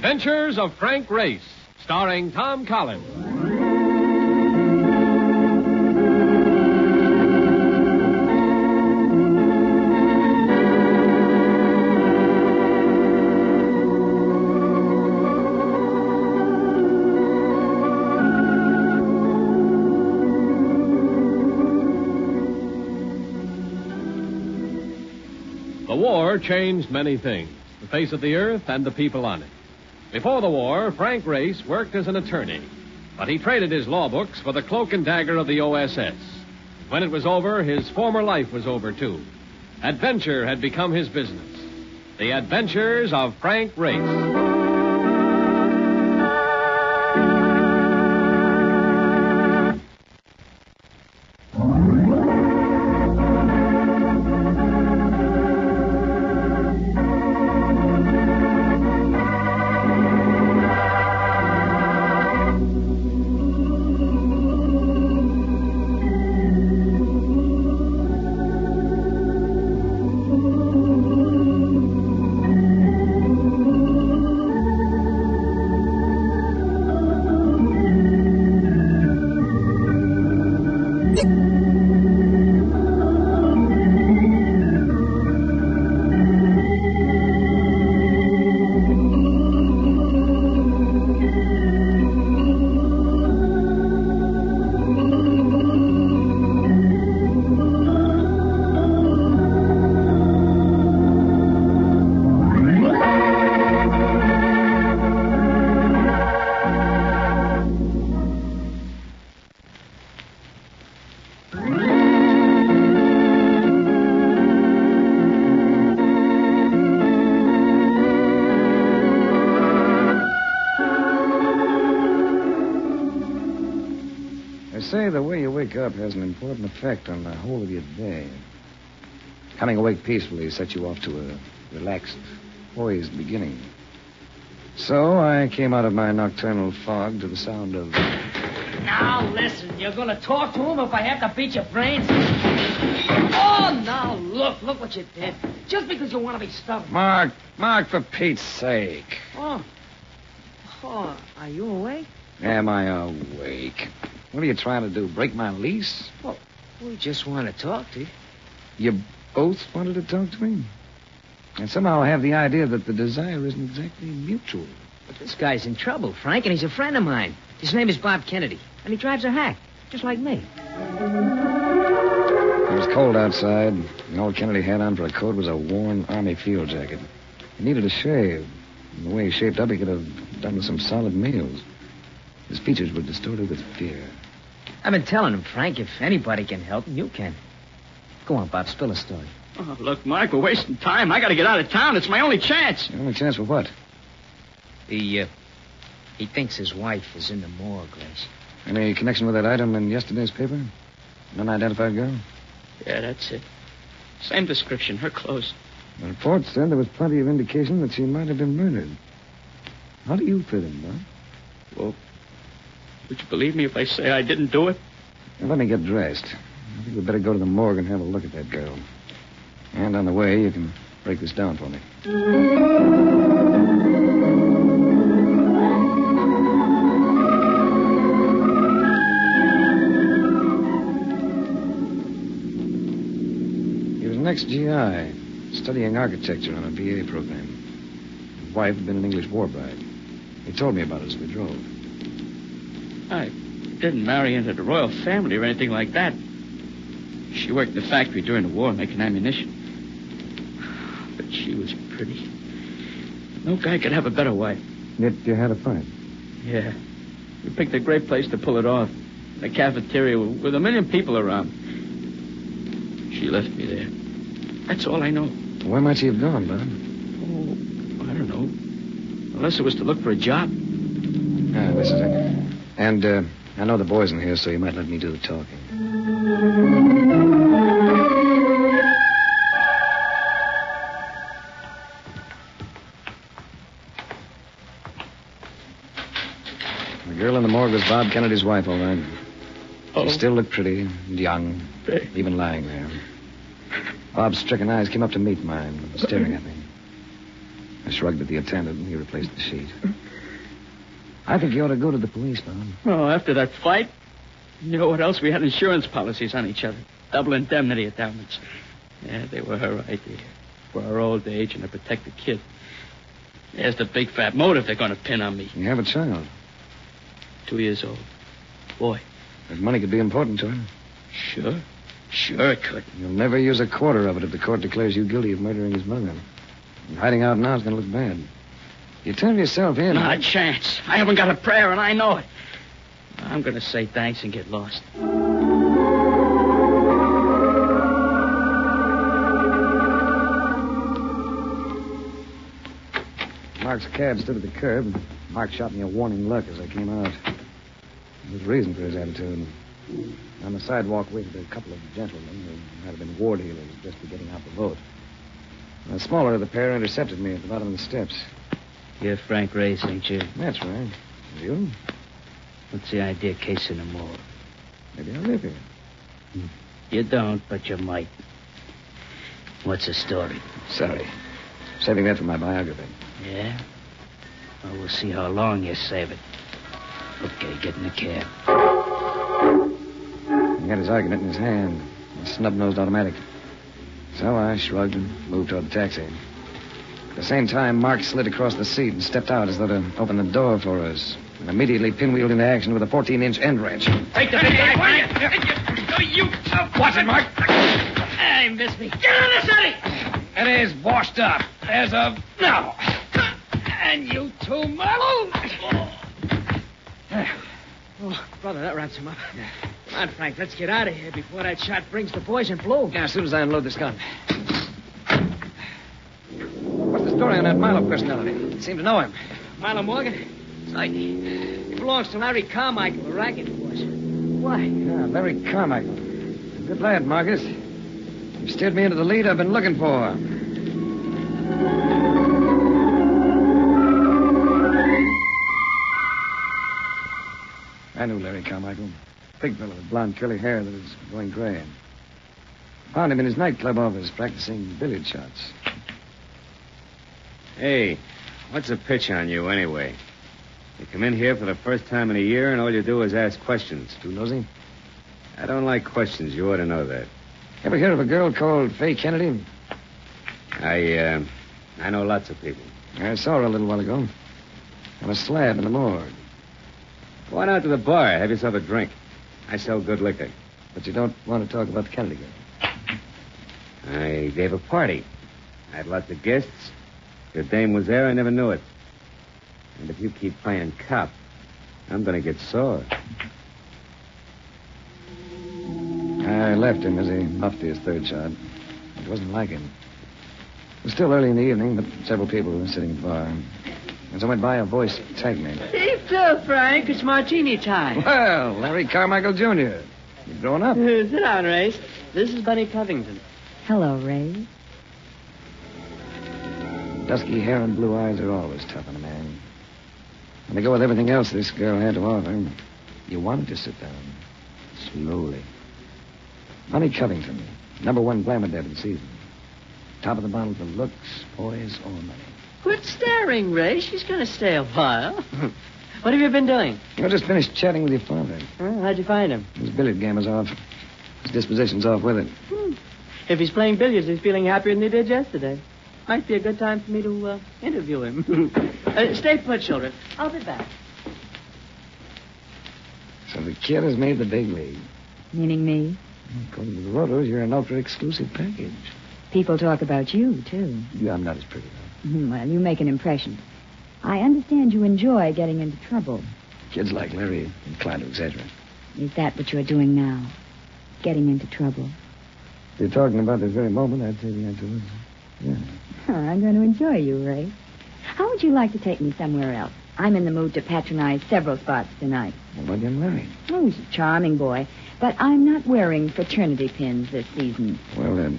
Adventures of Frank Race, starring Tom Collins. The war changed many things, the face of the earth and the people on it. Before the war, Frank Race worked as an attorney, but he traded his law books for the cloak and dagger of the OSS. When it was over, his former life was over, too. Adventure had become his business. The Adventures of Frank Race. Say the way you wake up has an important effect on the whole of your day. Coming awake peacefully sets you off to a relaxed, poised beginning. So I came out of my nocturnal fog to the sound of... Now, listen, you're going to talk to him if I have to beat your brains? Oh, now, look what you did. Just because you want to be stubborn. Mark, for Pete's sake. Oh, are you awake? Am I awake? What are you trying to do, break my lease? Well, we just want to talk to you. You both wanted to talk to me? And somehow I have the idea that the desire isn't exactly mutual. But this guy's in trouble, Frank, and he's a friend of mine. His name is Bob Kennedy, and he drives a hack, just like me. It was cold outside, and all Kennedy had on for a coat was a worn Army field jacket. He needed a shave. And the way he shaped up, he could have done with some solid meals. His features were distorted with fear. I've been telling him, Frank, if anybody can help him, you can. Go on, Bob, spill a story. Oh, look, Mark, we're wasting time. I got to get out of town. It's my only chance. Your only chance for what? He thinks his wife is in the morgue, Grace. Any connection with that item in yesterday's paper? An unidentified girl? Yeah, that's it. Same description, her clothes. The report said there was plenty of indication that she might have been murdered. How do you fit in, Bob? Well, would you believe me if I say I didn't do it? Now, let me get dressed. I think we'd better go to the morgue and have a look at that girl. And on the way, you can break this down for me. He was an ex-GI, studying architecture on a VA program. His wife had been an English war bride. He told me about it as we drove. I didn't marry into the royal family or anything like that. She worked in the factory during the war making ammunition. But she was pretty. No guy could have a better wife. Yet you had a fight. Yeah. We picked a great place to pull it off. In a cafeteria with a million people around. She left me there. That's all I know. Where might she have gone, Bob? Oh, I don't know. Unless it was to look for a job. This is it. And I know the boys in here, so you might let me do the talking. The girl in the morgue was Bob Kennedy's wife, all right. Oh. She still looked pretty and young, even lying there. Bob's stricken eyes came up to meet mine, staring at me. I shrugged at the attendant, and he replaced the sheet. I think you ought to go to the police, Bob. Oh, after that fight? You know what else? We had insurance policies on each other. Double indemnity endowments. Yeah, they were her idea. For our old age and to protect the kid. There's the big fat motive they're going to pin on me. You have a child. 2 years old. Boy. That money could be important to her. Sure. Sure it could. You'll never use a quarter of it if the court declares you guilty of murdering his mother. And hiding out now is going to look bad. You turn yourself in. Not a chance. I haven't got a prayer, and I know it. I'm going to say thanks and get lost. Mark's cab stood at the curb. Mark shot me a warning look as I came out. There was a reason for his attitude. On the sidewalk waited a couple of gentlemen who might have been ward heelers just beginning out the vote. The smaller of the pair intercepted me at the bottom of the steps. You're Frank Race, ain't you? That's right. You? What's the idea of casing them all? Maybe I live here. You don't, but you might. What's the story? Sorry. Saving that for my biography. Yeah? Well, we'll see how long you save it. Okay, get in the cab. He had his argument in his hand. A snub-nosed automatic. So I shrugged and moved toward the taxi. At the same time, Mark slid across the seat and stepped out as though to open the door for us. And immediately pinwheeled into action with a 14-inch end wrench. Take the big guy, you Watch it, Mark. Hey, miss me. Get on the city! It is washed up. There's a... No. And you too, Marlowe. Oh, brother, that wraps him up. Come on, Frank, let's get out of here before that shot brings the boys in blue. Yeah, as soon as I unload this gun. What's the story on that Milo personality? Seem to know him. Milo Morgan? He belongs to Larry Carmichael, the racket boss. Why? Yeah, Larry Carmichael. Good lad, Marcus. You've steered me into the lead I've been looking for. I knew Larry Carmichael. Big fellow with blonde curly hair that was going gray. Found him in his nightclub office practicing billiard shots. Hey, what's the pitch on you anyway? You come in here for the first time in a year and all you do is ask questions. Too nosy? I don't like questions. You ought to know that. Ever hear of a girl called Fay Kennedy? I know lots of people. I saw her a little while ago. On a slab in the morgue. Go on out to the bar. Have yourself a drink. I sell good liquor. But you don't want to talk about the Kennedy girl. I gave a party. I had lots of guests. Your dame was there. I never knew it. And if you keep playing cop, I'm going to get sore. I left him as he muffed his third shot. It wasn't like him. It was still early in the evening, but several people were sitting at the bar. As I went by, a voice tagged me. Hey, Phil, Frank. It's martini time. Well, Larry Carmichael Jr. You've grown up. Sit down, Race. This is Bunny Covington. Hello, Ray. Dusky hair and blue eyes are always tough on a man. And to go with everything else this girl had to offer, you wanted to sit down. Slowly. Bunny Covington, #1 glamour deb in season. Top of the bottle for looks, poise, or money. Quit staring, Ray. She's going to stay a while. What have you been doing? I just finished chatting with your father. How'd you find him? His billiard game is off. His disposition's off with it. If he's playing billiards, he's feeling happier than he did yesterday. Might be a good time for me to interview him. Stay put, children. I'll be back. So the kid has made the big league. Meaning me? According to the Rotos, you're an ultra-exclusive package. People talk about you, too. Yeah, I'm not as pretty, though. Well, you make an impression. I understand you enjoy getting into trouble. Kids like Larry are inclined to exaggerate. Is that what you're doing now? Getting into trouble? If you're talking about this very moment, I'd say the answer is yeah. I'm going to enjoy you, Ray. How would you like to take me somewhere else? I'm in the mood to patronize several spots tonight. Well, what young Larry? Oh, he's a charming boy. But I'm not wearing fraternity pins this season. Well, then,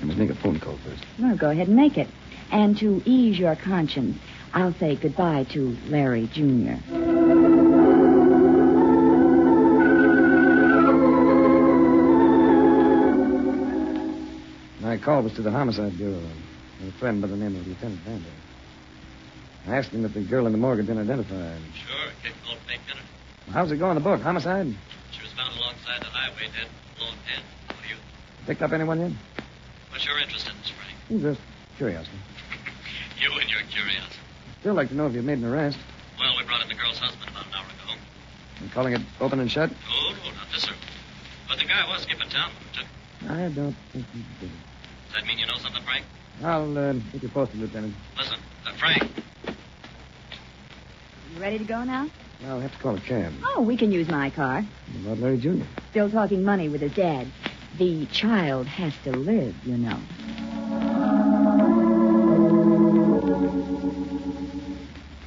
I must make a phone call first. Well, go ahead and make it. And to ease your conscience, I'll say goodbye to Larry Jr. My call was to the Homicide Bureau. A friend by the name of Lieutenant Vander. I asked him if the girl in the morgue had been identified. Sure, a kid called Pink Dinner. How's it going, the book? Homicide? She was found alongside the highway, dead, below a pen. What do you? Picked up anyone yet? What's your interest in this, Frank? Just curiosity. You and your curiosity. Still like to know if you've made an arrest. Well, we brought in the girl's husband about an hour ago. You calling it open and shut? Oh, no, not this, sir. But the guy was skipping town when we took him. I don't think he did it. Does that mean you know something, Frank? I'll get you posted, Lieutenant. Listen, Frank. You ready to go now? I'll have to call a cab. Oh, we can use my car. What about Larry Jr.? Still talking money with his dad. The child has to live, you know.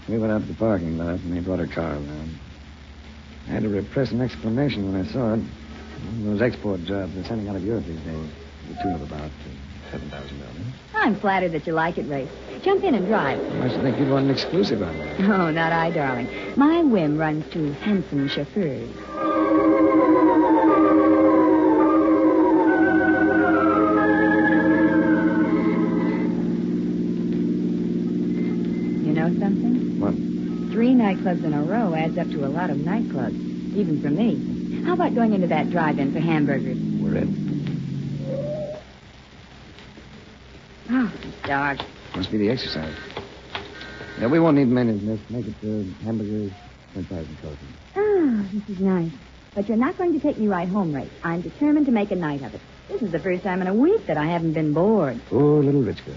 We went out to the parking lot, and they brought her car around. I had to repress an exclamation when I saw it. One of those export jobs they're sending out of Europe these days. The tune of about $7,000. I'm flattered that you like it, Ray. Jump in and drive. I should think you'd want an exclusive on that. Oh, not I, darling. My whim runs to handsome chauffeurs. You know something? What? 3 nightclubs in a row adds up to a lot of nightclubs, even for me. How about going into that drive-in for hamburgers? We're in. Oh, it's dark. Must be the exercise. Yeah, we won't need many. Let's make it hamburgers, french fries, and coffee. Ah, this is nice. But you're not going to take me right home, Ray. I'm determined to make a night of it. This is the first time in a week that I haven't been bored. Poor little rich girl.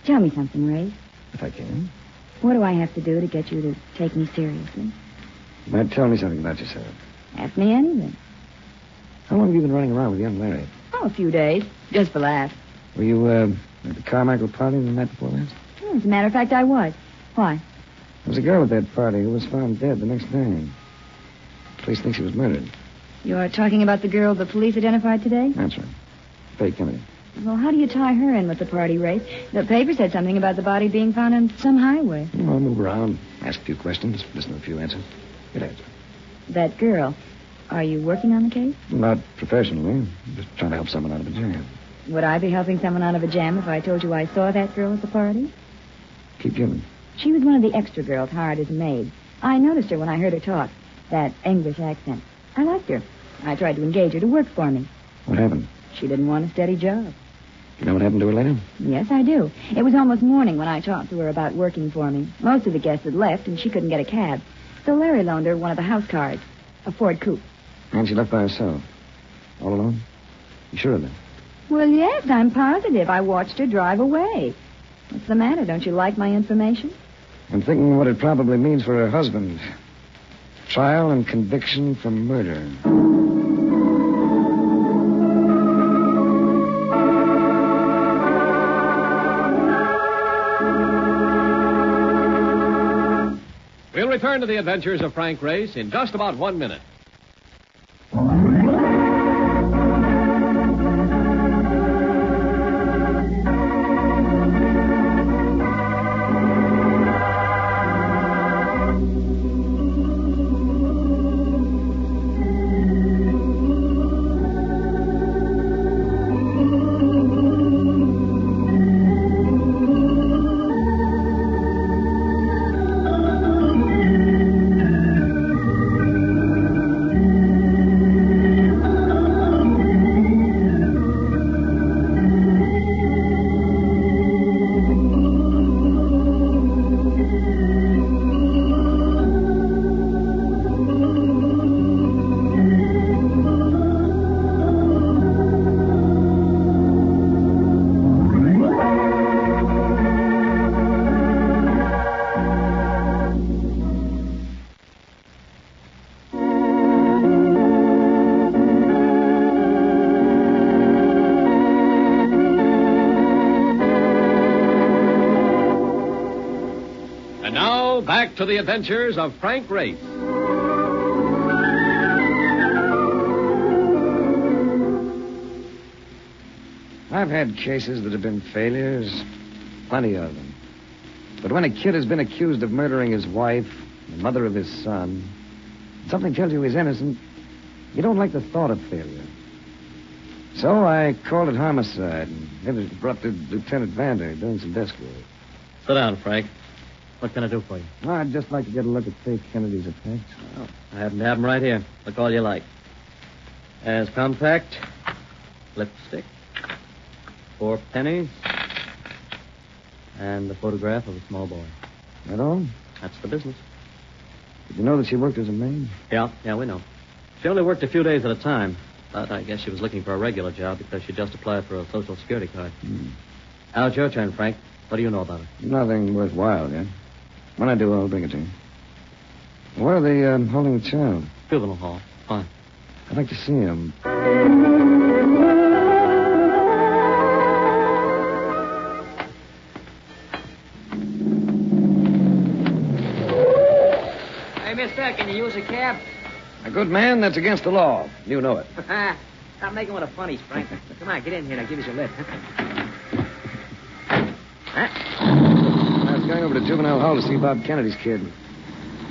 Tell me something, Ray. If I can. What do I have to do to get you to take me seriously? You might tell me something about yourself. Ask me anything. How long have you been running around with young Larry? Oh, a few days. Just for laughs. Were you at the Carmichael party the night before last? As a matter of fact, I was. Why? There was a girl at that party who was found dead the next day. The police think she was murdered. You're talking about the girl the police identified today? That's right. Faye Kennedy. Well, how do you tie her in with the party race? The paper said something about the body being found on some highway. Well, I'll move around, ask a few questions, listen to a few answers. Good answer. That girl, are you working on the case? Not professionally. Just trying to help someone out of a jam. Would I be helping someone out of a jam if I told you I saw that girl at the party? Keep giving. She was one of the extra girls hired as a maid. I noticed her when I heard her talk. That English accent. I liked her. I tried to engage her to work for me. What happened? She didn't want a steady job. You know what happened to her later? Yes, I do. It was almost morning when I talked to her about working for me. Most of the guests had left, and she couldn't get a cab. So Larry loaned her one of the house cars, a Ford coupe. And she left by herself. All alone? You sure of that? Well, yes, I'm positive. I watched her drive away. What's the matter? Don't you like my information? I'm thinking what it probably means for her husband. Trial and conviction for murder. We'll return to the adventures of Frank Race in just about 1 minute. And now, back to the adventures of Frank Race. I've had cases that have been failures, plenty of them. But when a kid has been accused of murdering his wife, the mother of his son, something tells you he's innocent, you don't like the thought of failure. So I called it homicide and had it brought to Lieutenant Vander doing some desk work. Sit down, Frank. What can I do for you? Well, I'd just like to get a look at Faith Kennedy's effects. Oh, I happen to have them right here. Look all you like. As compact, lipstick, 4 pennies, and the photograph of a small boy. That all? That's the business. Did you know that she worked as a maid? Yeah, we know. She only worked a few days at a time. But I guess she was looking for a regular job because she just applied for a Social Security card. Now it's your turn, Frank. What do you know about her? Nothing worthwhile yet. When I do, I'll bring it to you. Where are they holding the child? Juvenile hall. Fine. I'd like to see him. Hey, mister, can you use a cab? A good man, that's against the law. You know it. Stop making one of the funnies, Frank. Come on, get in here and I'll give you a lift. I was going over to Juvenile Hall to see Bob Kennedy's kid.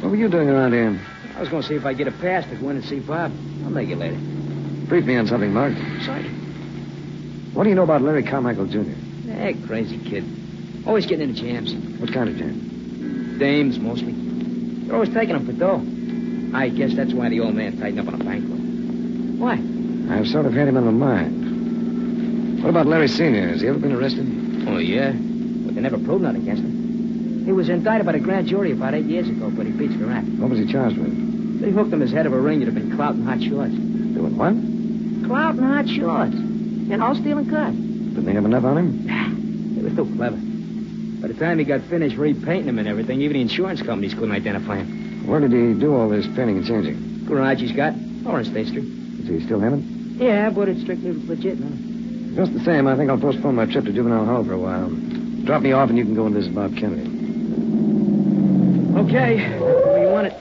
What were you doing around here? I was going to see if I get a pass to go in and see Bob. I'll make you later. Brief me on something, Mark. Sorry. What do you know about Larry Carmichael, Jr.? Crazy kid. Always getting into jams. What kind of jam? Dames, mostly. They're always taking them for dough. I guess that's why the old man tightened up on a bankroll. Why? I've sort of had him on my mind. What about Larry Sr.? Has he ever been arrested? Oh, yeah. But they never proved nothing against him. He was indicted by the grand jury about 8 years ago, but he beats the rap. What was he charged with? They hooked him as head of a ring that had been clouting hot shorts. Doing what? Clouting hot shorts. You know, stealing cars. Didn't they have enough on him? He was too clever. By the time he got finished repainting him and everything, even the insurance companies couldn't identify him. Where did he do all this painting and changing? Garage he's got. Orange State Street. Does he still have it? Yeah, but it's strictly legit now. Just the same, I think I'll postpone my trip to Juvenile Hall for a while. Drop me off and you can go and visit Bob Kennedy. Okay. Where you want it?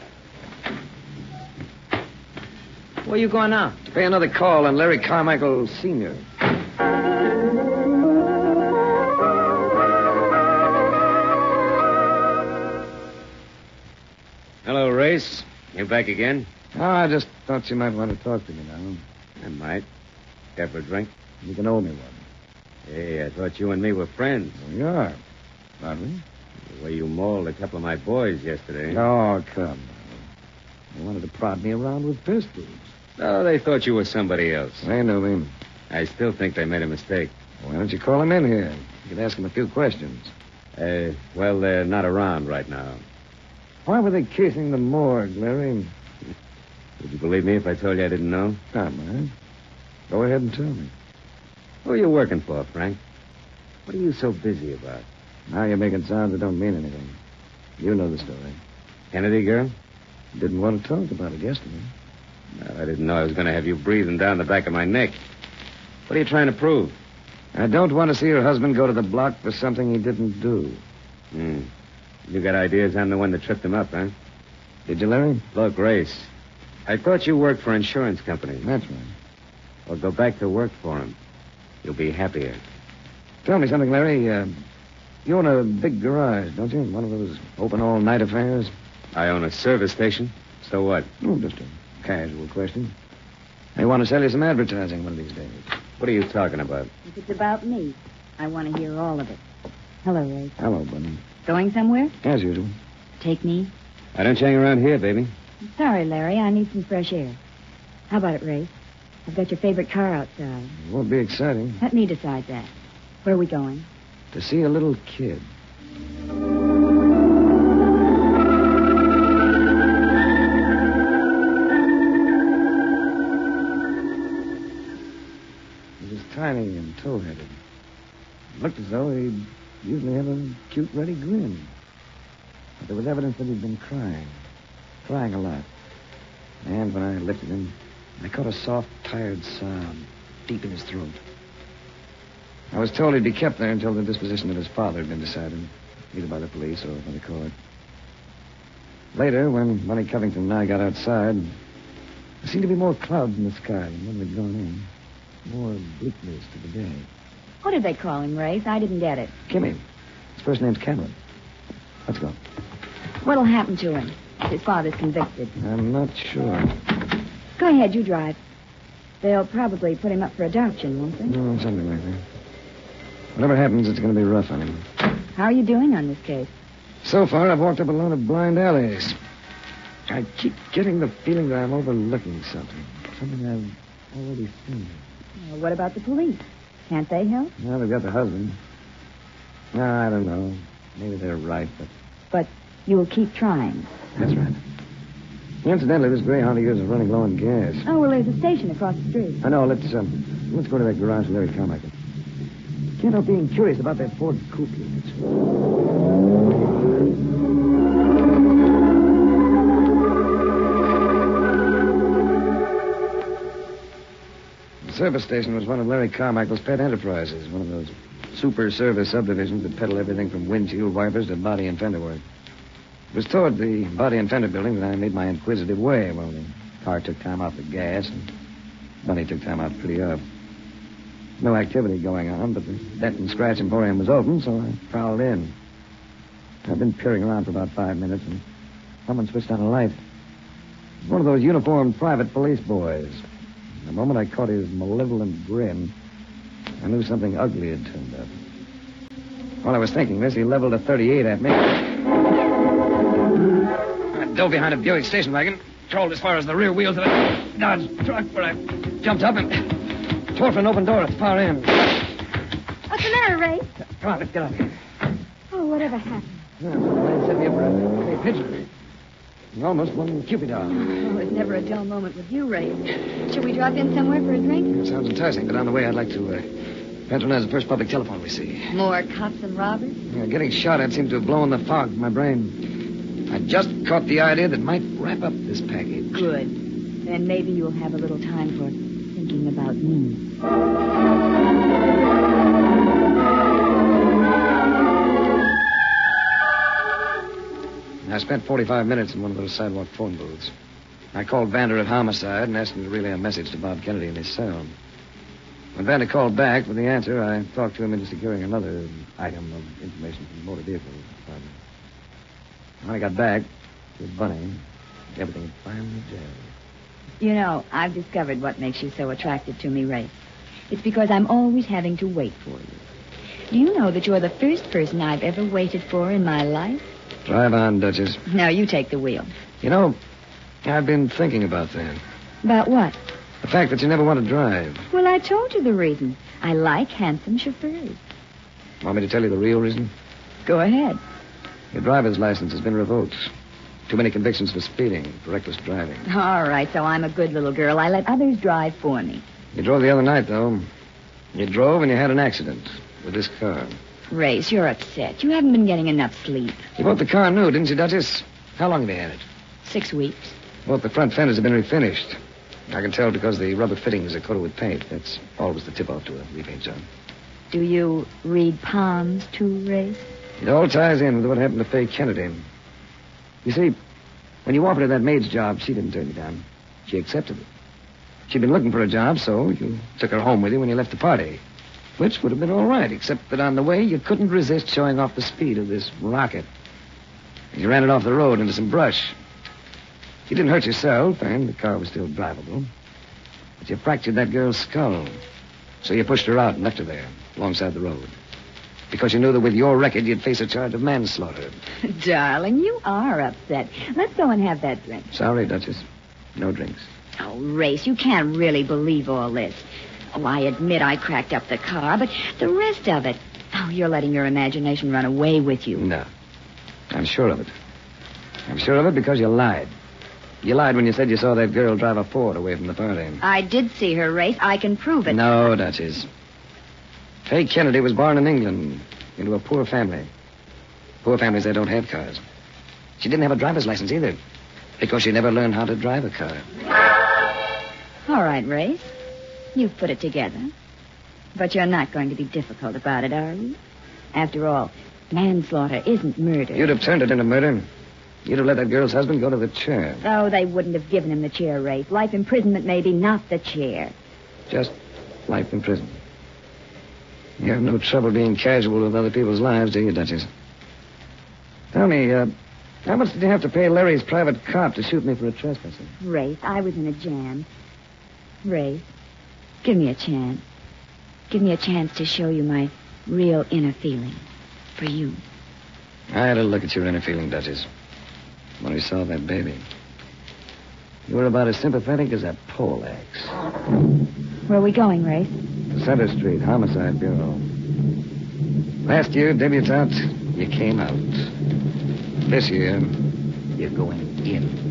Where you going now? To pay another call on Larry Carmichael Sr. Hello, Race. You back again? Oh, I just thought you might want to talk to me now. I might. Care for a drink? You can owe me one. Hey, I thought you and me were friends. Well, you are. Aren't we? The way you mauled a couple of my boys yesterday. Oh, come on. You wanted to prod me around with pistols. No, they thought you were somebody else. They knew me. I still think they made a mistake. Why don't you call him in here? You could ask him a few questions. Well, they're not around right now. Why were they casing the morgue, Larry? Would you believe me if I told you I didn't know? Not mine. Go ahead and tell me. Who are you working for, Frank? What are you so busy about? Now you're making sounds that don't mean anything. You know the story. Kennedy girl? Didn't want to talk about it yesterday. No, I didn't know I was going to have you breathing down the back of my neck. What are you trying to prove? I don't want to see your husband go to the block for something he didn't do. You got ideas I'm the one that tripped him up, huh? Did you, Larry? Look, Race, I thought you worked for insurance companies. That's right. Well, go back to work for them. You'll be happier. Tell me something, Larry. You own a big garage, don't you? One of those open all-night affairs? I own a service station. So what? Oh, just a casual question. I want to sell you some advertising one of these days. What are you talking about? If it's about me, I want to hear all of it. Hello, Ray. Hello, Bunny. Going somewhere? As usual. Take me? Why don't you hang around here, baby? I'm sorry, Larry. I need some fresh air. How about it, Ray? I've got your favorite car outside. It won't be exciting. Let me decide that. Where are we going? To see a little kid. He was tiny and tow-headed. It looked as though he'd usually have a cute, ready grin. But there was evidence that he'd been crying. Crying a lot. And when I lifted him, I caught a soft, tired sob deep in his throat. I was told he'd be kept there until the disposition of his father had been decided, either by the police or by the court. Later, when Bunny Covington and I got outside, there seemed to be more clouds in the sky than when we'd gone in. More bleakness to the day. What did they call him, Race? I didn't get it. Kimmy. His first name's Cameron. Let's go. What'll happen to him if his father's convicted? I'm not sure. Go ahead, you drive. They'll probably put him up for adoption, won't they? No, something like that. Whatever happens, it's going to be rough on him. How are you doing on this case? So far, I've walked up a lot of blind alleys. I keep getting the feeling that I'm overlooking something. Something I've already seen. Well, what about the police? Can't they help? Well, they've got the husband. No, I don't know. Maybe they're right, but... But you'll keep trying. That's right. Incidentally, this Greyhound of yours is running low on gas. Oh, well, there's a station across the street. I know. Let's go to that garage with Larry Carmichael. Can't help being curious about that Ford coupe. The service station was one of Larry Carmichael's pet enterprises, one of those super service subdivisions that peddle everything from windshield wipers to body and fender work. It was toward the body and fender building that I made my inquisitive way. Well, the car took time out for gas, and Bunny took time out to pretty up. No activity going on, but the Dent and Scratch Emporium was open, so I prowled in. I've been peering around for about 5 minutes, and someone switched on a light. It was one of those uniformed private police boys. The moment I caught his malevolent grin, I knew something ugly had turned up. While I was thinking this, he leveled a .38 at me. I dove behind a Buick station wagon, crawled as far as the rear wheels of a Dodge truck, where I jumped up and tore for an open door at the far end. What's the matter, Ray? Come on, let's get out of here. Oh, whatever happened? The man set me up for a pigeon. He almost won Cupid dog. Oh, it's never a dull moment with you, Ray. Should we drop in somewhere for a drink? It sounds enticing, but on the way, I'd like to patronize the first public telephone we see. More cops and robbers? Yeah, getting shot at seemed to have blown the fog from my brain. I just caught the idea that might wrap up this package. Good. Then maybe you'll have a little time for thinking about me. I spent 45 minutes in one of those sidewalk phone booths. I called Vander at Homicide and asked him to relay a message to Bob Kennedy in his cell. When Vander called back with the answer, I talked to him into securing another item of information from the motor vehicle department. When I got back with Bunny, everything had finally gelled. You know, I've discovered what makes you so attracted to me, Ray. It's because I'm always having to wait for you. Do you know that you're the first person I've ever waited for in my life? Drive on, Duchess. Now, you take the wheel. You know, I've been thinking about that. About what? The fact that you never want to drive. Well, I told you the reason. I like handsome chauffeurs. Want me to tell you the real reason? Go ahead. Your driver's license has been revoked. Too many convictions for speeding, for reckless driving. All right, so I'm a good little girl. I let others drive for me. You drove the other night, though. You drove and you had an accident with this car. Race, you're upset. You haven't been getting enough sleep. You bought the car new, didn't you, Duchess? How long have you had it? 6 weeks. Both the front fenders have been refinished. I can tell because the rubber fittings are coated with paint. That's always the tip-off to a repaint job. Do you read palms, too, Race? It all ties in with what happened to Faye Kennedy. You see, when you offered her that maid's job, she didn't turn you down. She accepted it. She'd been looking for a job, so you took her home with you when you left the party. Which would have been all right, except that on the way, you couldn't resist showing off the speed of this rocket. And you ran it off the road into some brush. You didn't hurt yourself, and the car was still drivable. But you fractured that girl's skull. So you pushed her out and left her there, alongside the road. Because you knew that with your record, you'd face a charge of manslaughter. Darling, you are upset. Let's go and have that drink. Sorry, Duchess. No drinks. Oh, Race, you can't really believe all this. Oh, I admit I cracked up the car, but the rest of it... Oh, you're letting your imagination run away with you. No. I'm sure of it. I'm sure of it because you lied. You lied when you said you saw that girl drive a Ford away from the party. I did see her, Race. I can prove it. No, Duchess. Faye Kennedy was born in England into a poor family. Poor families, they don't have cars. She didn't have a driver's license either because she never learned how to drive a car. All right, Race. You've put it together. But you're not going to be difficult about it, are you? After all, manslaughter isn't murder. You'd have turned it into murder. You'd have let that girl's husband go to the chair. Oh, they wouldn't have given him the chair, Race. Life imprisonment, maybe, not the chair. Just life in prison. You have no trouble being casual with other people's lives, do you, Duchess? Tell me, how much did you have to pay Larry's private cop to shoot me for a trespassing? Race, I was in a jam. Race, give me a chance. Give me a chance to show you my real inner feeling for you. I had a look at your inner feeling, Duchess, when we saw that baby. You were about as sympathetic as a pole axe. Where are we going, Race? Center Street, Homicide Bureau. Last year, debutante, you came out. This year, you're going in.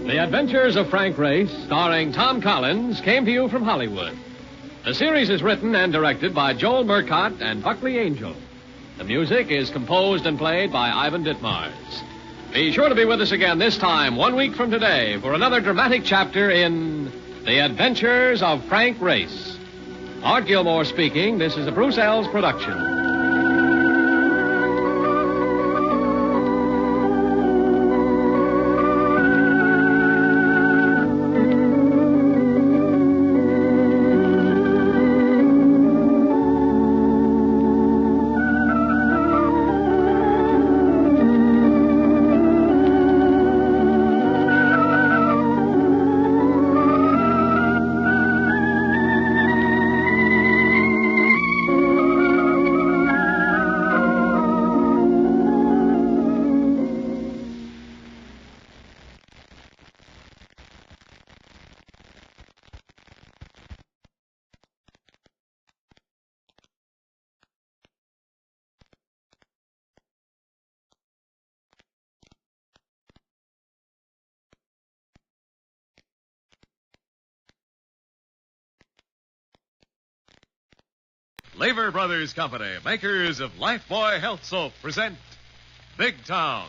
The Adventures of Frank Race, starring Tom Collins, came to you from Hollywood. The series is written and directed by Joel Murcott and Buckley Angel. The music is composed and played by Ivan Ditmars. Be sure to be with us again this time, 1 week from today, for another dramatic chapter in The Adventures of Frank Race. Art Gilmore speaking. This is a Bruce Ells production. Lever Brothers Company, makers of Lifebuoy Health Soap, present Big Town.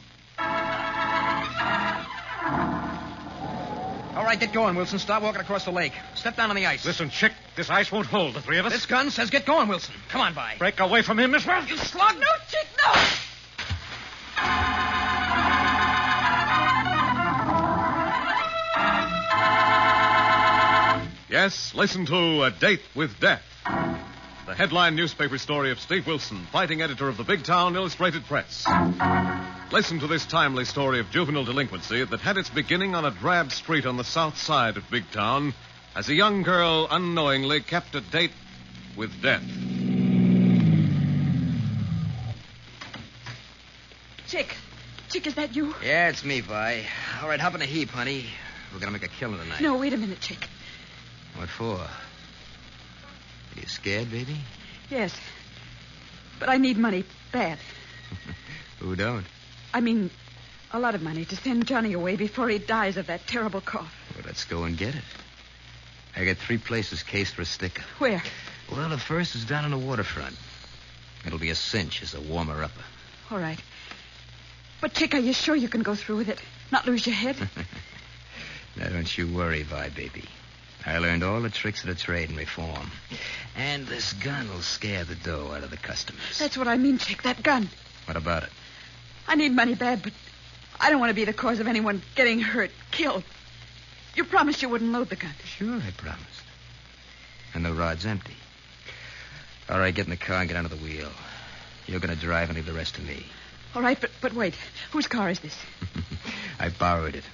All right, get going, Wilson. Start walking across the lake. Step down on the ice. Listen, Chick, this ice won't hold the three of us. This gun says get going, Wilson. Come on, by. Break away from him, Miss Ruff. You slug. No, Chick, no. Yes, listen to A Date with Death. The headline newspaper story of Steve Wilson, fighting editor of the Big Town Illustrated Press. Listen to this timely story of juvenile delinquency that had its beginning on a drab street on the south side of Big Town as a young girl unknowingly kept a date with death. Chick, is that you? Yeah, it's me, Vi. All right, hop in a heap, honey. We're going to make a killing tonight. No, wait a minute, Chick. What for? You scared, baby? Yes. But I need money bad. Who don't? I mean, a lot of money to send Johnny away before he dies of that terrible cough. Well, let's go and get it. I got 3 places cased for a sticker. Where? Well, the first is down on the waterfront. It'll be a cinch as a warmer-upper. All right. But, Chick, are you sure you can go through with it? Not lose your head? Now, don't you worry, Vi, baby. I learned all the tricks of the trade and reform. And this gun will scare the dough out of the customers. That's what I mean, Chick, that gun. What about it? I need money bad, but I don't want to be the cause of anyone getting hurt, killed. You promised you wouldn't load the gun. Sure, I promised. And the rod's empty. All right, get in the car and get under the wheel. You're going to drive and leave the rest to me. All right, but wait. Whose car is this? I borrowed it.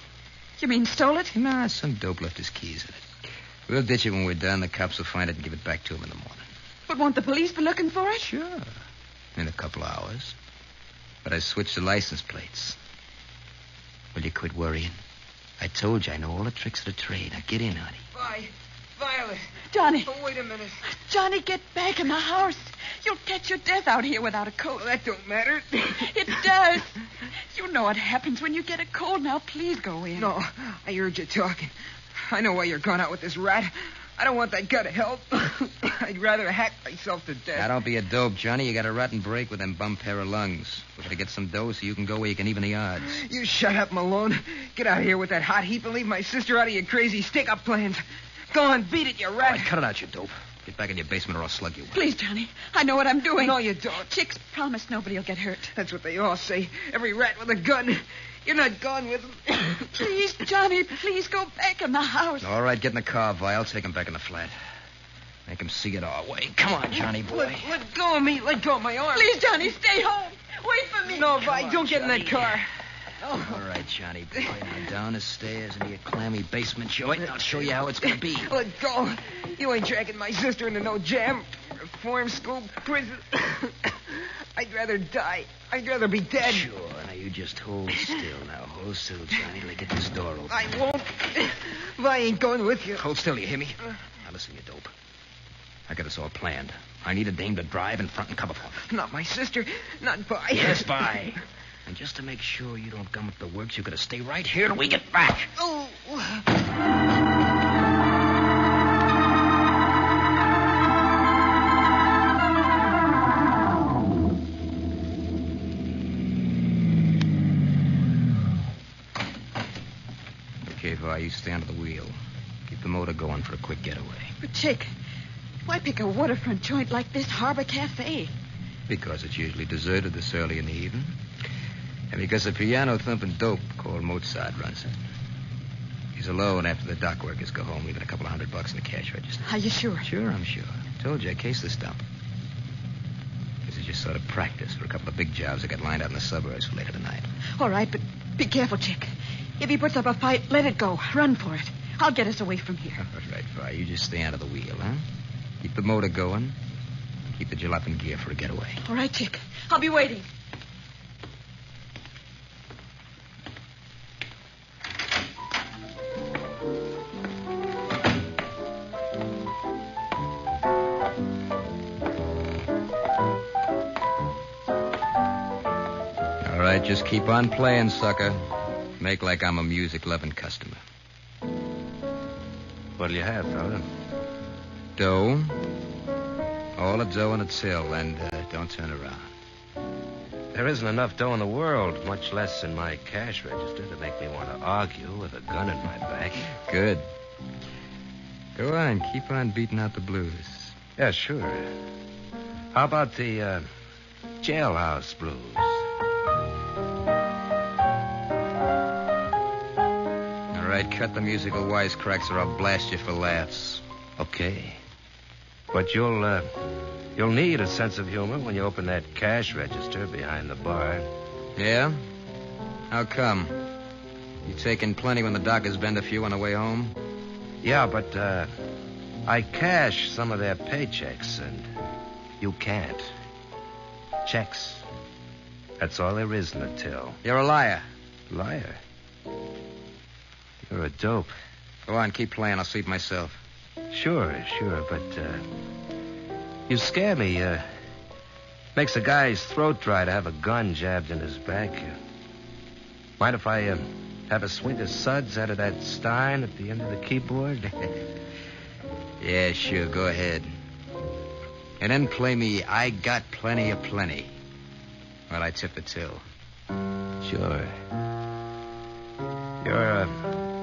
You mean stole it? Nah, some dope left his keys in it. We'll ditch it when we're done. The cops will find it and give it back to him in the morning. But won't the police be looking for it? Sure. In a couple of hours. But I switched the license plates. Will you quit worrying? I told you I know all the tricks of the trade. Now get in, honey. Violet. Johnny. Oh, wait a minute. Johnny, get back in the house. You'll catch your death out here without a coat. Well, that don't matter. It does. You know what happens when you get a cold. Now, please go in. No, I heard you talking. I know why you're gone out with this rat. I don't want that guy to help. I'd rather hack myself to death. Now, don't be a dope, Johnny. You got a rotten break with them bum pair of lungs. We're going to get some dough so you can go where you can even the odds. You shut up, Malone. Get out of here with that hot heap and leave my sister out of your crazy stick-up plans. Go on, beat it, you rat. All right, cut it out, you dope. Get back in your basement or I'll slug you. Please, Johnny. I know what I'm doing. No, you don't. Chicks, promise nobody will get hurt. That's what they all say. Every rat with a gun. You're not gone with them. Please, Johnny, please go back in the house. All right, get in the car, Vi. I'll take him back in the flat. Make him see it our way. Come on, Johnny boy. Let go of me. Let go of my arm. Please, Johnny, stay home. Wait for me. No, Vi, don't get in that car. All right, Johnny boy. Now down the stairs into your clammy basement joint, and I'll show you how it's going to be. Let go. You ain't dragging my sister into no jam. Reform school, prison. I'd rather die. I'd rather be dead. Sure. Now you just hold still. Now hold still, Johnny, till I get this door open. I won't. Vi ain't going with you. Hold still, you hear me? Now listen, you dope. I got this all planned. I need a dame to drive in front and cover for me. Not my sister. Not Vi. Yes, Vi. And just to make sure you don't gum up the works, you're going to stay right here till we get back. Oh. Okay, Vi, you stand at the wheel. Keep the motor going for a quick getaway. But, Chick, why pick a waterfront joint like this Harbor Cafe? Because it's usually deserted this early in the evening. And because a piano-thumping dope called Mozart runs it. He's alone after the dock workers go home, leaving a couple $100 in the cash register. Are you sure? Sure, I'm sure. Told you I cased the stump. This is just sort of practice for a couple of big jobs I got lined out in the suburbs for later tonight. All right, but be careful, Chick. If he puts up a fight, let it go. Run for it. I'll get us away from here. All right, Vi. You just stay out of the wheel, huh? Keep the motor going. Keep the jaloping gear for a getaway. All right, Chick. I'll be waiting. All right, just keep on playing, sucker. Make like I'm a music-loving customer. What'll you have, fella? Dough. All the dough in a till, and don't turn around. There isn't enough dough in the world, much less in my cash register, to make me want to argue with a gun in my back. Good. Go on, keep on beating out the blues. Yeah, sure. How about the jailhouse blues? All right, cut the musical wisecracks or I'll blast you for laughs. Okay. But you'll need a sense of humor when you open that cash register behind the bar. Yeah? How come? You taking plenty when the doctors bend a few on the way home? Yeah, but I cash some of their paychecks, and you can't. Checks. That's all there is in the till. You're a liar. Liar? You're a dope. Go on, keep playing. I'll see it myself. Sure, but you scare me. Makes a guy's throat dry to have a gun jabbed in his back. Mind if I have a swing of suds out of that stein at the end of the keyboard? Yeah, sure, go ahead. And then play me I Got Plenty of Plenty while I tip the till. Sure. You're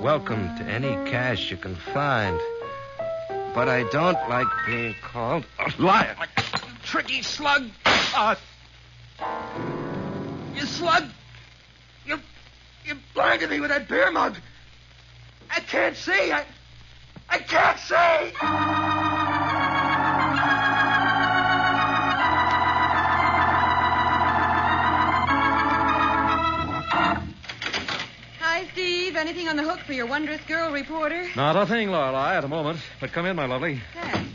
welcome to any cash you can find. But I don't like being called a liar. Tricky slug. You slug. You blinded me with that beer mug. I can't see. I can't see. Hi, Steve. Anything anything on the hook for your wondrous girl reporter? Not a thing, Lorelei, at the moment. But come in, my lovely. Thanks.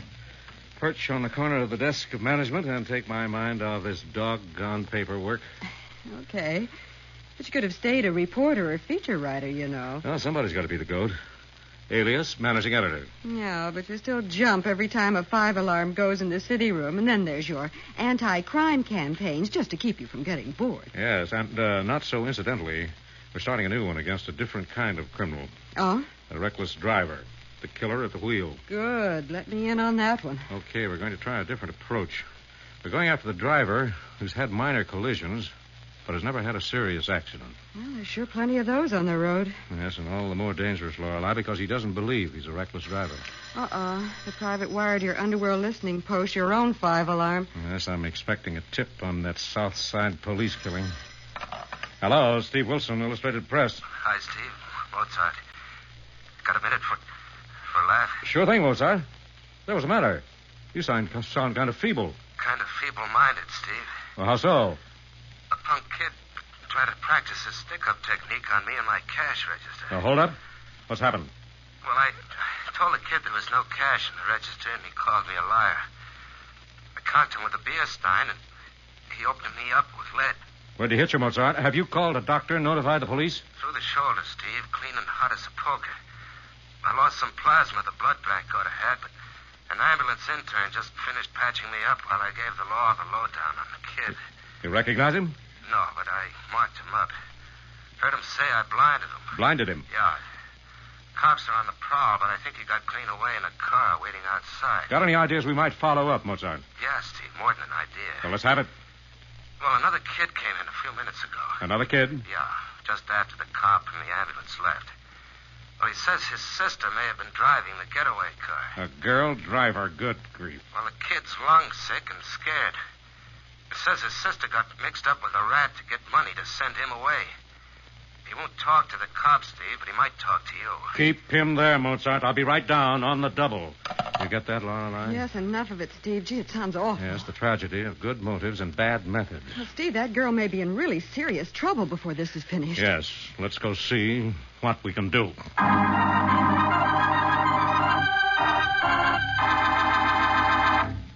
Perch on the corner of the desk of management and take my mind off this doggone paperwork. Okay. But you could have stayed a reporter or feature writer, you know. Well, somebody's got to be the goat. Alias, managing editor. Yeah, but you still jump every time a 5-alarm goes in the city room, and then there's your anti-crime campaigns just to keep you from getting bored. Yes, and not so incidentally, we're starting a new one against a different kind of criminal. Oh? A reckless driver. The killer at the wheel. Good. Let me in on that one. Okay, we're going to try a different approach. We're going after the driver who's had minor collisions, but has never had a serious accident. Well, there's sure plenty of those on the road. Yes, and all the more dangerous, Lorelei, because he doesn't believe he's a reckless driver. The private wire to your underworld listening post, your own 5-alarm. Yes, I'm expecting a tip on that South Side police killing. Hello, Steve Wilson, Illustrated Press. Hi, Steve. Mozart. Got a minute for a laugh? Sure thing, Mozart. What was the matter? You sound kind of feeble. Kind of feeble-minded, Steve. Well, how so? A punk kid tried to practice his stick-up technique on me and my cash register. Now, hold up. What's happened? Well, I told the kid there was no cash in the register, and he called me a liar. I cocked him with a beer stein, and he opened me up with lead. Where'd he hit you, Mozart? Have you called a doctor and notified the police? Through the shoulder, Steve, clean and hot as a poker. I lost some plasma the blood pack could have had, but an ambulance intern just finished patching me up while I gave the law the lowdown on the kid. You recognize him? No, but I marked him up. Heard him say I blinded him. Blinded him? Yeah. Cops are on the prowl, but I think he got clean away in a car waiting outside. Got any ideas we might follow up, Mozart? Yeah, Steve, more than an idea. Well, let's have it. Well, another kid came in a few minutes ago. Another kid? Yeah, just after the cop and the ambulance left. Well, he says his sister may have been driving the getaway car. A girl driver, good grief. Well, the kid's lung sick and scared. He says his sister got mixed up with a rat to get money to send him away. He won't talk to the cops, Steve, but he might talk to you. Keep him there, Mozart. I'll be right down on the double. You get that, Lorelei? Yes, enough of it, Steve. Gee, it sounds awful. Yes, the tragedy of good motives and bad methods. Well, Steve, that girl may be in really serious trouble before this is finished. Yes, let's go see what we can do.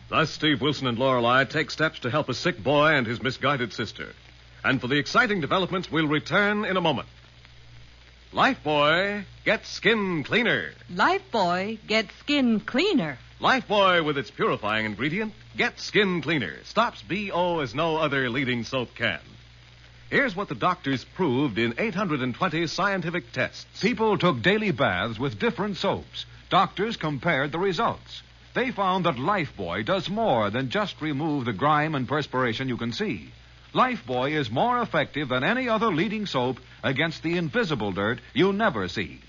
Thus, Steve Wilson and Lorelei take steps to help a sick boy and his misguided sister. And for the exciting developments, we'll return in a moment. Lifebuoy gets skin cleaner. Lifebuoy gets skin cleaner. Lifebuoy, with its purifying ingredient, gets skin cleaner. Stops BO as no other leading soap can. Here's what the doctors proved in 820 scientific tests. People took daily baths with different soaps. Doctors compared the results. They found that Lifebuoy does more than just remove the grime and perspiration you can see. Lifebuoy is more effective than any other leading soap against the invisible dirt you never see.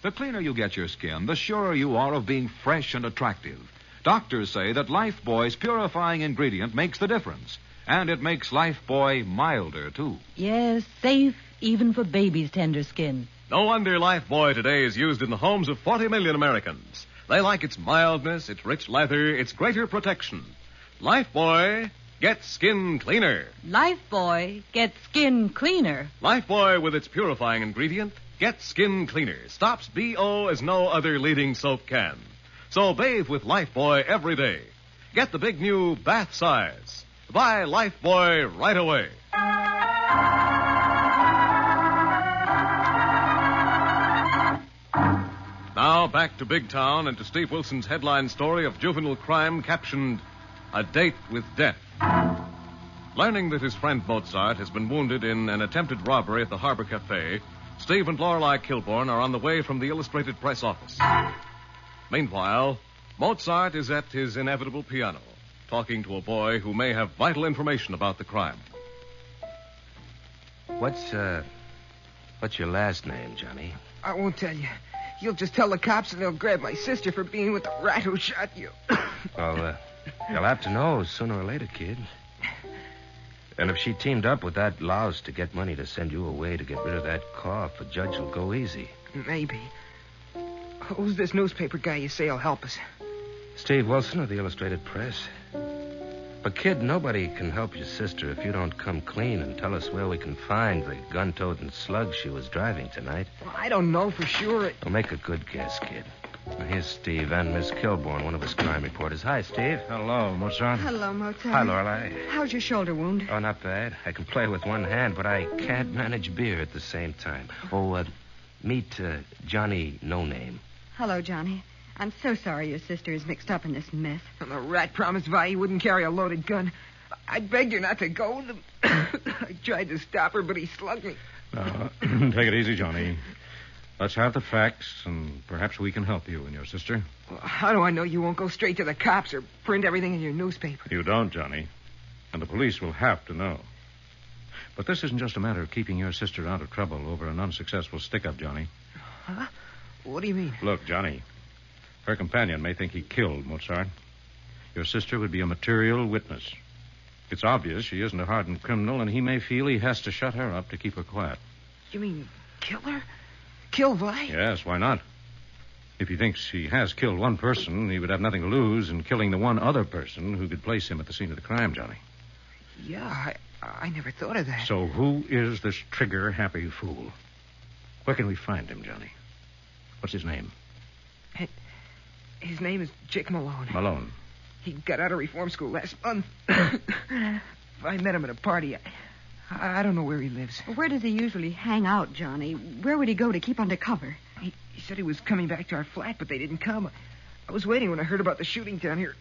The cleaner you get your skin, the surer you are of being fresh and attractive. Doctors say that Lifebuoy's purifying ingredient makes the difference. And it makes Lifebuoy milder, too. Yes, safe even for baby's tender skin. No wonder Lifebuoy today is used in the homes of 40 million Americans. They like its mildness, its rich leather, its greater protection. Lifebuoy gets skin cleaner. Lifebuoy gets skin cleaner. Lifebuoy, with its purifying ingredient, gets skin cleaner. Stops BO as no other leading soap can. So bathe with Lifebuoy every day. Get the big new bath size. Buy Lifebuoy right away. Now back to Big Town and to Steve Wilson's headline story of juvenile crime captioned A Date with Death. Learning that his friend Mozart has been wounded in an attempted robbery at the Harbor Cafe, Steve and Lorelei Kilborn are on the way from the Illustrated Press office. Meanwhile, Mozart is at his inevitable piano, talking to a boy who may have vital information about the crime. What's your last name, Johnny? I won't tell you. You'll just tell the cops and they'll grab my sister for being with the rat who shot you. Well, you'll have to know sooner or later, kid. And if she teamed up with that louse to get money to send you away to get rid of that cough, a judge will go easy. Maybe. Who's this newspaper guy you say will help us? Steve Wilson of the Illustrated Press. But, kid, nobody can help your sister if you don't come clean and tell us where we can find the gun-toting slug she was driving tonight. Well, I don't know for sure. Well, make a good guess, kid. Now, here's Steve and Miss Kilbourne, one of his crime reporters. Hi, Steve. Hello, Mozart. Hello, Mozart. Hi, Lorelei. How's your shoulder wound? Oh, not bad. I can play with one hand, but I can't manage beer at the same time. Oh, meet Johnny No Name. Hello, Johnny. I'm so sorry your sister is mixed up in this mess. And the rat promised Vi he wouldn't carry a loaded gun. I begged her not to go. I tried to stop her, but he slugged me. Now, take it easy, Johnny. Let's have the facts, and perhaps we can help you and your sister. Well, how do I know you won't go straight to the cops or print everything in your newspaper? You don't, Johnny. And the police will have to know. But this isn't just a matter of keeping your sister out of trouble over an unsuccessful stick-up, Johnny. Huh? What do you mean? Look, Johnny, her companion may think he killed Mozart. Your sister would be a material witness. It's obvious she isn't a hardened criminal, and he may feel he has to shut her up to keep her quiet. You mean kill her? Kill Vi? Yes, why not? If he thinks he has killed one person, he would have nothing to lose in killing the one other person who could place him at the scene of the crime, Johnny. Yeah, I never thought of that. So who is this trigger-happy fool? Where can we find him, Johnny? What's his name? His name is Chick Malone. Malone. He got out of reform school last month. I met him at a party. I don't know where he lives. Where does he usually hang out, Johnny? Where would he go to keep under cover? He said he was coming back to our flat, but they didn't come. I was waiting when I heard about the shooting down here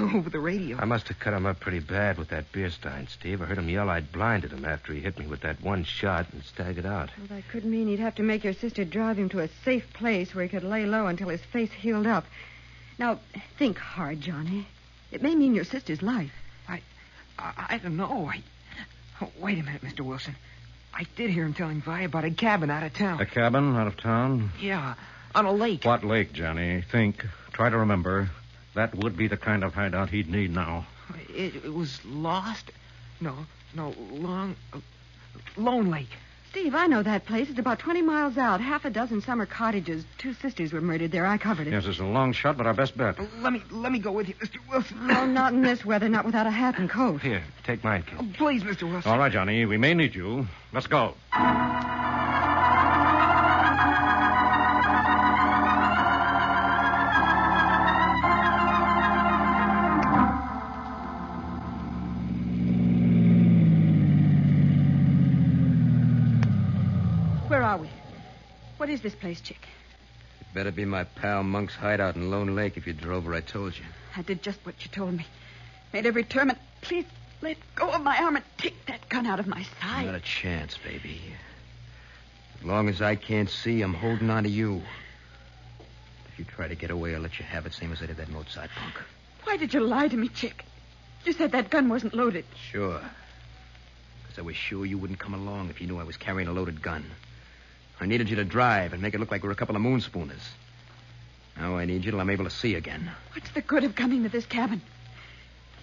over the radio. I must have cut him up pretty bad with that beer stein, Steve. I heard him yell I'd blinded him after he hit me with that one shot and staggered out. Well, that could mean he'd have to make your sister drive him to a safe place where he could lay low until his face healed up. Now, think hard, Johnny. It may mean your sister's life. I don't know. Wait a minute, Mr. Wilson. I did hear him telling Vi about a cabin out of town. A cabin out of town? Yeah, on a lake. What lake, Johnny? Think. Try to remember. That would be the kind of hideout he'd need now. It was Lost? No, Lone Lake. Steve, I know that place. It's about 20 miles out. Half a dozen summer cottages. 2 sisters were murdered there. I covered it. Yes, it's a long shot, but our best bet. Let me go with you, Mr. Wilson. No, not in this weather. Not without a hat and coat. Here, take mine, kid. Oh, please, Mr. Wilson. All right, Johnny. We may need you. Let's go. Where are we? What is this place, Chick? It better be my pal Monk's hideout in Lone Lake if you drove where I told you. I did just what you told me. Made every turn, and please let go of my arm and take that gun out of my side. Not a chance, baby. As long as I can't see, I'm holding on to you. If you try to get away, I'll let you have it, same as I did that Mozart punk. Why did you lie to me, Chick? You said that gun wasn't loaded. Sure. Because I was sure you wouldn't come along if you knew I was carrying a loaded gun. I needed you to drive and make it look like we were a couple of moonspooners. Now I need you till I'm able to see again. What's the good of coming to this cabin?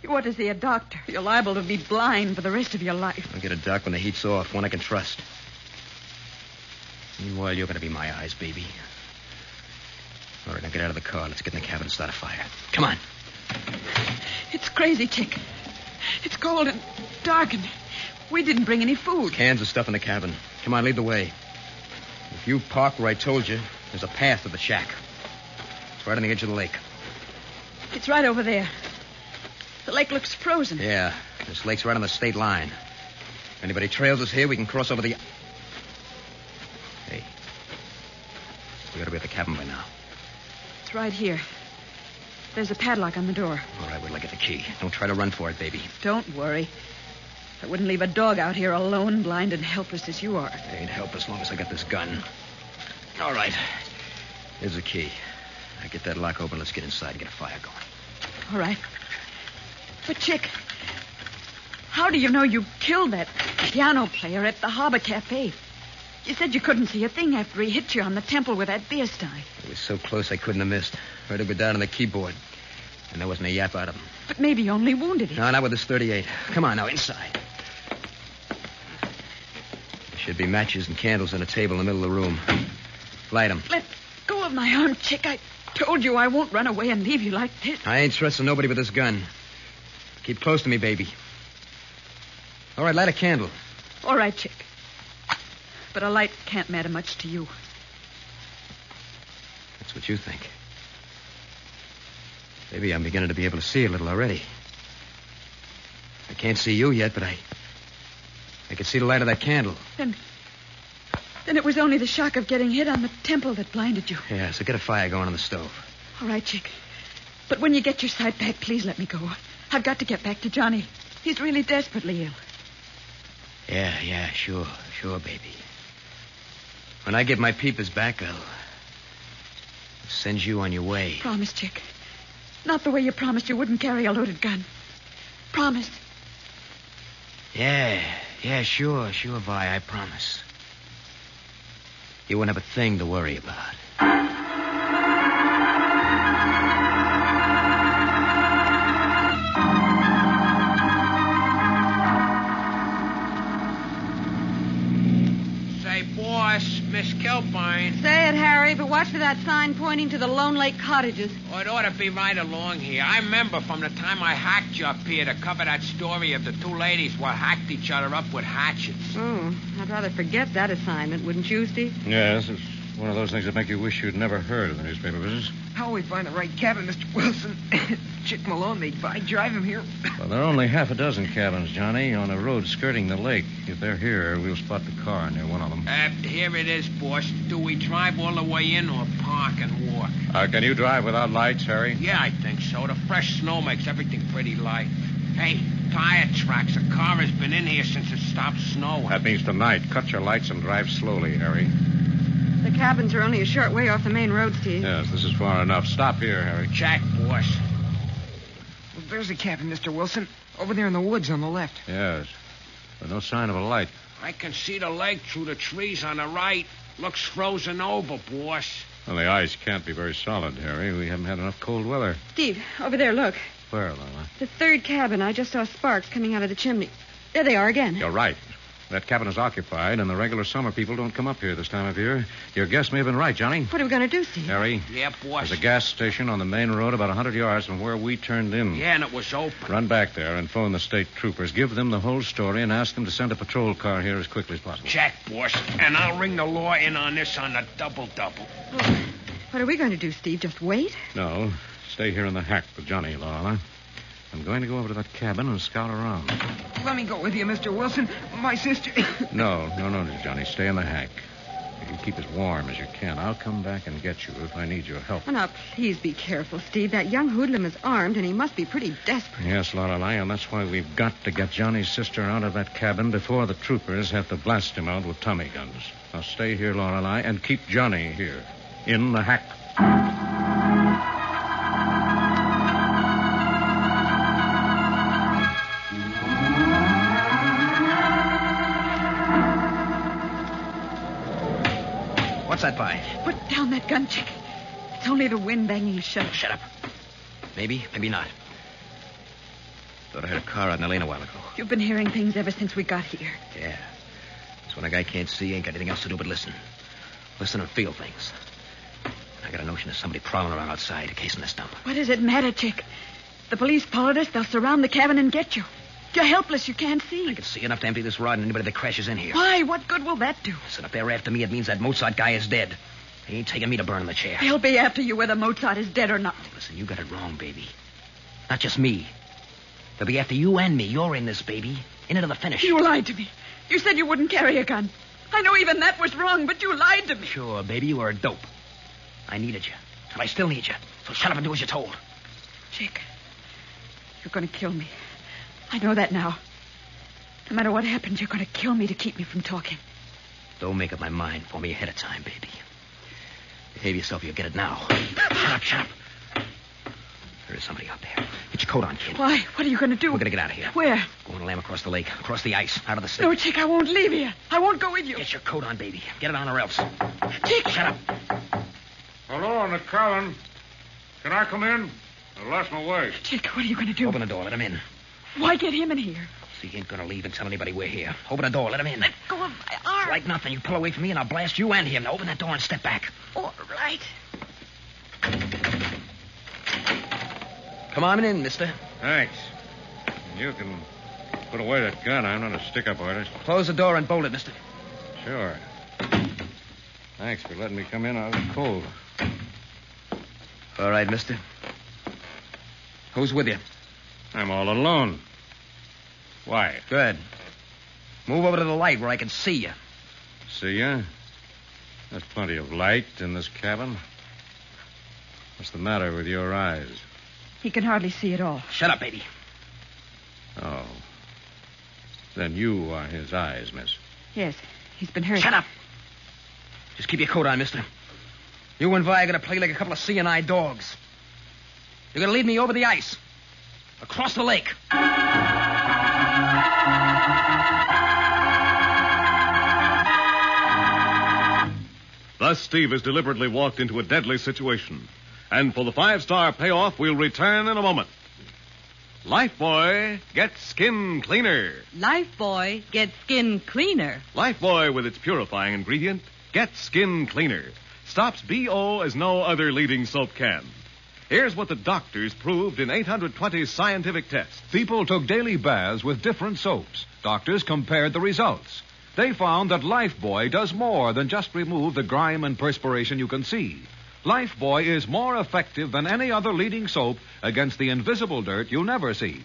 You ought to see a doctor. You're liable to be blind for the rest of your life. I'll get a doc when the heat's off, one I can trust. Meanwhile, you're going to be my eyes, baby. All right, now get out of the car. Let's get in the cabin and start a fire. Come on. It's crazy, Chick. It's cold and dark, and we didn't bring any food. Cans of stuff in the cabin. Come on, lead the way. If you park where I told you, there's a path to the shack. It's right on the edge of the lake. It's right over there. The lake looks frozen. Yeah, this lake's right on the state line. If anybody trails us here, we can cross over the... Hey. We ought to be at the cabin by now. It's right here. There's a padlock on the door. All right, we'll get the key. Don't try to run for it, baby. Don't worry. I wouldn't leave a dog out here alone, blind and helpless as you are. I ain't helpless as long as I got this gun. All right. Here's the key. Now get that lock open. Let's get inside and get a fire going. All right. But, Chick, how do you know you killed that piano player at the Harbor Cafe? You said you couldn't see a thing after he hit you on the temple with that beer stein. It was so close I couldn't have missed. Heard him go down on the keyboard. And there wasn't a yap out of him. But maybe you only wounded him. No, not with this .38. Come on, now, inside. There should be matches and candles on a table in the middle of the room. Light them. Let go of my arm, Chick. I told you I won't run away and leave you like this. I ain't trusting nobody with this gun. Keep close to me, baby. All right, light a candle. All right, Chick. But a light can't matter much to you. That's what you think. Maybe I'm beginning to be able to see a little already. I can't see you yet, but I can see the light of that candle. Then it was only the shock of getting hit on the temple that blinded you. Yeah, so get a fire going on the stove. All right, Chick. But when you get your sight back, please let me go. I've got to get back to Johnny. He's really desperately ill. Yeah, sure, baby. When I get my peepers back, I'll send you on your way. Promise, Chick. Not the way you promised you wouldn't carry a loaded gun. Promise. Yeah, sure, Vi, I promise. You won't have a thing to worry about. Say, boss, Miss Kilburn. Say it, Harry, but watch for that sign pointing to the Lone Lake Cottages. Oh, it ought to be right along here. I remember from the time I hacked you up here to cover that story of the two ladies what hacked each other up with hatchets. I'd rather forget that assignment, wouldn't you, Steve? Yes, it's one of those things that make you wish you'd never heard of the newspaper business. How will we find the right cabin, Mr. Wilson? Chick Malone made Vi drive him here. Well, there are only half a dozen cabins, Johnny, on a road skirting the lake. If they're here, we'll spot the car near one of them. Here it is, boss. Do we drive all the way in or park and walk? Can you drive without lights, Harry? Yeah, I think so. The fresh snow makes everything pretty light. Hey, tire tracks. A car has been in here since it stopped snowing. That means tonight. Cut your lights and drive slowly, Harry. The cabins are only a short way off the main road, Steve. Yes, this is far enough. Stop here, Harry. Jack, boss. Well, there's a cabin, Mr. Wilson. Over there in the woods on the left. Yes, but no sign of a light. I can see the lake through the trees on the right. Looks frozen over, boss. Well, the ice can't be very solid, Harry. We haven't had enough cold weather. Steve, over there, look. Where, Lola? The third cabin. I just saw sparks coming out of the chimney. There they are again. You're right. That cabin is occupied, and the regular summer people don't come up here this time of year. Your guess may have been right, Johnny. What are we going to do, Steve? Harry? Yeah, boss. There's a gas station on the main road about 100 yards from where we turned in. Yeah, and it was open. Run back there and phone the state troopers. Give them the whole story and ask them to send a patrol car here as quickly as possible. Jack, boss. And I'll ring the law in on this on the double-double. What are we going to do, Steve? Just wait? No. Stay here in the hack with Johnny, Lola. I'm going to go over to that cabin and scout around. Let me go with you, Mr. Wilson. My sister... No, Johnny. Stay in the hack. You keep as warm as you can. I'll come back and get you if I need your help. Oh, now, please be careful, Steve. That young hoodlum is armed, and he must be pretty desperate. Yes, Lorelei, and that's why we've got to get Johnny's sister out of that cabin before the troopers have to blast him out with Tommy guns. Now, stay here, Lorelei, and keep Johnny here. In the hack. What's that, Vi? Put down that gun, Chick. It's only the wind banging the shutter. Shut up. Maybe not. Thought I heard a car out in the lane a while ago. You've been hearing things ever since we got here. Yeah. That's when a guy can't see, ain't got anything else to do but listen. Listen and feel things. I got a notion of somebody prowling around outside, a case in the stump. What does it matter, Chick? The police followed us. They'll surround the cabin and get you. You're helpless. You can't see. I can see enough to empty this rod and anybody that crashes in here. Why? What good will that do? Listen, if they're after me, it means that Mozart guy is dead. He ain't taking me to burn in the chair. They'll be after you whether Mozart is dead or not. Listen, you got it wrong, baby. Not just me. They'll be after you and me. You're in this, baby. In it to the finish. You lied to me. You said you wouldn't carry a gun. I know even that was wrong, but you lied to me. Sure, baby, you were a dope. I needed you. And I still need you. So shut up and do as you're told. Chick, you're going to kill me. I know that now. No matter what happens, you're going to kill me to keep me from talking. Don't make up my mind for me ahead of time, baby. Behave yourself, you'll get it now. Shut up. There is somebody out there. Get your coat on, kid. Why? What are you going to do? We're going to get out of here. Where? Going to lamb across the lake, across the ice, out of the state. No, Chick, I won't leave here. I won't go with you. Get your coat on, baby. Get it on or else. Chick! Shut up. Hello, on the cabin. Can I come in? I lost my way. Chick, what are you going to do? Open the door. Let him in. Why get him in here? So he ain't going to leave and tell anybody we're here. Open the door. Let him in. Let go of my arm. Like nothing. You pull away from me and I'll blast you and him. Now open that door and step back. All right. Come on in, mister. Thanks. You can put away that gun. I'm not a stick-up artist. Close the door and bolt it, mister. Sure. Thanks for letting me come in out of the cold. All right, mister. Who's with you? I'm all alone. Why? Good. Move over to the light where I can see you. See ya? There's plenty of light in this cabin. What's the matter with your eyes? He can hardly see at all. Shut up, baby. Oh. Then you are his eyes, miss. Yes, he's been hurt. Shut up. Just keep your coat on, mister. You and Vi are going to play like a couple of seeing-eye dogs. You're going to lead me over the ice. Across the lake. Thus, Steve has deliberately walked into a deadly situation. And for the 5-star payoff, we'll return in a moment. Lifebuoy gets skin cleaner. Lifebuoy gets skin cleaner. Lifebuoy, with its purifying ingredient, gets skin cleaner. Stops BO as no other leading soap can. Here's what the doctors proved in 820 scientific tests. People took daily baths with different soaps. Doctors compared the results. They found that Lifebuoy does more than just remove the grime and perspiration you can see. Lifebuoy is more effective than any other leading soap against the invisible dirt you never see.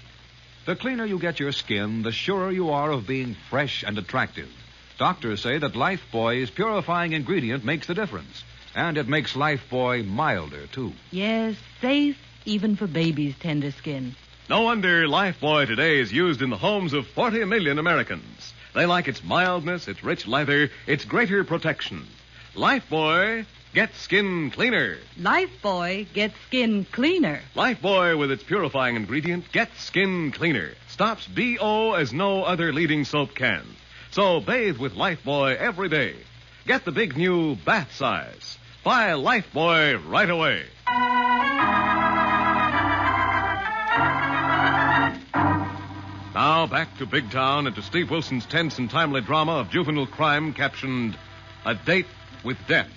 The cleaner you get your skin, the surer you are of being fresh and attractive. Doctors say that Lifebuoy's purifying ingredient makes the difference. And it makes Lifebuoy milder, too. Yes, safe even for baby's tender skin. No wonder Lifebuoy today is used in the homes of 40 million Americans. They like its mildness, its rich lather, its greater protection. Lifebuoy gets skin cleaner. Lifebuoy gets skin cleaner. Lifebuoy, with its purifying ingredient, gets skin cleaner. Stops BO as no other leading soap can. So bathe with Lifebuoy every day. Get the big new bath size. Buy Lifebuoy right away. Now back to Big Town and to Steve Wilson's tense and timely drama of juvenile crime captioned A Date with Death.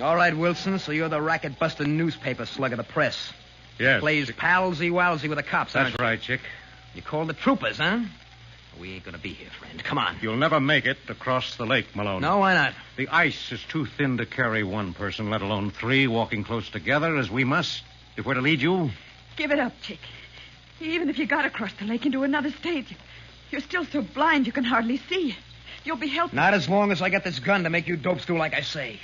All right, Wilson, so you're the racket-busting newspaper slug of the press. Yes. Plays palsy-walsy with the cops, aren't That's you? right, Chick. You called the troopers, huh? We ain't gonna be here, friend. Come on. You'll never make it across the lake, Malone. No, why not? The ice is too thin to carry one person, let alone 3 walking close together, as we must, if we're to lead you. Give it up, Chick. Even if you got across the lake into another state, you're still so blind you can hardly see. You'll be helpless. Not as long as I get this gun to make you dopes do like I say.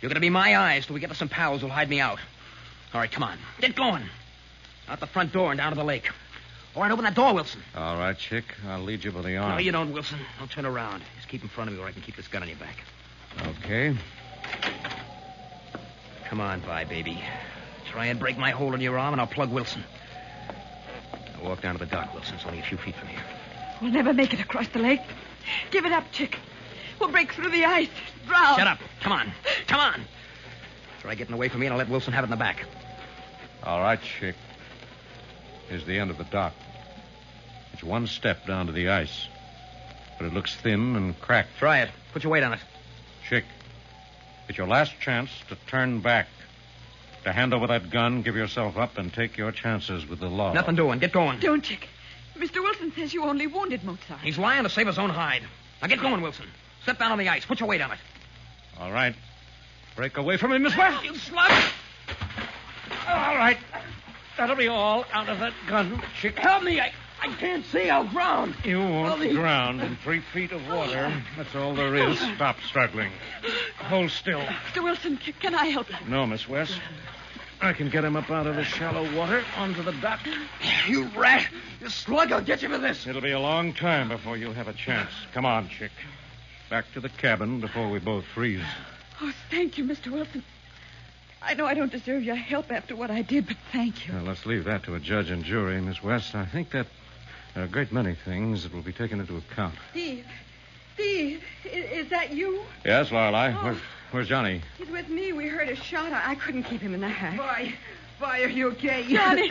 You're gonna be my eyes till we get to some pals who'll hide me out. All right, come on. Get going. Out the front door and down to the lake. All right, open that door, Wilson. All right, Chick. I'll lead you by the arm. No, you don't, Wilson. Don't turn around. Just keep in front of me where I can keep this gun on your back. Okay. Come on, Vi, baby. Try and break my hold on your arm, and I'll plug Wilson. Now walk down to the dock, Wilson. It's only a few feet from here. We'll never make it across the lake. Give it up, Chick. We'll break through the ice. Drown. Shut up. Come on. Come on. Try getting away from me, and I'll let Wilson have it in the back. All right, Chick. Here's the end of the dock. It's one step down to the ice. But it looks thin and cracked. Try it. Put your weight on it. Chick, it's your last chance to turn back. To hand over that gun, give yourself up, and take your chances with the law. Nothing doing. Get going. Don't, Chick. Mr. Wilson says you only wounded Mozart. He's lying to save his own hide. Now get going, Wilson. Step down on the ice. Put your weight on it. All right. Break away from him, Miss West. You slug! All right. That'll be all out of that gun, Chick. Help me. I can't see. I'll drown. You won't drown in 3 feet of water. That's all there is. Stop struggling. Hold still. Mr. Wilson, can I help you? No, Miss West. I can get him up out of the shallow water onto the dock. You rat. You slug. I'll get you for this. It'll be a long time before you'll have a chance. Come on, Chick. Back to the cabin before we both freeze. Oh, thank you, Mr. Wilson. I know I don't deserve your help after what I did, but thank you. Now, let's leave that to a judge and jury, Miss West. I think that there are a great many things that will be taken into account. Steve, is that you? Yes, Lorelei. Oh. Where's Johnny? He's with me. We heard a shot. I couldn't keep him in the hack. Vi, are you okay? Johnny.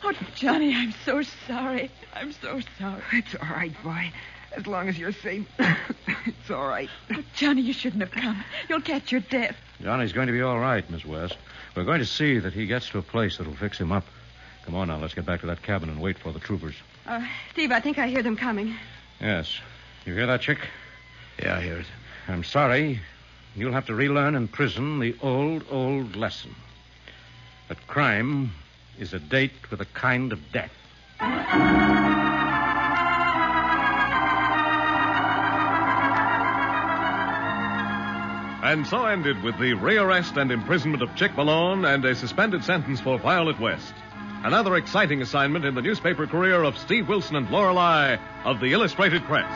Oh, Johnny, I'm so sorry. I'm so sorry. It's all right, Vi. As long as you're safe, it's all right. Oh, Johnny, you shouldn't have come. You'll catch your death. Johnny's going to be all right, Miss West. We're going to see that he gets to a place that'll fix him up. Come on now, let's get back to that cabin and wait for the troopers. Steve, I think I hear them coming. Yes. You hear that, Chick? Yeah, I hear it. I'm sorry. You'll have to relearn in prison the old lesson. That crime is a date with a kind of death. And so ended with the rearrest and imprisonment of Chick Malone and a suspended sentence for Violet West. Another exciting assignment in the newspaper career of Steve Wilson and Lorelei of the Illustrated Press.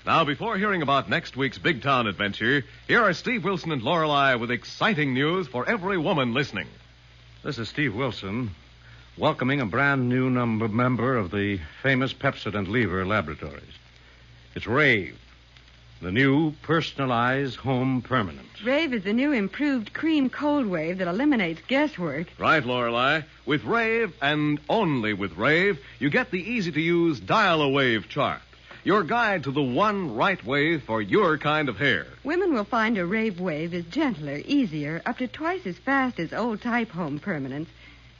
Now, before hearing about next week's big town adventure, here are Steve Wilson and Lorelei with exciting news for every woman listening. This is Steve Wilson, welcoming a brand new member of the famous Pepsodent Lever Laboratories. It's Rave, the new personalized home permanent. Rave is the new improved cream cold wave that eliminates guesswork. Right, Lorelei. With Rave, and only with Rave, you get the easy-to-use dial-a-wave chart. Your guide to the one right wave for your kind of hair. Women will find a Rave wave is gentler, easier, up to twice as fast as old-type home permanents.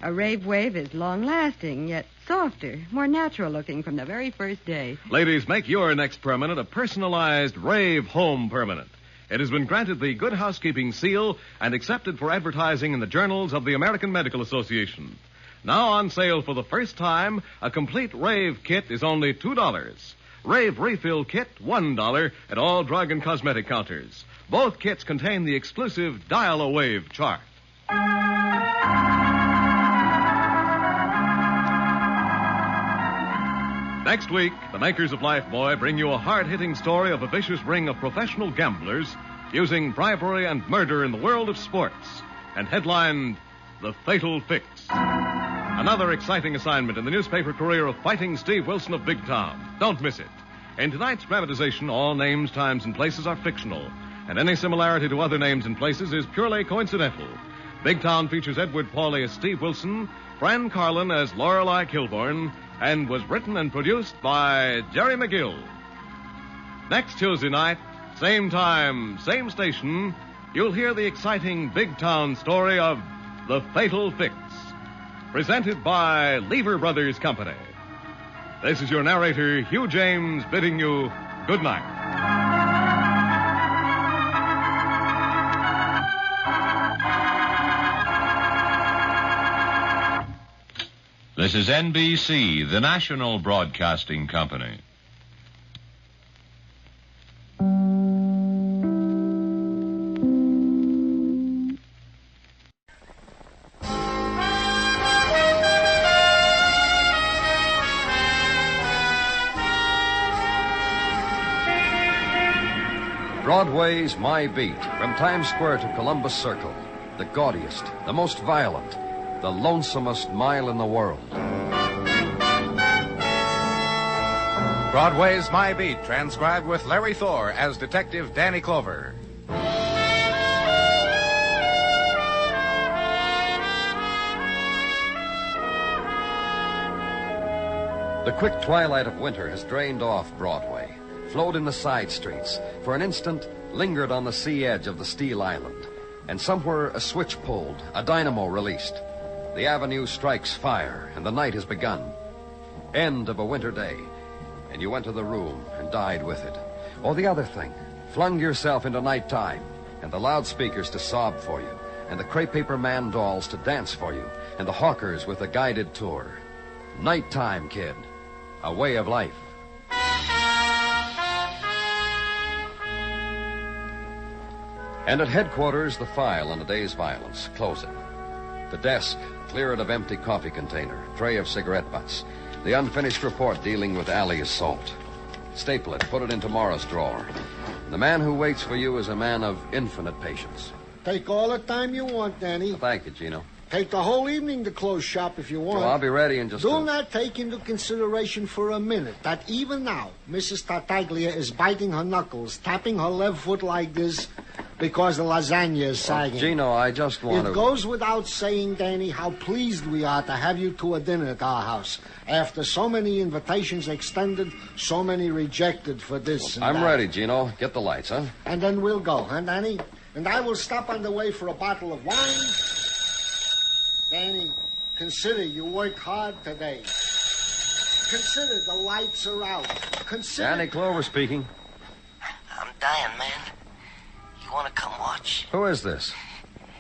A Rave wave is long-lasting, yet softer, more natural-looking from the very first day. Ladies, make your next permanent a personalized Rave home permanent. It has been granted the Good Housekeeping seal and accepted for advertising in the journals of the American Medical Association. Now on sale for the first time, a complete Rave kit is only $2. Rave refill kit, $1 at all drug and cosmetic counters. Both kits contain the exclusive dial-a-wave chart. Next week, the makers of Lifebuoy bring you a hard-hitting story of a vicious ring of professional gamblers using bribery and murder in the world of sports, and headlined, The Fatal Fix. Another exciting assignment in the newspaper career of Fighting Steve Wilson of Big Town. Don't miss it. In tonight's dramatization, all names, times, and places are fictional, and any similarity to other names and places is purely coincidental. Big Town features Edward Pauley as Steve Wilson, Fran Carlin as Lorelei Kilborn, and was written and produced by Jerry McGill. Next Tuesday night, same time, same station, you'll hear the exciting Big Town story of The Fatal Fix, presented by Lever Brothers Company. This is your narrator, Hugh James, bidding you good night. This is NBC, the national broadcasting company. Broadway's My Beat, from Times Square to Columbus Circle. The gaudiest, the most violent, the lonesomest mile in the world. Broadway's My Beat, transcribed with Larry Thor as Detective Danny Clover. The quick twilight of winter has drained off Broadway, flowed in the side streets, for an instant lingered on the sea edge of the Steel Island, and somewhere a switch pulled, a dynamo released. The avenue strikes fire, and the night has begun. End of a winter day, and you went to the room and died with it. Or the other thing, flung yourself into nighttime, and the loudspeakers to sob for you, and the crepe paper man dolls to dance for you, and the hawkers with a guided tour. Nighttime, kid. A way of life. And at headquarters, the file on the day's violence. Close it. The desk, clear it of empty coffee container, tray of cigarette butts. The unfinished report dealing with alley assault. Staple it, put it in tomorrow's drawer. The man who waits for you is a man of infinite patience. Take all the time you want, Danny. Thank you, Gino. Take the whole evening to close shop if you want. Well, I'll be ready in just Do not take into consideration for a minute that even now, Mrs. Tartaglia is biting her knuckles, tapping her left foot like this because the lasagna is sagging. Gino, I just want to... It goes without saying, Danny, how pleased we are to have you to a dinner at our house. After so many invitations extended, so many rejected for this and I'm that. ready, Gino. Get the lights, huh? And then we'll go, huh, Danny? and I will stop on the way for a bottle of wine. Danny, consider you worked hard today. Consider the lights are out. Consider... Danny Clover speaking. I'm dying, man. You want to come watch? Who is this?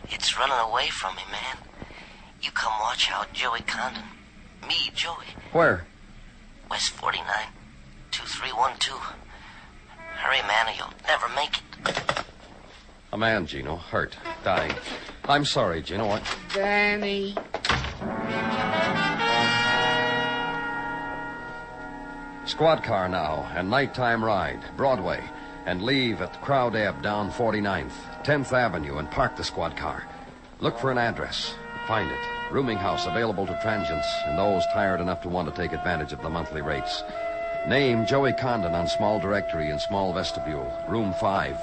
It's running away from me, man. You come watch out Joey Condon. Me, Joey. Where? West 49, 2312. Hurry, man, or you'll never make it. A man, Gino, hurt, dying. I'm sorry, Gino. What? Danny. Squad car now, and nighttime ride, Broadway, and leave at Crowd Ebb down 49th, 10th Avenue, and park the squad car. Look for an address. Find it. Rooming house available to transients and those tired enough to want to take advantage of the monthly rates. Name Joey Condon on small directory in small vestibule, room 5.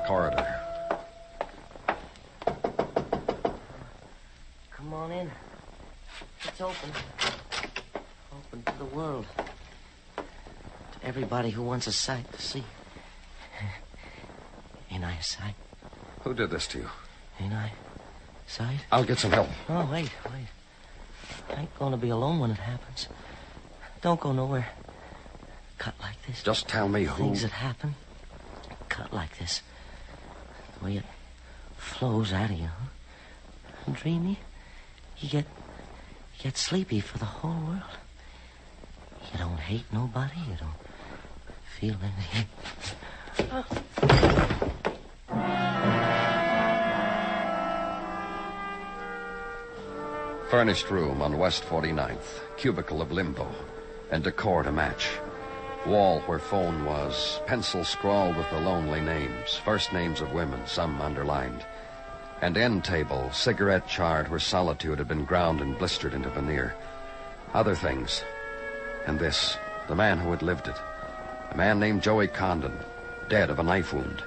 Corridor. Come on in. It's open. Open to the world. To everybody who wants a sight to see. Ain't I a sight? Who did this to you? Ain't I? Sight? I'll get some help. Oh, wait. I ain't gonna be alone when it happens. Don't go nowhere. Cut like this. Just tell me who... Things that happen. Cut like this. The way it flows out of you, huh? And dreamy. You get sleepy for the whole world. You don't hate nobody. You don't feel anything. Furnished room on West 49th. Cubicle of limbo. And decor to match. Wall where phone was. Pencil scrawled with the lonely names. First names of women, some underlined. And end table, cigarette charred where solitude had been ground and blistered into veneer. Other things. And this, the man who had lived it. A man named Joey Condon, dead of a knife wound.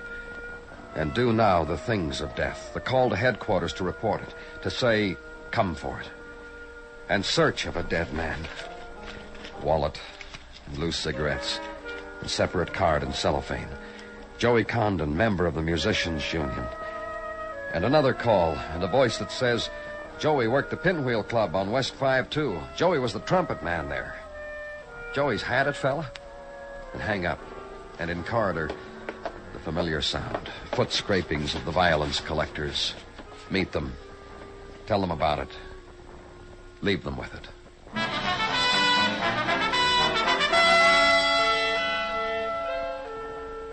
And due now the things of death. The call to headquarters to report it. To say, come for it. And search of a dead man. Wallet and loose cigarettes. And separate card and cellophane. Joey Condon, member of the Musicians' Union. And another call, and a voice that says, Joey worked the Pinwheel Club on West 5-2. Joey was the trumpet man there. Joey's had it, fella? And hang up. And in corridor, the familiar sound. Foot scrapings of the violence collectors. Meet them. Tell them about it. Leave them with it.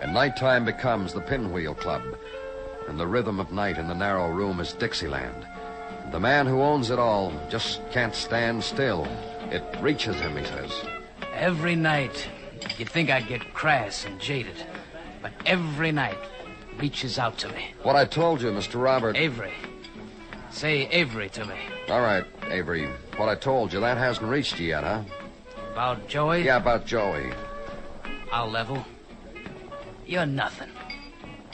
And nighttime becomes the Pinwheel Club. And the rhythm of night in the narrow room is Dixieland. The man who owns it all just can't stand still. It reaches him, he says. Every night, you'd think I'd get crass and jaded. But every night reaches out to me. What I told you, Mr. Robert... Avery. Say Avery to me. All right, Avery. What I told you, that hasn't reached you yet, huh? About Joey? Yeah, about Joey. I'll level. You're nothing.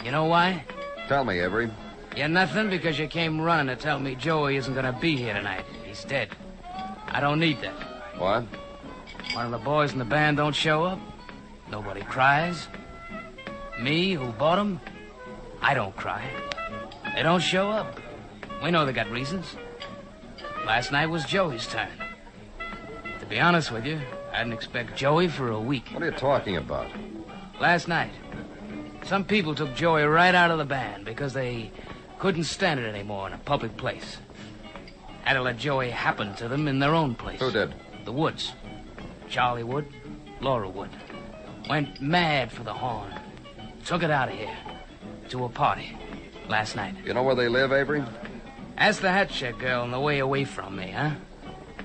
You know why? Tell me, Avery. You're nothing because you came running to tell me Joey isn't going to be here tonight. He's dead. I don't need that. What? One of the boys in the band don't show up. Nobody cries. Me, who bought him, I don't cry. They don't show up. We know they got reasons. Last night was Joey's turn. To be honest with you, I didn't expect Joey for a week. What are you talking about? Last night, some people took Joey right out of the band because they couldn't stand it anymore in a public place. Had to let Joey happen to them in their own place. Who did? The Woods. Charlie Wood, Laura Wood. Went mad for the horn. Took it out of here. To a party. Last night. You know where they live, Avery? Ask the hat check girl on the way away from me, huh?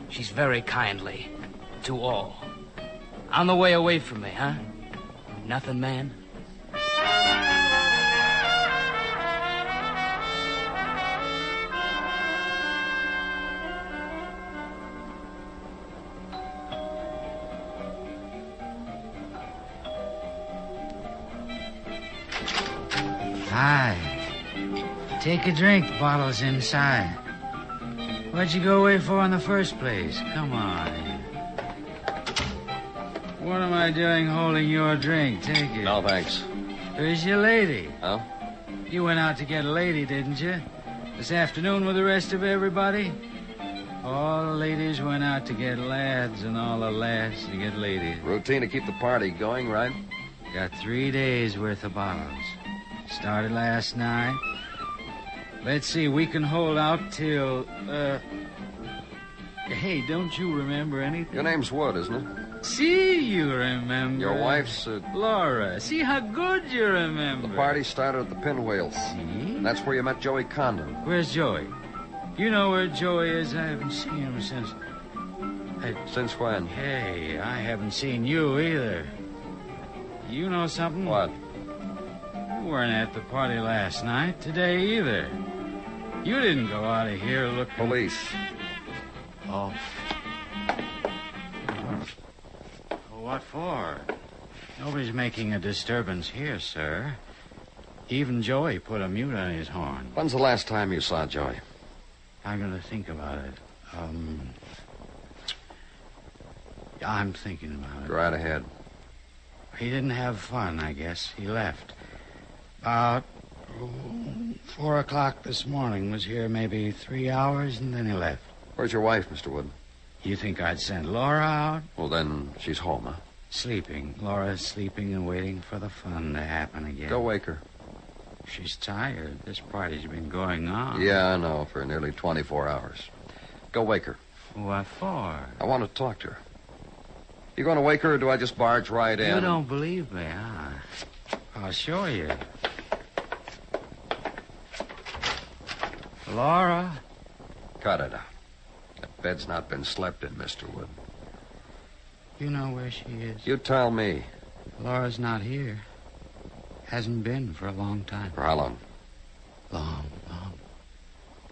She's very kindly. To all. On the way away from me, huh? Nothing, man? Hi. Take a drink. The bottle's inside. What'd you go away for in the first place? Come on. What am I doing holding your drink? Take it. No, thanks. Where's your lady? Huh? You went out to get a lady, didn't you? This afternoon with the rest of everybody? All the ladies went out to get lads, and all the lads to get ladies. Routine to keep the party going, right? Got 3 days worth of bottles. Started last night. Let's see, we can hold out till, Hey, don't you remember anything? Your name's Wood, isn't it? See, you remember. Your wife's, Laura. See how good you remember. The party started at the Pinwheels. See? That's where you met Joey Condon. Where's Joey? You know where Joey is? I haven't seen him since... Since when? Hey, I haven't seen you either. You know something? What? You weren't at the party last night, today either. You didn't go out of here looking... Police. Oh. What for? Nobody's making a disturbance here, sir. Even Joey put a mute on his horn. When's the last time you saw Joey? I'm going to think about it. I'm thinking about it. Go right ahead. He didn't have fun, I guess. He left. About 4 o'clock this morning. Was here maybe 3 hours, and then he left. Where's your wife, Mr. Wood? You think I'd send Laura out? Well, then she's home, huh? Sleeping. Laura's sleeping and waiting for the fun to happen again. Go wake her. She's tired. This party's been going on. Yeah, I know, for nearly 24 hours. Go wake her. What for? I want to talk to her. You going to wake her, or do I just barge right in? You don't believe me, huh? I'll show you. Laura? Cut it out. That bed's not been slept in, Mr. Wood. You know where she is? You tell me. Laura's not here. Hasn't been for a long time. For how long? Long.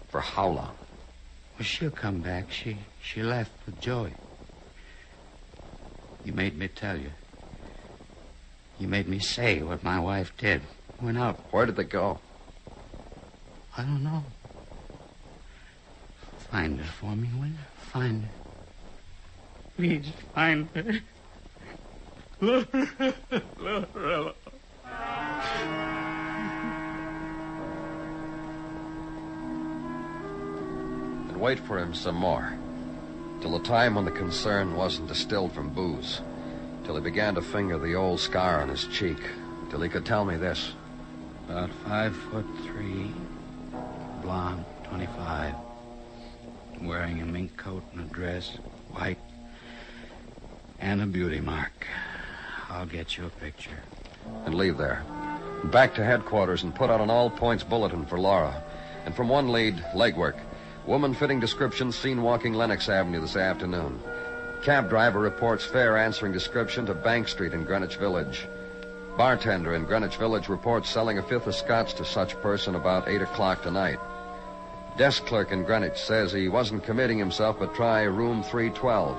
For how long? Well, she'll come back. She left with Joey. You made me tell you. You made me say what my wife did. Went out. Where did they go? I don't know. Find her for me, will you? Find her. Please, find her. Laura. And wait for him some more. Till the time when the concern wasn't distilled from booze. Till he began to finger the old scar on his cheek. Till he could tell me this. About 5'3", blonde, 25. Wearing a mink coat and a dress, white, and a beauty mark. I'll get you a picture. And leave there. Back to headquarters and put out an all-points bulletin for Laura. And from one lead, legwork. Woman fitting description seen walking Lenox Avenue this afternoon. Cab driver reports fare answering description to Bank Street in Greenwich Village. Bartender in Greenwich Village reports selling a fifth of scotch to such person about 8 o'clock tonight. Desk clerk in Greenwich says he wasn't committing himself, but try room 312.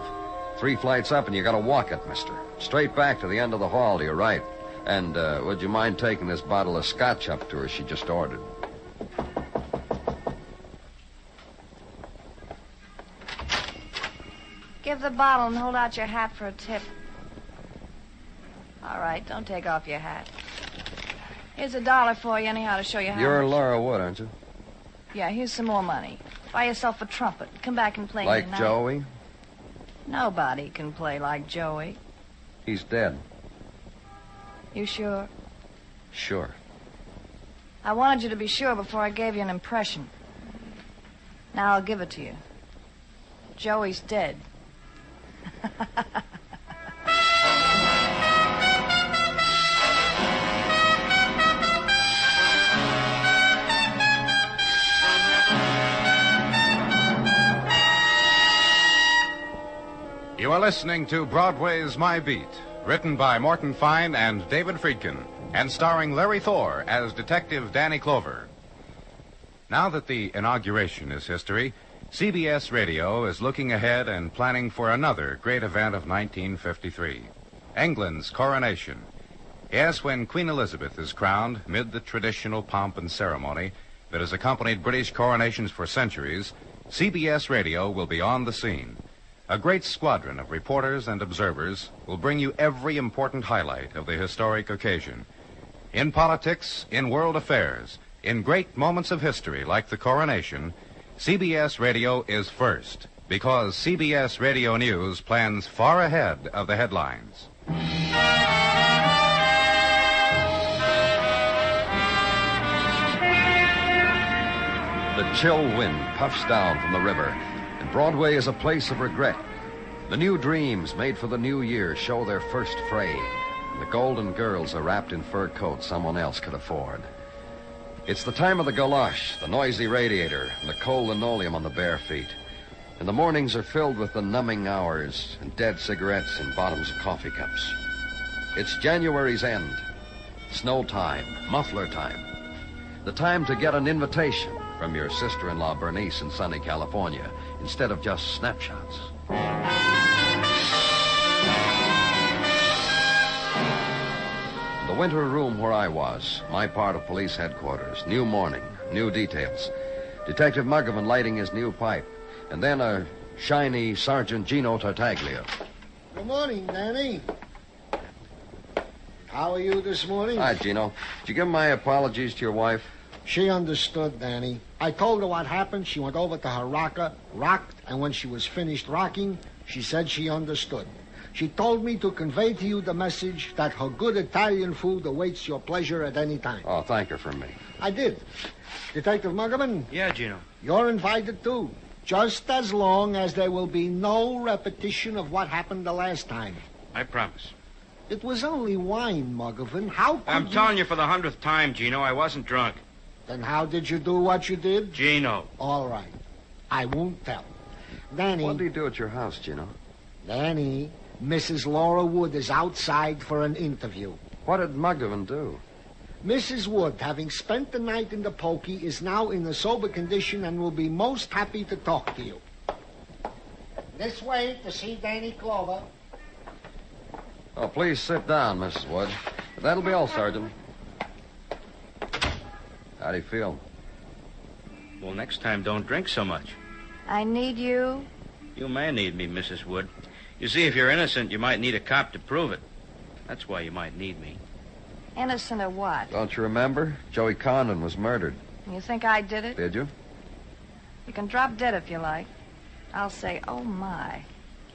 3 flights up and you gotta walk it, mister. Straight back to the end of the hall to your right. And, would you mind taking this bottle of scotch up to her she just ordered? Give the bottle and hold out your hat for a tip. All right, don't take off your hat. Here's $1 for you anyhow to show you how You're much. Laura Wood, aren't you? Yeah, here's some more money. Buy yourself a trumpet. Come back and play Like tonight. Joey? Nobody can play like Joey. He's dead. You sure? Sure. I wanted you to be sure before I gave you an impression. Now I'll give it to you. Joey's dead. You are listening to Broadway's My Beat, written by Morton Fine and David Friedkin, and starring Larry Thor as Detective Danny Clover. Now that the inauguration is history, CBS Radio is looking ahead and planning for another great event of 1953, England's coronation. Yes, when Queen Elizabeth is crowned, mid the traditional pomp and ceremony that has accompanied British coronations for centuries, CBS Radio will be on the scene. A great squadron of reporters and observers will bring you every important highlight of the historic occasion. In politics, in world affairs, In great moments of history, like the coronation, CBS Radio is first, because CBS Radio News plans far ahead of the headlines. The chill wind puffs down from the river, and Broadway is a place of regret. The new dreams made for the new year show their first fray, and the golden girls are wrapped in fur coats someone else could afford. It's the time of the galosh, the noisy radiator, and the cold linoleum on the bare feet. And the mornings are filled with the numbing hours and dead cigarettes in bottoms of coffee cups. It's January's end, snow time, muffler time, the time to get an invitation from your sister-in-law Bernice in sunny California instead of just snapshots. The winter room where I was, my part of police headquarters, new morning, new details. Detective Muggavan lighting his new pipe, and then a shiny Sergeant Gino Tartaglia. Good morning, Danny. How are you this morning? Hi, Gino. Did you give my apologies to your wife? She understood, Danny. I told her what happened. She went over to her rocker, rocked, and when she was finished rocking, she said she understood. She told me to convey to you the message that her good Italian food awaits your pleasure at any time. Oh, thank her from me. I did. Detective Muggavan? Yeah, Gino. You're invited, too. Just as long as there will be no repetition of what happened the last time. I promise. It was only wine, Muggavan. How could I'm telling you for the 100th time, Gino, I wasn't drunk. Then how did you do what you did? Gino. All right. I won't tell. Danny. What do you do at your house, Gino? Danny, Mrs. Laura Wood is outside for an interview. What did Muggavan do? Mrs. Wood, having spent the night in the pokey, is now in a sober condition and will be most happy to talk to you. This way to see Danny Clover. Oh, please sit down, Mrs. Wood. That'll be all, Sergeant. How do you feel? Well, next time, don't drink so much. I need you. You may need me, Mrs. Wood. You see, if you're innocent, you might need a cop to prove it. That's why you might need me. Innocent of what? Don't you remember? Joey Condon was murdered. You think I did it? Did you? You can drop dead if you like. I'll say, oh, my.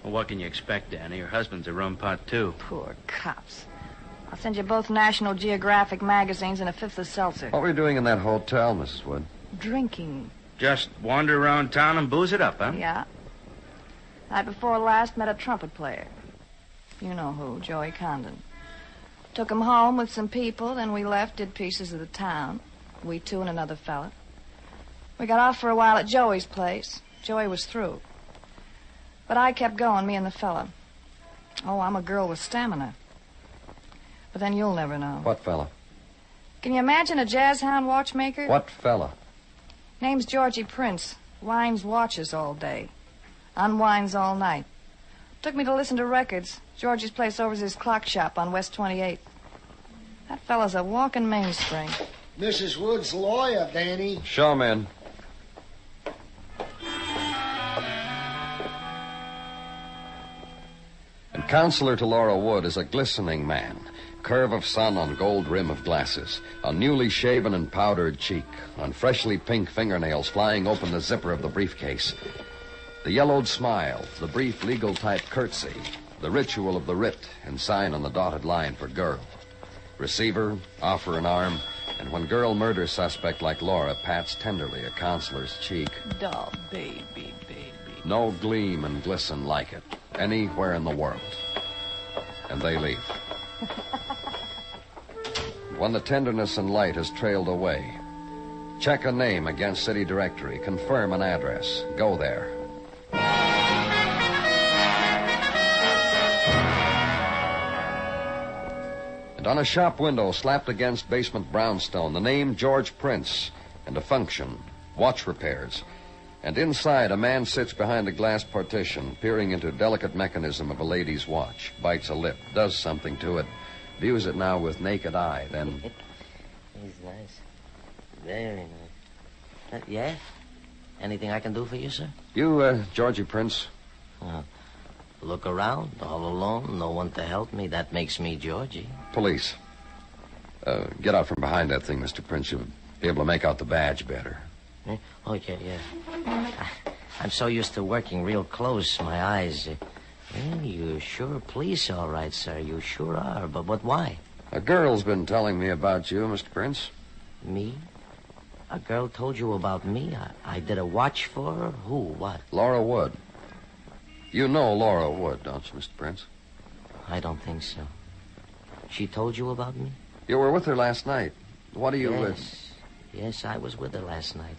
Well, what can you expect, Danny? Your husband's a rum pot, too. Poor cops. I'll send you both National Geographic magazines and a fifth of seltzer. What were you doing in that hotel, Mrs. Wood? Drinking. Just wander around town and booze it up, huh? Yeah. Night before last, met a trumpet player. You know who, Joey Condon. Took him home with some people, then we left, did pieces of the town. We two and another fella. We got off for a while at Joey's place. Joey was through. But I kept going, me and the fella. Oh, I'm a girl with stamina. But then you'll never know. What fella? Can you imagine a jazz hound watchmaker? What fella? Name's Georgie Prince. Winds watches all day. Unwinds all night. Took me to listen to records. Georgie's place over's his clock shop on West 28th. That fella's a walking mainspring. Mrs. Wood's lawyer, Danny. Show him in. And counselor to Laura Wood is a glistening man. Curve of sun on gold rim of glasses. A newly shaven and powdered cheek. On freshly pink fingernails flying open the zipper of the briefcase. The yellowed smile. The brief legal type curtsy. The ritual of the writ and sign on the dotted line for girl. Receiver, offer an arm, and when girl murder suspect like Laura pats tenderly a counselor's cheek. Doll, baby, baby. No gleam and glisten like it anywhere in the world. And they leave. When the tenderness and light has trailed away, check a name against city directory, confirm an address, go there. And on a shop window slapped against basement brownstone, the name George Prince and a function, watch repairs. And inside, a man sits behind a glass partition, peering into a delicate mechanism of a lady's watch, bites a lip, does something to it, views it now with naked eye, then... He's nice. Very nice. Yeah? Anything I can do for you, sir? You, Georgie Prince? Look around, all alone, no one to help me. That makes me Georgie. Police. Get out from behind that thing, Mr. Prince. You've Be able to make out the badge better. Oh, yeah. I'm so used to working real close, my eyes. You sure police, all right, sir. You sure are. But why? A girl's been telling me about you, Mr. Prince. Me? A girl told you about me? I did a watch for her? Who? What? Laura Wood. You know Laura Wood, don't you, Mr. Prince? I don't think so. She told you about me? You were with her last night. What do you... Yes, I was with her last night.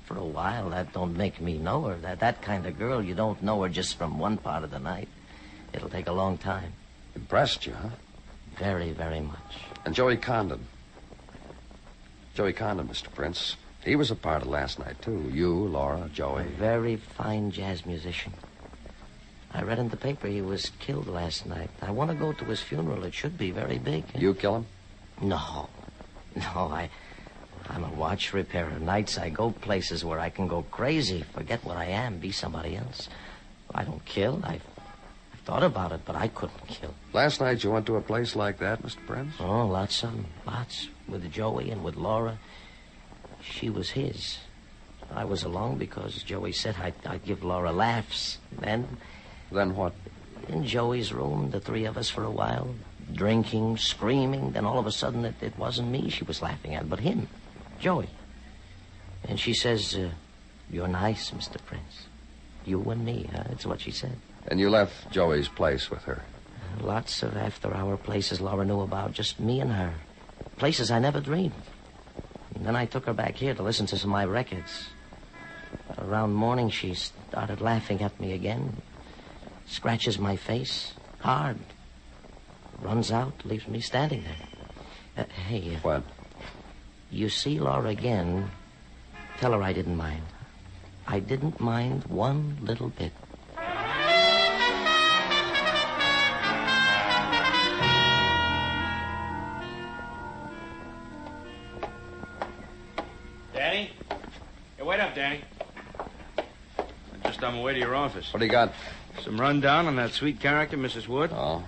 For a while, that don't make me know her. That kind of girl, you don't know her just from one part of the night. It'll take a long time. Impressed you, huh? Very, very much. And Joey Condon. Joey Condon, Mr. Prince. He was a part of last night, too. You, Laura, Joey. A very fine jazz musician. I read in the paper he was killed last night. I want to go to his funeral. It should be very big. You kill him? No, I'm a watch repairer. Nights I go places where I can go crazy, forget what I am, be somebody else. I don't kill. I've thought about it, but I couldn't kill. Last night you went to a place like that, Mr. Prince? Oh, lots of them. Lots. With Joey and with Laura. She was his. I was along because Joey said I'd give Laura laughs. Then what? In Joey's room, the three of us for a while. Drinking, screaming. Then all of a sudden it wasn't me she was laughing at, but him. Joey. And she says, you're nice, Mr. Prince. You and me, huh? That's what she said. And you left Joey's place with her? Lots of after-hour places Laura knew about, just me and her. Places I never dreamed. And then I took her back here to listen to some of my records. Around morning, she started laughing at me again. Scratches my face. Hard. Runs out, leaves me standing there. Hey. What? You see Laura again, tell her I didn't mind. I didn't mind one little bit. Danny? Hey, wait up, Danny. I'm just on my way to your office. What do you got? Some rundown on that sweet character, Mrs. Wood. Oh.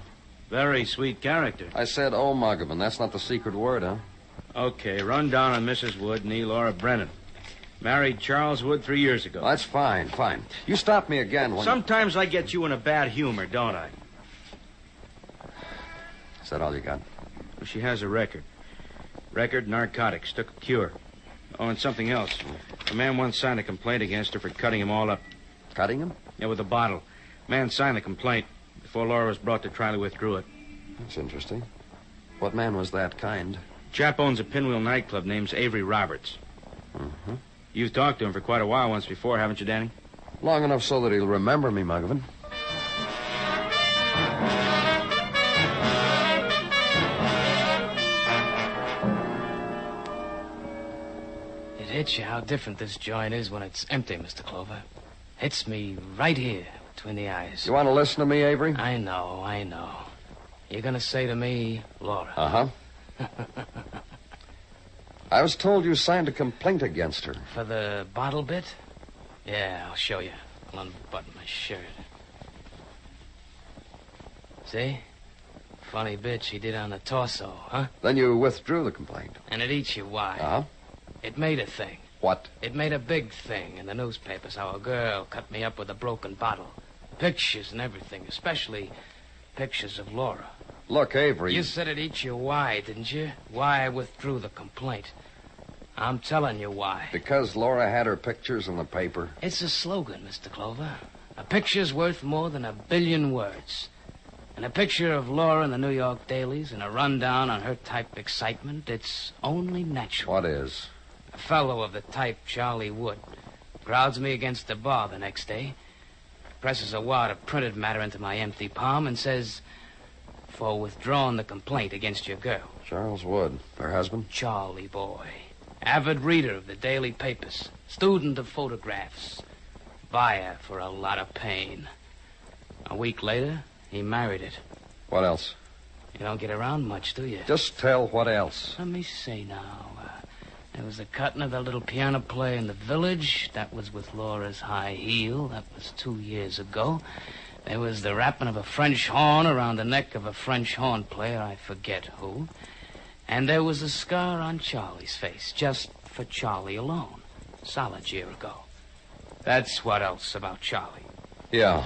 Very sweet character. I said Muggerman. That's not the secret word, huh? Okay, rundown on Mrs. Wood, nee Laura Brennan. Married Charles Wood 3 years ago. That's fine. You stop me again when... Sometimes I get you in a bad humor, don't I? Is that all you got? Well, she has a record. Record, narcotics, took a cure. Oh, and something else. A man once signed a complaint against her for cutting him all up. Cutting him? Yeah, with a bottle. Man signed the complaint. Before Laura was brought to trial, he withdrew it. That's interesting. What man was that kind? Chap owns a Pinwheel nightclub named Avery Roberts. Mm-hmm. You've talked to him for quite a while once before, haven't you, Danny? Long enough so that he'll remember me, Muggerman. It hits you how different this joint is when it's empty, Mr. Clover. Hits me right here between the eyes. You want to listen to me, Avery? I know. You're going to say to me, Laura. Uh-huh. I was told you signed a complaint against her. For the bottle bit? Yeah, I'll show you. I'll unbutton my shirt. See? Funny bit she did on the torso, huh? Then you withdrew the complaint. And it eats you why? Uh-huh. It made a thing. What? It made a big thing in the newspapers how a girl cut me up with a broken bottle. Pictures and everything, especially pictures of Laura. Look, Avery... You said it eats you why, didn't you? Why I withdrew the complaint. I'm telling you why. Because Laura had her pictures in the paper? It's a slogan, Mr. Clover. A picture's worth more than 1 billion words. And a picture of Laura in the New York dailies and a rundown on her type excitement, it's only natural. What is? A fellow of the type Charlie Wood crowds me against the bar the next day, presses a wad of printed matter into my empty palm and says, for withdrawing the complaint against your girl. Charles Wood, her husband? Charlie boy. Avid reader of the daily papers. Student of photographs. Buyer for a lot of pain. A week later, he married it. What else? You don't get around much, do you? Just tell what else. Let me see now. There was the cutting of that little piano player in the village. That was with Laura's high heel. That was 2 years ago. There was the wrapping of a French horn around the neck of a French horn player, I forget who. And there was a scar on Charlie's face, just for Charlie alone. Solid year ago. That's what else about Charlie. Yeah.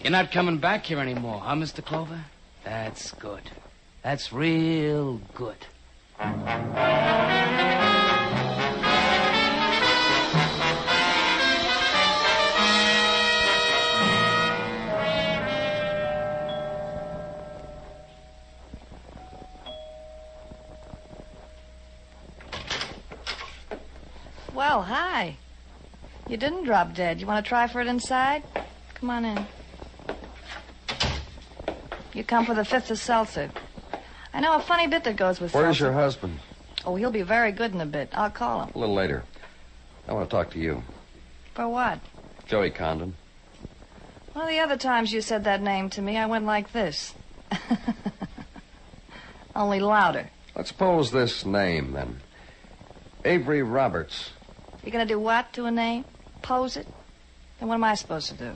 You're not coming back here anymore, huh, Mr. Clover? That's good. That's real good. Well, hi. You didn't drop dead. You want to try for it inside? Come on in. You come for the fifth of seltzer. I know a funny bit that goes with Where's seltzer. your husband? Oh, he'll be very good in a bit. I'll call him. A little later. I want to talk to you. For what? Joey Condon. One of the other times you said that name to me, I went like this. Only louder. Let's suppose this name, then. Avery Roberts. You gonna do what to a name? Pose it? Then what am I supposed to do?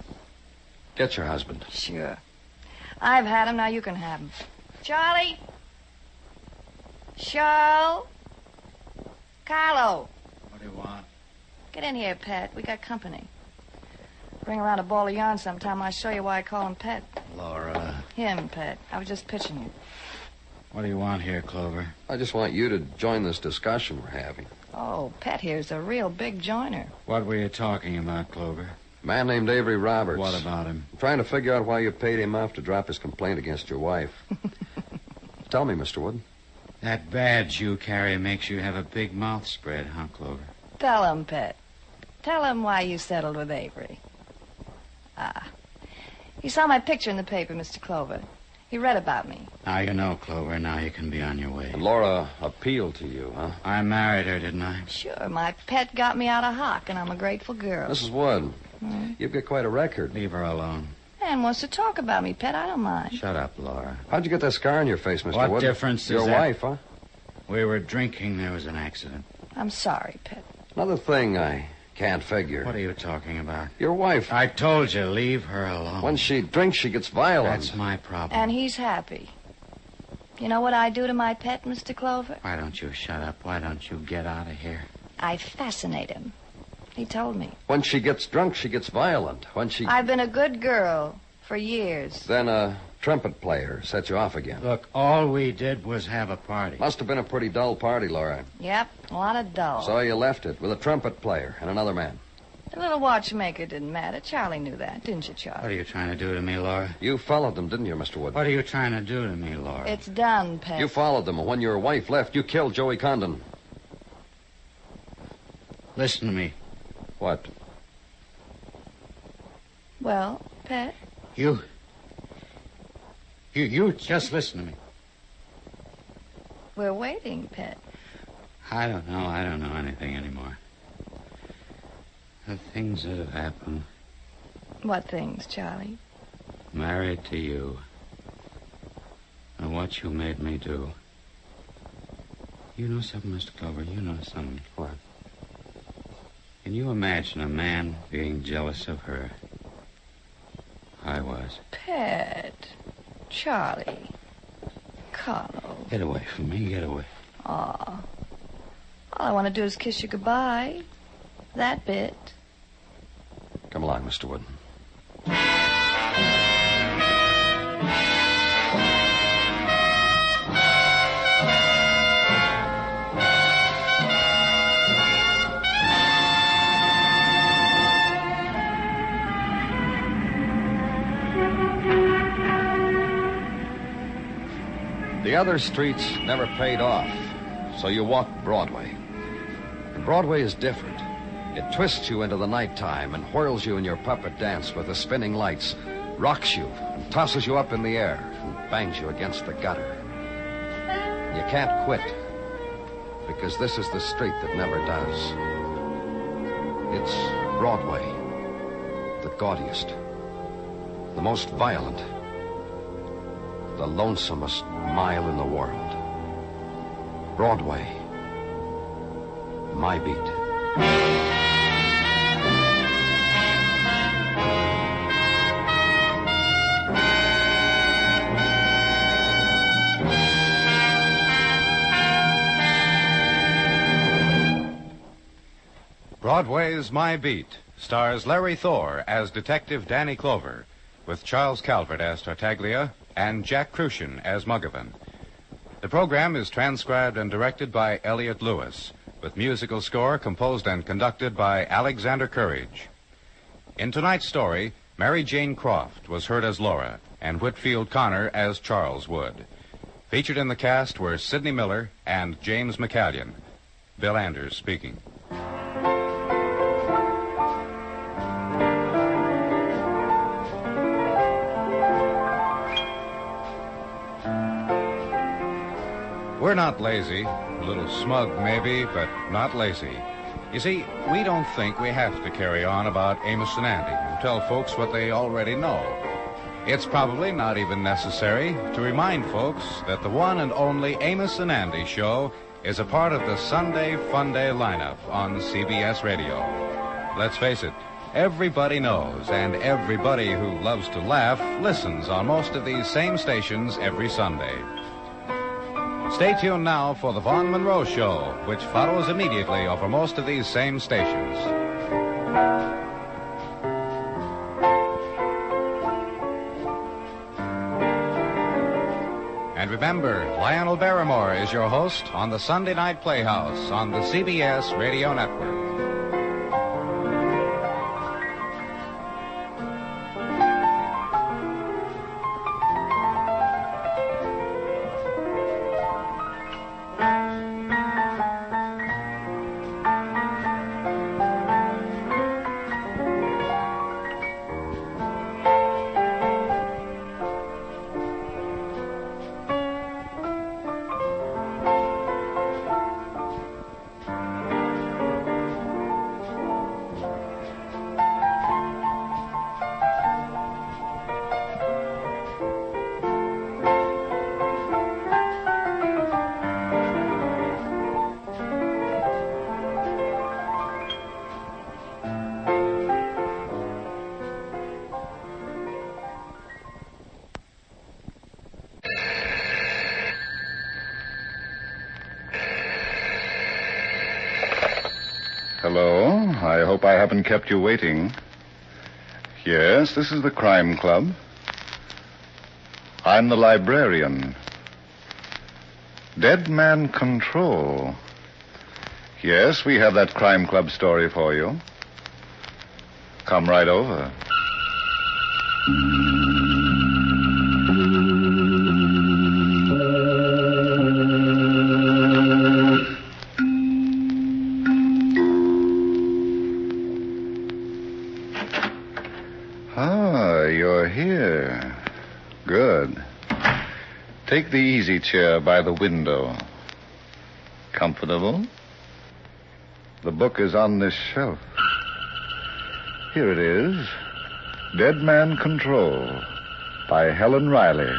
Get your husband. Sure. I've had him, now you can have him. Charlie? Charles? Carlo? What do you want? Get in here, Pet. We got company. Bring around a ball of yarn sometime. I'll show you why I call him Pet. Laura. Him, Pet. I was just pitching you. What do you want here, Clover? I just want you to join this discussion we're having. Oh, Pet here's a real big joiner. What were you talking about, Clover? A man named Avery Roberts. What about him? I'm trying to figure out why you paid him off to drop his complaint against your wife. Tell me, Mr. Wood. That badge you carry makes you have a big mouth spread, huh, Clover? Tell him, Pet. Tell him why you settled with Avery. Ah. He saw my picture in the paper, Mr. Clover. He read about me. Now you know, Clover. Now you can be on your way. And Laura appealed to you, huh? I married her, didn't I? Sure, my pet got me out of hock, and I'm a grateful girl. Mrs. Wood, you've got quite a record. Leave her alone. Man wants to talk about me, Pet. I don't mind. Shut up, Laura. How'd you get that scar on your face, Mr. Wood? What difference does Your that... wife, huh? We were drinking. There was an accident. I'm sorry, Pet. Another thing I can't figure. What are you talking about? Your wife. I told you, leave her alone. When she drinks, she gets violent. That's my problem. And he's happy. You know what I do to my pet, Mr. Clover? Why don't you shut up? Why don't you get out of here? I fascinate him. He told me. When she gets drunk, she gets violent. When she... I've been a good girl for years. Then a trumpet player set you off again. Look, all we did was have a party. Must have been a pretty dull party, Laura. Yep, a lot of dull. So you left it with a trumpet player and another man. The little watchmaker didn't matter. Charlie knew that, didn't you, Charlie? What are you trying to do to me, Laura? You followed them, didn't you, Mr. Wood? What are you trying to do to me, Laura? It's done, Pet. You followed them, and when your wife left, you killed Joey Condon. Listen to me. What? Well, Pet? You just listen to me. We're waiting, Pet. I don't know anything anymore. The things that have happened. What things, Charlie? Married to you. And what you made me do. You know something, Mr. Clover? You know something. What? Can you imagine a man being jealous of her? I was. Pet. Charlie. Carlo. Get away from me. Get away. Aw. All I want to do is kiss you goodbye. That bit. Come along, Mr. Wood. The other streets never paid off, so you walked Broadway. And Broadway is different. It twists you into the nighttime and whirls you in your puppet dance with the spinning lights, rocks you and tosses you up in the air and bangs you against the gutter. You can't quit, because this is the street that never does. It's Broadway, the gaudiest, the most violent, the lonesomest mile in the world. Broadway, my beat. Broadway's My Beat stars Larry Thor as Detective Danny Clover, with Charles Calvert as Tartaglia and Jack Crucian as Muggavan. The program is transcribed and directed by Elliott Lewis, with musical score composed and conducted by Alexander Courage. In tonight's story, Mary Jane Croft was heard as Laura, and Whitfield Connor as Charles Wood. Featured in the cast were Sidney Miller and James McCallion. Bill Anders speaking. We're not lazy. A little smug, maybe, but not lazy. You see, we don't think we have to carry on about Amos and Andy and tell folks what they already know. It's probably not even necessary to remind folks that the one and only Amos and Andy show is a part of the Sunday Fun Day lineup on CBS Radio. Let's face it, everybody knows, and everybody who loves to laugh listens on most of these same stations every Sunday. Stay tuned now for the Vaughn Monroe Show, which follows immediately over most of these same stations. And remember, Lionel Barrymore is your host on the Sunday Night Playhouse on the CBS Radio Network. Hello. I hope I haven't kept you waiting. Yes, this is the Crime Club. I'm the librarian. Dead Man Control. Yes, we have that Crime Club story for you. Come right over. You're here. Good. Take the easy chair by the window. Comfortable? The book is on this shelf. Here it is. Dead Man Control by Helen Riley.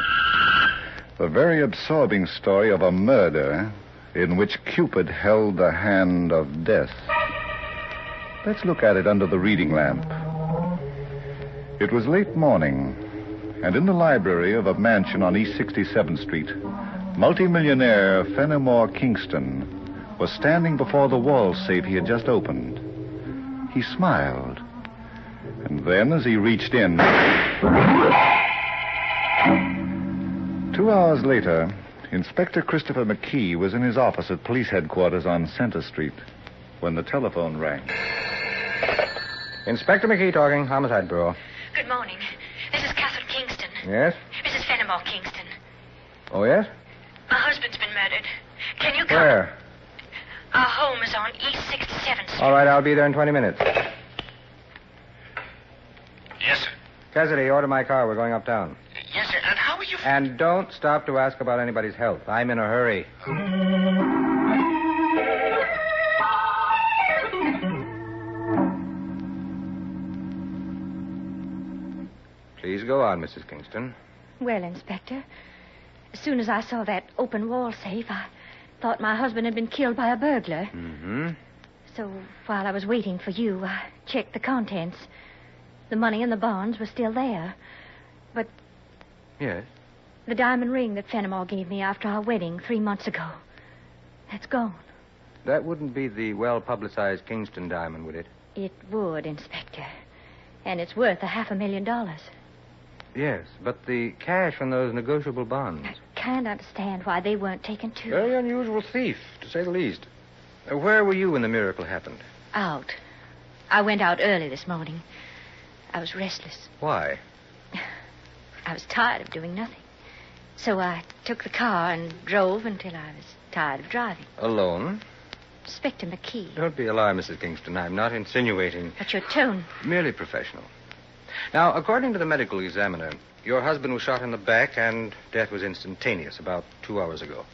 The very absorbing story of a murder in which Cupid held the hand of death. Let's look at it under the reading lamp. It was late morning, and in the library of a mansion on East 67th Street, multimillionaire Fenimore Kingston was standing before the wall safe he had just opened. He smiled, and then as he reached in... 2 hours later, Inspector Christopher McKee was in his office at police headquarters on Center Street when the telephone rang. Inspector McKee talking, Homicide Bureau. Good morning. This is Catherine Kingston. Yes? Mrs. Fenimore Kingston. Oh, yes? My husband's been murdered. Can you come? Where? Our home is on East 67th Street. All right, I'll be there in 20 minutes. Yes, sir. Cassidy, order my car. We're going uptown. Yes, sir. And how are you... And don't stop to ask about anybody's health. I'm in a hurry. Please go on, Mrs. Kingston. Well, Inspector, as soon as I saw that open wall safe, I thought my husband had been killed by a burglar. Mm-hmm. So while I was waiting for you, I checked the contents. The money and the bonds were still there. But Yes? the diamond ring that Fenimore gave me after our wedding 3 months ago, that's gone. That wouldn't be the well-publicized Kingston diamond, would it? It would, Inspector. And it's worth $500,000. Yes, but the cash from those negotiable bonds. Can't understand why they weren't taken too. Very unusual thief, to say the least. Where were you when the miracle happened? Out. I went out early this morning. I was restless. Why? I was tired of doing nothing. So I took the car and drove until I was tired of driving. Alone? Inspector McKee. Don't be alarmed, Mrs. Kingston. I'm not insinuating. But your tone. Merely professional. Now, according to the medical examiner, your husband was shot in the back and death was instantaneous about 2 hours ago.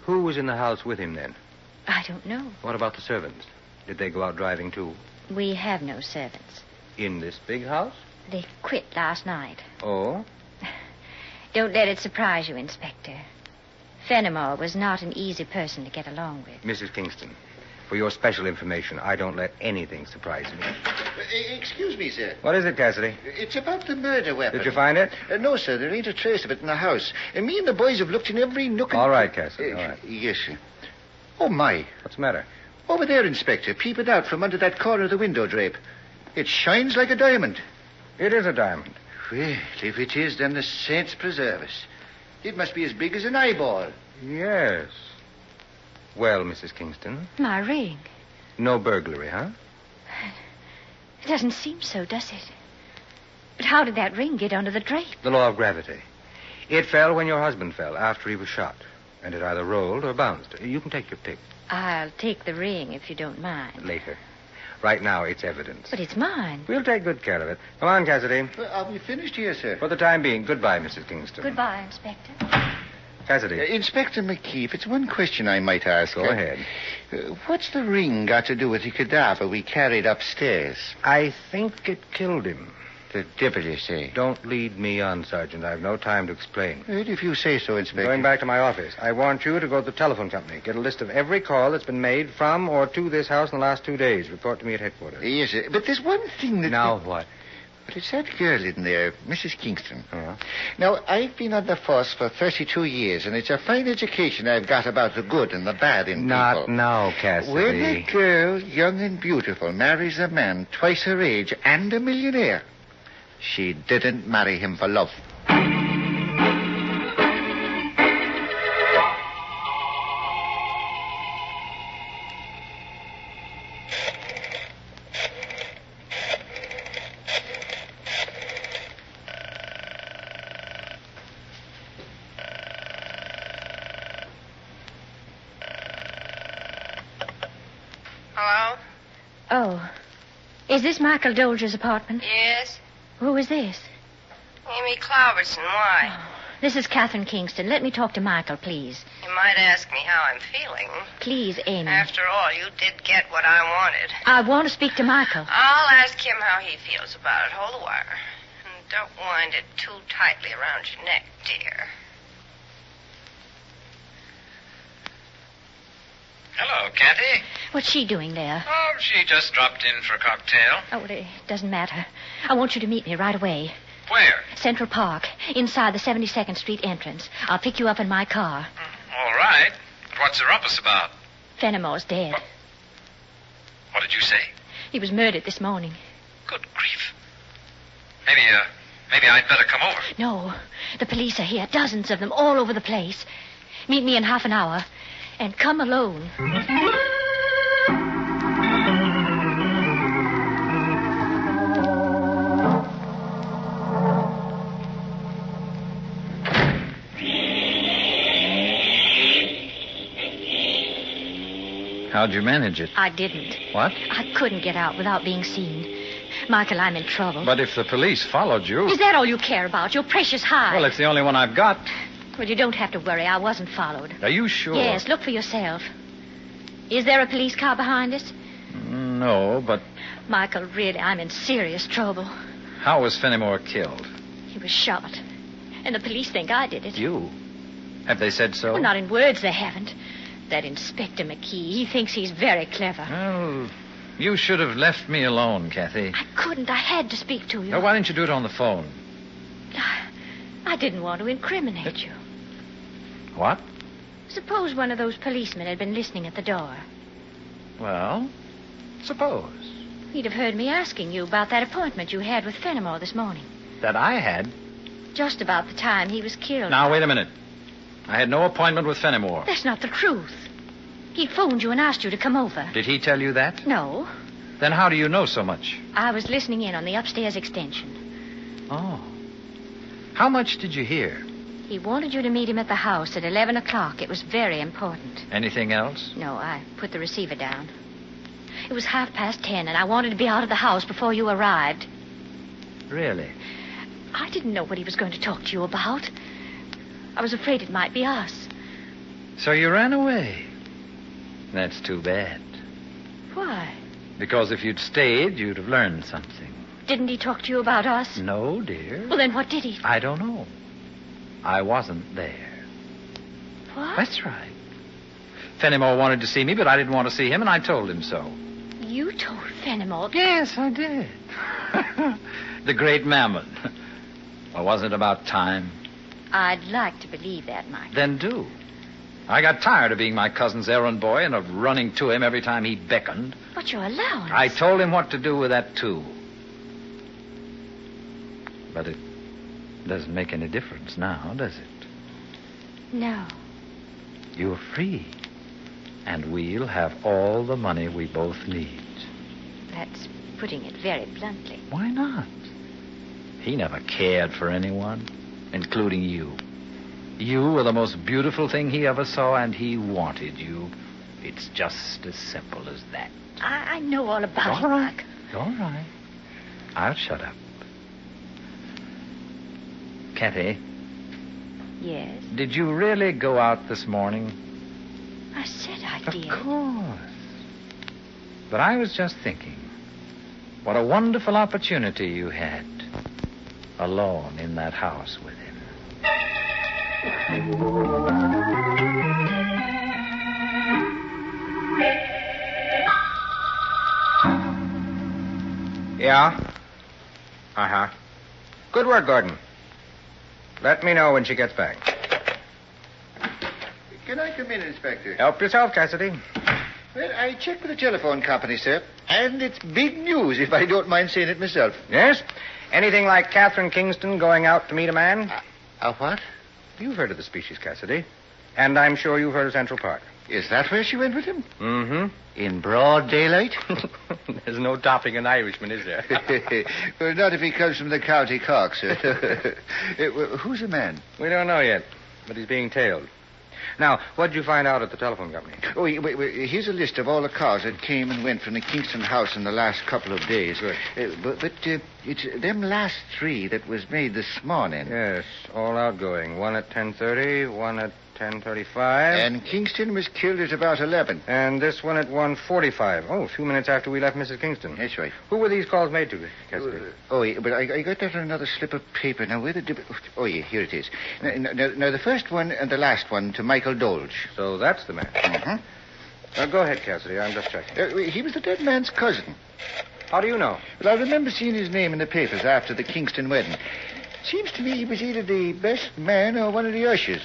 Who was in the house with him then? I don't know. What about the servants? Did they go out driving too? We have no servants. In this big house? They quit last night. Oh? Don't let it surprise you, Inspector. Fenimore was not an easy person to get along with. Mrs. Kingston, for your special information, I don't let anything surprise me. Excuse me, sir. What is it, Cassidy? It's about the murder weapon. Did you find it? No, sir. There ain't a trace of it in the house. Me and the boys have looked in every nook and... All right, Cassidy, all right. Yes, sir. Oh, my. What's the matter? Over there, Inspector. Peep it out from under that corner of the window drape. It shines like a diamond. It is a diamond. Well, if it is, then the saints preserve us. It must be as big as an eyeball. Yes. Well, Mrs. Kingston? My ring. No burglary, huh? It doesn't seem so, does it? But how did that ring get under the drape? The law of gravity. It fell when your husband fell, after he was shot. And it either rolled or bounced. You can take your pick. I'll take the ring if you don't mind. Later. Right now, it's evidence. But it's mine. We'll take good care of it. Come on, Cassidy. Are we finished here, sir? For the time being, goodbye, Mrs. Kingston. Goodbye, Inspector. Cassidy. Inspector McKee, if it's one question I might ask. Go ahead. What's the ring got to do with the cadaver we carried upstairs? I think it killed him. The devil, you say? Don't lead me on, Sergeant. I've no time to explain. Well, if you say so, Inspector. Going back to my office. I want you to go to the telephone company. Get a list of every call that's been made from or to this house in the last 2 days. Report to me at headquarters. Yes, sir. But there's one thing that... Now what? But it's that girl in there, Mrs. Kingston. Uh-huh. Now, I've been on the force for 32 years, and it's a fine education I've got about the good and the bad in people. Not now, Cassidy. When a girl, young and beautiful, marries a man twice her age and a millionaire, she didn't marry him for love. Hello? Oh. Is this Michael Dolger's apartment? Yes? Who is this? Amy Cloverson, why? This is Catherine Kingston. Let me talk to Michael, please. You might ask me how I'm feeling. Please, Amy. After all, you did get what I wanted. I want to speak to Michael. I'll ask him how he feels about it. Hold the wire. And don't wind it too tightly around your neck, dear. Hello, Kathy. What's she doing there? Oh, she just dropped in for a cocktail. Oh, it doesn't matter. I want you to meet me right away. Where? Central Park, inside the 72nd Street entrance. I'll pick you up in my car. All right. But what's the rumpus about? Fenimore's dead. What did you say? He was murdered this morning. Good grief. Maybe I'd better come over. No. The police are here, dozens of them, all over the place. Meet me in half an hour. And come alone. How'd you manage it? I didn't. What? I couldn't get out without being seen. Michael, I'm in trouble. But if the police followed you... Is that all you care about? Your precious hide? Well, it's the only one I've got. Well, you don't have to worry. I wasn't followed. Are you sure? Yes, look for yourself. Is there a police car behind us? No, but Michael, really, I'm in serious trouble. how was Fenimore killed? He was shot. And the police think I did it. You? Have they said so? Well, not in words, they haven't. That Inspector McKee, he thinks he's very clever. Well, you should have left me alone, Kathy. I couldn't. I had to speak to you. Now, why didn't you do it on the phone? I didn't want to incriminate you. What? Suppose one of those policemen had been listening at the door. Well, suppose. He'd have heard me asking you about that appointment you had with Fenimore this morning. That I had. Just about the time he was killed. Now, wait a minute. I had no appointment with Fenimore. That's not the truth. He phoned you and asked you to come over. Did he tell you that? No. Then how do you know so much? I was listening in on the upstairs extension. Oh. How much did you hear? He wanted you to meet him at the house at 11 o'clock. It was very important. Anything else? No, I put the receiver down. It was 10:30, and I wanted to be out of the house before you arrived. Really? I didn't know what he was going to talk to you about. I was afraid it might be us. So you ran away. That's too bad. Why? Because if you'd stayed, you'd have learned something. Didn't he talk to you about us? No, dear. Well, then what did he? I don't know. I wasn't there. What? That's right. Fenimore wanted to see me, but I didn't want to see him, and I told him so. You told Fenimore? Yes, I did. The great mammoth. Well, wasn't it about time? I'd like to believe that, Mike. Then do. I got tired of being my cousin's errand boy and of running to him every time he beckoned. But your allowance... I told him what to do with that, too. But it doesn't make any difference now, does it? No. You're free. And we'll have all the money we both need. That's putting it very bluntly. Why not? He never cared for anyone, including you. You were the most beautiful thing he ever saw, and he wanted you. It's just as simple as that. I know all about it, All right. Mike. All right. I'll shut up. Kathy, Yes? did you really go out this morning? I said I did. Of course. But I was just thinking, what a wonderful opportunity you had, alone in that house with him. Yeah? Uh-huh. Good work, Gordon. Let me know when she gets back. Can I come in, Inspector? Help yourself, Cassidy. Well, I checked with the telephone company, sir, and it's big news, if I don't mind saying it myself. Yes? Anything like Catherine Kingston going out to meet a man? A what? You've heard of the species, Cassidy. And I'm sure you've heard of Central Park. Is that where she went with him? Mm-hmm. In broad daylight? There's no topping an Irishman, is there? Well, not if he comes from the county Cork, sir. Who's the man? We don't know yet, but he's being tailed. Now, what did you find out at the telephone company? Oh, here's a list of all the cars that came and went from the Kingston house in the last couple of days. Good. But it's them last three that was made this morning. Yes, all outgoing. One at 10:30, one at 10:35. And Kingston was killed at about 11. And this one at 1:45. Oh, a few minutes after we left Mrs. Kingston. That's right. Who were these calls made to, Cassidy? Yeah, but I got that on another slip of paper. Now, where the... Oh, yeah, here it is. Now, the first one and the last one to Michael Dolge. So that's the man. Mm-hmm. Go ahead, Cassidy. I'm just checking. He was the dead man's cousin. How do you know? Well, I remember seeing his name in the papers after the Kingston wedding. Seems to me he was either the best man or one of the ushers.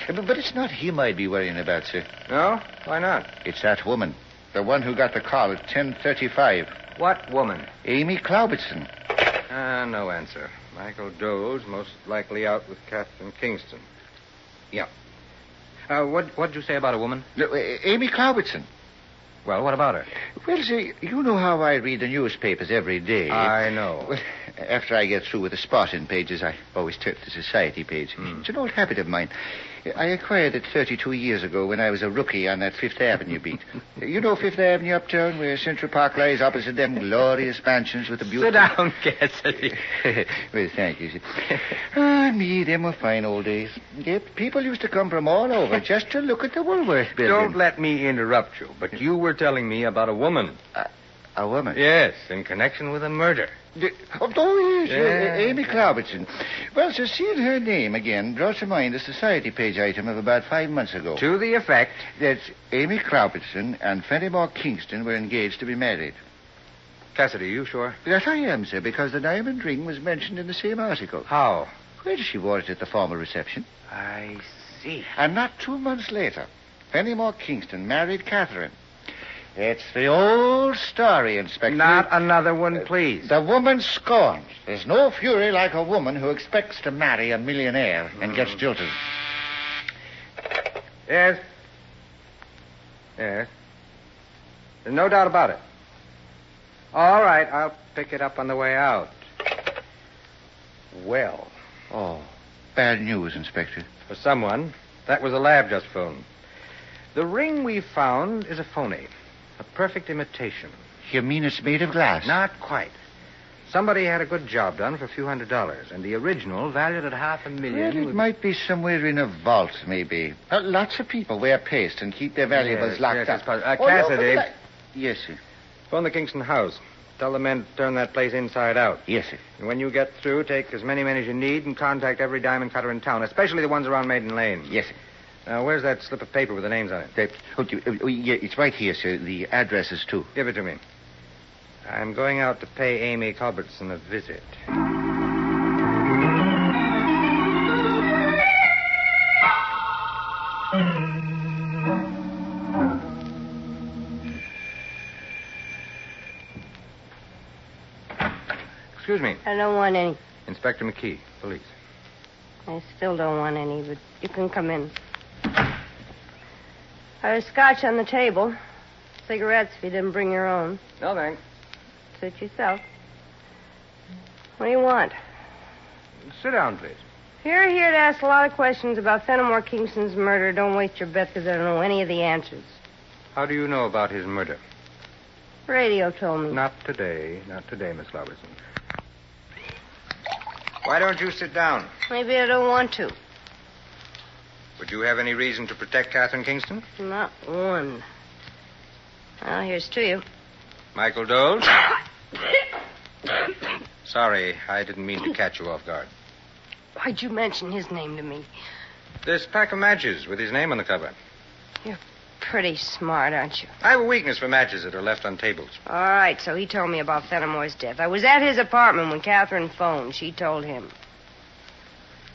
But it's not him I'd be worrying about, sir. No? Why not? It's that woman. The one who got the call at 10:35. What woman? Amy Cloubertson. No answer. Michael Doe's most likely out with Catherine Kingston. Yeah. What'd you say about a woman? No, Amy Cloubertson. Well, what about her? Well, see, you know how I read the newspapers every day. I know. Well, after I get through with the sporting pages, I always turn to the society page. It's an old habit of mine. I acquired it 32 years ago when I was a rookie on that Fifth Avenue beat. You know Fifth Avenue uptown, where Central Park lies opposite them glorious mansions with the beautiful... Sit down, Cassidy. Well, thank you. Me, them were fine old days. Yeah, people used to come from all over just to look at the Woolworth building. Don't let me interrupt you, but you were telling me about a woman. A woman? Yes, in connection with a murder. Oh, yes, Amy Cloubertson. Well, so seeing her name again brought to mind a society page item of about 5 months ago. To the effect that Amy Cloubertson and Fenimore Kingston were engaged to be married. Cassidy, you sure? That I am, sir, because the diamond ring was mentioned in the same article. How? Well, she wore it at the formal reception. I see. And not 2 months later, Fenimore Kingston married Catherine. It's the old story, Inspector. Not another one, please. The woman scorned. There's no fury like a woman who expects to marry a millionaire and gets jilted. Yes. Yes. There's no doubt about it. All right, I'll pick it up on the way out. Well. Oh, bad news, Inspector. For someone, that was a lab just phoned. The ring we found is a phony. A perfect imitation. You mean it's made of glass? Not quite. Somebody had a good job done for a few $100s, and the original, valued at $500,000... Well, it might be somewhere in a vault, maybe. Lots of people wear paste and keep their valuables locked up. Cassidy. Yes, sir. Phone the Kingston house. Tell the men to turn that place inside out. Yes, sir. And when you get through, take as many men as you need and contact every diamond cutter in town, especially the ones around Maiden Lane. Yes, sir. Now, where's that slip of paper with the names on it? Yeah, it's right here, sir. The addresses, too. Give it to me. I'm going out to pay Amy Culbertson a visit. Excuse me. I don't want any. Inspector McKee, police. I still don't want any, but you can come in. There's scotch on the table. Cigarettes if you didn't bring your own. No, thanks. Suit yourself. What do you want? Sit down, please. You're here to ask a lot of questions about Fenimore Kingston's murder. Don't waste your breath because I don't know any of the answers. How do you know about his murder? Radio told me. Not today, Miss Robertson. Why don't you sit down? Maybe I don't want to. Would you have any reason to protect Catherine Kingston? Not one. Well, here's to you. Michael Doles? Sorry, I didn't mean to catch you off guard. Why'd you mention his name to me? This pack of matches with his name on the cover. You're pretty smart, aren't you? I have a weakness for matches that are left on tables. All right, so he told me about Fenimore's death. I was at his apartment when Catherine phoned. She told him.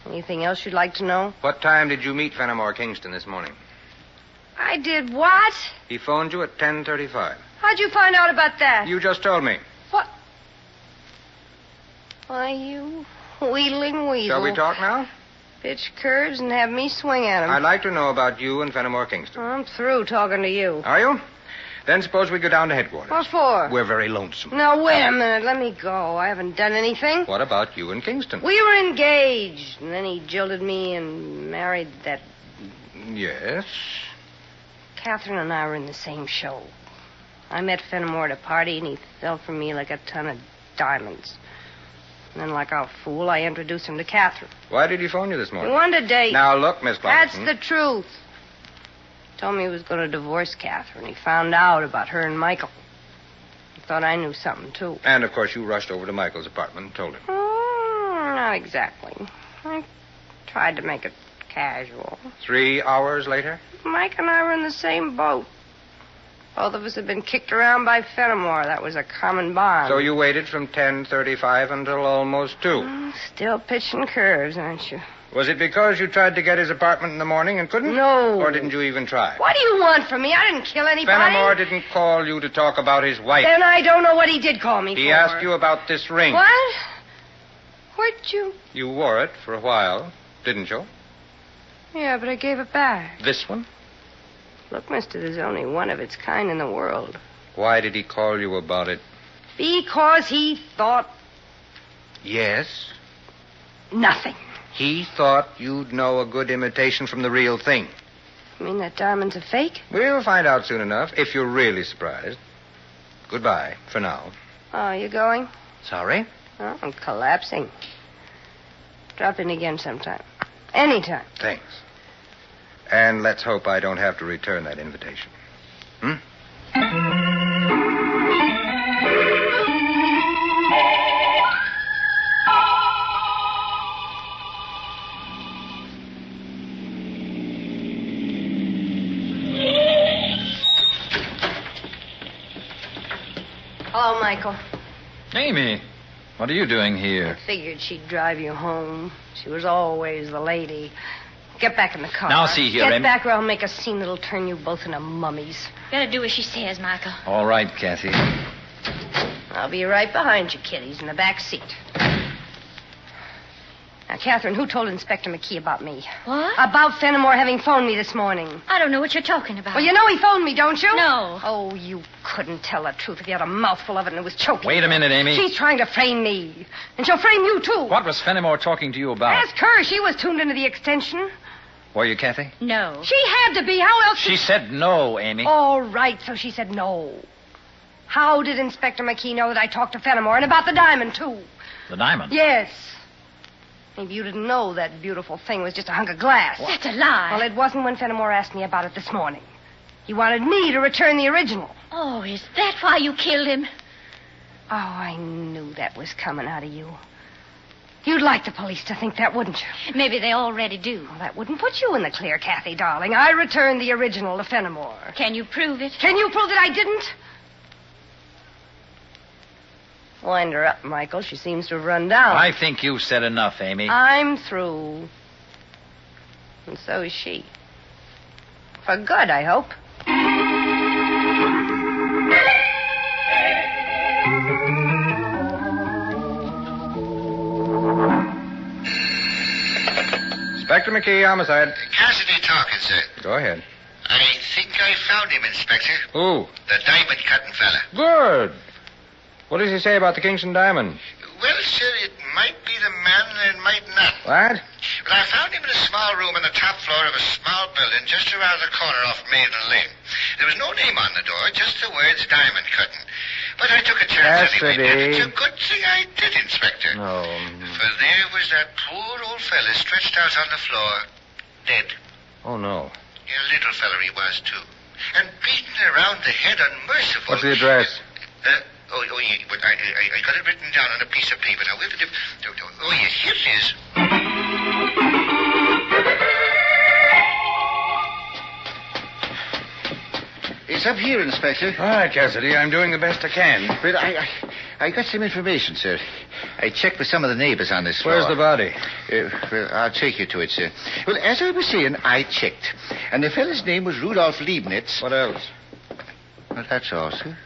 Anything else you'd like to know? What time did you meet Fenimore Kingston this morning? I did what? He phoned you at 10:35. How'd you find out about that? You just told me. What? Why, you wheedling weasel. Shall we talk now? Pitch curves and have me swing at him. I'd like to know about you and Fenimore Kingston. I'm through talking to you. Are you? Then suppose we go down to headquarters. What for? We're very lonesome. Now, wait a minute. Let me go. I haven't done anything. What about you and Kingston? We were engaged, and then he jilted me and married that... Yes? Catherine and I were in the same show. I met Fenimore at a party, and he fell for me like a ton of diamonds. And then, like a fool, I introduced him to Catherine. Why did he phone you this morning? He wanted to date. Now, look, Miss Clarkson. That's the truth. Told me he was going to divorce Catherine. He found out about her and Michael. He thought I knew something, too. And, of course, you rushed over to Michael's apartment and told him. Oh, not exactly. I tried to make it casual. 3 hours later? Mike and I were in the same boat. Both of us had been kicked around by Fenimore. That was a common bond. So you waited from 10:35 until almost 2. Still pitching curves, aren't you? Was it because you tried to get his apartment in the morning and couldn't? No. Or didn't you even try? What do you want from me? I didn't kill anybody. Fenimore didn't call you to talk about his wife. Then I don't know what he did call me for. He asked you about this ring. What? Where'd you... You wore it for a while, didn't you? Yeah, but I gave it back. This one? Look, mister, there's only one of its kind in the world. Why did he call you about it? Because he thought... Yes? Nothing. He thought you'd know a good imitation from the real thing. You mean that diamond's a fake? We'll find out soon enough, if you're really surprised. Goodbye, for now. Oh, you going? Sorry? Oh, I'm collapsing. Drop in again sometime. Anytime. Thanks. And let's hope I don't have to return that invitation. Hello, Michael. Amy, what are you doing here? I figured she'd drive you home. She was always the lady. Get back in the car. Now, see here, Get Amy. back or I'll make a scene that'll turn you both into mummies. Better do as she says, Michael. All right, Kathy. I'll be right behind you, kiddies, in the back seat. Now, Catherine, who told Inspector McKee about me? What? About Fenimore having phoned me this morning. I don't know what you're talking about. Well, you know he phoned me, don't you? No. Oh, you couldn't tell the truth if you had a mouthful of it and it was choking. Wait a minute, Amy. She's trying to frame me. And she'll frame you, too. What was Fenimore talking to you about? Ask her. She was tuned into the extension. Were you, Kathy? No. She had to be. How else? She said no, Amy. All right, so she said no. How did Inspector McKee know that I talked to Fenimore and about the diamond, too? The diamond? Yes. Maybe you didn't know that beautiful thing was just a hunk of glass. That's a lie. Well, it wasn't when Fenimore asked me about it this morning. He wanted me to return the original. Oh, is that why you killed him? Oh, I knew that was coming out of you. You'd like the police to think that, wouldn't you? Maybe they already do. Well, that wouldn't put you in the clear, Kathy, darling. I returned the original to Fenimore. Can you prove it? Can you prove that I didn't? Wind her up, Michael. She seems to have run down. I think you've said enough, Amy. I'm through. And so is she. For good, I hope. Inspector McKee, homicide. Cassidy talking, sir. Go ahead. I think I found him, Inspector. Who? The diamond cutting fella. Good. What does he say about the Kingston diamond? Well, sir, it might be the man and it might not. What? But I found him in a small room on the top floor of a small building just around the corner off Maiden Lane. There was no name on the door, just the words diamond cutting. But I took a chance anyway. Cassidy. It's a good thing I did, Inspector. No. For there was that poor old fella stretched out on the floor, dead. Oh, no. A little fella he was, too. And beaten around the head unmerciful. What's the address? Yeah, but I got it written down on a piece of paper. Now, where did it... Oh, yes, here it is. It's up here, Inspector. All right, Cassidy. I'm doing the best I can. But I got some information, sir. I checked with some of the neighbors on this floor. Where's the body? Well, I'll take you to it, sir. Well, as I was saying, I checked. And the fellow's name was Rudolph Leibniz. What else? Well, that's all, sir.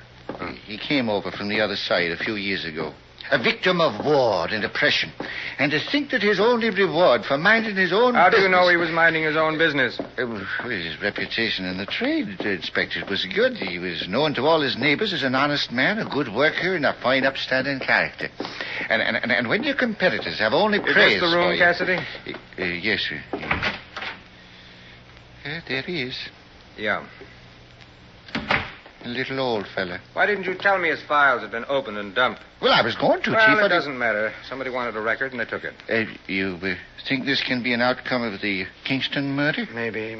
He came over from the other side a few years ago. A victim of war and oppression. And to think that his only reward for minding his own How do business... you know he was minding his own business? Well, his reputation in the trade, Inspector, was good. He was known to all his neighbors as an honest man, a good worker, and a fine, upstanding character. And when your competitors have only praise Is this the room, for you... Cassidy? Yes, sir. There he is. Yeah. A little old fella. Why didn't you tell me his files had been opened and dumped? Well, I was going to, well, Chief. It doesn't matter. Somebody wanted a record, and they took it. You think this can be an outcome of the Kingston murder? Maybe.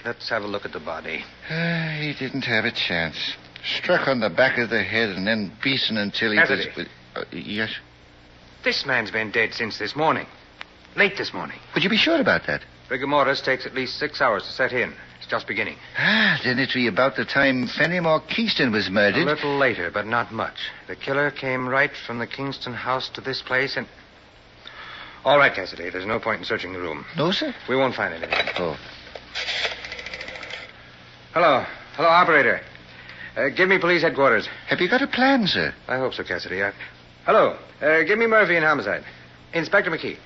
Let's have a look at the body. He didn't have a chance. Struck on the back of the head and then beaten until he Cassidy. was... Yes? This man's been dead since this morning. Late this morning. Would you be sure about that? Rigor mortis takes at least 6 hours to set in. It's just beginning. Then it'd be about the time Fenimore Kingston was murdered. A little later, but not much. The killer came right from the Kingston house to this place and... All right, Cassidy. There's no point in searching the room. No, sir? We won't find anything. Oh. Hello, operator. Give me police headquarters. Have you got a plan, sir? I hope so, Cassidy. Hello. Give me Murphy and homicide. Inspector McKee.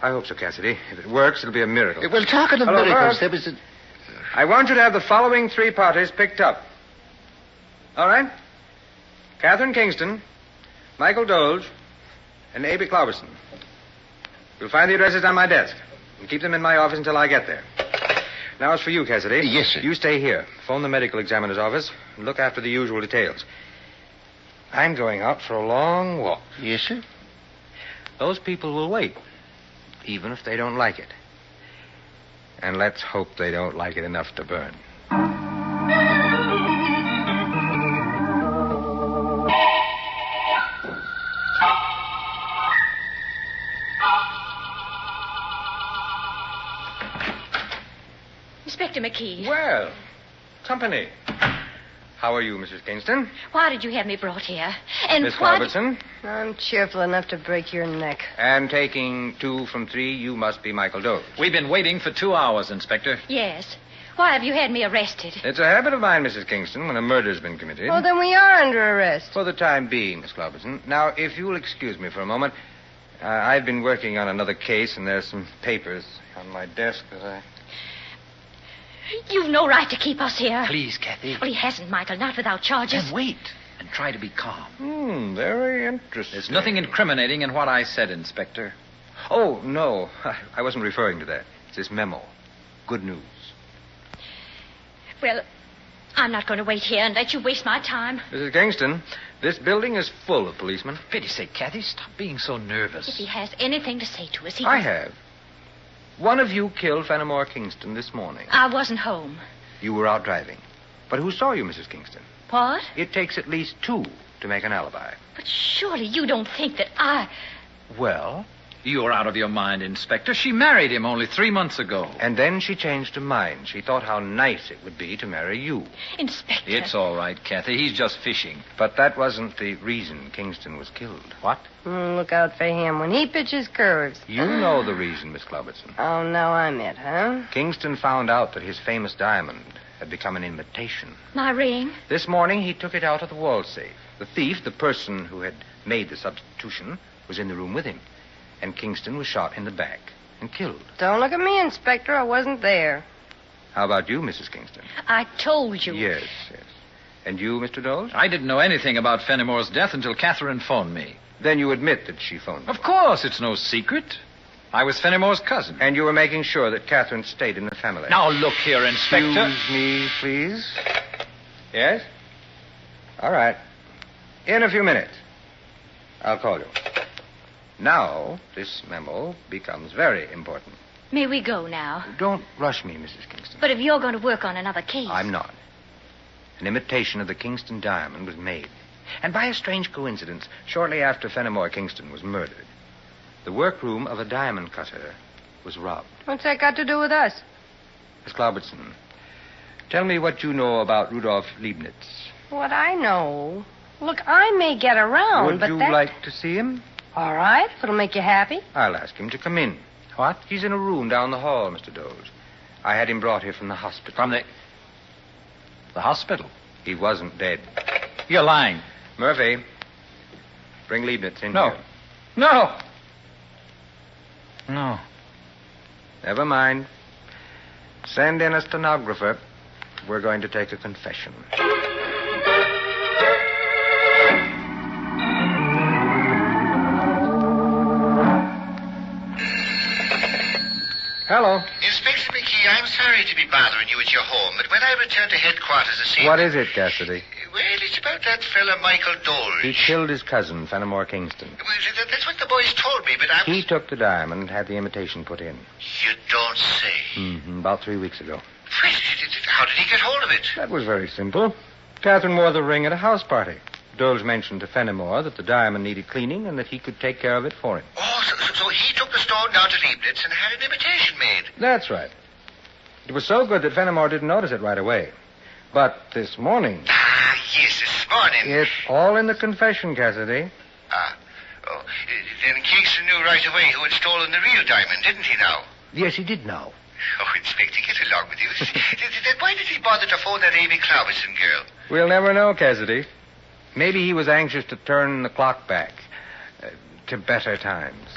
I hope so, Cassidy. If it works, it'll be a miracle. Well, talking of Hello, miracles, Murph. there was a... I want you to have the following 3 parties picked up. All right? Catherine Kingston, Michael Dolge, and A.B. Cloverson. You'll find the addresses on my desk. And keep them in my office until I get there. Now, as for you, Cassidy. Yes, sir. You stay here. Phone the medical examiner's office and look after the usual details. I'm going out for a long walk. Yes, sir? Those people will wait, even if they don't like it. And let's hope they don't like it enough to burn. Inspector McKee. Well, company. How are you, Mrs. Kingston? Why did you have me brought here? And Miss why... Culbertson? I'm cheerful enough to break your neck. And taking 2 from 3, you must be Michael Doe. We've been waiting for 2 hours, Inspector. Yes. Why have you had me arrested? It's a habit of mine, Mrs. Kingston, when a murder's been committed. Oh, then we are under arrest. For the time being, Miss Culbertson. Now, if you'll excuse me for a moment, I've been working on another case, and there's some papers on my desk that I... You've no right to keep us here. Please, Kathy. Well, he hasn't, Michael, not without charges. Then wait and try to be calm. Very interesting. There's nothing incriminating in what I said, Inspector. Oh, no. I wasn't referring to that. It's this memo. Good news. Well, I'm not going to wait here and let you waste my time. Mrs. Kingston, this building is full of policemen. Pity's sake, Kathy, stop being so nervous. If he has anything to say to us, he I can... have. One of you killed Fenimore Kingston this morning. I wasn't home. You were out driving. But who saw you, Mrs. Kingston? What? It takes at least 2 to make an alibi. But surely you don't think that I... Well, you're out of your mind, Inspector. She married him only 3 months ago. And then she changed her mind. She thought how nice it would be to marry you. Inspector... It's all right, Kathy. He's just fishing. But that wasn't the reason Kingston was killed. What? Look out for him when he pitches curves. You know the reason, Miss Culbertson. Oh, now I'm it, huh? Kingston found out that his famous diamond had become an imitation. My ring? This morning, he took it out of the wall safe. The thief, the person who had made the substitution, was in the room with him. And Kingston was shot in the back and killed. Don't look at me, Inspector. I wasn't there. How about you, Mrs. Kingston? I told you. Yes. And you, Mr. Doles? I didn't know anything about Fenimore's death until Catherine phoned me. Then you admit that she phoned you? Of course, it's no secret. I was Fenimore's cousin. And you were making sure that Catherine stayed in the family. Now, look here, Inspector. Excuse me, please. Yes? All right. In a few minutes. I'll call you. Now, this memo becomes very important. May we go now? Don't rush me, Mrs. Kingston. But if you're going to work on another case... I'm not. An imitation of the Kingston diamond was made. And by a strange coincidence, shortly after Fenimore Kingston was murdered, the workroom of a diamond cutter was robbed. What's that got to do with us? Miss Culbertson, tell me what you know about Rudolf Leibniz. What I know? Look, I may get around, Would you like to see him? All right, if it'll make you happy. I'll ask him to come in. What? He's in a room down the hall, Mr. Doles. I had him brought here from the hospital. From the hospital? He wasn't dead. You're lying. Murphy, bring Leibniz in No. here. No. No. Never mind. Send in a stenographer. We're going to take a confession. Hello. Inspector McKee, I'm sorry to be bothering you at your home, but when I returned to headquarters this evening... What is it, Cassidy? Well, it's about that fella Michael Doles. He killed his cousin, Fenimore Kingston. Well, that's what the boys told me, but I was... He took the diamond and had the imitation put in. You don't say. About 3 weeks ago. Well, how did he get hold of it? That was very simple. Catherine wore the ring at a house party. Doles mentioned to Fenimore that the diamond needed cleaning and that he could take care of it for him. Oh, so he took the stone down to Leibniz and had an imitation made. That's right. It was so good that Fenimore didn't notice it right away. But this morning... Ah, yes, this morning. It's all in the confession, Cassidy. Then Kingston knew right away who had stolen the real diamond, didn't he now? Yes, he did know. Oh, Inspector, get along with you. Then why did he bother to phone that Amy Cloverson girl? We'll never know, Cassidy. Maybe he was anxious to turn the clock back to better times.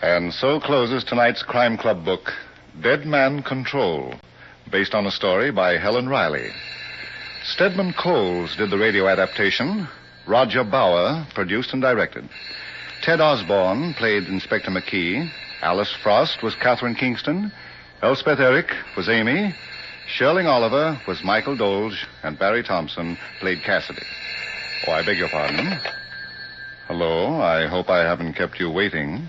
And so closes tonight's Crime Club book, Dead Man Control, based on a story by Helen Riley. Stedman Coles did the radio adaptation. Roger Bauer produced and directed. Ted Osborne played Inspector McKee. Alice Frost was Catherine Kingston. Elspeth Eric was Amy. Sherling Oliver was Michael Doles. And Barry Thompson played Cassidy. Oh, I beg your pardon. Hello, I hope I haven't kept you waiting.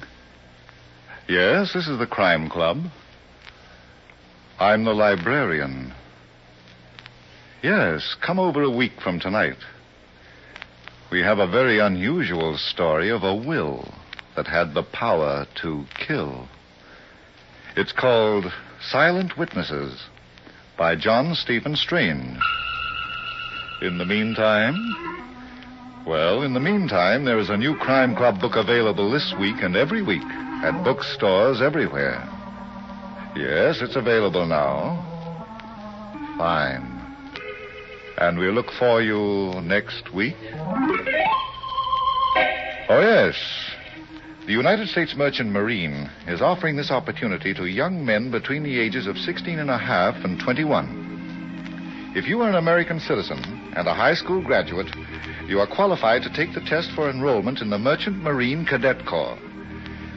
Yes, this is the Crime Club. I'm the librarian. Yes, come over a week from tonight. We have a very unusual story of a will that had the power to kill. It's called Silent Witnesses by John Stephen Strange. In the meantime, there is a new Crime Club book available this week and every week at bookstores everywhere. Yes, it's available now. Fine. And we'll look for you next week. Oh, yes. The United States Merchant Marine is offering this opportunity to young men between the ages of 16 and a half and 21. If you are an American citizen and a high school graduate, you are qualified to take the test for enrollment in the Merchant Marine Cadet Corps.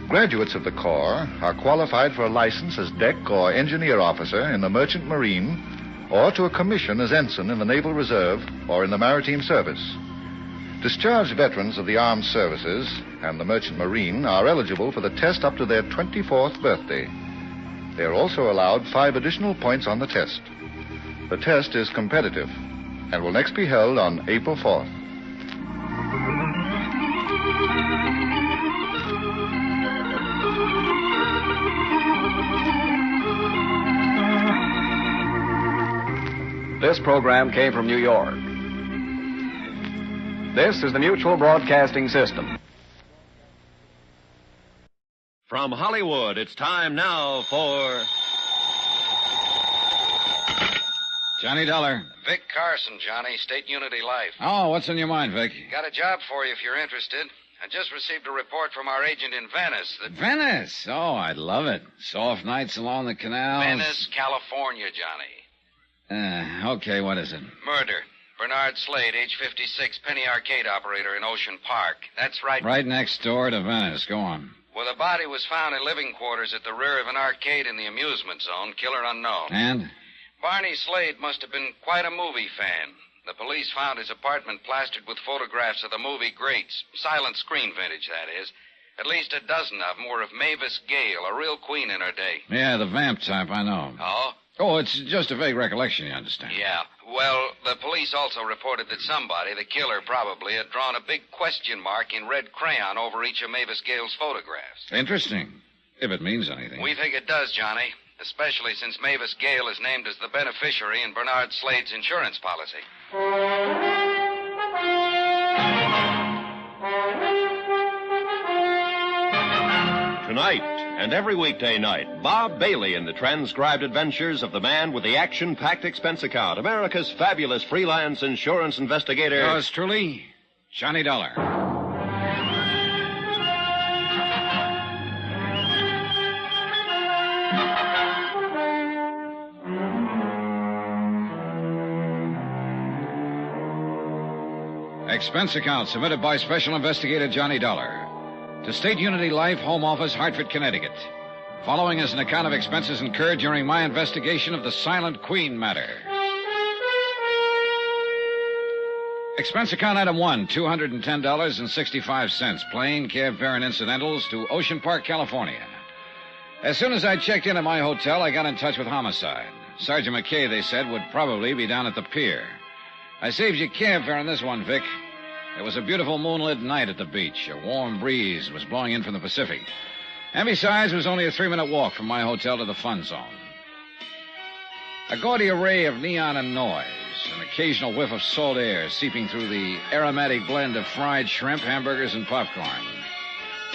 Graduates of the Corps are qualified for a license as deck or engineer officer in the Merchant Marine or to a commission as ensign in the Naval Reserve or in the Maritime Service. Discharged veterans of the armed services and the Merchant Marine are eligible for the test up to their 24th birthday. They are also allowed 5 additional points on the test. The test is competitive and will next be held on April 4th. This program came from New York. This is the Mutual Broadcasting System. From Hollywood, it's time now for... Johnny Dollar. Vic Carson, Johnny, State Unity Life. Oh, what's on your mind, Vic? Got a job for you if you're interested. I just received a report from our agent in Venice that... Venice? Oh, I'd love it. Soft nights along the canal. Venice, California, Johnny. Okay, what is it? Murder. Bernard Slade, age 56, penny arcade operator in Ocean Park. That's right. Right next door to Venice. Go on. Well, the body was found in living quarters at the rear of an arcade in the amusement zone. Killer unknown. And? Barney Slade must have been quite a movie fan. The police found his apartment plastered with photographs of the movie greats. Silent screen vintage, that is. At least a dozen of them were of Mavis Gale, a real queen in her day. Yeah, the vamp type, I know. Oh? Oh, it's just a vague recollection, you understand. Yeah. Well, the police also reported that somebody, the killer probably, had drawn a big question mark in red crayon over each of Mavis Gale's photographs. Interesting. If it means anything. We think it does, Johnny. Especially since Mavis Gale is named as the beneficiary in Bernard Slade's insurance policy. Tonight and every weekday night, Bob Bailey in the transcribed adventures of the man with the action-packed expense account, America's fabulous freelance insurance investigator. Yours truly, Johnny Dollar. Expense account submitted by Special Investigator Johnny Dollar to State Unity Life, Home Office, Hartford, Connecticut. Following is an account of expenses incurred during my investigation of the Silent Queen matter. Expense account item 1, $210.65. Plane, cab fare, and incidentals to Ocean Park, California. As soon as I checked in at my hotel, I got in touch with Homicide. Sergeant McKay, they said, would probably be down at the pier. I saved you cab fare on this one, Vic. It was a beautiful moonlit night at the beach. A warm breeze was blowing in from the Pacific. And besides, it was only a 3-minute walk from my hotel to the fun zone. A gaudy array of neon and noise, an occasional whiff of salt air seeping through the aromatic blend of fried shrimp, hamburgers, and popcorn.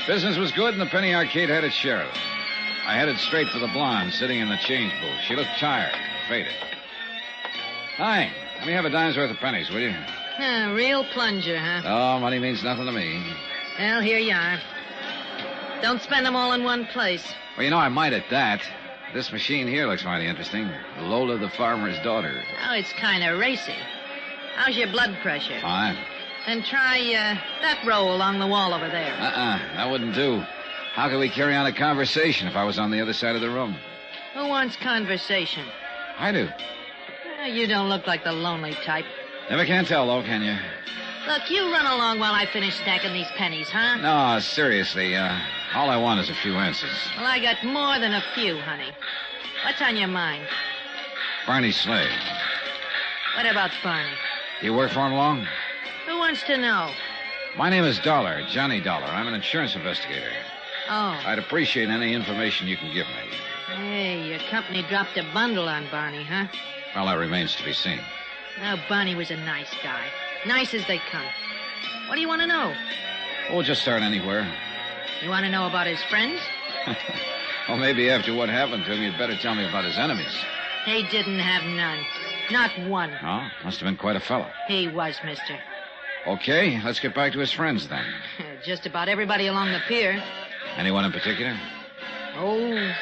Business was good, and the penny arcade had its share of it. I headed straight for the blonde sitting in the change booth. She looked tired, faded. Hi, let me have a dime's worth of pennies, will you? Real plunger, huh? Oh, money means nothing to me. Well, here you are. Don't spend them all in one place. Well, you know, I might at that. This machine here looks mighty interesting. Lola the farmer's daughter. Oh, it's kind of racy. How's your blood pressure? Fine. Then try that row along the wall over there. That wouldn't do. How could we carry on a conversation if I was on the other side of the room? Who wants conversation? I do. You don't look like the lonely type. Never can tell, though, can you? Look, you run along while I finish stacking these pennies, huh? No, seriously. All I want is a few answers. Well, I got more than a few, honey. What's on your mind? Barney Slade. What about Barney? You work for him long? Who wants to know? My name is Dollar, Johnny Dollar. I'm an insurance investigator. Oh. I'd appreciate any information you can give me. Hey, your company dropped a bundle on Barney, huh? Well, that remains to be seen. Now, Barney was a nice guy. Nice as they come. What do you want to know? We'll just start anywhere. You want to know about his friends? Well, maybe after what happened to him, you'd better tell me about his enemies. He didn't have none. Not one. Oh, must have been quite a fellow. He was, mister. Okay, let's get back to his friends then. Just about everybody along the pier. Anyone in particular? Oh,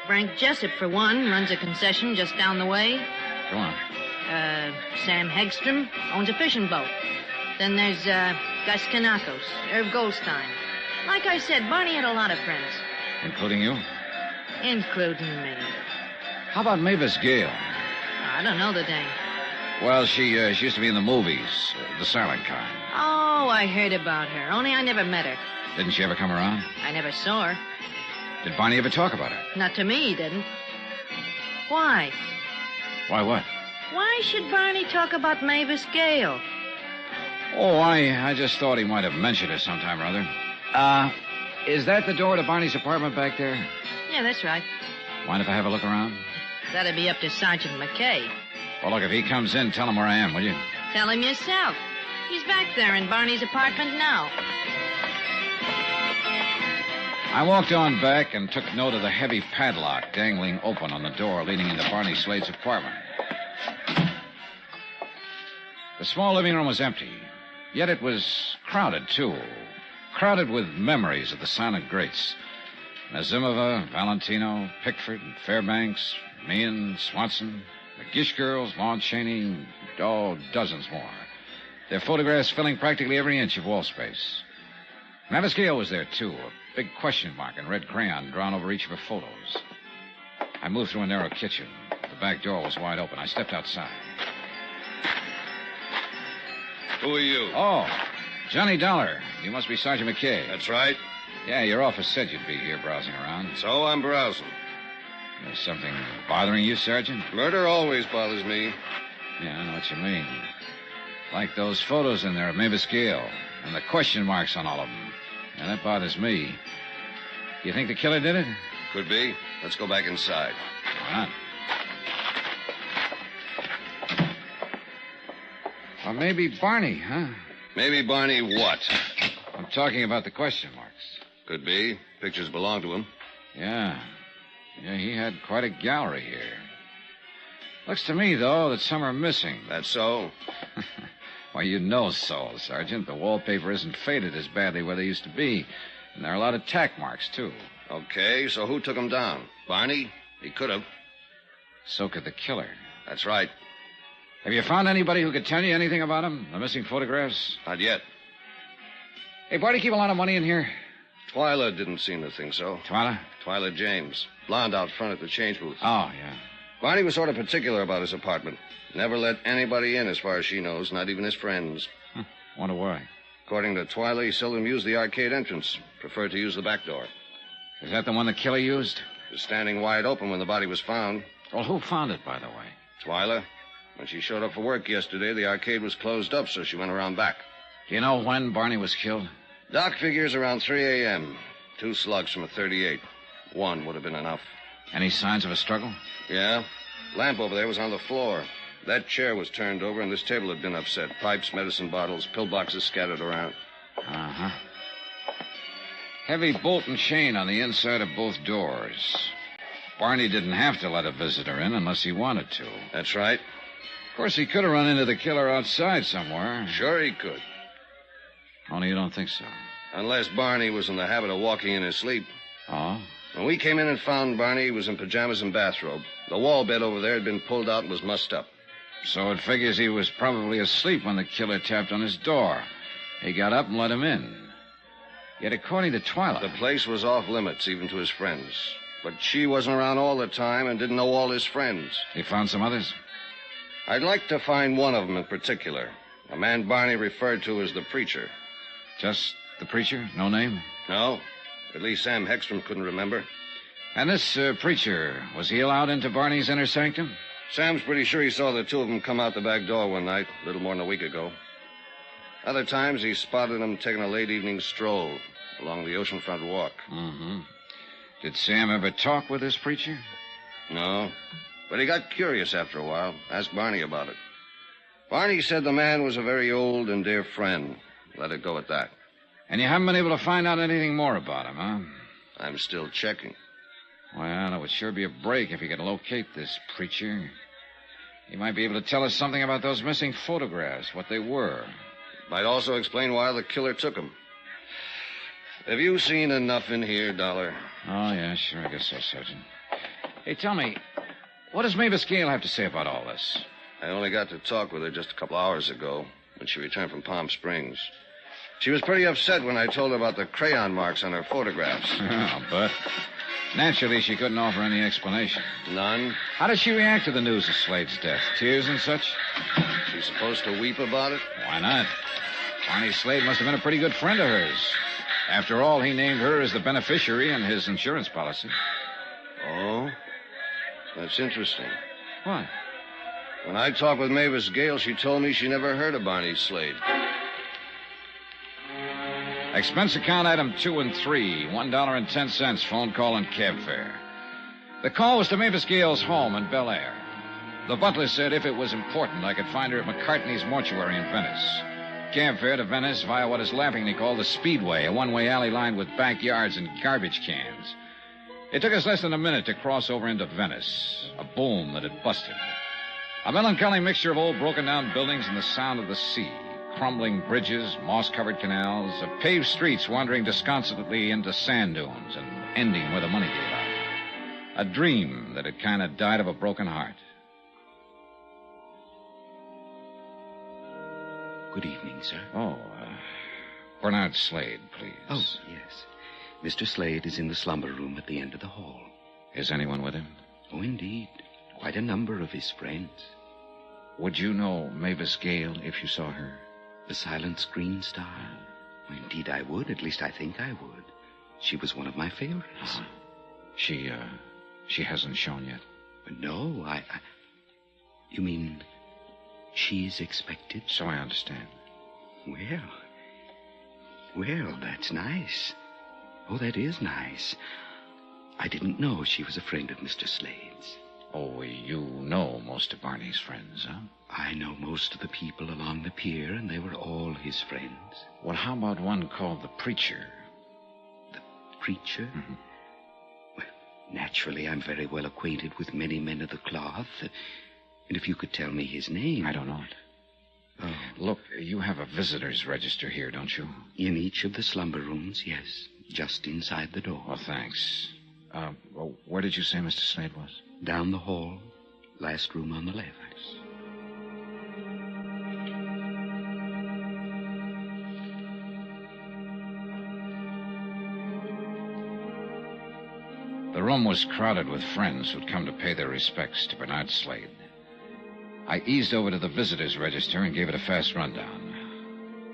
Frank Jessup, for one, runs a concession just down the way. Go on. Sam Hegstrom owns a fishing boat. Then there's Gus Kanakos, Irv Goldstein. Like I said, Barney had a lot of friends. Including you? Including me. How about Mavis Gale? I don't know the dame. Well, she used to be in the movies, the silent kind. Oh, I heard about her. Only I never met her. Didn't she ever come around? I never saw her. Did Barney ever talk about her? Not to me, he didn't. Why? Why what? Why should Barney talk about Mavis Gale? Oh, I just thought he might have mentioned her sometime or other. Is that the door to Barney's apartment back there? Yeah, that's right. Mind if I have a look around? That'd be up to Sergeant McKay. Well, look, if he comes in, tell him where I am, will you? Tell him yourself. He's back there in Barney's apartment now. I walked on back and took note of the heavy padlock dangling open on the door leading into Barney Slade's apartment. The small living room was empty, yet it was crowded, too. Crowded with memories of the silent greats. Nazimova, Valentino, Pickford, Fairbanks, Meehan, Swanson, the Gish girls, Lon Chaney, dozens more. Their photographs filling practically every inch of wall space. Mavis Gale was there, too, a big question mark in red crayon drawn over each of her photos. I moved through a narrow kitchen. The back door was wide open. I stepped outside. Who are you? Oh, Johnny Dollar. You must be Sergeant McKay. That's right. Yeah, your office said you'd be here browsing around. So I'm browsing. There's something bothering you, Sergeant? Murder always bothers me. Yeah, I know what you mean. Like those photos in there of Mavis Gale and the question marks on all of them. Yeah, that bothers me. You think the killer did it? Could be. Let's go back inside. Why not? Or maybe Barney, huh? Maybe Barney what? I'm talking about the question marks. Could be. Pictures belong to him. Yeah. Yeah, he had quite a gallery here. Looks to me, though, that some are missing. That's so? Why, you know so, Sergeant. The wallpaper isn't faded as badly where they used to be. And there are a lot of tack marks, too. Okay, so who took him down? Barney? He could have. So could the killer. That's right. Have you found anybody who could tell you anything about him? The missing photographs? Not yet. Hey, Barney, keep a lot of money in here? Twyla didn't seem to think so. Twyla? Twyla James. Blonde out front at the change booth. Oh, yeah. Barney was sort of particular about his apartment. Never let anybody in as far as she knows, not even his friends. Wonder why. According to Twyla, he seldom used the arcade entrance. Preferred to use the back door. Is that the one the killer used? It was standing wide open when the body was found. Well, who found it, by the way? Twyla. When she showed up for work yesterday, the arcade was closed up, so she went around back. Do you know when Barney was killed? Doc figures around 3 a.m. 2 slugs from a .38. One would have been enough. Any signs of a struggle? Yeah. Lamp over there was on the floor. That chair was turned over, and this table had been upset. Pipes, medicine bottles, pillboxes scattered around. Uh-huh. Heavy bolt and chain on the inside of both doors. Barney didn't have to let a visitor in unless he wanted to. That's right. Of course, he could have run into the killer outside somewhere. Sure he could. Only you don't think so. Unless Barney was in the habit of walking in his sleep. Oh? When we came in and found Barney, he was in pajamas and bathrobe. The wall bed over there had been pulled out and was mussed up. So it figures he was probably asleep when the killer tapped on his door. He got up and let him in. Yet according to Twyla... The place was off limits, even to his friends. But she wasn't around all the time and didn't know all his friends. He found some others? I'd like to find one of them in particular. A man Barney referred to as the preacher. Just the preacher? No name? No. At least Sam Hegstrom couldn't remember. And this preacher, was he allowed into Barney's inner sanctum? Sam's pretty sure he saw the two of them come out the back door one night, a little more than a week ago. Other times he spotted them taking a late evening stroll along the oceanfront walk. Mm-hmm. Did Sam ever talk with this preacher? No, but he got curious after a while. Asked Barney about it. Barney said the man was a very old and dear friend. Let it go at that. And you haven't been able to find out anything more about him, huh? I'm still checking. Well, it would sure be a break if you could locate this preacher. He might be able to tell us something about those missing photographs, what they were. Might also explain why the killer took them. Have you seen enough in here, Dollar? Oh, yeah, sure, I guess so, Sergeant. Hey, tell me, what does Mavis Gale have to say about all this? I only got to talk with her just a couple hours ago when she returned from Palm Springs. She was pretty upset when I told her about the crayon marks on her photographs. Oh, but naturally she couldn't offer any explanation. None? How did she react to the news of Slade's death? Tears and such? She's supposed to weep about it? Why not? Barney Slade must have been a pretty good friend of hers. After all, he named her as the beneficiary in his insurance policy. Oh? That's interesting. What? When I talked with Mavis Gale, she told me she never heard of Barney Slade. Expense account item 2 and 3, $1.10 phone call and cab fare. The call was to Mavis Gale's home in Bel Air. The butler said if it was important, I could find her at McCartney's mortuary in Venice. Cab fare to Venice via what is laughingly called the Speedway, a one-way alley lined with backyards and garbage cans. It took us less than a minute to cross over into Venice, a boom that had busted. A melancholy mixture of old broken-down buildings and the sound of the sea. Crumbling bridges, moss-covered canals, of paved streets wandering disconsolately into sand dunes and ending where the money gave out. A dream that had kind of died of a broken heart. Good evening, sir. Oh, Bernard Slade, please. Oh, yes. Mr. Slade is in the slumber room at the end of the hall. Is anyone with him? Oh, indeed. Quite a number of his friends. Would you know Mavis Gale if you saw her? The silent screen star? Well, indeed I would. At least I think I would. She was one of my favorites. She hasn't shown yet? No, You mean she's expected? So I understand. Well, that's nice. Oh, that is nice. I didn't know she was a friend of Mr. Slade's. Oh, you know most of Barney's friends, huh? I know most of the people along the pier, and they were all his friends. Well, how about one called the Preacher? The Preacher? Mm-hmm. Well, naturally, I'm very well acquainted with many men of the cloth. And if you could tell me his name... I don't know it. Oh. Look, you have a visitor's register here, don't you? In each of the slumber rooms, yes. Just inside the door. Oh, thanks. Where did you say Mr. Slade was? Down the hall. Last room on the left. The room was crowded with friends who'd come to pay their respects to Bernard Slade. I eased over to the visitor's register and gave it a fast rundown.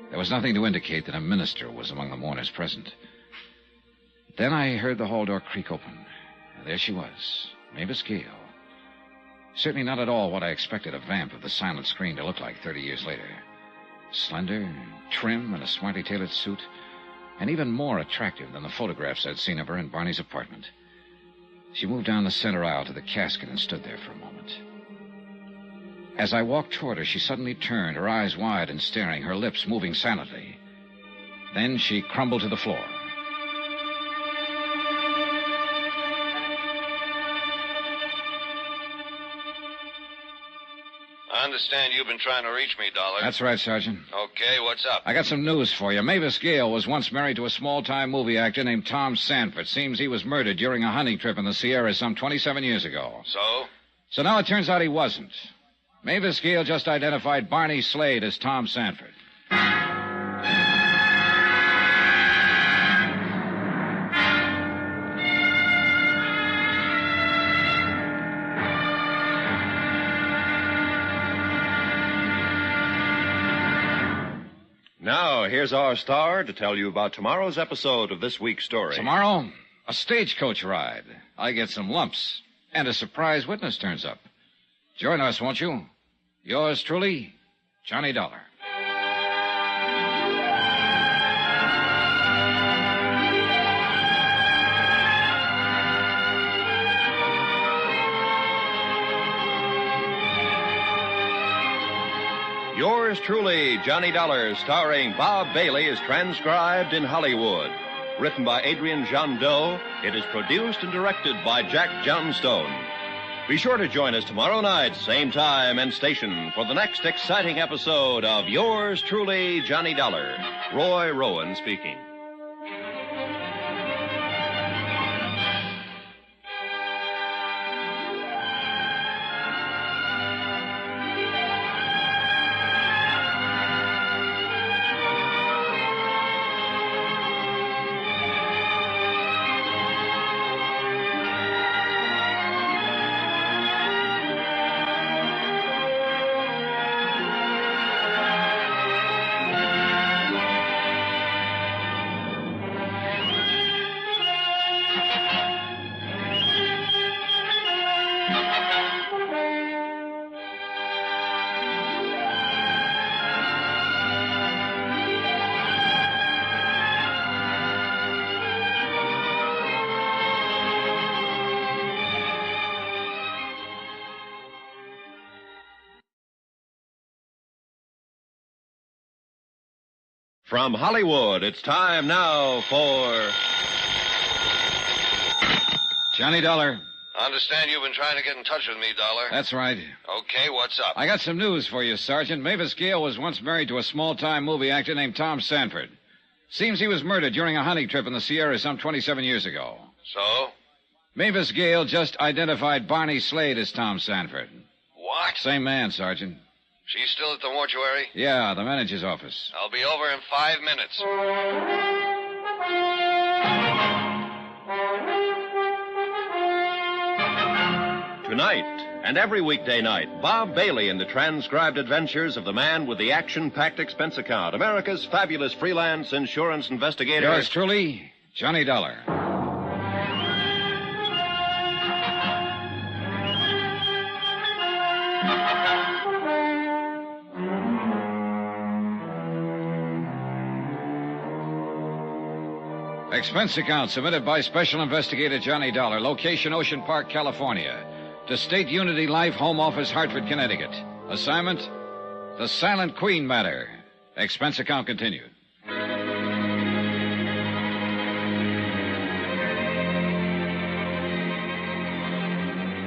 There was nothing to indicate that a minister was among the mourners present. Then I heard the hall door creak open. And there she was, Mavis Gale. Certainly not at all what I expected a vamp of the silent screen to look like 30 years later. Slender, trim, in a smartly tailored suit, and even more attractive than the photographs I'd seen of her in Barney's apartment. She moved down the center aisle to the casket and stood there for a moment. As I walked toward her, she suddenly turned, her eyes wide and staring, her lips moving silently. Then she crumbled to the floor. I understand you've been trying to reach me, Dollar. That's right, Sergeant. Okay, what's up? I got some news for you. Mavis Gale was once married to a small-time movie actor named Tom Sanford. Seems he was murdered during a hunting trip in the Sierras some 27 years ago. So? So now it turns out he wasn't. Mavis Gale just identified Barney Slade as Tom Sanford. Now, here's our star to tell you about tomorrow's episode of this week's story. Tomorrow, a stagecoach ride. I get some lumps. And a surprise witness turns up. Join us, won't you? Yours truly, Johnny Dollar. Yours truly, Johnny Dollar, starring Bob Bailey, is transcribed in Hollywood. Written by Adrian Jandot, it is produced and directed by Jack Johnstone. Be sure to join us tomorrow night, same time and station, for the next exciting episode of Yours truly, Johnny Dollar. Roy Rowan speaking. From Hollywood, it's time now for... Johnny Dollar. I understand you've been trying to get in touch with me, Dollar. That's right. Okay, what's up? I got some news for you, Sergeant. Mavis Gale was once married to a small-time movie actor named Tom Sanford. Seems he was murdered during a hunting trip in the Sierra some 27 years ago. So? Mavis Gale just identified Barney Slade as Tom Sanford. What? Same man, Sergeant. She's still at the mortuary? Yeah, the manager's office. I'll be over in 5 minutes. Tonight and every weekday night, Bob Bailey in the transcribed adventures of the man with the action-packed expense account, America's fabulous freelance insurance investigator. Yours truly, Johnny Dollar. Expense account submitted by Special Investigator Johnny Dollar, location Ocean Park, California, to State Unity Life, Home Office, Hartford, Connecticut. Assignment, the Silent Queen matter. Expense account continued.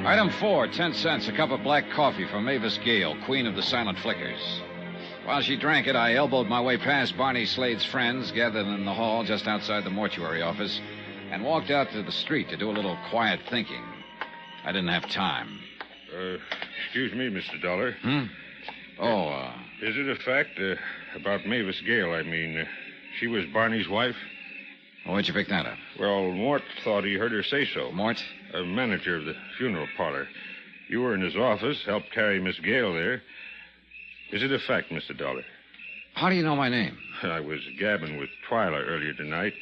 Item 4, 10 cents, a cup of black coffee for Mavis Gale, Queen of the Silent Flickers. While she drank it, I elbowed my way past Barney Slade's friends gathered in the hall just outside the mortuary office and walked out to the street to do a little quiet thinking. I didn't have time. Excuse me, Mr. Dollar. Is it a fact about Mavis Gale? I mean, she was Barney's wife? Where'd you pick that up? Well, Mort thought he heard her say so. Mort? A manager of the funeral parlor. You were in his office, helped carry Miss Gale there. Is it a fact, Mr. Dollar? How do you know my name? I was gabbing with Twyla earlier tonight.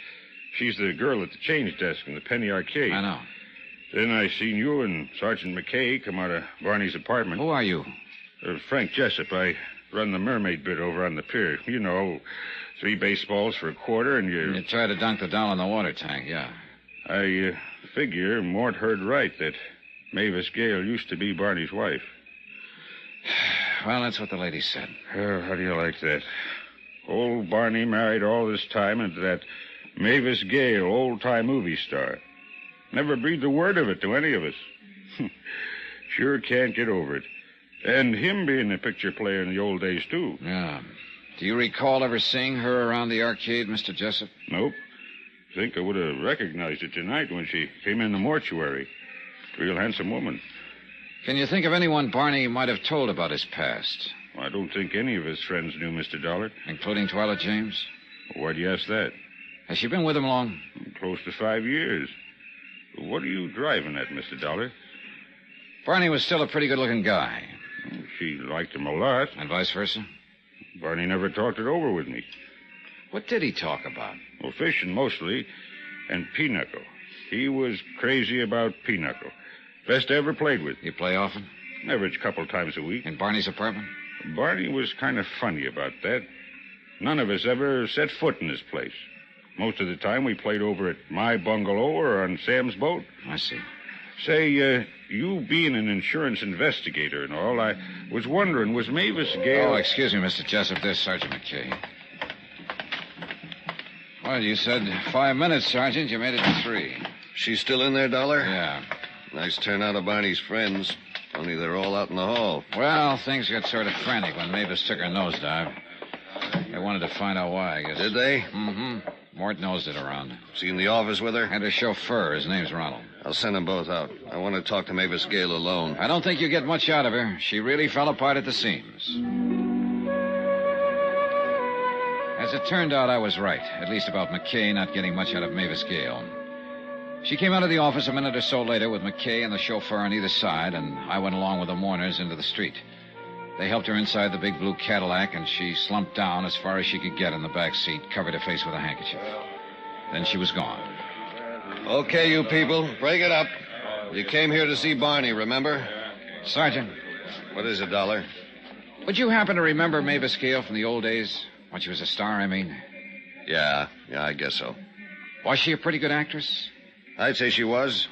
She's the girl at the change desk in the Penny Arcade. I know. Then I seen you and Sergeant McKay come out of Barney's apartment. Who are you? Frank Jessup. I run the mermaid bit over on the pier. You know, 3 baseballs for a quarter and you... You try to dunk the doll in the water tank, yeah. I figure Mort heard right that Mavis Gale used to be Barney's wife. Well, that's what the lady said. Oh, how do you like that? Old Barney married all this time into that Mavis Gale, old-time movie star. Never breathed a word of it to any of us. Sure can't get over it. And him being a picture player in the old days, too. Yeah. Do you recall ever seeing her around the arcade, Mr. Jessup? Nope. Think I would have recognized her tonight when she came in the mortuary. Real handsome woman. Can you think of anyone Barney might have told about his past? I don't think any of his friends knew Mr. Dollar. Including Twyla James? Why do you ask that? Has she been with him long? Close to 5 years. What are you driving at, Mr. Dollar? Barney was still a pretty good-looking guy. She liked him a lot. And vice versa? Barney never talked it over with me. What did he talk about? Well, fishing mostly, and pinochle. He was crazy about pinochle. Best I ever played with. You play often? Average couple times a week. In Barney's apartment? Barney was kind of funny about that. None of us ever set foot in his place. Most of the time we played over at my bungalow or on Sam's boat. I see. Say, you being an insurance investigator and all, I was wondering, was Mavis Gale... Oh, excuse me, Mr. Jessup. There's Sergeant McKay. Well, you said 5 minutes, Sergeant. You made it to 3. She's still in there, Dollar? Yeah. Nice turnout of Barney's friends. Only they're all out in the hall. Well, things got sort of frantic when Mavis took her nosedive. They wanted to find out why, I guess. Did they? Mm-hmm. Mort nosed it around. Is he in the office with her? And her chauffeur. His name's Ronald. I'll send them both out. I want to talk to Mavis Gale alone. I don't think you get much out of her. She really fell apart at the seams. As it turned out, I was right. At least about McKay not getting much out of Mavis Gale. She came out of the office a minute or so later with McKay and the chauffeur on either side, and I went along with the mourners into the street. They helped her inside the big blue Cadillac, and she slumped down as far as she could get in the back seat, covered her face with a handkerchief. Then she was gone. Okay, you people, break it up. You came here to see Barney, remember? Sergeant. What is it, Dollar? Would you happen to remember Mavis Gale from the old days? When she was a star, I mean? Yeah, I guess so. Was she a pretty good actress? I'd say she was.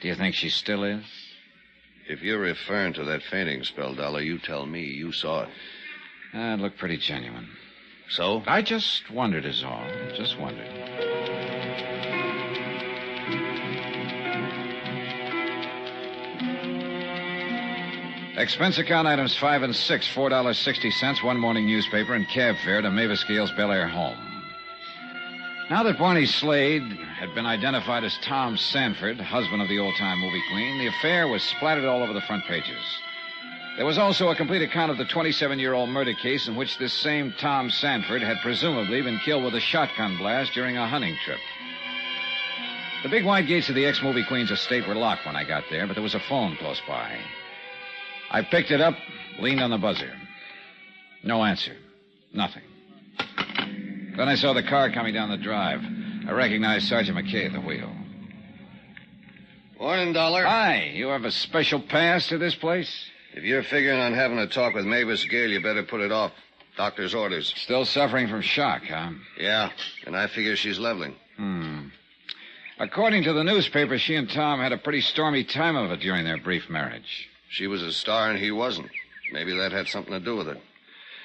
Do you think she still is? If you're referring to that fainting spell, Dollar, you tell me. You saw it. It looked pretty genuine. So? I just wondered is all. Just wondered. Expense account items 5 and 6, $4.60, one morning newspaper, and cab fare to Mavis Gale's Bel Air home. Now that Barney Slade had been identified as Tom Sanford, husband of the old-time movie queen, the affair was splattered all over the front pages. There was also a complete account of the 27-year-old murder case in which this same Tom Sanford had presumably been killed with a shotgun blast during a hunting trip. The big wide gates of the ex-movie queen's estate were locked when I got there, but there was a phone close by. I picked it up, leaned on the buzzer. No answer. Nothing. Then I saw the car coming down the drive. I recognized Sergeant McKay at the wheel. Morning, Dollar. Hi. You have a special pass to this place? If you're figuring on having a talk with Mavis Gale, you better put it off. Doctor's orders. Still suffering from shock, huh? Yeah, and I figure she's leveling. According to the newspaper, she and Tom had a pretty stormy time of it during their brief marriage. She was a star and he wasn't. Maybe that had something to do with it.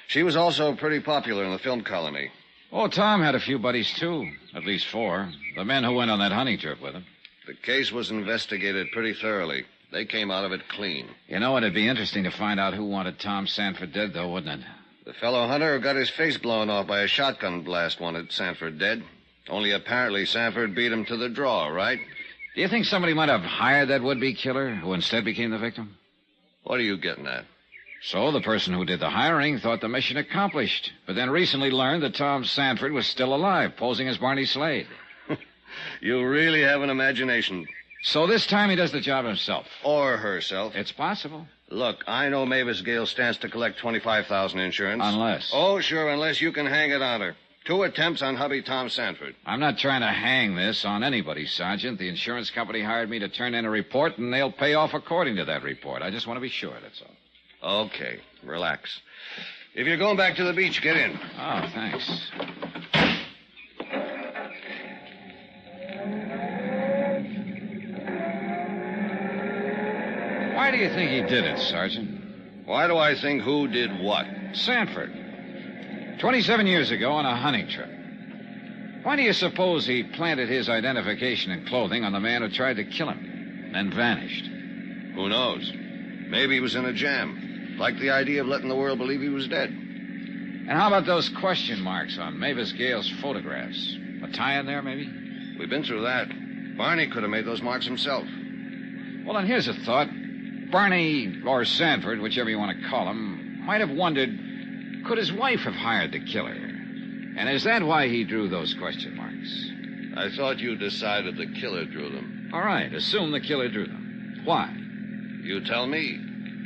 She was also pretty popular in the film colony. Oh, Tom had a few buddies, too. At least 4. The men who went on that hunting trip with him. The case was investigated pretty thoroughly. They came out of it clean. You know, it'd be interesting to find out who wanted Tom Sanford dead, though, wouldn't it? The fellow hunter who got his face blown off by a shotgun blast wanted Sanford dead. Only apparently Sanford beat him to the draw, right? Do you think somebody might have hired that would-be killer who instead became the victim? What are you getting at? So the person who did the hiring thought the mission accomplished, but then recently learned that Tom Sanford was still alive, posing as Barney Slade. You really have an imagination. So this time he does the job himself. Or herself. It's possible. Look, I know Mavis Gale stands to collect $25,000 insurance. Unless. Oh, sure, unless you can hang it on her. 2 attempts on hubby Tom Sanford. I'm not trying to hang this on anybody, Sergeant. The insurance company hired me to turn in a report, and they'll pay off according to that report. I just want to be sure, that's all. Okay, relax. If you're going back to the beach, get in. Oh, thanks. Why do you think he did it, Sergeant? Why do I think who did what? Sanford. 27 years ago on a hunting trip. Why do you suppose he planted his identification and clothing on the man who tried to kill him, then vanished? Who knows? Maybe he was in a jam. Liked the idea of letting the world believe he was dead. And how about those question marks on Mavis Gale's photographs? A tie in there, maybe? We've been through that. Barney could have made those marks himself. Well, then here's a thought. Barney, or Sanford, whichever you want to call him, might have wondered, could his wife have hired the killer? And is that why he drew those question marks? I thought you decided the killer drew them. All right, assume the killer drew them. Why? You tell me.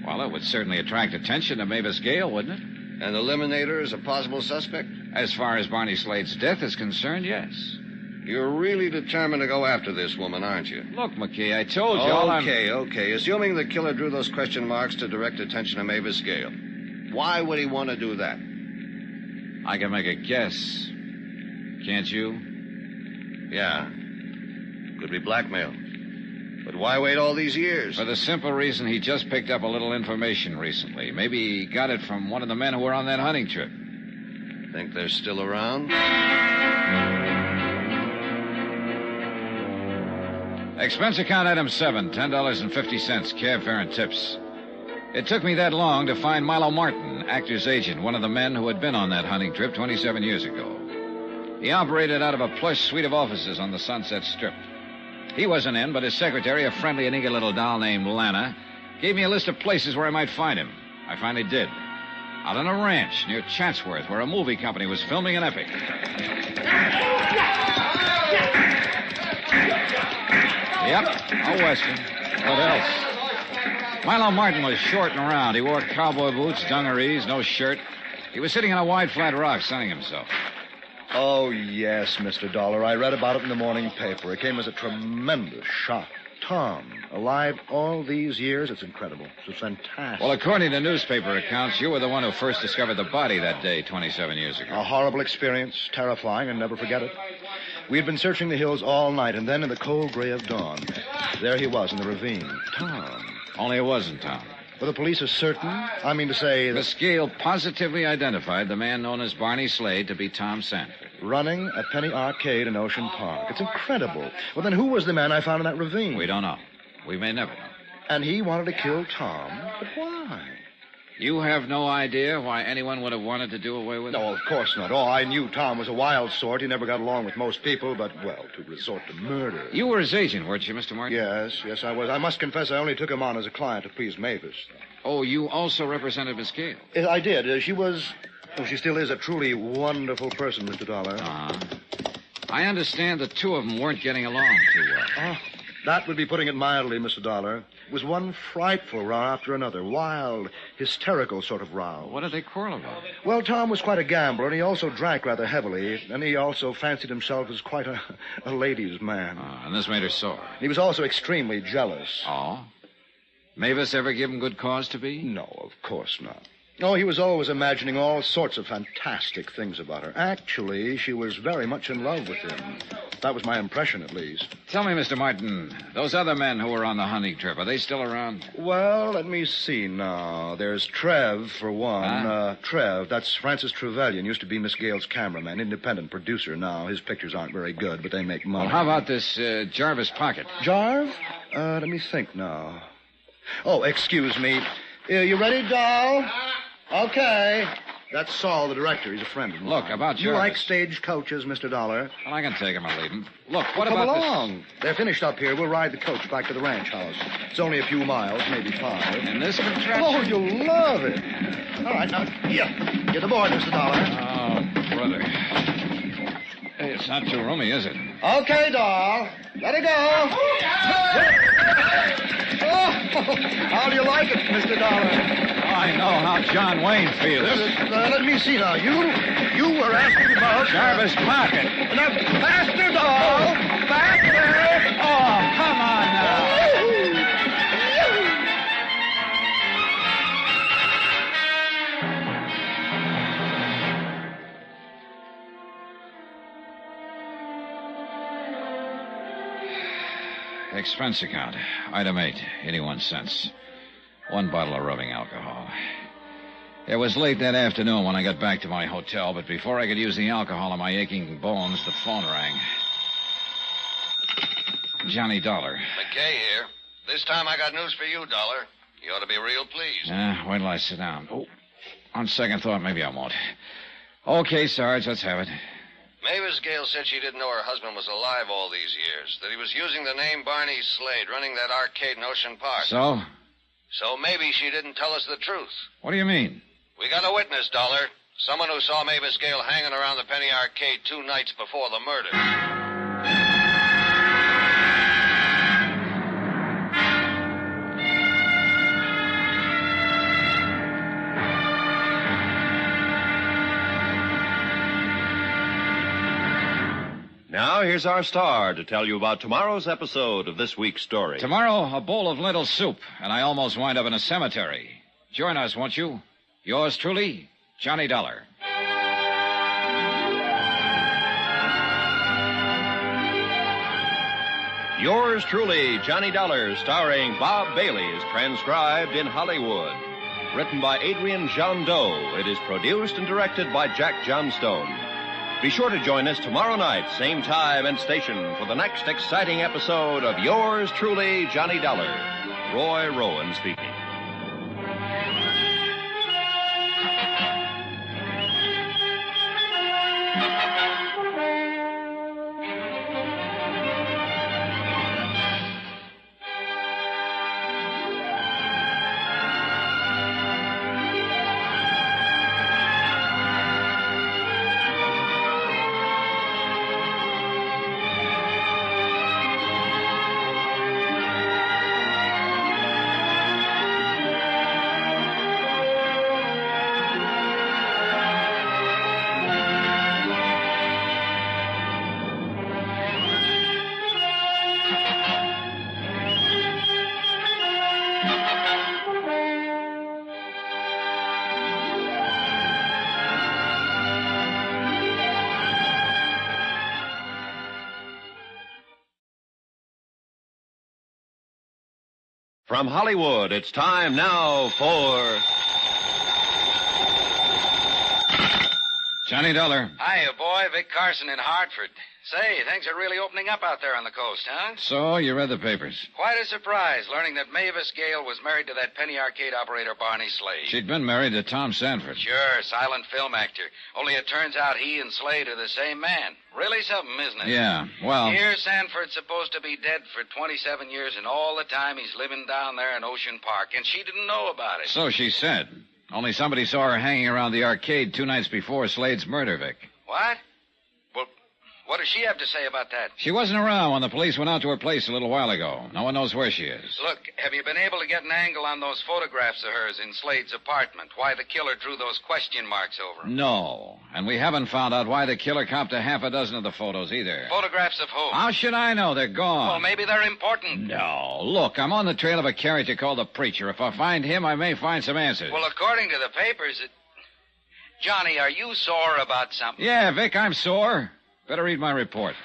Well, it would certainly attract attention to Mavis Gale, wouldn't it? And eliminate her as a possible suspect? As far as Barney Slade's death is concerned, yes. You're really determined to go after this woman, aren't you? Look, McKay, I told you all I'm... Okay. Assuming the killer drew those question marks to direct attention to Mavis Gale. Why would he want to do that? I can make a guess. Can't you? Yeah. Could be blackmail. But why wait all these years? For the simple reason he just picked up a little information recently. Maybe he got it from one of the men who were on that hunting trip. Think they're still around? Expense account item 7, $10.50, cab fare and tips. It took me that long to find Milo Martin, actor's agent, one of the men who had been on that hunting trip 27 years ago. He operated out of a plush suite of offices on the Sunset Strip. He wasn't in, but his secretary, a friendly and eager little doll named Lana, gave me a list of places where I might find him. I finally did. Out on a ranch near Chatsworth, where a movie company was filming an epic. Yep, a Western. What else? Milo Martin was short and round. He wore cowboy boots, dungarees, no shirt. He was sitting on a wide, flat rock, sunning himself. Oh, yes, Mr. Dollar. I read about it in the morning paper. It came as a tremendous shock. Tom, alive all these years? It's incredible. It's fantastic. Well, according to newspaper accounts, you were the one who first discovered the body that day 27 years ago. A horrible experience, terrifying, and never forget it. We had been searching the hills all night, and then in the cold gray of dawn, there he was in the ravine. Tom. Only it wasn't Tom. Well, the police are certain? I mean to say that... Miss Gale positively identified the man known as Barney Slade to be Tom Sanford. Running a penny arcade in Ocean Park. It's incredible. Well, then who was the man I found in that ravine? We don't know. We may never know. And he wanted to kill Tom? But why? You have no idea why anyone would have wanted to do away with him? No, of course not. Oh, I knew Tom was a wild sort. He never got along with most people, but, well, to resort to murder. You were his agent, weren't you, Mr. Martin? Yes, I was. I must confess I only took him on as a client to please Mavis. Oh, you also represented Miss Gale? I did. She was... Oh, she still is a truly wonderful person, Mr. Dollar. I understand the two of them weren't getting along too well. Oh, that would be putting it mildly, Mr. Dollar. It was one frightful row after another. Wild, hysterical sort of row. What did they quarrel about? Well, Tom was quite a gambler, and he also drank rather heavily. And he also fancied himself as quite a ladies' man. And this made her sore. He was also extremely jealous. Oh? Mavis ever give him good cause to be? No, of course not. Oh, he was always imagining all sorts of fantastic things about her. Actually, she was very much in love with him. That was my impression, at least. Tell me, Mr. Martin, those other men who were on the hunting trip, are they still around? Well, let me see now. There's Trev, for one. Huh? Trev, that's Francis Trevelyan, used to be Miss Gale's cameraman, independent producer now. His pictures aren't very good, but they make money. Well, how about this Jarvis Pocket? Jarv? Let me think now. Oh, excuse me. You ready, doll? Okay. That's Saul, the director. He's a friend of mine. Look, about Jarvis. You like stage coaches, Mr. Dollar? Well, I can take him or leave him. Look, what Come about along. They're finished up here. We'll ride the coach back to the ranch house. It's only a few miles, maybe 5. And this contraption? Oh, you'll love it. All right, now, here. Get aboard, Mr. Dollar. Oh, brother. Hey, it's not too roomy, is it? Okay, doll. Let it go. Oh, how do you like it, Mr. Dollar? I know how John Wayne feels. Let me see now. You were asking about... Jarvis Pocket. Now, faster, doll. Faster. Oh, come on now. Expense account. Item 8, 81 cents. 1 bottle of rubbing alcohol. It was late that afternoon when I got back to my hotel, but before I could use the alcohol on my aching bones, the phone rang. Johnny Dollar. McKay here. This time I got news for you, Dollar. You ought to be real pleased. Wait till I sit down. Oh, on second thought, maybe I won't. Okay, Sarge, let's have it. Mavis Gale said she didn't know her husband was alive all these years, that he was using the name Barney Slade, running that arcade in Ocean Park. So? So maybe she didn't tell us the truth. What do you mean? We got a witness, Dollar. Someone who saw Mavis Gale hanging around the Penny Arcade 2 nights before the murder. Now, here's our star to tell you about tomorrow's episode of this week's story. Tomorrow, a bowl of lentil soup, and I almost wind up in a cemetery. Join us, won't you? Yours truly, Johnny Dollar. Yours truly, Johnny Dollar, starring Bob Bailey, is transcribed in Hollywood. Written by Adrian Jondeau, it is produced and directed by Jack Johnstone. Be sure to join us tomorrow night, same time and station, for the next exciting episode of Yours truly, Johnny Dollar. Roy Rowan speaking. From Hollywood, it's time now for... Johnny Dollar. Hiya, boy. Vic Carson in Hartford. Say, things are really opening up out there on the coast, huh? So, you read the papers. Quite a surprise learning that Mavis Gale was married to that penny arcade operator Barney Slade. She'd been married to Tom Sanford. Sure, silent film actor. Only it turns out he and Slade are the same man. Really something, isn't it? Yeah, well... Here, Sanford's supposed to be dead for 27 years, and all the time he's living down there in Ocean Park, and she didn't know about it. So she said. Only somebody saw her hanging around the arcade 2 nights before Slade's murder, Vic. What? Well, what does she have to say about that? She wasn't around when the police went out to her place a little while ago. No one knows where she is. Look, have you been able to get an angle on those photographs of hers in Slade's apartment? Why the killer drew those question marks over them? No. And we haven't found out why the killer copped a half a dozen of the photos either. Photographs of who? How should I know? They're gone. Well, maybe they're important. No. Look, I'm on the trail of a character called the Preacher. If I find him, I may find some answers. Well, according to the papers, Johnny, are you sore about something? Yeah, Vic, I'm sore. Better read my report.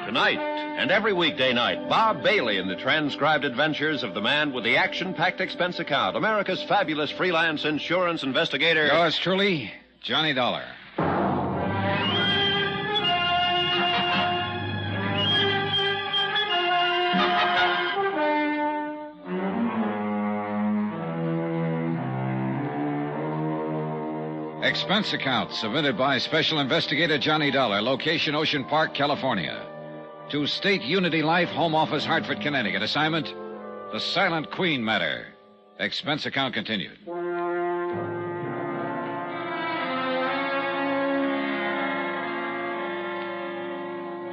Tonight and every weekday night, Bob Bailey in the transcribed adventures of the man with the action-packed expense account, America's fabulous freelance insurance investigator. Yours truly, Johnny Dollar. Expense account submitted by Special Investigator Johnny Dollar, location Ocean Park, California. To State Unity Life, Home Office, Hartford, Connecticut. Assignment, the Silent Queen matter. Expense account continued.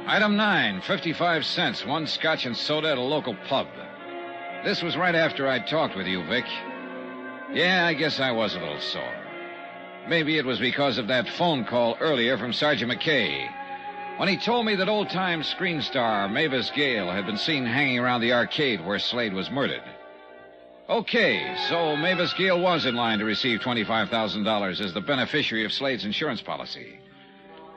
Item 9, 55 cents, 1 scotch and soda at a local pub. This was right after I talked with you, Vic. Yeah, I guess I was a little sore. Maybe it was because of that phone call earlier from Sergeant McKay, when he told me that old-time screen star Mavis Gale had been seen hanging around the arcade where Slade was murdered. Okay, so Mavis Gale was in line to receive $25,000 as the beneficiary of Slade's insurance policy.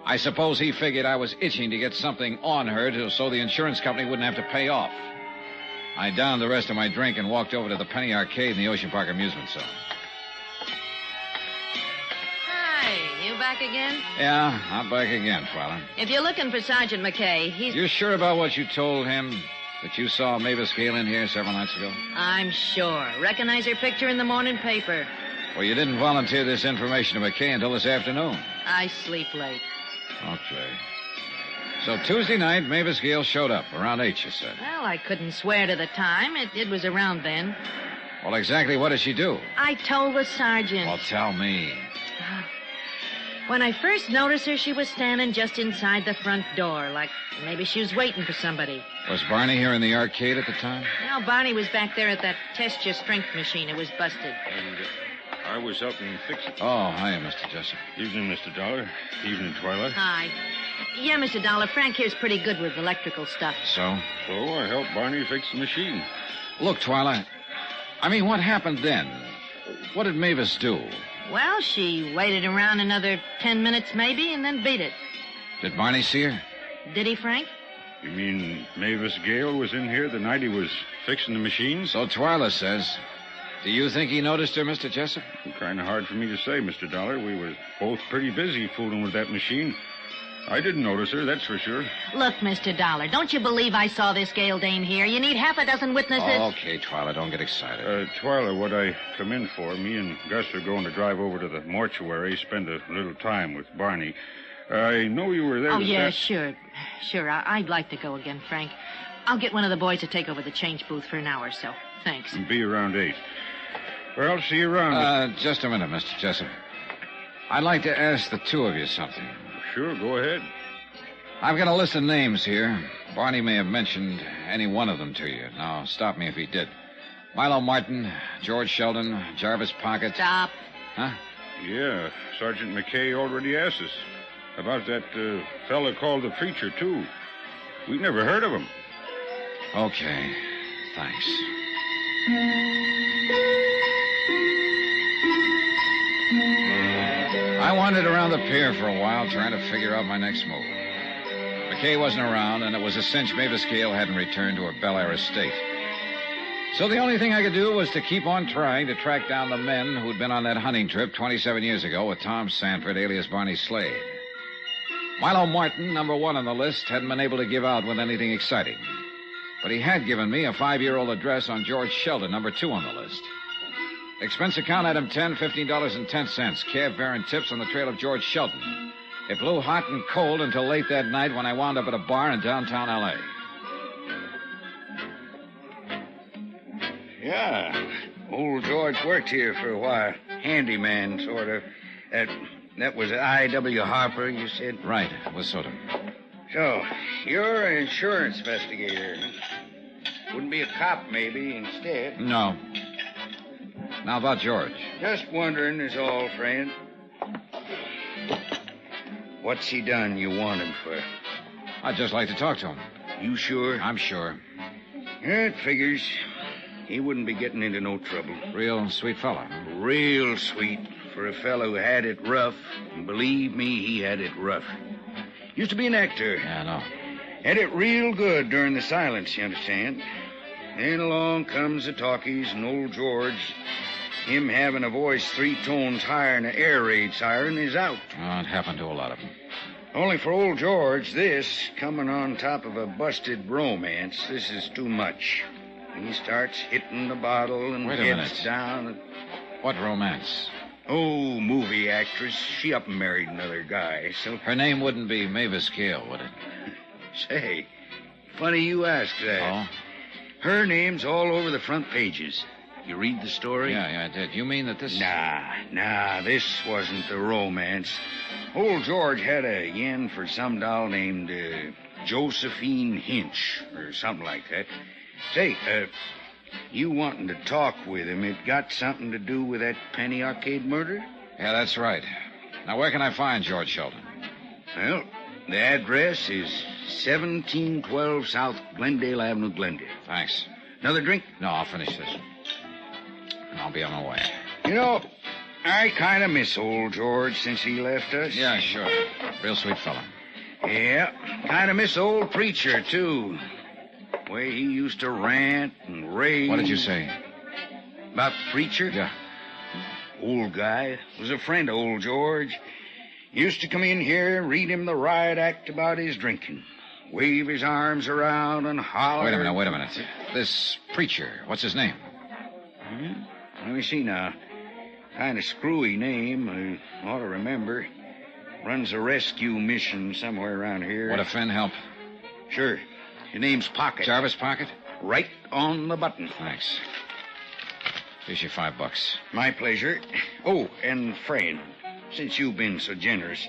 I suppose he figured I was itching to get something on her so the insurance company wouldn't have to pay off. I downed the rest of my drink and walked over to the penny arcade in the Ocean Park amusement zone. Back again? Yeah, I'm back again, Twyla. If you're looking for Sergeant McKay, he's... You sure about what you told him? That you saw Mavis Gale in here several nights ago? I'm sure. Recognize her picture in the morning paper. Well, you didn't volunteer this information to McKay until this afternoon. I sleep late. Okay. So Tuesday night, Mavis Gale showed up, around 8, you said. Well, I couldn't swear to the time. It was around then. Well, exactly what did she do? I told the sergeant. Well, tell me. When I first noticed her, she was standing just inside the front door, like maybe she was waiting for somebody. Was Barney here in the arcade at the time? No, Barney was back there at that test your strength machine. It was busted. I was helping him fix it. Oh, hiya, Mr. Jessup. Evening, Mr. Dollar. Evening, Twyla. Hi. Yeah, Mr. Dollar, Frank here's pretty good with electrical stuff. So? So I helped Barney fix the machine. Look, Twyla, I mean, what happened then? What did Mavis do? Well, she waited around another 10 minutes maybe and then beat it. Did Barney see her? Did he, Frank? You mean Mavis Gale was in here the night he was fixing the machine? So Twyla says. Do you think he noticed her, Mr. Jessup? Kind of hard for me to say, Mr. Dollar. We were both pretty busy fooling with that machine. I didn't notice her, that's for sure. Look, Mr. Dollar, don't you believe I saw this Gale dame here? You need half a dozen witnesses. Okay, Twyla, don't get excited. Twyla, what I come in for, me and Gus are going to drive over to the mortuary, spend a little time with Barney. I know you were there. Oh, yeah, sure. Sure, I'd like to go again, Frank. I'll get one of the boys to take over the change booth for an hour or so. Thanks. Be around 8. Well, I'll see you around. Just a minute, Mr. Jessup. I'd like to ask the two of you something. Sure, go ahead. I've got a list of names here. Barney may have mentioned any one of them to you. Now, stop me if he did. Milo Martin, George Sheldon, Jarvis Pocket. Stop. Huh? Yeah, Sergeant McKay already asked us about that fella called the Preacher, too. We've never heard of him. Okay, thanks. I wandered around the pier for a while trying to figure out my next move. McKay wasn't around, and it was a cinch Mavis Gale hadn't returned to her Bel Air estate. So the only thing I could do was to keep on trying to track down the men who'd been on that hunting trip 27 years ago with Tom Sanford, alias Barney Slade. Milo Martin, number 1 on the list, hadn't been able to give out with anything exciting. But he had given me a 5-year-old address on George Sheldon, number 2 on the list. Expense account item 10, $15.10. Cab fare and tips on the trail of George Sheldon. It blew hot and cold until late that night when I wound up at a bar in downtown L.A. Yeah, old George worked here for a while. Handyman, sort of. That was I.W. Harper, you said? Right, it was sort of. So, you're an insurance investigator. Wouldn't be a cop, maybe, instead. No. Now about George. Just wondering is all, friend. What's he done you want him for? I'd just like to talk to him. You sure? I'm sure. Yeah, it figures. He wouldn't be getting into no trouble. Real sweet fella. Real sweet for a fellow who had it rough. And believe me, he had it rough. Used to be an actor. Yeah, I know. Had it real good during the silence, you understand. Then along comes the talkies, and old George, him having a voice 3 tones higher than an air raid siren, is out. Oh, it happened to a lot of them. Only for old George, this, coming on top of a busted romance, this is too much. He starts hitting the bottle and Wait a gets minute. down. What romance? Oh, movie actress. She up and married another guy, so... Her name wouldn't be Mavis Gale, would it? Say, funny you ask that. Oh? Her name's all over the front pages. You read the story? Yeah, I did. You mean that this... Nah, this wasn't the romance. Old George had a yen for some doll named Josephine Hinch, or something like that. Say, you wanting to talk with him, it got something to do with that Penny Arcade murder? Yeah, that's right. Now, where can I find George Sheldon? Well, the address is 1712 South Glendale Avenue, Glendale. Thanks. Another drink? No, I'll finish this. And I'll be on my way. You know, I kind of miss old George since he left us. Yeah, sure. Real sweet fella. Yeah, kind of miss old Preacher, too. Way he used to rant and rave. What did you say? About Preacher? Yeah. Old guy. Was a friend of old George. Used to come in here and read him the riot act about his drinking. Wave his arms around and holler. Wait a minute. This Preacher, what's his name? Let me see now. Kind of screwy name. I ought to remember. Runs a rescue mission somewhere around here. Would a friend help? Sure. His name's Pocket. Jarvis Pocket? Right on the button. Thanks. Here's your $5. My pleasure. Oh, and friend, since you've been so generous,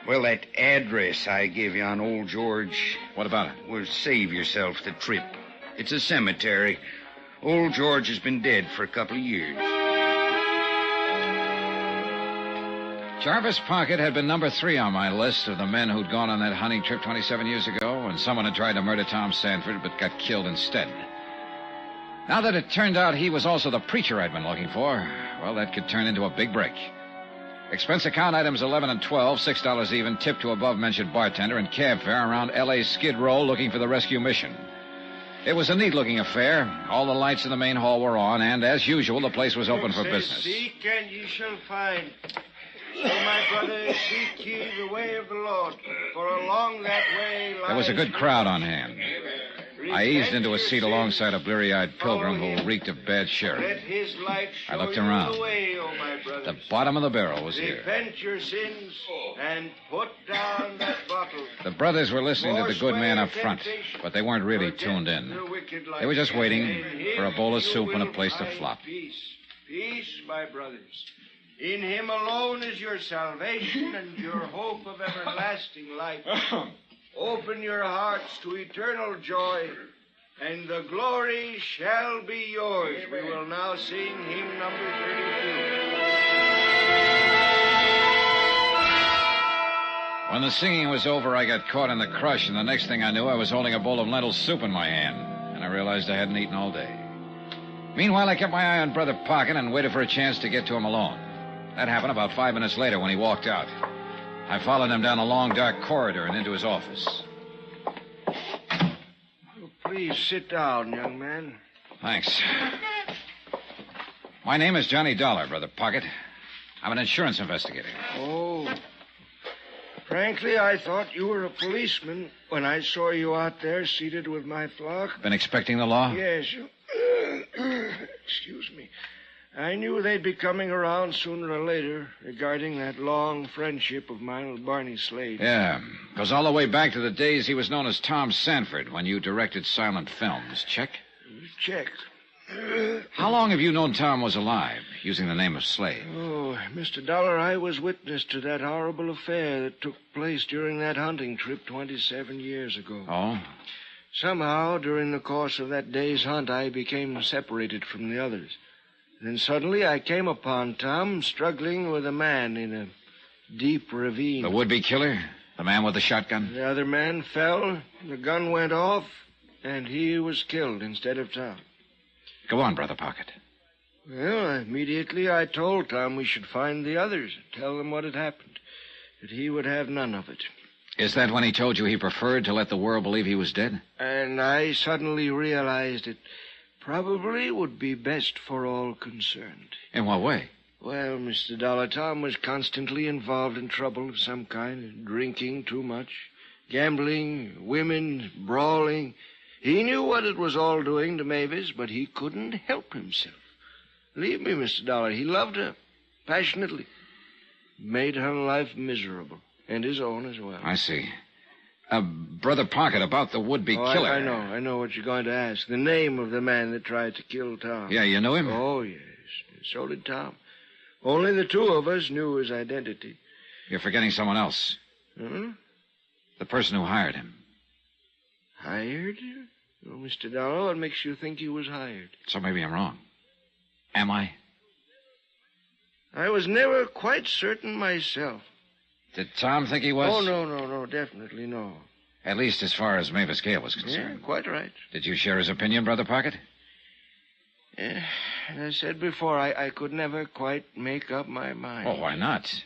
well, that address I gave you on old George... What about it? Will save yourself the trip. It's a cemetery. Old George has been dead for a couple of years. Jarvis Pocket had been number 3 on my list of the men who'd gone on that hunting trip 27 years ago, and someone had tried to murder Tom Sanford but got killed instead. Now that it turned out he was also the preacher I'd been looking for, well, that could turn into a big break. Expense account items 11 and 12, $6 even, tip to above-mentioned bartender, and cab fare around L.A.'s Skid Row looking for the rescue mission. It was a neat-looking affair. All the lights in the main hall were on, and as usual, the place was open for business. Seek and ye shall find. So, my brother, seek ye the way of the Lord, for along that way lies... There was a good crowd on hand. I eased into a seat alongside a bleary-eyed pilgrim who reeked of bad sherry. Let his light show I looked you around. the way, O my brothers. The bottom of the barrel was here. Repent your sins and put down that bottle. The brothers were listening to the good man up front, but they weren't really tuned in. They were just waiting for a bowl of soup and a place to flop. Peace, peace, my brothers. In him alone is your salvation and your hope of everlasting life. Open your hearts to eternal joy, and the glory shall be yours. We will now sing hymn number 32. When the singing was over, I got caught in the crush, and the next thing I knew, I was holding a bowl of lentil soup in my hand, and I realized I hadn't eaten all day. Meanwhile, I kept my eye on Brother Pocket and waited for a chance to get to him alone. That happened about 5 minutes later when he walked out. I followed him down a long, dark corridor and into his office. Please sit down, young man. Thanks. My name is Johnny Dollar, Brother Pocket. I'm an insurance investigator. Oh. Frankly, I thought you were a policeman when I saw you out there seated with my flock. Been expecting the law? Yes. Excuse me. I knew they'd be coming around sooner or later regarding that long friendship of mine with Barney Slade. Yeah, goes all the way back to the days he was known as Tom Sanford when you directed silent films. Check? Check. How long have you known Tom was alive, using the name of Slade? Oh, Mr. Dollar, I was witness to that horrible affair that took place during that hunting trip 27 years ago. Oh? Somehow, during the course of that day's hunt, I became separated from the others. Then suddenly I came upon Tom struggling with a man in a deep ravine. The would-be killer? The man with the shotgun? The other man fell, the gun went off, and he was killed instead of Tom. Go on, Brother Pocket. Well, immediately I told Tom we should find the others, tell them what had happened, that he would have none of it. Is that when he told you he preferred to let the world believe he was dead? And I suddenly realized it probably would be best for all concerned. In what way? Well, Mr. Dollar, Tom was constantly involved in trouble of some kind, drinking too much, gambling, women, brawling. He knew what it was all doing to Mavis, but he couldn't help himself. Believe me, Mr. Dollar, he loved her passionately. Made her life miserable, and his own as well. I see. Brother Pocket, about the would-be killer. I know what you're going to ask. The name of the man that tried to kill Tom. Yeah, you knew him? Oh, yes. So did Tom. Only the two of us knew his identity. You're forgetting someone else. Hmm? The person who hired him. Hired? Oh, Mr. Dollar, what makes you think he was hired? So maybe I'm wrong. Am I? I was never quite certain myself. Did Tom think he was? Oh, no, definitely no. At least as far as Mavis Gale was concerned. Yeah, quite right. Did you share his opinion, Brother Pocket? As I said before, I could never quite make up my mind. Oh, why not?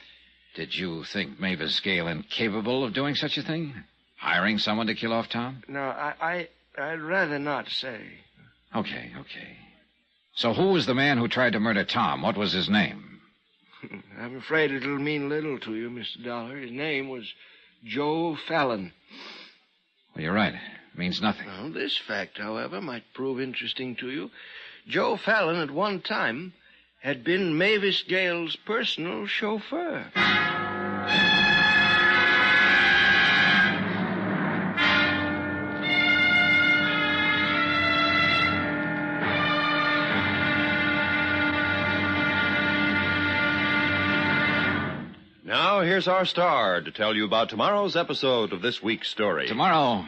Did you think Mavis Gale incapable of doing such a thing? Hiring someone to kill off Tom? No, I'd rather not say. Okay. So who was the man who tried to murder Tom? What was his name? I'm afraid it'll mean little to you, Mr. Dollar. His name was Joe Fallon. Well, you're right. It means nothing. Well, this fact, however, might prove interesting to you. Joe Fallon, at one time, had been Mavis Gale's personal chauffeur. Now, here's our star to tell you about tomorrow's episode of this week's story. Tomorrow,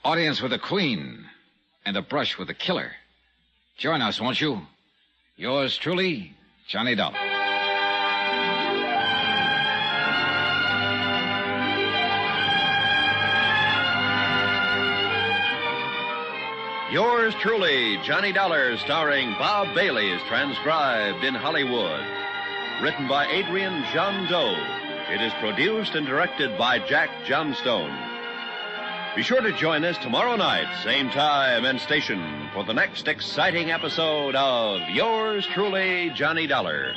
audience with the Queen and a brush with the killer. Join us, won't you? Yours truly, Johnny Dollar. Yours truly, Johnny Dollar, starring Bob Bailey, is transcribed in Hollywood. Written by Adrian John Doe. It is produced and directed by Jack Johnstone. Be sure to join us tomorrow night, same time and station, for the next exciting episode of Yours truly, Johnny Dollar.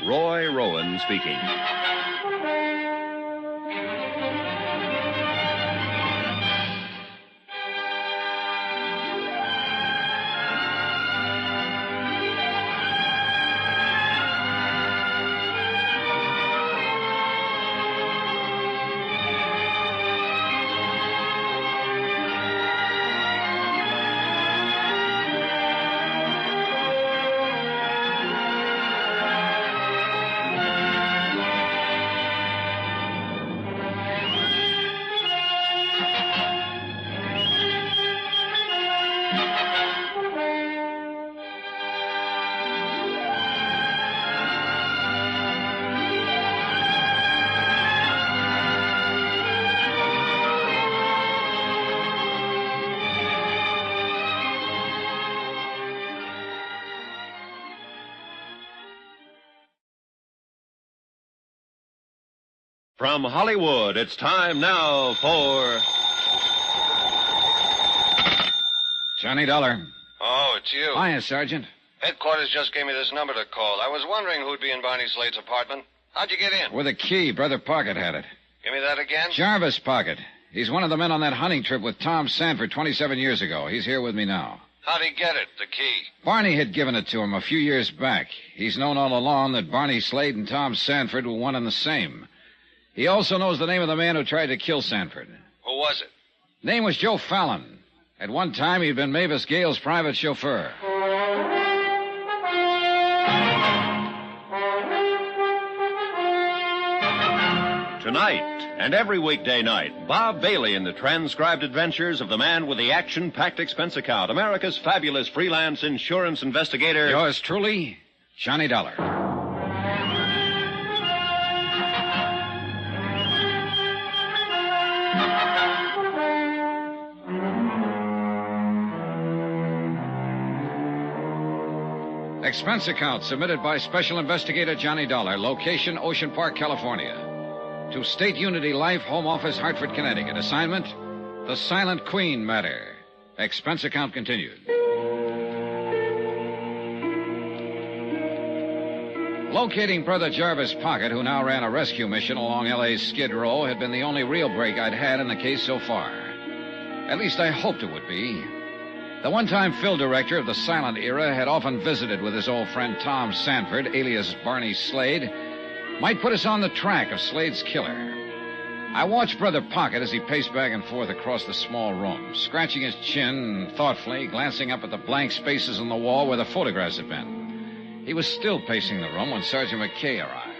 Roy Rowan speaking. From Hollywood, it's time now for... Johnny Dollar. Oh, it's you. Hiya, Sergeant. Headquarters just gave me this number to call. I was wondering who'd be in Barney Slade's apartment. How'd you get in? With a key. Brother Pocket had it. Give me that again? Jarvis Pocket. He's one of the men on that hunting trip with Tom Sanford 27 years ago. He's here with me now. How'd he get it, the key? Barney had given it to him a few years back. He's known all along that Barney Slade and Tom Sanford were one and the same. He also knows the name of the man who tried to kill Sanford. Who was it? Name was Joe Fallon. At one time, he'd been Mavis Gale's private chauffeur. Tonight and every weekday night, Bob Bailey in the transcribed adventures of the man with the action-packed expense account, America's fabulous freelance insurance investigator. Yours truly, Johnny Dollar. Expense account submitted by Special Investigator Johnny Dollar. Location, Ocean Park, California. To State Unity Life, Home Office, Hartford, Connecticut. Assignment, the Silent Queen matter. Expense account continued. Locating Brother Jarvis Pocket, who now ran a rescue mission along L.A.'s Skid Row, had been the only real break I'd had in the case so far. At least I hoped it would be. The one-time fill director of the silent era had often visited with his old friend Tom Sanford, alias Barney Slade, might put us on the track of Slade's killer. I watched Brother Pocket as he paced back and forth across the small room, scratching his chin thoughtfully, glancing up at the blank spaces on the wall where the photographs had been. He was still pacing the room when Sergeant McKay arrived.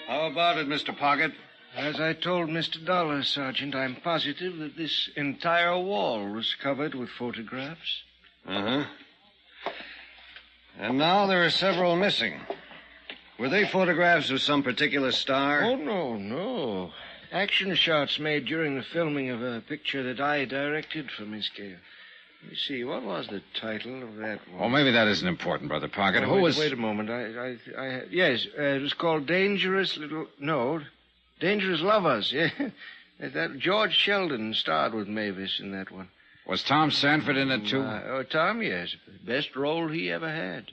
How about it, Mr. Pocket? As I told Mr. Dollar, Sergeant, I'm positive that this entire wall was covered with photographs. Uh-huh. And now there are several missing. Were they photographs of some particular star? Oh, no. Action shots made during the filming of a picture that I directed for Miss Gale. Let me see, what was the title of that one? Oh, maybe that isn't important, Brother Pocket. Wait a moment. Yes, it was called Dangerous Lovers. Yeah, that George Sheldon starred with Mavis in that one. Was Tom Sanford in it, too? Tom, yes. Best role he ever had.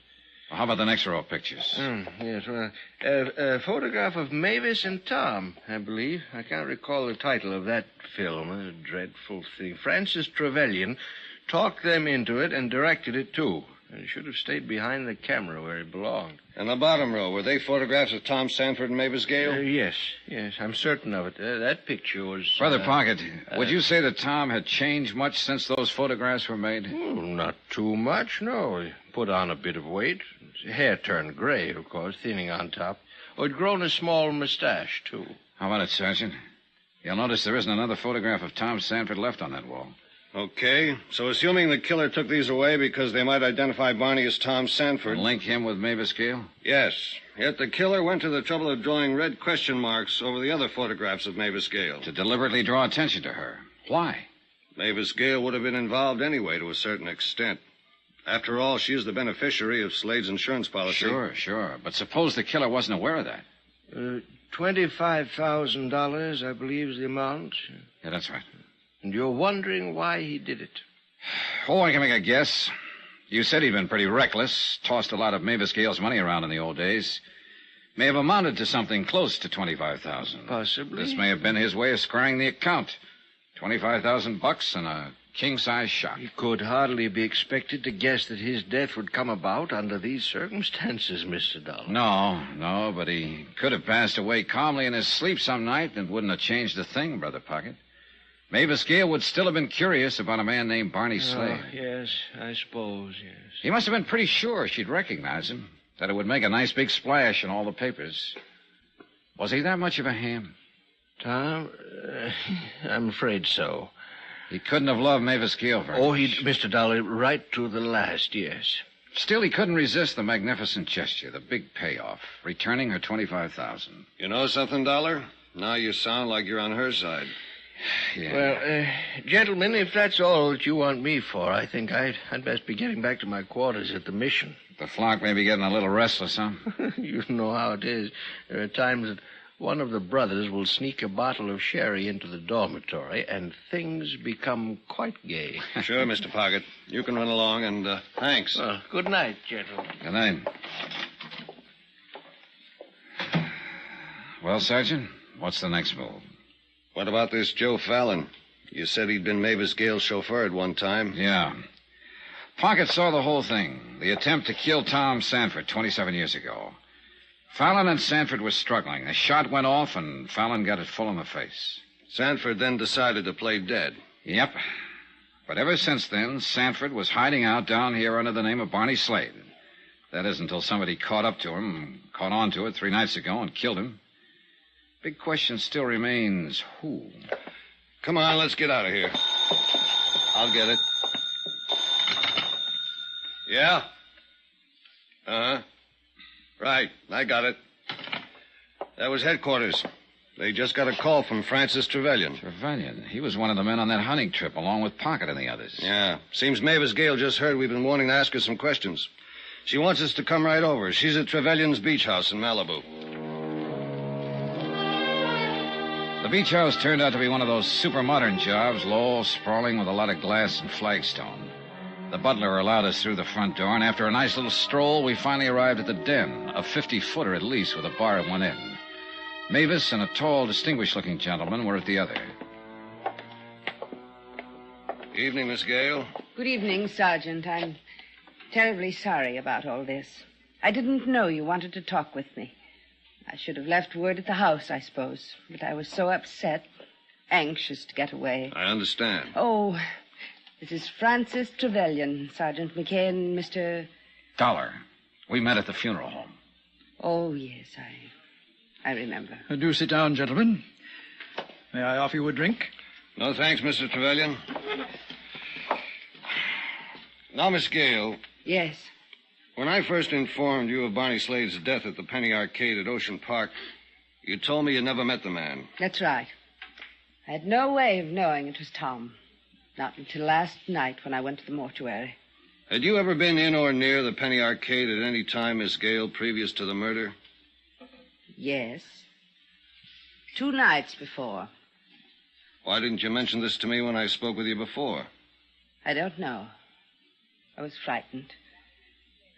Well, how about the next row of pictures? Yes, well, a photograph of Mavis and Tom, I believe. I can't recall the title of that film. A dreadful thing. Francis Trevelyan talked them into it and directed it, too. And he should have stayed behind the camera where he belonged. And the bottom row, were they photographs of Tom Sanford and Mavis Gale? Yes, I'm certain of it. That picture was... Brother Pocket, would you say that Tom had changed much since those photographs were made? Not too much, no. He put on a bit of weight. His hair turned gray, of course, thinning on top. He'd grown a small mustache, too. How about it, Sergeant? You'll notice there isn't another photograph of Tom Sanford left on that wall. Okay, so assuming the killer took these away because they might identify Barney as Tom Sanford... And link him with Mavis Gale? Yes. Yet the killer went to the trouble of drawing red question marks over the other photographs of Mavis Gale. To deliberately draw attention to her. Why? Mavis Gale would have been involved anyway to a certain extent. After all, she is the beneficiary of Slade's insurance policy. Sure. But suppose the killer wasn't aware of that. $25,000, I believe, is the amount. Yeah, that's right. And you're wondering why he did it? Oh, I can make a guess. You said he'd been pretty reckless, tossed a lot of Mavis Gale's money around in the old days. May have amounted to something close to $25,000. Possibly. This may have been his way of squaring the account. $25,000 and a king-size shot. He could hardly be expected to guess that his death would come about under these circumstances, Mr. Dollar. No, but he could have passed away calmly in his sleep some night and wouldn't have changed a thing, Brother Pocket. Mavis Gale would still have been curious about a man named Barney Slade. Yes, I suppose, yes. He must have been pretty sure she'd recognize him, that it would make a nice big splash in all the papers. Was he that much of a ham? Tom, I'm afraid so. He couldn't have loved Mavis Gale very much. Mr. Dollar, right to the last, yes. Still, he couldn't resist the magnificent gesture, the big payoff, returning her $25,000. You know something, Dollar? Now you sound like you're on her side. Yeah. Well, gentlemen, if that's all that you want me for, I think I'd best be getting back to my quarters at the mission. The flock may be getting a little restless, huh? You know how it is. There are times that one of the brothers will sneak a bottle of sherry into the dormitory, and things become quite gay. Sure, Mr. Pocket. You can run along, and thanks. Well, good night, gentlemen. Good night. Well, Sergeant, what's the next move? What about this Joe Fallon? You said he'd been Mavis Gale's chauffeur at one time. Yeah. Pocket saw the whole thing. The attempt to kill Tom Sanford 27 years ago. Fallon and Sanford were struggling. A shot went off, and Fallon got it full in the face. Sanford then decided to play dead. Yep. But ever since then, Sanford was hiding out down here under the name of Barney Slade. That is until somebody caught up to him, caught on to it 3 nights ago, and killed him. Big question still remains, who? Come on, let's get out of here. I'll get it. Yeah? Uh-huh. Right, I got it. That was headquarters. They just got a call from Francis Trevelyan. Trevelyan? He was one of the men on that hunting trip, along with Pocket and the others. Yeah. Seems Mavis Gale just heard we've been wanting to ask her some questions. She wants us to come right over. She's at Trevelyan's beach house in Malibu. The beach house turned out to be one of those super modern jobs, low, sprawling, with a lot of glass and flagstone. The butler allowed us through the front door, and after a nice little stroll, we finally arrived at the den, a 50-footer at least, with a bar at one end. Mavis and a tall, distinguished-looking gentleman were at the other. Evening, Miss Gale. Good evening, Sergeant. I'm terribly sorry about all this. I didn't know you wanted to talk with me. I should have left word at the house, I suppose, but I was so upset, anxious to get away. I understand. Oh, this is Francis Trevelyan, Sergeant McKay, and Mr. Dollar. We met at the funeral home. Oh, yes, I remember. Do sit down, gentlemen. May I offer you a drink? No, thanks, Mr. Trevelyan. Now, Miss Gale. Yes. When I first informed you of Barney Slade's death at the Penny Arcade at Ocean Park, you told me you never met the man. That's right. I had no way of knowing it was Tom. Not until last night when I went to the mortuary. Had you ever been in or near the Penny Arcade at any time, Miss Gale, previous to the murder? Yes. 2 nights before. Why didn't you mention this to me when I spoke with you before? I don't know. I was frightened.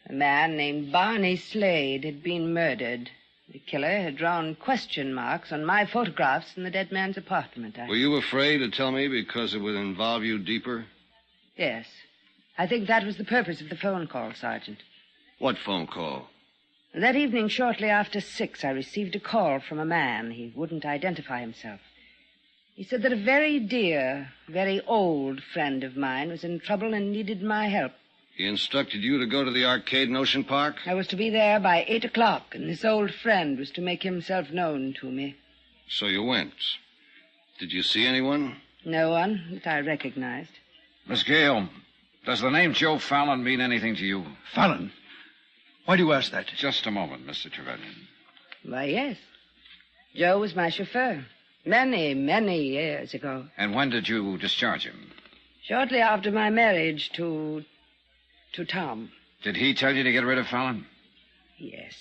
A man named Barney Slade had been murdered. The killer had drawn question marks on my photographs in the dead man's apartment. Were you afraid to tell me because it would involve you deeper? Yes. I think that was the purpose of the phone call, Sergeant. What phone call? That evening, shortly after 6, I received a call from a man. He wouldn't identify himself. He said that a very dear, very old friend of mine was in trouble and needed my help. He instructed you to go to the arcade in Ocean Park? I was to be there by 8 o'clock, and this old friend was to make himself known to me. So you went. Did you see anyone? No one that I recognized. Miss Gale, does the name Joe Fallon mean anything to you? Fallon? Why do you ask that? Just a moment, Mr. Trevelyan. Why, yes. Joe was my chauffeur. Many, many years ago. And when did you discharge him? Shortly after my marriage to Tom. Did he tell you to get rid of Fallon? Yes.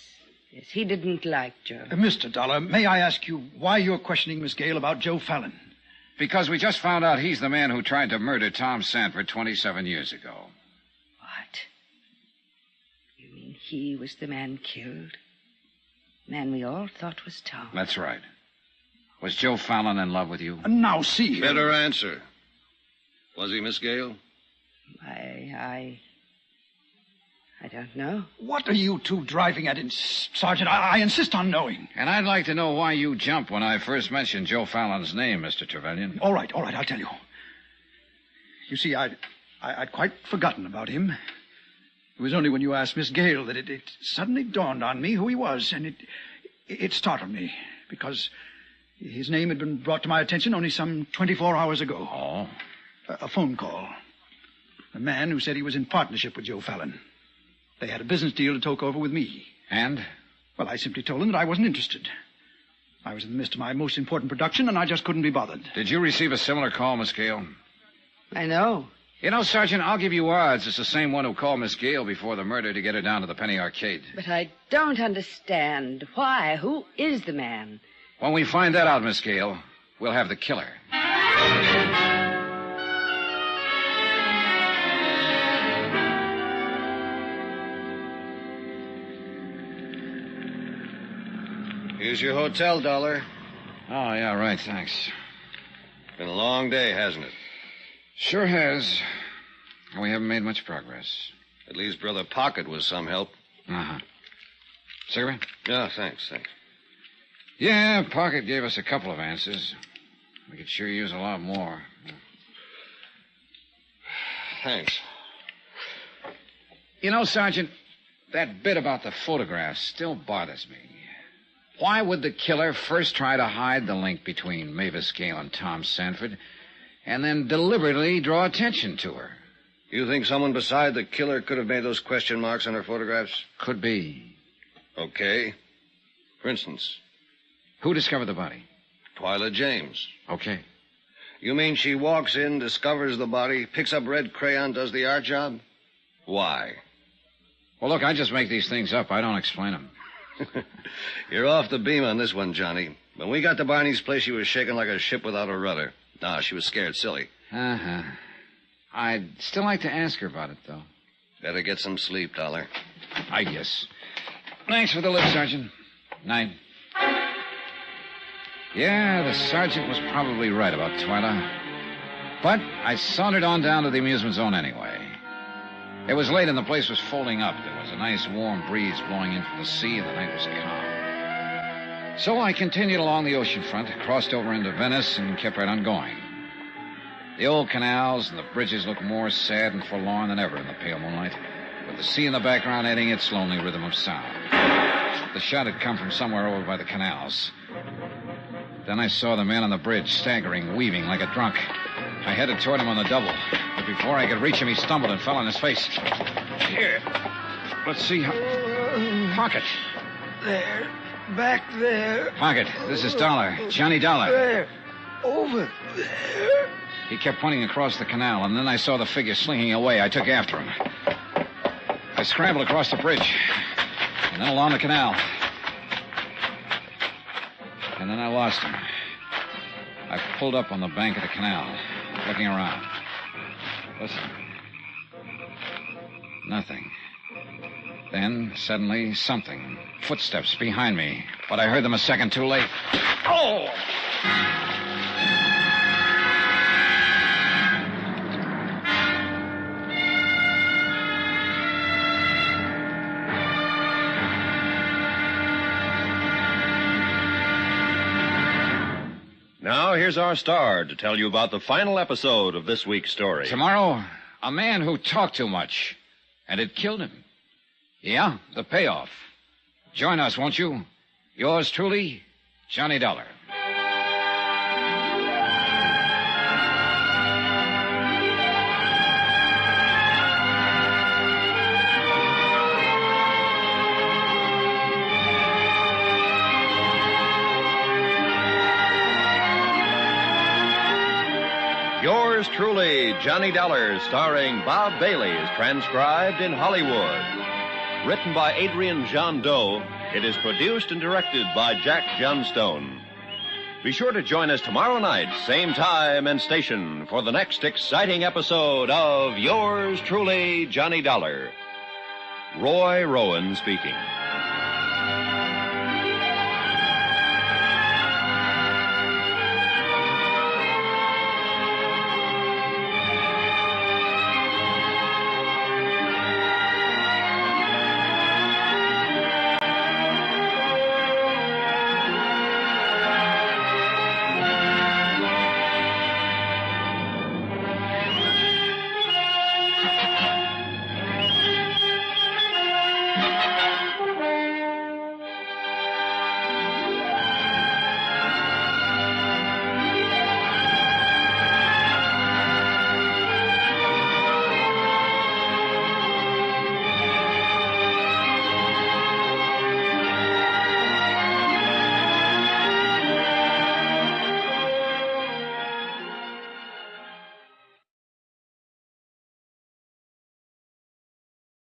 Yes, he didn't like Joe. Mr. Dollar, may I ask you why you're questioning Miss Gale about Joe Fallon? Because we just found out he's the man who tried to murder Tom Sanford 27 years ago. What? You mean he was the man killed? The man we all thought was Tom. That's right. Was Joe Fallon in love with you? Now, see. Better answer. Was he, Miss Gale? I don't know. What are you two driving at, Sergeant? I insist on knowing. And I'd like to know why you jumped when I first mentioned Joe Fallon's name, Mr. Trevelyan. All right, I'll tell you. You see, I'd quite forgotten about him. It was only when you asked Miss Gale that it suddenly dawned on me who he was, and it startled me, because his name had been brought to my attention only some 24 hours ago. Oh? A phone call. A man who said he was in partnership with Joe Fallon. They had a business deal to talk over with me. And? Well, I simply told them that I wasn't interested. I was in the midst of my most important production, and I just couldn't be bothered. Did you receive a similar call, Miss Gale? I know. You know, Sergeant, I'll give you odds it's the same one who called Miss Gale before the murder to get her down to the Penny Arcade. But I don't understand. Why? Who is the man? When we find that out, Miss Gale, we'll have the killer. Here's your hotel, Dollar. Oh, yeah, right, thanks. Been a long day, hasn't it? Sure has. And we haven't made much progress. At least Brother Pocket was some help. Uh-huh. Cigarette? Yeah, thanks. Yeah, Pocket gave us a couple of answers. We could sure use a lot more. Thanks. You know, Sergeant, that bit about the photographs still bothers me. Why would the killer first try to hide the link between Mavis Gale and Tom Sanford, and then deliberately draw attention to her? You think someone beside the killer could have made those question marks on her photographs? Could be. Okay. For instance? Who discovered the body? Twyla James. Okay. You mean she walks in, discovers the body, picks up red crayon, does the art job? Why? Well, look, I just make these things up. I don't explain them. You're off the beam on this one, Johnny. When we got to Barney's place, she was shaking like a ship without a rudder. Nah, she was scared silly. Uh-huh. I'd still like to ask her about it, though. Better get some sleep, Dollar. I guess. Thanks for the lift, Sergeant. Night. Yeah, the sergeant was probably right about Twyla. But I sauntered on down to the amusement zone anyway. It was late and the place was folding up. There was a nice warm breeze blowing in from the sea and the night was calm. So I continued along the ocean front, crossed over into Venice, and kept right on going. The old canals and the bridges looked more sad and forlorn than ever in the pale moonlight, with the sea in the background adding its lonely rhythm of sound. The shot had come from somewhere over by the canals. Then I saw the man on the bridge, staggering, weaving like a drunk. I headed toward him on the double, but before I could reach him, he stumbled and fell on his face. Here. Let's see how... Pocket. There. Back there. Pocket, this is Dollar. Johnny Dollar. There. Over there. He kept pointing across the canal, and then I saw the figure slinking away. I took after him. I scrambled across the bridge, and then along the canal. And then I lost him. I pulled up on the bank of the canal, looking around. Listen. Nothing. Then, suddenly, something. Footsteps behind me. But I heard them a second too late. Oh! Now, here's our star to tell you about the final episode of this week's story. Tomorrow, a man who talked too much, and it killed him. Yeah, the payoff. Join us, won't you? Yours truly, Johnny Dollar. Yours Yours truly, Johnny Dollar, starring Bob Bailey, is transcribed in Hollywood. Written by Adrian John Doe, it is produced and directed by Jack Johnstone. Be sure to join us tomorrow night, same time and station, for the next exciting episode of Yours truly, Johnny Dollar. Roy Rowan speaking.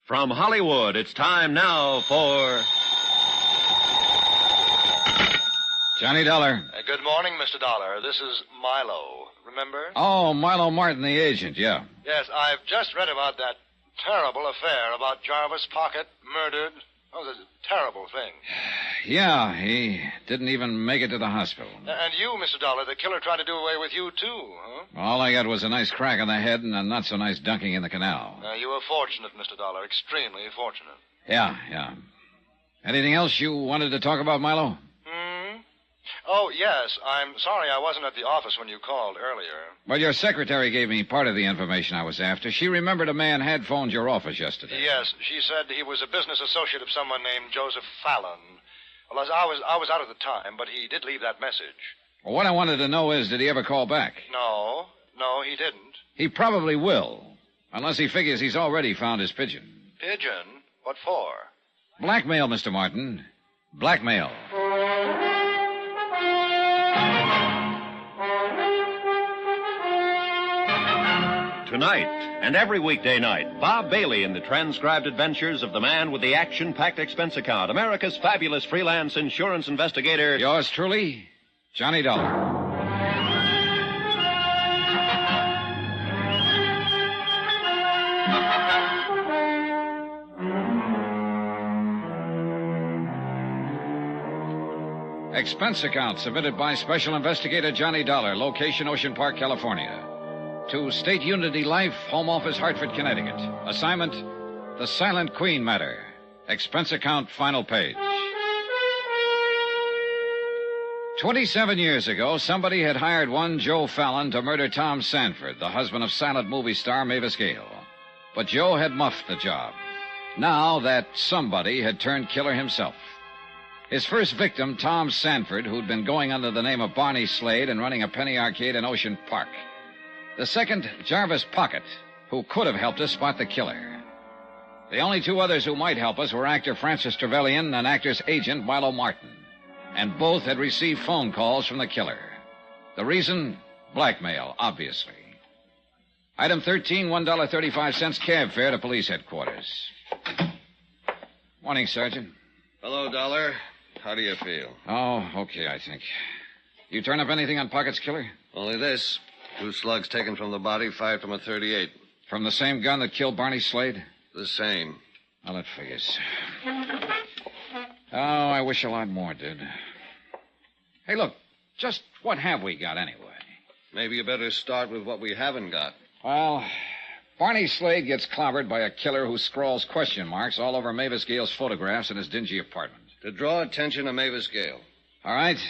From Hollywood, it's time now for... Johnny Dollar. Good morning, Mr. Dollar. This is Milo. Remember? Oh, Milo Martin, the agent, yeah. Yes, I've just read about that terrible affair about Jarvis Pocket murdered. Oh, it was a terrible thing. Yeah, he didn't even make it to the hospital. And you, Mr. Dollar, the killer tried to do away with you, too, huh? All I got was a nice crack on the head and a not-so-nice dunking in the canal. You were fortunate, Mr. Dollar. Extremely fortunate. Yeah. Anything else you wanted to talk about, Milo? Oh, yes. I'm sorry I wasn't at the office when you called earlier. Well, your secretary gave me part of the information I was after. She remembered a man had phoned your office yesterday. Yes, she said he was a business associate of someone named Joseph Fallon. Well, I was out at the time, but he did leave that message. Well, what I wanted to know is, did he ever call back? No, he didn't. He probably will, unless he figures he's already found his pigeon. Pigeon? What for? Blackmail, Mr. Martin. Blackmail. Tonight and every weekday night, Bob Bailey in the transcribed adventures of the man with the action-packed expense account, America's fabulous freelance insurance investigator. Yours truly, Johnny Dollar. Expense account submitted by Special Investigator Johnny Dollar, location Ocean Park, California. To State Unity Life, Home Office, Hartford, Connecticut. Assignment, The Silent Queen Matter. Expense account, final page. 27 years ago, somebody had hired one Joe Fallon to murder Tom Sanford, the husband of silent movie star Mavis Gale. But Joe had muffed the job. Now that somebody had turned killer himself. His first victim, Tom Sanford, who'd been going under the name of Barney Slade and running a penny arcade in Ocean Park. The second, Jarvis Pocket, who could have helped us spot the killer. The only two others who might help us were actor Francis Trevelyan and actor's agent Milo Martin. And both had received phone calls from the killer. The reason? Blackmail, obviously. Item 13, $1.35 cab fare to police headquarters. Morning, Sergeant. Hello, Dollar. How do you feel? Oh, okay, I think. You turn up anything on Pocket's killer? Only this. 2 slugs taken from the body, fired from a .38. From the same gun that killed Barney Slade? The same. Well, that figures. Oh, I wish a lot more did. Hey, look, just what have we got anyway? Maybe you better start with what we haven't got. Well, Barney Slade gets clobbered by a killer who scrawls question marks all over Mavis Gale's photographs in his dingy apartment. To draw attention to Mavis Gale. All right.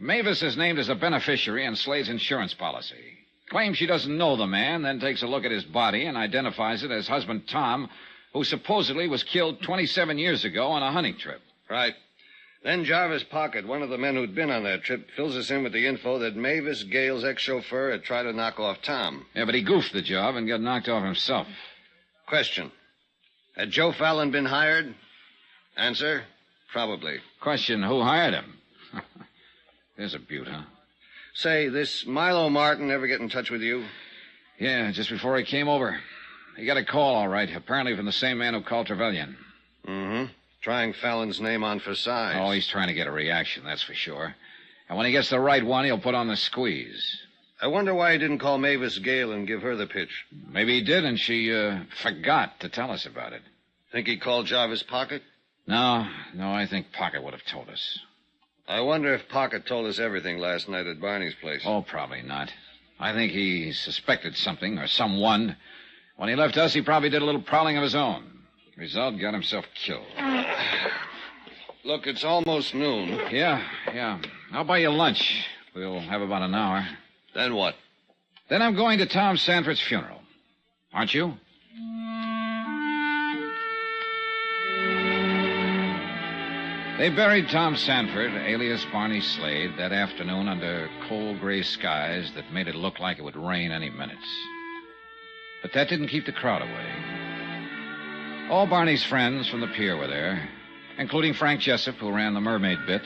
Mavis is named as a beneficiary in Slade's insurance policy. Claims she doesn't know the man, then takes a look at his body and identifies it as husband Tom, who supposedly was killed 27 years ago on a hunting trip. Right. Then Jarvis Pocket, one of the men who'd been on that trip, fills us in with the info that Mavis Gale's ex-chauffeur had tried to knock off Tom. Yeah, but he goofed the job and got knocked off himself. Question. Had Joe Fallon been hired? Answer, probably. Question, who hired him? There's a beaut, huh? Say, this Milo Martin ever get in touch with you? Yeah, just before he came over. He got a call, all right, apparently from the same man who called Trevelyan. Mm-hmm. Trying Fallon's name on for size. Oh, he's trying to get a reaction, that's for sure. And when he gets the right one, he'll put on the squeeze. I wonder why he didn't call Mavis Gale and give her the pitch. Maybe he did, and she forgot to tell us about it. Think he called Jarvis Pocket? No, I think Pocket would have told us. I wonder if Pocket told us everything last night at Barney's place. Oh, probably not. I think he suspected something or someone. When he left us, he probably did a little prowling of his own. Result, got himself killed. Look, it's almost noon. Yeah. I'll buy you lunch. We'll have about an hour. Then what? Then I'm going to Tom Sanford's funeral. Aren't you? They buried Tom Sanford, alias Barney Slade, that afternoon under cold gray skies that made it look like it would rain any minute. But that didn't keep the crowd away. All Barney's friends from the pier were there, including Frank Jessup, who ran the mermaid bit,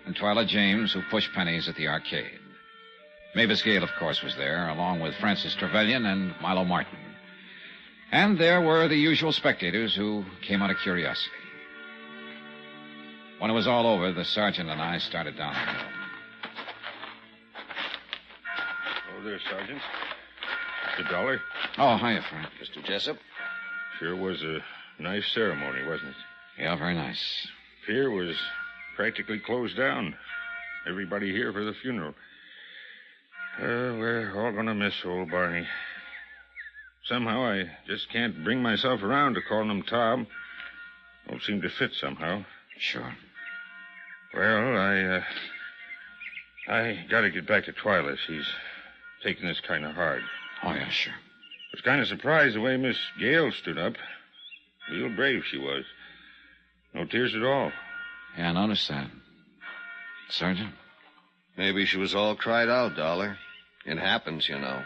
and Twyla James, who pushed pennies at the arcade. Mavis Gale, of course, was there, along with Francis Trevelyan and Milo Martin. And there were the usual spectators who came out of curiosity. When it was all over, the sergeant and I started down the hill. Oh, there, Sergeant. Mr. Dollar. Oh, hiya, Frank. Mr. Jessup? Sure was a nice ceremony, wasn't it? Yeah, very nice. Pier was practically closed down. Everybody here for the funeral. We're all going to miss old Barney. Somehow I just can't bring myself around to calling him Tom. Won't seem to fit somehow. Sure. Well, I got to get back to Twyla. She's taking this kind of hard. Oh, yeah, sure. I was kind of surprised the way Miss Gale stood up. Real brave she was. No tears at all. Yeah, I noticed that. Sergeant? Maybe she was all cried out, Dollar. It happens, you know.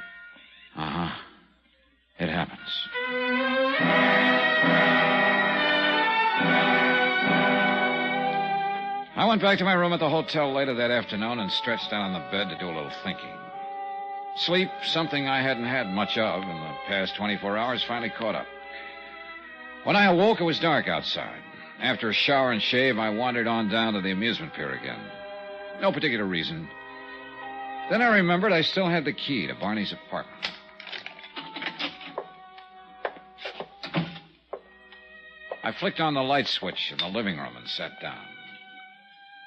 Uh-huh. It happens. I went back to my room at the hotel later that afternoon and stretched out on the bed to do a little thinking. Sleep, something I hadn't had much of in the past 24 hours, finally caught up. When I awoke, it was dark outside. After a shower and shave, I wandered on down to the amusement pier again. No particular reason. Then I remembered I still had the key to Barney's apartment. I flicked on the light switch in the living room and sat down.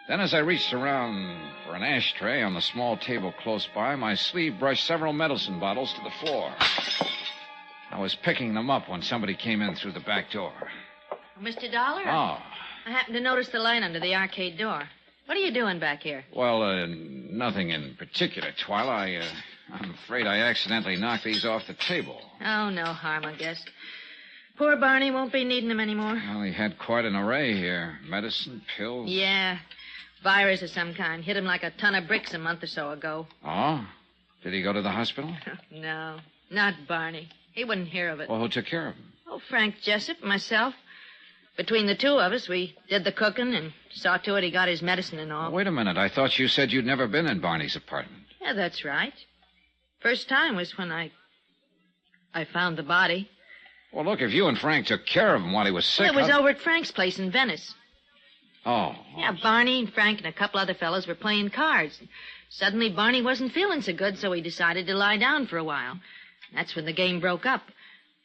Then as I reached around for an ashtray on the small table close by, my sleeve brushed several medicine bottles to the floor. I was picking them up when somebody came in through the back door. Mr. Dollar? Oh. I happened to notice the line under the arcade door. What are you doing back here? Well, nothing in particular, Twyla. I'm afraid I accidentally knocked these off the table. Oh, no harm, I guess. Poor Barney won't be needing them anymore. Well, he had quite an array here. Medicine, pills. Yeah. Virus of some kind. Hit him like a ton of bricks a month or so ago. Oh? Did he go to the hospital? No, not Barney. He wouldn't hear of it. Well, who took care of him? Oh, Frank Jessup, myself. Between the two of us, we did the cooking and saw to it he got his medicine and all. Wait a minute. I thought you said you'd never been in Barney's apartment. Yeah, that's right. First time was when I found the body. Well, look, if you and Frank took care of him while he was sick... Well, it was over at Frank's place in Venice. Oh. Yeah, Barney and Frank and a couple other fellas were playing cards. Suddenly, Barney wasn't feeling so good, so he decided to lie down for a while. That's when the game broke up.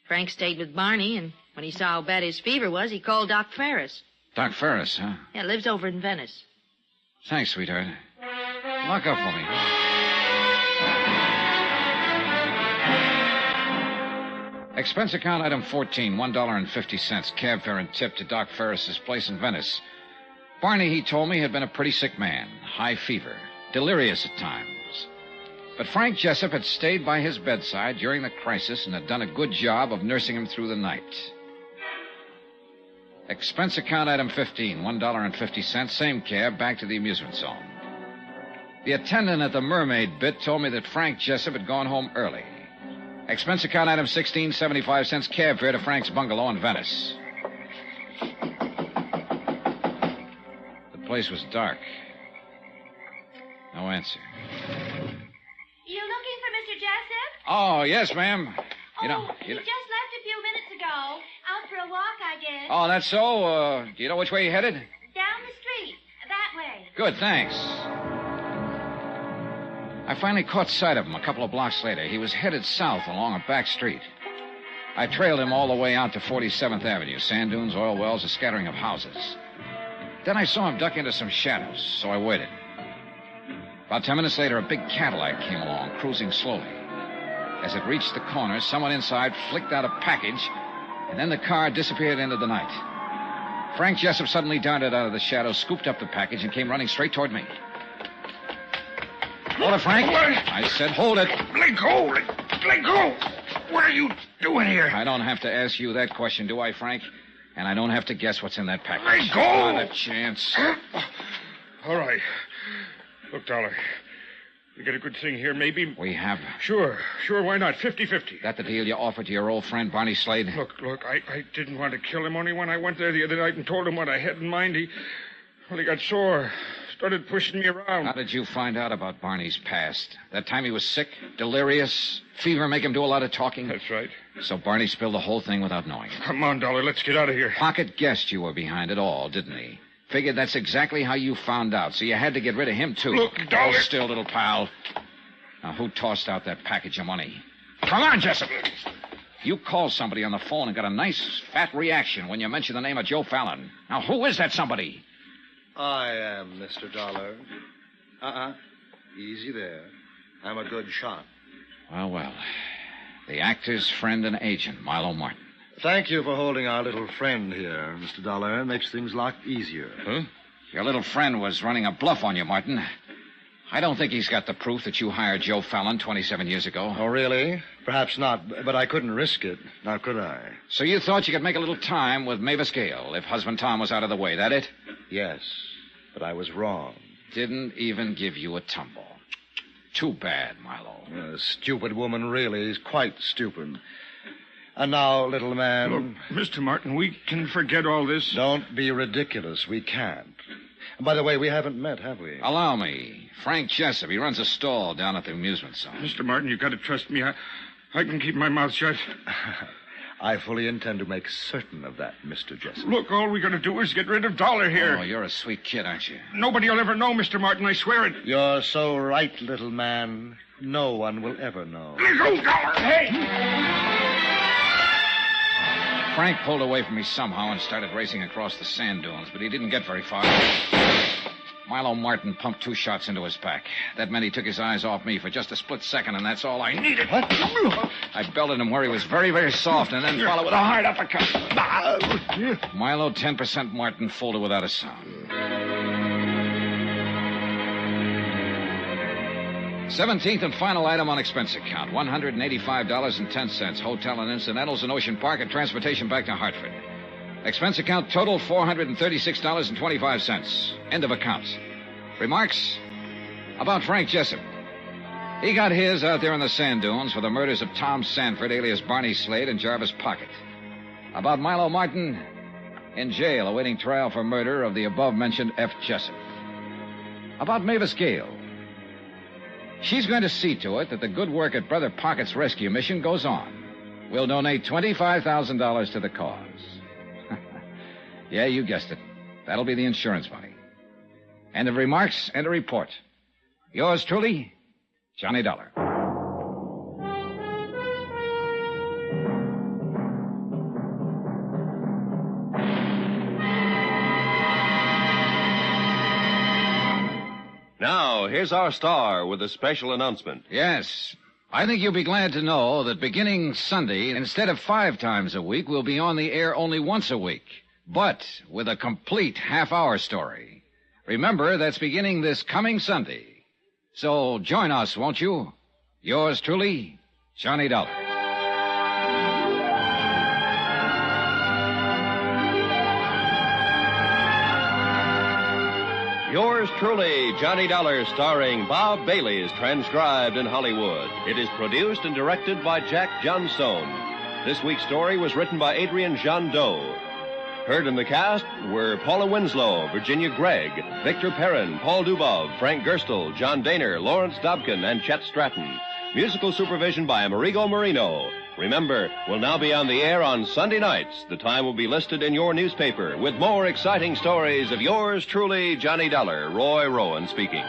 Frank stayed with Barney, and when he saw how bad his fever was, he called Doc Ferris. Doc Ferris, huh? Yeah, lives over in Venice. Thanks, sweetheart. Lock up for me. Expense account item 14, $1.50, cab fare and tip to Doc Ferris's place in Venice. Barney, he told me, had been a pretty sick man, high fever, delirious at times. But Frank Jessup had stayed by his bedside during the crisis and had done a good job of nursing him through the night. Expense account item 15, $1.50, same cab, back to the amusement zone. The attendant at the mermaid bit told me that Frank Jessup had gone home early. Expense account item 16, 75 cents, cab fare to Frank's bungalow in Venice. The place was dark. No answer. You looking for Mr. Mr. Jessup? Oh, yes, ma'am. He just left a few minutes ago. Out for a walk, I guess. Oh, that's so? Do you know which way you headed? Down the street. That way. Good, thanks. I finally caught sight of him a couple of blocks later. He was headed south along a back street. I trailed him all the way out to 47th Avenue. Sand dunes, oil wells, a scattering of houses. Then I saw him duck into some shadows, so I waited. About 10 minutes later, a big Cadillac came along, cruising slowly. As it reached the corner, someone inside flicked out a package, and then the car disappeared into the night. Frank Jessup suddenly darted out of the shadows, scooped up the package, and came running straight toward me. Hold it, Frank. I said, hold it. Let go. Let go. What are you doing here? I don't have to ask you that question, do I, Frank? And I don't have to guess what's in that package. Let go. Not a chance. All right. Look, Dollar. We get a good thing here, maybe. We have. Sure. Why not? 50-50. That the deal you offered to your old friend, Barney Slade? Look, I didn't want to kill him. Only when I went there the other night and told him what I had in mind, he got sore. Started pushing me around. How did you find out about Barney's past? That time he was sick, delirious, fever make him do a lot of talking? That's right. So Barney spilled the whole thing without knowing it. Come on, Dollar, let's get out of here. Pocket guessed you were behind it all, didn't he? Figured that's exactly how you found out, so you had to get rid of him, too. Look, Dollar. Hold still, little pal. Now, who tossed out that package of money? Come on, Jessup. You called somebody on the phone and got a nice, fat reaction when you mentioned the name of Joe Fallon. Now, who is that somebody? I am, Mr. Dollar. Easy there. I'm a good shot. Well. The actor's friend and agent, Milo Martin. Thank you for holding our little friend here, Mr. Dollar. It makes things a lot easier. Huh? Your little friend was running a bluff on you, Martin. I don't think he's got the proof that you hired Joe Fallon 27 years ago. Oh, really? Perhaps not, but I couldn't risk it. Now, could I? So you thought you could make a little time with Mavis Gale if husband Tom was out of the way, that it? Yes, but I was wrong. Didn't even give you a tumble. Too bad, Milo. A stupid woman, really. Is quite stupid. And now, little man... Look, Mr. Martin, we can forget all this. Don't be ridiculous. We can't. And by the way, we haven't met, have we? Allow me. Frank Jessup. He runs a stall down at the amusement zone. Mr. Martin, you've got to trust me. I can keep my mouth shut. I fully intend to make certain of that, Mr. Jessup. Look, all we got to do is get rid of Dollar here. Oh, you're a sweet kid, aren't you? Nobody will ever know, Mr. Martin. I swear it. You're so right, little man. No one will ever know. Let go, Dollar. Hey! Frank pulled away from me somehow and started racing across the sand dunes, but he didn't get very far. Milo Martin pumped 2 shots into his back. That meant he took his eyes off me for just a split second, and that's all I needed. What? I belted him where he was very, very soft, and then followed with a hard uppercut. Milo, 10%, Martin folded without a sound. 17th and final item on expense account, $185.10. Hotel and incidentals in Ocean Park and transportation back to Hartford. Expense account total, $436.25. End of account. Remarks? About Frank Jessup. He got his out there in the sand dunes for the murders of Tom Sanford, alias Barney Slade, and Jarvis Pocket. About Milo Martin, in jail awaiting trial for murder of the above-mentioned F. Jessup. About Mavis Gale. She's going to see to it that the good work at Brother Pocket's rescue mission goes on. We'll donate $25,000 to the cause. Yeah, you guessed it. That'll be the insurance money. End of remarks, end of report. Yours truly, Johnny Dollar. Now, here's our star with a special announcement. Yes. I think you'll be glad to know that beginning Sunday, instead of 5 times a week, we'll be on the air only once a week, but with a complete half-hour story. Remember, that's beginning this coming Sunday. So join us, won't you? Yours truly, Johnny Dollar. Yours truly, Johnny Dollar, starring Bob Bailey, is transcribed in Hollywood. It is produced and directed by Jack Johnstone. This week's story was written by Adrian Jandot. Heard in the cast were Paula Winslow, Virginia Gregg, Victor Perrin, Paul Dubov, Frank Gerstle, John Daner, Lawrence Dobkin, and Chet Stratton. Musical supervision by Amerigo Marino. Remember, we'll now be on the air on Sunday nights. The time will be listed in your newspaper with more exciting stories of yours truly, Johnny Dollar. Roy Rowan speaking.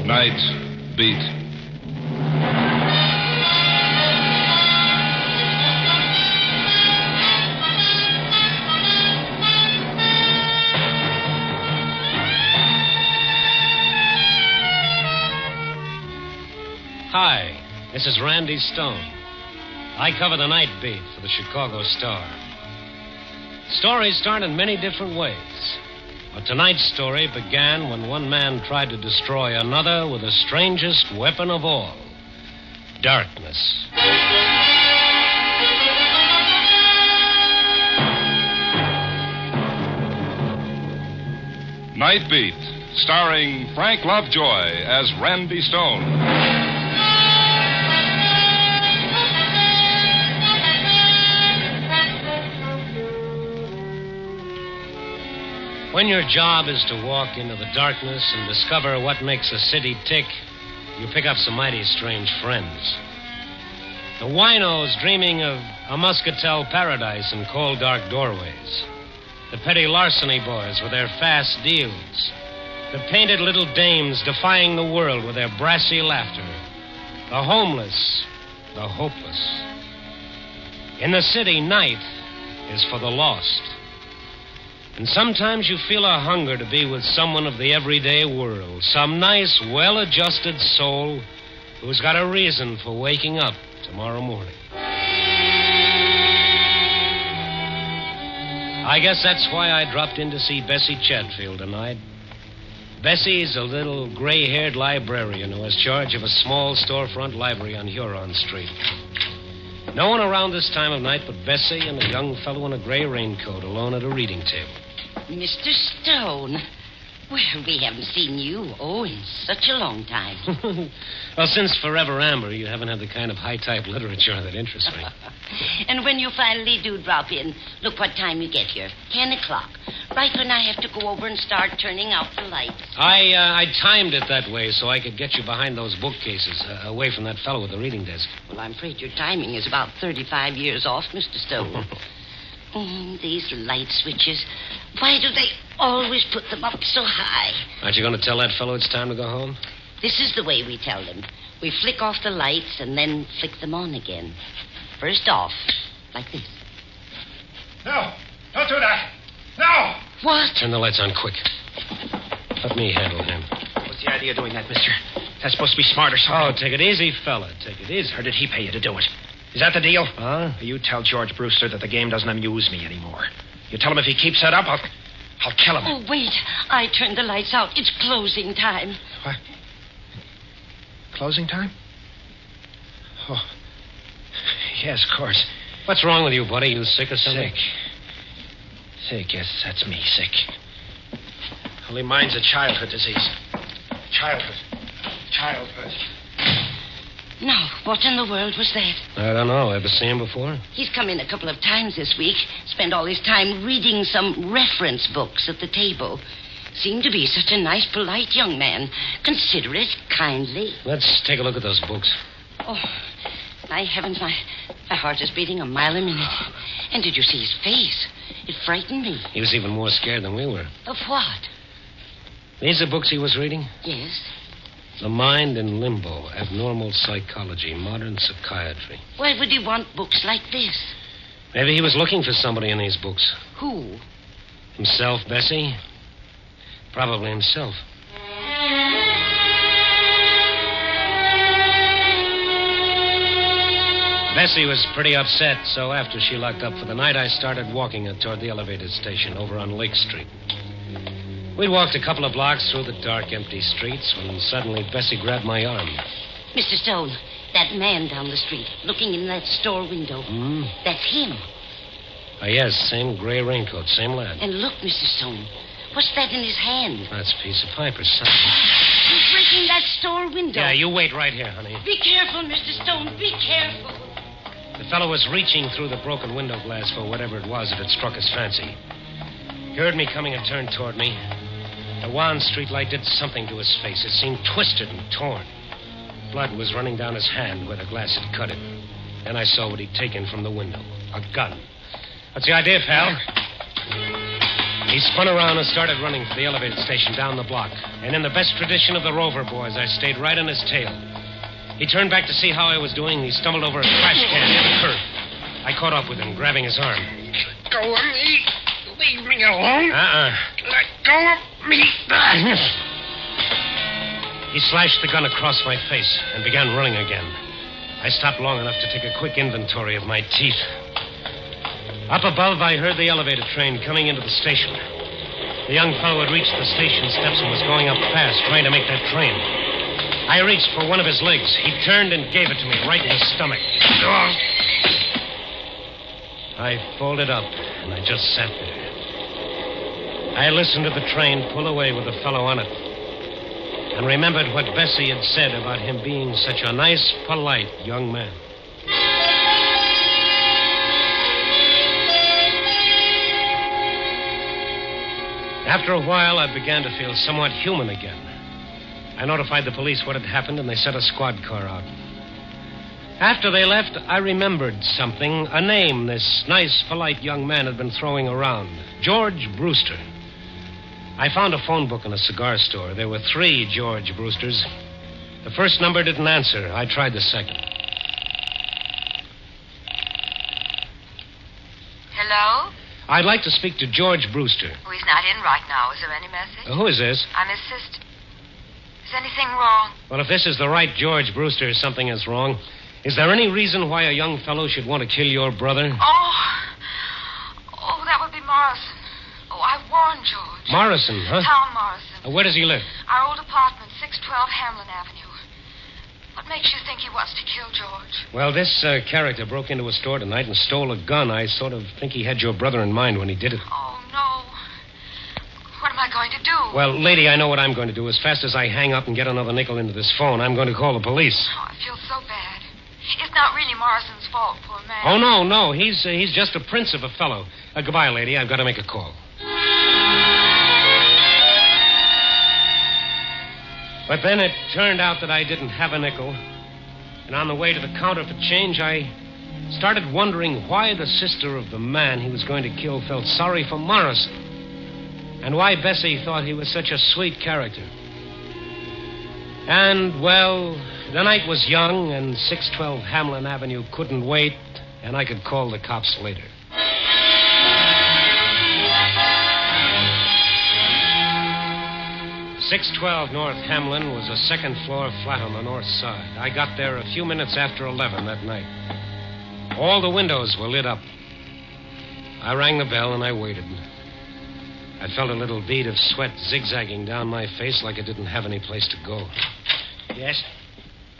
Night Beat. Hi, this is Randy Stone. I cover the night beat for the Chicago Star. Stories start in many different ways. But tonight's story began when one man tried to destroy another with the strangest weapon of all, darkness. Night Beat, starring Frank Lovejoy as Randy Stone. When your job is to walk into the darkness and discover what makes a city tick, you pick up some mighty strange friends. The winos dreaming of a muscatel paradise in cold, dark doorways. The petty larceny boys with their fast deals. The painted little dames defying the world with their brassy laughter. The homeless, the hopeless. In the city, night is for the lost. And sometimes you feel a hunger to be with someone of the everyday world, some nice, well-adjusted soul who's got a reason for waking up tomorrow morning. I guess that's why I dropped in to see Bessie Chatfield tonight. Bessie's a little gray-haired librarian who has charge of a small storefront library on Huron Street. No one around this time of night but Bessie and a young fellow in a gray raincoat alone at a reading table. Mr. Stone. Well, we haven't seen you, in such a long time. Well, since Forever Amber, you haven't had the kind of high-type literature that interests me. And when you finally do drop in, look what time you get here. 10 o'clock. Right when I have to go over and start turning out the lights. I timed it that way so I could get you behind those bookcases, away from that fellow with the reading desk. Well, I'm afraid your timing is about 35 years off, Mr. Stone. These light switches. Why do they always put them up so high? Aren't you going to tell that fellow it's time to go home? This is the way we tell them. We flick off the lights and then flick them on again. First off, like this. No, don't do that. No! What? Turn the lights on quick. Let me handle him. What's the idea of doing that, mister? That's supposed to be smart or something. Oh, take it easy, fella. Take it easy. Or did he pay you to do it? Is that the deal? Huh? You tell George Brewster that the game doesn't amuse me anymore. You tell him if he keeps that up, I'll kill him. Oh, wait. I turned the lights out. It's closing time. What? Closing time? Oh. Yes, of course. What's wrong with you, buddy? You sick or something? Sick, yes, that's me, sick. Only mine's a childhood disease. Childhood. Now, what in the world was that? I don't know. Ever seen him before? He's come in a couple of times this week. Spent all his time reading some reference books at the table. Seemed to be such a nice, polite young man. Considerate, kindly. Let's take a look at those books. Oh, my heavens, my heart is beating a mile a minute. And did you see his face? It frightened me. He was even more scared than we were. Of what? These are books he was reading? Yes. The Mind in Limbo, Abnormal Psychology, Modern Psychiatry. Why would he want books like this? Maybe he was looking for somebody in these books. Who? Himself, Bessie? Probably himself. Bessie was pretty upset, so after she locked up for the night, I started walking her toward the elevated station over on Lake Street. We walked a couple of blocks through the dark, empty streets when suddenly Bessie grabbed my arm. Mr. Stone, that man down the street, looking in that store window. That's him. Yes, same gray raincoat, same lad. And look, Mr. Stone, what's that in his hand? That's a piece of pipe or something. He's breaking that store window. Yeah, you wait right here, honey. Be careful, Mr. Stone, be careful. The fellow was reaching through the broken window glass for whatever it was that had struck his fancy. He heard me coming and turned toward me. The wan street light did something to his face. It seemed twisted and torn. Blood was running down his hand where the glass had cut it. Then I saw what he'd taken from the window. A gun. What's the idea, pal? He spun around and started running for the elevated station down the block. And in the best tradition of the Rover boys, I stayed right on his tail. He turned back to see how I was doing. He stumbled over a trash can near the curb. I caught up with him, grabbing his arm. Let go of me. Leave me alone. Let go of me. He slashed the gun across my face and began running again. I stopped long enough to take a quick inventory of my teeth. Up above, I heard the elevator train coming into the station. The young fellow had reached the station steps and was going up fast, trying to make that train. I reached for one of his legs. He turned and gave it to me right in the stomach. I folded up, and I just sat there. I listened to the train pull away with the fellow on it, and remembered what Bessie had said about him being such a nice, polite young man. After a while, I began to feel somewhat human again. I notified the police what had happened, and they sent a squad car out. After they left, I remembered something, a name this nice, polite young man had been throwing around. George Brewster. I found a phone book in a cigar store. There were 3 George Brewsters. The first number didn't answer. I tried the second. Hello? I'd like to speak to George Brewster. Oh, he's not in right now. Is there any message? Who is this? I'm his sister. Is anything wrong? Well, if this is the right George Brewster, something is wrong. Is there any reason why a young fellow should want to kill your brother? Oh, that would be Morrison. Oh, I warned George. Morrison, huh? Tom Morrison. Where does he live? Our old apartment, 612 Hamlin Avenue. What makes you think he wants to kill George? Well, this character broke into a store tonight and stole a gun. I sort of think he had your brother in mind when he did it. Oh, no. What am I going to do? Well, lady, I know what I'm going to do. As fast as I hang up and get another nickel into this phone, I'm going to call the police. Oh, I feel so bad. It's not really Morrison's fault, poor man. Oh, no. He's just a prince of a fellow. Goodbye, lady. I've got to make a call. But then it turned out that I didn't have a nickel. And on the way to the counter for change, I started wondering why the sister of the man he was going to kill felt sorry for Morrison. And why Bessie thought he was such a sweet character. And, well, the night was young, and 612 Hamlin Avenue couldn't wait, and I could call the cops later. .612 North Hamlin was a second-floor flat on the north side. I got there a few minutes after 11 that night. All the windows were lit up. I rang the bell and I waited. I felt a little bead of sweat zigzagging down my face like it didn't have any place to go. Yes?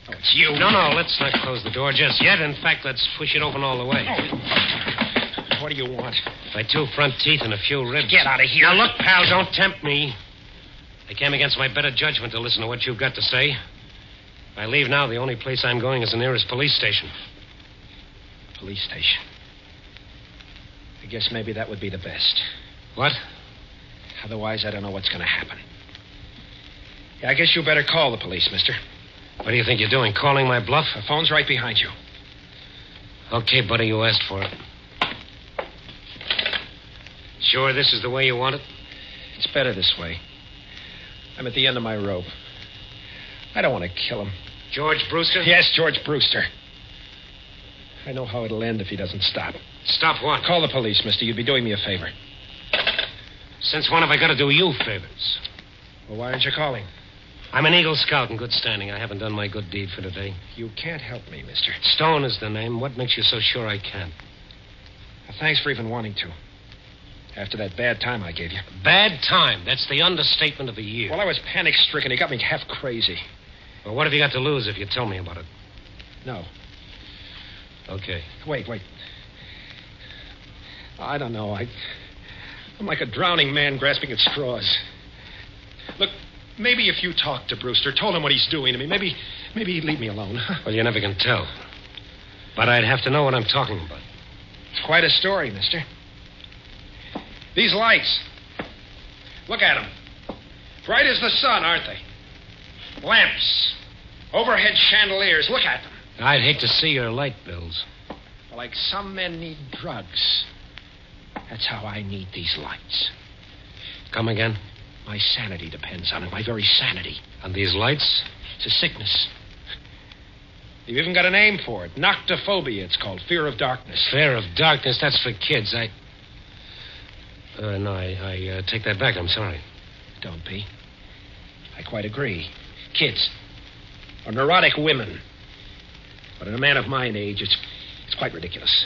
Oh, it's you. No, let's not close the door just yet. In fact, let's push it open all the way. Oh. What do you want? My 2 front teeth and a few ribs. Get out of here. Now, look, pal, don't tempt me. I came against my better judgment to listen to what you've got to say. If I leave now, the only place I'm going is the nearest police station. Police station. I guess maybe that would be the best. What? Otherwise, I don't know what's going to happen. Yeah, I guess you better call the police, mister. What do you think you're doing, calling my bluff? The phone's right behind you. Okay, buddy, you asked for it. Sure this is the way you want it? It's better this way. I'm at the end of my rope. I don't want to kill him. George Brewster? Yes, George Brewster. I know how it'll end if he doesn't stop. Stop what? Call the police, mister. You'd be doing me a favor. Since when have I got to do you favors? Well, why aren't you calling? I'm an Eagle Scout in good standing. I haven't done my good deed for today. You can't help me, mister. Stone is the name. What makes you so sure I can? Well, thanks for even wanting to. After that bad time I gave you. Bad time? That's the understatement of the year. Well, I was panic-stricken. He got me half crazy. Well, what have you got to lose if you tell me about it? No. Okay. Wait. I don't know. I'm like a drowning man grasping at straws. Look, maybe if you talked to Brewster, told him what he's doing to me, maybe he'd leave me alone. Well, you never can tell. But I'd have to know what I'm talking about. It's quite a story, mister. These lights. Look at them. Bright as the sun, aren't they? Lamps. Overhead chandeliers. Look at them. I'd hate to see your light bills. Like some men need drugs. That's how I need these lights. Come again? My sanity depends on it. My very sanity. On these lights? It's a sickness. You've even got a name for it. Noctophobia, it's called. Fear of darkness. Fear of darkness? That's for kids. No, I take that back. I'm sorry. Don't be. I quite agree. Kids. Or neurotic women. But in a man of my age, it's quite ridiculous.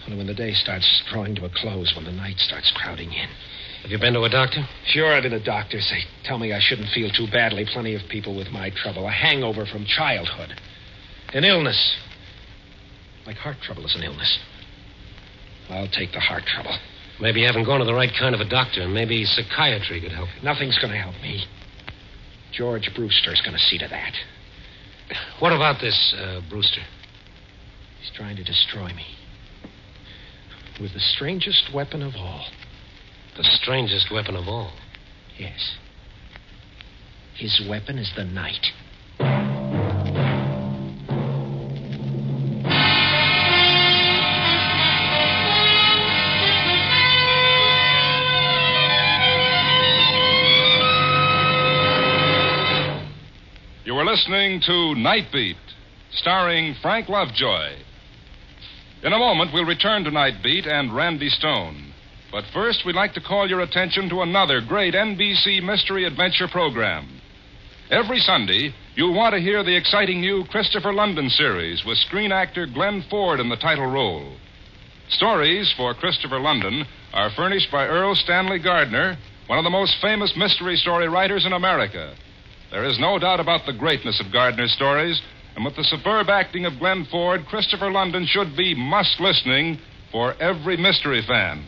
Only when the day starts drawing to a close, when the night starts crowding in. Have you been to a doctor? Sure, I've been to doctors. They tell me I shouldn't feel too badly. Plenty of people with my trouble. A hangover from childhood. An illness. Like heart trouble is an illness. I'll take the heart trouble. Maybe you haven't gone to the right kind of a doctor. Maybe psychiatry could help you. Nothing's going to help me. George Brewster's going to see to that. What about this, Brewster? He's trying to destroy me. With the strangest weapon of all. The strangest weapon of all? Yes. His weapon is the night. You were listening to Night Beat, starring Frank Lovejoy. In a moment, we'll return to Night Beat and Randy Stone. But first, we'd like to call your attention to another great NBC mystery adventure program. Every Sunday, you'll want to hear the exciting new Christopher London series with screen actor Glenn Ford in the title role. Stories for Christopher London are furnished by Earl Stanley Gardner, one of the most famous mystery story writers in America. There is no doubt about the greatness of Gardner's stories, and with the superb acting of Glenn Ford, Christopher London should be must-listening for every mystery fan.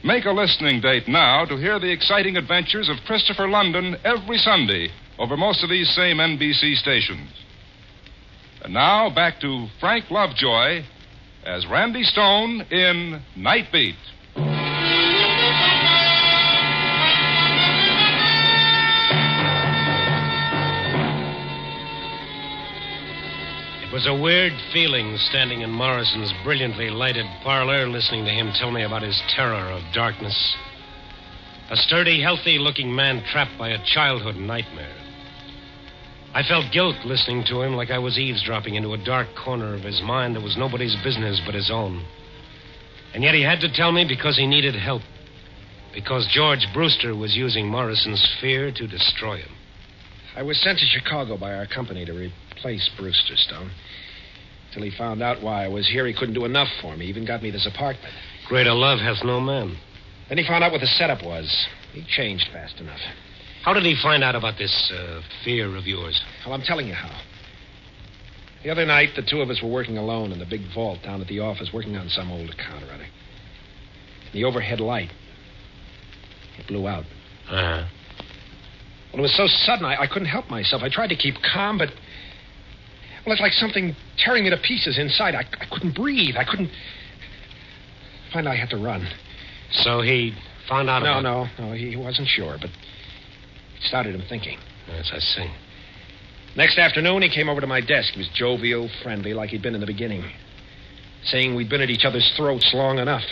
Make a listening date now to hear the exciting adventures of Christopher London every Sunday over most of these same NBC stations. And now, back to Frank Lovejoy as Randy Stone in Night Beat. It was a weird feeling standing in Morrison's brilliantly lighted parlor, listening to him tell me about his terror of darkness. A sturdy, healthy-looking man trapped by a childhood nightmare. I felt guilt listening to him, like I was eavesdropping into a dark corner of his mind that was nobody's business but his own. And yet he had to tell me because he needed help. Because George Brewster was using Morrison's fear to destroy him. I was sent to Chicago by our company to replace Brewster, Stone. Till he found out why I was here, he couldn't do enough for me. He even got me this apartment. Greater love hath no man. Then he found out what the setup was. He changed fast enough. How did he find out about this fear of yours? Well, I'm telling you how. The other night, the two of us were working alone in the big vault down at the office, working on some old account or other. The overhead light, it blew out. Uh-huh. Well, it was so sudden, I couldn't help myself. I tried to keep calm, but... Well, it's like something tearing me to pieces inside. I couldn't breathe. I couldn't... Finally, I had to run. So he found out about... No, he wasn't sure, but it started him thinking. Yes, I see. Next afternoon, he came over to my desk. He was jovial, friendly, like he'd been in the beginning. Saying we'd been at each other's throats long enough.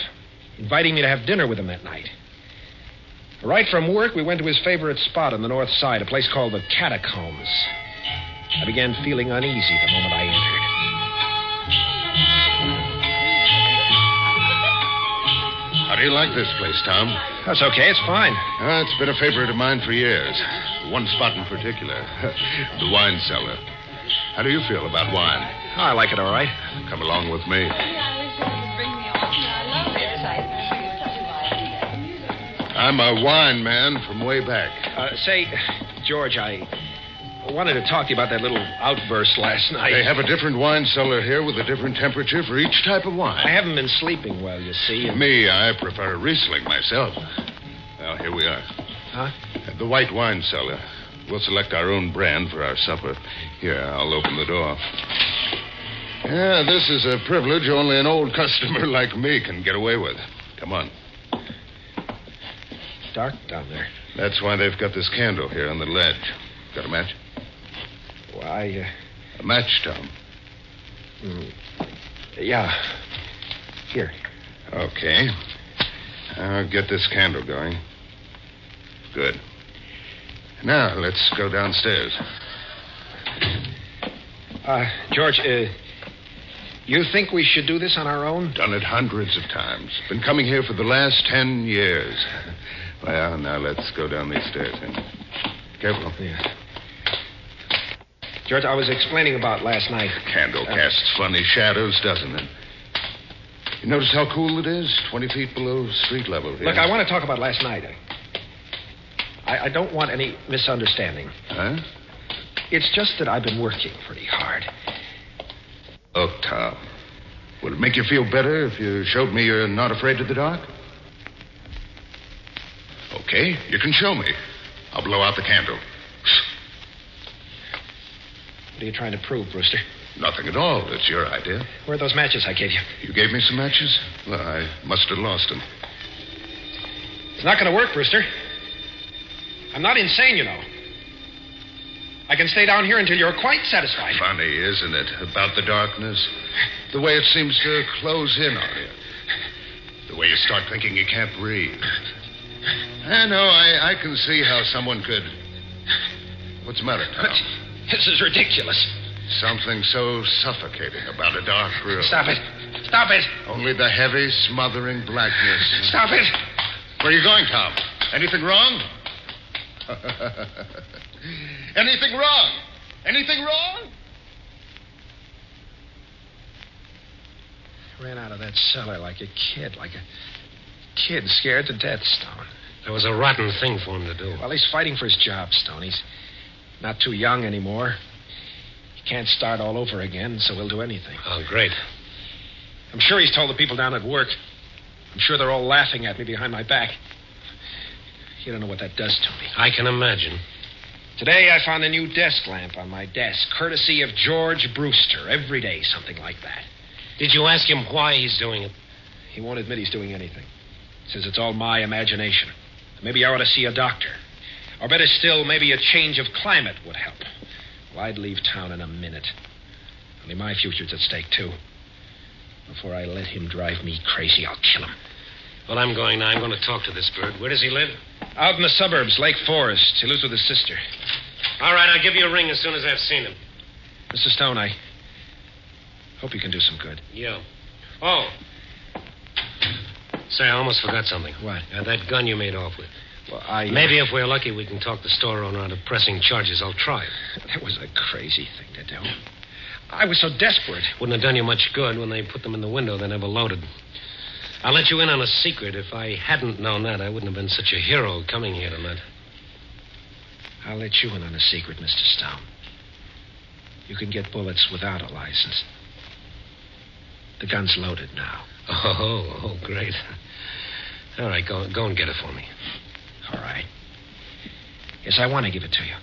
inviting me to have dinner with him that night. Right from work, we went to his favorite spot on the north side, a place called the Catacombs. I began feeling uneasy the moment I entered. How do you like this place, Tom? That's okay. It's fine. It's been a favorite of mine for years. One spot in particular, the wine cellar. How do you feel about wine? Oh, I like it all right. Come along with me. I'm a wine man from way back. Say, George, I wanted to talk to you about that little outburst last night. They have a different wine cellar here with a different temperature for each type of wine. I haven't been sleeping well, you see. Me, I prefer Riesling myself. Well, here we are. Huh? At the white wine cellar. We'll select our own brand for our supper. Here, I'll open the door. Yeah, this is a privilege only an old customer like me can get away with. Come on. Dark down there. That's why they've got this candle here on the ledge. Got a match? Why, A match, Tom. Yeah. Here. Okay. I'll get this candle going. Good. Now, let's go downstairs. George, you think we should do this on our own? Done it hundreds of times. Been coming here for the last 10 years. Well, now let's go down these stairs. Careful. Yeah. George, I was explaining about last night. The candle casts funny shadows, doesn't it? You notice how cool it is? 20 feet below street level here. Look, I want to talk about last night. I don't want any misunderstanding. Huh? It's just that I've been working pretty hard. Look, Tom, would it make you feel better if you showed me you're not afraid of the dark? Okay, you can show me. I'll blow out the candle. What are you trying to prove, Brewster? Nothing at all. It's your idea. Where are those matches I gave you? You gave me some matches? Well, I must have lost them. It's not going to work, Brewster. I'm not insane, you know. I can stay down here until you're quite satisfied. Funny, isn't it, about the darkness? The way it seems to close in on you. The way you start thinking you can't breathe. I know, I can see how someone could... What's the matter, Tom? This is ridiculous. Something so suffocating about a dark room. Stop it. Stop it. Only the heavy, smothering blackness. Stop it. Where are you going, Tom? Anything wrong? Anything wrong? Anything wrong? Ran out of that cellar like a kid scared to death, Stone. That was a rotten thing for him to do. Well, he's fighting for his job, Stone. He's not too young anymore. He can't start all over again, so he'll do anything. Oh, great. I'm sure he's told the people down at work. I'm sure they're all laughing at me behind my back. You don't know what that does to me. I can imagine. Today I found a new desk lamp on my desk, courtesy of George Brewster. Every day, something like that. Did you ask him why he's doing it? He won't admit he's doing anything. Says it's all my imagination. Maybe I ought to see a doctor. Or better still, maybe a change of climate would help. Well, I'd leave town in a minute. Only my future's at stake, too. Before I let him drive me crazy, I'll kill him. Well, I'm going now. I'm going to talk to this bird. Where does he live? Out in the suburbs, Lake Forest. He lives with his sister. All right, I'll give you a ring as soon as I've seen him. Mr. Stone, I hope you can do some good. Yeah. Oh. Say, I almost forgot something. What? That gun you made off with. Well, Maybe if we're lucky, we can talk the store owner out of pressing charges. I'll try it. That was a crazy thing to do. I was so desperate. Wouldn't have done you much good. When they put them in the window, they never loaded. I'll let you in on a secret. If I hadn't known that, I wouldn't have been such a hero coming here tonight. I'll let you in on a secret, Mr. Stone. You can get bullets without a license. The gun's loaded now. Oh, great. All right, go and get it for me. All right. Yes, I want to give it to you.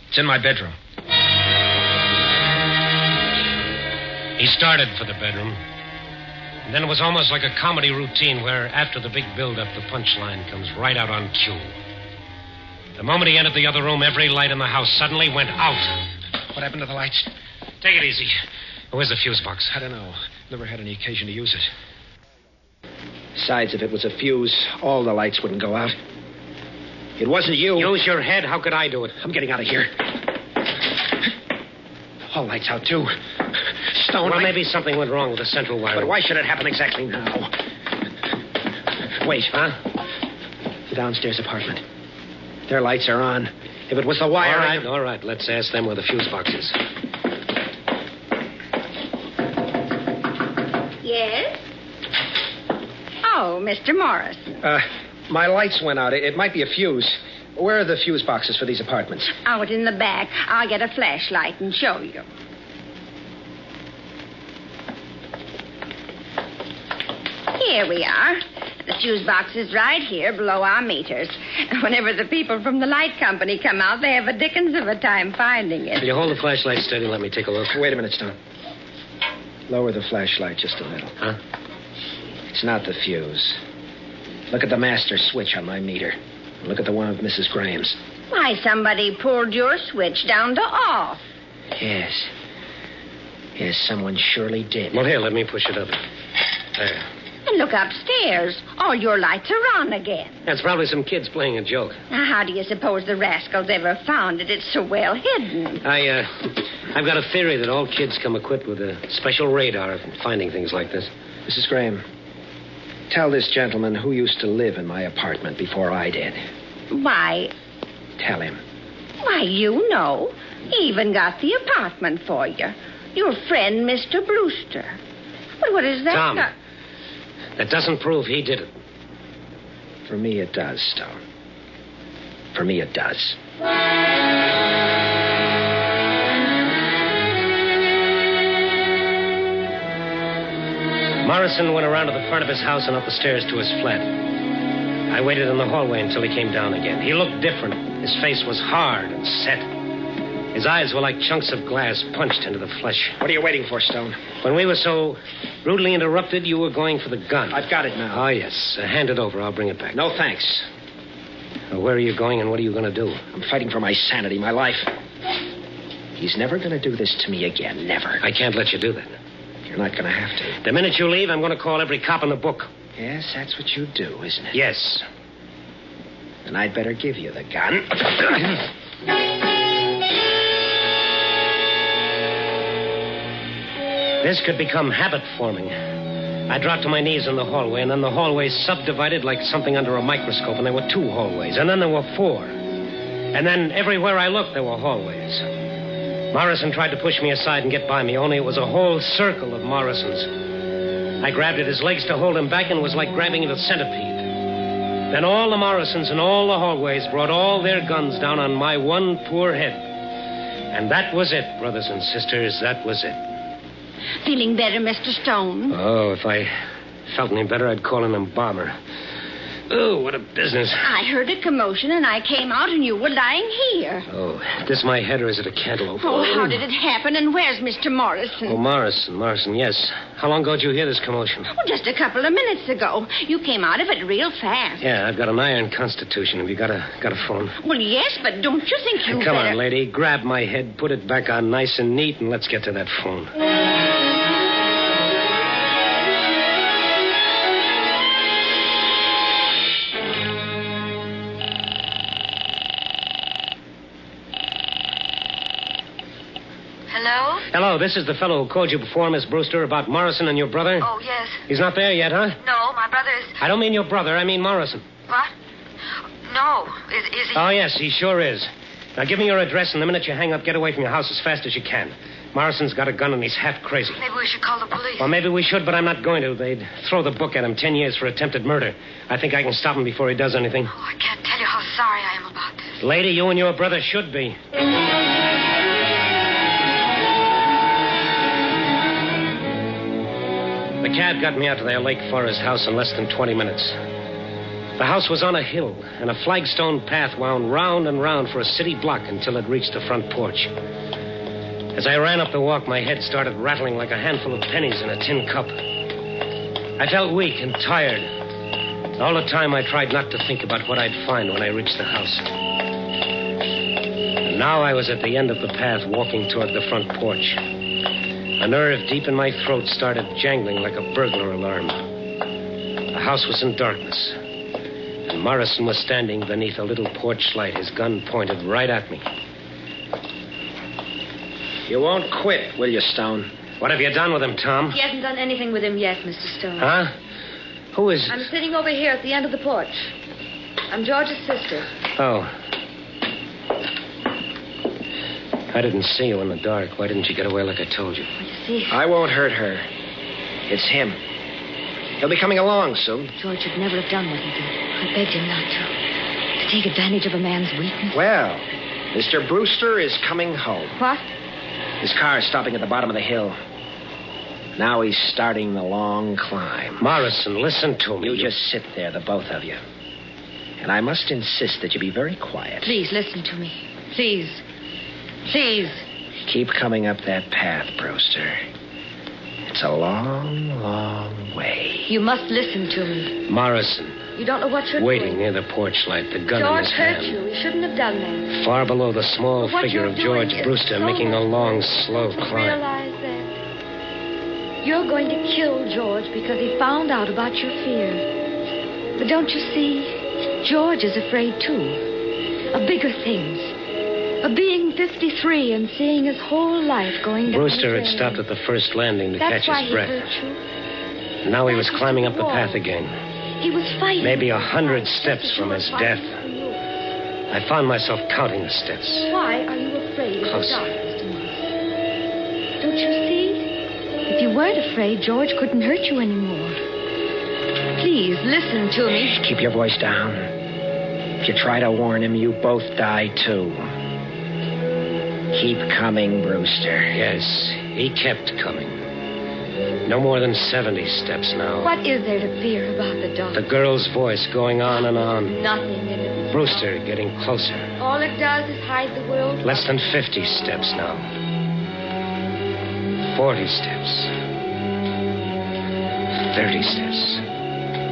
It's in my bedroom. He started for the bedroom. And then it was almost like a comedy routine where, after the big build-up, the punchline comes right out on cue. The moment he entered the other room, every light in the house suddenly went out. What happened to the lights? Take it easy. Where's the fuse box? I don't know. Never had any occasion to use it. Besides, if it was a fuse, all the lights wouldn't go out. It wasn't you. Use your head. How could I do it? I'm getting out of here. All lights out, too. Stone, Well, maybe something went wrong with the central wire. But why should it happen exactly now? Wait. Huh? The downstairs apartment. Their lights are on. If it was the wire... All right. Let's ask them where the fuse box is. Yes? Oh, Mr. Morris. My lights went out. It might be a fuse. Where are the fuse boxes for these apartments? Out in the back. I'll get a flashlight and show you. Here we are. The fuse box is right here below our meters. Whenever the people from the light company come out, they have a dickens of a time finding it. Will you hold the flashlight steady and let me take a look? Wait a minute, Stone. Lower the flashlight just a little. Huh? It's not the fuse. Look at the master switch on my meter. Look at the one of Mrs. Graham's. Why, somebody pulled your switch down to off. Yes. Yes, someone surely did. Well, here, let me push it up. There. And look upstairs. All your lights are on again. That's probably some kids playing a joke. Now, how do you suppose the rascals ever found it? It's so well hidden. I've got a theory that all kids come equipped with a special radar for finding things like this. Mrs. Graham, tell this gentleman who used to live in my apartment before I did. Why, Tell him. why, you know. He even got the apartment for you. Your friend, Mr. Brewster. But what is that? Tom. That doesn't prove he did it. For me, it does, Stone. For me, it does. Morrison went around to the front of his house and up the stairs to his flat. I waited in the hallway until he came down again. He looked different. His face was hard and set. His eyes were like chunks of glass punched into the flesh. What are you waiting for, Stone? When we were so rudely interrupted, you were going for the gun. I've got it now. Oh, yes. Hand it over. I'll bring it back. No, thanks. Where are you going and what are you going to do? I'm fighting for my sanity, my life. He's never going to do this to me again. Never. I can't let you do that. You're not going to have to. The minute you leave, I'm going to call every cop in the book. Yes, that's what you do, isn't it? Yes. Then I'd better give you the gun. This could become habit-forming. I dropped to my knees in the hallway, and then the hallway subdivided like something under a microscope, and there were 2 hallways, and then there were 4. And then everywhere I looked, there were hallways. Morrison tried to push me aside and get by me, only it was a whole circle of Morrisons. I grabbed at his legs to hold him back, and it was like grabbing at a centipede. Then all the Morrisons in all the hallways brought all their guns down on my one poor head. And that was it, brothers and sisters, that was it. Feeling better, Mr. Stone? Oh, if I felt any better, I'd call an embalmer. Oh, what a business. I heard a commotion, and I came out, and you were lying here. Oh, this my head, or is it a cantaloupe? Oh, how did it happen, and where's Mr. Morrison? Oh, Morrison, yes. How long ago did you hear this commotion? Oh, just a couple of minutes ago. You came out of it real fast. Yeah, I've got an iron constitution. Have you got a phone? Well, yes, but don't you think you Come better... on, lady. Grab my head, put it back on nice and neat, and let's get to that phone. Hello? Hello, this is the fellow who called you before, Miss Brewster, about Morrison and your brother. Oh, yes. He's not there yet, huh? No, my brother is... I don't mean your brother, I mean Morrison. What? No. Is he... Oh, yes, he sure is. Now, give me your address, and the minute you hang up, get away from your house as fast as you can. Morrison's got a gun, and he's half crazy. Maybe we should call the police. Well, maybe we should, but I'm not going to. They'd throw the book at him, 10 years for attempted murder. I think I can stop him before he does anything. Oh, I can't tell you how sorry I am about this. Lady, you and your brother should be. The cab got me out to their Lake Forest house in less than 20 minutes. The house was on a hill, and a flagstone path wound round and round for a city block until it reached the front porch. As I ran up the walk, my head started rattling like a handful of pennies in a tin cup. I felt weak and tired. All the time, I tried not to think about what I'd find when I reached the house. And now I was at the end of the path, walking toward the front porch. A nerve deep in my throat started jangling like a burglar alarm. The house was in darkness, and Morrison was standing beneath a little porch light, his gun pointed right at me. You won't quit, will you, Stone? What have you done with him, Tom? He hasn't done anything with him yet, Mr. Stone. Huh? Who is... I'm sitting over here at the end of the porch. I'm George's sister. Oh. I didn't see you in the dark. Why didn't you get away like I told you? Well, you see... I won't hurt her. It's him. He'll be coming along soon. George should never have done what he did. I begged him not to. To take advantage of a man's weakness. Well, Mr. Brewster is coming home. What? His car is stopping at the bottom of the hill. Now he's starting the long climb. Morrison, listen to me. You just sit there, the both of you. And I must insist that you be very quiet. Please, listen to me. Please. Please. Keep coming up that path, Brewster. It's a long, long way. You must listen to me. Morrison. You don't know what you're Waiting doing. near the porch light, the gun in George his hurt hand. you. He shouldn't have done that. Far below the small But what figure you're of George doing is Brewster so making a much long, worse. slow Don't you climb. realize that? You're going to kill George because he found out about your fear. But don't you see? George is afraid, too. Of bigger things. Of being 53 and seeing his whole life going down Brewster the had drain. stopped at the first landing to That's catch why his he breath. hurt you. And now he was climbing up the wall. path again. He was fighting. Maybe 100 steps Just as from you were his fighting death. for yours. I found myself counting the steps. Why are you afraid of the Closer. dark, Mr. Morris? Don't you see? If you weren't afraid, George couldn't hurt you anymore. Please, listen to me. Keep your voice down. If you try to warn him, you both die, too. Keep coming, Brewster. Yes, he kept coming. No more than 70 steps now. What is there to fear about the dark? The girl's voice going on and on. Nothing in it. Brewster getting closer. All it does is hide the world. Less than 50 steps now. 40 steps. 30 steps.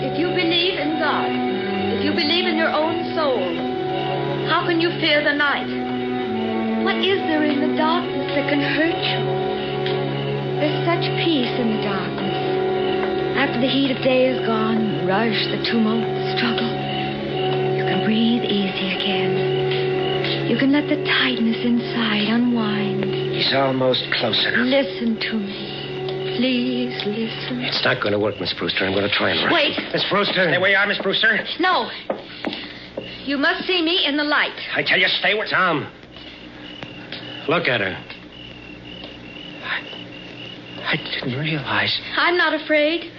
If you believe in God, if you believe in your own soul, how can you fear the night? What is there in the darkness that can hurt you? There's such peace in the darkness. After the heat of day is gone, rush, the tumult, the struggle, you can breathe easy again. You can let the tightness inside unwind. He's almost close enough. Listen to me. Please listen. It's not going to work, Miss Brewster. I'm going to try and run. Wait. Miss Brewster. Stay where you are, Miss Brewster. No. You must see me in the light. I tell you, stay where... Tom. Look at her. I didn't realize. I'm not afraid.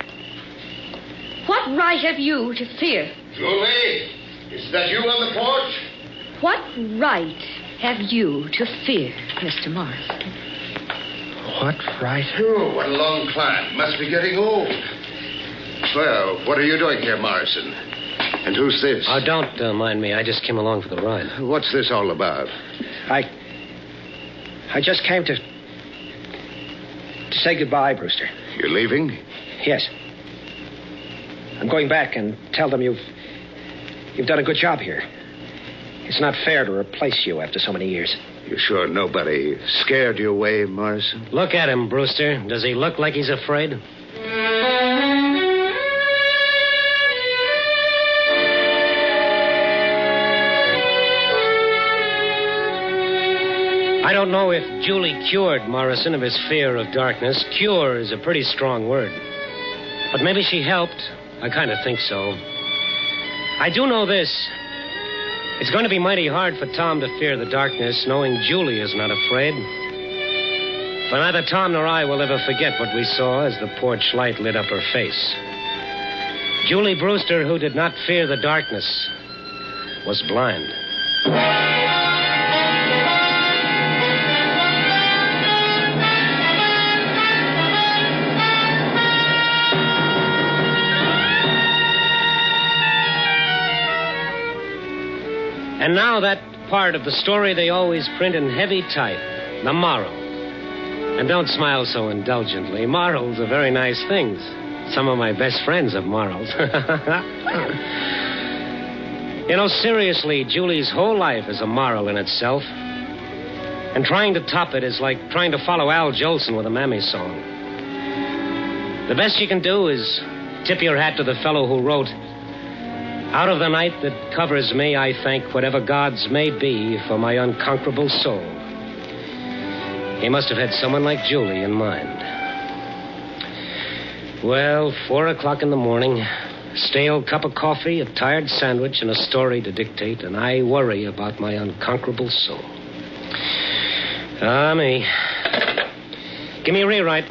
What right have you to fear? Julie, is that you on the porch? What right have you to fear, Mr. Morrison? What right? Oh, what a long climb. Must be getting old. Well, what are you doing here, Morrison? And who's this? Oh, don't mind me. I just came along for the ride. What's this all about? I just came to say goodbye, Brewster. You're leaving? Yes. I'm going back and tell them you've done a good job here. It's not fair to replace you after so many years. You sure nobody scared you away, Morrison? Look at him, Brewster. Does he look like he's afraid? I don't know if Julie cured Morrison of his fear of darkness. Cure is a pretty strong word. But maybe she helped. I kind of think so. I do know this. It's going to be mighty hard for Tom to fear the darkness, knowing Julie is not afraid. But neither Tom nor I will ever forget what we saw as the porch light lit up her face. Julie Brewster, who did not fear the darkness, was blind. And now that part of the story they always print in heavy type, the moral. And don't smile so indulgently. Morals are very nice things. Some of my best friends have morals. You know, seriously, Julie's whole life is a moral in itself. And trying to top it is like trying to follow Al Jolson with a Mammy song. The best you can do is tip your hat to the fellow who wrote, "Out of the night that covers me, I thank whatever gods may be for my unconquerable soul." He must have had someone like Julie in mind. Well, 4 o'clock in the morning, a stale cup of coffee, a tired sandwich, and a story to dictate, and I worry about my unconquerable soul. Ah, me. Give me a rewrite.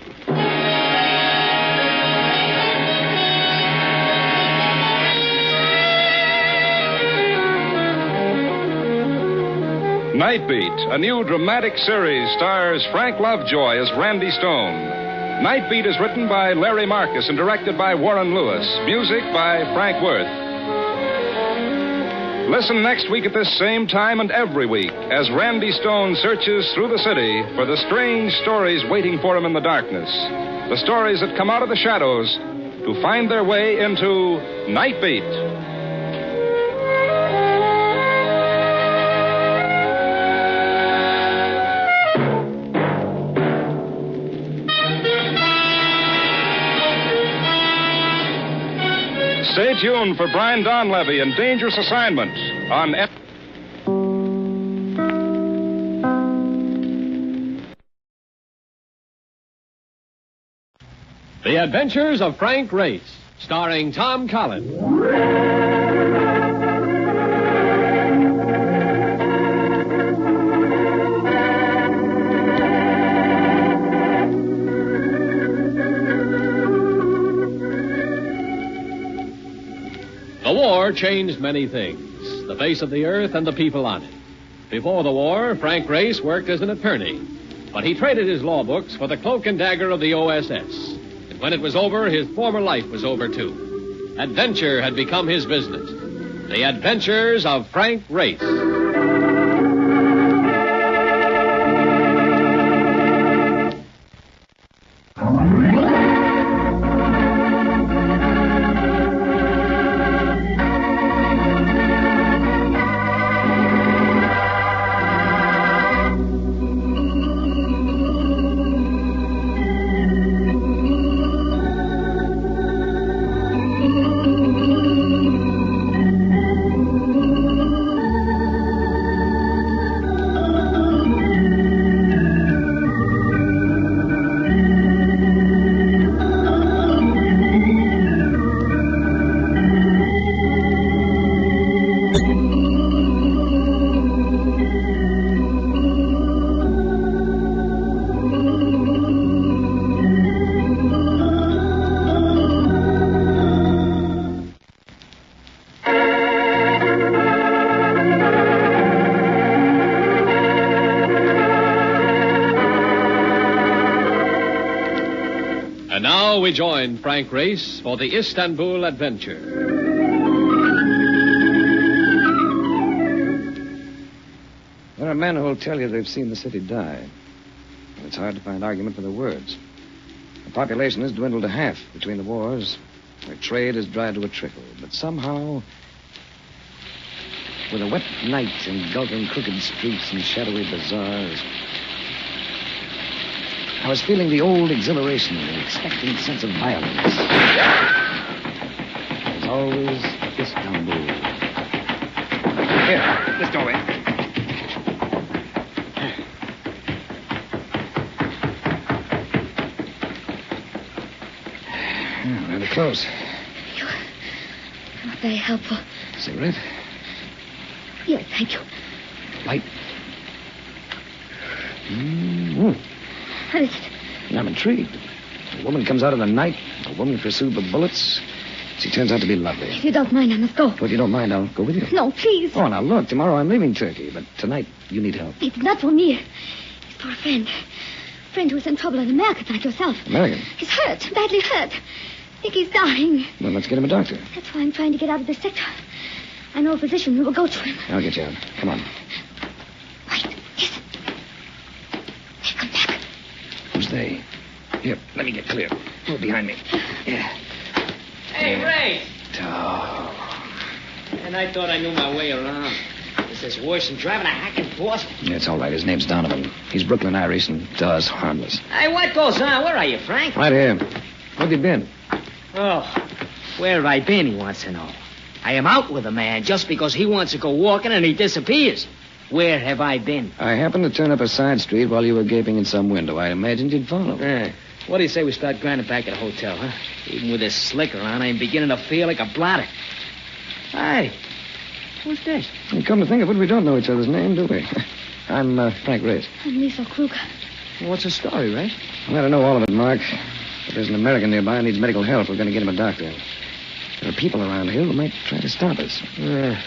Night Beat, a new dramatic series, stars Frank Lovejoy as Randy Stone. Night Beat is written by Larry Marcus and directed by Warren Lewis. Music by Frank Worth. Listen next week at this same time and every week as Randy Stone searches through the city for the strange stories waiting for him in the darkness. The stories that come out of the shadows to find their way into Night Beat. Stay tuned for Brian Donlevy and Dangerous Assignment on The Adventures of Frank Race, starring Tom Collins. The war changed many things, the face of the earth and the people on it. Before the war, Frank Race worked as an attorney, but he traded his law books for the cloak and dagger of the OSS. And when it was over, his former life was over, too. Adventure had become his business. The Adventures of Frank Race. And now we join Frank Race for the Istanbul Adventure. There are men who will tell you they've seen the city die. And it's hard to find argument for their words. The population has dwindled to half between the wars. Their trade has dried to a trickle. But somehow, with a wet night engulfing crooked streets and shadowy bazaars, I was feeling the old exhilaration, the expectant sense of violence. There's always Istanbul. Here, this doorway. Rather close. You're not very helpful. Cigarette? Yes, thank you. Light? Mm-hmm. What is it? I'm intrigued. A woman comes out in the night, a woman pursued by bullets. She turns out to be lovely. If you don't mind, I must go. If you don't mind, I'll go with you. No, please. Oh, now look, tomorrow I'm leaving Turkey, but tonight you need help. It's not for me. It's for a friend. A friend who's in trouble, an American like yourself. American? He's hurt, badly hurt. I think he's dying. Well, let's get him a doctor. That's why I'm trying to get out of this sector. I know a physician who will go to him. I'll get you out. Come on. Wait, listen. They come back. Who's they? Here, let me get clear. Move behind me. Yeah. Hey, Ray. Oh. And I thought I knew my way around. This is worse than driving a hack in Boston. It's all right. His name's Donovan. He's Brooklyn Irish and to us harmless. Hey, what goes on? Where are you, Frank? Right here. Where have you been? Oh, Where have I been, he wants to know. I am out with a man just because he wants to go walking and he disappears. Where have I been? I happened to turn up a side street while you were gaping in some window. I imagined you'd follow. What do you say we start grinding back at the hotel, huh? Even with this slicker on, I'm beginning to feel like a blotter. Hi. Who's this? And come to think of it, we don't know each other's name, do we? I'm Frank Race. I'm Liesl Kruger. What's the story, Ray? Well, I don't know all of it, Mark. But there's an American nearby who needs medical help. We're going to get him a doctor. There are people around here who might try to stop us. And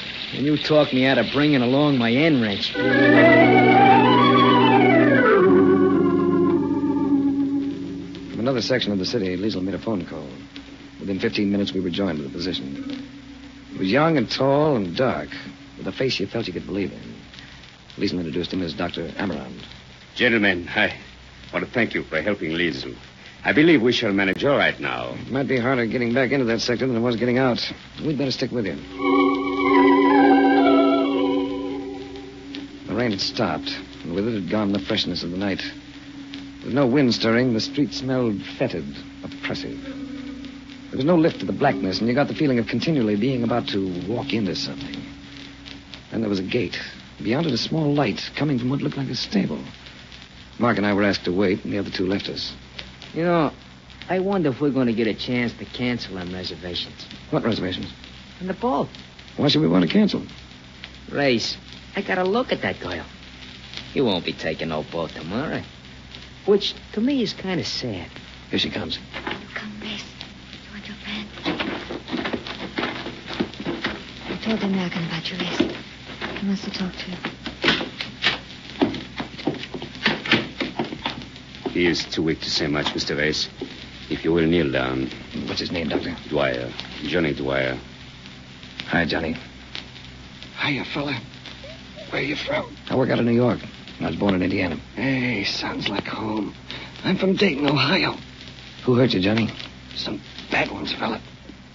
you talked me out of bringing along my end wrench. From another section of the city, Liesl made a phone call. Within 15 minutes, we were joined to the position. He was young and tall and dark, with a face you felt you could believe in. Liesl introduced him as Dr. Amarand. Gentlemen, I want to thank you for helping Liesl. I believe we shall manage all right now. It might be harder getting back into that sector than it was getting out. We'd better stick with you. The rain had stopped, and with it had gone the freshness of the night. With no wind stirring, the street smelled fetid, oppressive. There was no lift to the blackness, and you got the feeling of continually being about to walk into something. Then there was a gate. Beyond it, a small light coming from what looked like a stable. Mark and I were asked to wait, and the other two left us. You know, I wonder if we're going to get a chance to cancel them reservations. What reservations? On the boat. Why should we want to cancel? Race, I got to look at that girl. You won't be taking no boat tomorrow. Which, to me, is kind of sad. Here she comes. Come, Race. You want your friend? I told the American about you, Race. He wants to talk to you. He is too weak to say much, Mr. Race. If you will kneel down. What's his name, Doctor? Dwyer. Johnny Dwyer. Hi, Johnny. Hiya, fella. Where you from? I work out of New York. I was born in Indiana. Hey, sounds like home. I'm from Dayton, Ohio. Who hurt you, Johnny? Some bad ones, fella.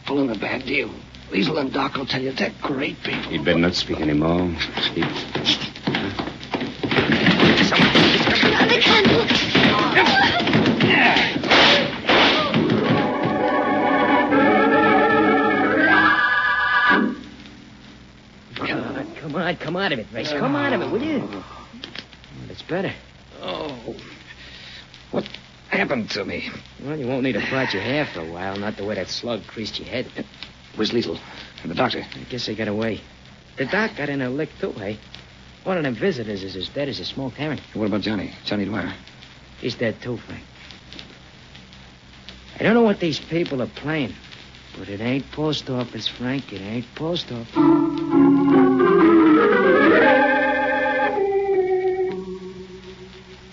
Pulling a bad deal. Liesl and Doc will tell you they're great people. You'd better not speak anymore. The candle! Come out of it, Race. Come out of it, will you? Well, it's better. Oh. What happened to me? Well, you won't need to fright your hair for a while, not the way that slug creased your head. Where's Liesl? And the doctor? I guess they got away. The doc got in a lick, too, eh? One of them visitors is as dead as a smoked herring. What about Johnny? Johnny Dwyer? He's dead, too, Frank. I don't know what these people are playing, but it ain't post office, Frank. It ain't post office.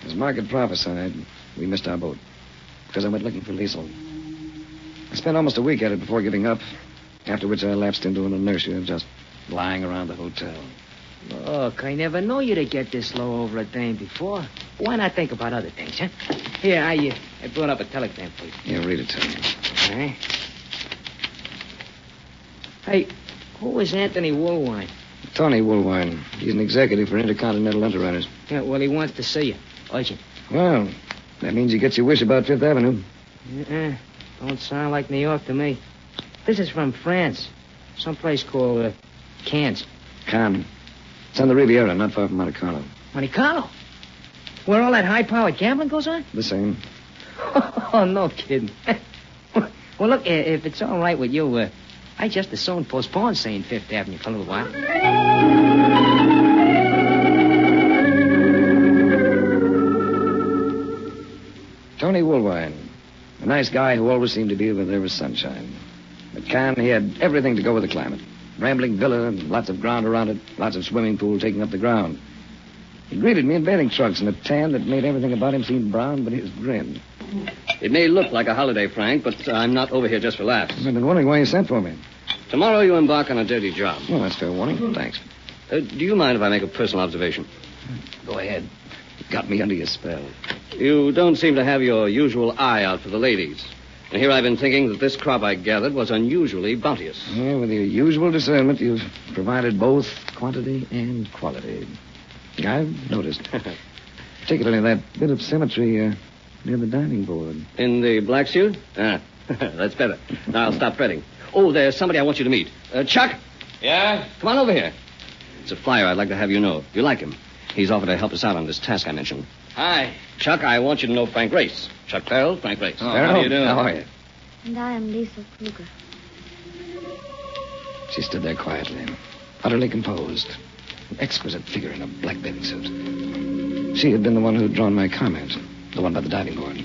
As Mark had prophesied, we missed our boat because I went looking for Liesl. I spent almost a week at it before giving up, after which I lapsed into an inertia of just lying around the hotel. Look, I never knew you to get this low over a dame before. Why not think about other things, huh? Here, I brought up a telegram for you. Yeah, read it to me. All right. Hey, who is Anthony Woolwine? Tony Woolwine. He's an executive for Intercontinental Enterprises. Yeah, well, he wants to see you. Urgent. Well, that means he gets your wish about Fifth Avenue. Don't sound like New York to me. This is from France. Someplace called Cannes. Cannes. It's on the Riviera, not far from Monte Carlo. Monte Carlo? Where all that high-powered gambling goes on? The same. Oh, no kidding. Well, look, if it's all right with you, I just as soon postpone saying Fifth Avenue for a little while. Tony Woolwine. A nice guy who always seemed to be where there was sunshine. At Cannes, he had everything to go with the climate. Rambling villa, lots of ground around it, lots of swimming pool taking up the ground. He greeted me in bathing trunks and a tan that made everything about him seem brown, but his grin. It may look like a holiday, Frank, but I'm not over here just for laughs. I've been wondering why you sent for me. Tomorrow you embark on a dirty job. Well, that's fair warning. Thanks. Do you mind if I make a personal observation? Go ahead. You got me under your spell. You don't seem to have your usual eye out for the ladies. And here I've been thinking that this crop I gathered was unusually bounteous. Yeah, with your usual discernment, you've provided both quantity and quality. I've noticed. Particularly that bit of symmetry near the dining board. In the black suit? Ah, that's better. Now I'll stop fretting. Oh, there's somebody I want you to meet. Chuck? Yeah? Come on over here. It's a flyer I'd like to have you know. You like him. He's offered to help us out on this task I mentioned. Hi. Chuck, I want you to know Frank Race. Chuck Farrell, Frank Race. Oh, how do you do? How are you? And I am Liesel Kruger. She stood there quietly, utterly composed. An exquisite figure in a black bathing suit. She had been the one who had drawn my comment, the one by the diving board.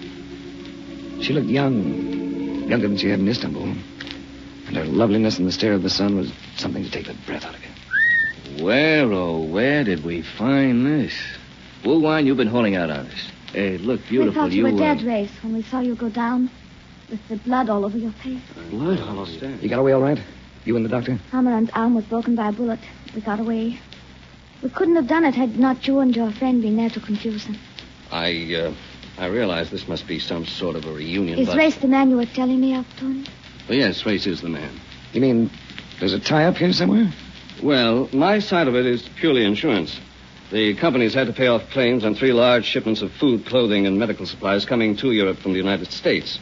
She looked young, younger than she had in Istanbul. And her loveliness in the stare of the sun was something to take the breath out of you. Where, oh, where did we find this? Woolwine, you've been holding out on us. Hey, look We beautiful. thought you were dead, Race, when we saw you go down with the blood all over your face. Blood all over. You got away all right? You and the doctor? Amaran's arm was broken by a bullet. We got away. We couldn't have done it had not you and your friend been there to confuse him. I realize this must be some sort of a reunion, Is but... Race the man you were telling me of, Tony? Well, yes, Race is the man. You mean there's a tie-up here somewhere? Well, my side of it is purely insurance. The company's had to pay off claims on 3 large shipments of food, clothing, and medical supplies coming to Europe from the United States.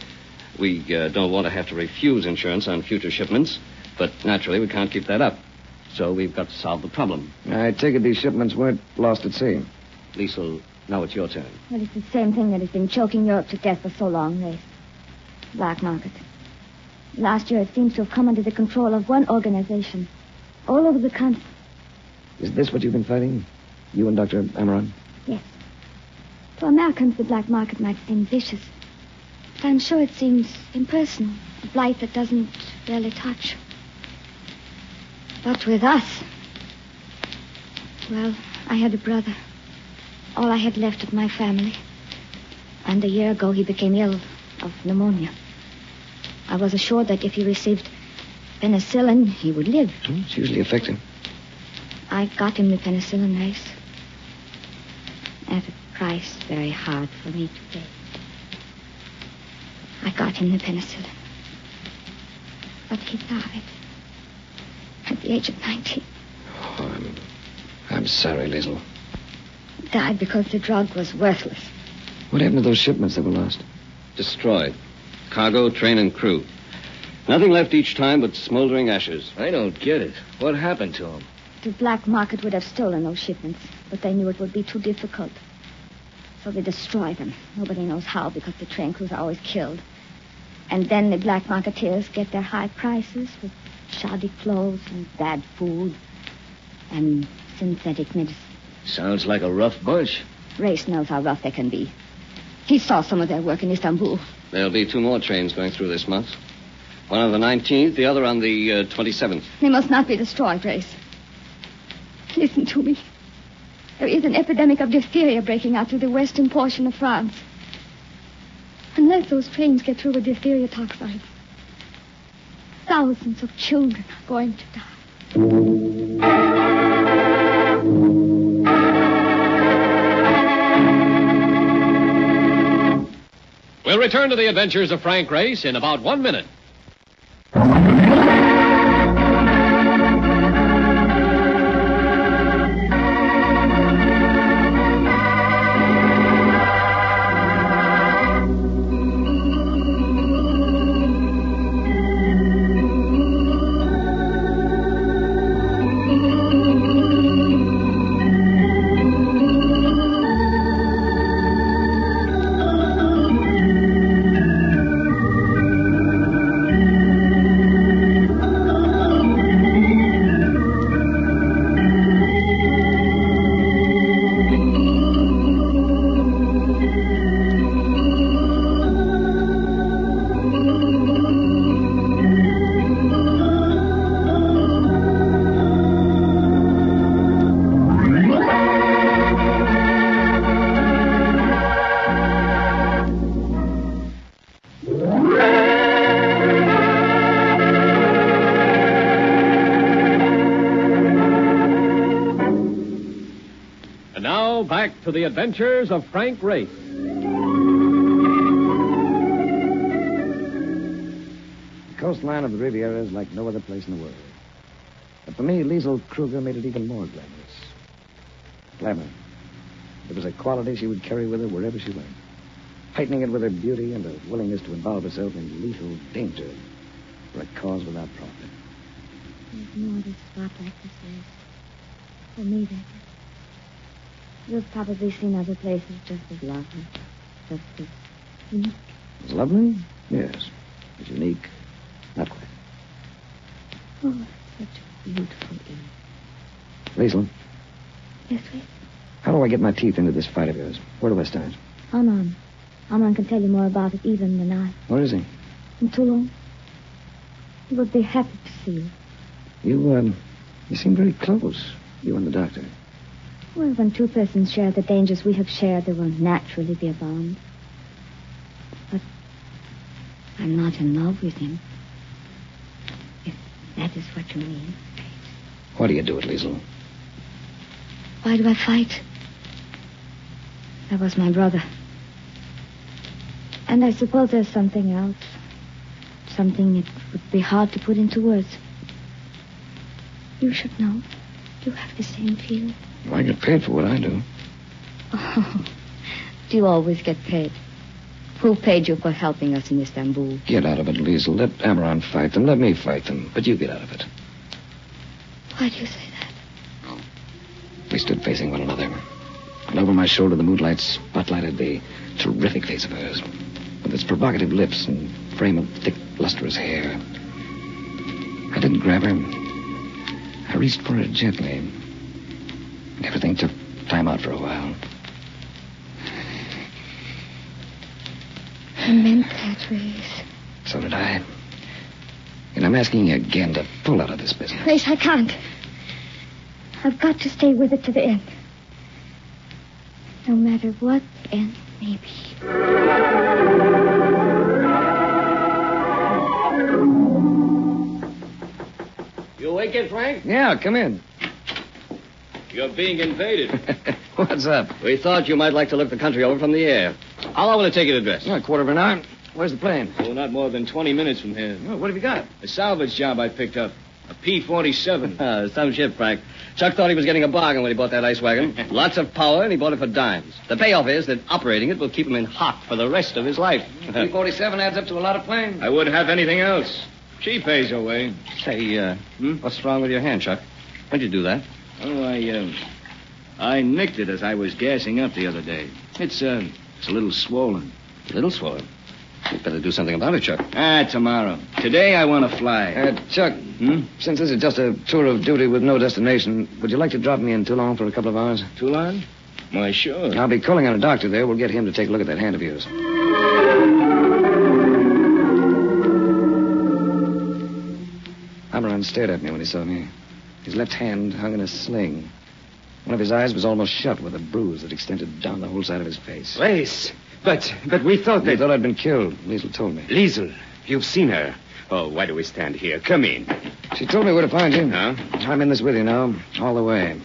We don't want to have to refuse insurance on future shipments, but naturally we can't keep that up. So we've got to solve the problem. I take it these shipments weren't lost at sea. Liesel, now it's your turn. Well, it's the same thing that has been choking Europe to death for so long, Race. Black market. Last year it seems to have come under the control of one organization. All over the country. Is this what you've been fighting? You and Dr. Amaran? Yes. To Americans, the black market might seem vicious. But I'm sure it seems impersonal. A blight that doesn't really touch. But with us... Well, I had a brother. All I had left of my family. And a year ago he became ill of pneumonia. I was assured that if he received penicillin, he would live. It's usually effective. I got him the penicillin, Race. At a price very hard for me to pay. I got him the penicillin. But he died. At the age of 19. Oh, I'm sorry, Liesel. He died because the drug was worthless. What happened to those shipments that were lost? Destroyed. Cargo, train, and crew. Nothing left each time but smoldering ashes. I don't get it. What happened to him? The black market would have stolen those shipments, but they knew it would be too difficult. So they destroyed them. Nobody knows how, because the train crews are always killed. And then the black marketeers get their high prices with shoddy clothes and bad food and synthetic medicine. Sounds like a rough bunch. Race knows how rough they can be. He saw some of their work in Istanbul. There'll be 2 more trains going through this month. One on the 19th, the other on the 27th. They must not be destroyed, Race. Listen to me. There is an epidemic of diphtheria breaking out through the western portion of France. Unless those trains get through with diphtheria toxides, thousands of children are going to die. We'll return to the adventures of Frank Race in about 1 minute. And now, back to the adventures of Frank Race. The coastline of the Riviera is like no other place in the world. But for me, Liesel Kruger made it even more glamorous. Glamour. It was a quality she would carry with her wherever she went, heightening it with her beauty and a willingness to involve herself in lethal danger. for a cause without profit. There's no other spot like this place. For me, that is. You've probably seen other places just as lovely, just as unique. It's lovely? Yes. It's unique? Not quite. Oh, it's such a beautiful evening. Liesl, Yes, sweet. how do I get my teeth into this fight of yours? Where do I start? Amran. Amran can tell you more about it even than I. Where is he? In Toulon. He would be happy to see you. You seem very close, you and the doctor. Well, when two persons share the dangers we have shared, there will naturally be a bond. But I'm not in love with him. If that is what you mean. Why do you do it, Liesl? Why do I fight? That was my brother. And I suppose there's something else. Something it would be hard to put into words. You should know. You have the same feeling. Well, I get paid for what I do. Oh, do you always get paid? Who paid you for helping us in Istanbul? Get out of it, Liesl. Let Amran fight them. Let me fight them. But you get out of it. Why do you say that? We stood facing one another. And over my shoulder, the moonlight spotlighted the terrific face of hers, with its provocative lips and frame of thick, lustrous hair. I didn't grab her. I reached for her gently. And everything took time out for a while. I meant that, Race. So did I. And I'm asking you again to pull out of this business. Race, I can't. I've got to stay with it to the end. No matter what the end may be. You awake yet, Frank? Yeah, come in. You're being invaded. What's up? We thought you might like to look the country over from the air. How long will it take you to dress? A quarter of an hour. Where's the plane? Oh, not more than 20 minutes from here. Oh, what have you got? A salvage job I picked up. A P-47. Some ship, Frank. Chuck thought he was getting a bargain when he bought that ice wagon. Lots of power, and he bought it for dimes. The payoff is that operating it will keep him in hock for the rest of his life. P-47 adds up to a lot of planes. I wouldn't have anything else. She pays her way. Say, what's wrong with your hand, Chuck? When'd you do that? Oh, I nicked it as I was gassing up the other day. It's a little swollen. A little swollen? You'd better do something about it, Chuck. Tomorrow. Today I want to fly. Chuck, since this is just a tour of duty with no destination, would you like to drop me in Toulon for a couple of hours? Toulon? Why, sure. I'll be calling on a doctor there. We'll get him to take a look at that hand of yours. Amran stared at me when he saw me. His left hand hung in a sling. One of his eyes was almost shut with a bruise that extended down the whole side of his face. Race. But we thought that... We thought I'd been killed. Liesl told me. Liesl, you've seen her. Oh, why do we stand here? Come in. She told me where to find you. Huh? I'm in this with you now, all the way.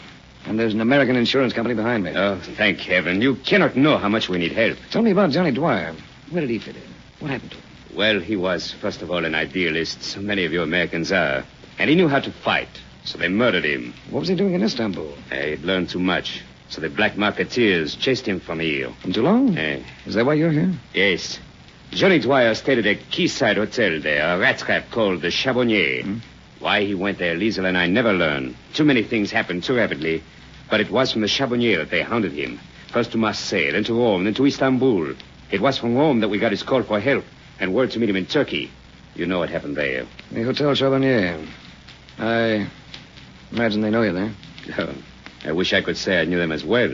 And there's an American insurance company behind me. Oh, thank heaven. You cannot know how much we need help. Tell me about Johnny Dwyer. Where did he fit in? What happened to him? Well, he was, first of all, an idealist. So many of you Americans are. And he knew how to fight. So they murdered him. What was he doing in Istanbul? He'd learned too much. So the black marketeers chased him from here. From Toulon? Is that why you're here? Yes. Johnny Dwyer stayed at a quayside hotel there, a rat trap called the Charbonnier. Why he went there, Liesl and I never learned. Too many things happened too rapidly. But it was from the Charbonnier that they hounded him. First to Marseille, then to Rome, then to Istanbul. It was from Rome that we got his call for help and word to meet him in Turkey. You know what happened there. The Hotel Charbonnier. I imagine they know you there. Oh, I wish I could say I knew them as well.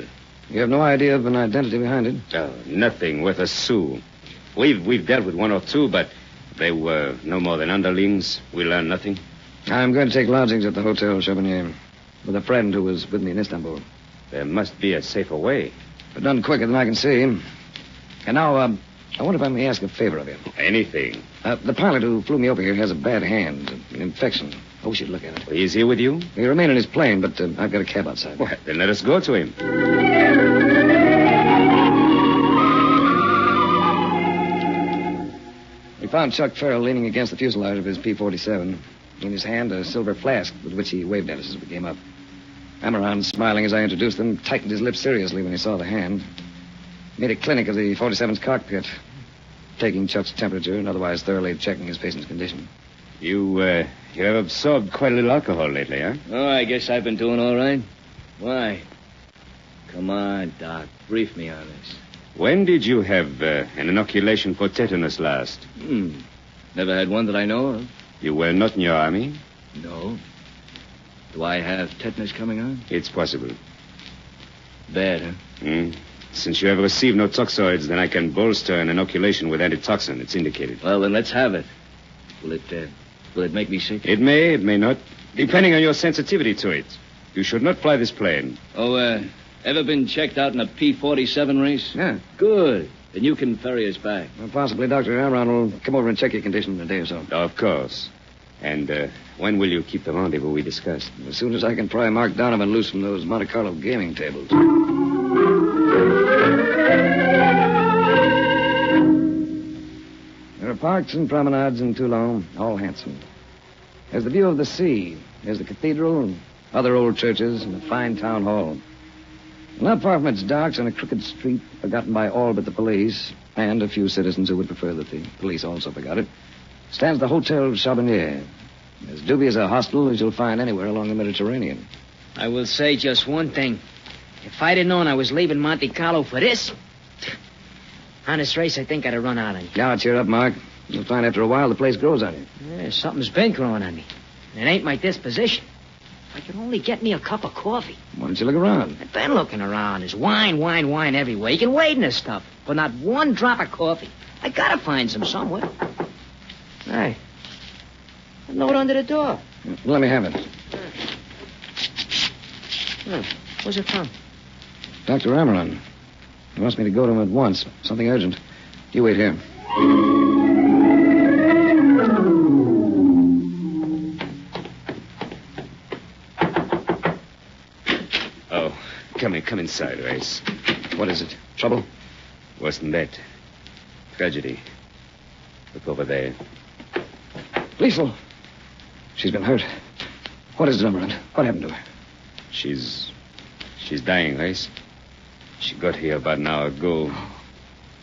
You have no idea of an identity behind it? Oh, nothing worth a sou. We've dealt with one or two, but they were no more than underlings. We learned nothing. I'm going to take lodgings at the Hotel Charbonnier with a friend who was with me in Istanbul. There must be a safer way. But done quicker than I can see. And now, I wonder if I may ask a favor of you. Anything. The pilot who flew me over here has a bad hand, an infection. I wish you'd look at it. Well, he's here with you? He'll remain in his plane, but I've got a cab outside. Well, then let us go to him. We found Chuck Farrell leaning against the fuselage of his P-47. In his hand, a silver flask with which he waved at us as we came up. Amran, smiling as I introduced them, tightened his lips seriously when he saw the hand. Made a clinic of the 47's cockpit, taking Chuck's temperature and otherwise thoroughly checking his patient's condition. You have absorbed quite a little alcohol lately, huh? Oh, I guess I've been doing all right. Why? Come on, Doc. Brief me on this. When did you have an inoculation for tetanus last? Never had one that I know of. You were not in your army? No. Do I have tetanus coming on? It's possible. Bad, huh? Since you have received no toxoids, then I can bolster an inoculation with antitoxin. It's indicated. Well, then let's have it. Will it make me sick? It may not, depending on your sensitivity to it. You should not fly this plane. Oh, ever been checked out in a P-47 race? Yeah. Good. Then you can ferry us back. Well, possibly Dr. Amron will come over and check your condition in a day or so. Of course. And when will you keep the rendezvous we discussed? As soon as I can pry Mark Donovan loose from those Monte Carlo gaming tables. There are parks and promenades in Toulon, all handsome. There's the view of the sea. There's the cathedral and other old churches and a fine town hall. Not far from its docks on a crooked street, forgotten by all but the police, and a few citizens who would prefer that the police also forgot it, stands the Hotel Charbonnier, as dubious a hostel as you'll find anywhere along the Mediterranean. I will say just one thing. If I'd have known I was leaving Monte Carlo for this, honest race, I think I'd have run out on you. Now, cheer up, Mark. You'll find after a while the place grows on you. Yeah, something's been growing on me. And it ain't my disposition. If I could only get me a cup of coffee. Why don't you look around? I've been looking around. There's wine everywhere. You can wade in this stuff, but not one drop of coffee. I gotta find some somewhere. Hey, a note under the door. Let me have it. Where's it from? Dr. Amron. He wants me to go to him at once. Something urgent. You wait here. Oh, come inside, Race. What is it? Trouble? Worse than that. Tragedy. Look over there. Liesel. She's been hurt. What is it, Amron? What happened to her? She's dying, Race. She got here about an hour ago.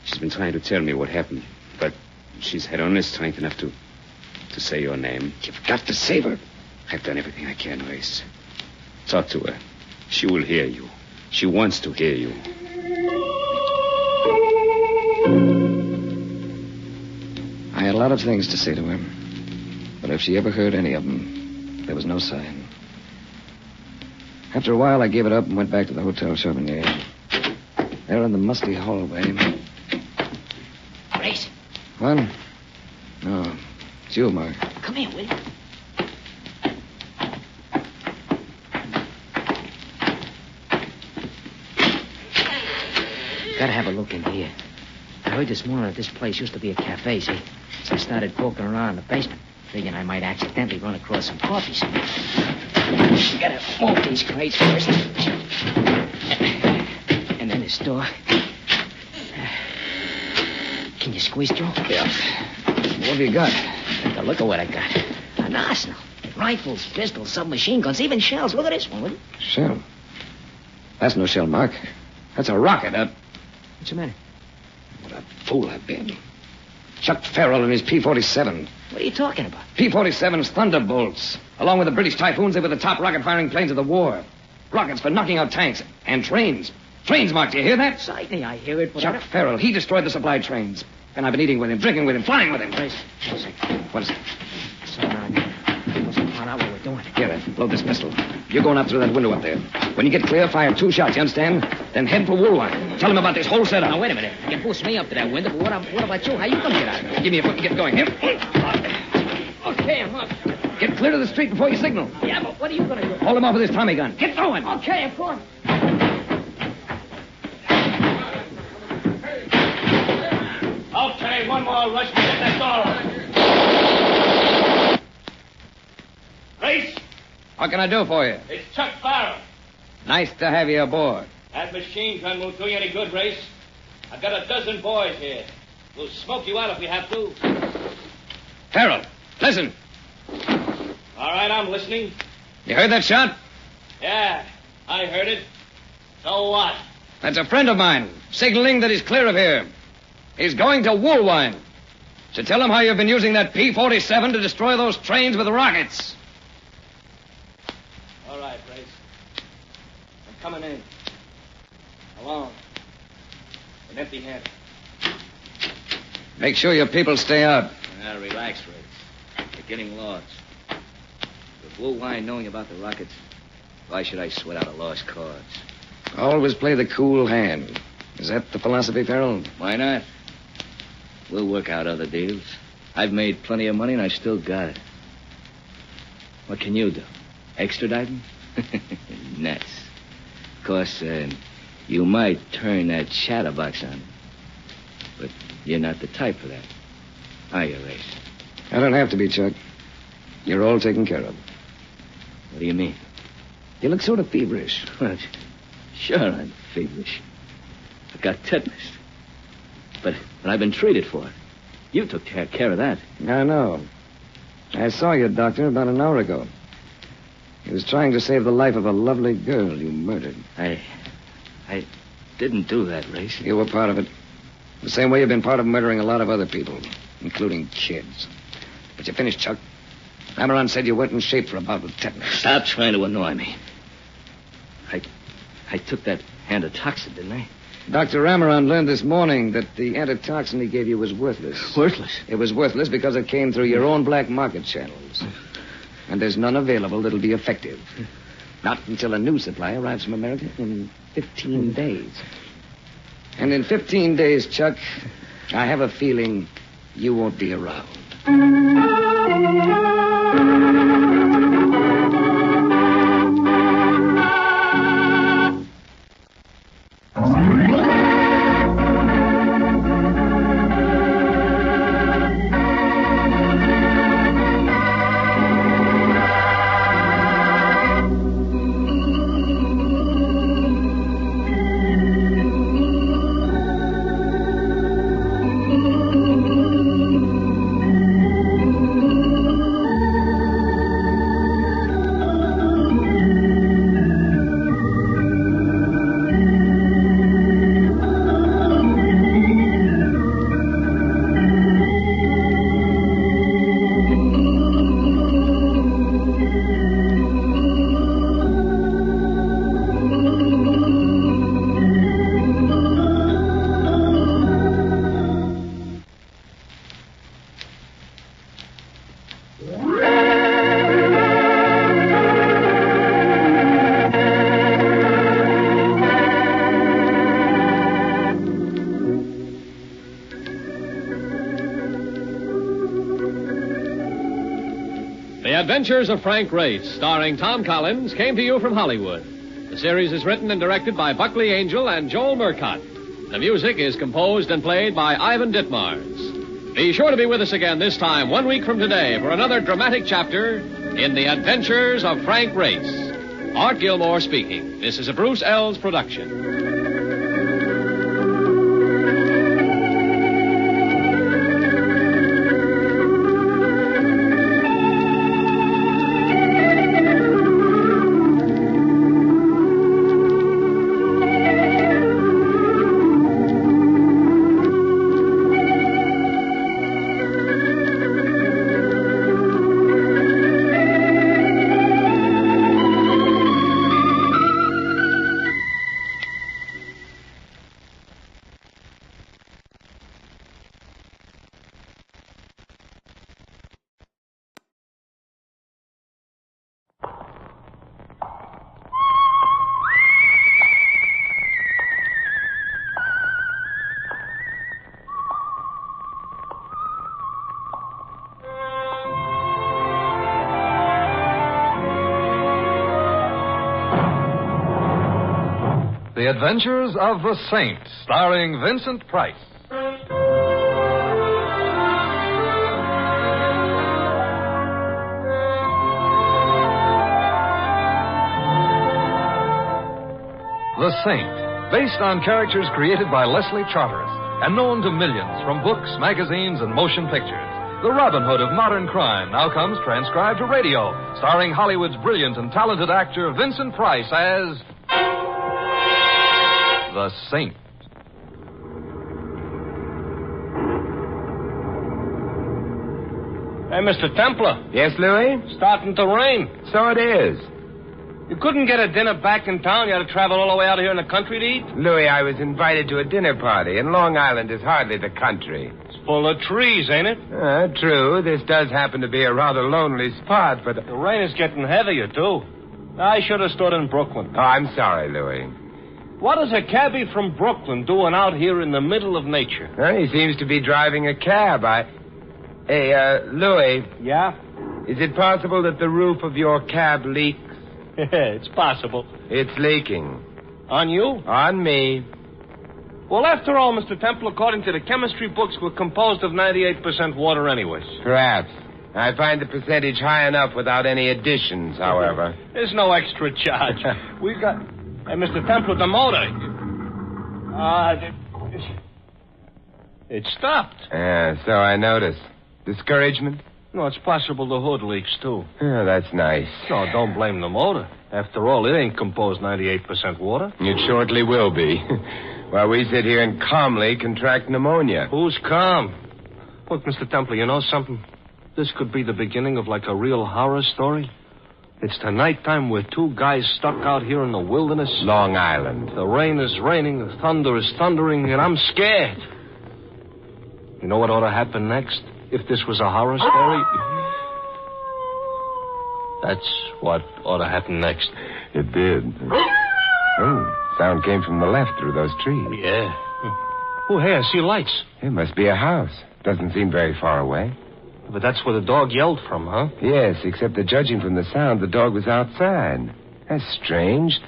She's been trying to tell me what happened, but she's had only strength enough to say your name. You've got to save her. I've done everything I can, Race. Talk to her. She will hear you. She wants to hear you. I had a lot of things to say to her, but if she ever heard any of them, there was no sign. After a while, I gave it up and went back to the Hotel Charbonnier. There in the musty hallway. Race. What? No. It's you, Mark. Come here, will you? Gotta have a look in here. I heard this morning that this place used to be a cafe, see? So I started poking around in the basement, thinking I might accidentally run across some coffee. Gotta move these crates first. And then this door. Can you squeeze through? Yeah. What have you got? Take a look at what I got. An arsenal. Rifles, pistols, submachine guns, even shells. Look at this one, will you? Shell? That's no shell, Mark. That's a rocket. What's the matter? What a fool I've been. Chuck Farrell and his P-47. What are you talking about? P-47's Thunderbolts. Along with the British Typhoons, they were the top rocket-firing planes of the war. Rockets for knocking out tanks and trains. Trains, Mark, do you hear that? Certainly I hear it, but Chuck Farrell, he destroyed the supply trains. And I've been eating with him, drinking with him, flying with him. Wait a second. What is it? Someone must have found out what we're doing. Here, load this pistol. You're going up through that window up there. When you get clear, fire 2 shots, you understand? Then head for Woolwine. Tell him about this whole setup. Now, wait a minute. You can boost me up to that window, but what about you? How you gonna get out of it? Give me a foot and get going. Here. Okay, I'm up. Get clear to the street before you signal. Yeah, but what are you gonna do? Hold him off with his Tommy gun. Get going. Okay, of course. Okay, one more rush to get that door open. Race, What can I do for you? it's Chuck Farrell. Nice to have you aboard. That machine gun won't do you any good, Race. I've got a dozen boys here. We'll smoke you out if we have to. Farrell, listen. All right, I'm listening. You heard that shot? Yeah, I heard it. So what? That's a friend of mine, signaling that he's clear of here. He's going to Woolwine. To tell them how you've been using that P-47 to destroy those trains with rockets. All right, Grace. I'm coming in. Alone. With empty handed. Make sure your people stay out. Now, relax, Grace. We're getting lost. With Blue Wine knowing about the rockets, why should I sweat out a lost cause? Always play the cool hand. Is that the philosophy, Farrell? Why not? We'll work out other deals. I've made plenty of money, and I still got it. What can you do? Extradite him? Nuts. Of course, you might turn that chatterbox on him. But you're not the type for that. Are you, Race? I don't have to be, Chuck. You're all taken care of. What do you mean? You look sort of feverish. Well, sure I'm feverish. I've got tetanus. But I've been treated for it. You took care of that. I know. I saw your doctor about an hour ago. He was trying to save the life of a lovely girl you murdered. I didn't do that, Race. You were part of it. The same way you've been part of murdering a lot of other people, including kids. But you finished, Chuck. Amaran said you weren't in shape for a bout with tetanus. Stop trying to annoy me. I took that antitoxin, didn't I? Dr. Amaran learned this morning that the antitoxin he gave you was worthless. Worthless? It was worthless because it came through your own black market channels. And there's none available that'll be effective. Not until a new supply arrives from America in 15 days. And in 15 days, Chuck, I have a feeling you won't be around. The Adventures of Frank Race, starring Tom Collins, came to you from Hollywood. The series is written and directed by Buckley Angel and Joel Murcott. The music is composed and played by Ivan Ditmars. Be sure to be with us again this time, 1 week from today, for another dramatic chapter in The Adventures of Frank Race. Art Gilmore speaking. This is a Bruce Ells production. The Adventures of the Saint, starring Vincent Price. The Saint, based on characters created by Leslie Charteris and known to millions from books, magazines, and motion pictures. The Robin Hood of modern crime now comes transcribed to radio, starring Hollywood's brilliant and talented actor Vincent Price as The Saint. Hey, Mr. Templar. Yes, Louis? Starting to rain. So it is. You couldn't get a dinner back in town? You had to travel all the way out here in the country to eat? Louis, I was invited to a dinner party, and Long Island is hardly the country. It's full of trees, ain't it? True. This does happen to be a rather lonely spot, but... The rain is getting heavier, too. I should have stood in Brooklyn. Oh, I'm sorry, Louis. What is a cabbie from Brooklyn doing out here in the middle of nature? He seems to be driving a cab. Hey, Louis. Yeah? Is it possible that the roof of your cab leaks? It's possible. It's leaking. On you? On me. Well, after all, Mr. Temple, according to the chemistry books, we're composed of 98% water anyways. Perhaps. I find the percentage high enough without any additions, however. There's no extra charge. We've got... Hey, Mr. Temple, the motor. It stopped. Yeah, so I noticed. Discouragement? No, it's possible the hood leaks, too. Oh, that's nice. No, don't blame the motor. After all, it ain't composed 98% water. It shortly will be. While we sit here and calmly contract pneumonia. Who's calm? Look, Mr. Temple, you know something? This could be the beginning of like a real horror story. It's the nighttime we're two guys stuck out here in the wilderness. Long Island. The rain is raining, the thunder is thundering, and I'm scared. You know what ought to happen next? If this was a horror story? That's what ought to happen next. It did. Oh, sound came from the left through those trees. Yeah. Oh, hey, I see lights. It must be a house. Doesn't seem very far away. But that's where the dog yelled from, huh? Yes, except that judging from the sound, the dog was outside. That's strange.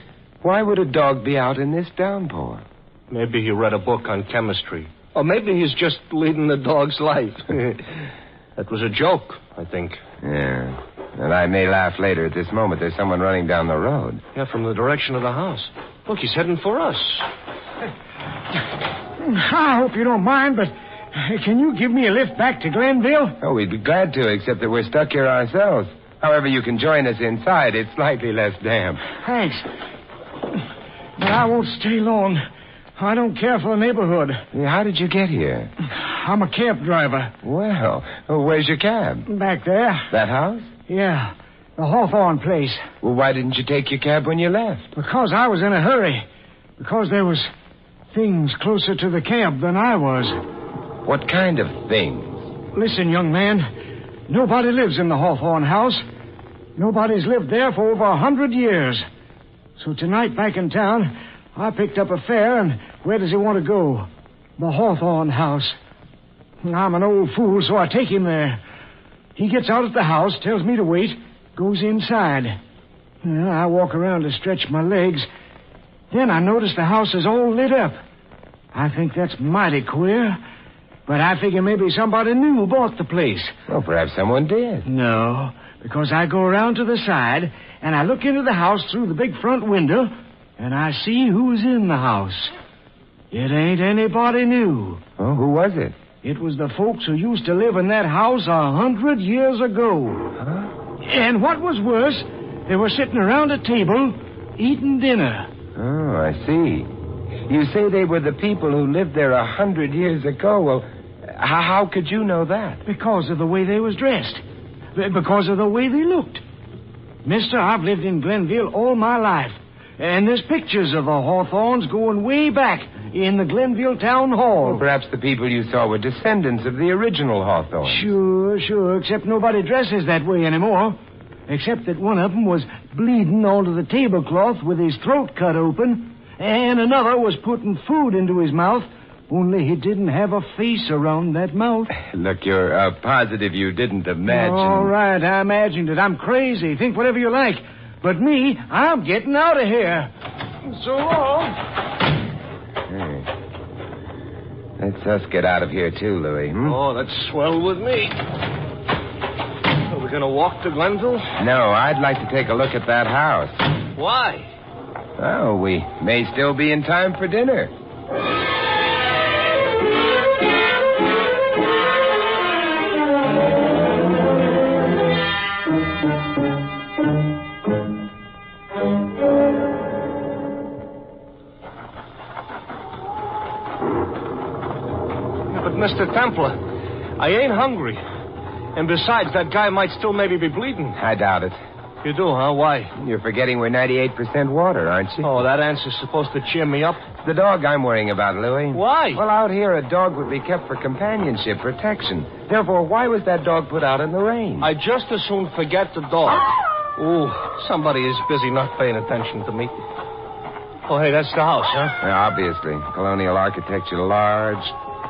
Why would a dog be out in this downpour? Maybe he read a book on chemistry. Or maybe he's just leading the dog's life. That was a joke, I think. Yeah. And I may laugh later. At this moment, there's someone running down the road. Yeah, from the direction of the house. Look, he's heading for us. I hope you don't mind, but can you give me a lift back to Glenville? Oh, we'd be glad to, except that we're stuck here ourselves. However, you can join us inside. It's slightly less damp. Thanks. But I won't stay long. I don't care for the neighborhood. How did you get here? I'm a cab driver. Well, where's your cab? Back there. That house? Yeah, the Hawthorne place. Well, why didn't you take your cab when you left? Because I was in a hurry. Because there was things closer to the cab than I was. What kind of things? Listen, young man. Nobody lives in the Hawthorne house. Nobody's lived there for over 100 years. So tonight, back in town, I picked up a fare, and where does he want to go? The Hawthorne house. I'm an old fool, so I take him there. He gets out at the house, tells me to wait, goes inside. I walk around to stretch my legs. Then I notice the house is all lit up. I think that's mighty queer, but I figure maybe somebody new bought the place. Well, perhaps someone did. No, because I go around to the side, and I look into the house through the big front window, and I see who's in the house. It ain't anybody new. Oh, who was it? It was the folks who used to live in that house 100 years ago. Huh? And what was worse, they were sitting around a table eating dinner. Oh, I see. You say they were the people who lived there 100 years ago. Well, how could you know that? Because of the way they was dressed. Because of the way they looked. Mister, I've lived in Glenville all my life. And there's pictures of the Hawthornes going way back in the Glenville Town Hall. Well, perhaps the people you saw were descendants of the original Hawthorne. Sure, except nobody dresses that way anymore. Except that one of them was bleeding onto the tablecloth with his throat cut open, and another was putting food into his mouth, only he didn't have a face around that mouth. Look, you're positive you didn't imagine. All right, I imagined it. I'm crazy. Think whatever you like. But me, I'm getting out of here. So long. Hey. Let's us get out of here, too, Louis. Oh, that's swell with me. Are we going to walk to Glenville? No, I'd like to take a look at that house. Why? Oh, we may still be in time for dinner. But, Mr. Templar, I ain't hungry. And besides, that guy might still maybe be bleeding. I doubt it. You do, huh? Why? You're forgetting we're 98% water, aren't you? Oh, that answer's supposed to cheer me up. It's the dog I'm worrying about, Louis. Why? Well, out here, a dog would be kept for companionship, protection. Therefore, why was that dog put out in the rain? I'd just as soon forget the dog. Ooh, somebody is busy not paying attention to me. Oh, hey, that's the house, huh? Yeah, obviously. Colonial architecture, large,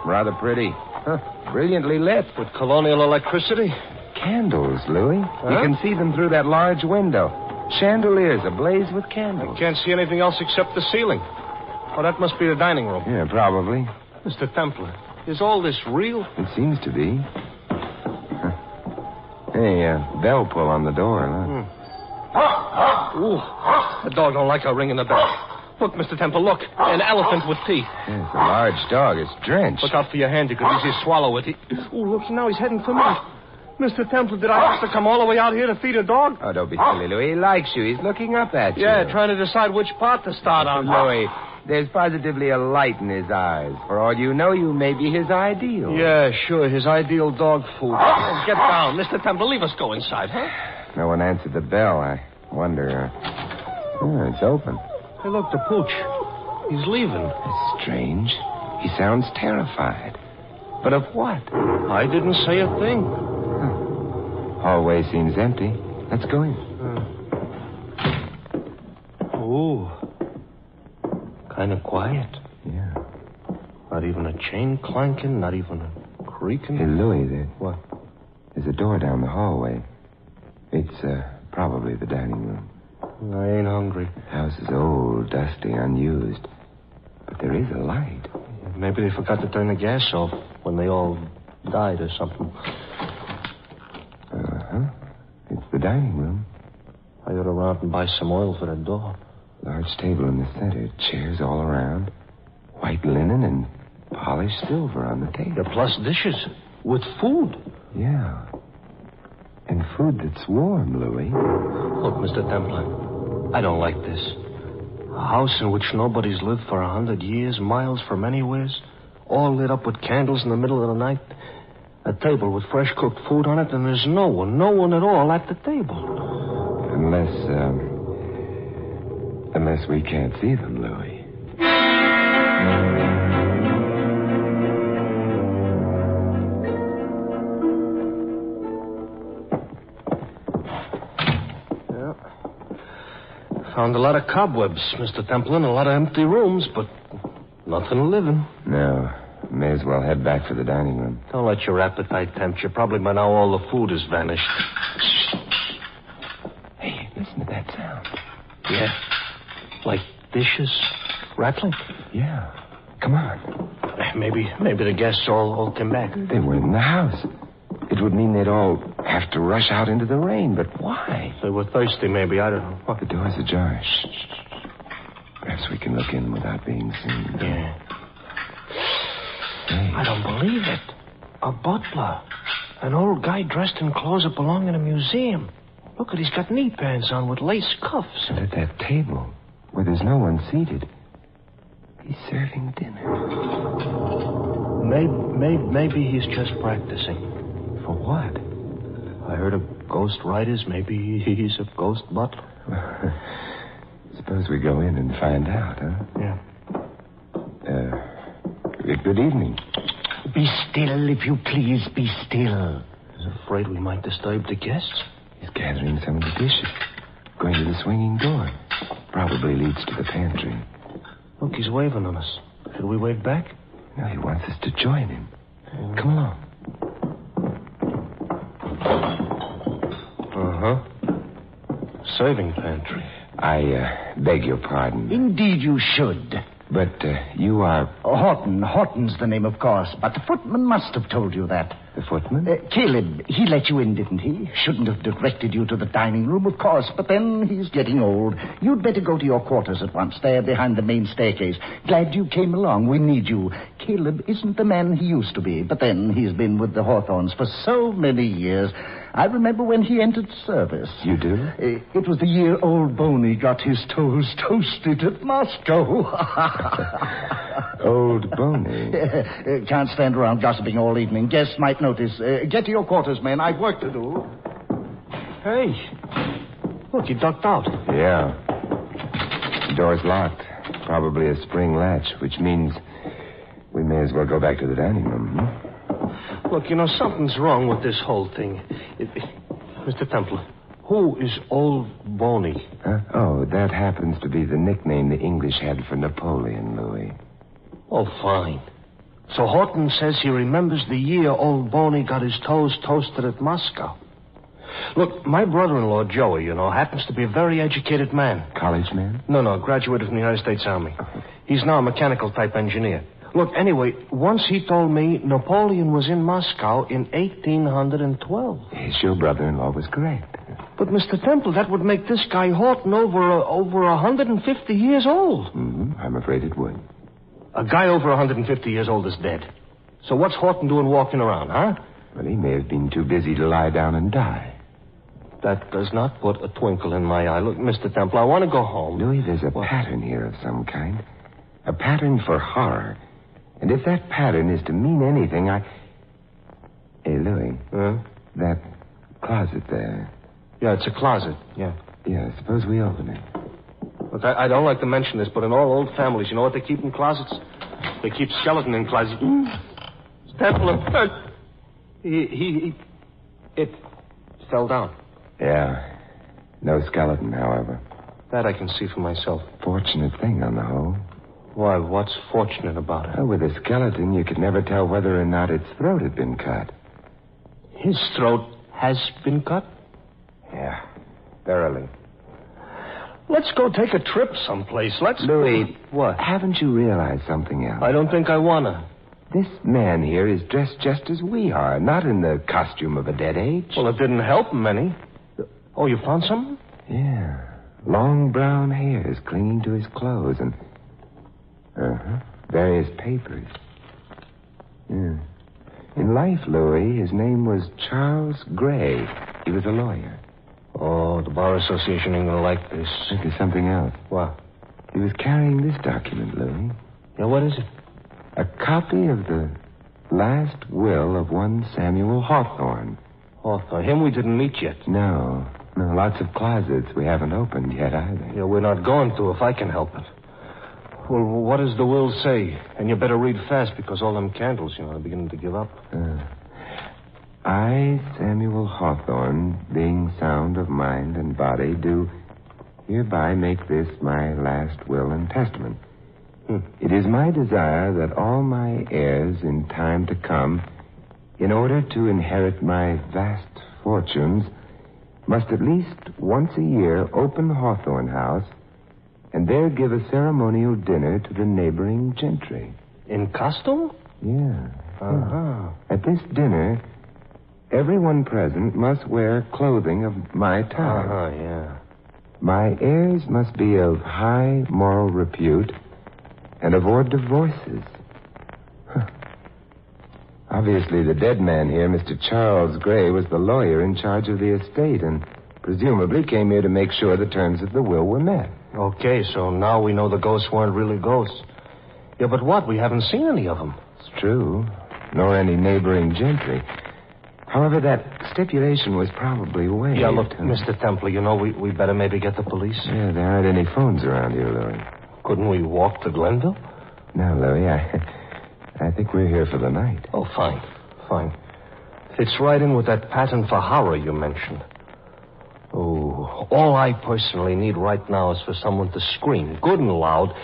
rather pretty. Huh. Brilliantly lit. With colonial electricity? Candles, Louis. Huh? You can see them through that large window. Chandeliers ablaze with candles. I can't see anything else except the ceiling. Oh, that must be the dining room. Yeah, probably. Mr. Templar, is all this real? It seems to be. Huh. Hey, bell pull on the door, huh? Ooh, the dog don't like a ring in the bell. Look, Mr. Temple, look. An elephant with teeth. Yeah, it's a large dog. It's drenched. Look out for your hand. You could easily swallow it. Ooh, look, now he's heading for me. Mr. Temple, did I have to come all the way out here to feed a dog? Oh, don't be silly, Louis. He likes you. He's looking up at you. Yeah, trying to decide which part to start on. Louis, there's positively a light in his eyes. For all you know, you may be his ideal. Yeah, sure. His ideal dog food. Oh, get down. Mr. Temple, leave us go inside, huh? No one answered the bell. I wonder. It's open. Hey, look, the pooch. He's leaving. It's strange. He sounds terrified. But of what? I didn't say a thing. Hallway seems empty. Let's go in. Ooh. Kind of quiet. Yeah. Not even a chain clanking, not even a creaking. Hey, Louis, What? There's a door down the hallway. It's probably the dining room. I ain't hungry. The house is old, dusty, unused. But there is a light. Maybe they forgot to turn the gas off when they all died or something. It's the dining room. I ought to run out and buy some oil for that door. Large table in the center, chairs all around, white linen and polished silver on the table. Plus dishes with food. Yeah. And food that's warm, Louis. Look, Mr. Templar, I don't like this. A house in which nobody's lived for 100 years, miles from anywheres, all lit up with candles in the middle of the night. A table with fresh cooked food on it, and there's no one at all at the table. Unless we can't see them, Louis. Found a lot of cobwebs, Mr. Templin, a lot of empty rooms, but nothing living. No. May as well head back for the dining room. Don't let your appetite tempt you. Probably by now all the food has vanished. Hey, listen to that sound. Yeah. Like dishes rattling? Yeah. Come on. Maybe the guests all came back. They were in the house. It would mean they'd all have to rush out into the rain, but why? They were thirsty, maybe. I don't know. What? The door's ajar. Shh. Perhaps we can look in without being seen. Yeah. Hey. I don't believe it. A butler. An old guy dressed in clothes that belong in a museum. Look at, he's got knee pants on with lace cuffs. And at that table, where there's no one seated, he's serving dinner. Maybe he's just practicing. For what? I heard of ghost writers. Maybe he's a ghost butler. Suppose we go in and find out, huh? Yeah. Good evening. Be still, if you please, be still. He's afraid we might disturb the guests. He's gathering some of the dishes. Going to the swinging door. Probably leads to the pantry. Look, he's waving on us. Should we wave back? No, he wants us to join him. Come along. Serving pantry. I beg your pardon. Indeed you should. But you are... Horton. Horton's the name, of course. But the footman must have told you that. The footman? Caleb, he let you in, didn't he? Shouldn't have directed you to the dining room, of course. But then he's getting old. You'd better go to your quarters at once. There behind the main staircase. Glad you came along. We need you. Caleb isn't the man he used to be. But then he's been with the Hawthorns for so many years. I remember when he entered service. You do? It was the year old Boney got his toes toasted at Moscow. Old Boney? Can't stand around gossiping all evening. Guests might know notice. Get to your quarters, men. I've work to do. Hey. Look, he ducked out. Yeah. The door's locked. Probably a spring latch, which means we may as well go back to the dining room. Look, something's wrong with this whole thing. Mr. Templar, who is Old Boney? Huh? Oh, that happens to be the nickname the English had for Napoleon, Louis. Oh, fine. So Horton says he remembers the year Old Boney got his toes toasted at Moscow. Look, my brother-in-law, Joey, happens to be a very educated man. College man? No, graduated from the United States Army. He's now a mechanical-type engineer. Look, anyway, once he told me Napoleon was in Moscow in 1812. Yes, your brother-in-law was correct. But, Mr. Temple, that would make this guy Horton over 150 years old. Mm-hmm. I'm afraid it would. A guy over 150 years old is dead. So what's Horton doing walking around, huh? Well, he may have been too busy to lie down and die. That does not put a twinkle in my eye. Look, Mr. Temple, I want to go home. Louis, there's a pattern here of some kind. A pattern for horror. And if that pattern is to mean anything, Hey, Louis. Huh? That closet there. Yeah, it's a closet, yeah. Yeah, suppose we open it. Look, I don't like to mention this, but in all old families, you know what they keep in closets? They keep skeleton in closets. Temple, it fell down. Yeah. No skeleton, however. That I can see for myself. Fortunate thing on the whole. Why, what's fortunate about it? Well, with a skeleton, you could never tell whether or not its throat had been cut. His throat has been cut? Yeah, thoroughly. Let's go take a trip someplace. Louis, what? Haven't you realized something else? I don't think I wanna. This man here is dressed just as we are, not in the costume of a dead age. Well, it didn't help him any. Oh, you found something? Yeah. Long brown hairs clinging to his clothes and... various papers. Yeah. In life, Louis, his name was Charles Gray. He was a lawyer. Oh, the Bar Association ain't gonna like this. I think there's something else. What? He was carrying this document, Louis. Yeah, what is it? A copy of the last will of one Samuel Hawthorne. Hawthorne? Him we didn't meet yet. No, lots of closets we haven't opened yet either. Yeah, we're not going to if I can help it. Well, what does the will say? And you better read fast because all them candles, are beginning to give up. I, Samuel Hawthorne, being sound of mind and body, do hereby make this my last will and testament. It is my desire that all my heirs in time to come, in order to inherit my vast fortunes, must at least once a year open Hawthorne House and there give a ceremonial dinner to the neighboring gentry. In costume? Yeah. Uh-huh. At this dinner, everyone present must wear clothing of my time. Yeah. My heirs must be of high moral repute and avoid divorces. Obviously, the dead man here, Mr. Charles Gray, was the lawyer in charge of the estate and presumably came here to make sure the terms of the will were met. Okay, so now we know the ghosts weren't really ghosts. Yeah, but what? We haven't seen any of them. It's true. Nor any neighboring gentry. However, that stipulation was probably waived. Yeah, look, Mr. Templar, we better maybe get the police. Yeah, there aren't any phones around here, Louis. Couldn't we walk to Glenville? No, Louis, I think we're here for the night. Oh, fine. Fits right in with that pattern for horror you mentioned. Oh, all I personally need right now is for someone to scream good and loud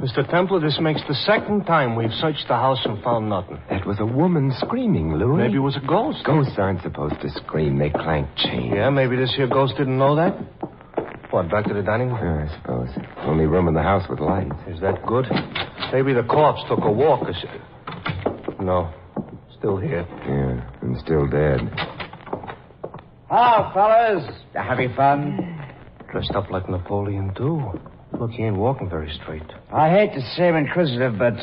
Mr. Templar, this makes the second time we've searched the house and found nothing. That was a woman screaming, Louis. Maybe it was a ghost. Ghosts aren't supposed to scream. They clank chains. Yeah, maybe this here ghost didn't know that. What, back to the dining room? Sure, I suppose. Only room in the house with lights. Is that good? Maybe the corpse took a walk or something. No, still here. Yeah, and still dead. Hello, fellas. Having fun? Dressed up like Napoleon, too. Look, he ain't walking very straight. I hate to seem inquisitive, but,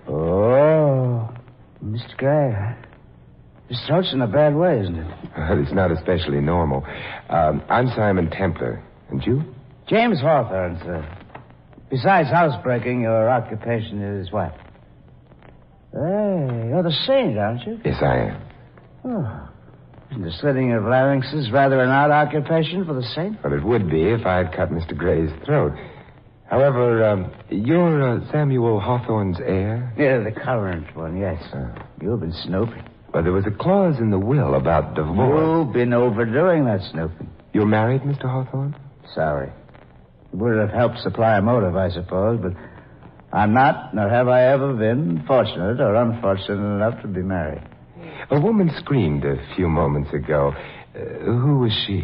Oh, Mr. Gray, His throat's in a bad way, isn't it? Well, it's not especially normal. I'm Simon Templar. And you? James Hawthorne, sir. Besides housebreaking, your occupation is what? Hey, you're the saint, aren't you? Yes, I am. Oh. Isn't the slitting of larynxes rather an odd occupation for the saint? Well, it would be if I'd cut Mr. Gray's throat. However, you're Samuel Hawthorne's heir? Yeah, the current one, yes. You've been snooping. Well, there was a clause in the will about divorce. You've been overdoing that snooping. You're married, Mr. Hawthorne? Sorry. It would have helped supply a motive, I suppose, but I'm not, nor have I ever been, fortunate or unfortunate enough to be married. A woman screamed a few moments ago. Who was she?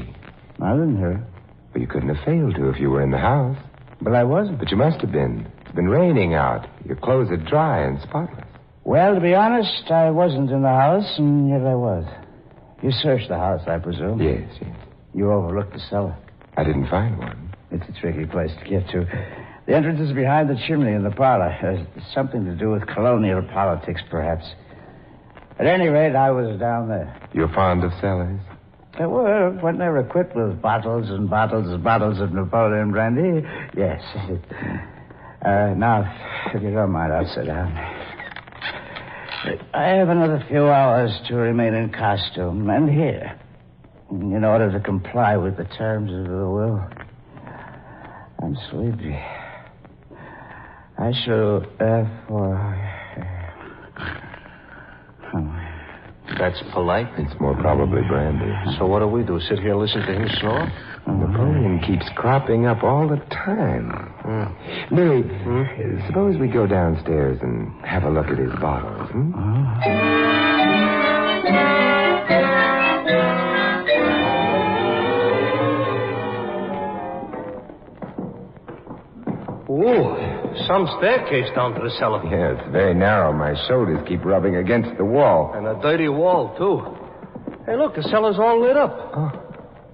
I didn't hear her. Well, you couldn't have failed to if you were in the house. But I wasn't. But you must have been. It's been raining out. Your clothes are dry and spotless. Well, to be honest, I wasn't in the house, and yet I was. You searched the house, I presume? Yes, yes. You overlooked the cellar. I didn't find one. It's a tricky place to get to. The entrance is behind the chimney in the parlor. It's something to do with colonial politics, perhaps. At any rate, I was down there. You're fond of cellars? They were, when they were equipped with bottles and bottles and bottles of Napoleon brandy. Yes. Now, if you don't mind, I'll sit down. I have another few hours to remain in costume and here, in order to comply with the terms of the will. I'm sleepy. I shall, That's polite. It's more probably brandy. So what do? Sit here and listen to him snore? Napoleon keeps cropping up all the time. Louis, suppose we go downstairs and have a look at his bottles, Ooh, some staircase down to the cellar. Yeah, it's very narrow. My shoulders keep rubbing against the wall. And a dirty wall, too. Hey, look, the cellar's all lit up.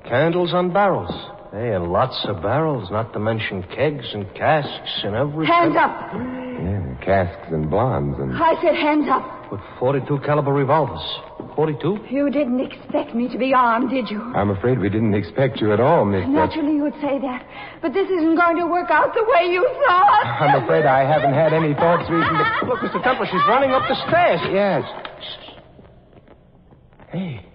Candles on barrels. Hey, and lots of barrels, not to mention kegs and casks and everything. Hands up. Yeah, casks and blondes and... I said hands up. With 42 caliber revolvers. 42? You didn't expect me to be armed, did you? I'm afraid we didn't expect you at all, Miss... Naturally, you would say that. But this isn't going to work out the way you thought. I'm afraid I haven't had any thoughts recently. Look, Mr. Templar, she's running up the stairs. Yes. Hey,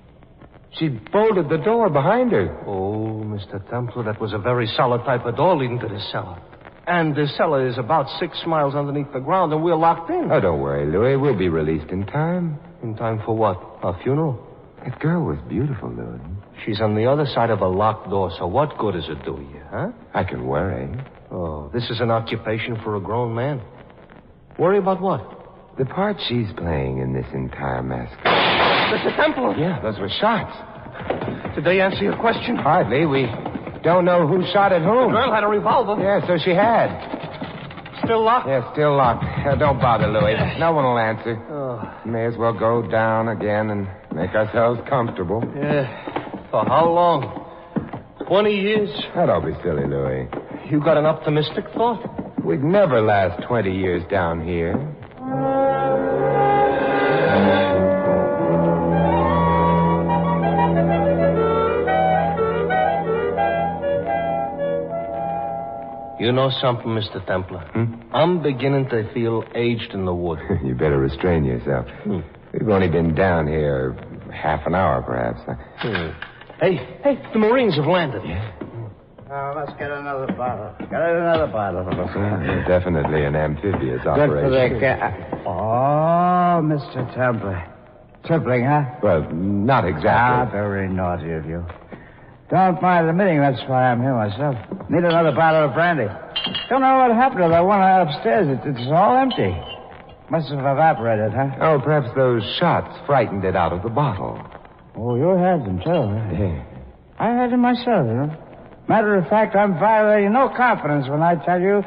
she bolted the door behind her. Oh, Mr. Templar, that was a very solid type of door leading to the cellar. And the cellar is about 6 miles underneath the ground, and we're locked in. Oh, don't worry, Louis. We'll be released in time. In time for what? A funeral? That girl was beautiful, Louis. She's on the other side of a locked door, so what good does it do you, huh? I can worry. Oh, this is an occupation for a grown man. Worry about what? The part she's playing in this entire massacre. Mr. Templar! Yeah, those were shots. Did they answer your question? Hardly. We don't know who shot at whom. The girl had a revolver. Yeah, so she had. Still locked? Yeah, still locked. Don't bother, Louis. No one will answer. Oh. May as well go down again and make ourselves comfortable. Yeah. For how long? 20 years? Oh, don't be silly, Louis. You got an optimistic thought? We'd never last 20 years down here. You know something, Mr. Templar? I'm beginning to feel aged in the wood. You better restrain yourself. We've only been down here half an hour, perhaps. Hey, the Marines have landed. Yeah. Let's get another bottle. Get another bottle. Definitely an amphibious operation. Good for the cat. Oh, Mr. Templar. Tippling, huh? Well, not exactly. Very naughty of you. Don't mind admitting that's why I'm here myself. Need another bottle of brandy. Don't know what happened to that one upstairs. It's all empty. Must have evaporated, huh? Oh, perhaps those shots frightened it out of the bottle. Oh, you had them, too, huh? Yeah. I had them myself, you know. Matter of fact, I'm violating no confidence when I tell you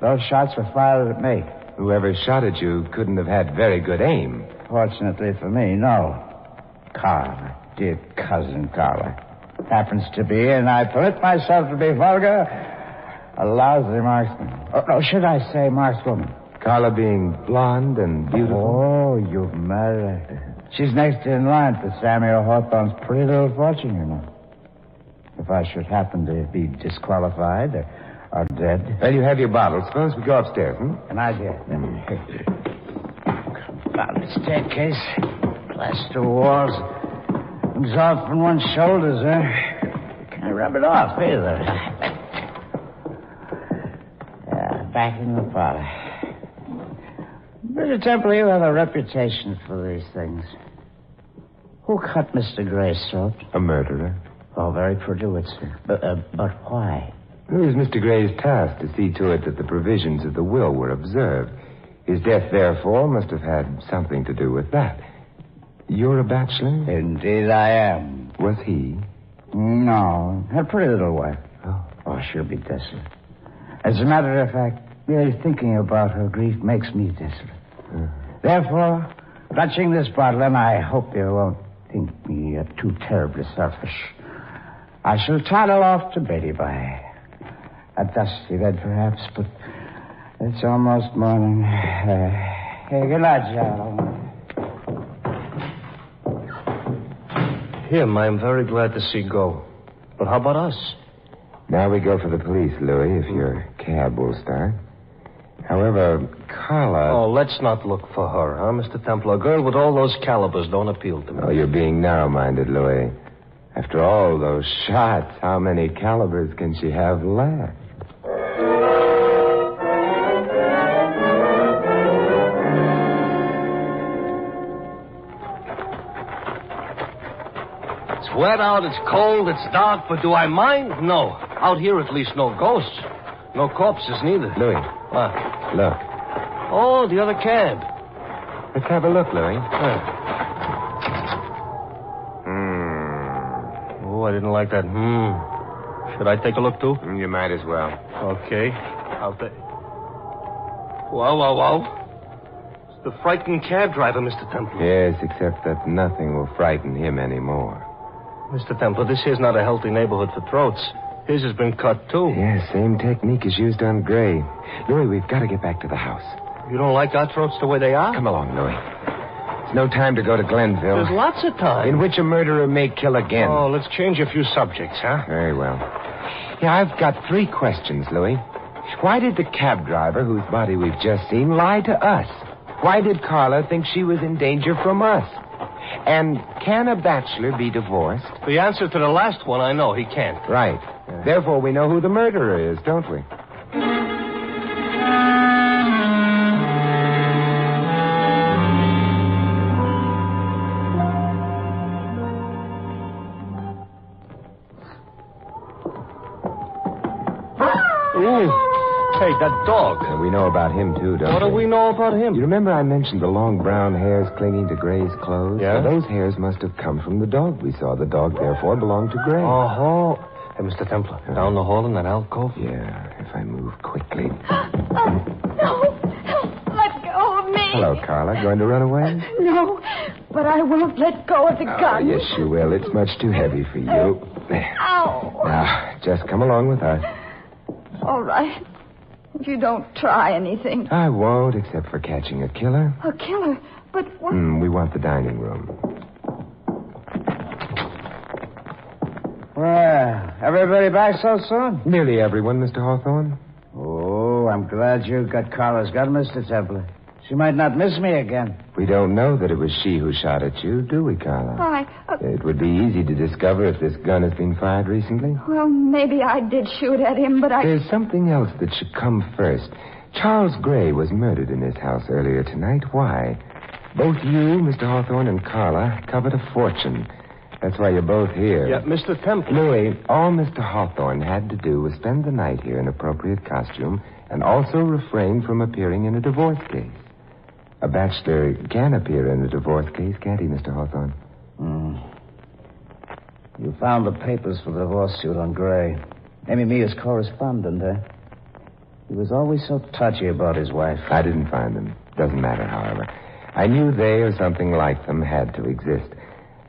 those shots were fired at me. Whoever shot at you couldn't have had very good aim. Fortunately for me, no. Carla, dear cousin Carla. Happens to be, and I permit myself to be vulgar, a lousy marksman. Oh, no, should I say markswoman? Carla being blonde and beautiful. Oh, you've married her. She's next in line for Samuel Hawthorne's pretty little fortune, you know. If I should happen to be disqualified or dead. Well, you have your bottle. Suppose we go upstairs, An idea. Found the staircase. Plaster walls. Comes off from one's shoulders, huh? Can I rub it off, either? Yeah, back in the parlor. Mr. Temple, you have a reputation for these things. Who cut Mr. Gray's throat? A murderer. Oh, very produce. But why? It was Mr. Gray's task to see to it that the provisions of the will were observed. His death, therefore, must have had something to do with that. You're a bachelor? Indeed I am. Was he? No, a pretty little wife. Oh, she'll be desolate. As a matter of fact, merely thinking about her grief makes me desolate. Therefore, clutching this bottle, and I hope you won't think me too terribly selfish, I shall toddle off to Betty by a dusty bed, perhaps, but it's almost morning. Hey, good night, gentlemen. Him, I'm very glad to see go. But how about us? Now we go for the police, Louis, if your cab will start. However, Carla... Oh, let's not look for her, huh, Mr. Temple? A girl with all those calibers don't appeal to me. Oh, you're being narrow-minded, Louis. After all those shots, how many calibers can she have left? It's wet out, it's cold, it's dark, but do I mind? No. Out here, at least, no ghosts. No corpses, neither. Louis. What? Look. Oh, the other cab. Let's have a look, Louis. Oh, I didn't like that. Should I take a look, too? You might as well. Okay. I'll take... Wow. It's the frightened cab driver, Mr. Temple. Yes, except that nothing will frighten him anymore. Mr. Temple, this here's not a healthy neighborhood for throats. His has been cut, too. Yes, same technique is used on Gray. Louis, we've got to get back to the house. You don't like our throats the way they are? Come along, Louis. It's no time to go to Glenville. There's lots of time. In which a murderer may kill again. Oh, let's change a few subjects, huh? Very well. Yeah, I've got 3 questions, Louis. Why did the cab driver, whose body we've just seen, lie to us? Why did Carla think she was in danger from us? And can a bachelor be divorced? The answer to the last one, I know. He can't. Right. Yeah. Therefore, we know who the murderer is, don't we? Hey, that dog. We know about him, too, don't we? What do we know about him? You remember I mentioned the long brown hairs clinging to Gray's clothes? Yeah? Well, those hairs must have come from the dog we saw. The dog, therefore, belonged to Gray. Oh. Hey, Mr. Templar, down the hall in that alcove? Yeah, if I move quickly. No. Let go of me. Hello, Carla. Going to run away? No, but I won't let go of the gun. Yes, you will. It's much too heavy for you. There. Ow. Now, just come along with us. All right. If you don't try anything. I won't, except for catching a killer. A killer? But what? We want the dining room. Well, everybody back so soon? Nearly everyone, Mr. Hawthorne. Oh, I'm glad you got Carla's gun, Mr. Templar. She might not miss me again. We don't know that it was she who shot at you, do we, Carla? It would be easy to discover if this gun has been fired recently. Well, maybe I did shoot at him, but There's something else that should come first. Charles Gray was murdered in this house earlier tonight. Why? Both you, Mr. Hawthorne, and Carla covered a fortune. That's why you're both here. Yeah, Mr. Temple. Louis, all Mr. Hawthorne had to do was spend the night here in appropriate costume and also refrain from appearing in a divorce case. A bachelor can appear in a divorce case, can't he, Mr. Hawthorne? You found the papers for the divorce suit on Gray. Amy Mea's correspondent, eh? He was always so touchy about his wife. I didn't find them. Doesn't matter, however. I knew they or something like them had to exist.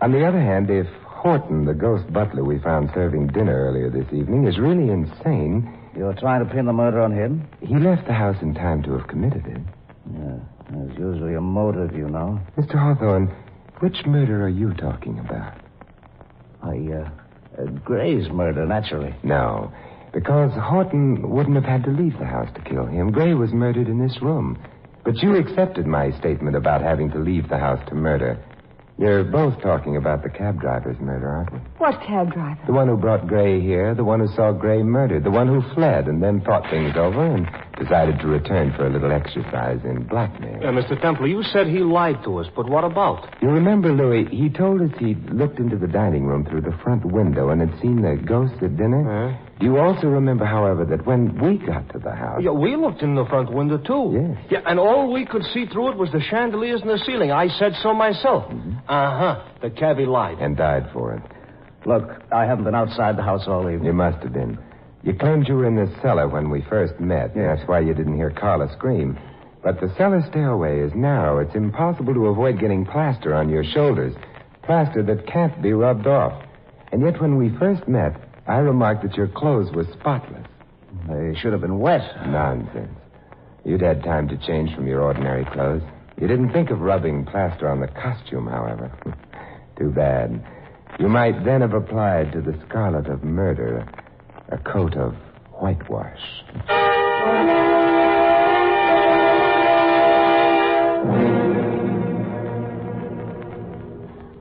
On the other hand, if Horton, the ghost butler we found serving dinner earlier this evening, is really insane... You're trying to pin the murder on him? He left the house in time to have committed it. Yeah, there's usually a motive, you know. Mr. Hawthorne, Which murder are you talking about? Gray's murder, naturally. No, because Horton wouldn't have had to leave the house to kill him. Gray was murdered in this room. But you accepted my statement about having to leave the house to murder. You're both talking about the cab driver's murder, aren't we? What cab driver? The one who brought Gray here, the one who saw Gray murdered, the one who fled and then thought things over and decided to return for a little exercise in blackmail. Mr. Templar, you said he lied to us, but what about? You remember, Louis, he told us he'd looked into the dining room through the front window and had seen the ghosts at dinner. Do you also remember, however, that when we got to the house... Yeah, we looked in the front window, too. Yes. Yeah, and all we could see through it was the chandeliers in the ceiling. I said so myself. Uh-huh. The cabbie lied. And died for it. Look, I haven't been outside the house all evening. You must have been. You claimed you were in the cellar when we first met. Yes. That's why you didn't hear Carla scream. But the cellar stairway is narrow. It's impossible to avoid getting plaster on your shoulders. Plaster that can't be rubbed off. And yet when we first met, I remarked that your clothes were spotless. They should have been wet. Nonsense. You'd had time to change from your ordinary clothes. You didn't think of rubbing plaster on the costume, however. Too bad. You might then have applied to the scarlet of murder a coat of whitewash.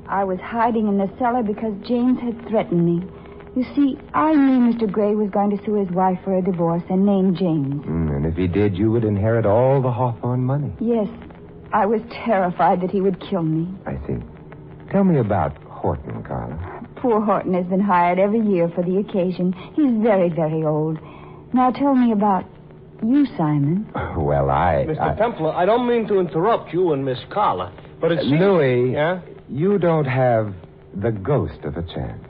I was hiding in the cellar because James had threatened me. You see, I knew Mr. Gray was going to sue his wife for a divorce and name James. And if he did, you would inherit all the Hawthorne money. Yes. I was terrified that he would kill me. I see. Tell me about Horton, Carla. Poor Horton has been hired every year for the occasion. He's very, very old. Now tell me about you, Simon. Well, Mr. Templar, I don't mean to interrupt you and Miss Carla, but it's... Louis, yeah? You don't have the ghost of a chance.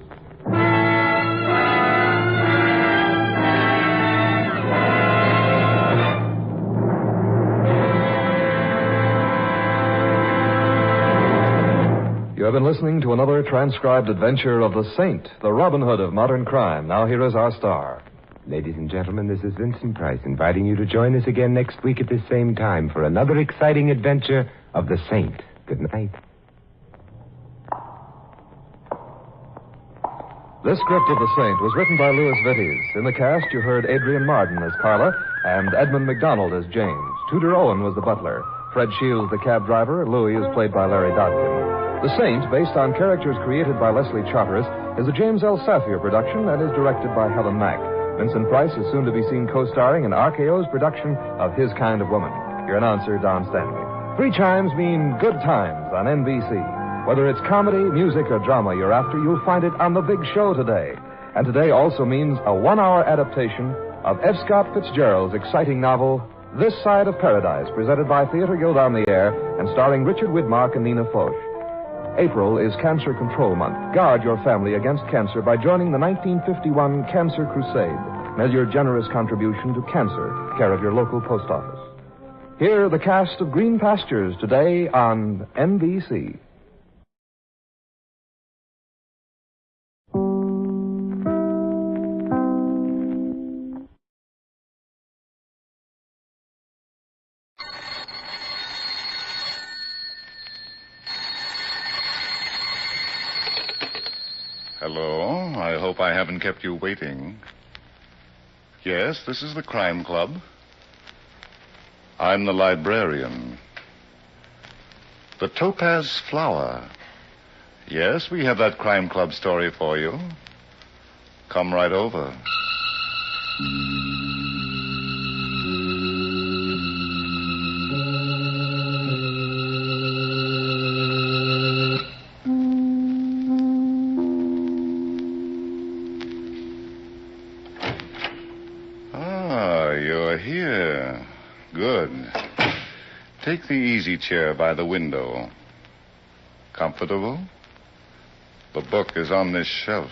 You have been listening to another transcribed adventure of the Saint, the Robin Hood of modern crime. Now here is our star. Ladies and gentlemen, this is Vincent Price inviting you to join us again next week at the same time for another exciting adventure of the Saint. Good night. This script of The Saint was written by Louis Vittes. In the cast, you heard Adrian Marden as Carla and Edmund McDonald as James. Tudor Owen was the butler. Fred Shields, the cab driver. Louis is played by Larry Dodkin. The Saint, based on characters created by Leslie Charteris, is a James L. Safier production and is directed by Helen Mack. Vincent Price is soon to be seen co-starring in RKO's production of His Kind of Woman. Your announcer, Don Stanley. 3 chimes mean good times on NBC. Whether it's comedy, music, or drama you're after, you'll find it on The Big Show today. And today also means a 1-hour adaptation of F. Scott Fitzgerald's exciting novel, This Side of Paradise, presented by Theater Guild on the Air and starring Richard Widmark and Nina Foch. April is Cancer Control Month. Guard your family against cancer by joining the 1951 Cancer Crusade. Mail your generous contribution to cancer, care of your local post office. Hear the cast of Green Pastures today on NBC. Hello. I hope I haven't kept you waiting. Yes, this is the Crime Club. I'm the librarian. The Topaz Flower. Yes, we have that Crime Club story for you. Come right over. Here. Good. Take the easy chair by the window. Comfortable? The book is on this shelf.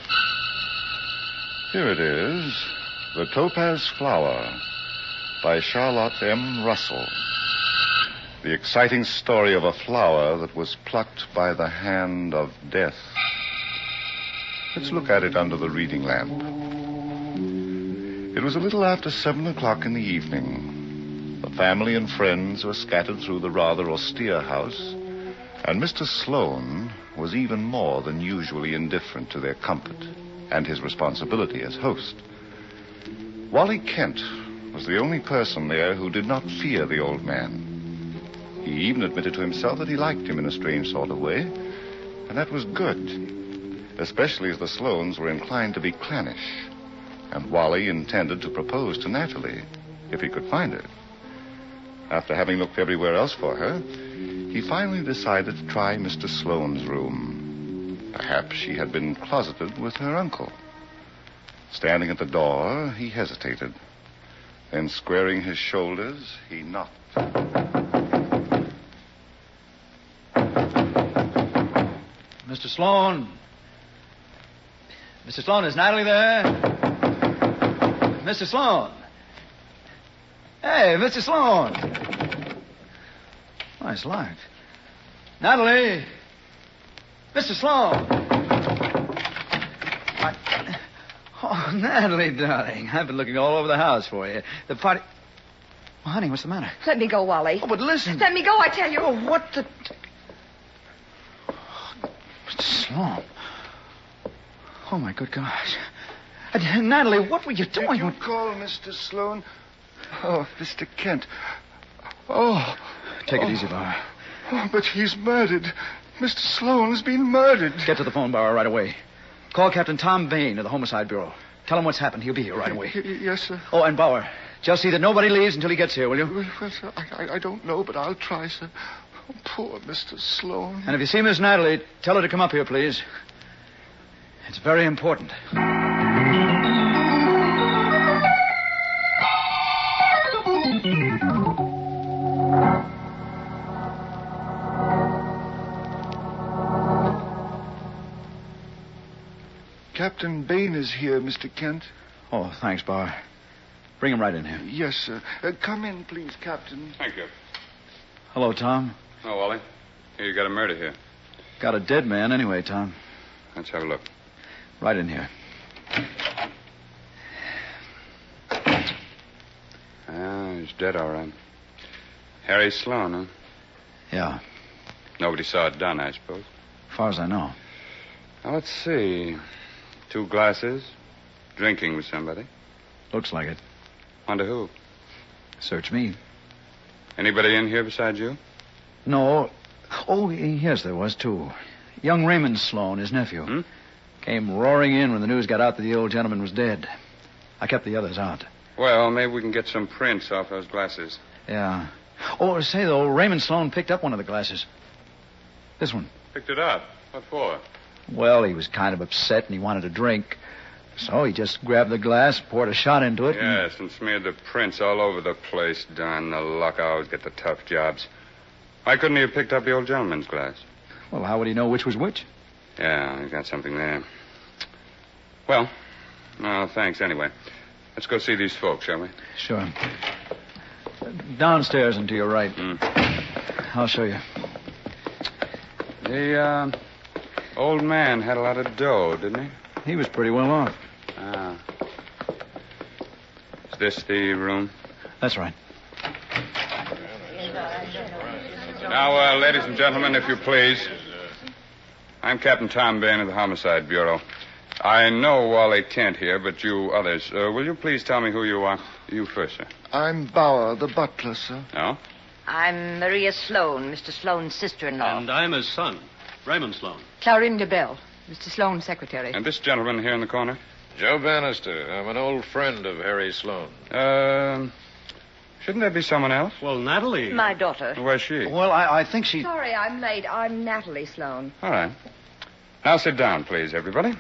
Here it is. The Topaz Flower by Charlotte M. Russell. The exciting story of a flower that was plucked by the hand of death. Let's look at it under the reading lamp. It was a little after 7 o'clock in the evening. The family and friends were scattered through the rather austere house, And Mr. Sloane was even more than usually indifferent to their comfort and his responsibility as host. Wally Kent was the only person there who did not fear the old man. He even admitted to himself that he liked him in a strange sort of way, and that was good, especially as the Sloanes were inclined to be clannish, and Wally intended to propose to Natalie, if he could find her. After having looked everywhere else for her, he finally decided to try Mr. Sloane's room. Perhaps she had been closeted with her uncle. Standing at the door, he hesitated. Then, squaring his shoulders, he knocked. Mr. Sloane. Mr. Sloane, is Natalie there? Mr. Sloane. Hey, Mr. Sloane. Nice light. Natalie. Mr. Sloane. Oh, Natalie, darling. I've been looking all over the house for you. The party... Oh, honey, what's the matter? Let me go, Wally. Oh, but listen. Let me go, I tell you. Oh, what the... Mr. Sloane. Oh, my good gosh. Natalie, what were you doing? Did you call Mr. Sloane? Oh, Mr. Kent. Oh. Take it easy, Bauer. Oh, but he's murdered. Mr. Sloane's been murdered. Get to the phone, Bauer, right away. Call Captain Tom Bain of the Homicide Bureau. Tell him what's happened. He'll be here right away. Yes, sir. Oh, and Bauer, just see that nobody leaves until he gets here, will you? Well, sir, I don't know, but I'll try, sir. Oh, poor Mr. Sloane. And if you see Miss Natalie, tell her to come up here, please. It's very important. Captain Bain is here, Mr. Kent. Oh, thanks, Bauer. Bring him right in here. Yes, sir. Come in, please, Captain. Thank you. Hello, Tom. Oh, Wally. Here, you got a murder here. Got a dead man anyway, Tom. Let's have a look. Right in here. Ah, he's dead, all right. Harry Sloane, huh? Yeah. Nobody saw it done, I suppose. As far as I know. Now, let's see. 2 glasses. Drinking with somebody. Looks like it. Wonder who? Search me. Anybody in here besides you? No. Oh, yes, there was, too. Young Raymond Sloane, his nephew. Came roaring in when the news got out that the old gentleman was dead. I kept the others out. Well, maybe we can get some prints off those glasses. Yeah. Oh, say, though, Raymond Sloane picked up one of the glasses. This one. Picked it up. What for? Well, he was kind of upset and he wanted a drink. So he just grabbed the glass, poured a shot into it. Yes, and smeared the prints all over the place. Darn the luck. I always get the tough jobs. Why couldn't he have picked up the old gentleman's glass? Well, how would he know which was which? Yeah, he's got something there. Well, thanks anyway. Let's go see these folks, shall we? Sure. Downstairs and to your right. I'll show you. The old man had a lot of dough, didn't he? He was pretty well off. Ah. Is this the room? That's right. Now, ladies and gentlemen, if you please. I'm Captain Tom Bain of the Homicide Bureau. I know Wally Kent here, but you others, will you please tell me who you are? You first, sir. I'm Bauer, the butler, sir. Oh? I'm Maria Sloane, Mr. Sloane's sister-in-law. And I'm his son, Raymond Sloane. Clarinda Bell, Mr. Sloane's secretary. And this gentleman here in the corner? Joe Bannister. I'm an old friend of Harry Sloane. Shouldn't there be someone else? Well, Natalie. My daughter. Where's she? Well, I think she... Sorry, I'm late. I'm Natalie Sloane. All right. Now sit down, please, everybody.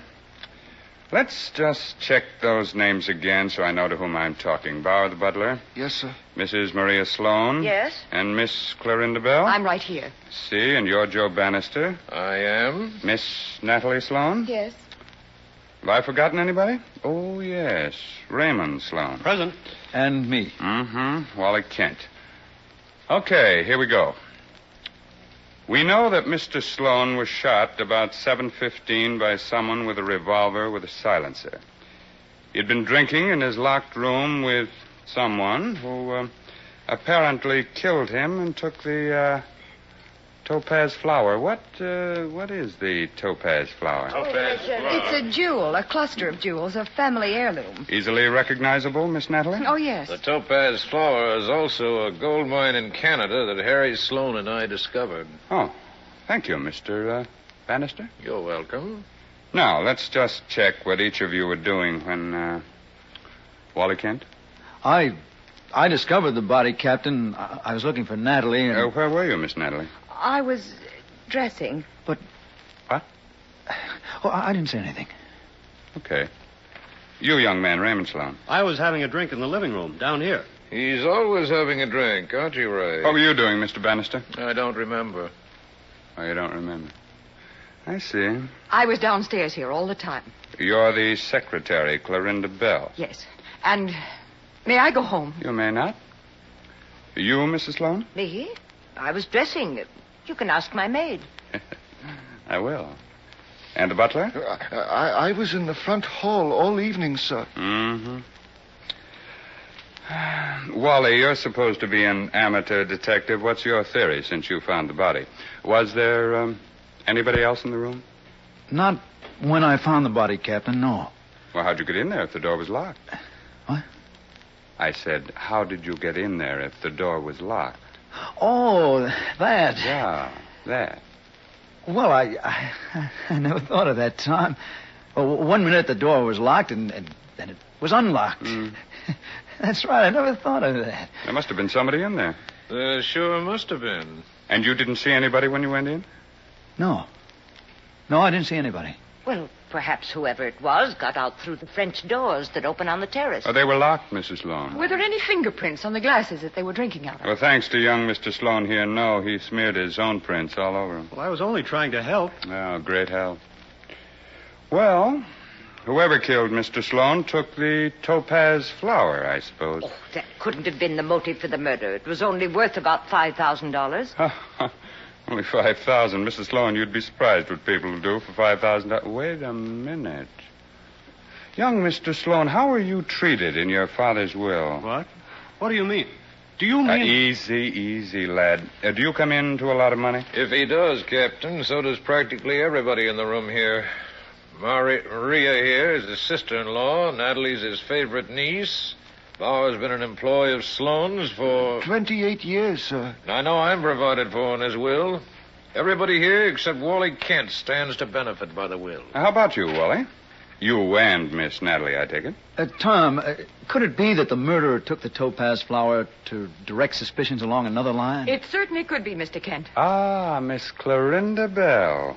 Let's just check those names again so I know to whom I'm talking. Bauer, the butler. Yes, sir. Mrs. Maria Sloane. Yes? And Miss Clarinda Bell. I'm right here. See, and you're Joe Bannister. I am. Miss Natalie Sloane. Yes. Have I forgotten anybody? Oh, yes. Raymond Sloane. Present. And me. Mm-hmm. Wally Kent. Okay, here we go. We know that Mr. Sloane was shot about 7:15 by someone with a revolver with a silencer. He'd been drinking in his locked room with someone who apparently killed him and took the Topaz flower. What is the topaz flower? It's a jewel, a cluster of jewels, a family heirloom. Easily recognizable, Miss Natalie? Oh, yes. The topaz flower is also a gold mine in Canada that Harry Sloan and I discovered. Oh, thank you, Mr. Bannister. You're welcome. Now, let's just check what each of you were doing when, Wally Kent? I discovered the body, Captain. I was looking for Natalie and... Where were you, Miss Natalie? I was dressing. What? Oh, I didn't say anything. Okay. You, young man, Raymond Sloan. I was having a drink in the living room, down here. He's always having a drink, aren't you, Ray? What were you doing, Mr. Bannister? I don't remember. Oh, you don't remember. I see. I was downstairs here all the time. You're the secretary, Clorinda Bell. Yes. And may I go home? You may not. You, Mrs. Sloan? Me? I was dressing. You can ask my maid. I will. And the butler? I was in the front hall all evening, sir. Mm-hmm. Wally, you're supposed to be an amateur detective. What's your theory since you found the body? Was there anybody else in the room? Not when I found the body, Captain, no. Well, how'd you get in there if the door was locked? What? I said, how did you get in there if the door was locked? Oh, that. Yeah, that. Well, I never thought of that, Tom. Well, 1 minute the door was locked and then it was unlocked. Mm. That's right. I never thought of that. There must have been somebody in there. There sure must have been. And you didn't see anybody when you went in? No. No, I didn't see anybody. Well, perhaps whoever it was got out through the French doors that open on the terrace. Oh, they were locked, Mrs. Sloan. Were there any fingerprints on the glasses that they were drinking out of? Well, thanks to young Mr. Sloan here, no. He smeared his own prints all over him. Well, I was only trying to help. Oh, great help. Well, whoever killed Mr. Sloan took the topaz flower, I suppose. Oh, that couldn't have been the motive for the murder. It was only worth about $5,000. Only $5,000. Mrs. Sloan, you'd be surprised what people will do for $5,000. Wait a minute. Young Mr. Sloan, how were you treated in your father's will? What? What do you mean? Do you mean... Easy, lad. Do you come into a lot of money? If he does, Captain, so does practically everybody in the room here. Maria here is his sister-in-law. Natalie's his favorite niece. Bauer's been an employee of Sloan's for... 28 years, sir. I know I'm provided for in his will. Everybody here except Wally Kent stands to benefit by the will. How about you, Wally? You and Miss Natalie, I take it. Tom, could it be that the murderer took the topaz flower to direct suspicions along another line? It certainly could be, Mr. Kent. Ah, Miss Clorinda Bell.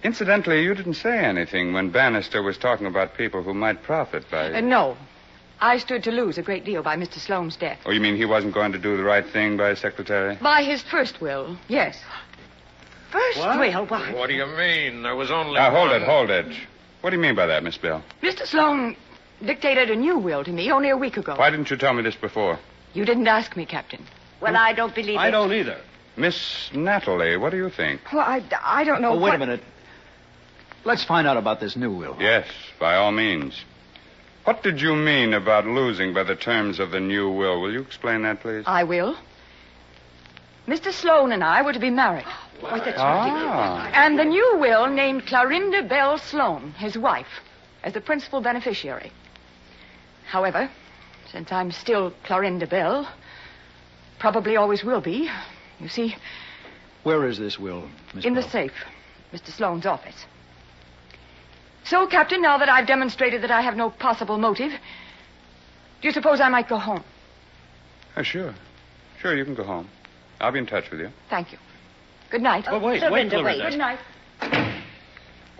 Incidentally, you didn't say anything when Bannister was talking about people who might profit by... No. I stood to lose a great deal by Mr. Sloane's death. Oh, you mean he wasn't going to do the right thing by his secretary? By his first will, yes. First will? Why? What do you mean? There was only Now, hold one. it. What do you mean by that, Miss Bell? Mr. Sloane dictated a new will to me only a week ago. Why didn't you tell me this before? You didn't ask me, Captain. Well, I don't believe it. I don't either. Miss Natalie, what do you think? Well, I don't know wait a minute. Let's find out about this new will. Yes, by all means. What did you mean about losing by the terms of the new will? Will you explain that, please? I will. Mr. Sloane and I were to be married. Why, that's ridiculous. And the new will named Clorinda Bell Sloane, his wife, as the principal beneficiary. However, since I'm still Clorinda Bell, probably always will be, you see... Where is this will, Miss In Bell? the safe, Mr. Sloane's office. So, Captain, now that I've demonstrated that I have no possible motive, do you suppose I might go home? Oh, sure. Sure, you can go home. I'll be in touch with you. Thank you. Good night. Oh, wait, Clorinda, wait. Good night.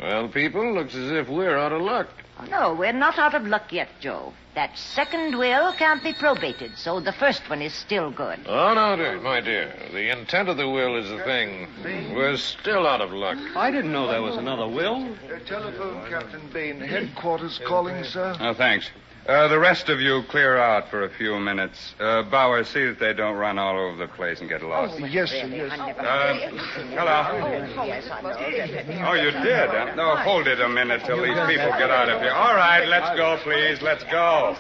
Well, people, looks as if we're out of luck. No, we're not out of luck yet, Joe. That second will can't be probated, so the first one is still good. Oh, no, my dear. The intent of the will is the thing. We're still out of luck. I didn't know there was another will. Telephone, Captain Bain. Headquarters calling, sir. Oh, thanks. The rest of you clear out for a few minutes. Bauer, see that they don't run all over the place and get lost. Yes, sir, yes. Hello. Oh, you did? Huh? No, hold it a minute till these people get out of here. All right, let's go, please. Let's go.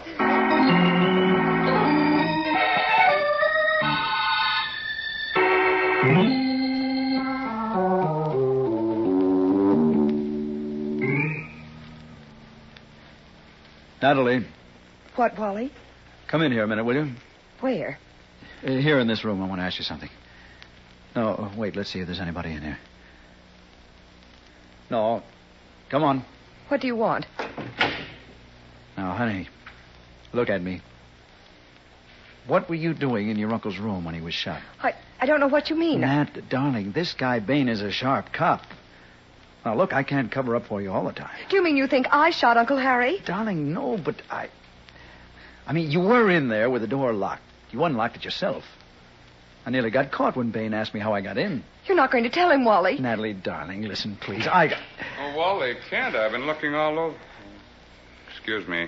Natalie, What, Wally? come in here a minute, will you? Where? Here in this room, I want to ask you something. No, wait, let's see if there's anybody in here. No, come on. What do you want? Now, honey, look at me. What were you doing in your uncle's room when he was shot? I don't know what you mean. Nat, darling, this guy Bain is a sharp cop. Now, look, I can't cover up for you all the time. Do you mean you think I shot Uncle Harry? Darling, no, but I mean, you were in there with the door locked. You unlocked it yourself. I nearly got caught when Bain asked me how I got in. You're not going to tell him, Wally. Natalie, darling, listen, please. Oh, Wally, can't I? I've been looking all over. Excuse me.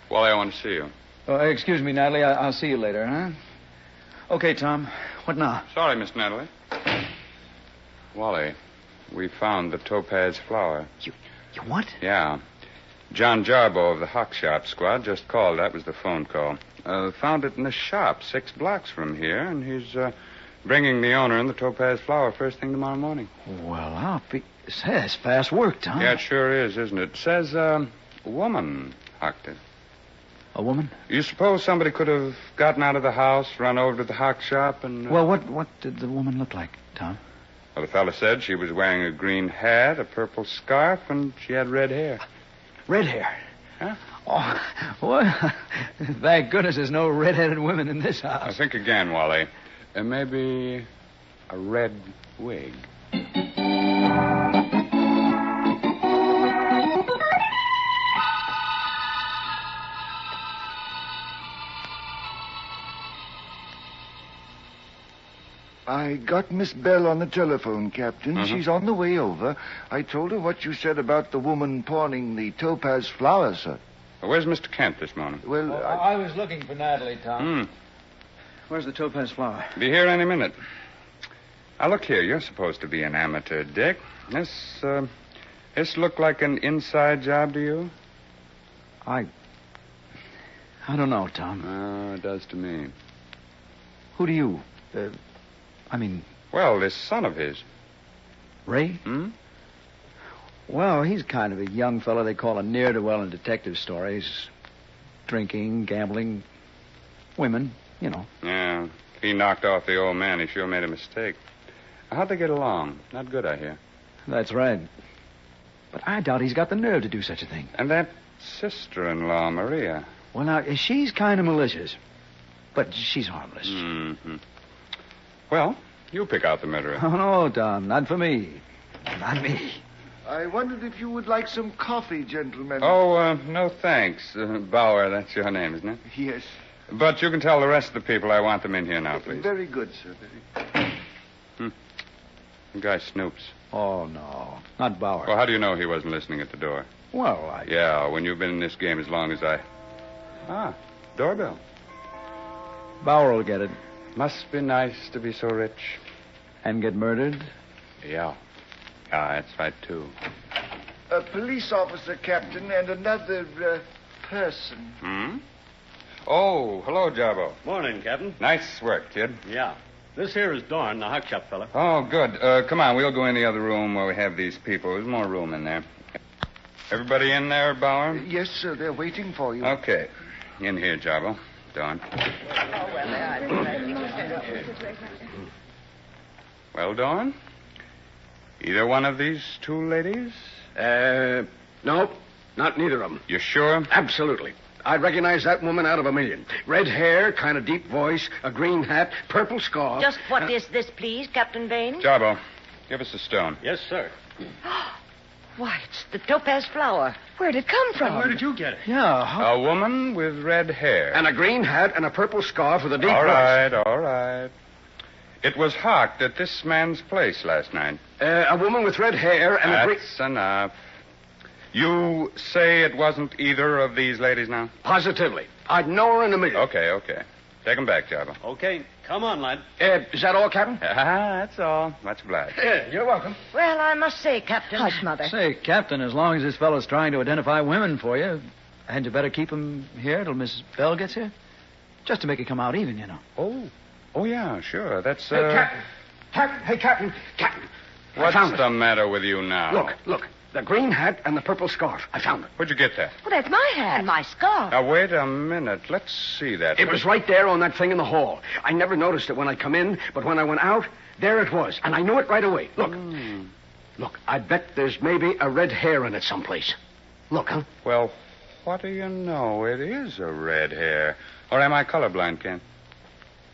Wally, I want to see you. Excuse me, Natalie. I'll see you later, huh? Okay, Tom. What now? Sorry, Miss Natalie. Wally, we found the topaz flower. You what? Yeah. John Jarbo of the Hawk Shop squad just called. That was the phone call. Found it in the shop 6 blocks from here, and he's bringing the owner and the topaz flower first thing tomorrow morning. Well, I'll be... That's fast work, Tom. Yeah, it sure is, isn't it? It says a woman hawked it. A woman? You suppose somebody could have gotten out of the house, run over to the Hawk Shop, and... Well, what did the woman look like, Tom? Well, the fella said she was wearing a green hat, a purple scarf, and she had red hair. Red hair? Huh? Oh, well, thank goodness there's no red-headed women in this house. I think again, Wally. Maybe a red wig. I got Miss Bell on the telephone, Captain. Mm-hmm. She's on the way over. I told her what you said about the woman pawning the topaz flower, sir. Where's Mr. Kent this morning? Well, I was looking for Natalie, Tom. Where's the topaz flower? Be here any minute. Now, look here. You're supposed to be an amateur, Dick. This look like an inside job to you? I don't know, Tom. Oh, it does to me. Who do you... Well, this son of his. Ray? Well, he's kind of a young fellow they call a ne'er-do-well in detective stories. Drinking, gambling, women, you know. Yeah. If he knocked off the old man, he sure made a mistake. How'd they get along? Not good, I hear. That's right. But I doubt he's got the nerve to do such a thing. And that sister-in-law, Maria. Well, now, she's kind of malicious. But she's harmless. Mm-hmm. Well, you pick out the murderer. Oh, no, Tom. Not for me. Not me. I wondered if you would like some coffee, gentlemen. Oh, no thanks. Bauer, that's your name, isn't it? Yes. But you can tell the rest of the people I want them in here now, please. Very good, sir. Very good. The guy snoops. Oh, no. Not Bauer. Well, how do you know he wasn't listening at the door? Well, Yeah, when you've been in this game as long as I... doorbell. Bauer will get it. Must be nice to be so rich. And get murdered? Yeah. Yeah, that's right, too. A police officer, Captain, and another person. Oh, hello, Jarbo. Morning, Captain. Nice work, kid. Yeah. This here is Dorn, the Hawk Shop fella. Oh, good. Come on, we'll go in the other room where we have these people. There's more room in there. Everybody in there, Bauer? Yes, sir. They're waiting for you. Okay. In here, Jarbo. Dawn. Well, Dawn? Either one of these two ladies? No, not neither of them. You sure? Absolutely. I'd recognize that woman out of a million. Red hair, kind of deep voice, a green hat, purple scarf. Just what is this, please, Captain Bain? Jarbo, give us a stone. Yes, sir. Why, it's the topaz flower. Where'd it come from? Where did you get it? Yeah. A woman with red hair. And a green hat and a purple scarf with a deep All voice. right, all right. It was hawked at this man's place last night. A woman with red hair and a green... That's enough. You say it wasn't either of these ladies now? Positively. I'd know her in a million. Okay. Take them back, Jarbo. Okay. Come on, lad. Is that all, Captain? That's all. Much obliged. You're welcome. Well, I must say, Captain... Hush, Mother. Say, Captain, as long as this fellow's trying to identify women for you, hadn't you better keep him here till Miss Bell gets here? Just to make it come out even, you know. Oh, yeah, sure. That's, Hey, Captain. Captain. What's the matter with you now? Look. The green hat and the purple scarf. I found it. Where'd you get that? Well, that's my hat. And my scarf. Now, wait a minute. Let's see that. It was right there on that thing in the hall. I never noticed it when I come in, but when I went out, there it was. And I knew it right away. Look. Look, I bet there's maybe a red hair in it someplace. Look, huh? Well, what do you know? It is a red hair. Or am I colorblind, Kent?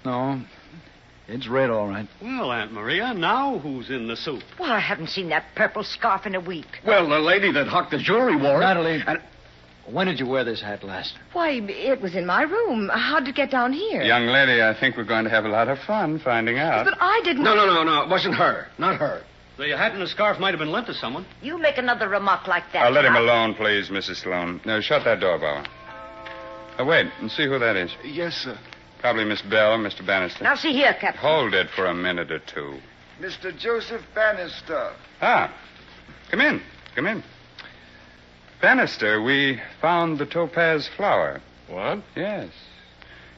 No, it's red, all right. Well, Aunt Maria, now who's in the soup? Well, I haven't seen that purple scarf in a week. Well, the lady that hawked the jewelry wore it. Natalie, when did you wear this hat last? Why, it was in my room. How'd it get down here? Young lady, I think we're going to have a lot of fun finding out. But I didn't... No. It wasn't her. Not her. The hat and the scarf might have been lent to someone. You make another remark like that. Let him alone, please, Mrs. Sloan. Now, shut that door, Bauer. Wait and see who that is. Yes, sir. Probably Miss Bell, Mr. Bannister. Now, see here, Captain. Hold it for a minute or two. Mr. Joseph Bannister. Ah, come in. Come in. Bannister, we found the topaz flower. What? Yes.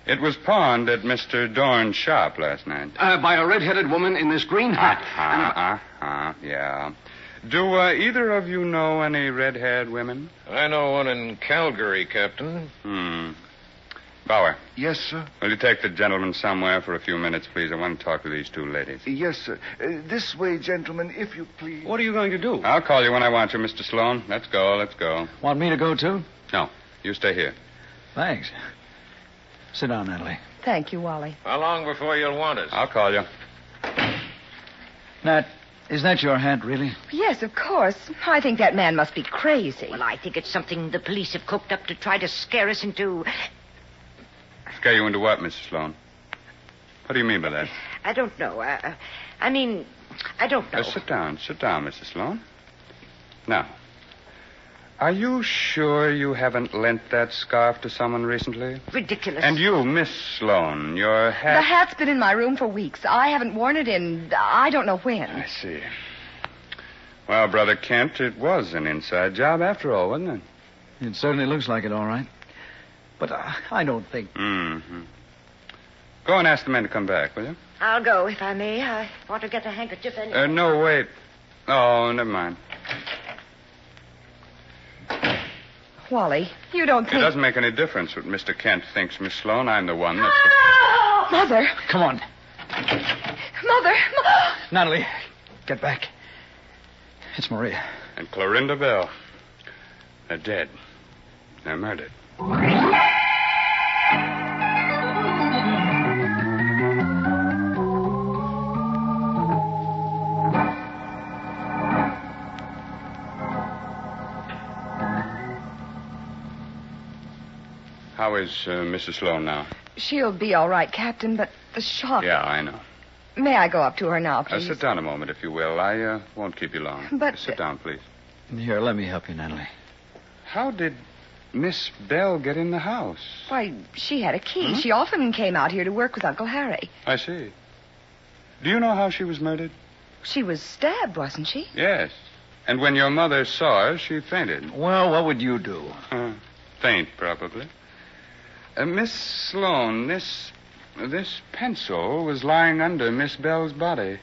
It was pawned at Mr. Dorn's shop last night. By a red-headed woman in this green hat. Yeah. Do either of you know any red-haired women? I know one in Calgary, Captain. Bauer. Yes, sir. Will you take the gentleman somewhere for a few minutes, please? I want to talk to these two ladies. Yes, sir. This way, gentlemen, if you please. What are you going to do? I'll call you when I want you, Mr. Sloan. Let's go. Want me to go, too? No, you stay here. Thanks. Sit down, Natalie. Thank you, Wally. How long before you'll want us? I'll call you. Nat, is that your hat, really? Yes, of course. I think that man must be crazy. Well, I think it's something the police have cooked up to try to scare us into... Scare you into what, Mrs. Sloan? What do you mean by that? I don't know. I mean, I don't know. Sit down, Mrs. Sloan. Now, are you sure you haven't lent that scarf to someone recently? Ridiculous. And you, Miss Sloan, your hat... The hat's been in my room for weeks. I haven't worn it in I don't know when. I see. Well, Brother Kent, it was an inside job after all, wasn't it? It certainly looks like it, all right. But I don't think... Mm-hmm. Go and ask the men to come back, will you? I'll go, if I may. I want to get a handkerchief anyway. No, wait. Oh, never mind. Wally, you don't think... It doesn't make any difference what Mr. Kent thinks, Miss Sloan. I'm the one that's... Mother! Come on. Mother! Natalie, get back. It's Maria. And Clorinda Bell. They're dead. They're murdered. How is Mrs. Sloan now? She'll be all right, Captain, but the shock... Yeah, I know. May I go up to her now, please? Sit down a moment, if you will. I won't keep you long. But... Sit down, please. Here, let me help you, Natalie. How did Miss Bell get in the house? Why, she had a key. She often came out here to work with Uncle Harry. I see. Do you know how she was murdered? She was stabbed, wasn't she? Yes. And when your mother saw her, she fainted. Well, what would you do? Faint, probably. Miss Sloan, this pencil was lying under Miss Bell's body.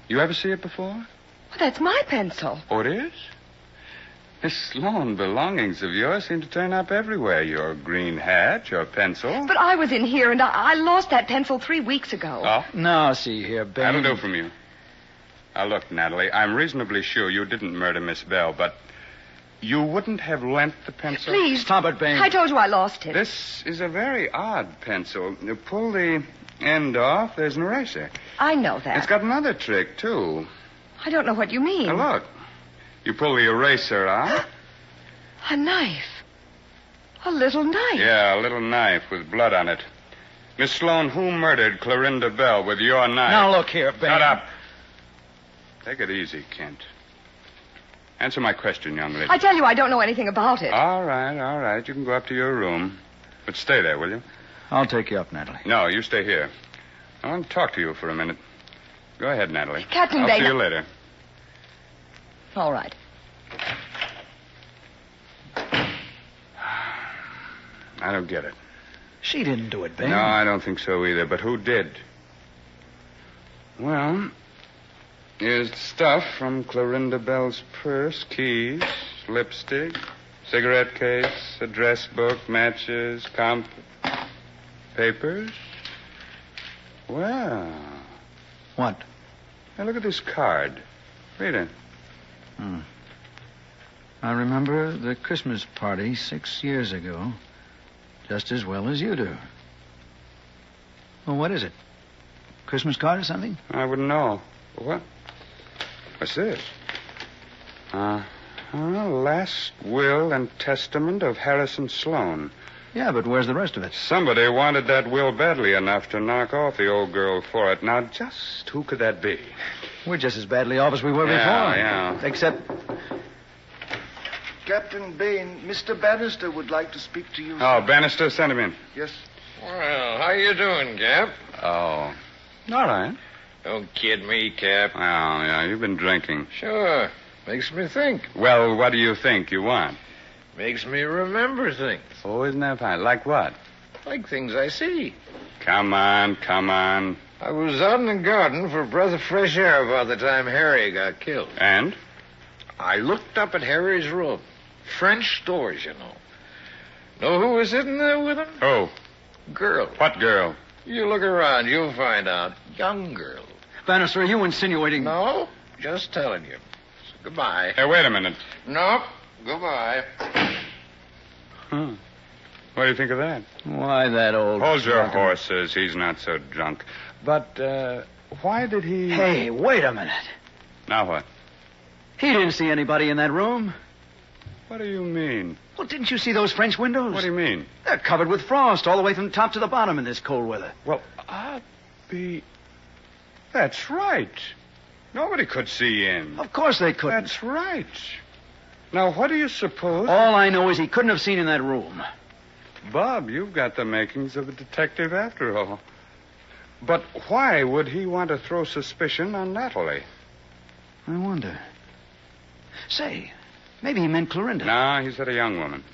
You ever see it before? Well, that's my pencil. Oh, it is? Miss Sloan, belongings of yours seem to turn up everywhere. Your green hat, your pencil. But I was in here, and I lost that pencil 3 weeks ago. Oh? Now, see here, Ben. That'll do from you. Now, look, Natalie, I'm reasonably sure you didn't murder Miss Bell, but you wouldn't have lent the pencil? Please. Stop it, Ben. I told you I lost it. This is a very odd pencil. You pull the end off, there's an eraser. I know that. It's got another trick, too. I don't know what you mean. Now, look. You pull the eraser out. A knife. A little knife. Yeah, a little knife with blood on it. Miss Sloan, who murdered Clorinda Bell with your knife? Now, look here, Ben. Shut up. Take it easy, Kent. Answer my question, young lady. I tell you, I don't know anything about it. All right. You can go up to your room. But stay there, will you? I'll take you up, Natalie. No, you stay here. I want to talk to you for a minute. Go ahead, Natalie. Captain I'll Bain. see you later. All right. I don't get it. She didn't do it, Ben. No, I don't think so either. But who did? Well, Here's the stuff from Clorinda Bell's purse, keys, lipstick, cigarette case, address book, matches, papers. Well. What? Now, look at this card. Read it. I remember the Christmas party 6 years ago just as well as you do. Well, what is it? Christmas card or something? I wouldn't know. What? What's this? Last will and testament of Harrison Sloan. Yeah, but where's the rest of it? Somebody wanted that will badly enough to knock off the old girl for it. Now, just who could that be? We're just as badly off as we were before. Yeah. Except... Captain Bain, Mr. Bannister would like to speak to you. Oh, Bannister, send him in. Yes. Well, how you doing, Cap? Oh. All right. Don't kid me, Cap. Oh, yeah, you've been drinking. Sure. Makes me think. Well, what do you think you want? Makes me remember things. Oh, isn't that fine? Like what? Like things I see. Come on. I was out in the garden for a breath of fresh air about the time Harry got killed. And? I looked up at Harry's room. French doors, you know. Know who was sitting there with him? Who? Girl. What girl? You look around, you'll find out. Young girl. Bannister, are you insinuating... No, just telling you. So, goodbye. Hey, wait a minute. Nope. Goodbye. What do you think of that? Why, that old... Hold your horses. He's not so drunk. But, why did he... Hey, wait a minute. Now what? He didn't see anybody in that room. What do you mean? Well, didn't you see those French windows? What do you mean? They're covered with frost all the way from top to the bottom in this cold weather. Well, That's right. Nobody could see in. Of course they couldn't. That's right. Now, what do you suppose? All I know is he couldn't have seen in that room. Bob, you've got the makings of a detective after all. But why would he want to throw suspicion on Natalie? I wonder. Say, maybe he meant Clorinda. No, he said a young woman.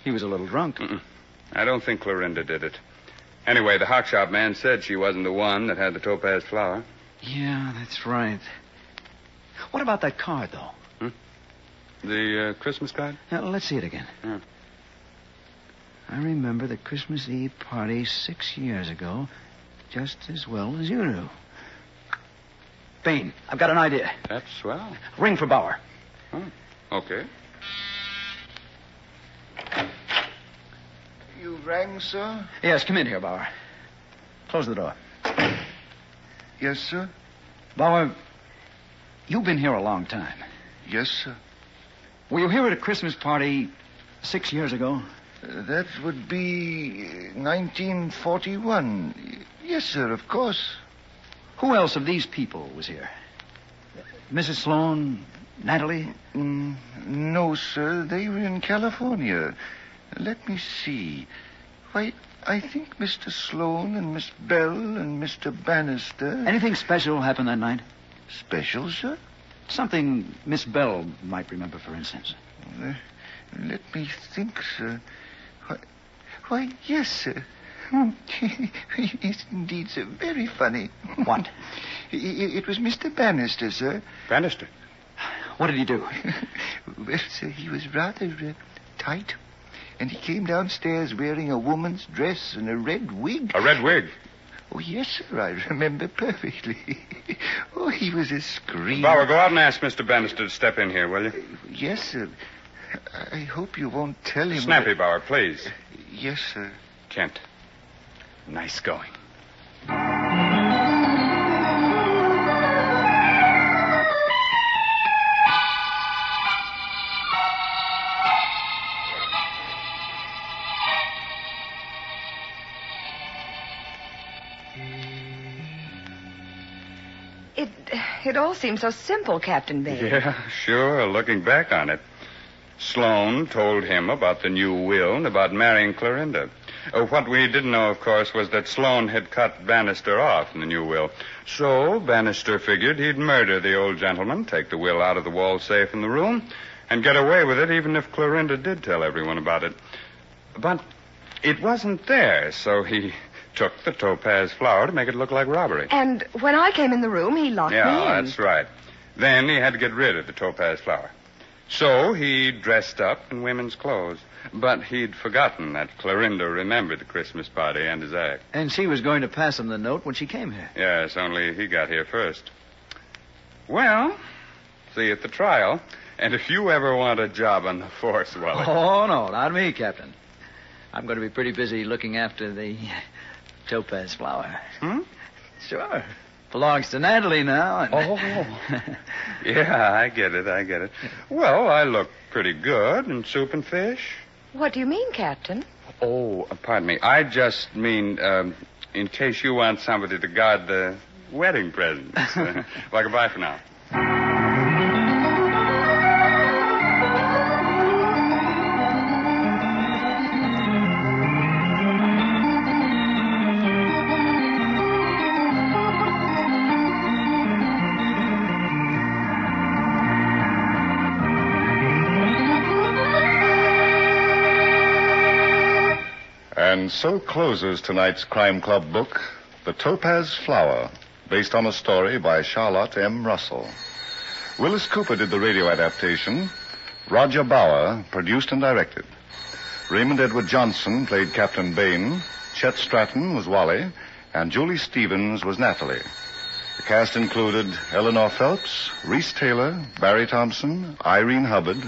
He was a little drunk. Mm-mm. I don't think Clorinda did it. Anyway, the hock shop man said she wasn't the one that had the topaz flower. Yeah, that's right. What about that card, though? The Christmas card? Now, let's see it again. Yeah. I remember the Christmas Eve party 6 years ago just as well as you do. Bain, I've got an idea. That's swell. Ring for Bauer. Oh, okay. You rang, sir? Yes, come in here, Bauer. Close the door. Yes, sir? Bauer, you've been here a long time. Yes, sir. Were you here at a Christmas party 6 years ago? That would be 1941. Yes, sir, of course. Who else of these people was here? Mrs. Sloan, Natalie? No, sir. They were in California. Let me see. Why, I think Mr. Sloan and Miss Bell and Mr. Bannister... Anything special happened that night? Special, sir? Something Miss Bell might remember, for instance. Let me think, sir. Why, yes, sir. Yes, indeed, sir. Very funny. What? It was Mr. Bannister, sir. Bannister? What did he do? Well, sir, he was rather tight. And he came downstairs wearing a woman's dress and a red wig. A red wig? Oh, yes, sir, I remember perfectly. Oh, he was a scream. Bauer, go out and ask Mr. Bannister to step in here, will you? Yes, sir. I hope you won't tell him... Snappy, Bauer, please. Yes, sir. Kent, nice going. It all seems so simple, Captain Bain. Yeah, sure, looking back on it. Sloan told him about the new will and about marrying Clorinda. What we didn't know, of course, was that Sloan had cut Bannister off in the new will. So Bannister figured he'd murder the old gentleman, take the will out of the wall safe in the room, and get away with it even if Clorinda did tell everyone about it. But it wasn't there, so he took the topaz flower to make it look like robbery. And when I came in the room, he locked me in. Yeah, that's right. Then he had to get rid of the topaz flower. So he dressed up in women's clothes. But he'd forgotten that Clorinda remembered the Christmas party and his act. And she was going to pass him the note when she came here. Yes, only he got here first. Well, see you at the trial. And if you ever want a job on the force, Wally... Oh, no, not me, Captain. I'm going to be pretty busy looking after the topaz flower. Hmm? Sure. Belongs to Natalie now. And... Oh. Yeah, I get it. Well, I look pretty good in soup and fish. What do you mean, Captain? Oh, pardon me. I just mean, in case you want somebody to guard the wedding presents. Well, goodbye for now. And so closes tonight's Crime Club book, The Topaz Flower, based on a story by Charlotte M. Russell. Willis Cooper did the radio adaptation. Roger Bauer produced and directed. Raymond Edward Johnson played Captain Bain. Chet Stratton was Wally, and Julie Stevens was Natalie. The cast included Eleanor Phelps, Reese Taylor, Barry Thompson, Irene Hubbard,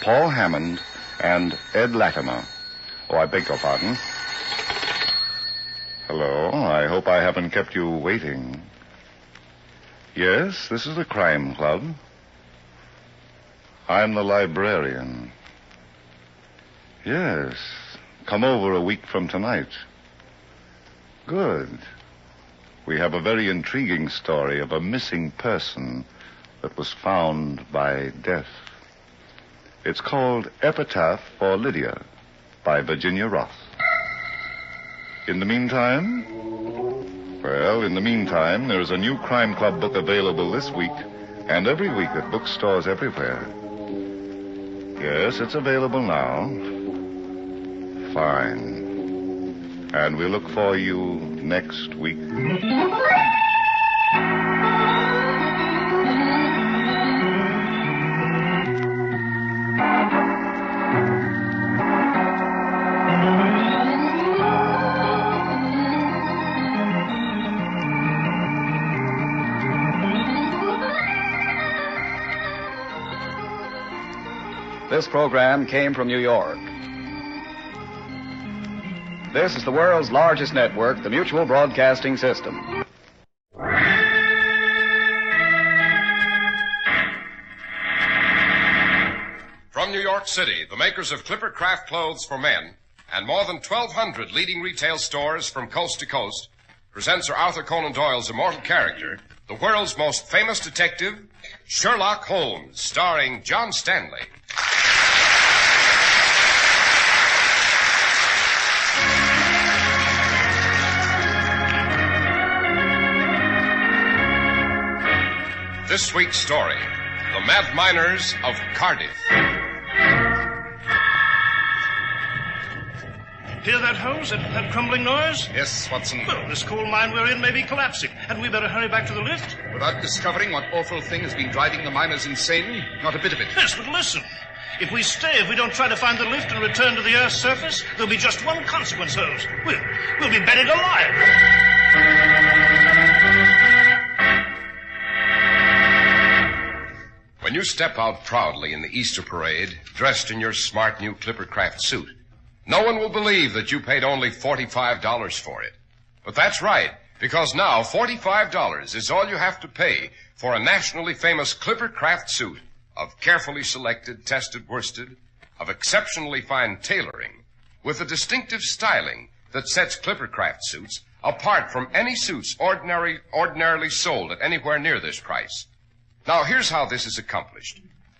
Paul Hammond, and Ed Latimer. Oh, I beg your pardon. Hello, I hope I haven't kept you waiting. Yes, this is the Crime Club. I'm the librarian. Yes, come over a week from tonight. Good. We have a very intriguing story of a missing person that was found by death. It's called Epitaph for Lydia by Virginia Roth. In the meantime, there's a new Crime Club book available this week and every week at bookstores everywhere. Yes, it's available now. Fine. And we'll look for you next week. This program came from New York. This is the world's largest network, the Mutual Broadcasting System. From New York City, the makers of Clipper Craft clothes for men and more than 1,200 leading retail stores from coast to coast present Sir Arthur Conan Doyle's immortal character, the world's most famous detective, Sherlock Holmes, starring John Stanley. This week's story, The Mad Miners of Cardiff. Hear that, Holmes? That crumbling noise? Yes, Watson. Well, this coal mine we're in may be collapsing, and we better hurry back to the lift. Without discovering what awful thing has been driving the miners insane? Not a bit of it. Yes, but listen. If we don't try to find the lift and return to the Earth's surface, there'll be just one consequence, Holmes. We'll be buried alive. When you step out proudly in the Easter parade, dressed in your smart new Clippercraft suit, no one will believe that you paid only $45 for it. But that's right, because now $45 is all you have to pay for a nationally famous Clippercraft suit of carefully selected, tested worsted, of exceptionally fine tailoring, with a distinctive styling that sets Clippercraft suits apart from any suits ordinarily sold at anywhere near this price. Now, here's how this is accomplished.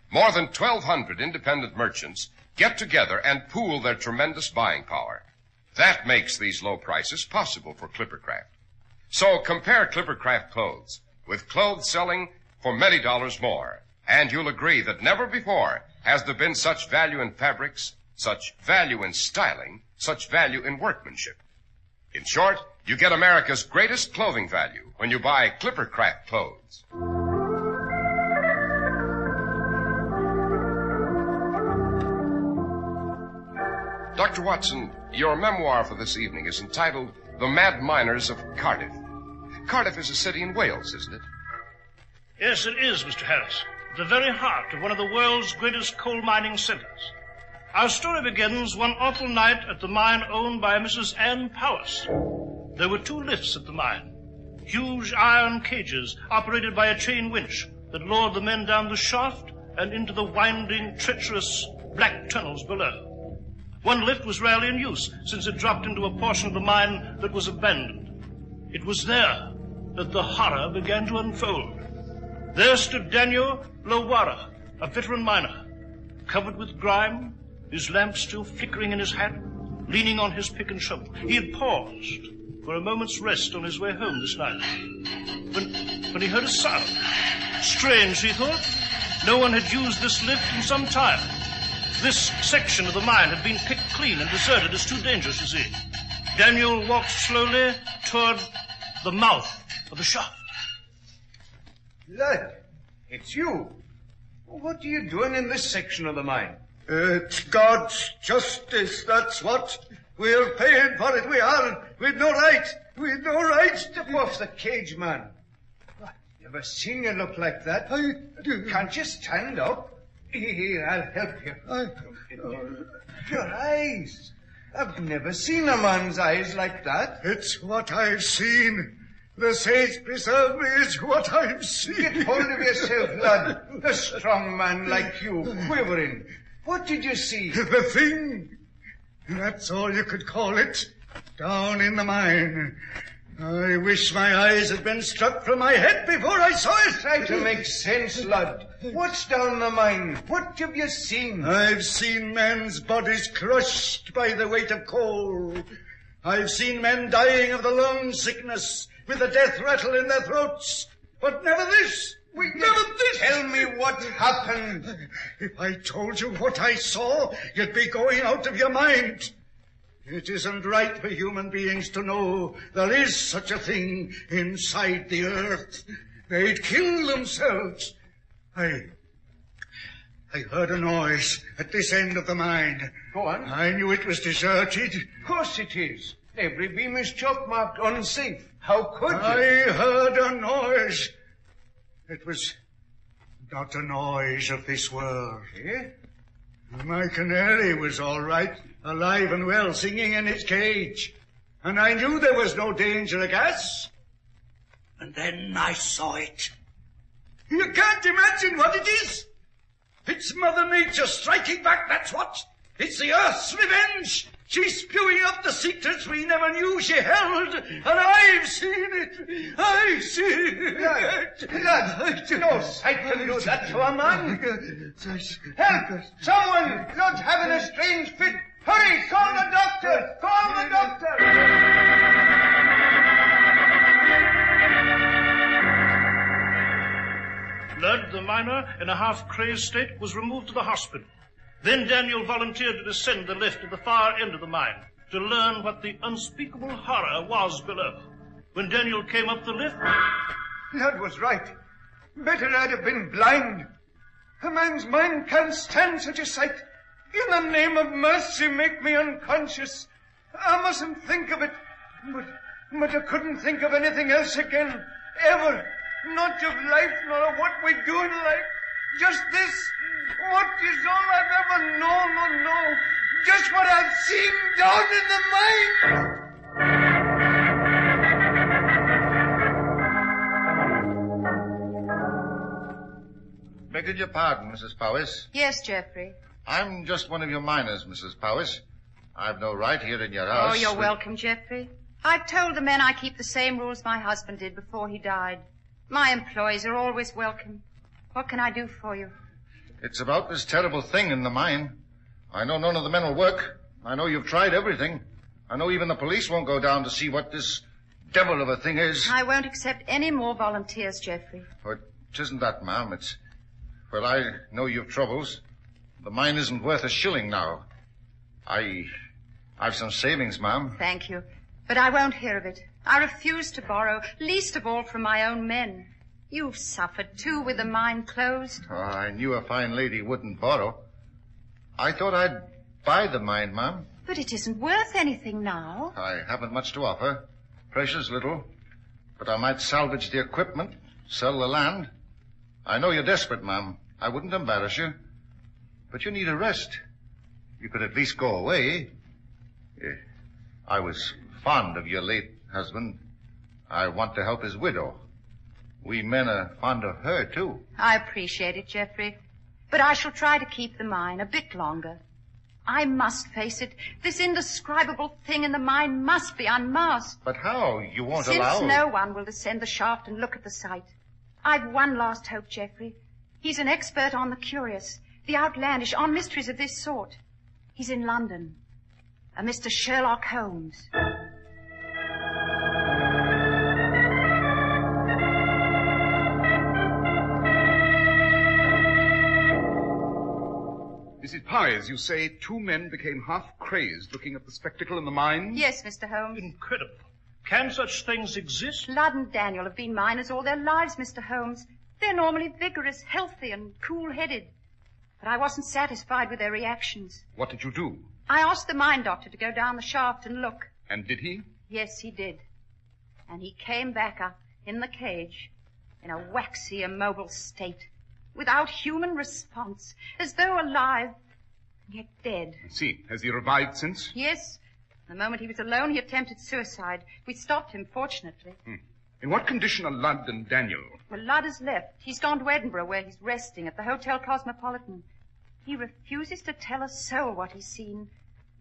More than 1,200 independent merchants get together and pool their tremendous buying power. That makes these low prices possible for Clippercraft. So compare Clippercraft clothes with clothes selling for many dollars more, and you'll agree that never before has there been such value in fabrics, such value in styling, such value in workmanship. In short, You get America's greatest clothing value when you buy Clippercraft clothes. Dr. Watson, your memoir for this evening is entitled The Mad Miners of Cardiff. Cardiff is a city in Wales, isn't it? Yes, it is, Mr. Harris. The very heart of one of the world's greatest coal mining centers. Our story begins one awful night at the mine owned by Mrs. Ann Powis. There were 2 lifts at the mine, huge iron cages operated by a chain winch that lowered the men down the shaft and into the winding, treacherous black tunnels below. One lift was rarely in use, since it dropped into a portion of the mine that was abandoned. It was there that the horror began to unfold. There stood Daniel Lowara, a veteran miner, covered with grime, his lamp still flickering in his hand, leaning on his pick and shovel. He had paused for a moment's rest on his way home this night, when he heard a sound. Strange, he thought. No one had used this lift in some time. This section of the mine had been picked clean and deserted as too dangerous to see. Daniel walked slowly toward the mouth of the shaft. Lad, it's you. What are you doing in this section of the mine? It's God's justice, that's what. We're paying for it, we are. We've no right. We've no right. Step off the cage, man. I've never seen you look like that. Can't you stand up? Here, I'll help you. Your eyes. I've never seen a man's eyes like that. It's what I've seen. The saints preserve me is what I've seen. Get hold of yourself, lad. A strong man like you, quivering. What did you see? The thing. That's all you could call it. Down in the mine. I wish my eyes had been struck from my head before I saw it. Try to make sense, lad. What's down the mine? What have you seen? I've seen men's bodies crushed by the weight of coal. I've seen men dying of the lung sickness with the death rattle in their throats. But never this. Never this. Tell me what happened. If I told you what I saw, you'd be going out of your mind. It isn't right for human beings to know there is such a thing inside the earth. They'd kill themselves. I heard a noise at this end of the mine. Go on. I knew it was deserted. Of course it is. Every beam is chalk marked unsafe. How could you? I heard a noise. It was not a noise of this world. Eh? My canary was all right, alive and well, singing in its cage. And I knew there was no danger of gas. And then I saw it. You can't imagine what it is. It's Mother Nature striking back, that's what. It's the Earth's revenge. She's spewing out the secrets we never knew she held. And I've seen it. I've seen it. Lad, no sight can do that to a man. Help! Someone! Blood's having a strange fit. Hurry, call the doctor! Call the doctor! Lud, the miner, in a half-crazed state, was removed to the hospital. Then Daniel volunteered to descend the lift at the far end of the mine to learn what the unspeakable horror was below. When Daniel came up the lift... Lad was right. Better I'd have been blind. A man's mind can't stand such a sight. In the name of mercy, make me unconscious. I mustn't think of it. But I couldn't think of anything else again. Ever. Not of life, nor of what we do in life. Just this. What is all I've ever known or know. Just what I've seen down in the mine. Begging your pardon, Mrs. Powis. Yes, Geoffrey. I'm just one of your miners, Mrs. Powis. I've no right here in your house. Oh, you're welcome, Geoffrey. I've told the men I keep the same rules my husband did before he died. My employees are always welcome. What can I do for you? It's about this terrible thing in the mine. I know none of the men will work. I know you've tried everything. I know even the police won't go down to see what this devil of a thing is. I won't accept any more volunteers, Geoffrey. Oh, it isn't that, ma'am. It's... Well, I know you've troubles. The mine isn't worth a shilling now. I've some savings, ma'am. Thank you. But I won't hear of it. I refuse to borrow, least of all from my own men. You've suffered, too, with the mine closed. Oh, I knew a fine lady wouldn't borrow. I thought I'd buy the mine, Ma'am. But it isn't worth anything now. I haven't much to offer. Precious little. But I might salvage the equipment, sell the land. I know you're desperate, Ma'am. I wouldn't embarrass you. But you need a rest. You could at least go away. I was fond of your late husband. I want to help his widow. We men are fond of her, too. I appreciate it, Geoffrey. But I shall try to keep the mine a bit longer. I must face it. This indescribable thing in the mine must be unmasked. But how? You won't Since allow... no one will descend the shaft and look at the site. I've one last hope, Geoffrey. He's an expert on the curious, the outlandish, on mysteries of this sort. He's in London. A Mr. Sherlock Holmes. Mrs. Powers, you say 2 men became half crazed looking at the spectacle in the mine? Yes, Mr. Holmes. Incredible. Can such things exist? Lud and Daniel have been miners all their lives, Mr. Holmes. They're normally vigorous, healthy, and cool-headed. But I wasn't satisfied with their reactions. What did you do? I asked the mine doctor to go down the shaft and look. And did he? Yes, he did. And he came back up in the cage in a waxy, immobile state, without human response, as though alive, yet dead. I see. Has he revived since? Yes. The moment he was alone, he attempted suicide. We stopped him, fortunately. In what condition are Ludd and Daniel? Well, Ludd has left. He's gone to Edinburgh, where he's resting at the Hotel Cosmopolitan. He refuses to tell a soul what he's seen.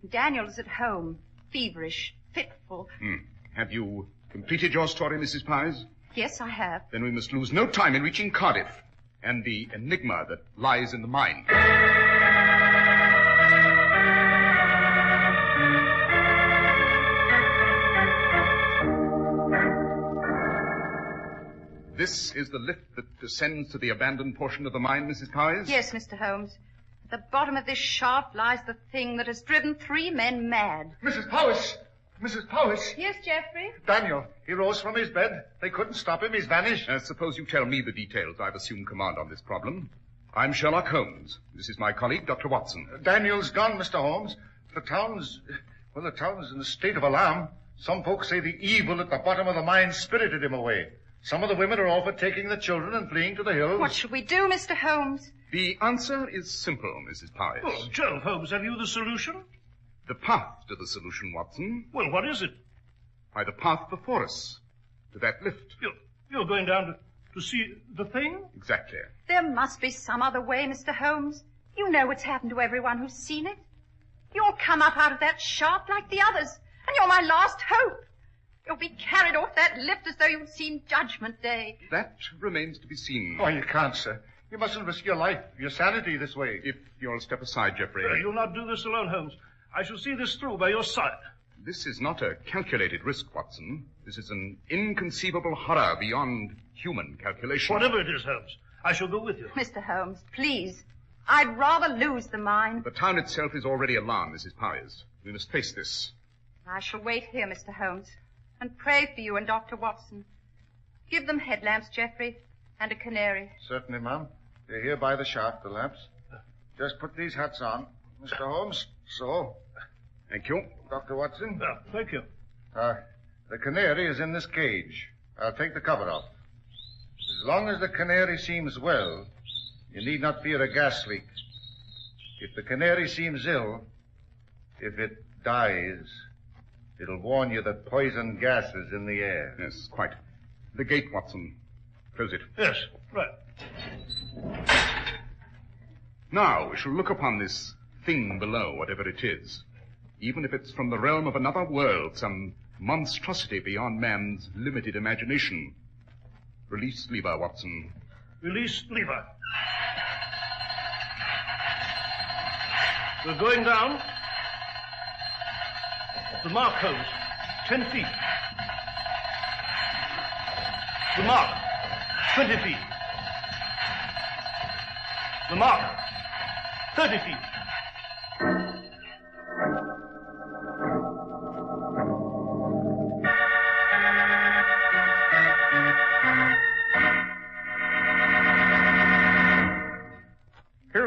Daniel is at home, feverish, fitful. Have you completed your story, Mrs. Powers? Yes, I have. Then we must lose no time in reaching Cardiff and the enigma that lies in the mine. This is the lift that descends to the abandoned portion of the mine, Mrs. Powers? Yes, Mr. Holmes. At the bottom of this shaft lies the thing that has driven 3 men mad. Mrs. Powers! Mrs. Powers! Yes, Geoffrey? Daniel, he rose from his bed. They couldn't stop him. He's vanished. Suppose you tell me the details. I've assumed command on this problem. I'm Sherlock Holmes. This is my colleague, Dr. Watson. Daniel's gone, Mr. Holmes. The town's in a state of alarm. Some folks say the evil at the bottom of the mine spirited him away. Some of the women are all for taking the children and fleeing to the hills. What should we do, Mr. Holmes? The answer is simple, Mrs. Powers. Oh, Joe Holmes, have you the solution? The path to the solution, Watson. Well, what is it? By the path before us. To that lift. You're going down to see the thing? Exactly. There must be some other way, Mr. Holmes. You know what's happened to everyone who's seen it. You'll come up out of that shaft like the others, and you're my last hope. You'll be carried off that lift as though you'd seen Judgment Day. That remains to be seen. Oh, you can't, sir. You mustn't risk your life, your sanity this way. If you'll step aside, Geoffrey. You'll not do this alone, Holmes. I shall see this through by your side. This is not a calculated risk, Watson. This is an inconceivable horror beyond human calculation. Whatever it is, Holmes, I shall go with you. Mr. Holmes, please. I'd rather lose the mine. The town itself is already alarmed, Mrs. Powers. We must face this. I shall wait here, Mr. Holmes, and pray for you and Dr. Watson. Give them headlamps, Geoffrey, and a canary. Certainly, ma'am. They're here by the shaft, the lamps. Just put these hats on, Mr. Holmes. So. Thank you. Dr. Watson. Thank you. The canary is in this cage. I'll take the cover off. As long as the canary seems well, you need not fear a gas leak. If the canary seems ill, if it dies, it'll warn you that poison gas is in the air. Yes, quite. The gate, Watson. Close it. Yes, right. Now, we shall look upon this thing below, whatever it is. Even if it's from the realm of another world, some monstrosity beyond man's limited imagination. Release lever, Watson. Release lever. We're going down. The mark, Holmes. 10 feet. The mark. 20 feet. The mark. 30 feet.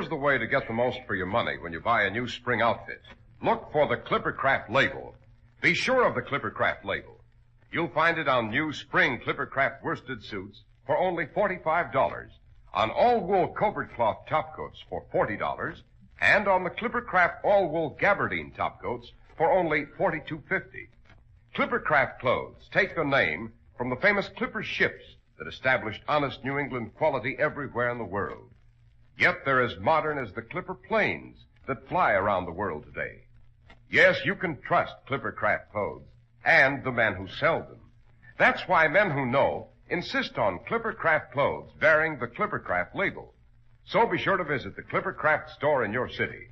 Here's the way to get the most for your money when you buy a new spring outfit. Look for the Clippercraft label. Be sure of the Clippercraft label. You'll find it on new spring Clippercraft worsted suits for only $45, on all-wool covert cloth topcoats for $40, and on the Clippercraft all-wool gabardine topcoats for only $42.50. Clippercraft clothes take their name from the famous Clipper ships that established honest New England quality everywhere in the world. Yet they're as modern as the Clipper planes that fly around the world today. Yes, you can trust Clippercraft clothes and the men who sell them. That's why men who know insist on Clippercraft clothes bearing the Clippercraft label. So be sure to visit the Clippercraft store in your city.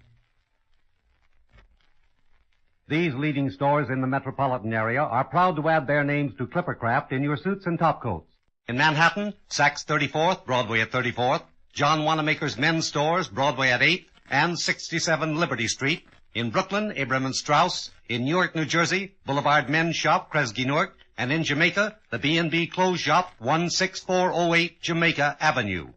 These leading stores in the metropolitan area are proud to add their names to Clippercraft in your suits and topcoats. In Manhattan, Saks 34th, Broadway at 34th, John Wanamaker's men's stores, Broadway at 8th, and 67 Liberty Street. In Brooklyn, Abraham & Straus. In Newark, New Jersey, Boulevard Men's Shop, Kresge Newark. And in Jamaica, the B&B Clothes Shop, 16408 Jamaica Avenue.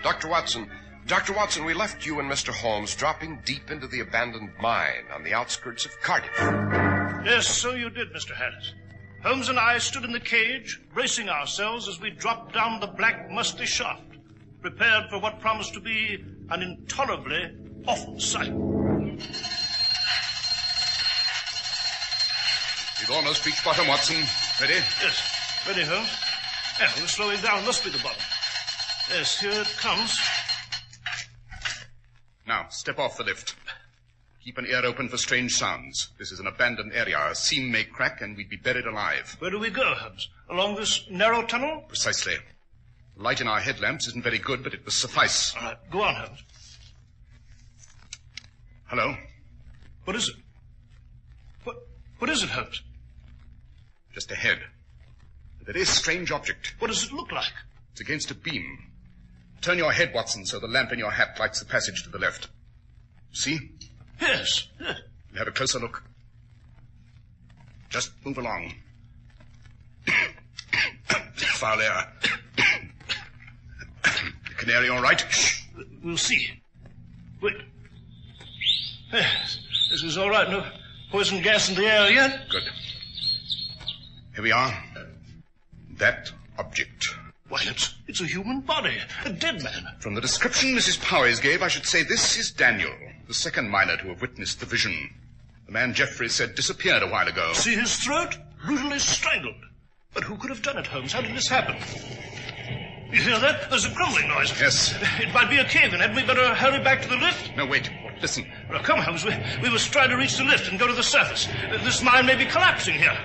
Dr. Watson, we left you and Mr. Holmes dropping deep into the abandoned mine on the outskirts of Cardiff. Yes, so you did, Mr. Harris. Holmes and I stood in the cage, bracing ourselves as we dropped down the black, musty shaft, prepared for what promised to be an intolerably awful sight. We've almost reached bottom, Watson. Ready? Yes. Ready, Holmes? Yeah, we're slowing down. Must be the bottom. Yes, here it comes. Now, step off the lift. Keep an ear open for strange sounds. This is an abandoned area. A seam may crack and we'd be buried alive. Where do we go, Holmes? Along this narrow tunnel? Precisely. The light in our headlamps isn't very good, but it will suffice. All right, go on, Holmes. Hello? What is it? What is it, Holmes? Just ahead. A very strange object. What does it look like? It's against a beam. Turn your head, Watson, so the lamp in your hat lights the passage to the left. See? Yes. We'll have a closer look. Just move along. Foul air. The canary all right? We'll see. Wait. Yes, this is all right. No poison gas in the air yet. Good. Here we are. That object. Why, it's a human body. A dead man. From the description Mrs. Powers gave, I should say this is Daniel, the second miner to have witnessed the vision. The man Jeffrey said disappeared a while ago. See his throat? Brutally strangled. But who could have done it, Holmes? How did this happen? You hear that? There's a grumbling noise. Yes. It might be a cave-in. Hadn't we better hurry back to the lift? No, wait. Listen. Well, come, Holmes. We must try to reach the lift and go to the surface. This mine may be collapsing here.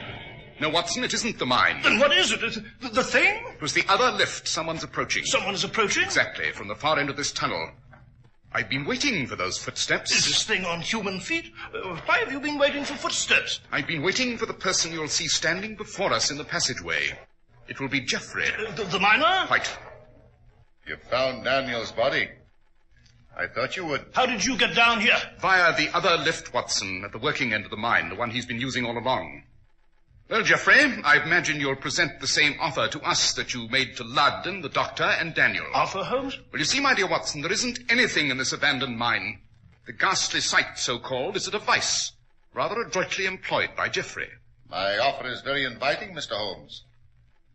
No, Watson, it isn't the mine. Then what is it? The thing? It was the other lift. Someone's approaching. Someone is approaching? Exactly, from the far end of this tunnel. I've been waiting for those footsteps. Is this thing on human feet? Why have you been waiting for footsteps? I've been waiting for the person you'll see standing before us in the passageway. It will be Jeffrey. The miner? Quite. You found Daniel's body. I thought you would. How did you get down here? Via the other lift, Watson, at the working end of the mine, the one he's been using all along. Well, Jeffrey, I imagine you'll present the same offer to us that you made to Ludden, the doctor, and Daniel. Offer, Holmes? Well, you see, my dear Watson, there isn't anything in this abandoned mine. The ghastly sight, so-called, is a device, rather adroitly employed by Jeffrey. My offer is very inviting, Mr. Holmes.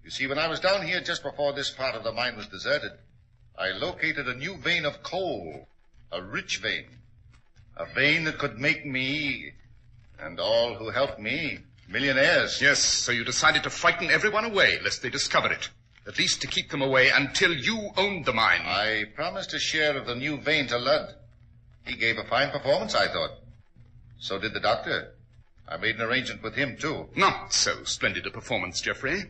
You see, when I was down here just before this part of the mine was deserted, I located a new vein of coal, a rich vein, a vein that could make me, and all who helped me, millionaires. Yes, so you decided to frighten everyone away, lest they discover it. At least to keep them away until you owned the mine. I promised a share of the new vein to Ludd. He gave a fine performance, I thought. So did the doctor. I made an arrangement with him, too. Not so splendid a performance, Jeffrey.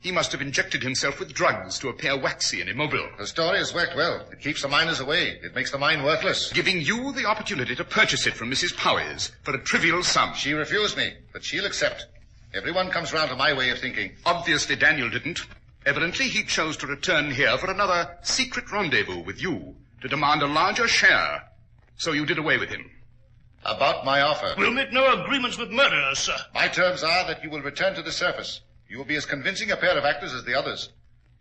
He must have injected himself with drugs to appear waxy and immobile. The story has worked well. It keeps the miners away. It makes the mine worthless. Giving you the opportunity to purchase it from Mrs. Powers for a trivial sum. She refused me, but she'll accept. Everyone comes round to my way of thinking. Obviously, Daniel didn't. Evidently, he chose to return here for another secret rendezvous with you, to demand a larger share. So you did away with him. About my offer. We'll make no agreements with murderers, sir. My terms are that you will return to the surface. You will be as convincing a pair of actors as the others.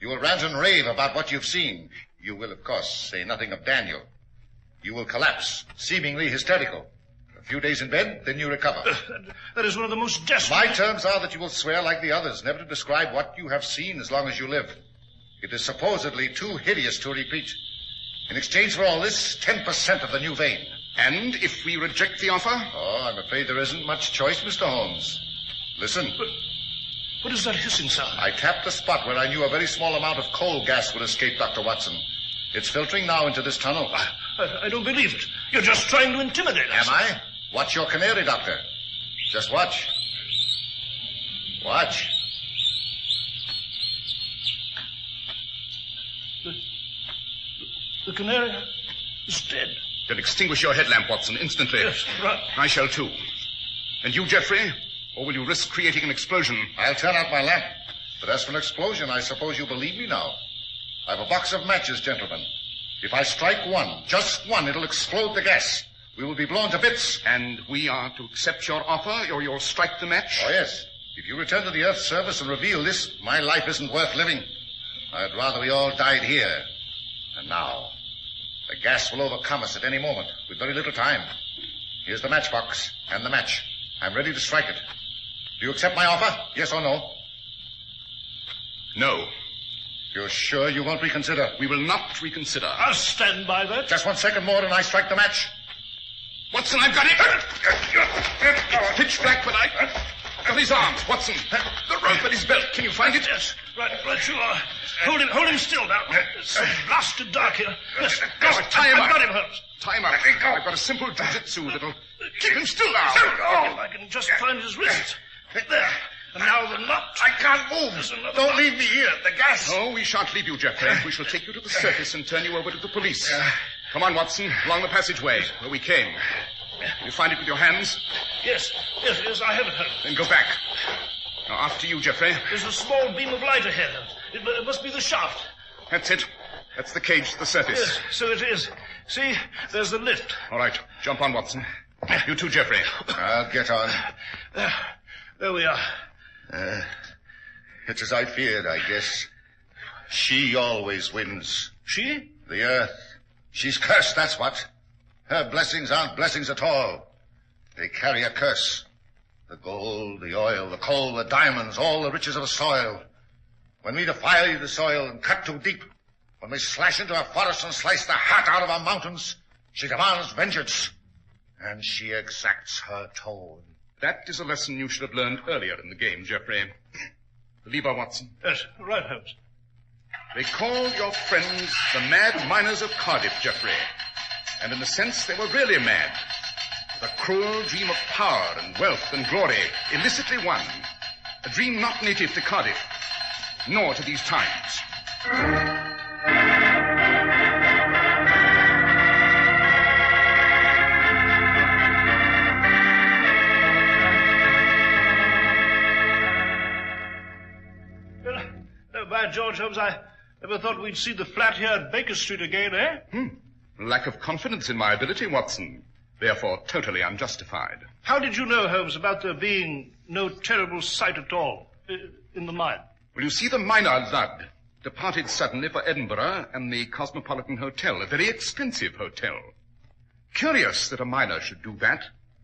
You will rant and rave about what you've seen. You will, of course, say nothing of Daniel. You will collapse, seemingly hysterical. A few days in bed, then you recover. That is one of the most desperate... My terms are that you will swear like the others, never to describe what you have seen as long as you live. It is supposedly too hideous to repeat. In exchange for all this, 10% of the new vein. And if we reject the offer? Oh, I'm afraid there isn't much choice, Mr. Holmes. Listen. But what is that hissing sound? I tapped the spot where I knew a very small amount of coal gas would escape, Dr. Watson. It's filtering now into this tunnel. I don't believe it. You're just trying to intimidate us. Am I? Watch your canary, Doctor. Just watch. Watch. The canary is dead. Then extinguish your headlamp, Watson, instantly. Yes, right. I shall too. And you, Jeffrey? Or will you risk creating an explosion? I'll turn out my lamp. But as for an explosion, I suppose you believe me now. I've a box of matches, gentlemen. If I strike one, just one, it'll explode the gas. We will be blown to bits. And we are to accept your offer, or you'll strike the match? Oh, yes. If you return to the Earth's surface and reveal this, my life isn't worth living. I'd rather we all died here. And now, the gas will overcome us at any moment, with very little time. Here's the matchbox and the match. I'm ready to strike it. Do you accept my offer? Yes or no? No. You're sure you won't reconsider? We will not reconsider. I'll stand by that. Just 1 second more and I strike the match. Watson, I've got it. It's pitch black, but I got his arms. Watson, the rope at his belt. Can you find it? Yes, right you are. Hold him still now. It's so blasted dark here. Yes, tie him up. I've got him, Holmes. Tie him up. I've got a simple jiu-jitsu that'll keep him still now. If I can just find his wrists. There. And now the knot. I can't move. Don't leave me here. The gas. No, we shan't leave you, Jeffrey. We shall take you to the surface and turn you over to the police. Come on, Watson, along the passageway where we came. You find it with your hands? Yes, I have it. Then go back. Now, after you, Jeffrey. There's a small beam of light ahead. It must be the shaft. That's it. That's the cage to the surface. Yes, so it is. See, there's the lift. All right, jump on, Watson. You too, Jeffrey. I'll get on. There we are. It's as I feared, I guess. She always wins. She? The Earth. She's cursed, that's what. Her blessings aren't blessings at all. They carry a curse. The gold, the oil, the coal, the diamonds, all the riches of the soil. When we defile the soil and cut too deep, when we slash into our forests and slice the heart out of our mountains, she demands vengeance. And she exacts her toll. That is a lesson you should have learned earlier in the game, Jeffrey. The lever, Watson. Yes, right, Holmes. They called your friends the Mad Miners of Cardiff, Jeffrey. And in a sense, they were really mad. The cruel dream of power and wealth and glory, illicitly won. A dream not native to Cardiff, nor to these times. By George, Holmes, I never thought we'd see the flat here at Baker Street again, eh? Lack of confidence in my ability, Watson. Therefore, totally unjustified. How did you know, Holmes, about there being no terrible sight at all in the mine? Well, you see, the miner, Ludd, departed suddenly for Edinburgh and the Cosmopolitan Hotel, a very expensive hotel. Curious that a miner should do that,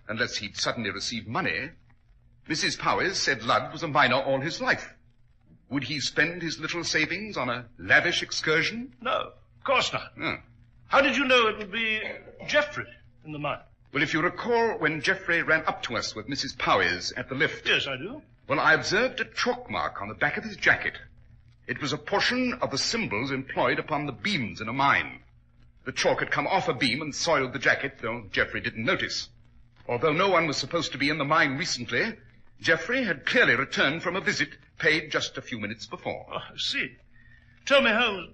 unless he'd suddenly received money. Mrs. Powys said Ludd was a miner all his life. Would he spend his little savings on a lavish excursion? No, of course not. How did you know it would be Jeffrey in the mine? Well, if you recall when Jeffrey ran up to us with Mrs. Powys at the lift. Yes, I do. Well, I observed a chalk mark on the back of his jacket. It was a portion of the symbols employed upon the beams in a mine. The chalk had come off a beam and soiled the jacket, though Jeffrey didn't notice. Although no one was supposed to be in the mine recently, Jeffrey had clearly returned from a visit paid just a few minutes before. Oh, I see. Tell me, Holmes,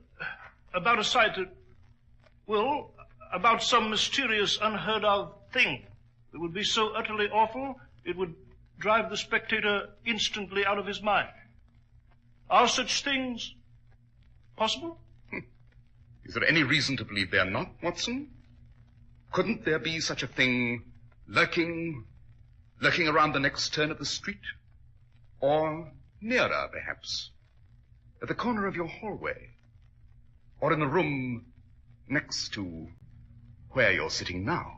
about a sight that... Well, about some mysterious, unheard-of thing that would be so utterly awful it would drive the spectator instantly out of his mind. Are such things possible? Is there any reason to believe they're not, Watson? Couldn't there be such a thing lurking around the next turn of the street? Or Nearer, perhaps. At the corner of your hallway. Or in the room next to where you're sitting now.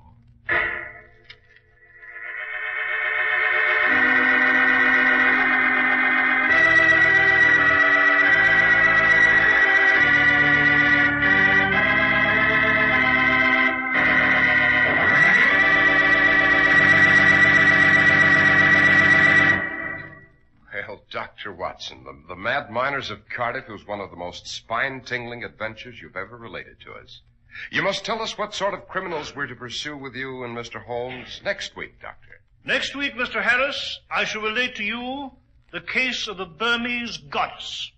Dr. Watson, the Mad Miners of Cardiff was one of the most spine-tingling adventures you've ever related to us. You must tell us what sort of criminals we're to pursue with you and Mr. Holmes next week, Doctor. Next week, Mr. Harris, I shall relate to you the case of the Burmese goddess.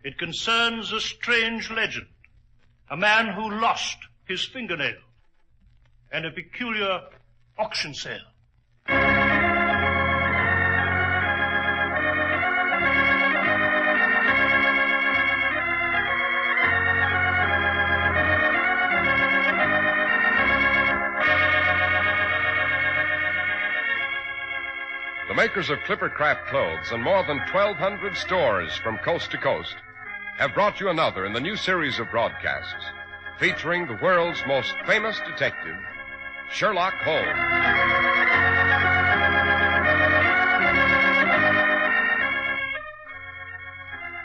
It concerns a strange legend, a man who lost his fingernail, and a peculiar auction sale. The makers of Clippercraft clothes and more than 1,200 stores from coast to coast have brought you another in the new series of broadcasts featuring the world's most famous detective, Sherlock Holmes.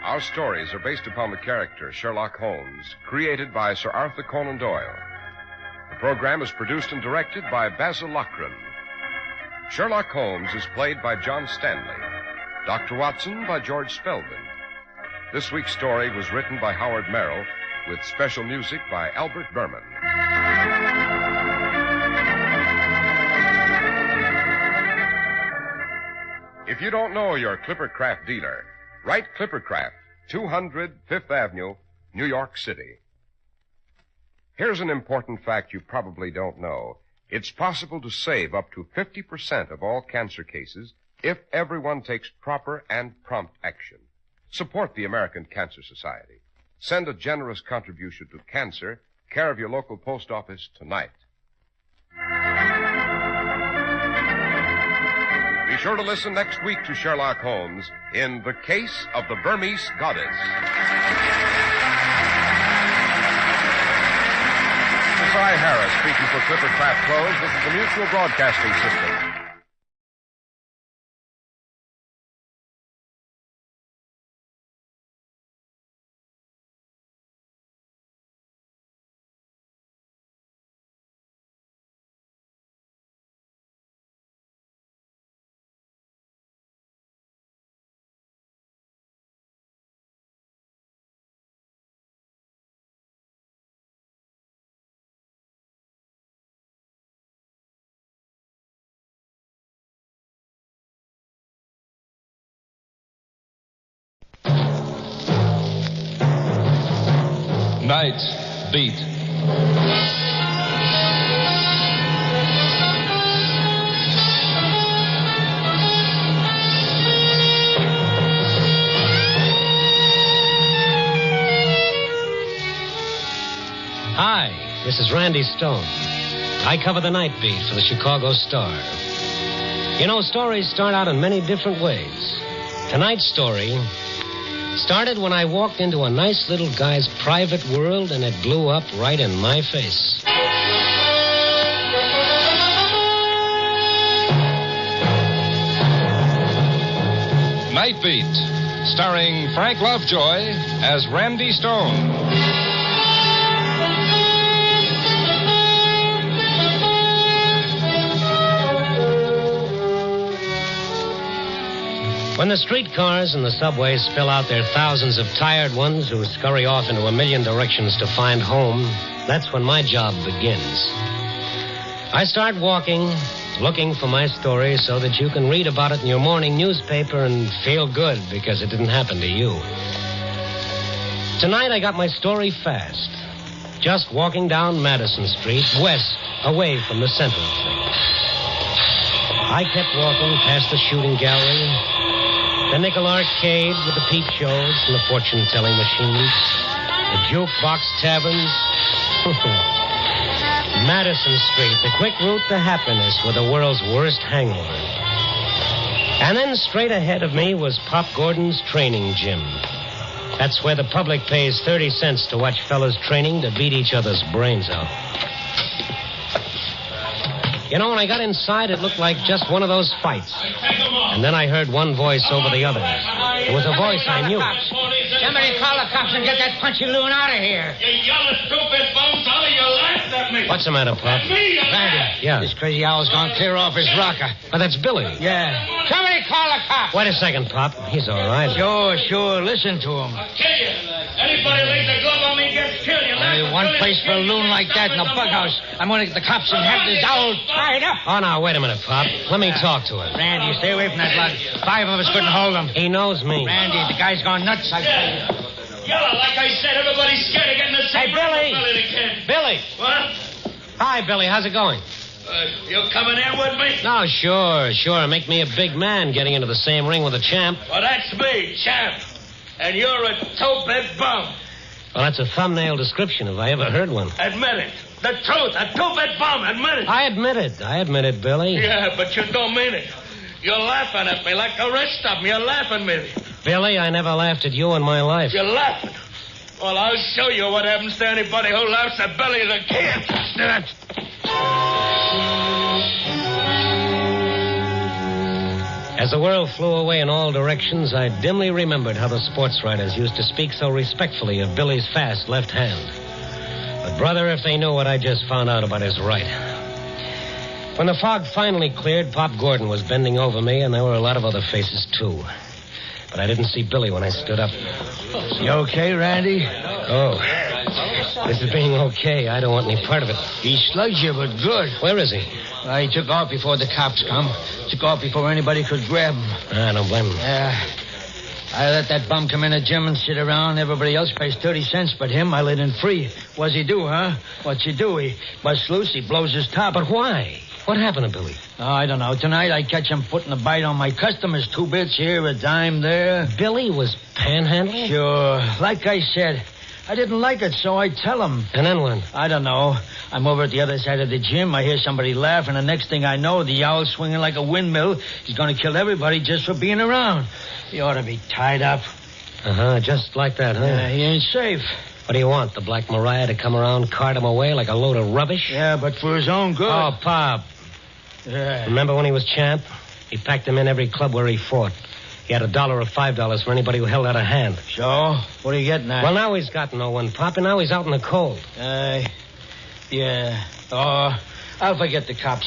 Our stories are based upon the character Sherlock Holmes, created by Sir Arthur Conan Doyle. The program is produced and directed by Basil Loughrane. Sherlock Holmes is played by John Stanley. Dr. Watson by George Spelman. This week's story was written by Howard Merrill with special music by Albert Berman. If you don't know your Clippercraft dealer, write Clippercraft, 200 Fifth Avenue, New York City. Here's an important fact you probably don't know. It's possible to save up to 50% of all cancer cases if everyone takes proper and prompt action. Support the American Cancer Society. Send a generous contribution to cancer, care of your local post office tonight. Be sure to listen next week to Sherlock Holmes in The Case of the Burmese Goddess. This is I, Harris, speaking for Clippercraft Clothes. This is the Mutual Broadcasting System. Night Beat. Hi, this is Randy Stone. I cover the night beat for the Chicago Star. You know, stories start out in many different ways. Tonight's story started when I walked into a nice little guy's private world and it blew up right in my face. Night Beat, starring Frank Lovejoy as Randy Stone. When the streetcars and the subways spill out their thousands of tired ones who scurry off into a million directions to find home, that's when my job begins. I start walking, looking for my story so that you can read about it in your morning newspaper and feel good because it didn't happen to you. Tonight I got my story fast. Just walking down Madison Street, west, away from the center of things. I kept walking past the shooting gallery, the Nickel Arcade with the peep shows and the fortune-telling machines, the jukebox taverns. Madison Street, the quick route to happiness with the world's worst hangover. And then straight ahead of me was Pop Gordon's training gym. That's where the public pays 30 cents to watch fellas training to beat each other's brains out. You know, when I got inside, it looked like just one of those fights. And then I heard one voice over the others. It was a voice I knew. Somebody call the cops and get that punchy loon out of here. You yellow, stupid bums out of your laughed at me. What's the matter, Pop? Randy. Yeah. This crazy owl's gone clear off his rocker. Oh, that's Billy. Yeah. Somebody call the cops. Wait a second, Pop. He's all right. Sure. Listen to him. I'll kill you. Anybody lays a glove on me gets killed. You Only one place for a loon like that in the bughouse. I'm going to get the cops and have this owl tied up. Oh, now, wait a minute, Pop. Let me talk to him. Randy, stay away from that lug. 5 of us couldn't hold him. He knows me. Randy, the guy's gone nuts, I tell you. Yellow, like I said, everybody's scared of getting the same. Hey, Billy. Billy the Kid. Billy. What? Hi, Billy. How's it going? You coming in with me? No, sure. Make me a big man getting into the same ring with a champ. Well, that's me, champ. And you're a toe-bed bum. Well, that's a thumbnail description if I ever heard one. Admit it. The truth. A toe-bed bum. Admit it. I admit it, Billy. Yeah, but you don't mean it. You're laughing at me like the rest of them. You're laughing at me. Billy, I never laughed at you in my life. You're laughing. Well, I'll show you what happens to anybody who laughs at Billy the Kid. As the world flew away in all directions, I dimly remembered how the sports writers used to speak so respectfully of Billy's fast left hand. But, brother, if they knew what I just found out about his right. When the fog finally cleared, Pop Gordon was bending over me, and there were a lot of other faces, too. But I didn't see Billy when I stood up. You okay, Randy? Oh. This is being okay. I don't want any part of it. He slugged you, but good. Where is he? He took off before the cops come. Took off before anybody could grab him. I don't blame him. Yeah. I let that bum come in the gym and sit around. Everybody else pays 30 cents, but him, I let in free. What's he do, huh? What's he do? He busts loose, he blows his top. But why? What happened to Billy? Oh, I don't know. Tonight I catch him putting a bite on my customers. 2 bits here, a dime there. Billy was panhandling? Sure. Like I said, I didn't like it, so I tell him. And then what? I don't know. I'm over at the other side of the gym. I hear somebody laugh, and the next thing I know, the owl's swinging like a windmill. He's going to kill everybody just for being around. He ought to be tied up. Uh-huh, just like that, huh? Yeah, he ain't safe. What do you want, the Black Mariah to come around, cart him away like a load of rubbish? Yeah, but for his own good. Oh, Pop. Yeah. Remember when he was champ? He packed him in every club where he fought. He had $1 or $5 for anybody who held out a hand. So? What are you getting at? Well, now he's got no one, Pop, and now he's out in the cold. Yeah. Oh, I'll forget the cops.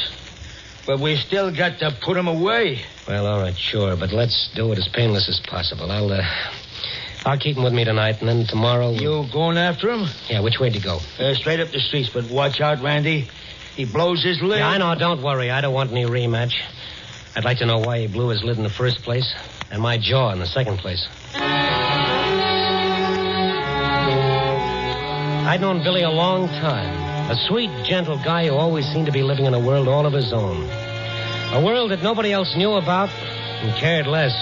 But we still got to put him away. Well, all right, sure, but let's do it as painless as possible. I'll keep him with me tonight, and then tomorrow... You going after him? Yeah, which way to go? Straight up the streets, but watch out, Randy. He blows his lid. Yeah, I know. Don't worry. I don't want any rematch. I'd like to know why he blew his lid in the first place, and my jaw in the second place. I'd known Billy a long time. A sweet, gentle guy who always seemed to be living in a world all of his own. A world that nobody else knew about and cared less.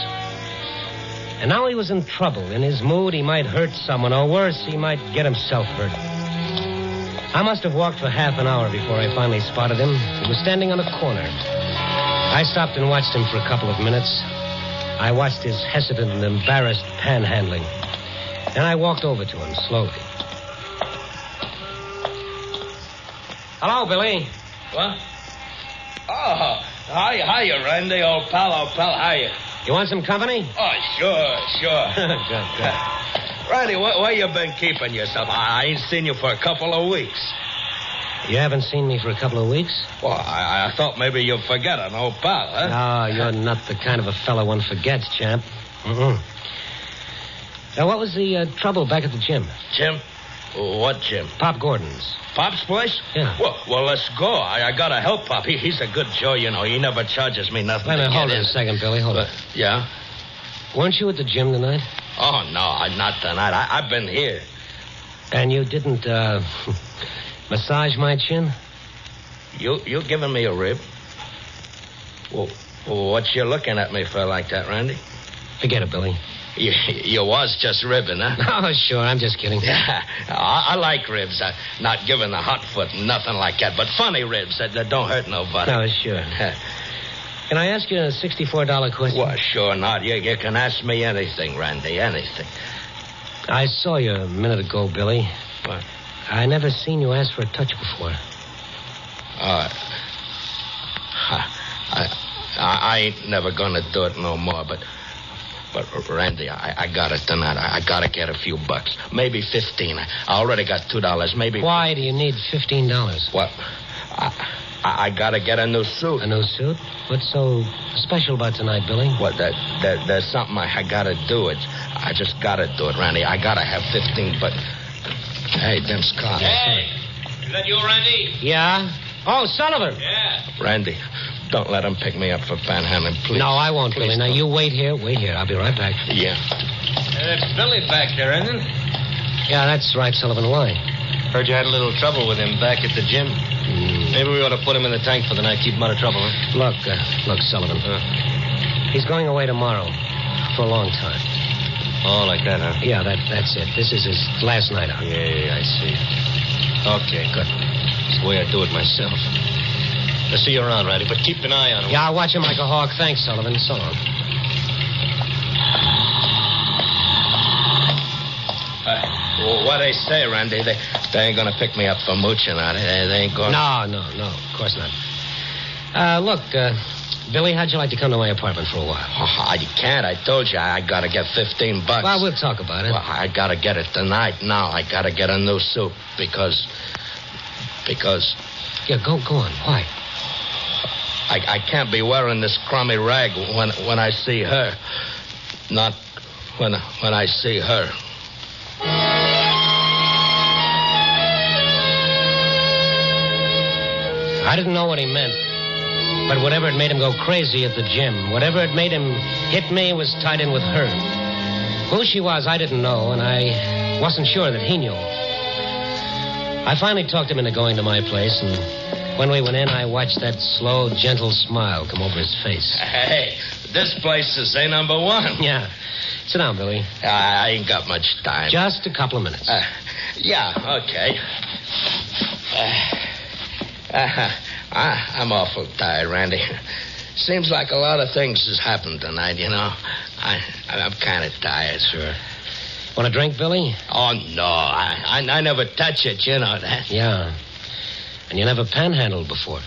And now he was in trouble. In his mood, he might hurt someone, or worse, he might get himself hurt. I must have walked for half an hour before I finally spotted him. He was standing on a corner. I stopped and watched him for a couple of minutes. I watched his hesitant and embarrassed panhandling. Then I walked over to him slowly. Hello, Billy. What? Oh, hiya, Randy, old pal, hiya. You want some company? Oh, sure. Good. Randy, where you been keeping yourself? I ain't seen you for a couple of weeks. You haven't seen me for a couple of weeks? Well, I thought maybe you'd forget an old pal, huh? No, you're not the kind of a fellow one forgets, champ. Mm-mm. Now, what was the trouble back at the gym? Gym? What gym? Pop Gordon's. Pop's place? Yeah. Well, let's go. I gotta help Pop. He's a good Joe, you know. He never charges me nothing. Wait a minute, hold it a second, Billy. Hold it. Yeah? Weren't you at the gym tonight? Oh, no, not tonight. I've been here. And you didn't, massage my chin? You giving me a rib? Well, what you looking at me for like that, Randy? Forget it, Billy. You was just ribbing, huh? Oh, sure. I'm just kidding. Yeah, I like ribs. Not giving the hot foot and nothing like that, but funny ribs that don't hurt nobody. No, sure. Can I ask you a $64 question? Well, sure not. You can ask me anything, Randy, anything. I saw you a minute ago, Billy. What? I never seen you ask for a touch before. I ain't never gonna do it no more, but Randy, I got it tonight. I gotta get a few bucks. Maybe 15. I already got $2. Maybe. Why do you need $15? What? I gotta get a new suit. A new suit? What's so special about tonight, Billy? What, there's something I gotta do. I just gotta do it, Randy. I gotta have 15, but... Hey, them Scott. Hey, is that you, Randy? Yeah? Oh, Sullivan. Yeah. Randy, don't let him pick me up for panhandling, please. No, I won't, Please Billy. Now, don't. you wait here. I'll be right back. Yeah. It's Billy back there, isn't it? Yeah, that's right, Sullivan. Why? Heard you had a little trouble with him back at the gym. Maybe we ought to put him in the tank for the night, keep him out of trouble, huh? Look, Sullivan. He's going away tomorrow for a long time. Oh, like that, huh? Yeah, that's it. This is his last night out. Yeah, I see. Okay, good. That's the way I do it myself. I'll see you around, Randy, but keep an eye on him. Yeah, I'll watch him like a hawk. Thanks, Sullivan. So long. What they say, Randy, they ain't gonna pick me up for mooching, are they? They ain't gonna... No, of course not. Look, Billy, how'd you like to come to my apartment for a while? I can't. I told you I gotta get $15. Well, we'll talk about it. Well, I gotta get it tonight. Now I gotta get a new suit because... Yeah, go on. Why? I can't be wearing this crummy rag when I see her. Not when I see her. I didn't know what he meant. But whatever had made him go crazy at the gym, whatever had made him hit me was tied in with her. Who she was, I didn't know, and I wasn't sure that he knew. I finally talked him into going to my place, and when we went in, I watched that slow, gentle smile come over his face. Hey, this place is A number 1. Yeah. Sit down, Billy. I ain't got much time. Just a couple of minutes. Yeah, okay. I'm awful tired, Randy. Seems like a lot of things has happened tonight, you know. I'm kind of tired. Sure. Want a drink, Billy? Oh, no. I never touch it, you know that. Yeah. And you never panhandled before.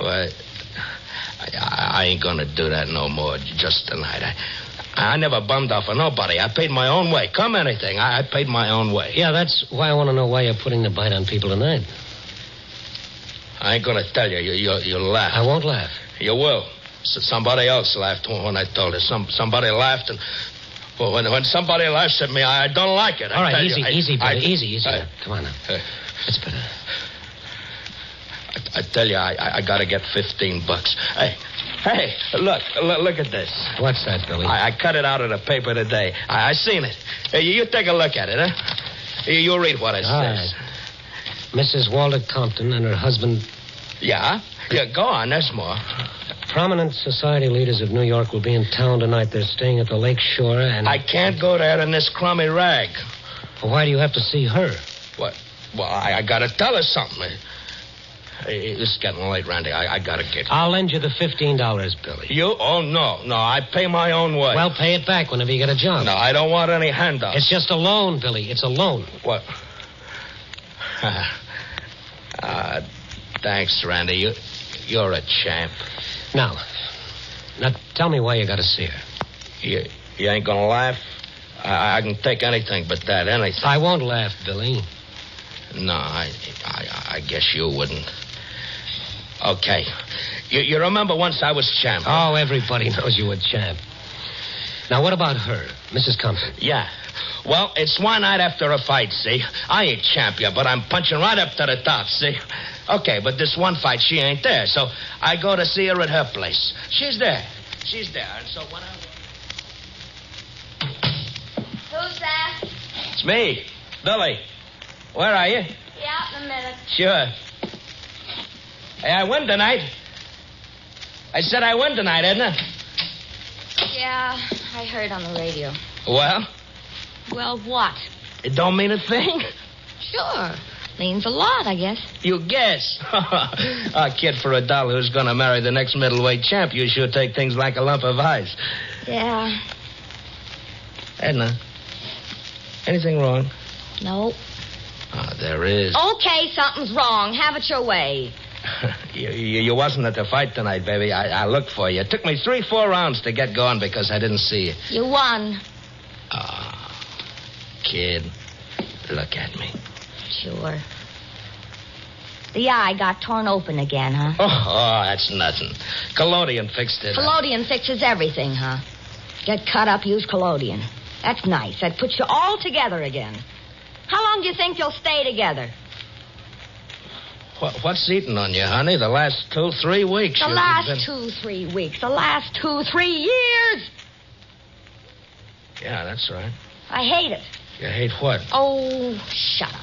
Well, I ain't gonna do that no more just tonight. I never bummed off of nobody. I paid my own way. Come anything, I paid my own way. Yeah, that's why I want to know why you're putting the bite on people tonight. I ain't gonna tell you. You'll laugh. I won't laugh. You will. Somebody else laughed when I told her. Somebody laughed, and well, when somebody laughs at me, I don't like it. All right, easy, Billy. Easy. Come on now. That's better. I tell you, I gotta get $15. Hey, look at this. What's that, Billy? I cut it out of the paper today. I seen it. Hey, you take a look at it, huh? You read what it says. Right. Mrs. Walter Compton and her husband... Yeah, go on, there's more. Prominent society leaders of New York will be in town tonight. They're staying at the lake shore and... I can't go there in this crummy rag. Well, why do you have to see her? What? Well, I gotta tell her something. It's getting late, Randy. I gotta get... I'll lend you the $15, Billy. You? Oh, no, I pay my own way. Well, pay it back whenever you get a job. No, I don't want any handouts. It's just a loan, Billy. It's a loan. What? Thanks, Randy. You're a champ. Now, tell me why you got to see her. You ain't gonna laugh? I can take anything but that, anything. I won't laugh, Billy. No, I guess you wouldn't. Okay. You remember once I was champ? Huh? Oh, everybody knows you were champ. Now, what about her, Mrs. Compton? Yeah. Well, it's one night after a fight, see? I ain't champ yet, but I'm punching right up to the top, see? Okay, but this one fight, she ain't there, so I go to see her at her place. She's there, and so when Who's that? It's me, Billy. Where are you? Yeah, in a minute. Sure. Hey, I win tonight. I said I win tonight, Edna. Yeah, I heard on the radio. Well? Well, what? It don't mean a thing? Sure. Means a lot, I guess. You guess. A kid for $1 who's going to marry the next middleweight champ, you sure take things like a lump of ice. Yeah. Edna, anything wrong? No. Oh, there is. Okay, something's wrong. Have it your way. You wasn't at the fight tonight, baby. I looked for you. It took me 3-4 rounds to get going because I didn't see you. You won. Oh, kid, look at me. Sure. The eye got torn open again, huh? Oh, that's nothing. Collodion fixed it. Collodion fixes everything, huh? Get cut up, use collodion. That's nice. That puts you all together again. How long do you think you'll stay together? What's eating on you, honey? The last 2-3 weeks. The last 2-3 weeks. The last 2-3 years. Yeah, that's right. I hate it. You hate what? Oh, shut up.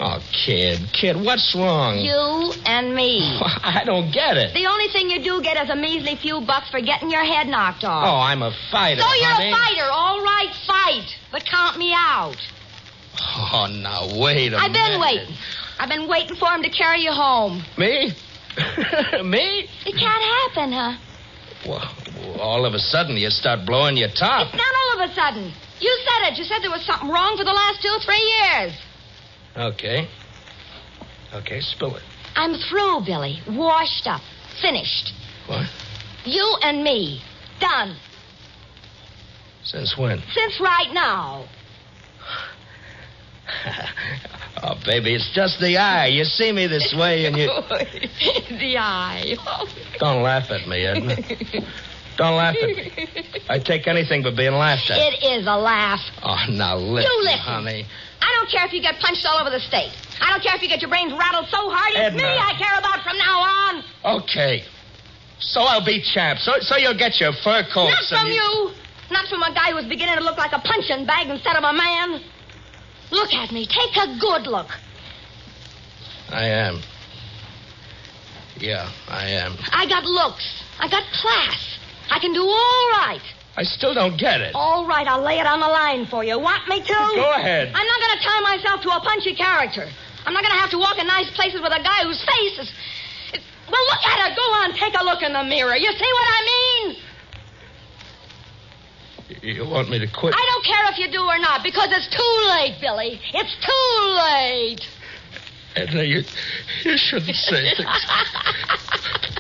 Oh, kid, what's wrong? You and me. I don't get it. The only thing you do get is a measly few bucks for getting your head knocked off. Oh, I'm a fighter, So you're honey. a fighter. All right, fight. But count me out. Oh, now, wait a minute. I've been waiting. I've been waiting for him to carry you home. Me? Me? It can't happen, huh? Well, all of a sudden you start blowing your top. It's not all of a sudden. You said it. You said there was something wrong for the last 2-3 years. Okay, spill it. I'm through, Billy. Washed up. Finished. What? You and me. Done. Since when? Since right now. Oh, baby, it's just the eye. You see me this way and you... The eye. Don't laugh at me, Edna. Don't laugh at me. I take anything but being laughed at. It is a laugh. Oh, now listen, You listen. honey. I don't care if you get punched all over the state. I don't care if you get your brains rattled so hard. It's Edna. me I care about from now on. Okay. So I'll be champ. So you'll get your fur coats. Not from you. Not from a guy who's beginning to look like a punching bag instead of a man. Look at me. Take a good look. I am. Yeah, I am. I got looks. I got class. I can do all right. I still don't get it. All right, I'll lay it on the line for you. Want me to? Go ahead. I'm not going to tie myself to a punchy character. I'm not going to have to walk in nice places with a guy whose face is... Well, look at it. Go on, take a look in the mirror. You see what I mean? You want me to quit? I don't care if you do or not, because it's too late, Billy. It's too late. Edna, you shouldn't say things.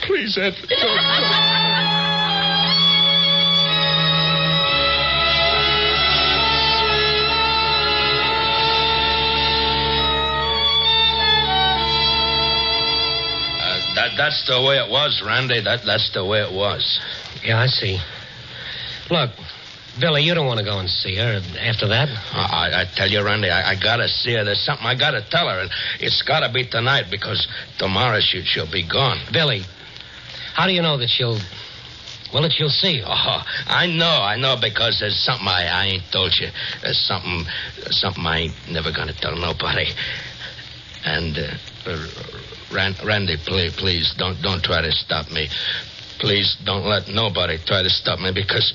Please, Edna, don't. That's the way it was, Randy. That's the way it was. Yeah, I see. Look, Billy, you don't want to go and see her after that? I tell you, Randy, I gotta see her. There's something I gotta tell her, and it's gotta be tonight because tomorrow she'll be gone. Billy, how do you know that she'll see you? Oh, I know, because there's something I ain't told you. There's something I ain't never gonna tell nobody. And, Randy, please, don't try to stop me. Please don't let nobody try to stop me because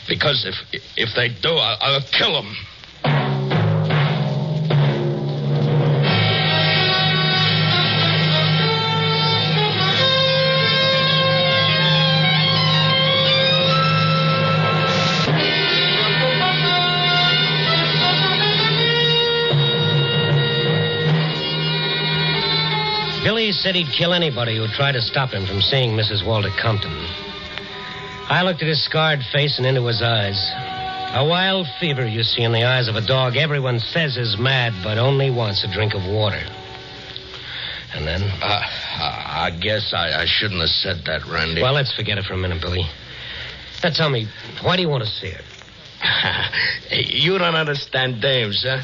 if they do, I'll kill them. Billy said he'd kill anybody who'd try to stop him from seeing Mrs. Walter Compton. I looked at his scarred face and into his eyes. A wild fever you see in the eyes of a dog everyone says is mad, but only wants a drink of water. And then... I guess I shouldn't have said that, Randy. Well, let's forget it for a minute, Billy. Now, tell me, why do you want to see her? You don't understand dames, huh?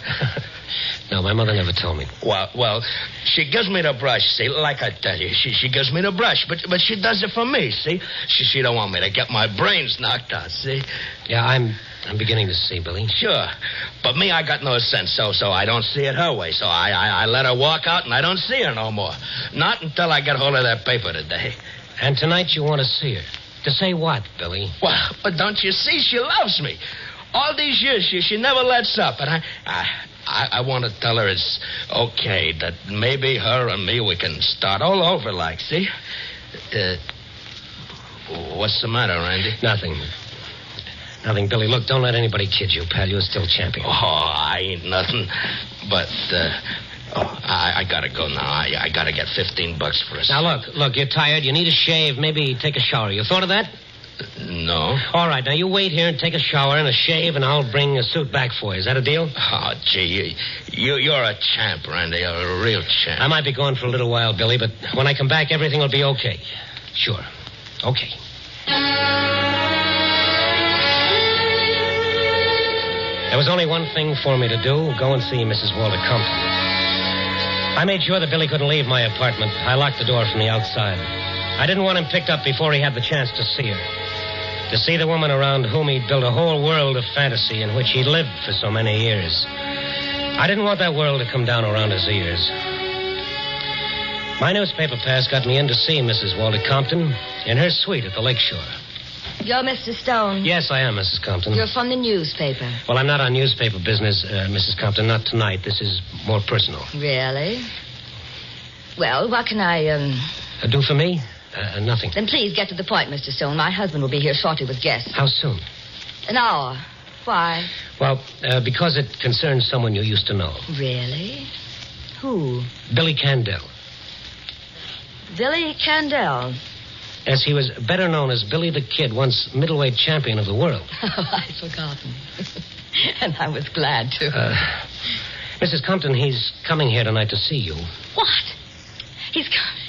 No, my mother never told me. Well, she gives me the brush, see, like I tell you. She gives me the brush, but she does it for me, see? She don't want me to get my brains knocked out, see? Yeah, I'm beginning to see, Billy. Sure. But me, I got no sense, so I don't see it her way. So I let her walk out, and I don't see her no more. Not until I get hold of that paper today. And tonight you want to see her. To say what, Billy? Well, but don't you see? She loves me. All these years, she never lets up. And I want to tell her it's okay, that maybe her and me, we can start all over, like, see? What's the matter, Randy? Nothing. Nothing, Billy. Look, don't let anybody kid you, pal. You're still champion. Oh, I ain't nothing. But, I gotta go now. I gotta get $15 for a Now, look, you're tired. You need a shave. Maybe take a shower. You thought of that? No. All right, now you wait here and take a shower and a shave, and I'll bring a suit back for you. Is that a deal? Oh, gee, you're a champ, Randy. You're a real champ. I might be gone for a little while, Billy, but when I come back, everything will be okay. Sure. Okay. There was only one thing for me to do, go and see Mrs. Walter Compton. I made sure that Billy couldn't leave my apartment. I locked the door from the outside. I didn't want him picked up before he had the chance to see her. To see the woman around whom he'd built a whole world of fantasy in which he'd lived for so many years. I didn't want that world to come down around his ears. My newspaper pass got me in to see Mrs. Walter Compton in her suite at the Lakeshore. You're Mr. Stone. Yes, I am, Mrs. Compton. You're from the newspaper. Well, I'm not on newspaper business, Mrs. Compton. Not tonight. This is more personal. Really? Well, what can I, do for me? Nothing. Then please get to the point, Mr. Stone. My husband will be here shortly with guests. How soon? An hour. Why? Well, because it concerns someone you used to know. Really? Who? Billy Candell. Billy Candell? Yes, he was better known as Billy the Kid, once middleweight champion of the world. Oh, I'd forgotten. And I was glad to. Mrs. Compton, he's coming here tonight to see you. What? He's coming?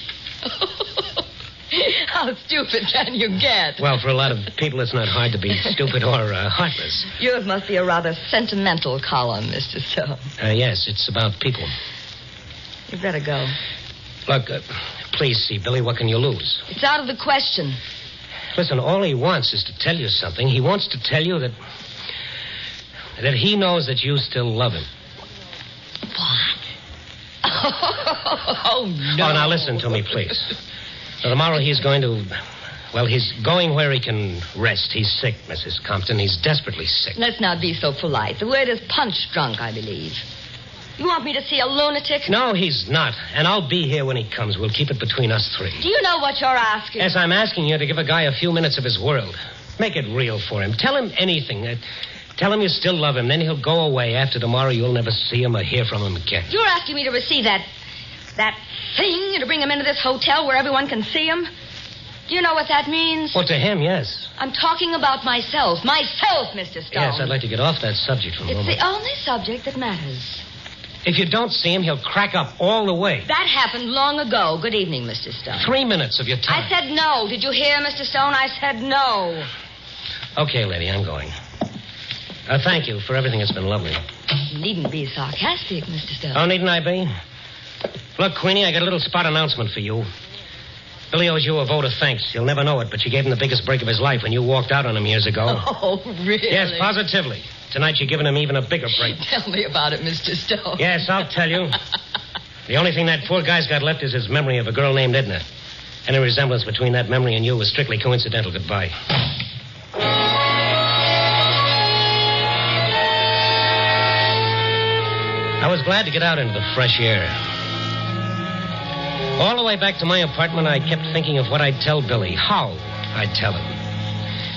How stupid can you get? Well, for a lot of people, it's not hard to be stupid or heartless. Yours must be a rather sentimental column, Mr. Stone. Yes, it's about people. You'd better go. Look, please see, Billy, what can you lose? It's out of the question. Listen, all he wants is to tell you something. He wants to tell you that he knows that you still love him. What? Oh, no. Oh, now listen to me, please. So tomorrow he's going to... Well, he's going where he can rest. He's sick, Mrs. Compton. He's desperately sick. Let's not be so polite. The word is punch-drunk, I believe. You want me to see a lunatic? No, he's not. And I'll be here when he comes. We'll keep it between us three. Do you know what you're asking? Yes, I'm asking you to give a guy a few minutes of his world. Make it real for him. Tell him anything. Tell him you still love him. Then he'll go away. After tomorrow, you'll never see him or hear from him again. You're asking me to receive that thing and to bring him into this hotel where everyone can see him? Do you know what that means? Well, to him, yes. I'm talking about myself. Myself, Mr. Stone. Yes, I'd like to get off that subject for a moment. It's the only subject that matters. If you don't see him, he'll crack up all the way. That happened long ago. Good evening, Mr. Stone. 3 minutes of your time. I said no. Did you hear, Mr. Stone? I said no. Okay, lady, I'm going. Thank you for everything. It's been lovely. You needn't be sarcastic, Mr. Stone. Oh, needn't I be? Look, Queenie, I got a little spot announcement for you. Billy owes you a vote of thanks. You'll never know it, but you gave him the biggest break of his life when you walked out on him years ago. Oh, really? Yes, positively. Tonight you're giving him even a bigger break. Tell me about it, Mr. Stone. Yes, I'll tell you. The only thing that poor guy's got left is his memory of a girl named Edna. Any resemblance between that memory and you was strictly coincidental. Goodbye. I was glad to get out into the fresh air. All the way back to my apartment, I kept thinking of what I'd tell Billy, how I'd tell him.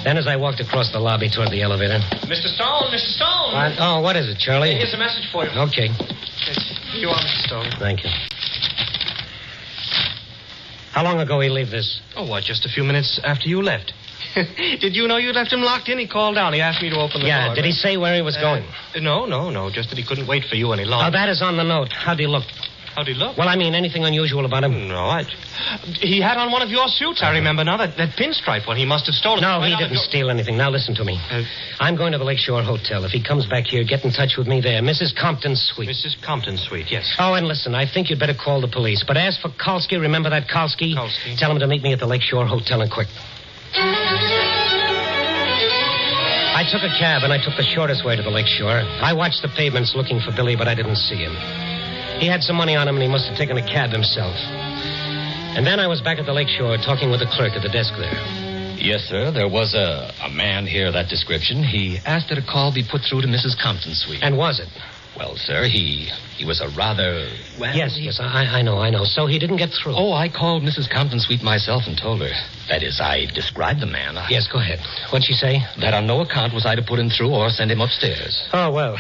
Then as I walked across the lobby toward the elevator... Mr. Stone, Mr. Stone! What is it, Charlie? Here's a message for you. Okay. Here you are, Mr. Stone. Thank you. How long ago he leave this? Oh, just a few minutes after you left. Did you know you left him locked in? He called down. He asked me to open the door. Yeah, did he say where he was going? No. Just that he couldn't wait for you any longer. Oh, that is on the note. How'd he look? How'd he look? Well, I mean, anything unusual about him? No, he had on one of your suits, I remember now. That pinstripe one he must have stolen. No, he didn't steal anything. Now, listen to me. I'm going to the Lakeshore Hotel. If he comes back here, get in touch with me there. Mrs. Compton's suite. Mrs. Compton's suite, yes. Oh, and listen, I think you'd better call the police. But as for Kalski, remember that Kalski? Kalski. Tell him to meet me at the Lakeshore Hotel and quick. I took a cab, and I took the shortest way to the Lakeshore. I watched the pavements looking for Billy, but I didn't see him. He had some money on him, and he must have taken a cab himself. And then I was back at the Lakeshore talking with the clerk at the desk there. Yes, sir. There was a man here of that description. He asked that a call be put through to Mrs. Compton's suite. And was it? Well, sir, he was a rather... Well, Yes, I know. So he didn't get through. Oh, I called Mrs. Compton Sweet myself and told her. That is, I described the man. Yes, go ahead. What'd she say? That on no account was I to put him through or send him upstairs. Oh, well.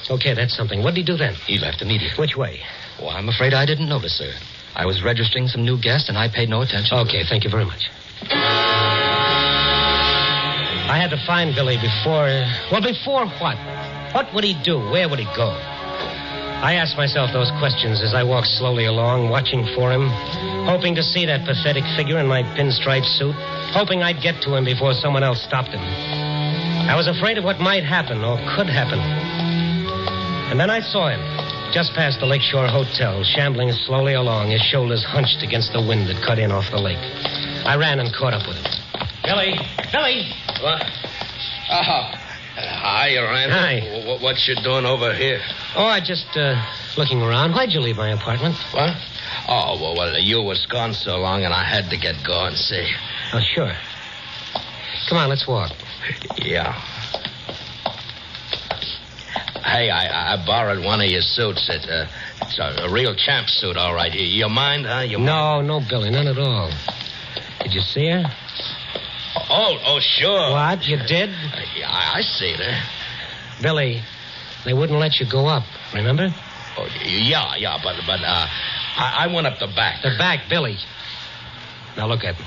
Okay, that's something. What'd he do then? He left immediately. Which way? Oh, I'm afraid I didn't notice, sir. I was registering some new guests, and I paid no attention. Okay, thank you very much. I had to find Billy before... Well, before what? What would he do? Where would he go? I asked myself those questions as I walked slowly along, watching for him, hoping to see that pathetic figure in my pinstripe suit, hoping I'd get to him before someone else stopped him. I was afraid of what might happen or could happen. And then I saw him, just past the Lakeshore Hotel, shambling slowly along, his shoulders hunched against the wind that cut in off the lake. I ran and caught up with him. Billy! What? Oh, hi, Randy. Hi. What you doing over here? Oh, I just, looking around. Why'd you leave my apartment? What? Oh, well, you was gone so long, and I had to get going, see. Oh, sure. Come on, let's walk. Yeah. Hey, I borrowed one of your suits. It's a real champ suit, all right. You mind, huh? No, Billy, none at all. Did you see her? Oh, sure. What, you did? Yeah, I see her. Billy, they wouldn't let you go up, remember? Oh, yeah, but I went up the back. The back, Billy. Now look at me.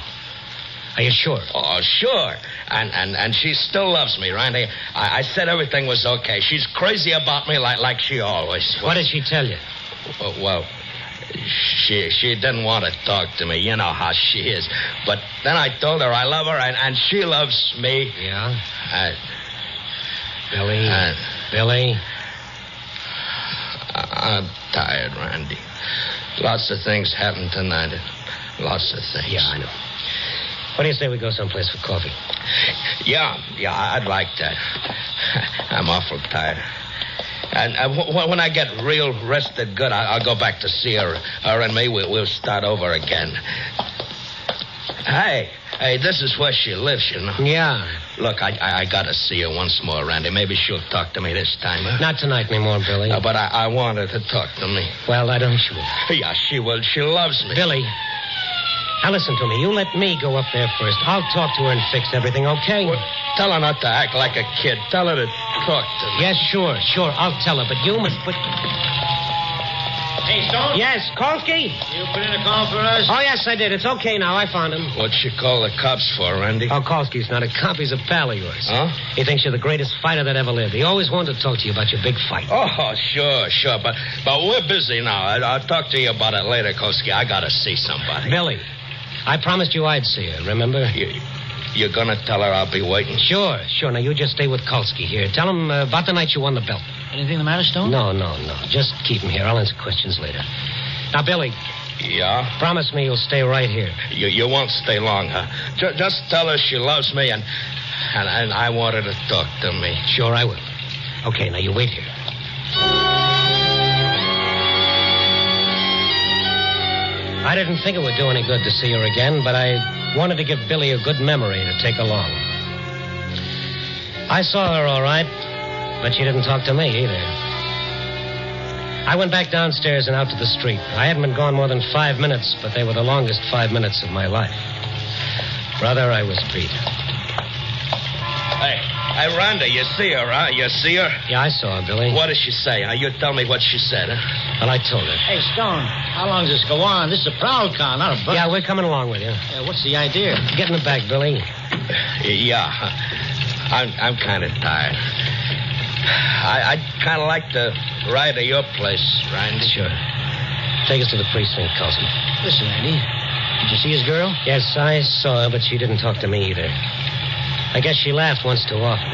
Are you sure? Oh, sure. And she still loves me, Randy. I said everything was okay. She's crazy about me like she always was. What did she tell you? Well, she didn't want to talk to me. You know how she is. But then I told her I love her, and she loves me. Yeah? Billy? I'm tired, Randy. Lots of things happened tonight. Lots of things. Yeah, I know. What do you say we go someplace for coffee? Yeah, I'd like that. I'm awful tired. And when I get real rested good, I'll go back to see her. Her and me, we'll start over again. Hey, this is where she lives, you know. Yeah. Look, I gotta see her once more, Randy. Maybe she'll talk to me this time. Huh? Not tonight anymore, Billy. But I want her to talk to me. Well, I don't she will. Yeah, she will. She loves me. Billy, now listen to me. You let me go up there first. I'll talk to her and fix everything, okay? Well, tell her not to act like a kid. Tell her to talk to me. Yes, sure. I'll tell her, but you must put... Hey, Stone? Yes, Kolsky? You put in a call for us? Oh, yes, I did. It's okay now. I found him. What'd you call the cops for, Randy? Oh, Kolsky's not a cop. He's a pal of yours. Huh? He thinks you're the greatest fighter that ever lived. He always wanted to talk to you about your big fight. Oh, sure. But we're busy now. I'll talk to you about it later, Kolsky. I gotta see somebody. Billy, I promised you I'd see her, remember? You're gonna tell her I'll be waiting? Sure. Now, you just stay with Kolsky here. Tell him about the night you won the belt. Anything the matter, Stone? No. Just keep him here. I'll answer questions later. Now, Billy. Yeah? Promise me you'll stay right here. You won't stay long, huh? Just tell her she loves me and I want her to talk to me. Sure, I will. Okay, now you wait here. I didn't think it would do any good to see her again, but I wanted to give Billy a good memory to take along. I saw her all right, but she didn't talk to me either. I went back downstairs and out to the street. I hadn't been gone more than 5 minutes, but they were the longest 5 minutes of my life. Brother, I was beat. Hey, Rhonda, you see her, huh? You see her? Yeah, I saw her, Billy. What did she say? You tell me what she said, huh? Well, I told her. Hey, Stone, how long does this go on? This is a prowl car, not a bus. Yeah, we're coming along with you. What's the idea? Get in the back, Billy. Yeah, I'm kind of tired. I'd kind of like to ride to your place, Randy. Sure. Take us to the precinct, Colson. Listen, Randy, did you see his girl? Yes, I saw her, but she didn't talk to me either. I guess she laughed once too often.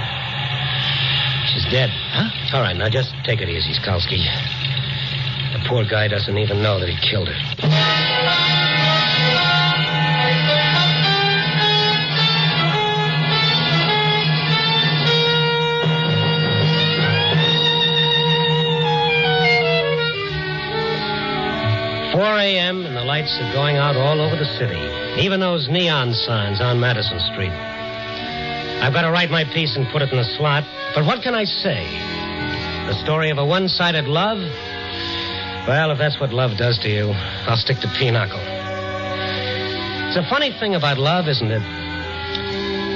She's dead. Huh? All right, now just take it easy, Skalski. The poor guy doesn't even know that he killed her. 4 a.m. and the lights are going out all over the city. Even those neon signs on Madison Street. I've got to write my piece and put it in the slot. But what can I say? The story of a one-sided love? Well, if that's what love does to you, I'll stick to pinochle. It's a funny thing about love, isn't it?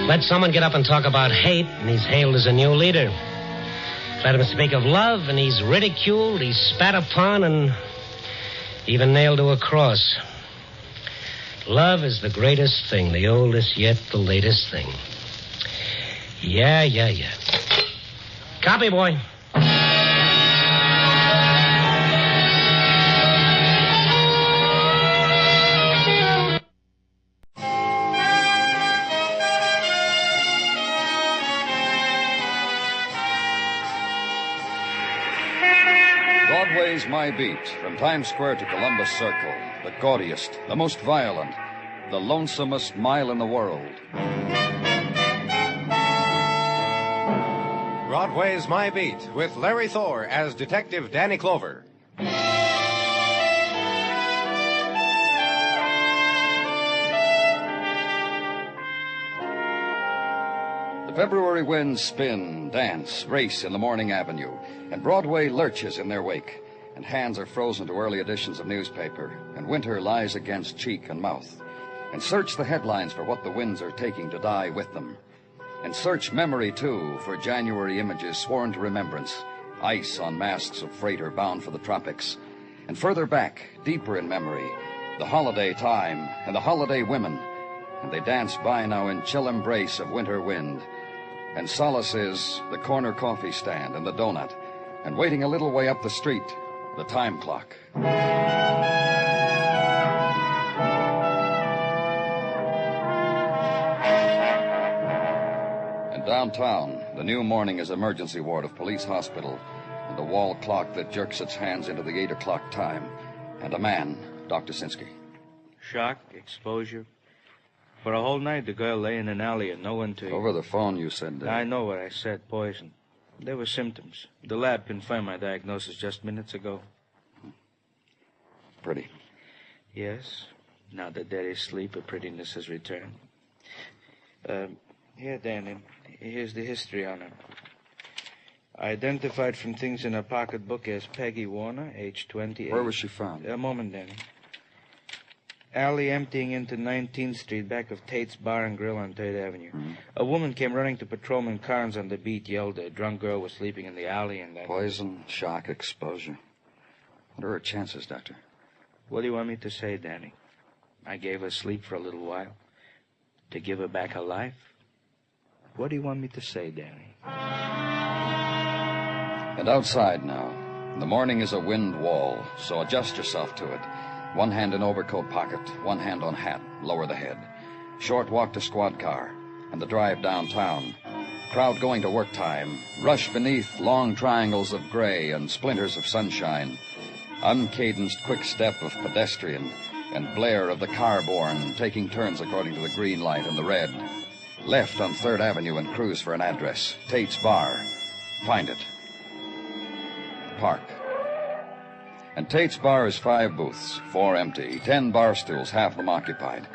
Let someone get up and talk about hate, and he's hailed as a new leader. Let him speak of love, and he's ridiculed, he's spat upon, and even nailed to a cross. Love is the greatest thing, the oldest yet the latest thing. Yeah. Copy, boy. Broadway's My Beat, from Times Square to Columbus Circle, the gaudiest, the most violent, the lonesomest mile in the world. Broadway's My Beat, with Larry Thor as Detective Danny Clover. The February winds spin, dance, race in the morning avenue, and Broadway lurches in their wake, and hands are frozen to early editions of newspaper, and winter lies against cheek and mouth, and search the headlines for what the winds are taking to die with them, and search memory, too, for January images sworn to remembrance, ice on masks of freighter bound for the tropics, and further back, deeper in memory, the holiday time and the holiday women, and they dance by now in chill embrace of winter wind. And solace is the corner coffee stand and the donut, and waiting a little way up the street, the time clock. And downtown, the new morning is emergency ward of police hospital, and a wall clock that jerks its hands into the 8 o'clock time, and a man, Dr. Sinsky. Shock, exposure. For a whole night, the girl lay in an alley and no one to... Over the phone, you said... I know what I said, poison. There were symptoms. The lab confirmed my diagnosis just minutes ago. Pretty. Yes. Now that there is sleep, her prettiness has returned. Here, Danny. Here's the history on her. Identified from things in her pocketbook as Peggy Warner, age 28. Where was she found? A moment, Danny. Alley emptying into 19th Street, back of Tate's Bar and Grill on 3rd Avenue. Mm-hmm. A woman came running to Patrolman Carnes on the beat, yelled a drunk girl was sleeping in the alley, and that... Poison, shock, exposure. What are her chances, Doctor? What do you want me to say, Danny? I gave her sleep for a little while. To give her back her life? What do you want me to say, Danny? And outside now. The morning is a wind wall, so adjust yourself to it. One hand in overcoat pocket, one hand on hat, lower the head. Short walk to squad car, and the drive downtown. Crowd going to work time. Rush beneath long triangles of gray and splinters of sunshine. Uncadenced quick step of pedestrian, and blare of the car-borne taking turns according to the green light and the red. Left on 3rd Avenue and cruise for an address. Tate's Bar. Find it. Park. And Tate's Bar is 5 booths, 4 empty, 10 bar stools, half of them occupied.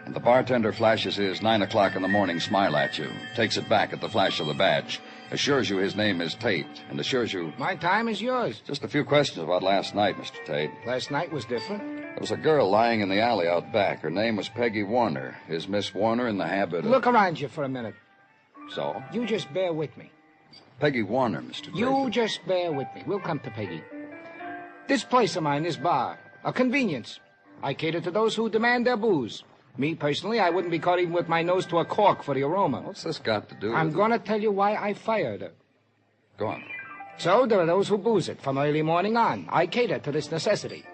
And the bartender flashes his 9 o'clock in the morning smile at you, takes it back at the flash of the badge, assures you his name is Tate, and assures you... My time is yours. Just a few questions about last night, Mr. Tate. Last night was different. There was a girl lying in the alley out back. Her name was Peggy Warner. Is Miss Warner in the habit of... Look around you for a minute. So? You just bear with me. Peggy Warner, Mr. Tate. You just bear with me. We'll come to Peggy. This place of mine, this bar, a convenience. I cater to those who demand their booze. Me, personally, I wouldn't be caught even with my nose to a cork for the aroma. What's this got to do with... I'm going to tell you why I fired her. Go on. So there are those who booze it from early morning on. I cater to this necessity.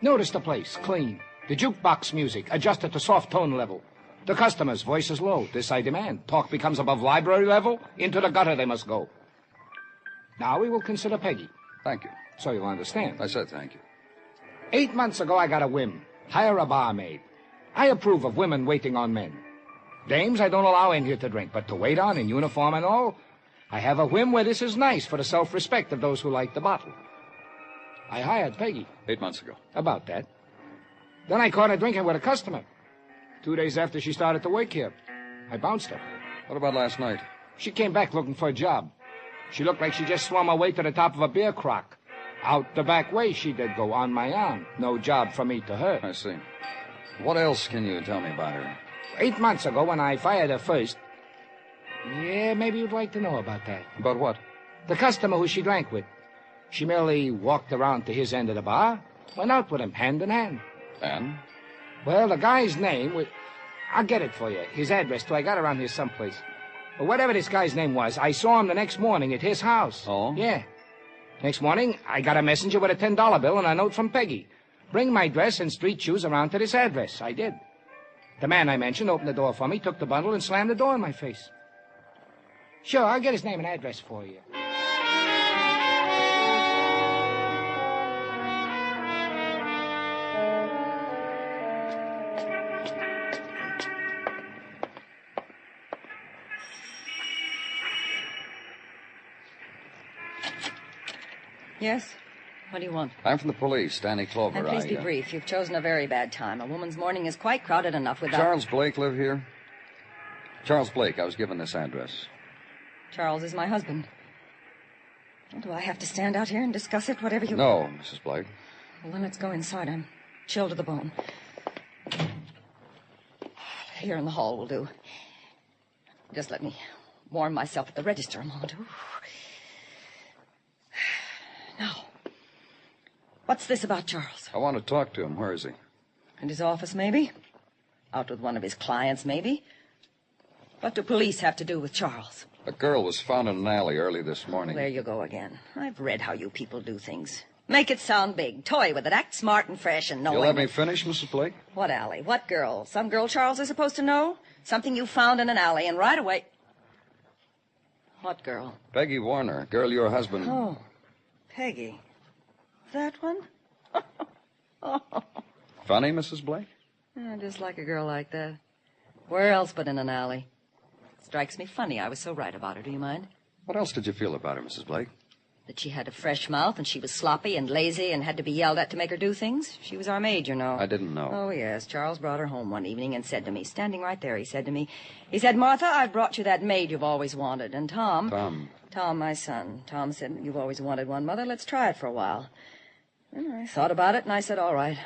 Notice the place, clean. The jukebox music, adjusted to soft tone level. The customers' voices low. This I demand. Talk becomes above library level. Into the gutter they must go. Now we will consider Peggy. Thank you. So you'll understand. I said thank you. 8 months ago, I got a whim. Hire a barmaid. I approve of women waiting on men. Dames I don't allow in here to drink, but to wait on in uniform and all, I have a whim where this is nice for the self-respect of those who like the bottle. I hired Peggy. 8 months ago. About that. Then I caught her drinking with a customer. 2 days after she started to work here, I bounced her. What about last night? She came back looking for a job. She looked like she just swum her way to the top of a beer crock. Out the back way she did go on my arm. No job from me to her. I see. What else can you tell me about her? 8 months ago when I fired her first. Yeah, maybe you'd like to know about that. About what? The customer who she drank with. She merely walked around to his end of the bar, went out with him hand in hand. And? Well, the guy's name was... I'll get it for you. His address, too. I got it around here someplace. But whatever this guy's name was, I saw him the next morning at his house. Oh? Yeah. Next morning, I got a messenger with a $10 bill and a note from Peggy. Bring my dress and street shoes around to this address. I did. The man I mentioned opened the door for me, took the bundle, and slammed the door in my face. Sure, I'll get his name and address for you. Yes? What do you want? I'm from the police, Danny Clover. And please be brief. You've chosen a very bad time. A woman's morning is quite crowded enough without... Charles Blake live here? Charles Blake, I was given this address. Charles is my husband. Well, do I have to stand out here and discuss it, whatever you... No, Mrs. Blake. Well, then let's go inside. I'm chilled to the bone. Here in the hall will do. Just let me warm myself at the register a moment. Ooh. Now, what's this about Charles? I want to talk to him. Where is he? In his office, maybe? Out with one of his clients, maybe? What do police have to do with Charles? A girl was found in an alley early this morning. There you go again. I've read how you people do things. Make it sound big. Toy with it. Act smart and fresh and knowing... You'll let me finish, Mrs. Blake? What alley? What girl? Some girl Charles is supposed to know? Something you found in an alley and right away... What girl? Peggy Warner, girl your husband... Oh, Peggy. That one? Funny, Mrs. Blake? I just like a girl like that. Where else but in an alley? Strikes me funny I was so right about her. Do you mind? What else did you feel about her, Mrs. Blake? That she had a fresh mouth and she was sloppy and lazy and had to be yelled at to make her do things. She was our maid, you know. I didn't know. Oh, yes. Charles brought her home one evening and said to me, standing right there, he said to me, Martha, I've brought you that maid you've always wanted. And Tom, my son. Tom said, you've always wanted one, Mother. Let's try it for a while. And I thought about it and I said, all right,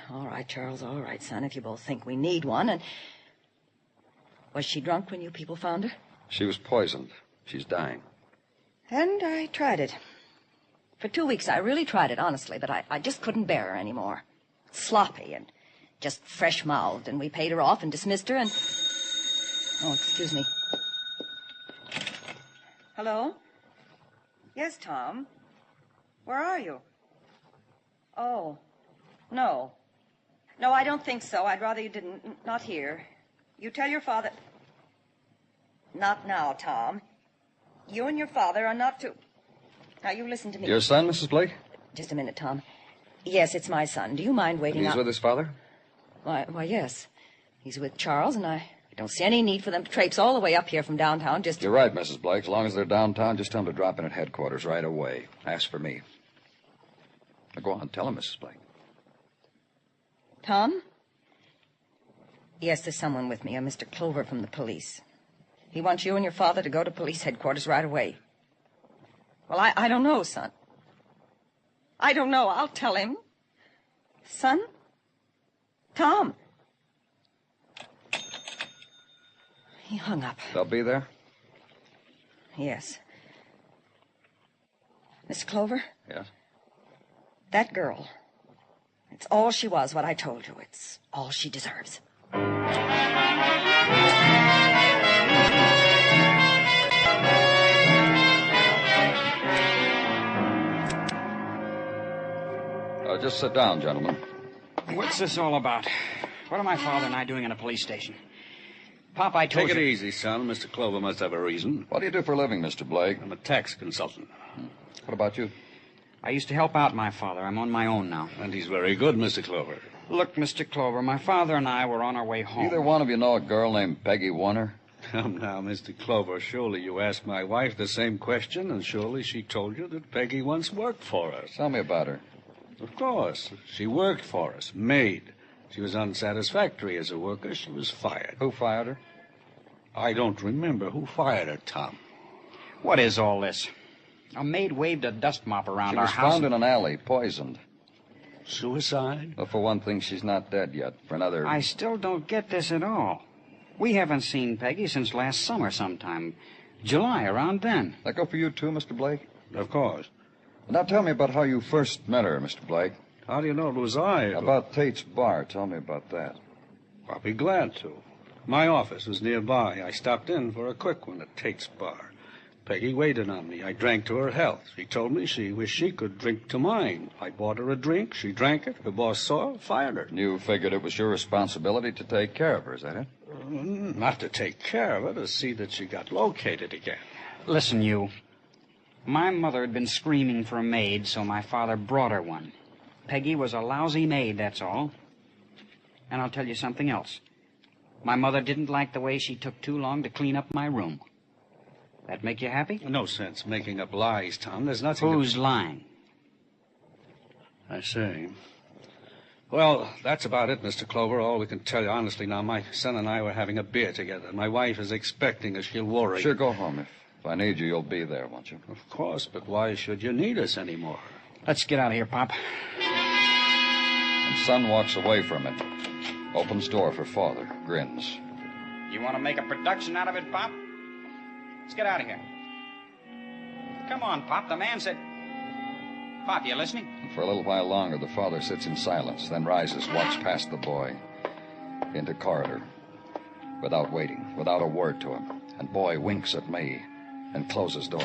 Charles, all right, son, if you both think we need one. And was she drunk when you people found her? She was poisoned. She's dying. And I tried it. For 2 weeks, I really tried it, honestly, but I just couldn't bear her anymore. Sloppy and just fresh-mouthed, and we paid her off and dismissed her and... Oh, excuse me. Hello? Yes, Tom. Where are you? Oh, no. No, I don't think so. I'd rather you didn't. Not here. You tell your father... Not now, Tom. You and your father are not to... Now, you listen to me. Your son, Mrs. Blake? Just a minute, Tom. Yes, it's my son. Do you mind waiting And he's with his father? Why, yes. He's with Charles, and I don't see any need for them to traipse all the way up here from downtown just to... You're right, Mrs. Blake. As long as they're downtown, just tell them to drop in at headquarters right away. Ask for me. Now, go on, tell him, Mrs. Blake. Tom? Yes, there's someone with me, a Mr. Clover from the police. He wants you and your father to go to police headquarters right away. Well, I don't know, son. I don't know. I'll tell him. Son? Tom? He hung up. They'll be there? Yes. Mr. Clover? Yes? That girl. It's all she was, what I told you. It's all she deserves. Just sit down, gentlemen. What's this all about? What are my father and I doing in a police station? Pop, I told you... Take it easy, son. Mr. Clover must have a reason. What do you do for a living, Mr. Blake? I'm a tax consultant. What about you? I used to help out my father. I'm on my own now. And he's very good, Mr. Clover. Look, Mr. Clover, my father and I were on our way home. Either one of you know a girl named Peggy Warner? Come now, Mr. Clover. Surely you asked my wife the same question, and surely she told you that Peggy once worked for us. Tell me about her. Of course. She worked for us, maid. She was unsatisfactory as a worker. She was fired. Who fired her? I don't remember who fired her, Tom. What is all this? A maid waved a dust mop around She our was house. found in an alley, poisoned. Suicide? Well, for one thing, she's not dead yet. For another... I still don't get this at all. We haven't seen Peggy since last summer sometime. July, around then. That go for you, too, Mr. Blake? Of course. Now tell me about how you first met her, Mr. Blake. How do you know it was I? About Tate's Bar. Tell me about that. I'll be glad to. My office was nearby. I stopped in for a quick one at Tate's Bar. Peggy waited on me. I drank to her health. She told me she wished she could drink to mine. I bought her a drink. She drank it. The boss saw her, fired her. You figured it was your responsibility to take care of her, is that it? Not to take care of her, to see that she got located again. Listen, you. My mother had been screaming for a maid, so my father brought her one. Peggy was a lousy maid, that's all. And I'll tell you something else. My mother didn't like the way she took too long to clean up my room. That make you happy? No sense making up lies, Tom. There's nothing... Who's lying? I say. Well, that's about it, Mr. Clover. All we can tell you honestly now. My son and I were having a beer together. My wife is expecting us. She'll worry. Sure, go home. If I need you, you'll be there, won't you? Of course, but why should you need us anymore? Let's get out of here, Pop. And son walks away from it. Opens door for father. Grins. You want to make a production out of it, Pop? Let's get out of here. Come on, Pop. The man said... Pop, you listening? And for a little while longer, the father sits in silence, then rises, walks past the boy, into corridor, without waiting, without a word to him. And boy winks at me and closes door.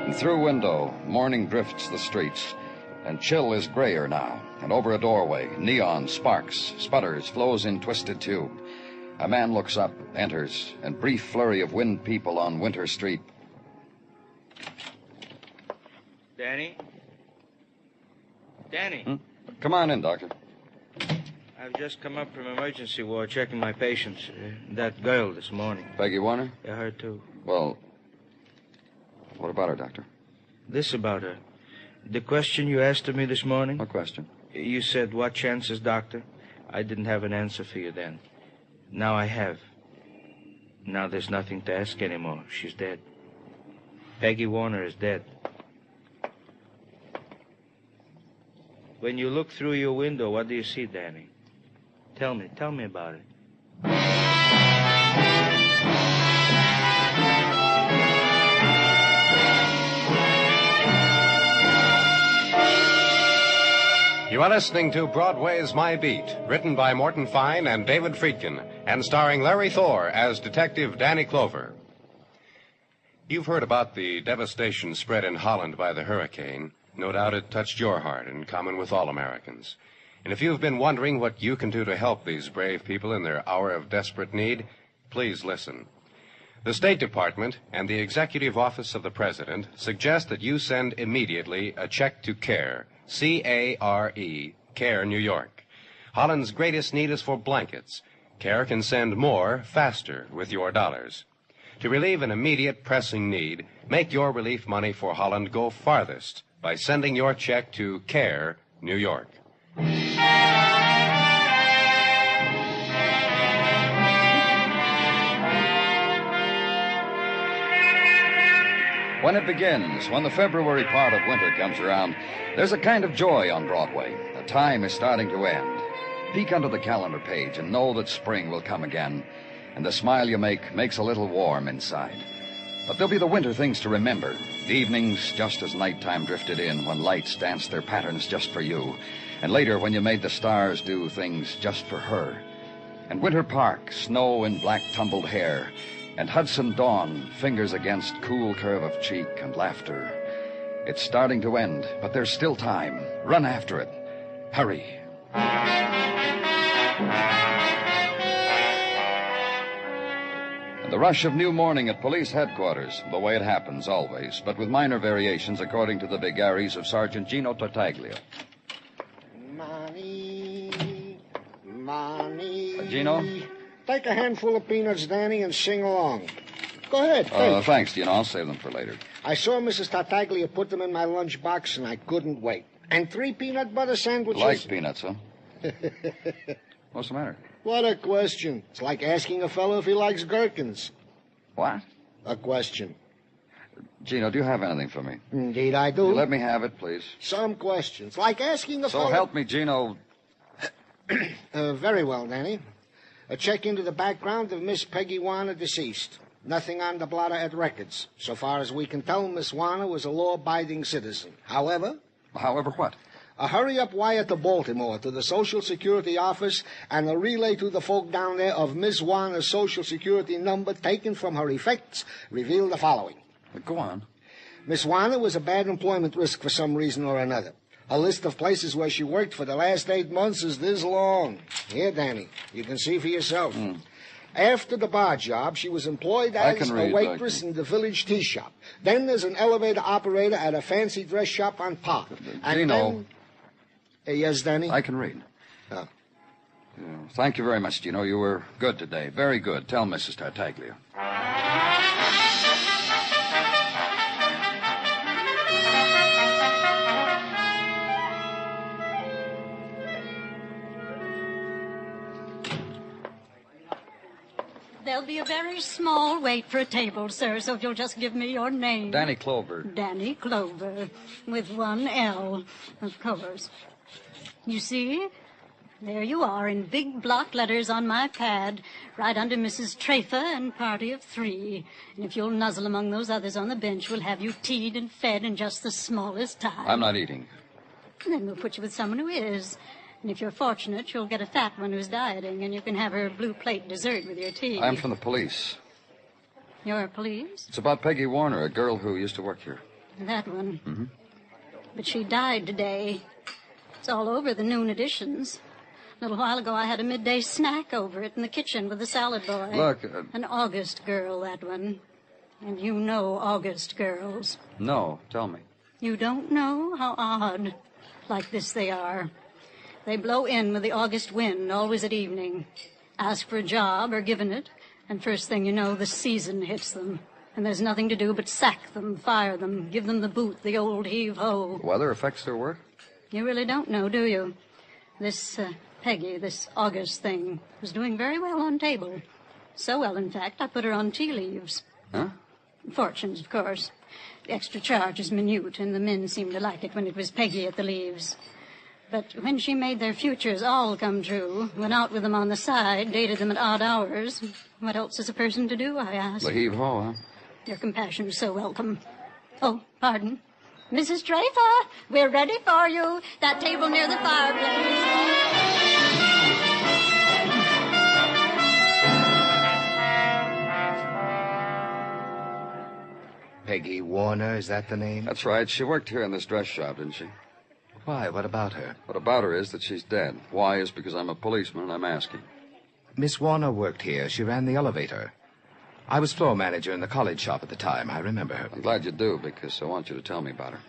And through window, morning drifts the streets, and chill is grayer now. And over a doorway, neon sparks, sputters, flows in twisted tube. A man looks up, enters, and brief flurry of wind people on Winter Street. Danny? Danny? Come on in, Doctor. I've just come up from emergency ward checking my patients. That girl this morning. Peggy Warner? Yeah, her too. Well, what about her, Doctor? This about her. The question you asked of me this morning? What question? You said, what chances, Doctor? I didn't have an answer for you then. Now I have. Now there's nothing to ask anymore. She's dead. Peggy Warner is dead. When you look through your window, what do you see, Danny? Tell me about it. You are listening to Broadway's My Beat, written by Morton Fine and David Friedkin, and starring Larry Thor as Detective Danny Clover. You've heard about the devastation spread in Holland by the hurricane. No doubt it touched your heart, in common with all Americans. And if you've been wondering what you can do to help these brave people in their hour of desperate need, please listen. The State Department and the Executive Office of the President suggest that you send immediately a check to CARE, C-A-R-E, CARE, New York. Holland's greatest need is for blankets. CARE can send more, faster, with your dollars. To relieve an immediate pressing need, make your relief money for Holland go farthest by sending your check to CARE, New York. When it begins, when the February part of winter comes around, there's a kind of joy on Broadway. The time is starting to end. Peek under the calendar page and know that spring will come again, and the smile you make makes a little warm inside. But there'll be the winter things to remember. The evenings just as nighttime drifted in, when lights danced their patterns just for you, and later when you made the stars do things just for her. And Winter Park, snow in black tumbled hair, and Hudson dawn, fingers against cool curve of cheek and laughter. It's starting to end, but there's still time. Run after it. Hurry. And the rush of new morning at police headquarters, the way it happens always, but with minor variations according to the vagaries of Sergeant Gino Tartaglia. Money. Gino? Take a handful of peanuts, Danny, and sing along. Go ahead, take. Thanks, Gino. I'll save them for later. I saw Mrs. Tartaglia put them in my lunchbox, and I couldn't wait. And 3 peanut butter sandwiches. Like peanuts, huh? What's the matter? What a question. It's like asking a fellow if he likes gherkins. What? A question. Gino, do you have anything for me? Indeed I do. You let me have it, please. Some questions. Like asking a So fellow... help me, Gino. Very well, Danny. A check into the background of Miss Peggy Warner, deceased. Nothing on the blotter at records. So far as we can tell, Miss Warner was a law-abiding citizen. However... However what? A hurry-up wire to Baltimore, to the Social Security office, and a relay to the folk down there of Miss Warner's Social Security number taken from her effects revealed the following. Go on. Miss Warner was a bad employment risk for some reason or another. A list of places where she worked for the last 8 months is this long. Here, Danny, you can see for yourself. After the bar job, she was employed as a waitress in the village tea shop. Then as an elevator operator at a fancy dress shop on Park. And Gino. Then... yes, Danny? I can read. Oh. Yeah, thank you very much, Gino. You were good today. Very good. Tell Mrs. Tartaglia. There'll be a very small wait for a table, sir, so if you'll just give me your name. Danny Clover. Danny Clover, with one L, of course. You see? There you are in big block letters on my pad, right under Mrs. Trafer and party of 3. And if you'll nuzzle among those others on the bench, we'll have you teed and fed in just the smallest time. I'm not eating. Then we'll put you with someone who is. And if you're fortunate, you'll get a fat one who's dieting, and you can have her blue plate dessert with your tea. I'm from the police. You're police? It's about Peggy Warner, a girl who used to work here. That one. Mm-hmm. But she died today. It's all over the noon editions. A little while ago, I had a midday snack over it in the kitchen with the salad boy. Look... An August girl, that one. And you know August girls. No, tell me. You don't know? How odd. Like this they are. They blow in with the August wind, always at evening. Ask for a job or given it, and first thing you know, the season hits them. And there's nothing to do but sack them, fire them, give them the boot, the old heave-ho. Weather affects their work? You really don't know, do you? This Peggy, this August thing, was doing very well on table. So well, in fact, I put her on tea leaves. Huh? Fortunes, of course. The extra charge is minute, and the men seemed to like it when it was Peggy at the leaves. But when she made their futures all come true, went out with them on the side, dated them at odd hours, what else is a person to do, I ask? The heave-ho, huh? Your compassion is so welcome. Oh, pardon. Mrs. Trafer, we're ready for you. That table near the fireplace. Peggy Warner, is that the name? That's right. She worked here in this dress shop, didn't she? Why? What about her? What about her is that she's dead. Why is because I'm a policeman and I'm asking. Miss Warner worked here. She ran the elevator. I was floor manager in the college shop at the time. I remember her. I'm glad you do, because I want you to tell me about her.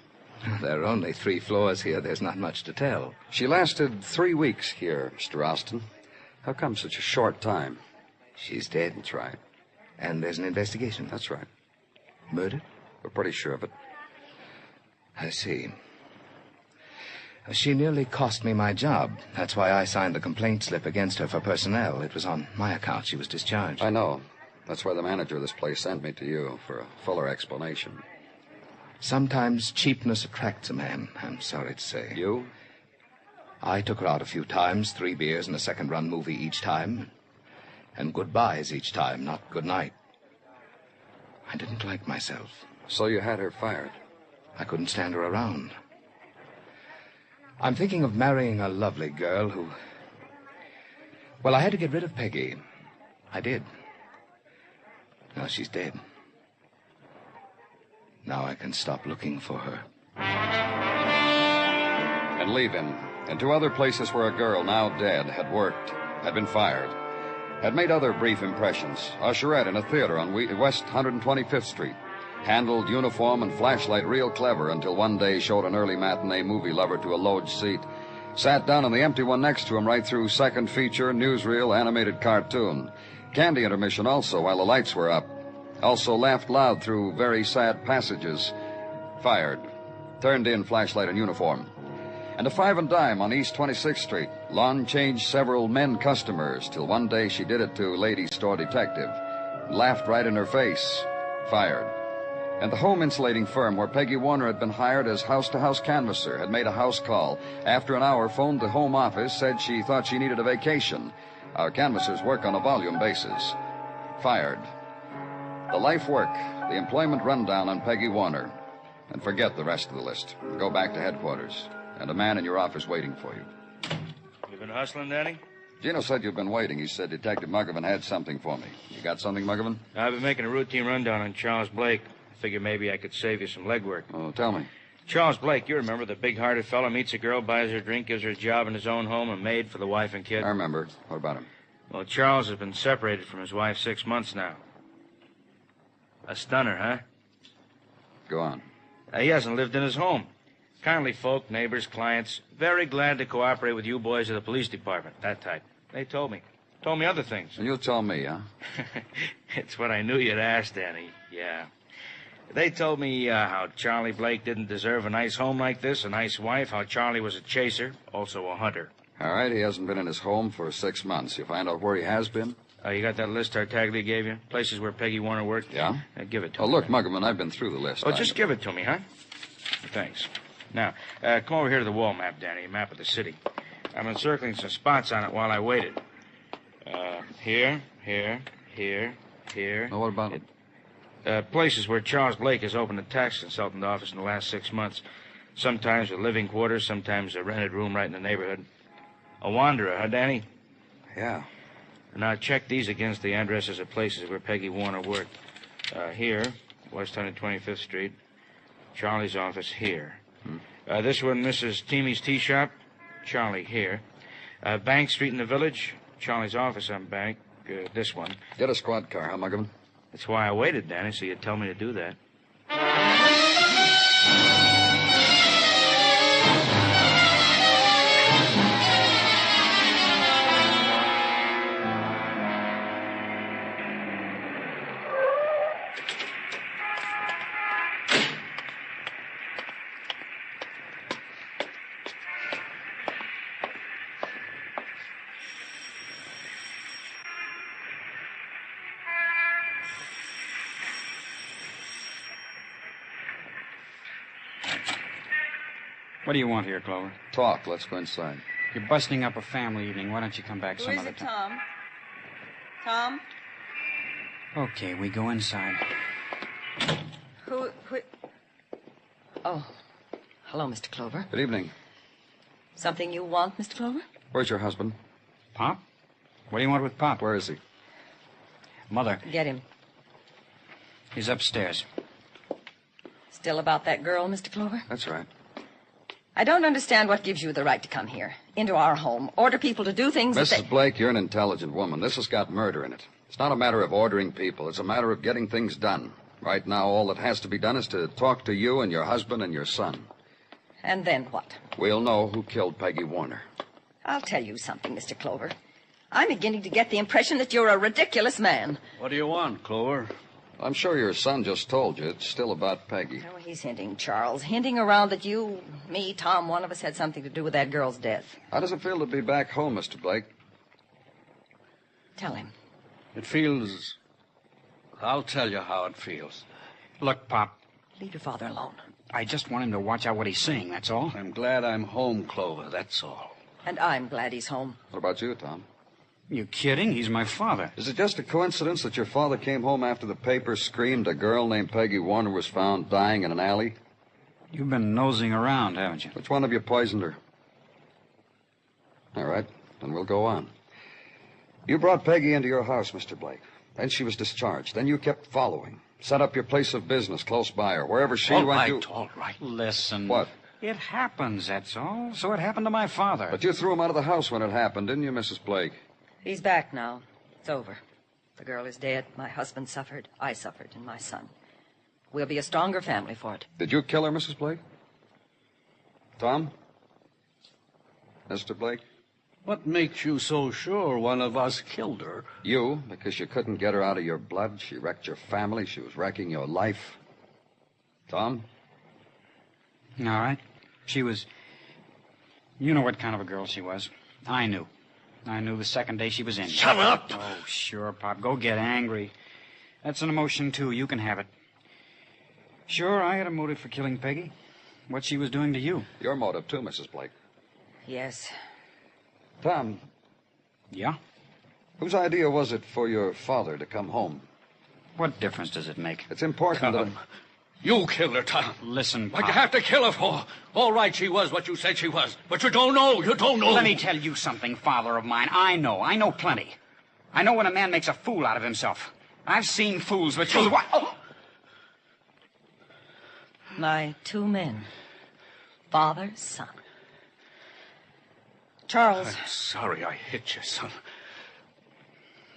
There are only 3 floors here. There's not much to tell. She lasted 3 weeks here, Mr. Austin. How come such a short time? She's dead. That's right. And there's an investigation. That's right. Murder? We're pretty sure of it. I see. She nearly cost me my job. That's why I signed the complaint slip against her for personnel. It was on my account she was discharged. I know. That's why the manager of this place sent me to you for a fuller explanation. Sometimes cheapness attracts a man, I'm sorry to say. You? I took her out a few times, 3 beers and a second-run movie each time. And goodbyes each time, not good night. I didn't like myself. So you had her fired? I couldn't stand her around. I'm thinking of marrying a lovely girl who... Well, I had to get rid of Peggy. I did. Now she's dead. Now I can stop looking for her. And leave him. And 2 other places where a girl, now dead, had worked, had been fired, had made other brief impressions. Usherette in a theater on West 125th Street. Handled uniform and flashlight real clever until one day showed an early matinee movie lover to a loge seat. Sat down on the empty one next to him right through second feature, newsreel, animated cartoon. Candy intermission also while the lights were up. Also laughed loud through very sad passages. Fired. Turned in flashlight and uniform. And a 5 and dime on East 26th Street. Lon changed several men customers till one day she did it to lady store detective. Laughed right in her face. Fired. And the home insulating firm where Peggy Warner had been hired as house-to-house canvasser had made a house call. After an hour, phoned the home office, said she thought she needed a vacation. Our canvassers work on a volume basis. Fired. The life work, the employment rundown on Peggy Warner. And forget the rest of the list. Go back to headquarters. And a man in your office waiting for you. You been hustling, Danny? Gino said you've been waiting. He said Detective Muggavan had something for me. You got something, Muggavan? I've been making a routine rundown on Charles Blake. Figure maybe I could save you some legwork. Oh, tell me. Charles Blake, you remember, the big-hearted fellow meets a girl, buys her a drink, gives her a job in his own home, a maid for the wife and kid. I remember. What about him? Well, Charles has been separated from his wife 6 months now. A stunner, huh? Go on. He hasn't lived in his home. Kindly folk, neighbors, clients, very glad to cooperate with you boys of the police department, that type. They told me. Told me other things. And you'll tell me, huh? It's what I knew you'd ask, Danny. Yeah. They told me how Charlie Blake didn't deserve a nice home like this, a nice wife, how Charlie was a chaser, also a hunter. All right, he hasn't been in his home for 6 months. You find out where he has been? You got that list Tartaglia gave you? Places where Peggy Warner worked? Yeah? Give it to me. Oh, look, Muggavan, I've been through the list. Oh, just give it to me, huh? Thanks. Now, come over here to the wall map, Danny, a map of the city. I've been circling some spots on it while I waited. Here. Oh, what about it? Places where Charles Blake has opened a tax consultant office in the last 6 months. Sometimes with living quarters, sometimes a rented room right in the neighborhood. A wanderer, huh, Danny? Yeah. Now, check these against the addresses of places where Peggy Warner worked. Here, West 125th Street. Charlie's office here. This one, Mrs. Teamy's tea shop. Charlie here. Bank Street in the village. Charlie's office on Bank. This one. Get a squad car, huh, Muggavan? That's why I waited, Danny, so you'd tell me to do that. What do you want here, Clover? Talk. Let's go inside. You're busting up a family evening. Why don't you come back some other time? Tom? Okay, we go inside. Who... Oh. Hello, Mr. Clover. Good evening. Something you want, Mr. Clover? Where's your husband? Pop? What do you want with Pop? Where is he? Mother. Get him. He's upstairs. Still about that girl, Mr. Clover? That's right. I don't understand what gives you the right to come here, into our home, order people to do things Mrs. Blake, you're an intelligent woman. This has got murder in it. It's not a matter of ordering people. It's a matter of getting things done. Right now, all that has to be done is to talk to you and your husband and your son. And then what? We'll know who killed Peggy Warner. I'll tell you something, Mr. Clover. I'm beginning to get the impression that you're a ridiculous man. What do you want, Clover? I'm sure your son just told you. It's still about Peggy. Oh, he's hinting, Charles. Hinting around that you, me, Tom, one of us had something to do with that girl's death. How does it feel to be back home, Mr. Blake? Tell him. It feels... I'll tell you how it feels. Look, Pop. Leave your father alone. I just want him to watch out what he's saying, that's all. I'm glad I'm home, Clover, that's all. And I'm glad he's home. What about you, Tom? You kidding? He's my father. Is it just a coincidence that your father came home after the paper screamed a girl named Peggy Warner was found dying in an alley? You've been nosing around, haven't you? Which one of you poisoned her? All right, then we'll go on. You brought Peggy into your house, Mr. Blake. Then she was discharged. Then you kept following. Set up your place of business close by her. Wherever she went, you... All right, listen. What? It happens, that's all. So it happened to my father. But you threw him out of the house when it happened, didn't you, Mrs. Blake? He's back now. It's over. The girl is dead. My husband suffered. I suffered. And my son. We'll be a stronger family for it. Did you kill her, Mrs. Blake? Tom? Mr. Blake? What makes you so sure one of us killed her? You, because you couldn't get her out of your blood. She wrecked your family. She was wrecking your life. Tom? All right. She was... You know what kind of a girl she was. I knew. I knew the second day she was in. Shut up! Oh, sure, Pop. Go get angry. That's an emotion, too. You can have it. Sure, I had a motive for killing Peggy. What she was doing to you. Your motive, too, Mrs. Blake. Yes. Tom. Yeah? Whose idea was it for your father to come home? What difference does it make? It's important that... You killed her, Tom. Listen, Pop. What'd you have to kill her for? All right, she was what you said she was. But you don't know. You don't know. Let me tell you something, father of mine. I know plenty. I know when a man makes a fool out of himself. I've seen fools, but you... Oh. My two men. Father, son. Charles. I'm sorry I hit you, son.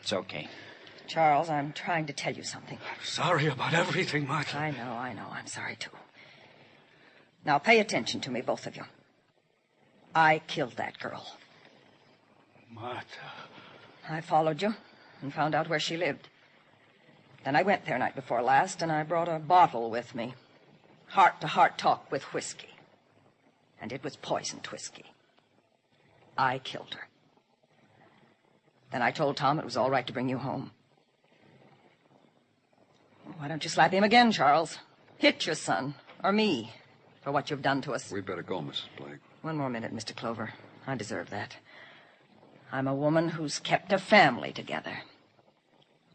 It's okay. Charles, I'm trying to tell you something. I'm sorry about everything, Martha. I know. I'm sorry, too. Now, pay attention to me, both of you. I killed that girl. Martha. I followed you and found out where she lived. Then I went there night before last, and I brought a bottle with me. Heart-to-heart talk with whiskey. And it was poisoned whiskey. I killed her. Then I told Tom it was all right to bring you home. Why don't you slap him again, Charles? Hit your son, or me, for what you've done to us. We'd better go, Mrs. Blake. One more minute, Mr. Clover. I deserve that. I'm a woman who's kept a family together.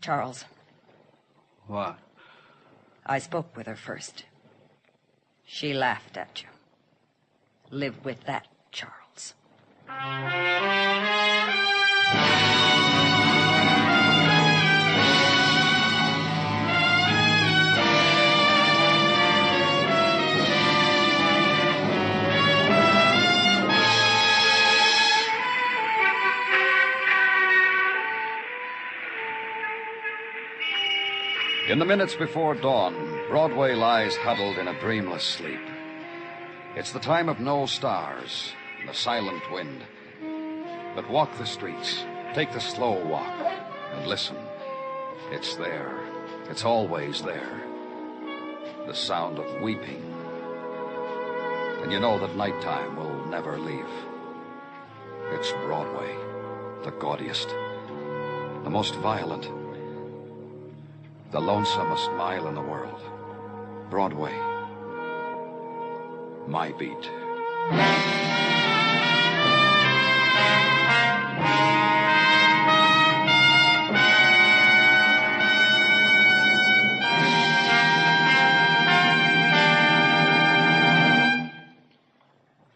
Charles. What? I spoke with her first. She laughed at you. Live with that, Charles. In the minutes before dawn, Broadway lies huddled in a dreamless sleep. It's the time of no stars and the silent wind. But walk the streets, take the slow walk, and listen. It's there. It's always there. The sound of weeping. And you know that nighttime will never leave. It's Broadway, the gaudiest, the most violent, the lonesomest mile in the world. Broadway. My beat.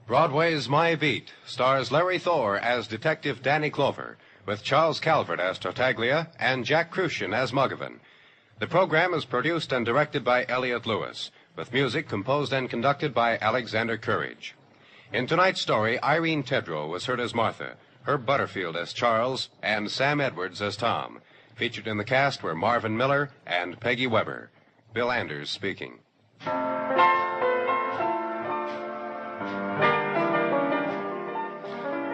Broadway's My Beat stars Larry Thor as Detective Danny Clover, with Charles Calvert as Tartaglia and Jack Crucian as Muggavan. The program is produced and directed by Elliott Lewis, with music composed and conducted by Alexander Courage. In tonight's story, Irene Tedrow was heard as Martha, Herb Butterfield as Charles, and Sam Edwards as Tom. Featured in the cast were Marvin Miller and Peggy Weber. Bill Anders speaking.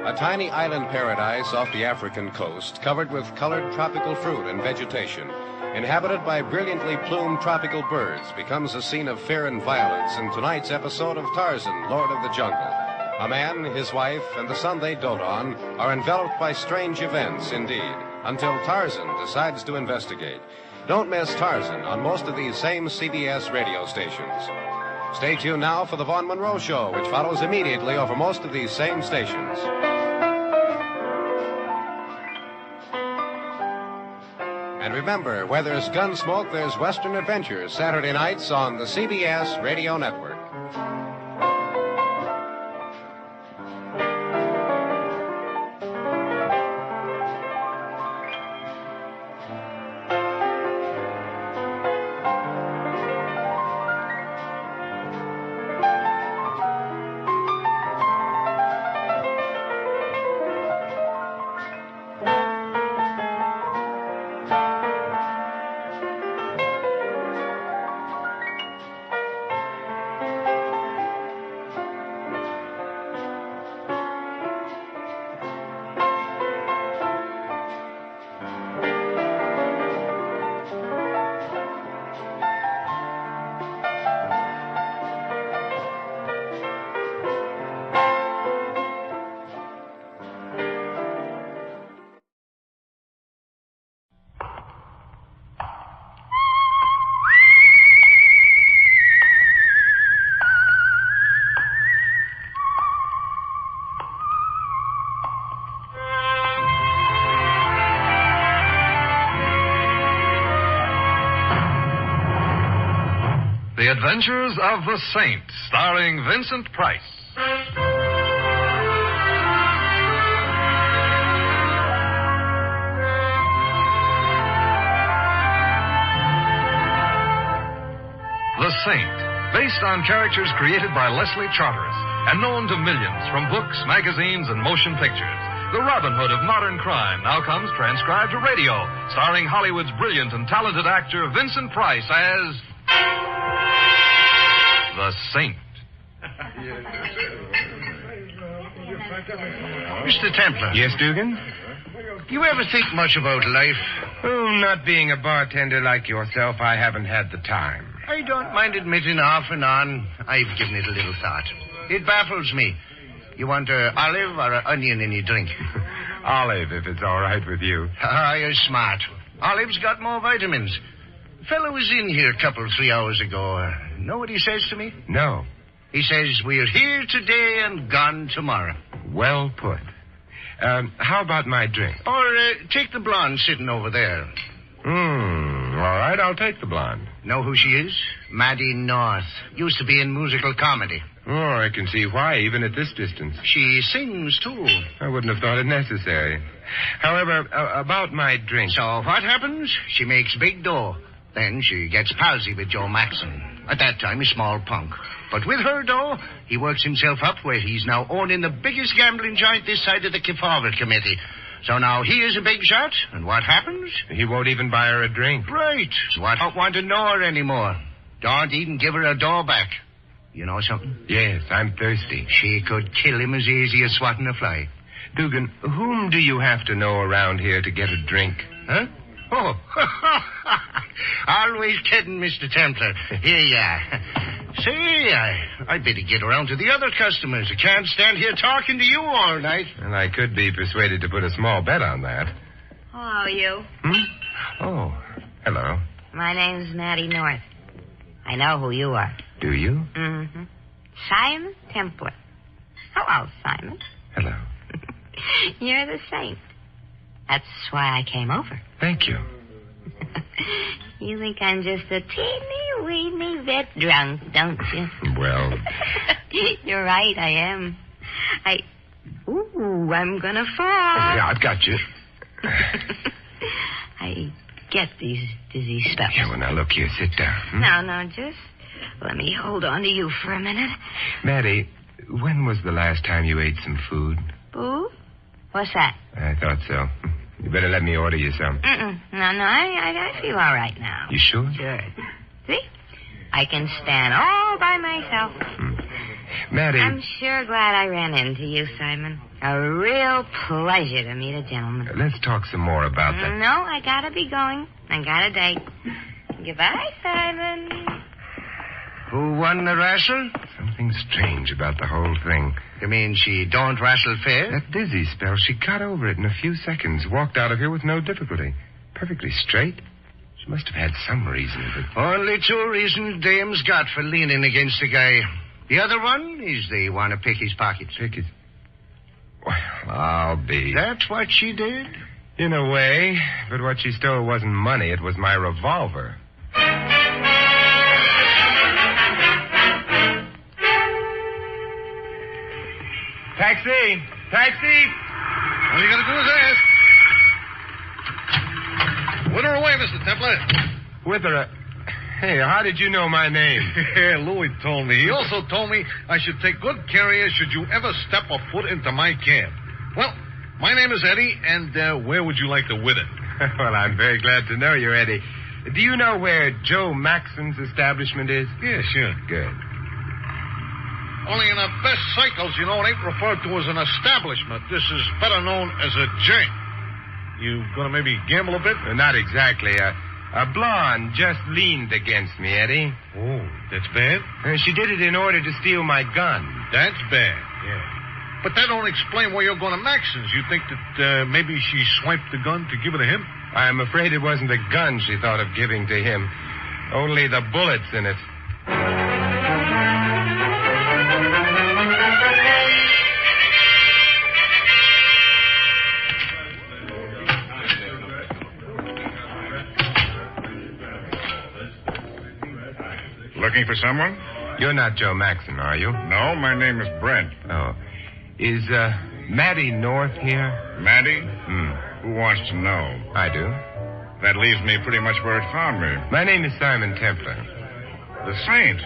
A tiny island paradise off the African coast, covered with colored tropical fruit and vegetation, inhabited by brilliantly plumed tropical birds, becomes a scene of fear and violence in tonight's episode of Tarzan, Lord of the Jungle. A man, his wife, and the son they dote on are enveloped by strange events indeed, until Tarzan decides to investigate. Don't miss Tarzan on most of these same CBS radio stations. Stay tuned now for the Vaughn Monroe Show, which follows immediately over most of these same stations. And remember, where there's Gunsmoke, there's Western Adventures, Saturday nights on the CBS Radio Network. The Adventures of the Saint, starring Vincent Price. The Saint, based on characters created by Leslie Charteris and known to millions from books, magazines, and motion pictures. The Robin Hood of modern crime now comes transcribed to radio, starring Hollywood's brilliant and talented actor Vincent Price as the Saint. Mr. Templar. Yes, Dugan? You ever think much about life? Oh, not being a bartender like yourself, I haven't had the time. I don't mind admitting off and on, I've given it a little thought. It baffles me. You want an olive or an onion in your drink? Olive, if it's all right with you. Ah, you're smart. Olive's got more vitamins. A fellow was in here a 3 hours ago. Know what he says to me? No. He says, we're here today and gone tomorrow. Well put. How about my drink? Or take the blonde sitting over there. All right, I'll take the blonde. Know who she is? Maddie North. Used to be in musical comedy. Oh, I can see why, even at this distance. She sings, too. I wouldn't have thought it necessary. However, about my drink. So what happens? She makes big dough. Then she gets palsy with Joe Maxson. At that time, a small punk. But with her dough, he works himself up where he's now owning the biggest gambling joint this side of the Kefauver Committee. So now he is a big shot, and what happens? He won't even buy her a drink. Right. So I don't want to know her anymore. Don't even give her a dough back. You know something? Yes, I'm thirsty. She could kill him as easy as swatting a fly. Dugan, whom do you have to know around here to get a drink? Huh? Oh, always kidding, Mr. Templar. Here you are. Say, I better get around to the other customers. I can't stand here talking to you all night. Well, I could be persuaded to put a small bet on that. Who are you? Oh, hello. My name's Maddie North. I know who you are. Do you? Mm-hmm. Simon Templar. Hello, Simon. Hello. You're the Saint. That's why I came over. Thank you. You think I'm just a teeny-weeny bit drunk, don't you? Well... You're right, I am. I'm gonna fall. Yeah, I've got you. I get these dizzy spells. Yeah, well, now, look here. Sit down. No, just let me hold on to you for a minute. Maddie, when was the last time you ate some food? Food? What's that? I thought so. You better let me order you some. No, I feel all right now. You sure? Sure. See? I can stand all by myself. Maddie... I'm sure glad I ran into you, Simon. A real pleasure to meet a gentleman. Let's talk some more about that. No, I gotta be going. I got a date. Goodbye, Simon. Who won the wrestle? Something strange about the whole thing. You mean she don't wrestle fair? That dizzy spell, she got over it in a few seconds. Walked out of here with no difficulty. Perfectly straight. She must have had some reason, but... Only 2 reasons dames got for leaning against a guy. The other one is they want to pick his pockets. Pick his... Well, I'll be... That's what she did? In a way. But what she stole wasn't money. It was my revolver. Taxi! Taxi! All you gotta do is ask. With her away, Mr. Templar. With her... Hey, how did you know my name? Louis told me. He also told me I should take good care of you should you ever step a foot into my cab. Well, my name is Eddie, and where would you like to with it? Well, I'm very glad to know you, Eddie. Do you know where Joe Maxson's establishment is? Yeah, sure. Good. Only in the best cycles, it ain't referred to as an establishment. This is better known as a joint. You gonna maybe gamble a bit? Not exactly. A blonde just leaned against me, Eddie. Oh, that's bad? She did it in order to steal my gun. That's bad, yeah. But that don't explain why you're going to Maxson's. You think that maybe she swiped the gun to give it to him? I'm afraid it wasn't the gun she thought of giving to him. Only the bullets in it. Looking for someone? You're not Joe Maxon, are you? No, my name is Brent. Oh. Is, Maddie North here? Maddie? Who wants to know? I do. That leaves me pretty much where it found me. My name is Simon Templar. The Saint?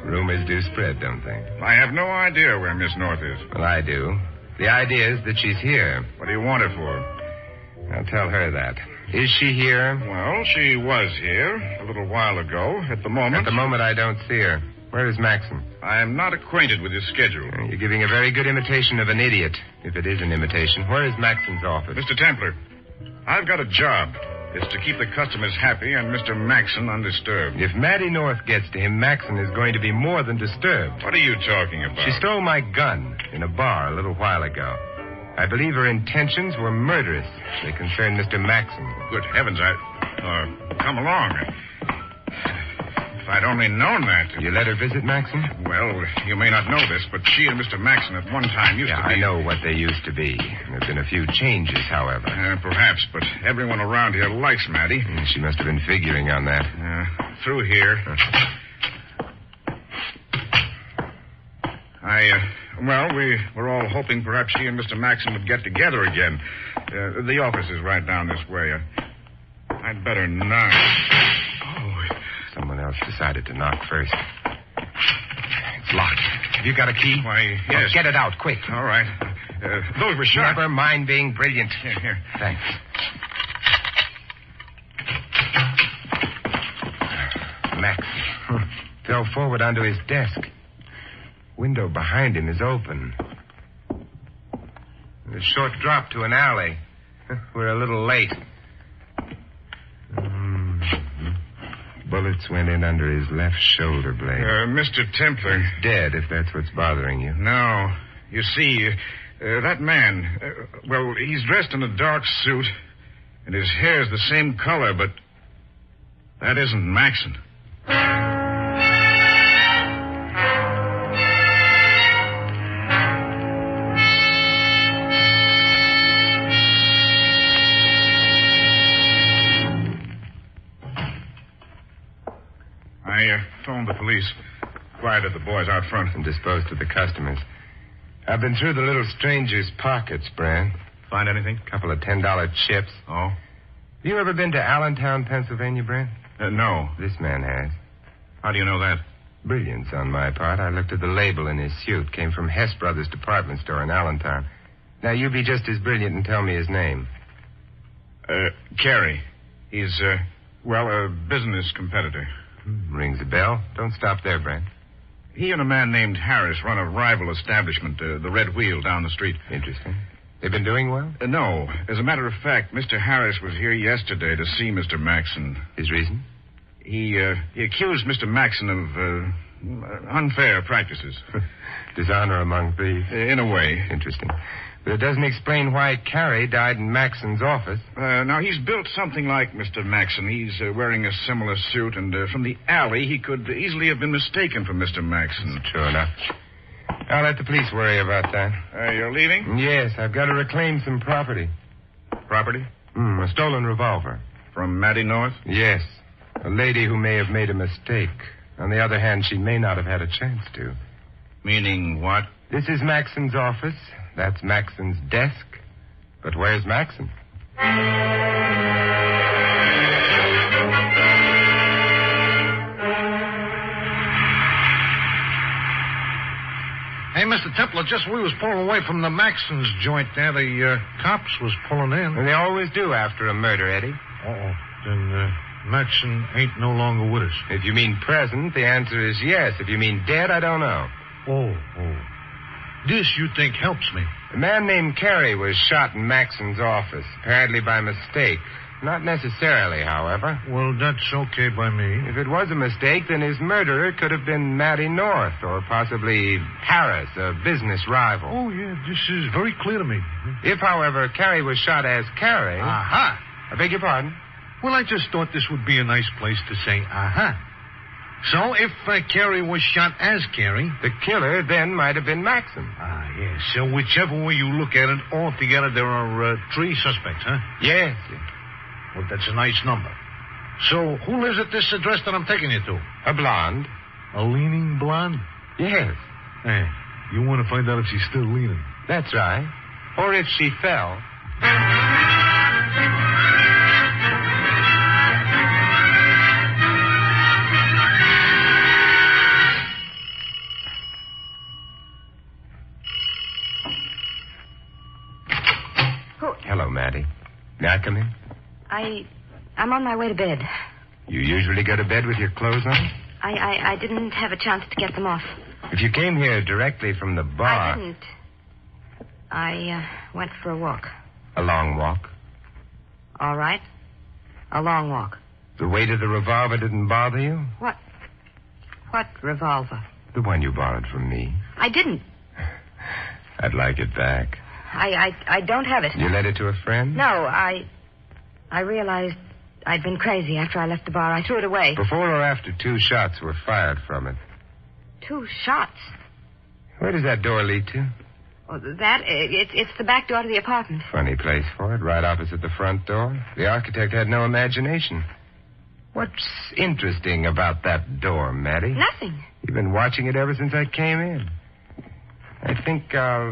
Rumors do spread, don't they? I have no idea where Miss North is. Well, I do. The idea is that she's here. What do you want her for? I'll tell her that. Is she here? Well, she was here a little while ago. At the moment, I don't see her. Where is Maxon? I am not acquainted with his schedule. You're giving a very good imitation of an idiot, if it is an imitation. Where is Maxon's office? Mr. Templar, I've got a job. It's to keep the customers happy and Mr. Maxon undisturbed. If Maddie North gets to him, Maxon is going to be more than disturbed. What are you talking about? She stole my gun in a bar a little while ago. I believe her intentions were murderous. They concern Mr. Maxon. Good heavens, come along. If I'd only known that. You let her visit Maxon? Well, you may not know this, but she and Mr. Maxon at one time used to be... I know what they used to be. There have been a few changes, however. Perhaps, but everyone around here likes Maddie. She must have been figuring on that. Through here. We were all hoping perhaps she and Mr. Maxon would get together again. The office is right down this way. I'd better knock. Someone else decided to knock first. It's locked. Have you got a key? Why, yes. Well, get it out, quick. All right. Those were shot. Never mind being brilliant. Here. Thanks. Max fell forward onto his desk. Window behind him is open. A short drop to an alley. We're a little late. Bullets went in under his left shoulder blade. Mr. Templar. He's dead, if that's what's bothering you. No. You see, that man, he's dressed in a dark suit, and his hair's the same color, but that isn't Maxon. I phoned the police, quieted the boys out front. And disposed of the customers. I've been through the little stranger's pockets, Brand. Find anything? A couple of $10 chips. Oh? Have you ever been to Allentown, Pennsylvania, Brand? No. This man has. How do you know that? Brilliance on my part. I looked at the label in his suit. Came from Hess Brothers department store in Allentown. Now, you be just as brilliant and tell me his name. Carey. He's, a business competitor. Rings a bell. Don't stop there, Brent. He and a man named Harris run a rival establishment, the Red Wheel, down the street. Interesting. They've been doing well? No. As a matter of fact, Mr. Harris was here yesterday to see Mr. Maxon. His reason? He accused Mr. Maxon of unfair practices. Dishonor among thieves? In a way. Interesting. But it doesn't explain why Carey died in Maxon's office. Now, he's built something like Mr. Maxon. He's wearing a similar suit, and from the alley, he could easily have been mistaken for Mr. Maxon. True enough. I'll let the police worry about that. You're leaving? Yes, I've got to reclaim some property. Property? A stolen revolver. From Maddie North? Yes. A lady who may have made a mistake. On the other hand, she may not have had a chance to. Meaning what? This is Maxon's office. That's Maxon's desk. But where's Maxon? Hey, Mr. Templar, just we was pulling away from the Maxon's joint there, the cops was pulling in. And they always do after a murder, Eddie. Uh-oh. Then Maxon ain't no longer with us. If you mean present, the answer is yes. If you mean dead, I don't know. Oh. This, you think, helps me. A man named Carey was shot in Maxon's office, apparently by mistake. Not necessarily, however. Well, that's okay by me. If it was a mistake, then his murderer could have been Maddie North, or possibly Harris, a business rival. Oh, yeah, this is very clear to me. If, however, Carey was shot as Carey... Aha! I beg your pardon? Well, I just thought this would be a nice place to say aha. So, if Carey was shot as Carey... The killer then might have been Maxon. Yes. So, whichever way you look at it, altogether there are 3 suspects, huh? Yes. Well, that's a nice number. So who lives at this address that I'm taking you to? A blonde. A leaning blonde? Yes. Hey, you want to find out if she's still leaning? That's right. Or if she fell. Hello, Maddie. May I come in? I'm on my way to bed. You usually go to bed with your clothes on? I didn't have a chance to get them off. If you came here directly from the bar... I didn't. I went for a walk. A long walk? All right. A long walk. The weight of the revolver didn't bother you? What revolver? The one you borrowed from me. I didn't. I'd like it back. I don't have it. You lent it to a friend? No, I realized I'd been crazy after I left the bar. I threw it away. Before or after 2 shots were fired from it? 2 shots? Where does that door lead to? Oh, it's the back door to the apartment. Funny place for it, right opposite the front door. The architect had no imagination. What's interesting about that door, Maddie? Nothing. You've been watching it ever since I came in. I think I'll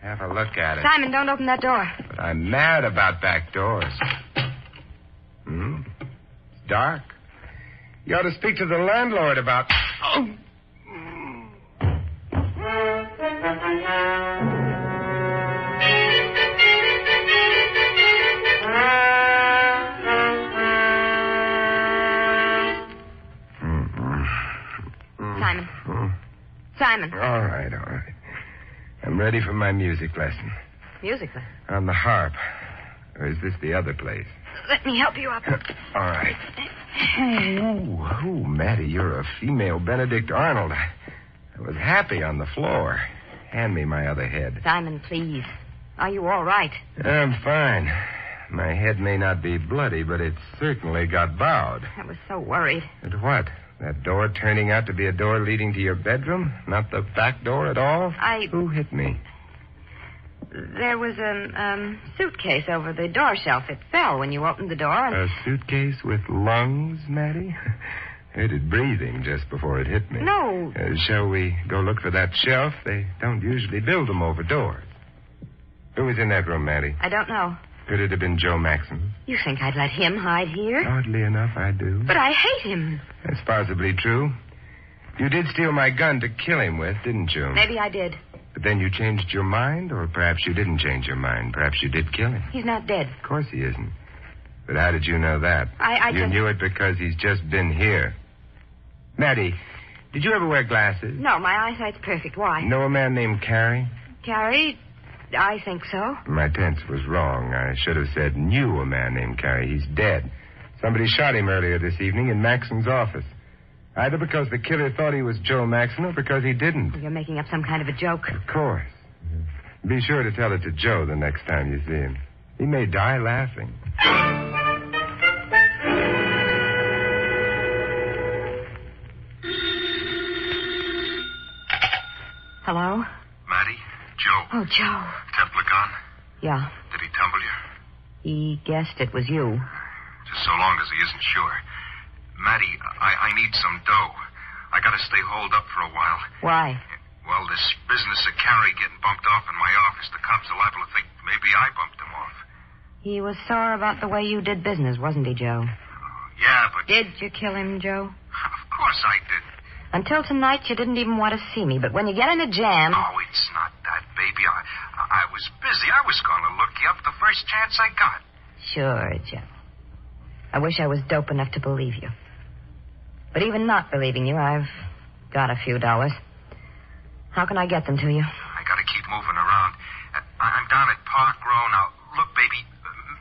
have a look at it. Simon, don't open that door. But I'm mad about back doors. It's dark. You ought to speak to the landlord about... Oh. Simon. All right. I'm ready for my music lesson. Music lesson? On the harp. Or is this the other place? Let me help you up. All right. Oh, Maddie, you're a female Benedict Arnold. I was happy on the floor. Hand me my other head. Simon, please. Are you all right? I'm fine. My head may not be bloody, but it certainly got bowed. I was so worried. At what? That door turning out to be a door leading to your bedroom? Not the back door at all? Who hit me? There was a suitcase over the door shelf. It fell when you opened the door. A suitcase with lungs, Maddie? Heard it breathing just before it hit me. No. Shall we go look for that shelf? They don't usually build them over doors. Who was in that room, Maddie? I don't know. Could it have been Joe Maxson? You think I'd let him hide here? Oddly enough, I do. But I hate him. That's possibly true. You did steal my gun to kill him with, didn't you? Maybe I did. But then you changed your mind, or perhaps you didn't change your mind. Perhaps you did kill him. He's not dead. Of course he isn't. But how did you know that? You knew it because he's just been here. Maddie, did you ever wear glasses? No, my eyesight's perfect. Why? Know a man named Carey? Carey? I think so. My tense was wrong. I should have said knew a man named Carey. He's dead. Somebody shot him earlier this evening in Maxson's office. Either because the killer thought he was Joe Maxson or because he didn't. You're making up some kind of a joke. Of course. Be sure to tell it to Joe the next time you see him. He may die laughing. Hello? Maddie? Joe. Oh, Joe. Templar gone? Yeah. Did he tumble you? He guessed it was you. Just so long as he isn't sure. Maddie, I need some dough. I gotta stay holed up for a while. Why? Well, this business of Carey getting bumped off in my office, the cops are liable to think maybe I bumped him off. He was sore about the way you did business, wasn't he, Joe? Yeah, but... Did you kill him, Joe? Of course I did. Until tonight, you didn't even want to see me, but when you get in a jam... Oh, it's not that, baby. I was busy. I was going to look you up the first chance I got. Sure, Joe. I wish I was dope enough to believe you. But even not believing you, I've got a few dollars. How can I get them to you? I gotta keep moving around. I'm down at Park Row now. Look, baby,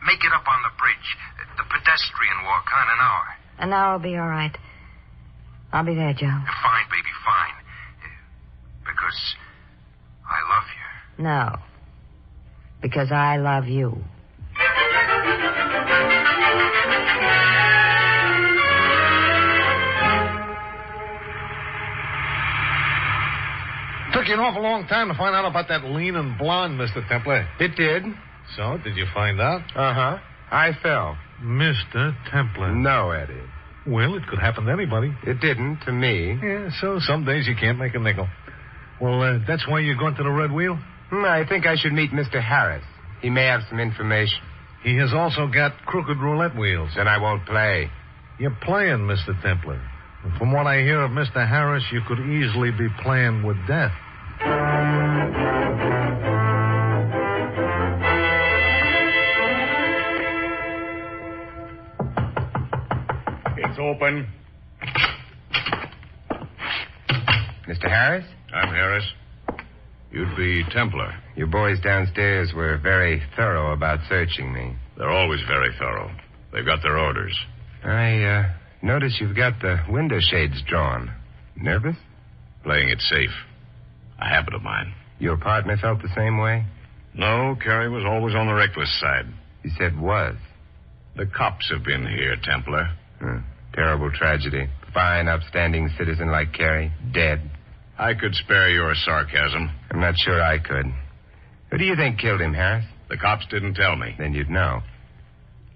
make it up on the bridge. The pedestrian walk on an hour. An hour will be all right. I'll be there, Joe. Fine, baby, fine. Because I love you. No. Because I love you. Took you an awful long time to find out about that lean and blonde, Mr. Templar. It did. So, did you find out? Uh-huh. I fell. Mr. Templar. No, Eddie. Well, it could happen to anybody. It didn't to me. Yeah, so some days you can't make a nickel. Well, that's why you're going to the Red Wheel? I think I should meet Mr. Harris. He may have some information. He has also got crooked roulette wheels. Then I won't play. You're playing, Mr. Templar. And from what I hear of Mr. Harris, you could easily be playing with death. It's open. Mr. Harris? I'm Harris. You'd be Templar. You boys downstairs were very thorough about searching me. They're always very thorough. They've got their orders. I notice you've got the window shades drawn. Nervous? Playing it safe. A habit of mine. Your partner felt the same way? No, Carrie was always on the reckless side. You said was. The cops have been here, Templar. Terrible tragedy. Fine, upstanding citizen like Carrie, dead. I could spare your sarcasm. I'm not sure I could. Who do you think killed him, Harris? The cops didn't tell me. Then you'd know.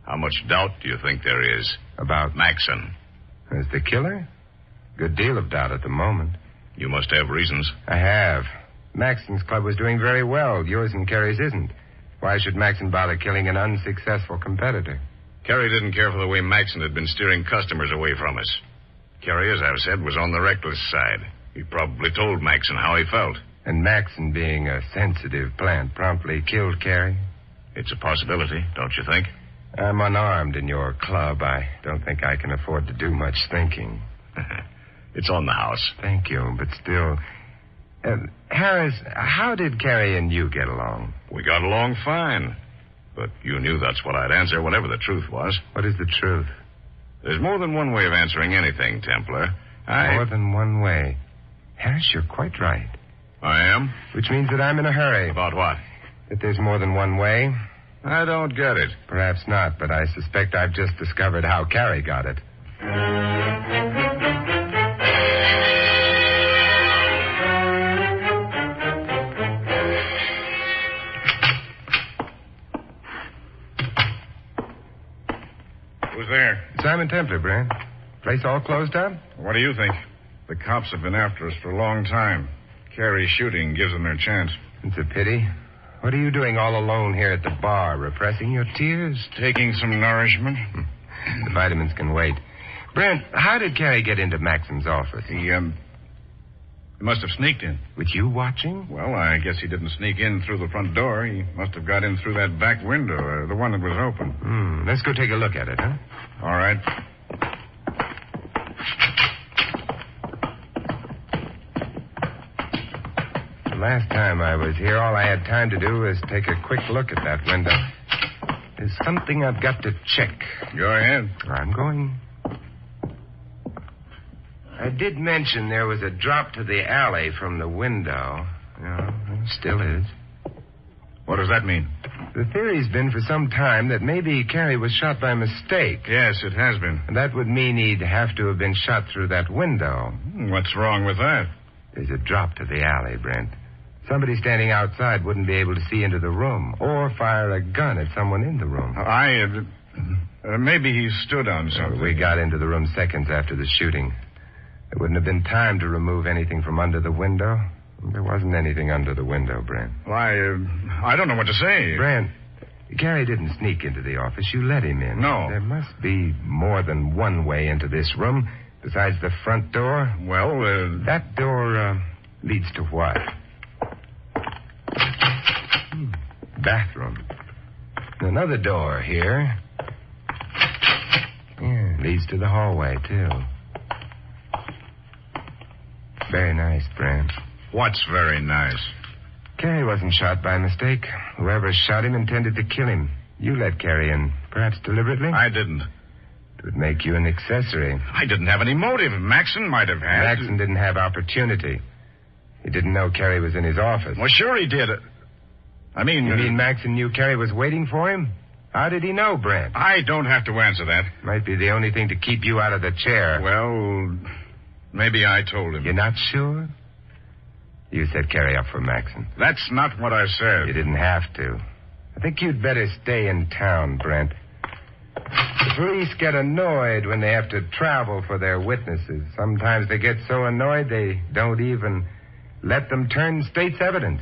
How much doubt do you think there is? About? Maxon. As the killer? Good deal of doubt at the moment. You must have reasons. I have. Maxon's club was doing very well. Yours and Carrie's isn't. Why should Maxon bother killing an unsuccessful competitor? Carrie didn't care for the way Maxon had been steering customers away from us. Carrie, as I've said, was on the reckless side. He probably told Maxon how he felt. And Maxon, being a sensitive plant, promptly killed Carrie? It's a possibility, don't you think? I'm unarmed in your club. I don't think I can afford to do much thinking. It's on the house. Thank you, but still... Harris, how did Carrie and you get along? We got along fine. But you knew that's what I'd answer, whatever the truth was. What is the truth? There's more than one way of answering anything, Templar. More than one way. Harris, you're quite right. I am? Which means that I'm in a hurry. About what? That there's more than one way. I don't get it. Perhaps not, but I suspect I've just discovered how Carrie got it. Who's there? Simon Templar, Brent. Place all closed up? What do you think? The cops have been after us for a long time. Carrie's shooting gives them their chance. It's a pity. What are you doing all alone here at the bar? Repressing your tears? Taking some nourishment. The vitamins can wait. Brent, how did Carrie get into Maxon's office? He must have sneaked in. With you watching? Well, I guess he didn't sneak in through the front door. He must have got in through that back window, the one that was open. Let's go take a look at it, huh? All right. The last time I was here, all I had time to do was take a quick look at that window. There's something I've got to check. Go ahead. I'm going. I did mention there was a drop to the alley from the window. Yeah, there still is. What does that mean? The theory's been for some time that maybe Carrie was shot by mistake. Yes, it has been. And that would mean he'd have to have been shot through that window. What's wrong with that? There's a drop to the alley, Brent. Somebody standing outside wouldn't be able to see into the room or fire a gun at someone in the room. Maybe he stood on something. We got into the room seconds after the shooting. There wouldn't have been time to remove anything from under the window. There wasn't anything under the window, Brent. Well, I don't know what to say. Brent, Gary didn't sneak into the office. You let him in. No. There must be more than one way into this room besides the front door. Well, that door leads to what? Bathroom. Another door here. Yeah, leads to the hallway, too. Very nice, Brent. What's very nice? Carrie wasn't shot by mistake. Whoever shot him intended to kill him. You let Carrie in, perhaps deliberately? I didn't. It would make you an accessory. I didn't have any motive. Maxon might have had. Maxon didn't have opportunity. He didn't know Carrie was in his office. Well, sure he did. You mean Maxon knew Carrie was waiting for him? How did he know, Brent? I don't have to answer that. Might be the only thing to keep you out of the chair. Well, maybe I told him. You're not sure? You set Carrie up for Maxon. That's not what I said. You didn't have to. I think you'd better stay in town, Brent. police get annoyed when they have to travel for their witnesses. Sometimes they get so annoyed they don't even let them turn state's evidence.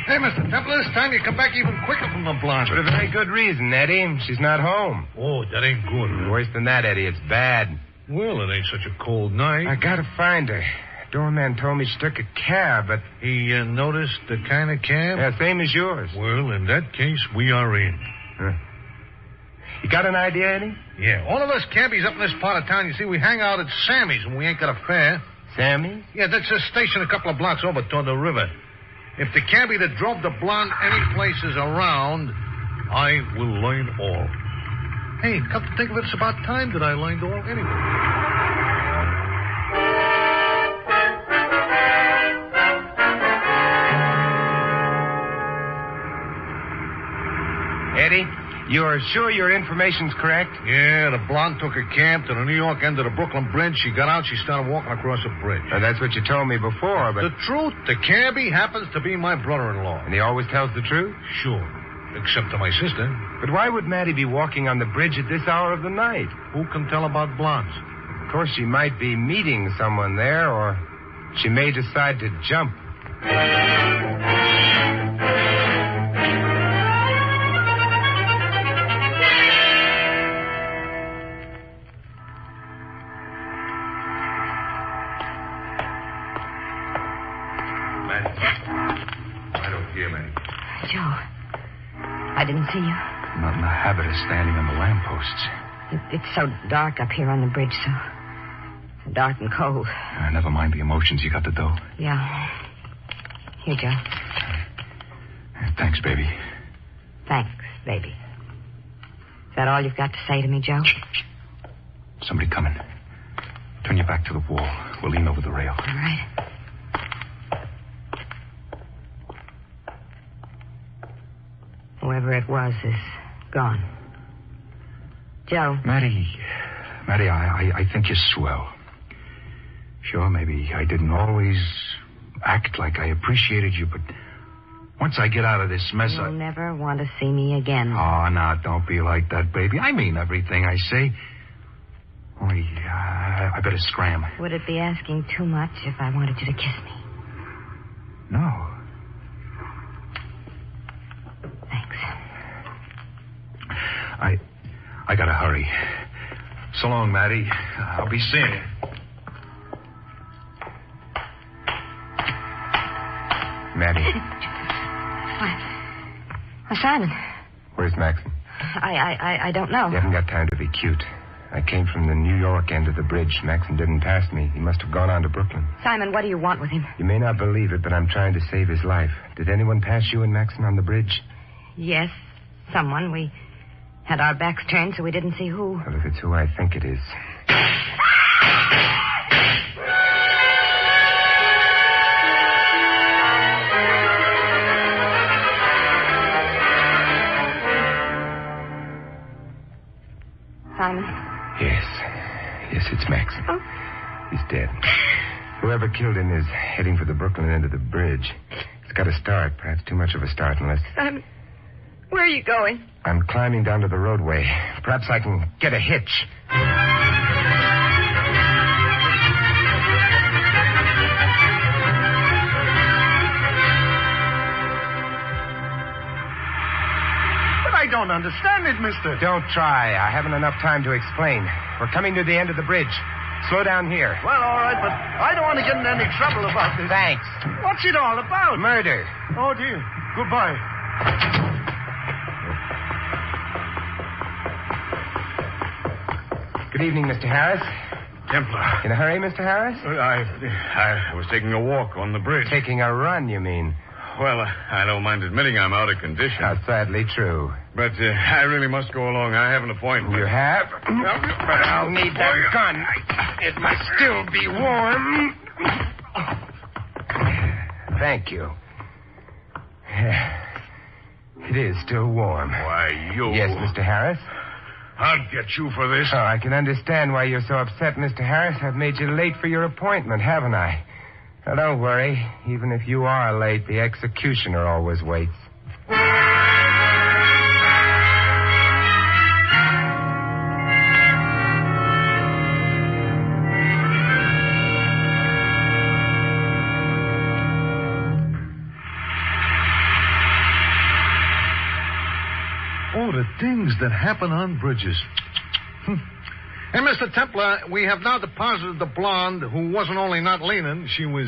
Hey, Mr. Templar, this time you come back even quicker from the blonde. For a very good reason, Eddie. She's not home. Oh, that ain't good. Huh? Worse than that, Eddie. It's bad. Well, it ain't such a cold night. I gotta find her. Doorman told me she took a cab, but... He noticed the kind of cab? Yeah, same as yours. Well, in that case, we are in. Huh. You got an idea, Eddie? Yeah, all of us cabbies up in this part of town, you see, we hang out at Sammy's when we ain't got a fare. Sammy's? Yeah, that's a station a couple of blocks over toward the river. If the cabbie that drove the blonde any places around, I will learn all. Hey, come to think of it, it's about time that I learned all anyway. Eddie, you're sure your information's correct? Yeah, the blonde took a cab to the New York end of the Brooklyn Bridge. She got out, she started walking across the bridge. That's what you told me before, but... The truth, the cabbie happens to be my brother-in-law. And he always tells the truth? Sure, except to my sister. But why would Maddie be walking on the bridge at this hour of the night? Who can tell about blondes? Of course, she might be meeting someone there, or she may decide to jump. Joe, I didn't see you. I'm not in the habit of standing on the lampposts. It's so dark up here on the bridge, so dark and cold. Never mind the emotions. You got the dough? Yeah. Here, Joe. Thanks, baby. Thanks, baby. Is that all you've got to say to me, Joe? Somebody coming. Turn your back to the wall. We'll lean over the rail. All right. Whoever it was is gone. Joe. Maddie, I think you're swell. Sure, maybe I didn't always act like I appreciated you, but once I get out of this mess, You'll never want to see me again. Oh, now, don't be like that, baby. I mean everything I say. Only, I better scram. Would it be asking too much if I wanted you to kiss me? No. I gotta hurry. So long, Maddie. I'll be seeing you. Maddie. What? Simon. Where's Maxon? I don't know. You haven't got time to be cute. I came from the New York end of the bridge. Maxon didn't pass me. He must have gone on to Brooklyn. Simon, what do you want with him? You may not believe it, but I'm trying to save his life. Did anyone pass you and Maxon on the bridge? Yes, someone. We had our backs turned so we didn't see who. Well, if it's who I think it is. Simon? Yes, it's Maxon. Oh. He's dead. Whoever killed him is heading for the Brooklyn end of the bridge. It's got a start, perhaps too much of a start unless... Simon, where are you going? I'm climbing down to the roadway. Perhaps I can get a hitch. But I don't understand it, mister. Don't try. I haven't enough time to explain. We're coming to the end of the bridge. Slow down here. Well, all right, but I don't want to get in any trouble about this. Thanks. What's it all about? Murder. Oh, dear. Goodbye. Good evening, Mr. Harris. Templar. In a hurry, Mr. Harris? I was taking a walk on the bridge. Taking a run, you mean? Well, I don't mind admitting I'm out of condition. That's sadly true. But I really must go along. I have an appointment. You have? But I'll need that gun. It must still be warm. Thank you. It is still warm. Why, you... Yes, Mr. Harris? I'll get you for this. Oh, I can understand why you're so upset, Mr. Harris. I've made you late for your appointment, haven't I? Now, don't worry. Even if you are late, the executioner always waits. Oh, the things that happen on bridges. Hey, Mr. Templar, we have now deposited the blonde who wasn't only not leaning, she was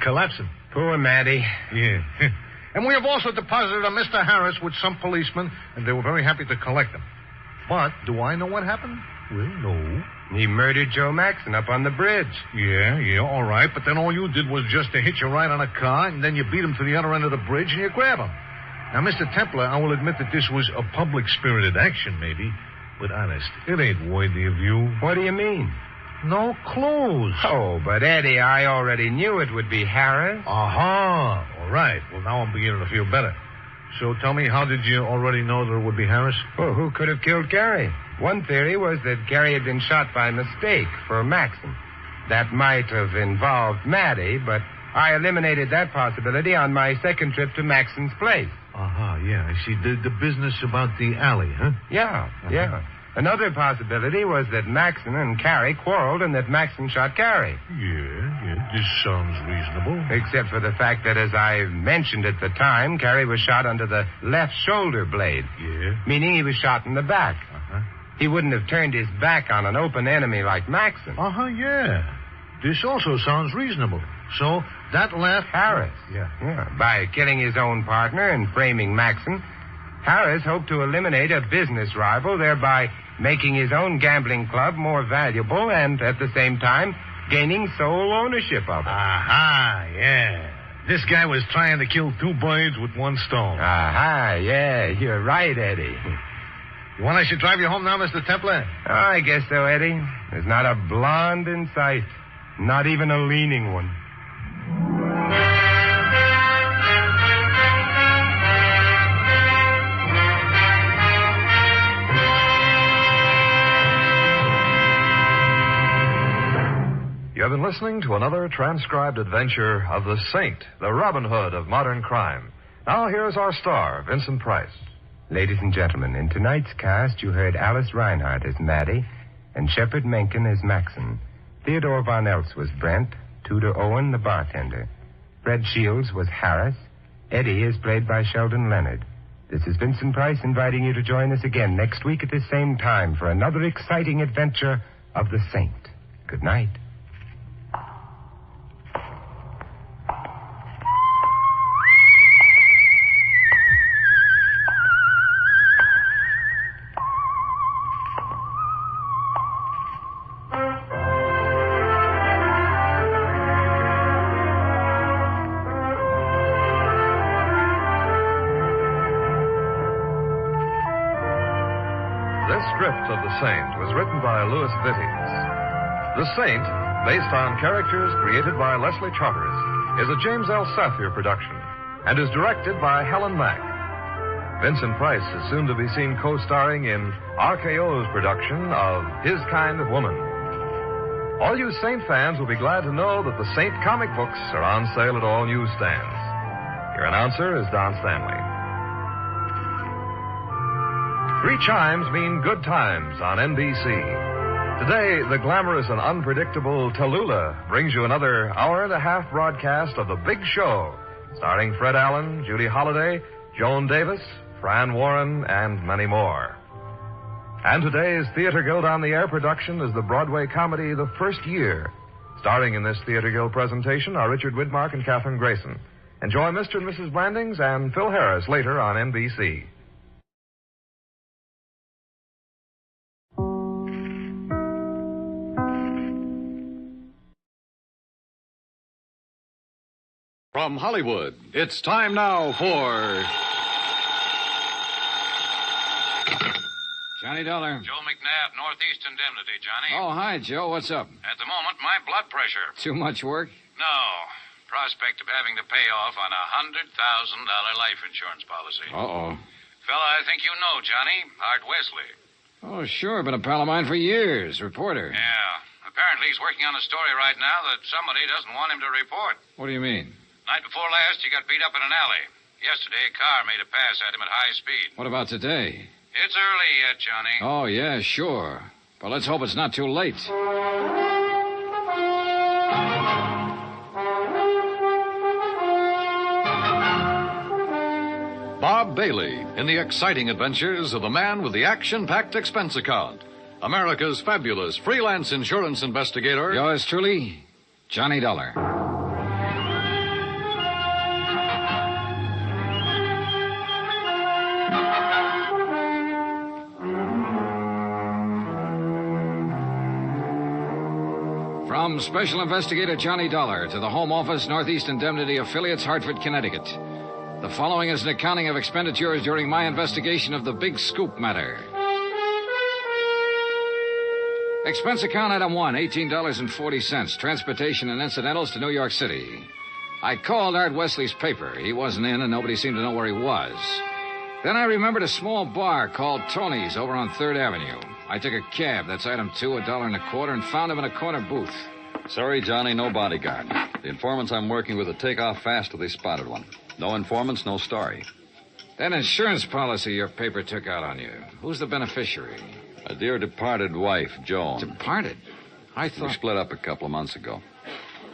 collapsing. Poor Maddie. Yeah. And we have also deposited a Mr. Harris with some policemen, and they were very happy to collect him. But do I know what happened? Well, no. He murdered Joe Maxon up on the bridge. Yeah, all right. But then all you did was just to hitch a ride on a car, and then you beat him to the other end of the bridge, and you grab him. Now, Mr. Templar, I will admit that this was a public-spirited action, maybe. But honest, it ain't worthy of you. What do you mean? No clues. Oh, but Eddie, I already knew it would be Harris. Aha. All right. Well, now I'm beginning to feel better. So tell me, how did you already know that it would be Harris? Well, who could have killed Gary? One theory was that Gary had been shot by mistake for Maxon. That might have involved Maddie, but I eliminated that possibility on my second trip to Maxon's place. Yeah, I see. The business about the alley, huh? Yeah. Another possibility was that Maxon and Carey quarreled and that Maxon shot Carey. Yeah, this sounds reasonable. Except for the fact that, as I mentioned at the time, Carey was shot under the left shoulder blade. Yeah? Meaning he was shot in the back. He wouldn't have turned his back on an open enemy like Maxon. Yeah. This also sounds reasonable. So, that left Harris. Yeah. By killing his own partner and framing Maxon, Harris hoped to eliminate a business rival, thereby making his own gambling club more valuable and, at the same time, gaining sole ownership of it. Yeah. This guy was trying to kill two birds with one stone. Yeah. You're right, Eddie. You want I should drive you home now, Mr. Templar? Oh, I guess so, Eddie. There's not a blonde in sight. Not even a leaning one. You have been listening to another transcribed adventure of the Saint, the Robin Hood of modern crime. Now here's our star, Vincent Price. Ladies and gentlemen, in tonight's cast, you heard Alice Reinhardt as Maddie and Shepard Menken as Maxon. Theodore Von Eltz was Brent, Tudor Owen, the bartender. Fred Shields was Harris. Eddie is played by Sheldon Leonard. This is Vincent Price inviting you to join us again next week at the same time for another exciting adventure of the Saint. Good night. This script of The Saint was written by Louis Vittes. The Saint, based on characters created by Leslie Charteris, is a James L. Safier production and is directed by Helen Mack. Vincent Price is soon to be seen co-starring in RKO's production of His Kind of Woman. All you Saint fans will be glad to know that the Saint comic books are on sale at all newsstands. Your announcer is Don Stanley. 3 chimes mean good times on NBC. Today, the glamorous and unpredictable Tallulah brings you another hour-and-a-half broadcast of The Big Show, starring Fred Allen, Judy Holliday, Joan Davis, Fran Warren, and many more. And today's Theater Guild on the Air production is the Broadway comedy The First Year. Starring in this Theater Guild presentation are Richard Widmark and Katherine Grayson. Enjoy Mr. and Mrs. Blandings and Phil Harris later on NBC. From Hollywood, it's time now for... Johnny Dollar. Joe McNabb, Northeast Indemnity, Johnny. Oh, hi, Joe. What's up? At the moment, my blood pressure. Too much work? No. Prospect of having to pay off on a $100,000 life insurance policy. Uh-oh. Fella I think you know, Johnny. Art Wesley. Oh, sure. Been a pal of mine for years. Reporter. Yeah. Apparently, he's working on a story right now that somebody doesn't want him to report. What do you mean? Night before last, he got beat up in an alley. Yesterday, a car made a pass at him at high speed. What about today? It's early yet, Johnny. Oh, yeah, sure. But let's hope it's not too late. Bob Bailey in the exciting adventures of the man with the action-packed expense account. America's fabulous freelance insurance investigator. Yours truly, Johnny Dollar. From Special Investigator Johnny Dollar to the Home Office, Northeast Indemnity Affiliates, Hartford, Connecticut. The following is an accounting of expenditures during my investigation of the Big Scoop matter. Expense account item 1, $18.40, transportation and incidentals to New York City. I called Art Wesley's paper. He wasn't in, and nobody seemed to know where he was. Then I remembered a small bar called Tony's over on 3rd Avenue. I took a cab, that's item 2, $1.25, and found him in a corner booth. Sorry, Johnny, no bodyguard. The informants I'm working with would take off fast if they spotted one. No informants, no story. That insurance policy your paper took out on you, who's the beneficiary? A dear departed wife, Joan. Departed? I thought... We split up a couple of months ago.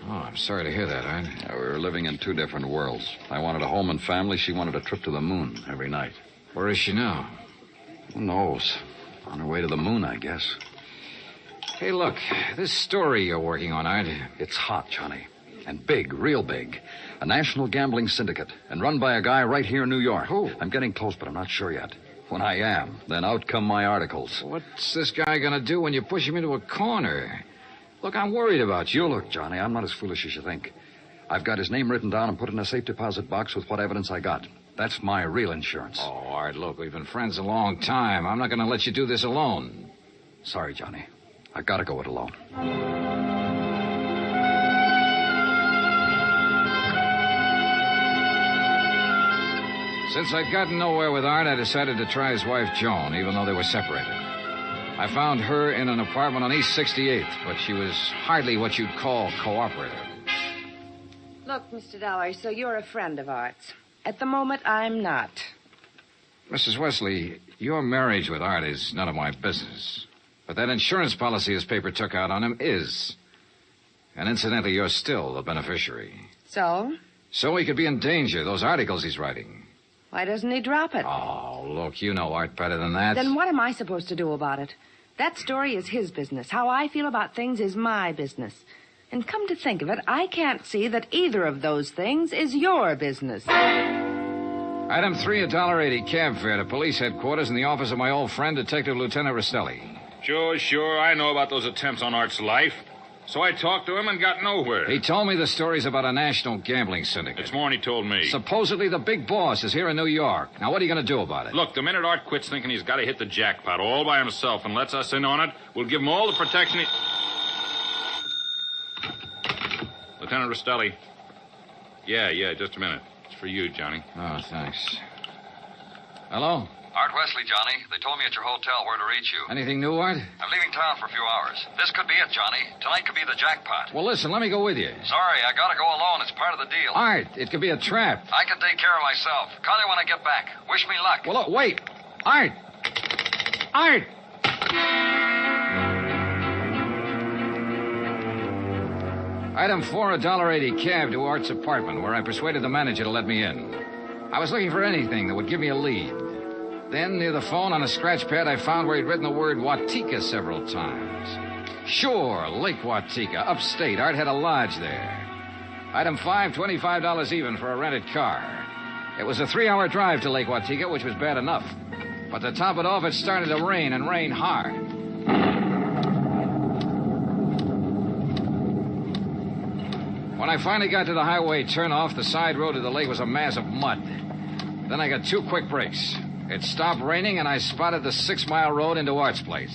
Oh, I'm sorry to hear that, Art. Yeah, we were living in two different worlds. I wanted a home and family. She wanted a trip to the moon every night. Where is she now? Who knows? On her way to the moon, I guess. Hey, look, this story you're working on, Art. It's hot, Johnny. And big, real big. A national gambling syndicate. And run by a guy right here in New York. Who? I'm getting close, but I'm not sure yet. When I am, then out come my articles. What's this guy going to do when you push him into a corner? Look, I'm worried about you. Look, Johnny, I'm not as foolish as you think. I've got his name written down and put in a safe deposit box with what evidence I got. That's my real insurance. Oh, Art, look, we've been friends a long time. I'm not going to let you do this alone. Sorry, Johnny. I've got to go it alone. Since I'd gotten nowhere with Art, I decided to try his wife, Joan, even though they were separated. I found her in an apartment on East 68th, but she was hardly what you'd call cooperative. Look, Mr. Dollar, so you're a friend of Art's. At the moment, I'm not. Mrs. Wesley, your marriage with Art is none of my business. But that insurance policy his paper took out on him is. And incidentally, you're still the beneficiary. So? So he could be in danger, those articles he's writing. Why doesn't he drop it? Oh, look, you know Art better than that. Then what am I supposed to do about it? That story is his business. How I feel about things is my business. And come to think of it, I can't see that either of those things is your business. Item 3, $1.80 cab fare to police headquarters in the office of my old friend, Detective Lieutenant Rastelli. Sure. I know about those attempts on Art's life. So I talked to him and got nowhere. He told me the stories about a national gambling syndicate. It's more than he told me. Supposedly the big boss is here in New York. Now, what are you going to do about it? Look, the minute Art quits thinking he's got to hit the jackpot all by himself and lets us in on it, we'll give him all the protection he... Lieutenant Rastelli. Yeah, just a minute. It's for you, Johnny. Oh, thanks. Hello? Art Wesley, Johnny. They told me at your hotel where to reach you. Anything new, Art? I'm leaving town for a few hours. This could be it, Johnny. Tonight could be the jackpot. Well, listen, let me go with you. Sorry, I gotta go alone. It's part of the deal. Art, it could be a trap. I can take care of myself. Call you when I get back. Wish me luck. Well, look, wait. Art! Art! Item 4, $1.80 cab to Art's apartment, where I persuaded the manager to let me in. I was looking for anything that would give me a lead. Then, near the phone on a scratch pad, I found where he'd written the word Watika several times. Sure, Lake Watika, upstate. Art had a lodge there. Item 5, $25 even for a rented car. It was a 3-hour drive to Lake Watika, which was bad enough. But to top it off, it started to rain, and rain hard. When I finally got to the highway turnoff, the side road to the lake was a mass of mud. Then I got 2 quick breaks. It stopped raining, and I spotted the 6-mile road into Art's place.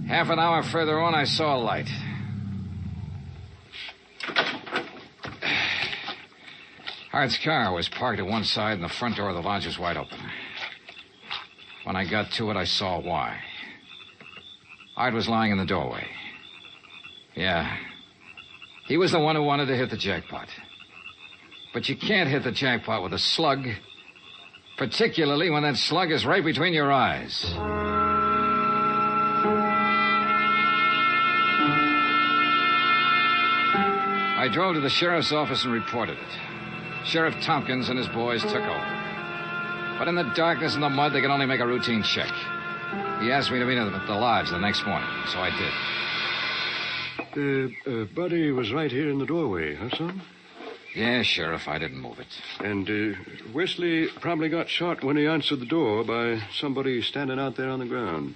Half an hour further on, I saw a light. Art's car was parked at one side, and the front door of the lodge was wide open. When I got to it, I saw why. Art was lying in the doorway. Yeah. He was the one who wanted to hit the jackpot. But you can't hit the jackpot with a slug, particularly when that slug is right between your eyes. I drove to the sheriff's office and reported it. Sheriff Tompkins and his boys took over. But in the darkness and the mud, they could only make a routine check. He asked me to meet him at the lodge the next morning, so I did. Buddy was right here in the doorway, huh, son? Yeah, Sheriff, I didn't move it. And Wesley probably got shot when he answered the door by somebody standing out there on the ground.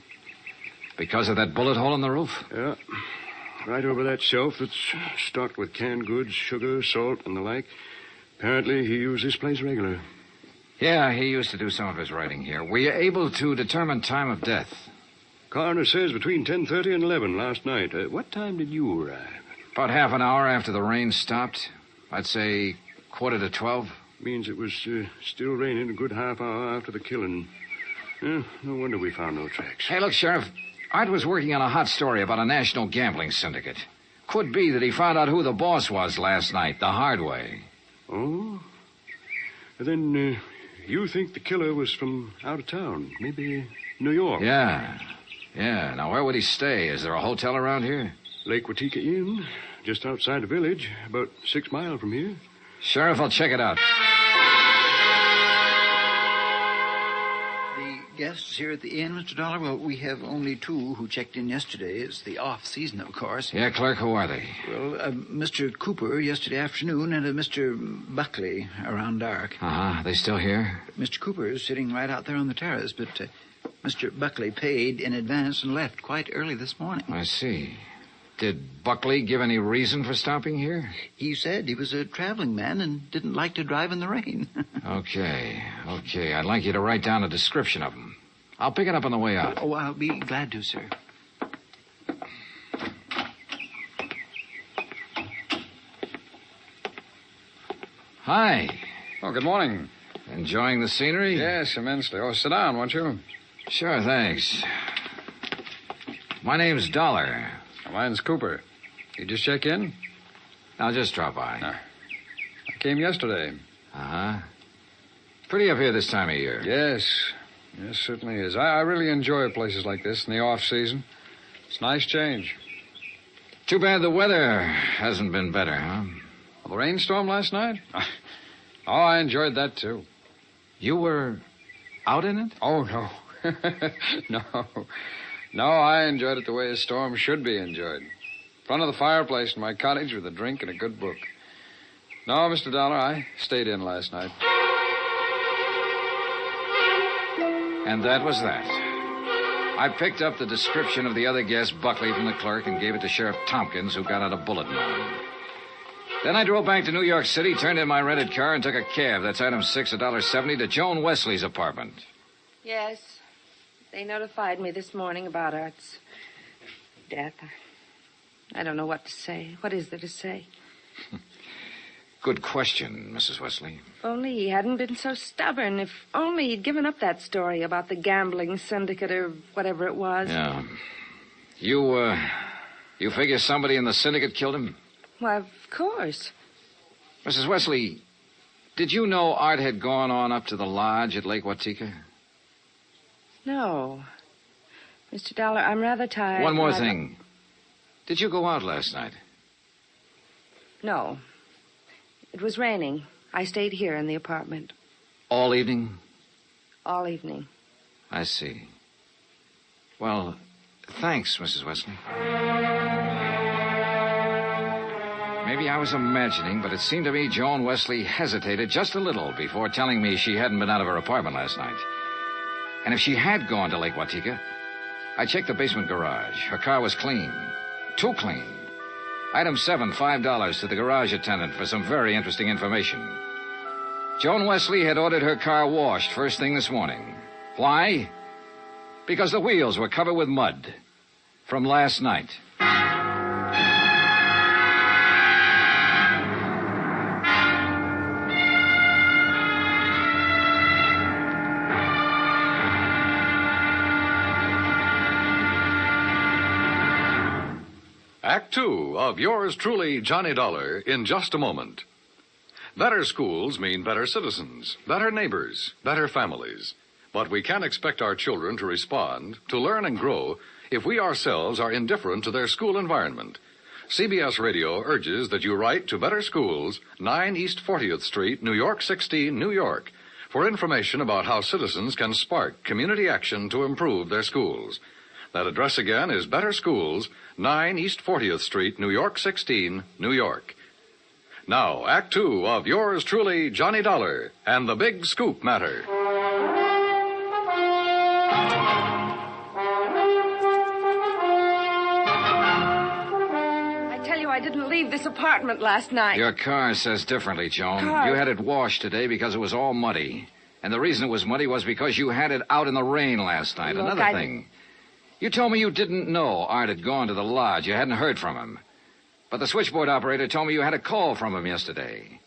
Because of that bullet hole in the roof? Yeah. Right over that shelf that's stocked with canned goods, sugar, salt, and the like. Apparently, he used this place regular. Yeah, he used to do some of his writing here. Were you able to determine time of death? Coroner says between 10:30 and 11 last night. What time did you arrive? About half an hour after the rain stopped. I'd say 11:45. Means it was still raining a good half hour after the killing. No wonder we found no tracks. Hey, look, Sheriff. Art was working on a hot story about a national gambling syndicate. Could be that he found out who the boss was last night, the hard way. Oh? Then you think the killer was from out of town, maybe New York? Yeah. Now, where would he stay? Is there a hotel around here? Lake Watika Inn, just outside the village, about 6 miles from here. Sheriff, I'll check it out. Guests here at the inn, Mr. Dollar? Well, we have only 2 who checked in yesterday. It's the off-season, of course. Yeah, clerk, who are they? Well, Mr. Cooper yesterday afternoon and Mr. Buckley around dark. Uh-huh. They still here? Mr. Cooper is sitting right out there on the terrace, but Mr. Buckley paid in advance and left quite early this morning. I see. Did Buckley give any reason for stopping here? He said he was a traveling man and didn't like to drive in the rain. Okay. I'd like you to write down a description of him. I'll pick it up on the way out. Oh, I'll be glad to, sir. Hi. Oh, good morning. Enjoying the scenery? Yes, immensely. Oh, sit down, won't you? Sure, thanks. My name's Dollar. Mine's Cooper. You just check in? I'll just drop by. I came yesterday. Uh-huh. Pretty up here this time of year. Yes, certainly is. I really enjoy places like this in the off-season. It's a nice change. Too bad the weather hasn't been better, huh? Well, the rainstorm last night? Oh, I enjoyed that, too. You were out in it? Oh, no. No, I enjoyed it the way a storm should be enjoyed. In front of the fireplace in my cottage with a drink and a good book. No, Mr. Dollar, I stayed in last night. And that was that. I picked up the description of the other guest, Buckley, from the clerk and gave it to Sheriff Tompkins, who got out a bulletin on him. Then I drove back to New York City, turned in my rented car, and took a cab. That's item 6, $1.70, to Joan Wesley's apartment. Yes. They notified me this morning about Art's death. I don't know what to say. What is there to say? Good question, Mrs. Wesley. If only he hadn't been so stubborn. If only he'd given up that story about the gambling syndicate or whatever it was. Yeah. You figure somebody in the syndicate killed him? Why, of course. Mrs. Wesley, did you know Art had gone on up to the lodge at Lake Watika? No. Mr. Dollar, I'm rather tired. One more thing. Did you go out last night? No. It was raining. I stayed here in the apartment. All evening? All evening. I see. Well, thanks, Mrs. Wesley. Maybe I was imagining, but it seemed to me Joan Wesley hesitated just a little before telling me she hadn't been out of her apartment last night. And if she had gone to Lake Watika, I checked the basement garage. Her car was clean. Too clean. Item 7, $5 to the garage attendant for some very interesting information. Joan Wesley had ordered her car washed first thing this morning. Why? Because the wheels were covered with mud from last night. Act Two of yours truly, Johnny Dollar, in just a moment. Better schools mean better citizens, better neighbors, better families. But we can't expect our children to respond, to learn and grow, if we ourselves are indifferent to their school environment. CBS Radio urges that you write to Better Schools, 9 East 40th Street, New York 16, New York, for information about how citizens can spark community action to improve their schools. That address again is Better Schools, 9 East 40th Street, New York 16, New York. Now, Act Two of yours truly, Johnny Dollar, and the Big Scoop Matter. I didn't leave this apartment last night. Your car says differently, Joan. Car? You had it washed today because it was all muddy. And the reason it was muddy was because you had it out in the rain last night. Look, Another thing. You told me you didn't know Art had gone to the lodge. You hadn't heard from him. But the switchboard operator told me you had a call from him yesterday.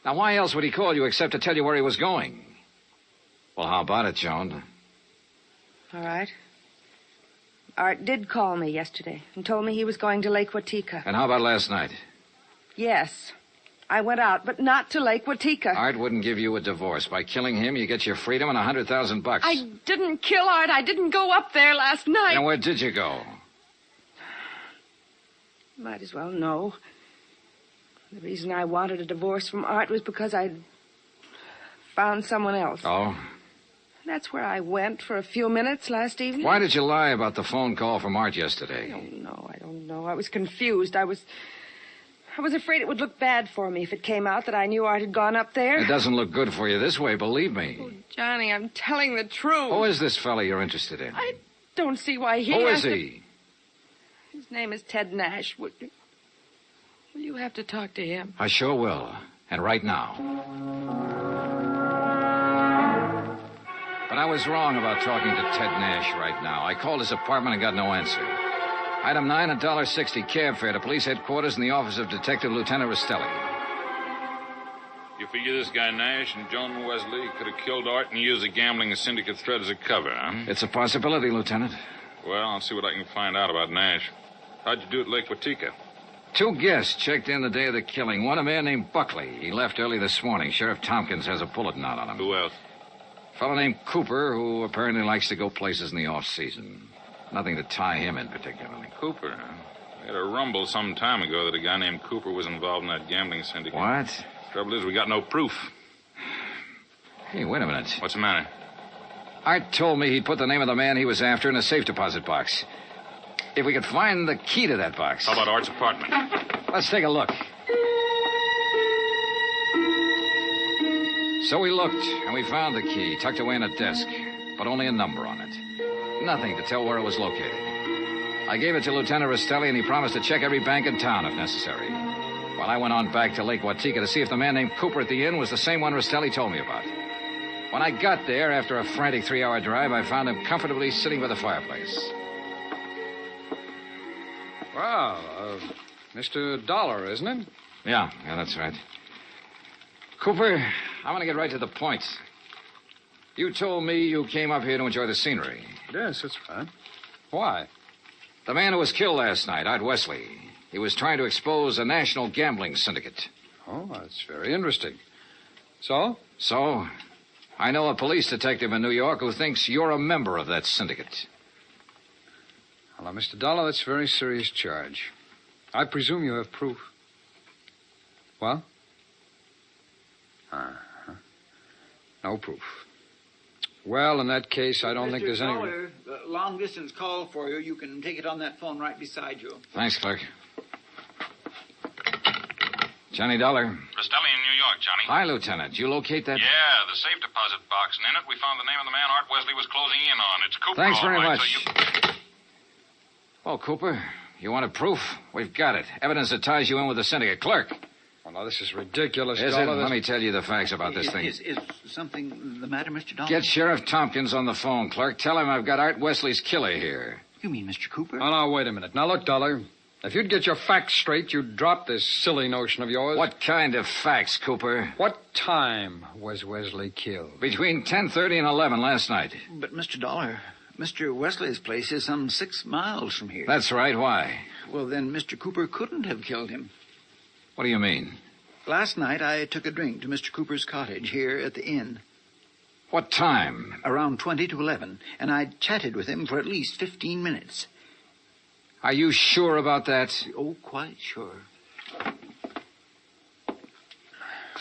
Now, why else would he call you except to tell you where he was going? Well, how about it, Joan? All right. Art did call me yesterday and told me he was going to Lake Watika. And how about last night? Yes. I went out, but not to Lake Watika. Art wouldn't give you a divorce. By killing him, you get your freedom and $100,000. I didn't kill Art. I didn't go up there last night. And where did you go? Might as well know. The reason I wanted a divorce from Art was because I'd found someone else. Oh? That's where I went for a few minutes last evening. Why did you lie about the phone call from Art yesterday? I don't know. I was confused. I was afraid it would look bad for me if it came out that I knew Art had gone up there. It doesn't look good for you this way, believe me. Oh, Johnny, I'm telling the truth. Who is this fella you're interested in? I don't see why he Who has is he? His name is Ted Nash. Will you have to talk to him? I sure will. And right now. But I was wrong about talking to Ted Nash right now. I called his apartment and got no answer. Item 9, $1.60 cab fare to police headquarters in the office of Detective Lieutenant Rastelli. You figure this guy Nash and Joan Wesley could have killed Art and used the gambling syndicate threat as a cover, huh? It's a possibility, Lieutenant. Well, I'll see what I can find out about Nash. How'd you do at Lake Watika? 2 guests checked in the day of the killing. One, a man named Buckley. He left early this morning. Sheriff Tompkins has a bulletin out on him. Who else? A fellow named Cooper, who apparently likes to go places in the off-season. Nothing to tie him in particularly. Cooper, huh? We had a rumble some time ago that a guy named Cooper was involved in that gambling syndicate. What? Trouble is, we got no proof. Hey, wait a minute. What's the matter? Art told me he'd put the name of the man he was after in a safe deposit box. If we could find the key to that box. How about Art's apartment? Let's take a look. So we looked, and we found the key tucked away in a desk, but only a number on it. Nothing to tell where it was located. I gave it to Lieutenant Rastelli, and he promised to check every bank in town if necessary. While I went on back to Lake Watika to see if the man named Cooper at the inn was the same one Rastelli told me about. When I got there, after a frantic 3-hour drive, I found him comfortably sitting by the fireplace. Well, Mr. Dollar, isn't it? Yeah, that's right. Cooper, I want to get right to the point. You told me you came up here to enjoy the scenery. Yes, that's right. Why? The man who was killed last night, Art Wesley. He was trying to expose a national gambling syndicate. Oh, that's very interesting. So? So, I know a police detective in New York who thinks you're a member of that syndicate. Well, now, Mr. Dollar, that's a very serious charge. I presume you have proof. What? Uh-huh. No proof. Well, in that case, I don't think there's any... Dollar, long-distance call for you. You can take it on that phone right beside you. Thanks, clerk. Johnny Dollar. Rastelli in New York, Johnny. Hi, Lieutenant. You locate that? Yeah, the safe deposit box, and in it we found the name of the man Art Wesley was closing in on. It's Cooper. Thanks all very right, much. So you... Well, Cooper, you wanted proof? We've got it. Evidence that ties you in with the syndicate. Clerk. Well, now, this is ridiculous, Is Dollar. it? Let me tell you the facts about this thing. Is something the matter, Mr. Dollar? Get Sheriff Tompkins on the phone, clerk. Tell him I've got Art Wesley's killer here. You mean Mr. Cooper? Oh, now, wait a minute. Now, look, Dollar. If you'd get your facts straight, you'd drop this silly notion of yours. What kind of facts, Cooper? What time was Wesley killed? Between 10:30 and 11 last night. But, Mr. Dollar, Mr. Wesley's place is some 6 miles from here. That's right. Why? Well, then Mr. Cooper couldn't have killed him. What do you mean? Last night I took a drink to Mr. Cooper's cottage here at the inn. What time? Around 20 to 11, and I chatted with him for at least 15 minutes. Are you sure about that? Oh, quite sure.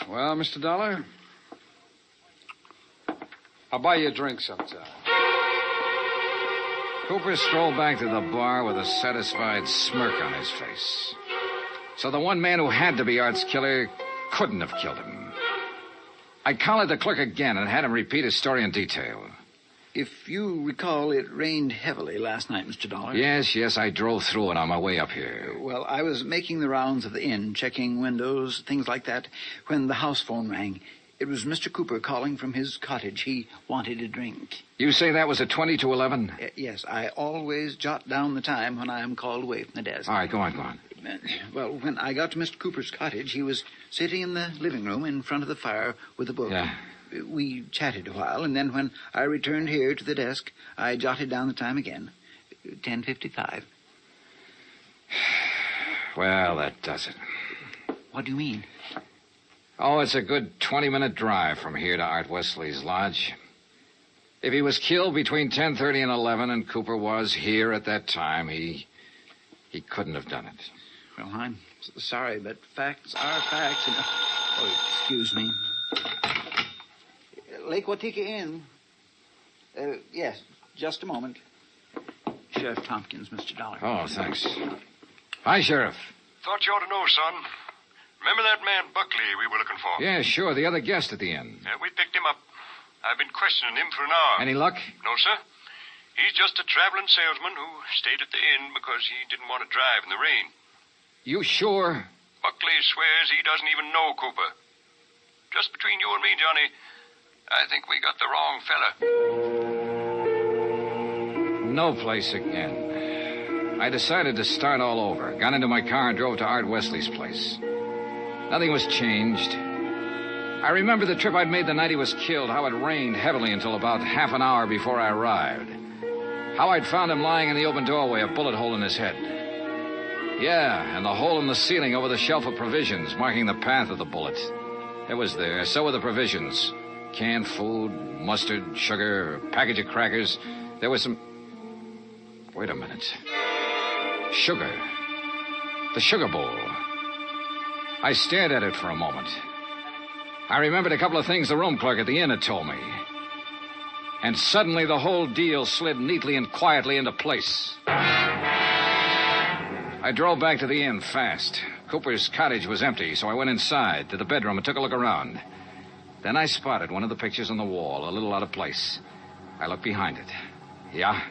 Well, Mr. Dollar, I'll buy you a drink sometime. Cooper strolled back to the bar with a satisfied smirk on his face. So the one man who had to be Art's killer couldn't have killed him. I collared the clerk again and had him repeat his story in detail. If you recall, it rained heavily last night, Mr. Dollar. Yes, I drove through it on my way up here. Well, I was making the rounds of the inn, checking windows, things like that, when the house phone rang. It was Mr. Cooper calling from his cottage. He wanted a drink. You say that was at 20 to 11? Yes, I always jot down the time when I am called away from the desk. All right, go on. Well, when I got to Mr. Cooper's cottage, he was sitting in the living room in front of the fire with a book. Yeah. We chatted a while, and then when I returned here to the desk, I jotted down the time again. 10:55. Well, that does it. What do you mean? Oh, it's a good 20-minute drive from here to Art Wesley's lodge. If he was killed between 10:30 and 11 and Cooper was here at that time, he couldn't have done it. Well, I'm sorry, but facts are facts. And... Oh, excuse me. Lake Watika Inn. Yes, just a moment. Sheriff Tompkins, Mr. Dollar. Oh, thanks. Hi, Sheriff. Thought you ought to know, son. Remember that man Buckley we were looking for? Yeah, sure, the other guest at the inn. We picked him up. I've been questioning him for an hour. Any luck? No, sir. He's just a traveling salesman who stayed at the inn because he didn't want to drive in the rain. You sure? Buckley swears he doesn't even know Cooper. Just between you and me, Johnny, I think we got the wrong fella. No place again. I decided to start all over. Got into my car and drove to Art Wesley's place. Nothing was changed. I remember the trip I'd made the night he was killed, how it rained heavily until about half an hour before I arrived. How I'd found him lying in the open doorway, a bullet hole in his head. Yeah, and the hole in the ceiling over the shelf of provisions, marking the path of the bullet. It was there. So were the provisions. Canned food, mustard, sugar, a package of crackers. There was some... Wait a minute. Sugar. The sugar bowl. I stared at it for a moment. I remembered a couple of things the room clerk at the inn had told me. And suddenly the whole deal slid neatly and quietly into place. I drove back to the inn fast. Cooper's cottage was empty, so I went inside to the bedroom and took a look around. Then I spotted one of the pictures on the wall, a little out of place. I looked behind it. Yeah,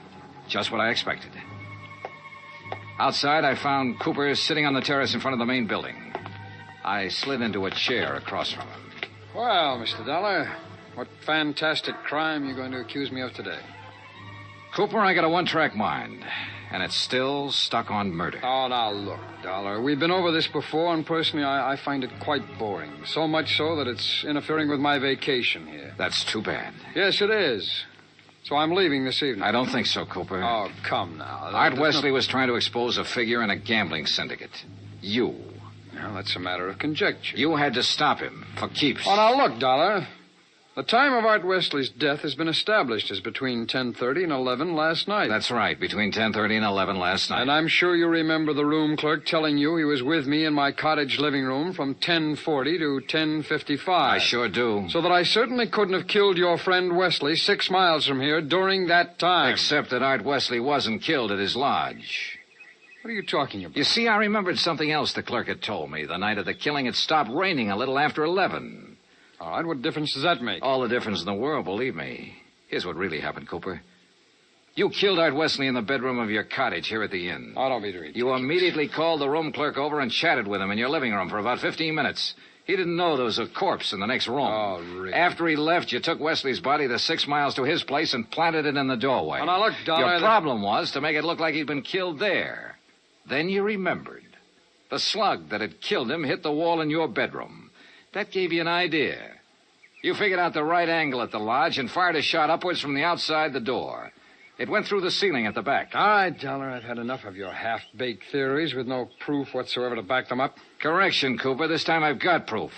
just what I expected. Outside, I found Cooper sitting on the terrace in front of the main building. I slid into a chair across from him. Well, Mr. Dollar, what fantastic crime are you going to accuse me of today? Cooper, I got a one-track mind, and it's still stuck on murder. Oh, now look, Dollar, we've been over this before, and personally, I find it quite boring. So much so that it's interfering with my vacation here. That's too bad. Yes, it is. So I'm leaving this evening. I don't think so, Cooper. Oh, come now. Art Wesley was trying to expose a figure in a gambling syndicate. You. Well, that's a matter of conjecture. You had to stop him, for keeps. Oh, now look, Dollar. The time of Art Wesley's death has been established as between 10:30 and 11 last night. That's right, between 10:30 and 11 last night. And I'm sure you remember the room clerk telling you he was with me in my cottage living room from 10:40 to 10:55. I sure do. So that I certainly couldn't have killed your friend Wesley 6 miles from here during that time. Except that Art Wesley wasn't killed at his lodge. What are you talking about? You see, I remembered something else the clerk had told me. The night of the killing, it stopped raining a little after 11. All right, what difference does that make? All the difference in the world, believe me. Here's what really happened, Cooper. You killed Art Wesley in the bedroom of your cottage here at the inn. Oh, don't be ridiculous. You immediately called the room clerk over and chatted with him in your living room for about 15 minutes. He didn't know there was a corpse in the next room. Oh, really? After he left, you took Wesley's body the 6 miles to his place and planted it in the doorway. Oh, now look, Dollar... Your problem was to make it look like he'd been killed there. Then you remembered. The slug that had killed him hit the wall in your bedroom. That gave you an idea. You figured out the right angle at the lodge and fired a shot upwards from the outside the door. It went through the ceiling at the back. All right, Dollar, I've had enough of your half-baked theories with no proof whatsoever to back them up. Correction, Cooper. This time I've got proof.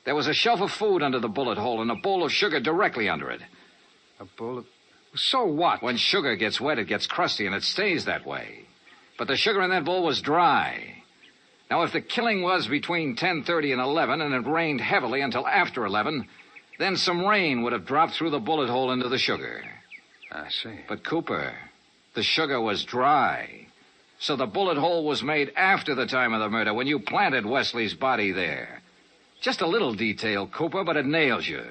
There was a shelf of food under the bullet hole and a bowl of sugar directly under it. A bowl of... So what? When sugar gets wet, it gets crusty, and it stays that way. But the sugar in that bowl was dry. Now, if the killing was between 10:30 and 11, and it rained heavily until after 11, then some rain would have dropped through the bullet hole into the sugar. I see. But, Cooper, the sugar was dry. So the bullet hole was made after the time of the murder, when you planted Wesley's body there. Just a little detail, Cooper, but it nails you.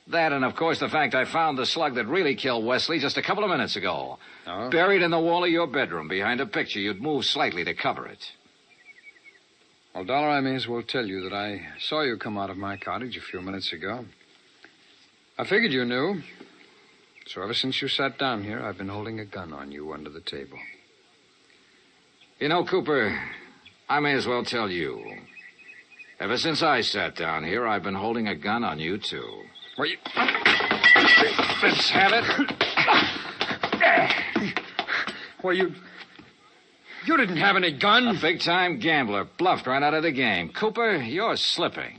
That and, of course, the fact I found the slug that really killed Wesley just a couple of minutes ago. Oh? Buried in the wall of your bedroom behind a picture you'd moved slightly to cover it. Well, Dollar, I may as well tell you that I saw you come out of my cottage a few minutes ago. I figured you knew. So ever since you sat down here, I've been holding a gun on you under the table. You know, Cooper, I may as well tell you. Ever since I sat down here, I've been holding a gun on you, too. Well, you... Let's have it. Well, you didn't have any gun. A big-time gambler bluffed right out of the game. Cooper, you're slipping.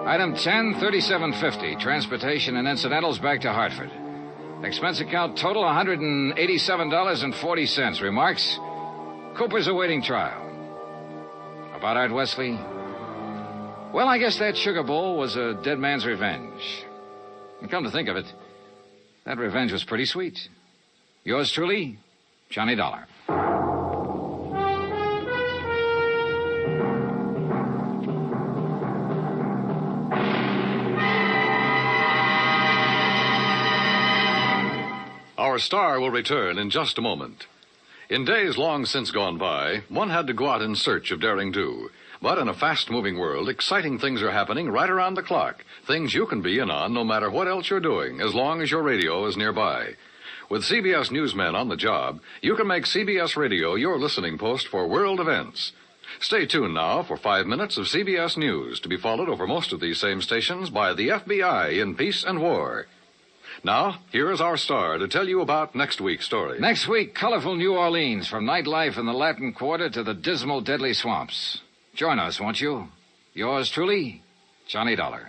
Item 10, $37.50. Transportation and incidentals back to Hartford. Expense account total $187.40. Remarks? Cooper's awaiting trial. About Art Wesley? Well, I guess that sugar bowl was a dead man's revenge. And come to think of it, that revenge was pretty sweet. Yours truly, Johnny Dollar. Our star will return in just a moment. In days long since gone by, one had to go out in search of daring do. But in a fast-moving world, exciting things are happening right around the clock. Things you can be in on no matter what else you're doing, as long as your radio is nearby. With CBS newsmen on the job, you can make CBS Radio your listening post for world events. Stay tuned now for 5 minutes of CBS News, to be followed over most of these same stations by the FBI in peace and war. Now, here is our star to tell you about next week's story. Next week, colorful New Orleans, from nightlife in the Latin Quarter to the dismal, deadly swamps. Join us, won't you? Yours truly, Johnny Dollar.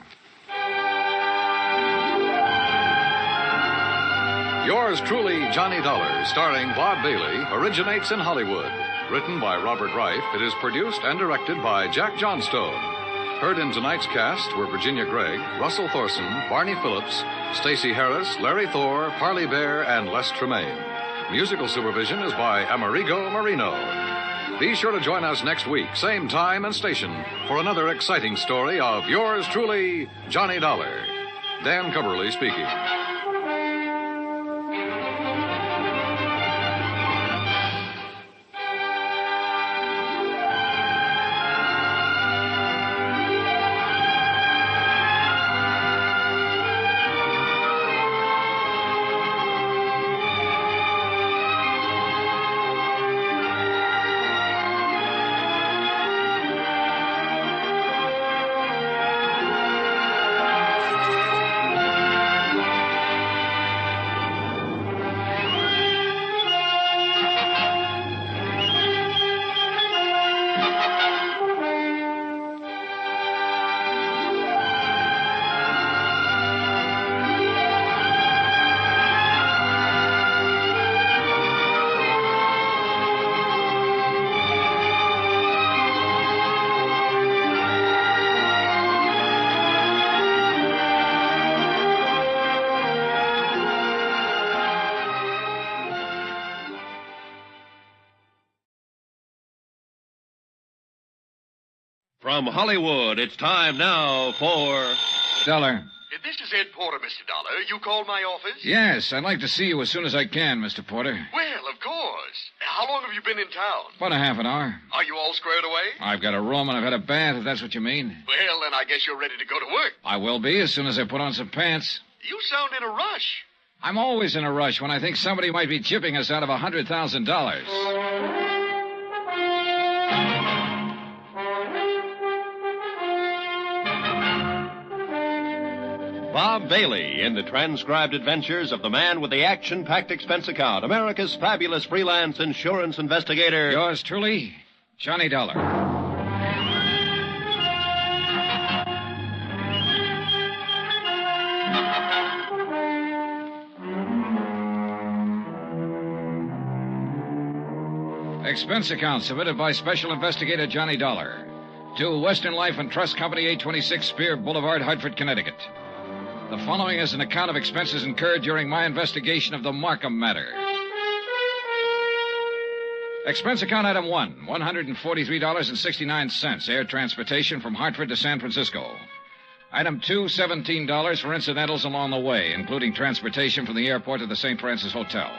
Yours truly, Johnny Dollar, starring Bob Bailey, originates in Hollywood. Written by Robert Reif, it is produced and directed by Jack Johnstone. Heard in tonight's cast were Virginia Gregg, Russell Thorson, Barney Phillips, Stacey Harris, Larry Thor, Parley Bear, and Les Tremaine. Musical supervision is by Amerigo Marino. Be sure to join us next week, same time and station, for another exciting story of yours truly, Johnny Dollar. Dan Cubberly speaking. From Hollywood, it's time now for... Dollar. This is Ed Porter, Mr. Dollar. You called my office? Yes, I'd like to see you as soon as I can, Mr. Porter. Well, of course. How long have you been in town? About a half an hour. Are you all squared away? I've got a room and I've had a bath, if that's what you mean. Well, then I guess you're ready to go to work. I will be as soon as I put on some pants. You sound in a rush. I'm always in a rush when I think somebody might be chipping us out of $100,000. Bob Bailey in the transcribed adventures of the man with the action-packed expense account, America's fabulous freelance insurance investigator. Yours truly, Johnny Dollar. Expense account submitted by Special Investigator Johnny Dollar to Western Life and Trust Company, 826 Spear Boulevard, Hartford, Connecticut. The following is an account of expenses incurred during my investigation of the Markham matter. Expense account item 1, $143.69, air transportation from Hartford to San Francisco. Item 2, $17 for incidentals along the way, including transportation from the airport to the St. Francis Hotel.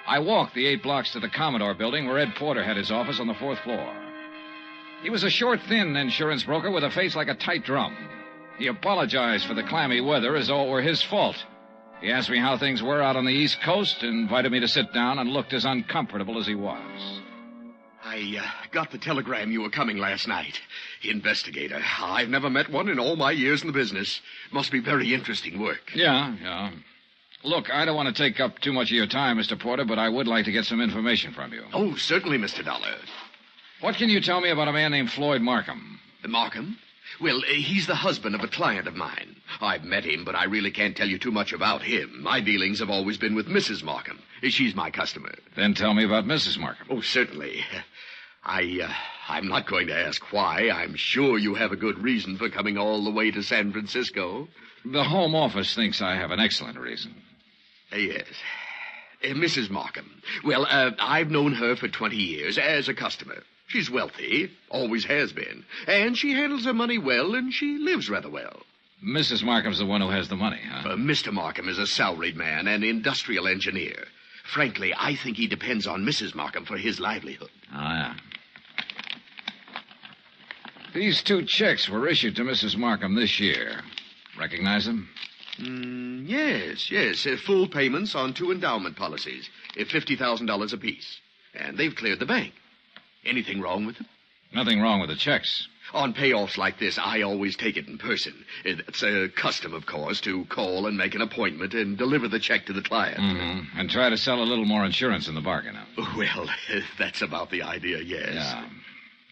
I walked the 8 blocks to the Commodore building where Ed Porter had his office on the 4th floor. He was a short, thin insurance broker with a face like a tight drum. He apologized for the clammy weather as though it were his fault. He asked me how things were out on the East Coast, invited me to sit down, and looked as uncomfortable as he was. I got the telegram you were coming last night. Investigator. I've never met one in all my years in the business. Must be very interesting work. Yeah. Look, I don't want to take up too much of your time, Mr. Porter, but I would like to get some information from you. Oh, certainly, Mr. Dollar. What can you tell me about a man named Floyd Markham? Markham? Well, he's the husband of a client of mine. I've met him, but I really can't tell you too much about him. My dealings have always been with Mrs. Markham. She's my customer. Then tell me about Mrs. Markham. Oh, certainly. I'm not going to ask why. I'm sure you have a good reason for coming all the way to San Francisco. The Home Office thinks I have an excellent reason. Yes. Mrs. Markham. Well, I've known her for 20 years as a customer. She's wealthy, always has been, and she handles her money well, and she lives rather well. Mrs. Markham's the one who has the money, huh? Mr. Markham is a salaried man, an industrial engineer. Frankly, I think he depends on Mrs. Markham for his livelihood. Yeah. These 2 checks were issued to Mrs. Markham this year. Recognize them? Yes. Full payments on 2 endowment policies, $50,000 apiece. And they've cleared the bank. Anything wrong with them? Nothing wrong with the checks. On payoffs like this, I always take it in person. It's a custom, of course, to call and make an appointment and deliver the check to the client. Mm-hmm. And try to sell a little more insurance in the bargain. Well, that's about the idea, yes. Yeah.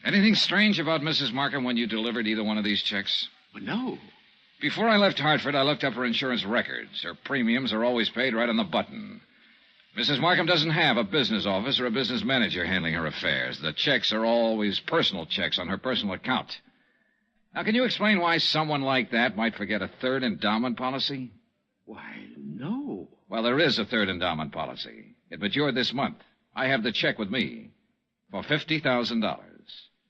Anything strange about Mrs. Markham when you delivered either one of these checks? Well, no. Before I left Hartford, I looked up her insurance records. Her premiums are always paid right on the button. Mrs. Markham doesn't have a business office or a business manager handling her affairs. The checks are always personal checks on her personal account. Now, can you explain why someone like that might forget a 3rd endowment policy? Why, no. Well, there is a 3rd endowment policy. It matured this month. I have the check with me for $50,000.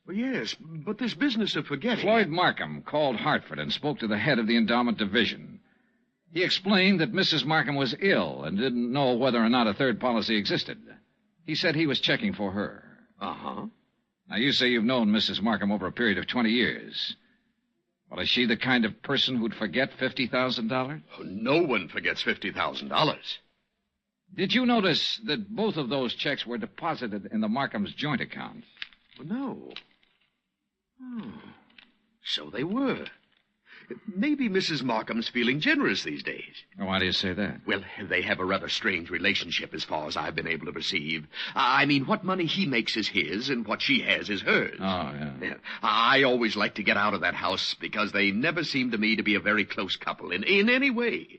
Well, yes, but this business of forgetting... Floyd Markham called Hartford and spoke to the head of the endowment division. He explained that Mrs. Markham was ill and didn't know whether or not a 3rd policy existed. He said he was checking for her. Uh-huh. Now, you say you've known Mrs. Markham over a period of 20 years. Well, is she the kind of person who'd forget $50,000? Oh, no one forgets $50,000. Did you notice that both of those checks were deposited in the Markham's joint account? Well, no. Oh, so they were. Maybe Mrs. Markham's feeling generous these days. Why do you say that? Well, they have a rather strange relationship as far as I've been able to perceive. I mean, what money he makes is his, and what she has is hers. Oh, yeah. I always like to get out of that house because they never seem to me to be a very close couple in any way.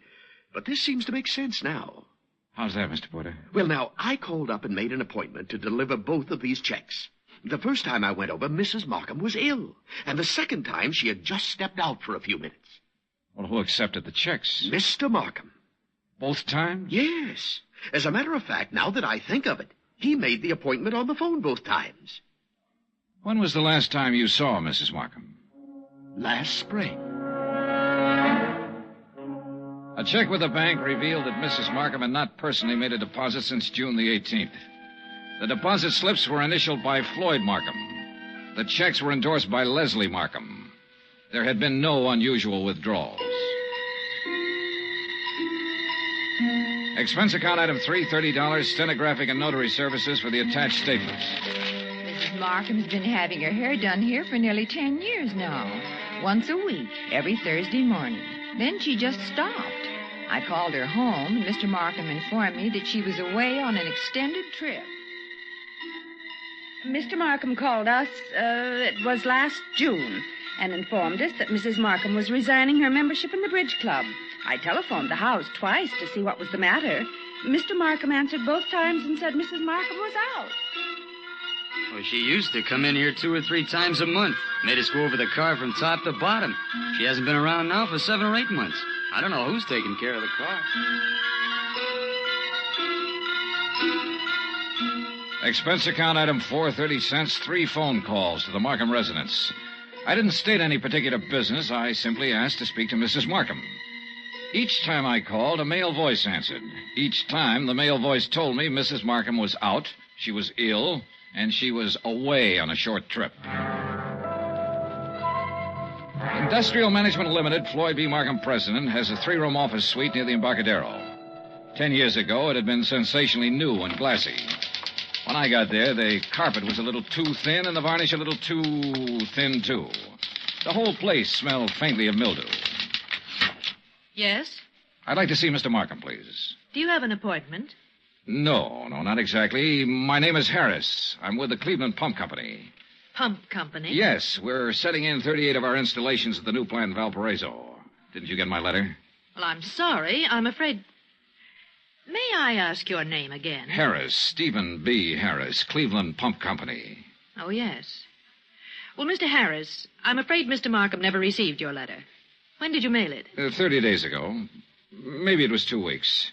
But this seems to make sense now. How's that, Mr. Porter? Well, now, I called up and made an appointment to deliver both of these checks. The first time I went over, Mrs. Markham was ill. And the second time, she had just stepped out for a few minutes. Well, who accepted the checks? Mr. Markham. Both times? Yes. As a matter of fact, now that I think of it, he made the appointment on the phone both times. When was the last time you saw Mrs. Markham? Last spring. A check with the bank revealed that Mrs. Markham had not personally made a deposit since June the 18th. The deposit slips were initialed by Floyd Markham. The checks were endorsed by Leslie Markham. There had been no unusual withdrawals. Expense account item 3, $30, stenographic and notary services for the attached staplers. Mrs. Markham's been having her hair done here for nearly 10 years now. Once a week, every Thursday morning. Then she just stopped. I called her home, and Mr. Markham informed me that she was away on an extended trip. Mr. Markham called us, it was last June, and informed us that Mrs. Markham was resigning her membership in the bridge club. I telephoned the house twice to see what was the matter. Mr. Markham answered both times and said Mrs. Markham was out. Well, she used to come in here 2 or 3 times a month. Made us go over the car from top to bottom. She hasn't been around now for 7 or 8 months. I don't know who's taking care of the car. Expense account item 430 cents, 3 phone calls to the Markham residence. I didn't state any particular business. I simply asked to speak to Mrs. Markham. Each time I called, a male voice answered. Each time, the male voice told me Mrs. Markham was out, she was ill, and she was away on a short trip. Industrial Management Limited, Floyd B. Markham president, has a 3-room office suite near the Embarcadero. 10 years ago, it had been sensationally new and glassy. When I got there, the carpet was a little too thin and the varnish a little too thin, too. The whole place smelled faintly of mildew. Yes? I'd like to see Mr. Markham, please. Do you have an appointment? No, not exactly. My name is Harris. I'm with the Cleveland Pump Company. Pump Company? Yes, we're setting in 38 of our installations at the new plant in Valparaiso. Didn't you get my letter? Well, I'm sorry. I'm afraid... May I ask your name again? Harris, Stephen B. Harris, Cleveland Pump Company. Oh, yes. Well, Mr. Harris, I'm afraid Mr. Markham never received your letter. When did you mail it? 30 days ago. Maybe it was 2 weeks.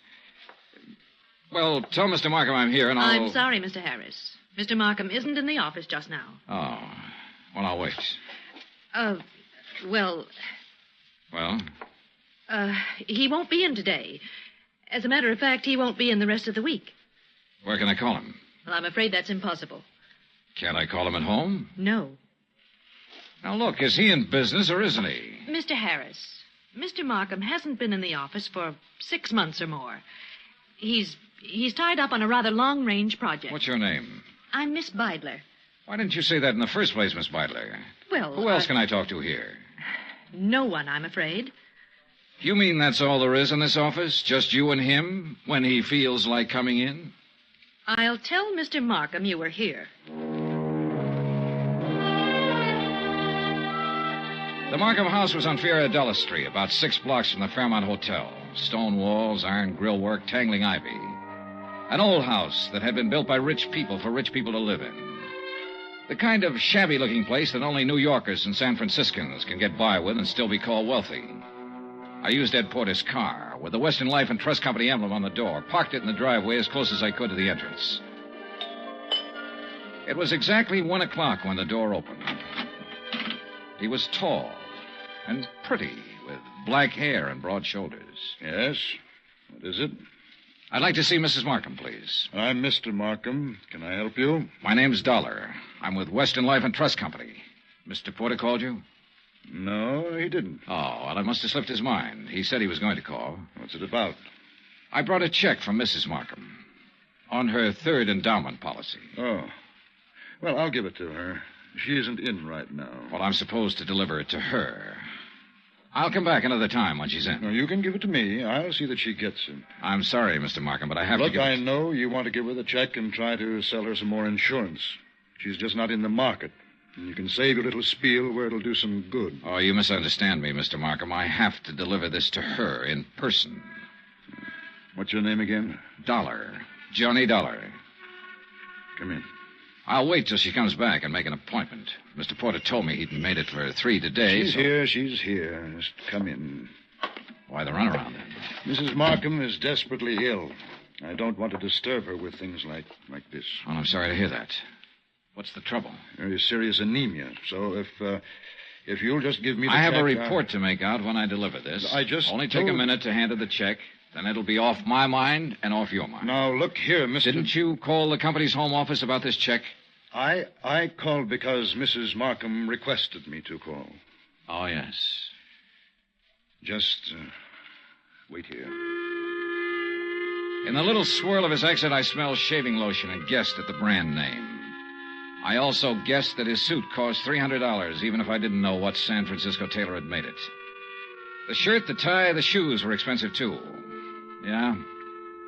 Well, tell Mr. Markham I'm here and I'll... I'm sorry, Mr. Harris. Mr. Markham isn't in the office just now. Oh. Well, I'll wait. Well... Well? He won't be in today. As a matter of fact, he won't be in the rest of the week. Where can I call him? Well, I'm afraid that's impossible. Can't I call him at home? No. Now, look, is he in business or isn't he? Mr. Harris, Mr. Markham hasn't been in the office for 6 months or more. He's tied up on a rather long-range project. What's your name? I'm Miss Beidler. Why didn't you say that in the first place, Miss Beidler? Well, Who else can I talk to here? No one, I'm afraid. You mean that's all there is in this office? Just you and him when he feels like coming in? I'll tell Mr. Markham you were here. The Markham house was on Fioradella Street, about 6 blocks from the Fairmont Hotel. Stone walls, iron grillwork, tangling ivy. An old house that had been built by rich people for rich people to live in. The kind of shabby-looking place that only New Yorkers and San Franciscans can get by with and still be called wealthy. I used Ed Porter's car with the Western Life and Trust Company emblem on the door, parked it in the driveway as close as I could to the entrance. It was exactly 1 o'clock when the door opened. He was tall and pretty, with black hair and broad shoulders. Yes? What is it? I'd like to see Mrs. Markham, please. I'm Mr. Markham. Can I help you? My name's Dollar. I'm with Western Life and Trust Company. Mr. Porter called you? No, he didn't. Oh, well, it must have slipped his mind. He said he was going to call. What's it about? I brought a check from Mrs. Markham on her 3rd endowment policy. Oh. Well, I'll give it to her. She isn't in right now. Well, I'm supposed to deliver it to her. I'll come back another time when she's in. No, you can give it to me. I'll see that she gets it. I'm sorry, Mr. Markham, but I have to Look, give I know you want to give her the check and try to sell her some more insurance. She's just not in the market. And you can save your little spiel where it'll do some good. Oh, you misunderstand me, Mr. Markham. I have to deliver this to her in person. What's your name again? Dollar. Johnny Dollar. Come in. I'll wait till she comes back and make an appointment. Mr. Porter told me he'd made it for 3 today. She's here. Just come in. Why the runaround, then? Mrs. Markham is desperately ill. I don't want to disturb her with things like this. Well, I'm sorry to hear that. What's the trouble? Very serious anemia. So if you'll just give me the check... I have a report to make out when I deliver this. I just Only take a minute to hand her the check. Then it'll be off my mind and off your mind. Now, look here, Mr... Didn't you call the company's home office about this check? I called because Mrs. Markham requested me to call. Oh, yes. Just wait here. In the little swirl of his exit, I smelled shaving lotion and guessed at the brand name. I also guessed that his suit cost $300, even if I didn't know what San Francisco tailor had made it. The shirt, the tie, the shoes were expensive, too. Yeah.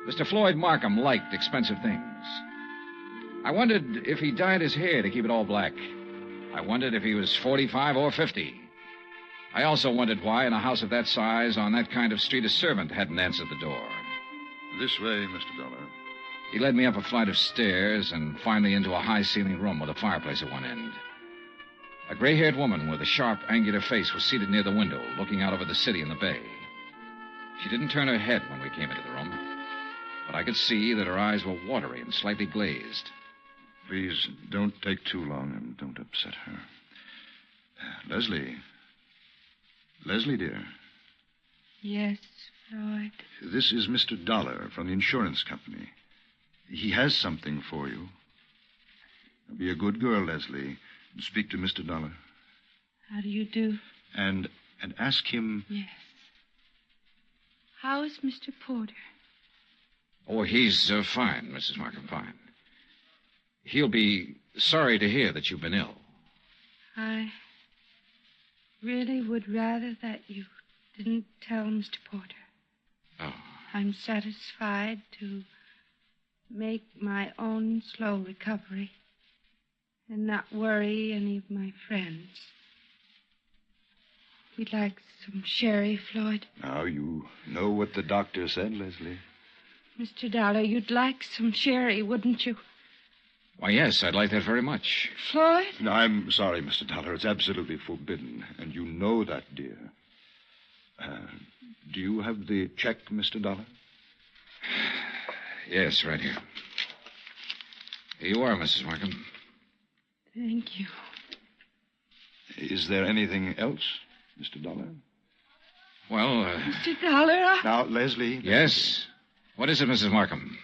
Mr. Floyd Markham liked expensive things. I wondered if he dyed his hair to keep it all black. I wondered if he was 45 or 50. I also wondered why, in a house of that size, on that kind of street, a servant hadn't answered the door. This way, Mr. Dollar. He led me up a flight of stairs and finally into a high-ceiling room with a fireplace at one end. A gray-haired woman with a sharp, angular face was seated near the window, looking out over the city and the bay. She didn't turn her head when we came into the room, but I could see that her eyes were watery and slightly glazed. Please, don't take too long and don't upset her. Leslie. Leslie, dear. Yes, Floyd. This is Mr. Dollar from the insurance company. He has something for you. Be a good girl, Leslie. Speak to Mr. Dollar. How do you do? And ask him... Yes. How is Mr. Porter? Oh, he's fine, Mrs. Markham, fine. He'll be sorry to hear that you've been ill. I really would rather that you didn't tell Mr. Porter. Oh. I'm satisfied to make my own slow recovery and not worry any of my friends. We'd like some sherry, Floyd. Now, you know what the doctor said, Leslie. Mr. Dollar, you'd like some sherry, wouldn't you? Why, yes, I'd like that very much. Floyd? No, I'm sorry, Mr. Dollar. It's absolutely forbidden, and you know that, dear. Do you have the check, Mr. Dollar? Yes, right here. Here you are, Mrs. Markham. Thank you. Is there anything else, Mr. Dollar? Well, Mr. Dollar? Now, Leslie... Yes? What is it, Mrs. Markham?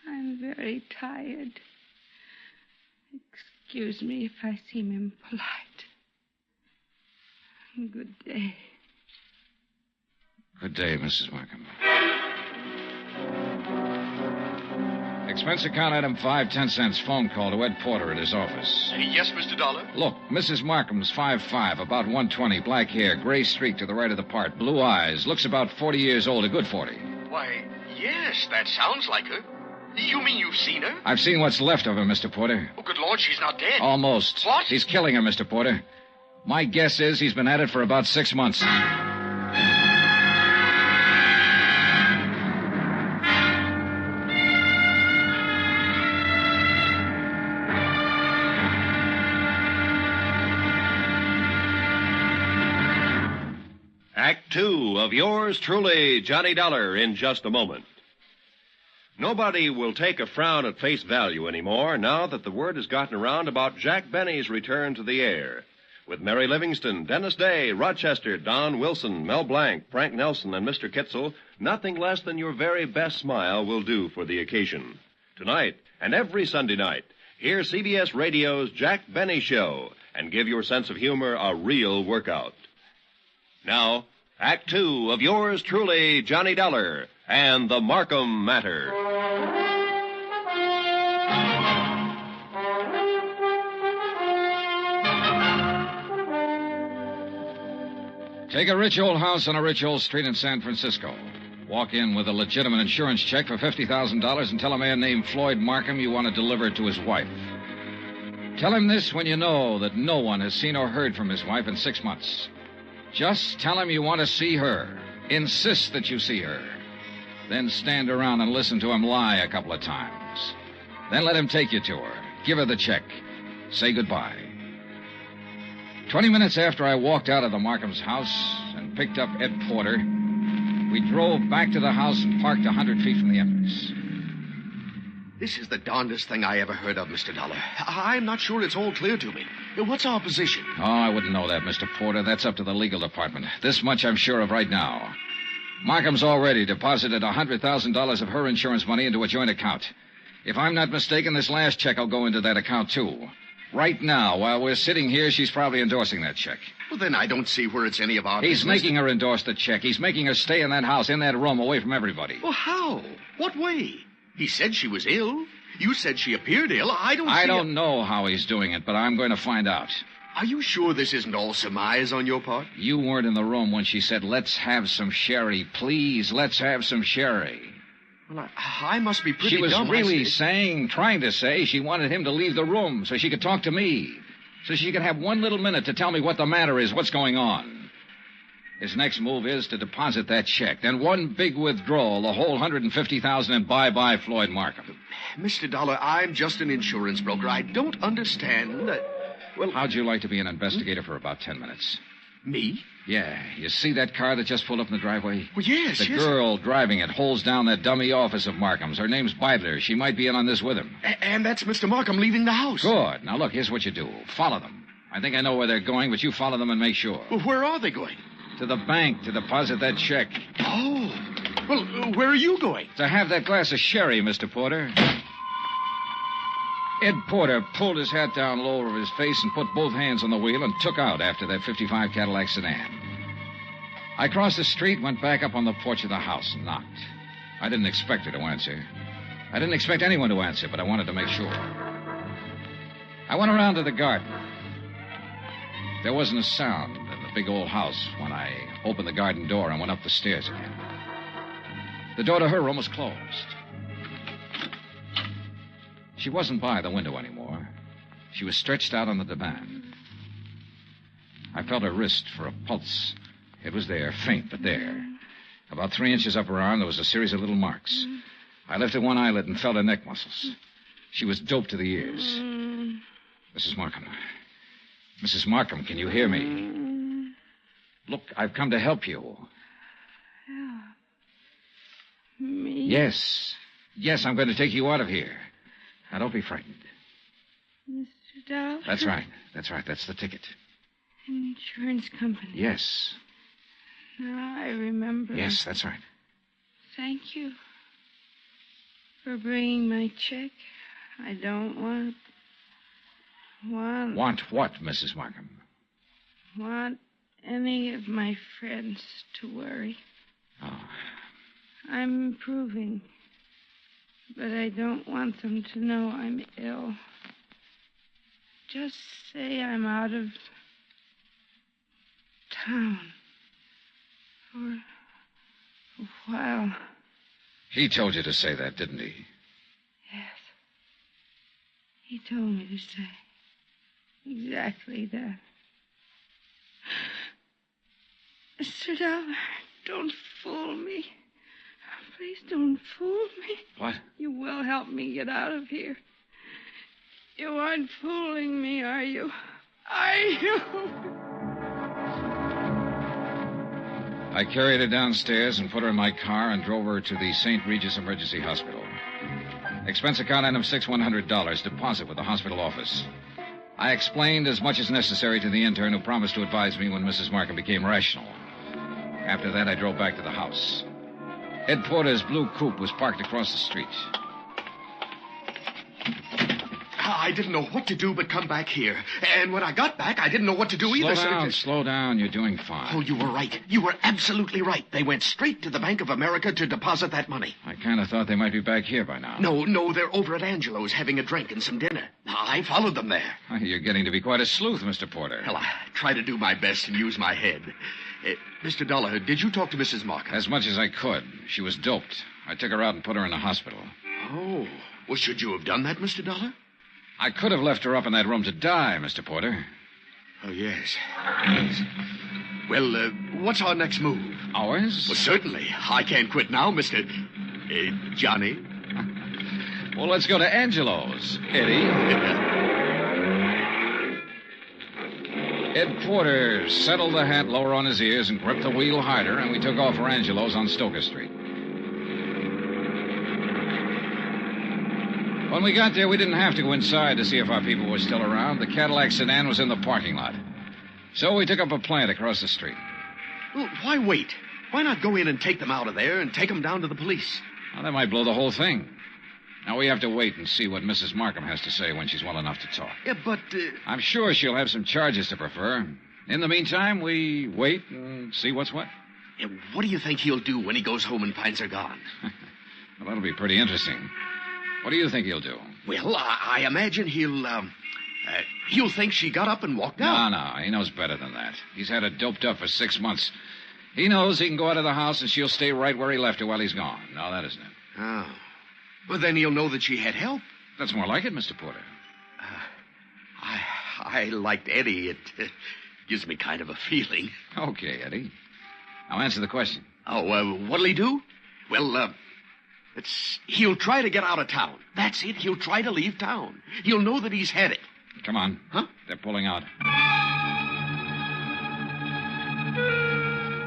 I'm very tired. Excuse me if I seem impolite. Good day. Good day, Mrs. Markham. Expense account item 5, 10 cents. Phone call to Ed Porter at his office. Yes, Mr. Dollar? Look, Mrs. Markham's 5'5", about 120, black hair, gray streak to the right of the part, blue eyes, looks about 40 years old, a good 40. Why, yes, that sounds like her. You mean you've seen her? I've seen what's left of her, Mr. Porter. Oh, good Lord, she's not dead. Almost. What? He's killing her, Mr. Porter. My guess is he's been at it for about 6 months. Act 2 of yours truly, Johnny Dollar, in just a moment. Nobody will take a frown at face value anymore now that the word has gotten around about Jack Benny's return to the air. With Mary Livingston, Dennis Day, Rochester, Don Wilson, Mel Blanc, Frank Nelson, and Mr. Kitzel, nothing less than your very best smile will do for the occasion. Tonight, and every Sunday night, hear CBS Radio's Jack Benny Show and give your sense of humor a real workout. Now, Act 2 of yours truly, Johnny Dollar, and the Markham Matter. Take a rich old house on a rich old street in San Francisco. Walk in with a legitimate insurance check for $50,000 and tell a man named Floyd Markham you want to deliver it to his wife. Tell him this when you know that no one has seen or heard from his wife in 6 months. Just tell him you want to see her. Insist that you see her. Then stand around and listen to him lie a couple of times. Then let him take you to her. Give her the check. Say goodbye. 20 minutes after I walked out of the Markham's house and picked up Ed Porter, we drove back to the house and parked 100 feet from the entrance. This is the darndest thing I ever heard of, Mr. Dollar. I'm not sure it's all clear to me. What's our position? Oh, I wouldn't know that, Mr. Porter. That's up to the legal department. This much I'm sure of right now. Markham's already deposited $100,000 of her insurance money into a joint account. If I'm not mistaken, this last check will go into that account, too. Right now, while we're sitting here, she's probably endorsing that check. Well, then I don't see where it's any of our He's business. making her endorse the check. He's making her stay in that house, in that room, away from everybody. Well, how? What way? He said she was ill. You said she appeared ill. I don't know how he's doing it, but I'm going to find out. Are you sure this isn't all surmise on your part? You weren't in the room when she said, let's have some sherry. Please, let's have some sherry. Well, I must be pretty She was dumb. really trying to say she wanted him to leave the room so she could talk to me. So she could have 1 little minute to tell me what the matter is, what's going on. His next move is to deposit that check. Then one big withdrawal, the whole $150,000, and bye-bye Floyd Markham. Mr. Dollar, I'm just an insurance broker. I don't understand that... Well, how'd you like to be an investigator for about 10 minutes? Me? Yeah. You see that car that just pulled up in the driveway? Well, yes, The girl driving it holds down that dummy office of Markham's. Her name's Beidler. She might be in on this with him. And that's Mr. Markham leaving the house. Good. Now, look, here's what you do. Follow them. I think I know where they're going, but you follow them and make sure. Well, where are they going? To the bank to deposit that check. Oh. Well, where are you going? To have that glass of sherry, Mr. Porter. Ed Porter pulled his hat down low over his face and put both hands on the wheel and took out after that 55 Cadillac sedan. I crossed the street, went back up on the porch of the house and knocked. I didn't expect her to answer. I didn't expect anyone to answer, but I wanted to make sure. I went around to the garden. There wasn't a sound in the big old house when I opened the garden door and went up the stairs again. The door to her room was closed. She wasn't by the window anymore. She was stretched out on the divan. I felt her wrist for a pulse. It was there, faint, but there. About 3 inches up her arm, there was a series of little marks. I lifted one eyelid and felt her neck muscles. She was doped to the ears. Mrs. Markham. Mrs. Markham, can you hear me? Look, I've come to help you. Me? Yes. Yes, I'm going to take you out of here. Now, don't be frightened. Mr. Dollar? That's right. That's right. That's the ticket. Insurance company. Yes. Now I remember. Yes, that's right. Thank you for bringing my check. I don't want Want what, Mrs. Markham? Want any of my friends to worry. Oh. I'm improving, but I don't want them to know I'm ill. Just say I'm out of town for a while. He told you to say that, didn't he? Yes. He told me to say exactly that. Mr. Dollar, don't fool me. Please don't fool me. What? You will help me get out of here. You aren't fooling me, are you? Are you? I carried her downstairs and put her in my car and drove her to the St. Regis Emergency Hospital. Expense account item 6, $100, deposit with the hospital office. I explained as much as necessary to the intern who promised to advise me when Mrs. Markham became rational. After that, I drove back to the house. Ed Porter's blue coupe was parked across the street. I didn't know what to do but come back here. And when I got back, I didn't know what to do either. Slow down. You're doing fine. Oh, you were right. You were absolutely right. They went straight to the Bank of America to deposit that money. I kind of thought they might be back here by now. No, they're over at Angelo's having a drink and some dinner. I followed them there. You're getting to be quite a sleuth, Mr. Porter. Well, I try to do my best and use my head. Mr. Dollar, did you talk to Mrs. Markham? As much as I could. She was doped. I took her out and put her in the hospital. Oh. Well, should you have done that, Mr. Dollar? I could have left her up in that room to die, Mr. Porter. Oh, yes. Well, what's our next move? Ours? Well, certainly. I can't quit now, Mr. Johnny. Well, let's go to Angelo's, Eddie. Ed Porter settled the hat lower on his ears and gripped the wheel harder, and we took off for Angelo's on Stoker Street. When we got there, we didn't have to go inside to see if our people were still around. The Cadillac sedan was in the parking lot. So we took up a plant across the street. Well, why wait? Why not go in and take them out of there and take them down to the police? Well, that might blow the whole thing. Now, we have to wait and see what Mrs. Markham has to say when she's well enough to talk. Yeah, but... I'm sure she'll have some charges to prefer. In the meantime, we wait and see what's what. Yeah, what do you think he'll do when he goes home and finds her gone? Well, that'll be pretty interesting. What do you think he'll do? Well, I imagine he'll He'll think she got up and walked out. No, he knows better than that. He's had her doped up for 6 months. He knows he can go out of the house and she'll stay right where he left her while he's gone. No, that isn't it. Oh. Well, then he'll know that she had help. That's more like it, Mr. Porter. I liked Eddie. It gives me kind of a feeling. Okay, Eddie. Now answer the question. Oh, what'll he do? Well, he'll try to get out of town. That's it. He'll try to leave town. He'll know that he's had it. Come on. Huh? They're pulling out.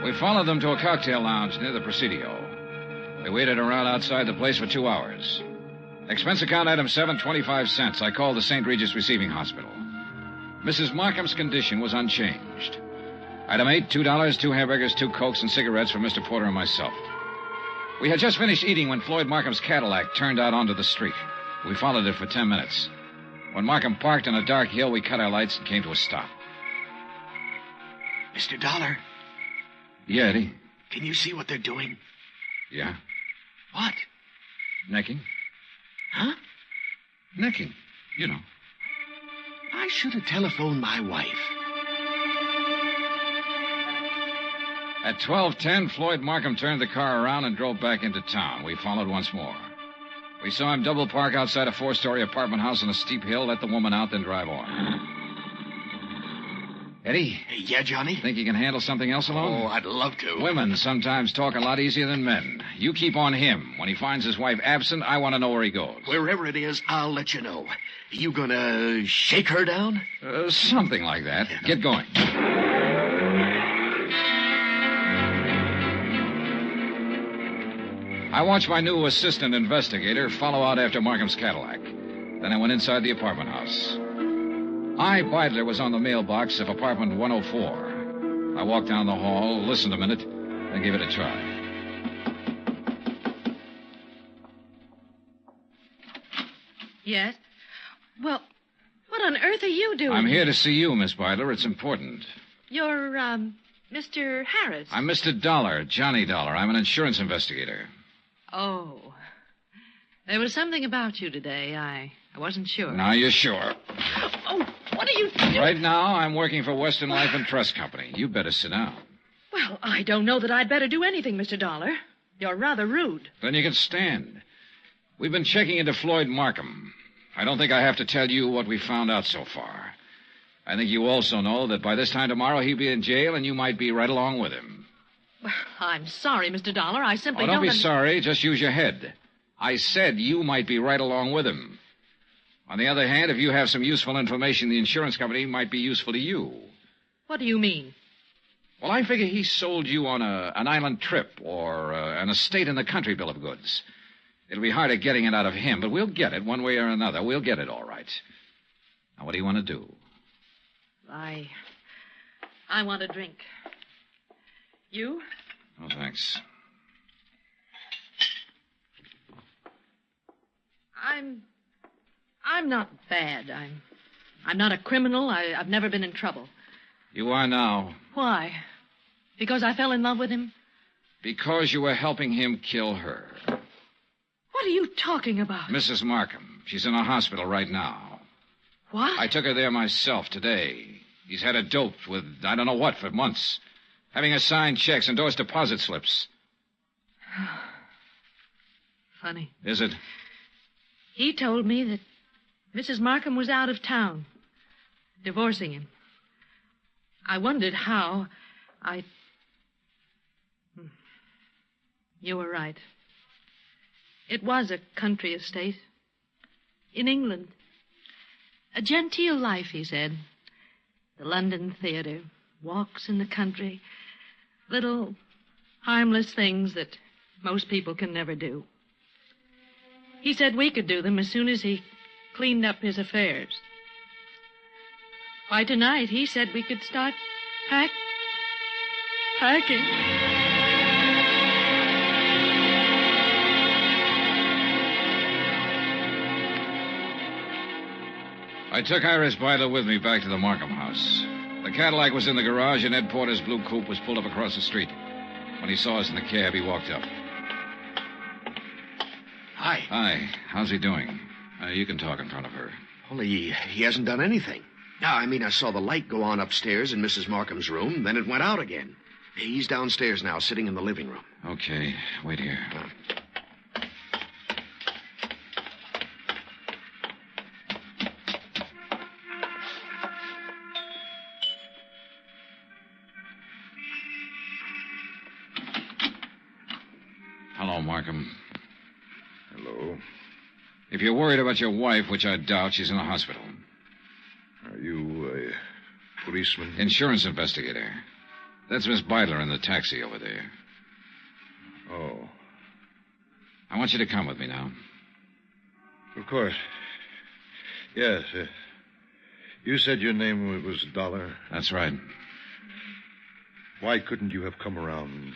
We followed them to a cocktail lounge near the Presidio. We waited around outside the place for 2 hours. Expense account item 7, 25 cents. I called the St. Regis Receiving Hospital. Mrs. Markham's condition was unchanged. Item 8, $2, 2 hamburgers, 2 Cokes, and cigarettes for Mr. Porter and myself. We had just finished eating when Floyd Markham's Cadillac turned out onto the street. We followed it for 10 minutes. When Markham parked on a dark hill, we cut our lights and came to a stop. Mr. Dollar. Yeah, Eddie? Can you see what they're doing? Yeah. What? Necking. Huh? Necking. You know. I should have telephoned my wife. At 12:10, Floyd Markham turned the car around and drove back into town. We followed once more. We saw him double park outside a 4-story apartment house on a steep hill, let the woman out, then drive on. Eddie? Yeah, Johnny? Think you can handle something else alone? Oh, I'd love to. Women sometimes talk a lot easier than men. You keep on him. When he finds his wife absent, I want to know where he goes. Wherever it is, I'll let you know. You gonna shake her down? Something like that. Get going. I watched my new assistant investigator follow out after Markham's Cadillac. Then I went inside the apartment house. I, Beidler, was on the mailbox of apartment 104. I walked down the hall, listened a minute, and gave it a try. Yes? Well, what on earth are you doing? I'm here to see you, Miss Beidler. It's important. You're, Mr. Harris. I'm Mr. Dollar, Johnny Dollar. I'm an insurance investigator. Oh. There was something about you today. I wasn't sure. Now you're sure. Oh, what are you doing? Right now, I'm working for Western Life and Trust Company. You better sit down. Well, I don't know that I'd better do anything, Mr. Dollar. You're rather rude. Then you can stand. We've been checking into Floyd Markham. I don't think I have to tell you what we found out so far. I think you also know that by this time tomorrow he'll be in jail and you might be right along with him. Well, I'm sorry, Mr. Dollar. I simply don't be sorry. Just use your head. I said you might be right along with him. On the other hand, if you have some useful information, the insurance company might be useful to you. What do you mean? Well, I figure he sold you on an island trip or an estate in the country bill of goods. It'll be harder getting it out of him, but we'll get it one way or another. We'll get it all right. Now, what do you want to do? I want a drink. You? Oh, thanks. I'm not bad. I'm not a criminal. I've never been in trouble. You are now. Why? Because I fell in love with him? Because you were helping him kill her. What are you talking about? Mrs. Markham. She's in a hospital right now. What? I took her there myself today. He's had her doped with I don't know what for months. Having her sign checks, endorse deposit slips. Funny. Is it? He told me that Mrs. Markham was out of town, divorcing him. I wondered how. You were right. It was a country estate. In England. A genteel life, he said. The London Theatre, walks in the country, little harmless things that most people can never do. He said we could do them as soon as he cleaned up his affairs. Why, tonight he said we could start packing. I took Iris Beidler with me back to the Markham house. The Cadillac was in the garage, and Ed Porter's blue coupe was pulled up across the street. When he saw us in the cab, he walked up. Hi. Hi. How's he doing? You can talk in front of her. Well, he hasn't done anything. I saw the light go on upstairs in Mrs. Markham's room, then it went out again. He's downstairs now, sitting in the living room. Okay, wait here. Hello, Markham. Hello. If you're worried about your wife, which I doubt, she's in the hospital. Are you a policeman? Insurance investigator. That's Miss Beidler in the taxi over there. Oh. I want you to come with me now. Of course. Yes. You said your name was Dollar? That's right. Why couldn't you have come around,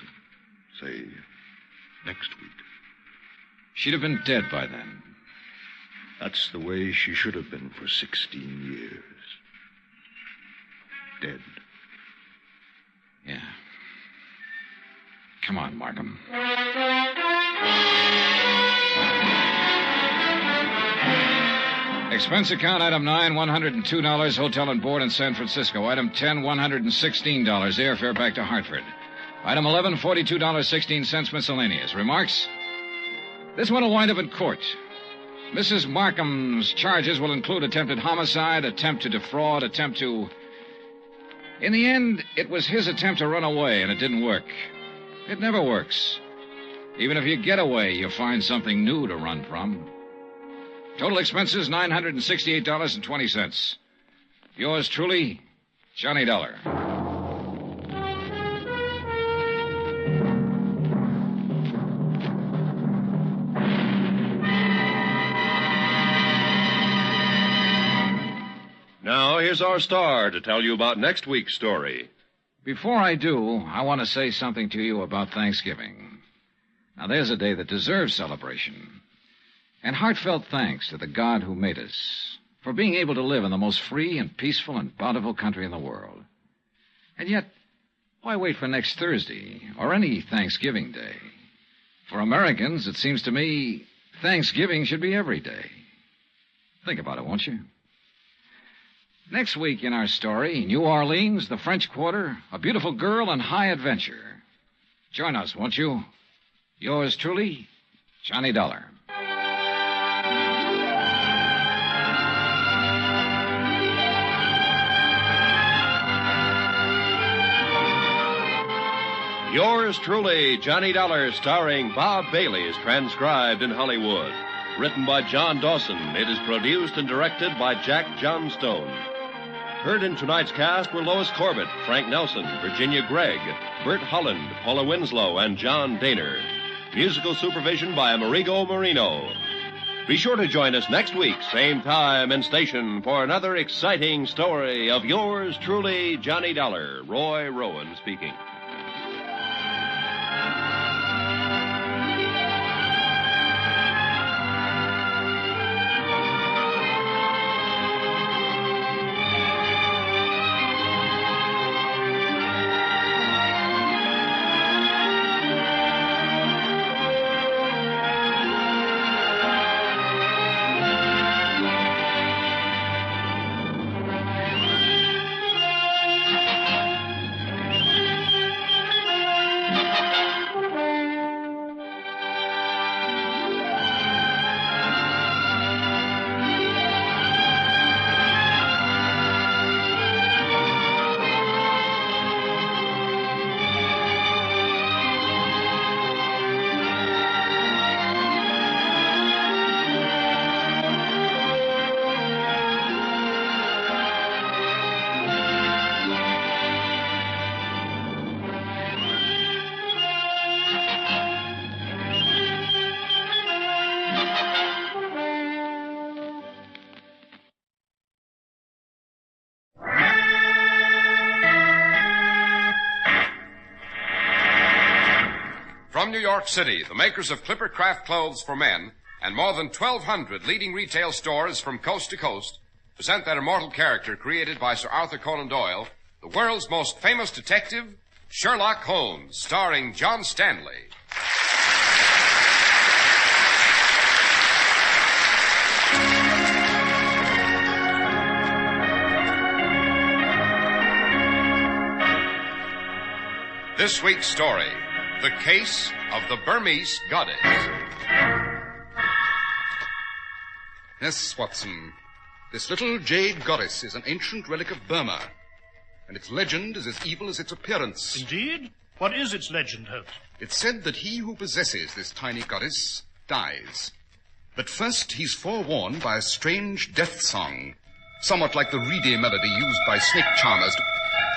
say, next week? She'd have been dead by then. That's the way she should have been for 16 years. Dead. Yeah. Come on, Markham. Expense account, item 9, $102, hotel and board in San Francisco. Item 10, $116, airfare back to Hartford. Item 11, $42.16 miscellaneous. Remarks? This one will wind up in court. Mrs. Markham's charges will include attempted homicide, attempt to defraud, attempt to... In the end, it was his attempt to run away, and it didn't work. It never works. Even if you get away, you find something new to run from. Total expenses, $968.20. Yours truly, Johnny Dollar. Now, here's our star to tell you about next week's story. Before I do, I want to say something to you about Thanksgiving. Now, there's a day that deserves celebration. And heartfelt thanks to the God who made us for being able to live in the most free and peaceful and bountiful country in the world. And yet, why wait for next Thursday or any Thanksgiving Day? For Americans, it seems to me, Thanksgiving should be every day. Think about it, won't you? Next week in our story, New Orleans, the French Quarter, a beautiful girl, and high adventure. Join us, won't you? Yours truly, Johnny Dollar. Yours truly, Johnny Dollar, starring Bob Bailey, is transcribed in Hollywood. Written by John Dawson, it is produced and directed by Jack Johnstone. Heard in tonight's cast were Lois Corbett, Frank Nelson, Virginia Gregg, Bert Holland, Paula Winslow, and John Daner. Musical supervision by Amerigo Marino. Be sure to join us next week, same time and station, for another exciting story of yours truly, Johnny Dollar. Roy Rowan speaking. From New York City, the makers of Clipper Craft Clothes for Men and more than 1,200 leading retail stores from coast to coast present that immortal character created by Sir Arthur Conan Doyle, the world's most famous detective, Sherlock Holmes, starring John Stanley. This week's story, The Case of the Burmese Goddess. Yes, Watson. This little jade goddess is an ancient relic of Burma, and its legend is as evil as its appearance. Indeed? What is its legend, Holmes? It's said that he who possesses this tiny goddess dies. But first he's forewarned by a strange death song, somewhat like the reedy melody used by snake charmers to...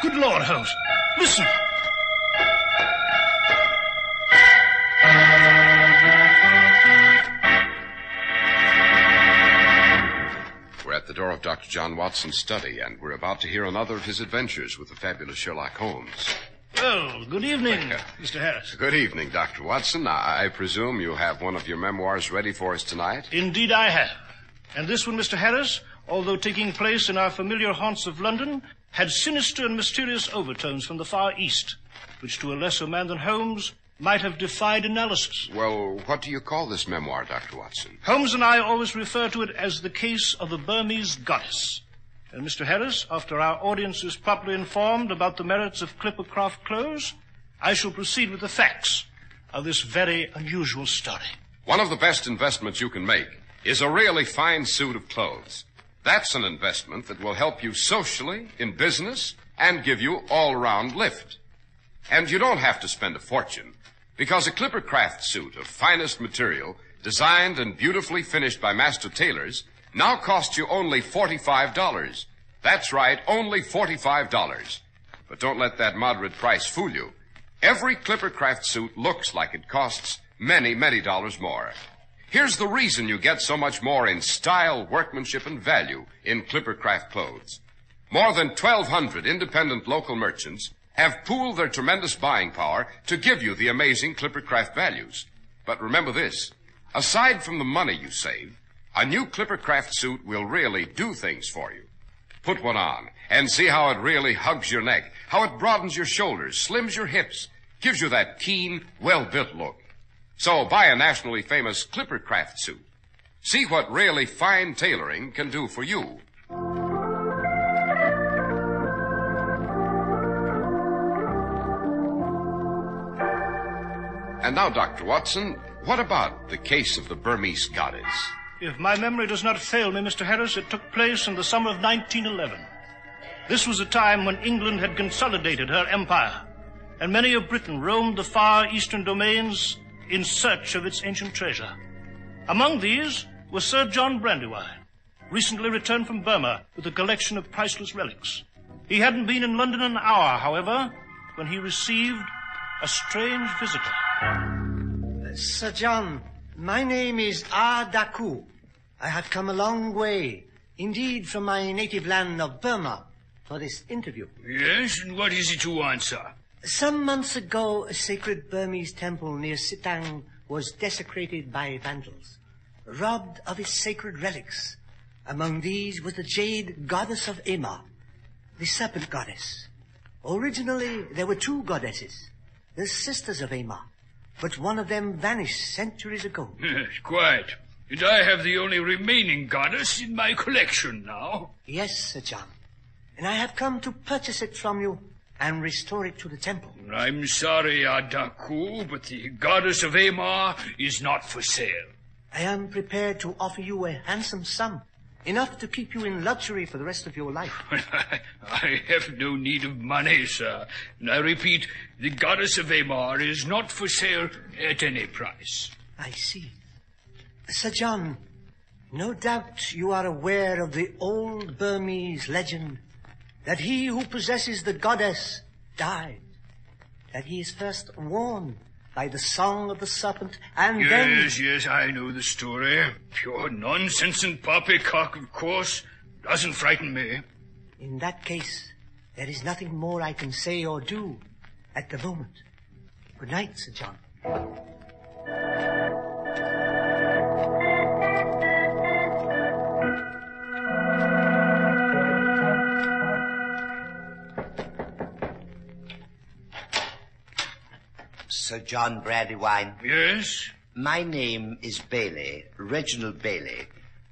Good Lord, Holmes. Listen. We're at the door of Dr. John Watson's study, and we're about to hear another of his adventures with the fabulous Sherlock Holmes. Well, good evening, Mr. Harris. Good evening, Dr. Watson. I presume you have one of your memoirs ready for us tonight? Indeed I have. And this one, Mr. Harris, although taking place in our familiar haunts of London, had sinister and mysterious overtones from the Far East, which to a lesser man than Holmes might have defied analysis. Well, what do you call this memoir, Dr. Watson? Holmes and I always refer to it as the case of the Burmese goddess. And Mr. Harris, after our audience is properly informed about the merits of Clippercraft clothes, I shall proceed with the facts of this very unusual story. One of the best investments you can make is a really fine suit of clothes. That's an investment that will help you socially, in business, and give you all-round lift. And you don't have to spend a fortune, because a Clippercraft suit of finest material, designed and beautifully finished by master tailors, now costs you only $45. That's right, only $45. But don't let that moderate price fool you. Every Clippercraft suit looks like it costs many, many dollars more. Here's the reason you get so much more in style, workmanship, and value in Clippercraft clothes. More than 1,200 independent local merchants have pooled their tremendous buying power to give you the amazing Clippercraft values. But remember this, aside from the money you save, a new Clippercraft suit will really do things for you. Put one on and see how it really hugs your neck, how it broadens your shoulders, slims your hips, gives you that keen, well-built look. So buy a nationally famous Clippercraft suit. See what really fine tailoring can do for you. And now, Dr. Watson, what about the case of the Burmese goddess? If my memory does not fail me, Mr. Harris, it took place in the summer of 1911. This was a time when England had consolidated her empire, and many of Britain roamed the far eastern domains in search of its ancient treasure. Among these was Sir John Brandywine, recently returned from Burma with a collection of priceless relics. He hadn't been in London an hour, however, when he received a strange visitor. Sir John, my name is Ah Daku. I have come a long way, indeed from my native land of Burma, for this interview. Yes, and what is it you want, sir? Some months ago, a sacred Burmese temple near Sitang was desecrated by vandals, robbed of its sacred relics. Among these was the jade goddess of Ema, the serpent goddess. Originally, there were two goddesses, the sisters of Ema, but one of them vanished centuries ago. Yes, quite. And I have the only remaining goddess in my collection now. Yes, Sir John. And I have come to purchase it from you and restore it to the temple. I'm sorry, Adaku, but the goddess of Amar is not for sale. I am prepared to offer you a handsome sum, enough to keep you in luxury for the rest of your life. I have no need of money, sir. And I repeat, the goddess of Amar is not for sale at any price. I see. Sir John, no doubt you are aware of the old Burmese legend that he who possesses the goddess dies, that he is first warned by the song of the serpent, and then... Yes, I know the story. Pure nonsense and poppycock, of course. Doesn't frighten me. In that case, there is nothing more I can say or do at the moment. Good night, Sir John. Sir John Brandywine. Yes? My name is Bailey, Reginald Bailey.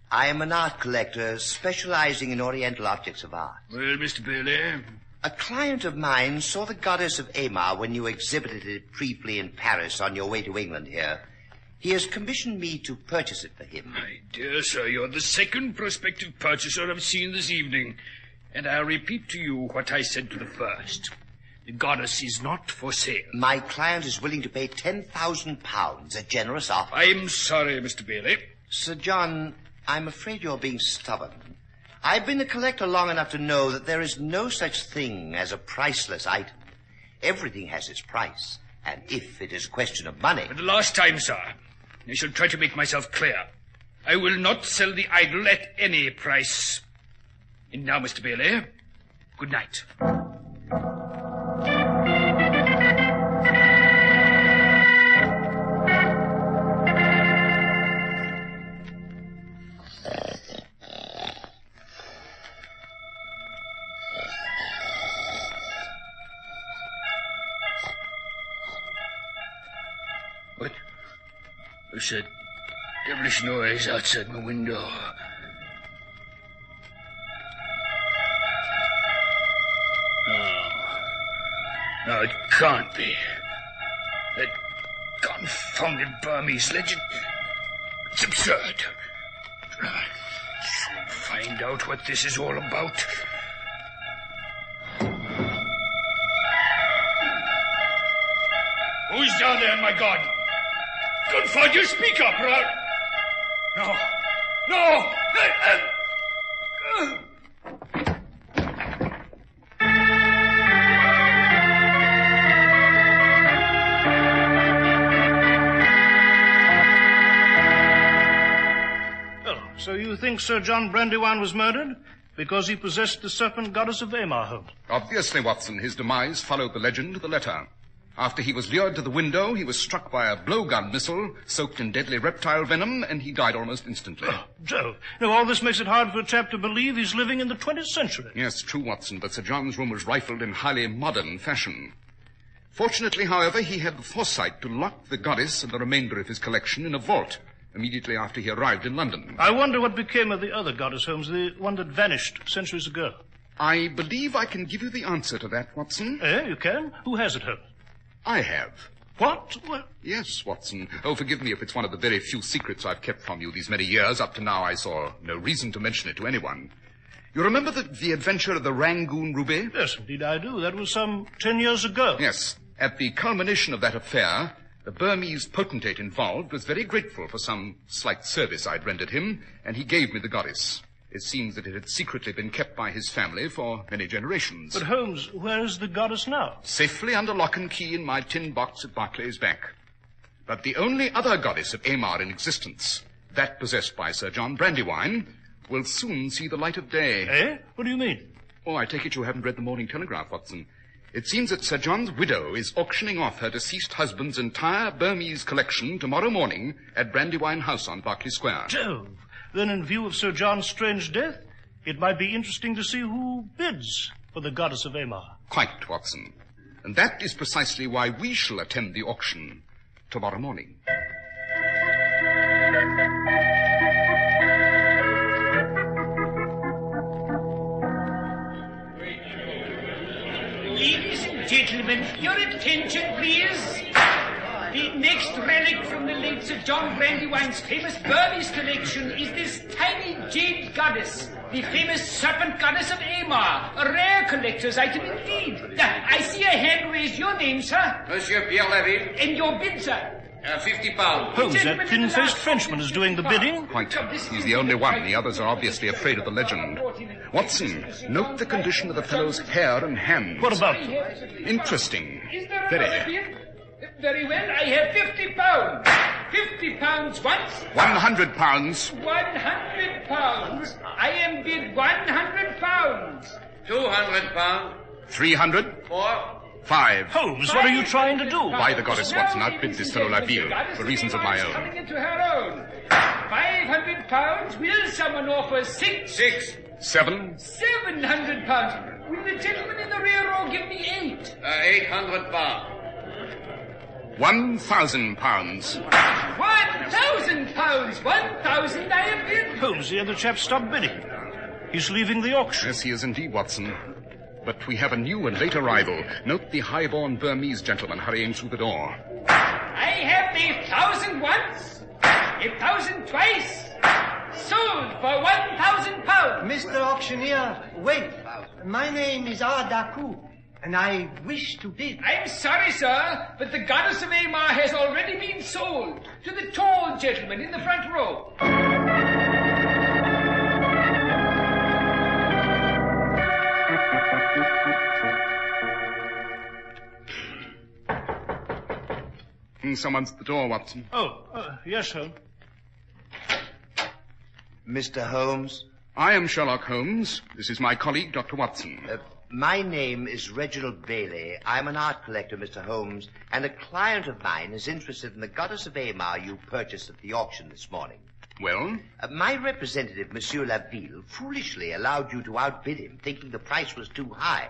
I am an art collector specializing in Oriental objects of art. Well, Mr. Bailey, A client of mine saw the goddess of Amar when you exhibited it briefly in Paris on your way to England here. He has commissioned me to purchase it for him. My dear sir, you're the second prospective purchaser I've seen this evening. And I'll repeat to you what I said to the first. The goddess is not for sale. My client is willing to pay £10,000, a generous offer. I'm sorry, Mr. Bailey. Sir John, I'm afraid you're being stubborn. I've been a collector long enough to know that there is no such thing as a priceless item. Everything has its price, and if it is a question of money... For the last time, sir, I shall try to make myself clear. I will not sell the idol at any price. And now, Mr. Bailey, good night. What's that devilish noise outside my window? No, it can't be. That confounded Burmese legend. It's absurd. I'll find out what this is all about. Who's down there in my garden? Good for you, speak up, right? No. Oh, so you think Sir John Brandywine was murdered because he possessed the serpent goddess of Amar, Holmes? Obviously, Watson, his demise followed the legend to the letter. After he was lured to the window, he was struck by a blowgun missile soaked in deadly reptile venom, and he died almost instantly. Oh, Joe. Now, all this makes it hard for a chap to believe he's living in the 20th century. Yes, true, Watson, but Sir John's room was rifled in highly modern fashion. Fortunately, however, he had the foresight to lock the goddess and the remainder of his collection in a vault immediately after he arrived in London. I wonder what became of the other goddess, Holmes, the one that vanished centuries ago. I believe I can give you the answer to that, Watson. You can? Who has it, Holmes? I have. What? Yes, Watson. Oh, forgive me if it's one of the very few secrets I've kept from you these many years. Up to now, I saw no reason to mention it to anyone. You remember the adventure of the Rangoon Ruby? Yes, indeed I do. That was some 10 years ago. Yes. At the culmination of that affair, the Burmese potentate involved was very grateful for some slight service I'd rendered him, and he gave me the goddess. It seems that it had secretly been kept by his family for many generations. But, Holmes, where is the goddess now? Safely under lock and key in my tin box at Barclay's Bank. But the only other goddess of Amar in existence, that possessed by Sir John Brandywine, will soon see the light of day. Eh? What do you mean? Oh, I take it you haven't read the Morning Telegraph, Watson. It seems that Sir John's widow is auctioning off her deceased husband's entire Burmese collection tomorrow morning at Brandywine House on Berkeley Square. Jove! Then in view of Sir John's strange death, it might be interesting to see who bids for the goddess of Amar. Quite, Watson. And that is precisely why we shall attend the auction tomorrow morning. Ladies and gentlemen, your attention, please. The next relic from the late Sir John Brandywine's famous Burmese collection is this tiny jade goddess, the famous serpent goddess of Amar, a rare collector's item indeed. I see a hand raised. Your name, sir? Monsieur Pierre Levy. And your bid, sir? £50. Holmes, that thin-faced Frenchman is doing the bidding? Quite. He's the only one. The others are obviously afraid of the legend. Watson, note the condition of the fellow's hair and hands. What about? Interesting. Is there Very. Very well, I have £50. £50 once. £100. £100. I am bid £100. £200. 300. 4. 5. Holmes, what are you trying to do? By the goddess, Watson, outbid this fellow Laville for reasons of my own. Coming into her own. £500. Will someone offer 6? 6. 7. £700. Will the gentleman in the rear row give me 8? £800. £1,000. £1,000. 1,000 I have bid. Holmes, the other chap stopped bidding. He's leaving the auction. Yes, he is indeed, Watson. But we have a new and late arrival. Note the high-born Burmese gentleman hurrying through the door. I have the 1,000 once, 1,000 twice, sold for 1,000 pounds. Mr. Auctioneer, wait. My name is Daku, and I wish to bid. I'm sorry, sir, but the goddess of Amar has already been sold to the tall gentleman in the front row. Someone's at the door, Watson. Yes, Holmes. Mr. Holmes? I am Sherlock Holmes. This is my colleague, Dr. Watson. My name is Reginald Bailey. I'm an art collector, Mr. Holmes, and a client of mine is interested in the goddess of Amar you purchased at the auction this morning. Well? My representative, Monsieur Laville, foolishly allowed you to outbid him, thinking the price was too high.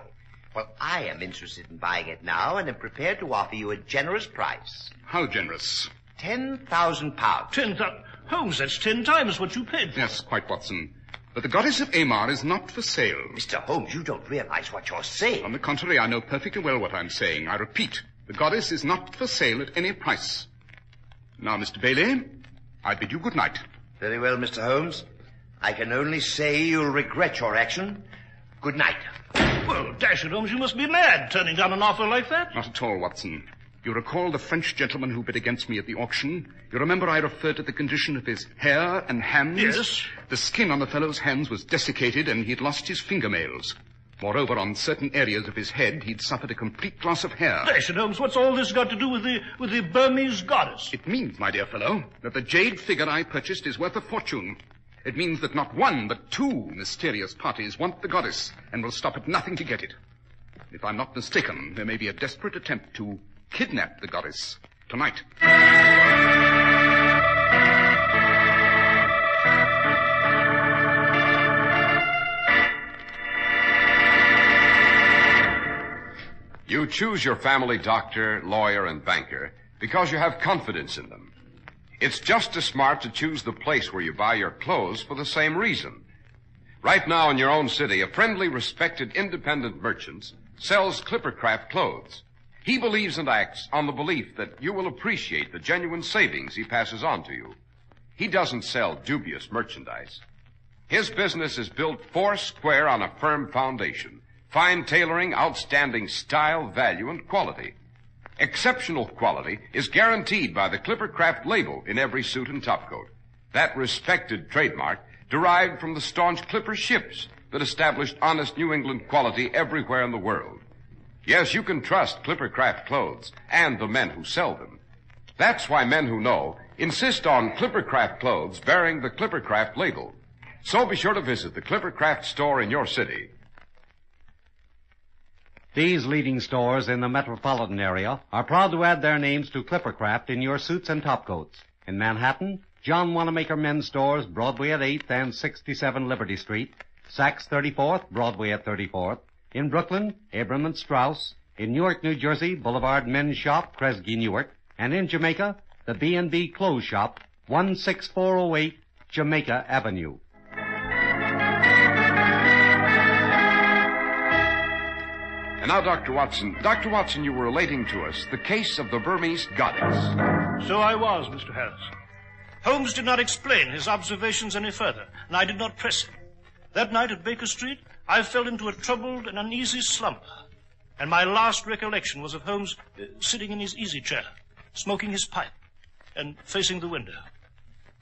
Well, I am interested in buying it now and am prepared to offer you a generous price. How generous? 10,000 pounds. 10,000? Holmes, that's 10 times what you paid for. Yes, quite, Watson. But the goddess of Amar is not for sale. Mr. Holmes, you don't realize what you're saying. On the contrary, I know perfectly well what I'm saying. I repeat, the goddess is not for sale at any price. Now, Mr. Bailey, I bid you good night. Very well, Mr. Holmes. I can only say you'll regret your action. Good night. Well, dash it, Holmes, you must be mad, turning down an offer like that. Not at all, Watson. You recall the French gentleman who bid against me at the auction? You remember I referred to the condition of his hair and hands? Yes. The skin on the fellow's hands was desiccated and he'd lost his fingernails. Moreover, on certain areas of his head, he'd suffered a complete loss of hair. Dash it, Holmes, what's all this got to do with the Burmese goddess? It means, my dear fellow, that the jade figure I purchased is worth a fortune. It means that not one, but two mysterious parties want the goddess and will stop at nothing to get it. If I'm not mistaken, there may be a desperate attempt to kidnap the goddess tonight. You choose your family doctor, lawyer, and banker because you have confidence in them. It's just as smart to choose the place where you buy your clothes for the same reason. Right now in your own city, a friendly, respected, independent merchant sells Clippercraft clothes. He believes and acts on the belief that you will appreciate the genuine savings he passes on to you. He doesn't sell dubious merchandise. His business is built four square on a firm foundation. Fine tailoring, outstanding style, value, and quality. Exceptional quality is guaranteed by the Clippercraft label in every suit and topcoat. That respected trademark derived from the staunch Clipper ships that established honest New England quality everywhere in the world. Yes, you can trust Clippercraft clothes and the men who sell them. That's why men who know insist on Clippercraft clothes bearing the Clippercraft label. So be sure to visit the Clippercraft store in your city. These leading stores in the metropolitan area are proud to add their names to Clippercraft in your suits and topcoats. In Manhattan, John Wanamaker Men's Stores, Broadway at 8th and 67 Liberty Street. Saks 34th, Broadway at 34th. In Brooklyn, Abram and Strauss. In Newark, New Jersey, Boulevard Men's Shop, Kresge, Newark. And in Jamaica, the B&B Clothes Shop, 16408 Jamaica Avenue. And now, Dr. Watson. Dr. Watson, you were relating to us the case of the Burmese goddess. So I was, Mr. Harris. Holmes did not explain his observations any further, and I did not press him. That night at Baker Street, I fell into a troubled and uneasy slumber, and my last recollection was of Holmes sitting in his easy chair, smoking his pipe, and facing the window.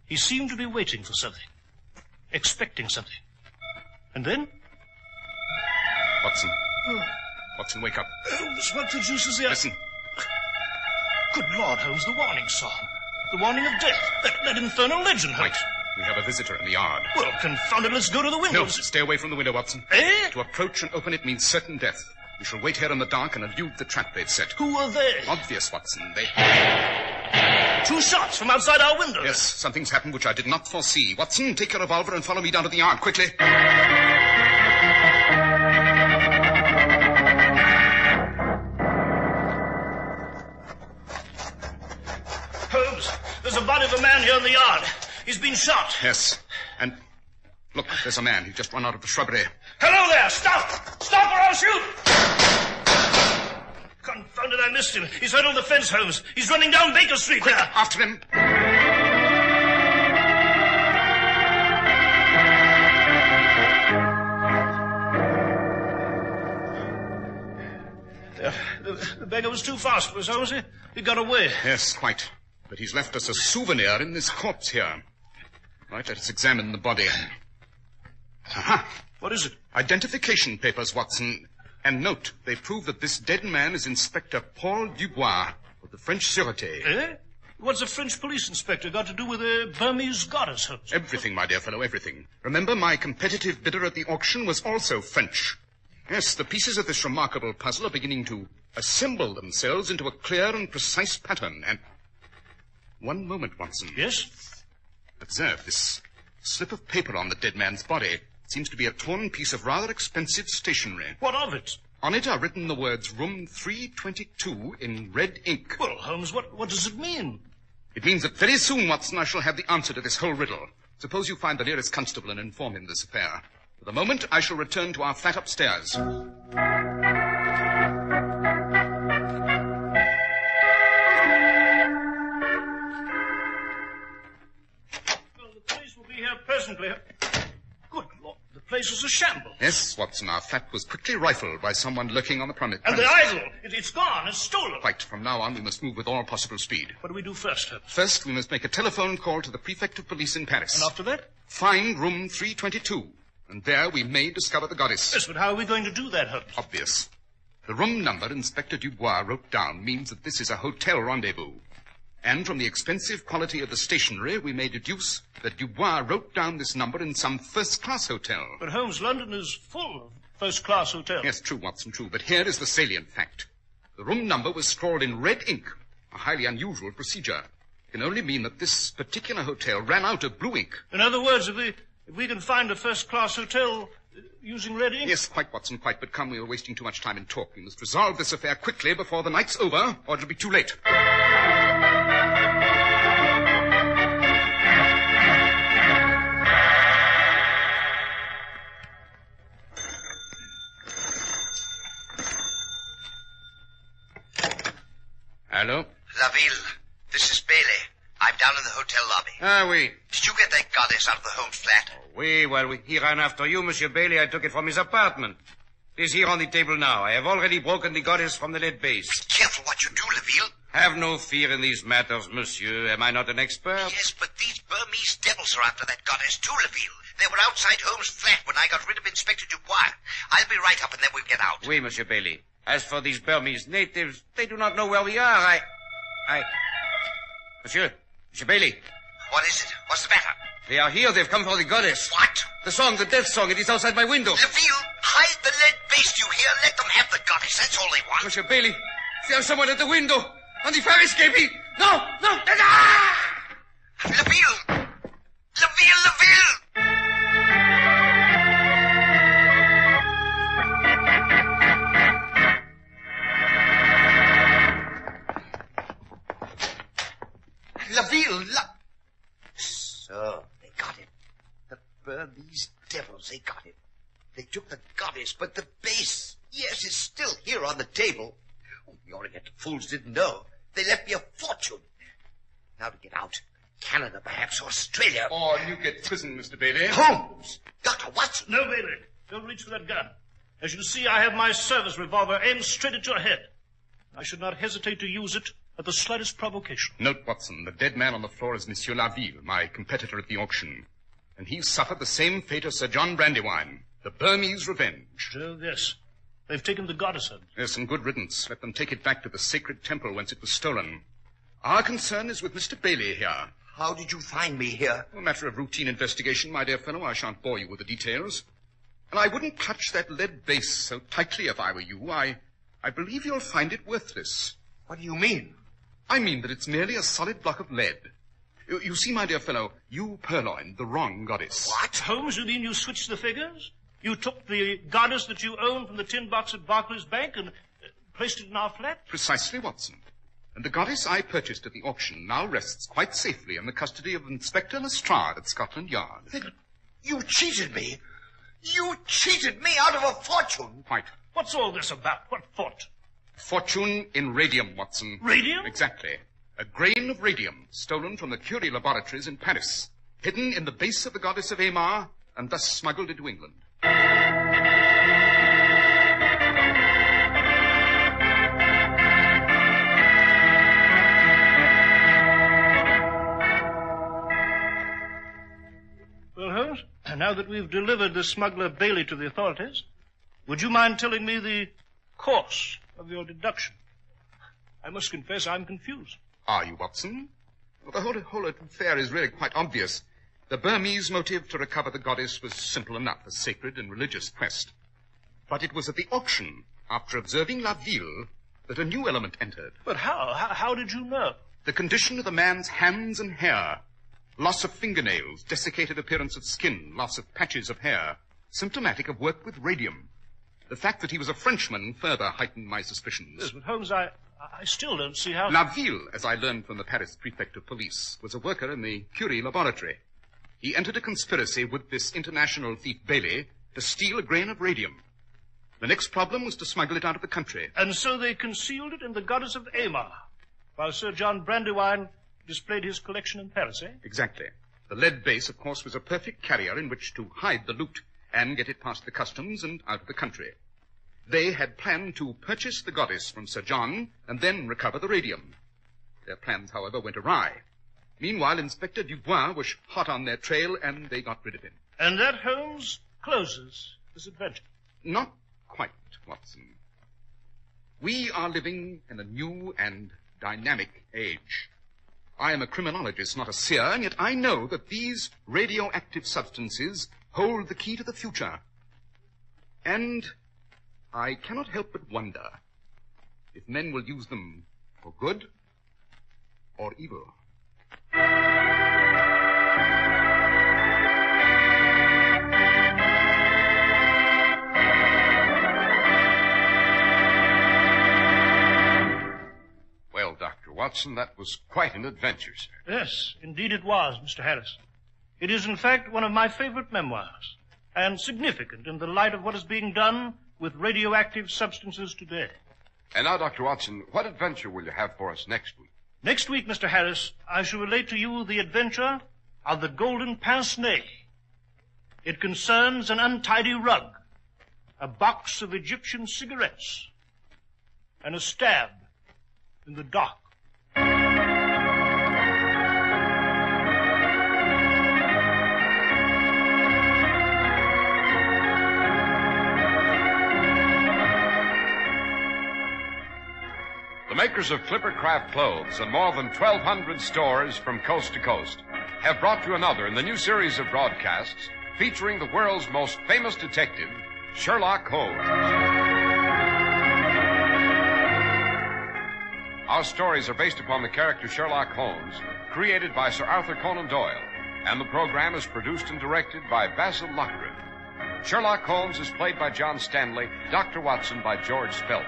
He seemed to be waiting for something, expecting something. And then... Watson. Watson, wake up. Holmes, what the deuce is the... Listen. Good Lord, Holmes, the warning song. The warning of death. That infernal legend, Holmes. Wait. We have a visitor in the yard. Well, confound it, let's go to the window. No, stay away from the window, Watson. Eh? To approach and open it means certain death. We shall wait here in the dark and elude the trap they've set. Who are they? Obvious, Watson. They... 2 shots from outside our window. Yes, something's happened which I did not foresee. Watson, take your revolver and follow me down to the yard, quickly. Holmes, there's a body of a man here in the yard. He's been shot. Yes, and... Look, there's a man. He's just run out of the shrubbery. Hello there! Stop! Stop or I'll shoot! Confound it, I missed him. He's hurdled the fence, Holmes. He's running down Baker Street. Quick, there. after him. The beggar was too fast for us, Holmes. He got away. Yes, quite. But he's left us a souvenir in this corpse here. Right, let us examine the body. Aha! What is it? Identification papers, Watson. And note, they prove that this dead man is Inspector Paul Dubois of the French Sûreté. Eh? What's a French police inspector got to do with a Burmese goddess, Holmes? Everything, my dear fellow, everything. Remember, my competitive bidder at the auction was also French. Yes, the pieces of this remarkable puzzle are beginning to assemble themselves into a clear and precise pattern. And... One moment, Watson. Yes? Observe this slip of paper on the dead man's body. Seems to be a torn piece of rather expensive stationery. What of it? On it are written the words Room 322 in red ink. Well, Holmes, what does it mean? It means that very soon, Watson, I shall have the answer to this whole riddle. Suppose you find the nearest constable and inform him of this affair. For the moment, I shall return to our flat upstairs. Well, the police will be here presently. Good Lord, the place is a shambles. Yes, Watson, our flat was quickly rifled by someone lurking on the premise. And the idol, it's gone, it's stolen. Quite. From now on, we must move with all possible speed. What do we do first, Holmes? First, we must make a telephone call to the prefect of police in Paris. And after that? Find room 322. And there we may discover the goddess. Yes, but how are we going to do that, Holmes? Obvious. The room number Inspector Dubois wrote down means that this is a hotel rendezvous. And from the expensive quality of the stationery, we may deduce that Dubois wrote down this number in some first-class hotel. But, Holmes, London is full of first-class hotels. Yes, true, Watson, true. But here is the salient fact. The room number was scrawled in red ink, a highly unusual procedure. It can only mean that this particular hotel ran out of blue ink. In other words, if we can find a first-class hotel using red ink... Yes, quite, Watson, quite. But come, we are wasting too much time in talk. We must resolve this affair quickly before the night's over, or it'll be too late. Hello? Laville, this is Bailey. I'm down in the hotel lobby. Ah, oui. Did you get that goddess out of the Holmes flat? Oui, well, he ran after you, Monsieur Bailey. I took it from his apartment. It is here on the table now. I have already broken the goddess from the lead base. Be careful what you do, Laville. Have no fear in these matters, monsieur. Am I not an expert? Yes, but these Burmese devils are after that goddess too, Laville. They were outside Holmes' flat when I got rid of Inspector Dubois. I'll be right up and then we'll get out. Oui, Monsieur Bailey. As for these Burmese natives, they do not know where we are. Monsieur Bailey. What is it? What's the matter? They are here. They've come for the goddess. What? The song, the death song. It is outside my window. Laville, hide the lead base, you hear? Let them have the goddess. That's all they want. Monsieur Bailey, there's someone at the window. On the fire escaping. No! Laville! Laville! So, they got it. The Burmese devils, they got it. They took the goddess, but the base, yes, it's still here on the table. Oh, the Oriental fools didn't know. They left me a fortune. Now to get out. Canada, perhaps, Australia. Or Newgate Prison, Mr. Bailey. Holmes! Dr. Watson! No, Bailey. Don't reach for that gun. As you see, I have my service revolver aimed straight at your head. I should not hesitate to use it at the slightest provocation. Note, Watson, the dead man on the floor is Monsieur Laville, my competitor at the auction. And he's suffered the same fate as Sir John Brandywine, the Burmese revenge. Oh, yes. They've taken the goddess out. Yes, and good riddance. Let them take it back to the sacred temple whence it was stolen. Our concern is with Mr. Bailey here. How did you find me here? A matter of routine investigation, my dear fellow. I shan't bore you with the details. And I wouldn't clutch that lead base so tightly if I were you. I believe you'll find it worthless. What do you mean? I mean that it's merely a solid block of lead. You see, my dear fellow, you purloined the wrong goddess. What? Holmes, you mean you switched the figures? You took the goddess that you owned from the tin box at Barclays Bank and placed it in our flat? Precisely, Watson. And the goddess I purchased at the auction now rests quite safely in the custody of Inspector Lestrade at Scotland Yard. Then you cheated me. You cheated me out of a fortune. Quite. What's all this about? What fort? Fortune in radium, Watson. Radium? Exactly. A grain of radium stolen from the Curie laboratories in Paris, hidden in the base of the goddess of Amar, and thus smuggled into England. Well, Holmes, now that we've delivered the smuggler Bailey to the authorities, would you mind telling me the course of your deduction? I must confess I'm confused. Are you, Watson? Well, the whole affair is really quite obvious. The Burmese motive to recover the goddess was simple enough, a sacred and religious quest. But it was at the auction, after observing La Ville, that a new element entered. But how? How did you know? The condition of the man's hands and hair. Loss of fingernails, desiccated appearance of skin, loss of patches of hair, symptomatic of work with radium. The fact that he was a Frenchman further heightened my suspicions. Yes, but Holmes, I still don't see how... La Ville, as I learned from the Paris prefect of police, was a worker in the Curie laboratory. He entered a conspiracy with this international thief Bailey to steal a grain of radium. The next problem was to smuggle it out of the country. And so they concealed it in the goddess of Amar, while Sir John Brandywine displayed his collection in Paris, eh? Exactly. The lead base, of course, was a perfect carrier in which to hide the loot and get it past the customs and out of the country. They had planned to purchase the goddess from Sir John and then recover the radium. Their plans, however, went awry. Meanwhile, Inspector Dubois was hot on their trail, and they got rid of him. And that, Holmes, closes this adventure. Not quite, Watson. We are living in a new and dynamic age. I am a criminologist, not a seer, and yet I know that these radioactive substances hold the key to the future. And I cannot help but wonder if men will use them for good or evil. Well, Dr. Watson, that was quite an adventure, sir. Yes, indeed it was, Mr. Harris. It is, in fact, one of my favorite memoirs, and significant in the light of what is being done with radioactive substances today. And now, Dr. Watson, what adventure will you have for us next week? Next week, Mr. Harris, I shall relate to you the adventure of the Golden Pince-Nez. It concerns an untidy rug, a box of Egyptian cigarettes, and a stab in the dark. The makers of Clipper Craft clothes and more than 1,200 stores from coast to coast have brought you another in the new series of broadcasts featuring the world's most famous detective, Sherlock Holmes. Our stories are based upon the character Sherlock Holmes, created by Sir Arthur Conan Doyle, and the program is produced and directed by Basil Lockridge. Sherlock Holmes is played by John Stanley, Dr. Watson by George Spelman.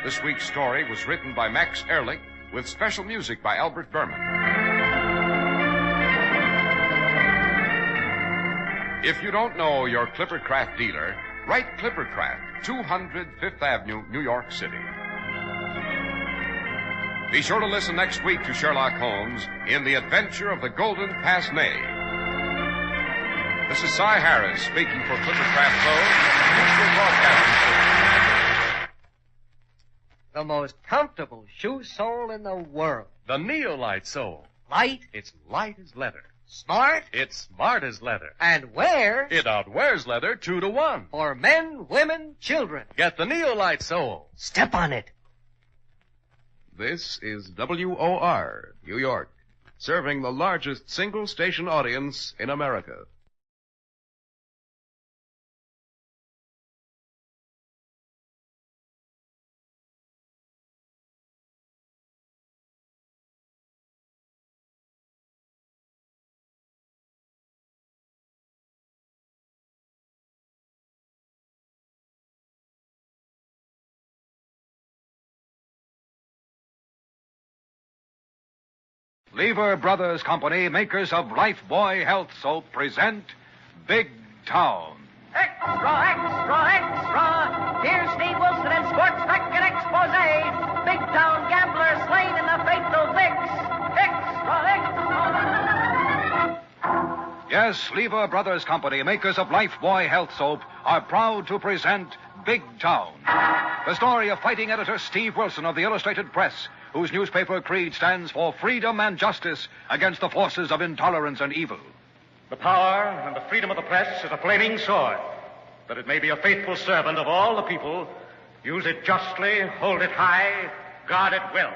This week's story was written by Max Ehrlich with special music by Albert Berman. If you don't know your Clipper Craft dealer, write Clipper Craft, 200 Fifth Avenue, New York City. Be sure to listen next week to Sherlock Holmes in The Adventure of the Golden Pince-Nez. This is Cy Harris speaking for Clipper Craft Clothes, Mutual Broadcasting System. The most comfortable shoe sole in the world. The Neolite sole. Light. It's light as leather. Smart. It's smart as leather. And wear. It outwears leather 2 to 1. For men, women, children. Get the Neolite sole. Step on it. This is WOR, New York, serving the largest single-station audience in America. Lever Brothers Company, makers of Life Boy Health Soap, present Big Town. Extra, extra, extra! Here's Steve Wilson and Sports Packet Expose. Big Town gambler slain in the fatal fix. Extra, extra! Yes, Lever Brothers Company, makers of Lifebuoy Health Soap, are proud to present Big Town. The story of fighting editor Steve Wilson of the Illustrated Press, whose newspaper creed stands for freedom and justice against the forces of intolerance and evil. The power and the freedom of the press is a flaming sword, that it may be a faithful servant of all the people. Use it justly, hold it high, guard it well.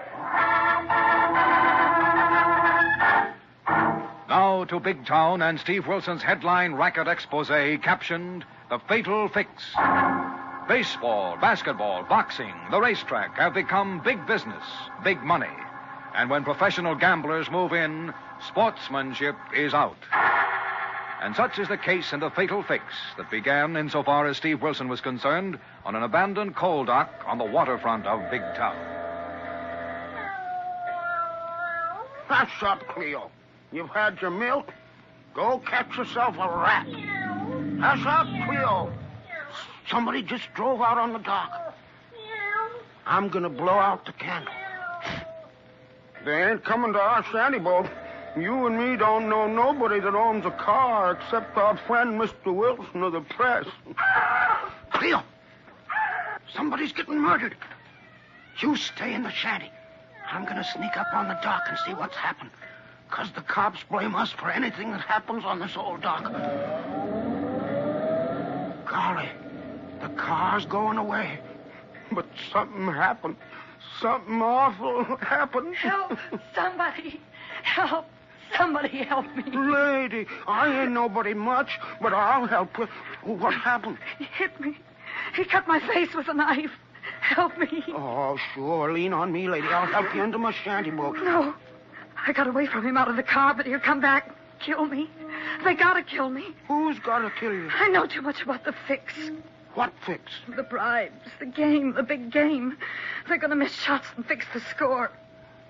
Now to Big Town and Steve Wilson's headline racket expose captioned The Fatal Fix. Baseball, basketball, boxing, the racetrack have become big business, big money. And when professional gamblers move in, sportsmanship is out. And such is the case in The Fatal Fix that began, insofar as Steve Wilson was concerned, on an abandoned coal dock on the waterfront of Big Town. Hush up, Cleo. You've had your milk. Go catch yourself a rat. Hush up, Cleo. Somebody just drove out on the dock. I'm gonna blow out the candle. They ain't coming to our shanty boat. You and me don't know nobody that owns a car except our friend Mr. Wilson of the press. Cleo! Somebody's getting murdered. You stay in the shanty. I'm gonna sneak up on the dock and see what's happened. 'Cause the cops blame us for anything that happens on this old dock. Golly, the car's going away. But something happened. Something awful happened. Help! Somebody! Help! Somebody help me. Lady, I ain't nobody much, but I'll help you. What happened? He hit me. He cut my face with a knife. Help me. Oh, sure. Lean on me, lady. I'll help you into my shanty boat. No. I got away from him out of the car, but he'll come back. Kill me. They gotta kill me. Who's gotta kill you? I know too much about the fix. What fix? The bribes, the game, the big game. They're gonna miss shots and fix the score.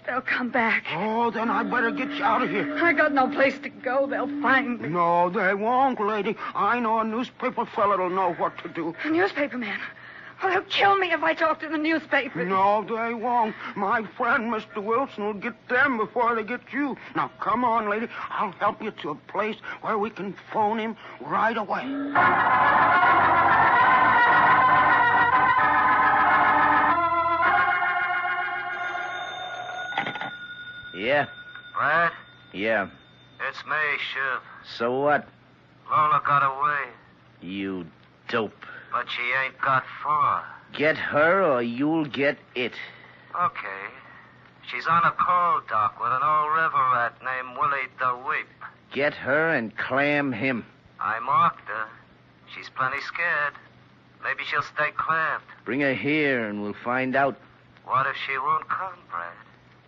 They'll come back. Oh, then I better get you out of here. I got no place to go. They'll find me. No, they won't, lady. I know a newspaper feller'll know what to do. A newspaper man? Well, they'll kill me if I talk to the newspaper. No, they won't. My friend, Mr. Wilson, will get them before they get you. Now, come on, lady. I'll help you to a place where we can phone him right away. Yeah? Brad? Yeah. It's me, Shiv. So what? Lola got away, You dope. but she ain't got far. Get her or you'll get it. Okay. She's on a coal dock with an old river rat named Willie the Weep. Get her and clam him. I marked her. She's plenty scared. Maybe she'll stay clammed. Bring her here and we'll find out. What if she won't come, Brad?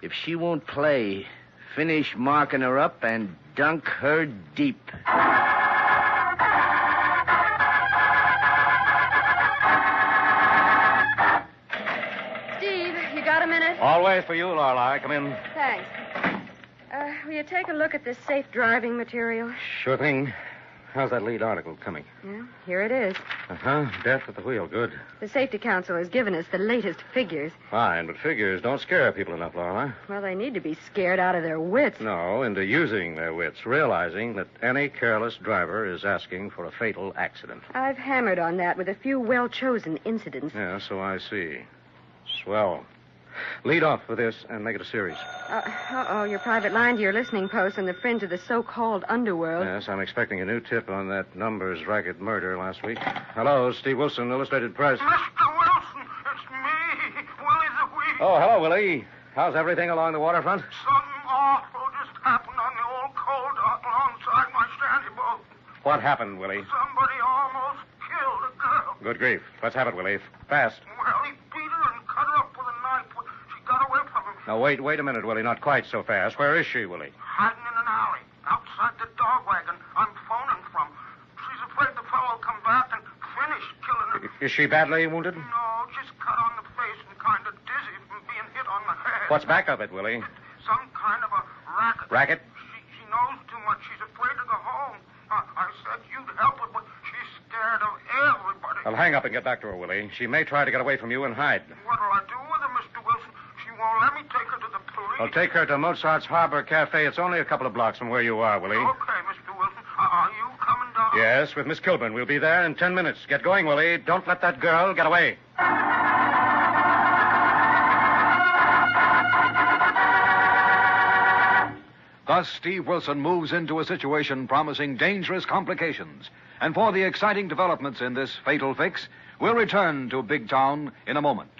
If she won't play, finish marking her up and dunk her deep. Steve, you got a minute? Always for you, Lorelei. Come in. Thanks. Will you take a look at this safe driving material? Sure thing. How's that lead article coming? Yeah, here it is. Uh-huh. Death at the wheel. Good. The Safety Council has given us the latest figures. Fine, but figures don't scare people enough, Lorelei. Well, they need to be scared out of their wits. No, into using their wits, realizing that any careless driver is asking for a fatal accident. I've hammered on that with a few well-chosen incidents. Yeah, so I see. Swell. Lead off with this and make it a series. Your private line to your listening post on the fringe of the so-called underworld. Yes, I'm expecting a new tip on that numbers racket murder last week. Hello, Steve Wilson, Illustrated Press. Mr. Wilson, it's me, Willie the Weep. Oh, hello, Willie. How's everything along the waterfront? Something awful just happened on the old coal dock alongside my shanty boat. What happened, Willie? Somebody almost killed a girl. Good grief. Let's have it, Willie. Fast. Well, he beat her and cut her up with a knife. She got away from him. Now, wait a minute, Willie. Not quite so fast. Where is she, Willie? Hiding in an alley outside the dog wagon I'm phoning from. She's afraid the fellow will come back and finish killing her. Is she badly wounded? No, just cut on the face and kind of dizzy from being hit on the head. What's back of it, Willie? Some kind of a racket. Racket? She knows too much. She's afraid to go home. I said you'd help her, but she's scared of Well, hang up and get back to her, Willie. She may try to get away from you and hide. What'll I do with her, Mr. Wilson? She won't let me take her to the police. Well, take her to Mozart's Harbor Cafe. It's only a couple of blocks from where you are, Willie. Okay, Mr. Wilson. Are you coming down? Yes, with Miss Kilburn. We'll be there in 10 minutes. Get going, Willie. Don't let that girl get away. Thus, Steve Wilson moves into a situation promising dangerous complications. And for the exciting developments in this fatal fix, we'll return to Big Town in a moment.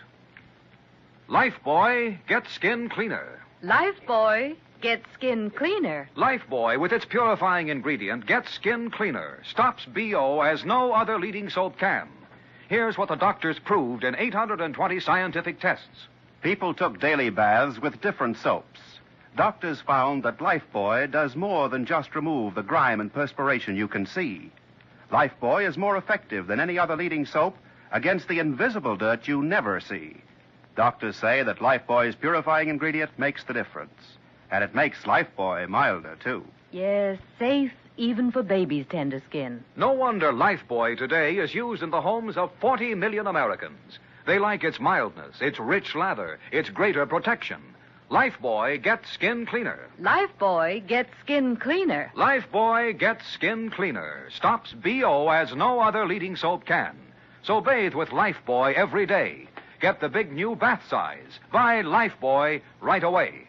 Lifebuoy, get skin cleaner. Lifebuoy, get skin cleaner. Lifebuoy, with its purifying ingredient, gets skin cleaner. Stops BO as no other leading soap can. Here's what the doctors proved in 820 scientific tests. People took daily baths with different soaps. Doctors found that Lifebuoy does more than just remove the grime and perspiration you can see. Lifebuoy is more effective than any other leading soap against the invisible dirt you never see. Doctors say that Lifebuoy's purifying ingredient makes the difference. And it makes Lifebuoy milder, too. Yes, safe even for babies' tender skin. No wonder Lifebuoy today is used in the homes of 40 million Americans. They like its mildness, its rich lather, its greater protection. Lifebuoy gets skin cleaner. Lifebuoy gets skin cleaner. Lifebuoy gets skin cleaner. Stops BO as no other leading soap can. So bathe with Lifebuoy every day. Get the big new bath size. Buy Lifebuoy right away.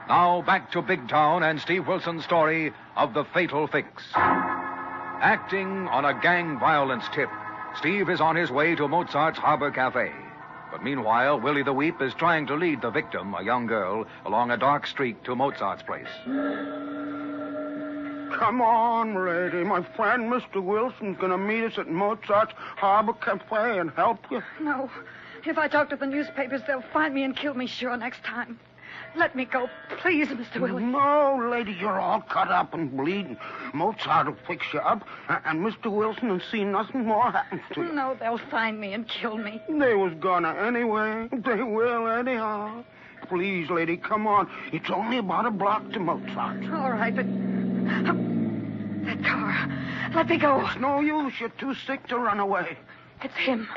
Now back to Big Town and Steve Wilson's story of the fatal fix. Acting on a gang violence tip, Steve is on his way to Mozart's Harbor Cafe. But meanwhile, Willie the Weep is trying to lead the victim, a young girl, along a dark street to Mozart's place. Come on, lady. My friend, Mr. Wilson's going to meet us at Mozart's Harbor Cafe and help you. No. If I talk to the newspapers, they'll find me and kill me sure next time. Let me go, please, Mr. Willie. No, lady, you're all cut up and bleeding. Mozart will fix you up, and Mr. Wilson will see nothing more happens to you. No, they'll find me and kill me. They was gonna anyway. They will anyhow. Please, lady, come on. It's only about a block to Mozart. All right, but... that car. Let me go. It's no use. You're too sick to run away. It's him.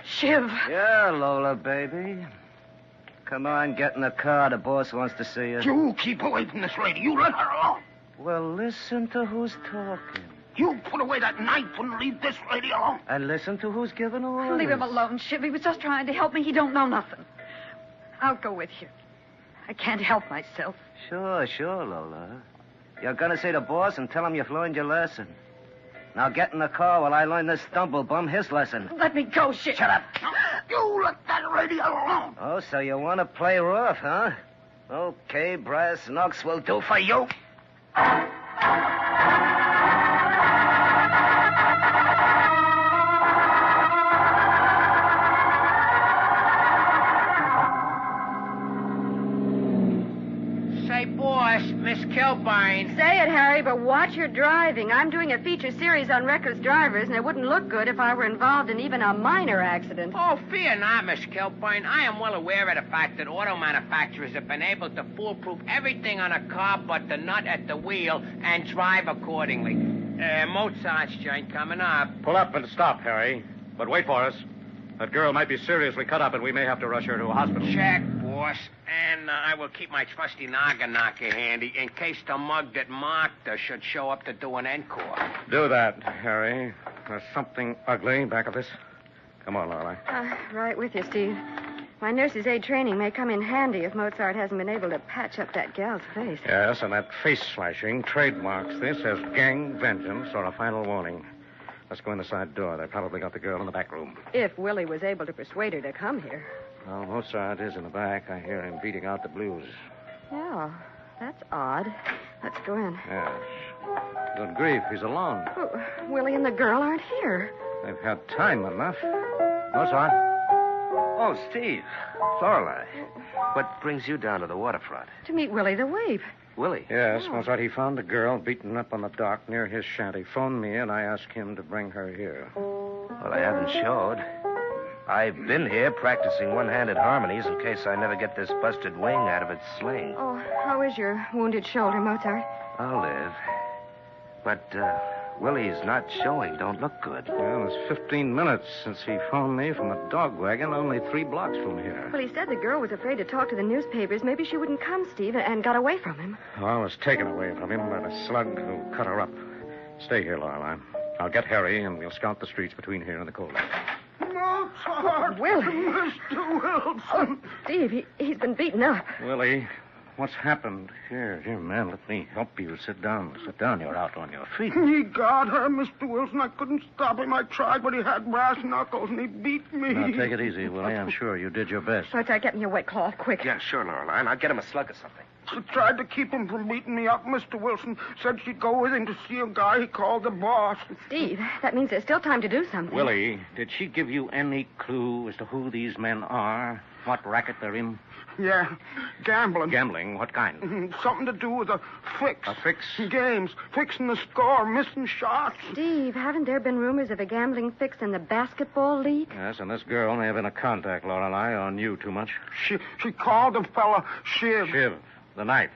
Shiv. Yeah, Lola, baby. Come on, get in the car. The boss wants to see you. You keep away from this lady. You let her alone. Well, listen to who's talking. You put away that knife and leave this lady alone. And listen to who's giving orders. Leave him alone, Shiv. He was just trying to help me. He don't know nothing. I'll go with you. I can't help myself. Sure, Lola. You're gonna see the boss and tell him you've learned your lesson. Now get in the car while I learn this stumblebum his lesson. Let me go, Shiv. Shut up. You let that lady alone. Oh, so you want to play rough, huh? Okay, brass knucks will do for you. Say, boss, Miss Kilburn. Say it, Harry, but watch your driving. I'm doing a feature series on reckless drivers, and it wouldn't look good if I were involved in even a minor accident. Oh, fear not, Miss Kilburn. I am well aware of the fact that auto manufacturers have been able to foolproof everything on a car but the nut at the wheel and drive accordingly. Mozart's joint coming up. Pull up and stop, Harry. But wait for us. That girl might be seriously cut up, and we may have to rush her to a hospital. Check, boss. And I will keep my trusty noggin knocker handy in case the mug that marked her should show up to do an encore. Do that, Harry. There's something ugly back of this. Come on, Laura. Right with you, Steve. My nurse's aid training may come in handy if Mozart hasn't been able to patch up that gal's face. Yes, and that face slashing trademarks this as gang vengeance or a final warning. Let's go in the side door. They probably got the girl in the back room. If Willie was able to persuade her to come here. Well, Mozart is in the back. I hear him beating out the blues. Yeah, that's odd. Let's go in. Yes. Good grief, he's alone. Oh, Willie and the girl aren't here. They've had time enough. Mozart? Oh, Steve. Lorelei. What brings you down to the waterfront? To meet Willie the Weep. Willie? Yes, Mozart. He found a girl beaten up on the dock near his shanty. Phoned me, and I asked him to bring her here. Well, I haven't showed. I've been here practicing one-handed harmonies in case I never get this busted wing out of its sling. Oh, how is your wounded shoulder, Mozart? I'll live. But, Willie's not showing. Don't look good. Well, it's 15 minutes since he phoned me from a dog wagon only 3 blocks from here. Well, he said the girl was afraid to talk to the newspapers. Maybe she wouldn't come, Steve, and got away from him. Well, I was taken away from him by the slug who cut her up. Stay here, Lorelei. I'll get Harry, and we'll scout the streets between here and the coal mine. Mozart! Willie! Mr. Wilson! Oh, Steve, he's been beaten up. Willie, what's happened? Here, man, let me help you. Sit down. Sit down. You're out on your feet. He got her, Mr. Wilson. I couldn't stop him. I tried, but he had brass knuckles, and he beat me. Now, take it easy, Willie. I'm sure you did your best. Mozart, get me a wet cloth, quick. Yeah, sure, Lorelei. I'll get him a slug or something. She tried to keep him from beating me up. Mr. Wilson said she'd go with him to see a guy he called the boss. Steve, that means there's still time to do something. Willie, did she give you any clue as to who these men are? What racket they're in? Yeah, gambling. Gambling? What kind? Something to do with a fix. A fix? Games. Fixing the score, missing shots. Steve, haven't there been rumors of a gambling fix in the basketball league? Yes, and this girl may have been a contact, Lorelei, or knew too much. She called the fella Shiv. Shiv, the knife.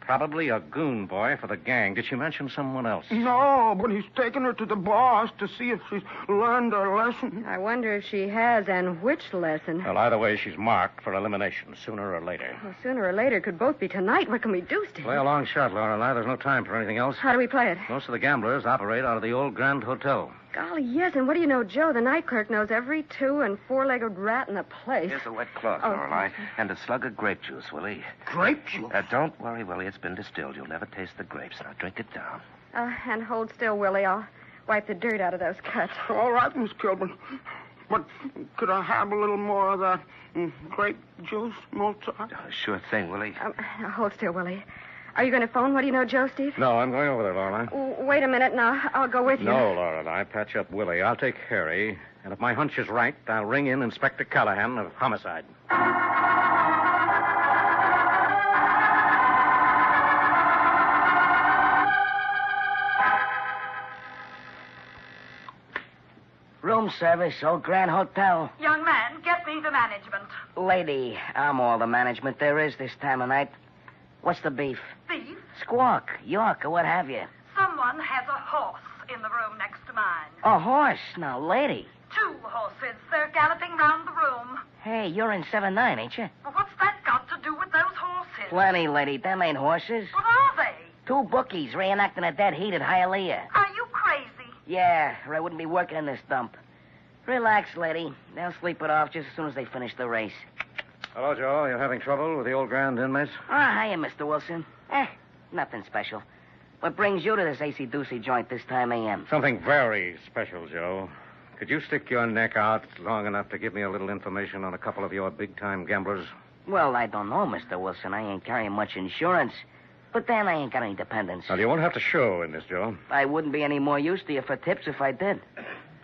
Probably a goon boy for the gang. Did she mention someone else? No, but he's taken her to the boss to see if she's learned her lesson. I wonder if she has, and which lesson. Well, either way, she's marked for elimination, sooner or later. Well, sooner or later, could both be tonight. What can we do, Steve? Play a long shot, Lorelei. There's no time for anything else. How do we play it? Most of the gamblers operate out of the old Grand Hotel. Golly, yes, and what do you know, Joe? The night clerk knows every 2- and 4-legged rat in the place. Here's a wet cloth, Oh. Lorelei, and a slug of grape juice, Willie. Grape juice? Don't worry, Willie. It's been distilled. You'll never taste the grapes. Now drink it down. And hold still, Willie. I'll wipe the dirt out of those cuts. All right, Miss Kilburn. But could I have a little more of that grape juice, Mozart? Sure thing, Willie. Now, hold still, Willie. Are you going to phone? What do you know, Joe, Steve? No, I'm going over there, Lorelei. Wait a minute, now. I'll go with you. No, Lorelei. Patch up Willie. I'll take Harry. And if my hunch is right, I'll ring in Inspector Callahan of Homicide. Room service, Old Grand Hotel. Young man, get me the management. Lady, I'm all the management there is this time of night. What's the beef? Beef? Squawk, York, or what have you. Someone has a horse in the room next to mine. A horse? Now, lady. 2 horses. They're galloping round the room. Hey, you're in 7-9, ain't you? Well, what's that got to do with those horses? Plenty, lady. Them ain't horses. What are they? 2 bookies reenacting a dead heat at Hialeah. Are you crazy? Yeah, or I wouldn't be working in this dump. Relax, lady. They'll sleep it off just as soon as they finish the race. Hello, Joe. You having trouble with the old Grand inmates? Hiya, Mr. Wilson. Nothing special. What brings you to this acey-doocy joint this time a.m.? Something very special, Joe. Could you stick your neck out long enough to give me a little information on a couple of your big-time gamblers? Well, I don't know, Mr. Wilson. I ain't carrying much insurance. But then I ain't got any dependents. Well, you won't have to show in this, Joe. I wouldn't be any more use to you for tips if I did.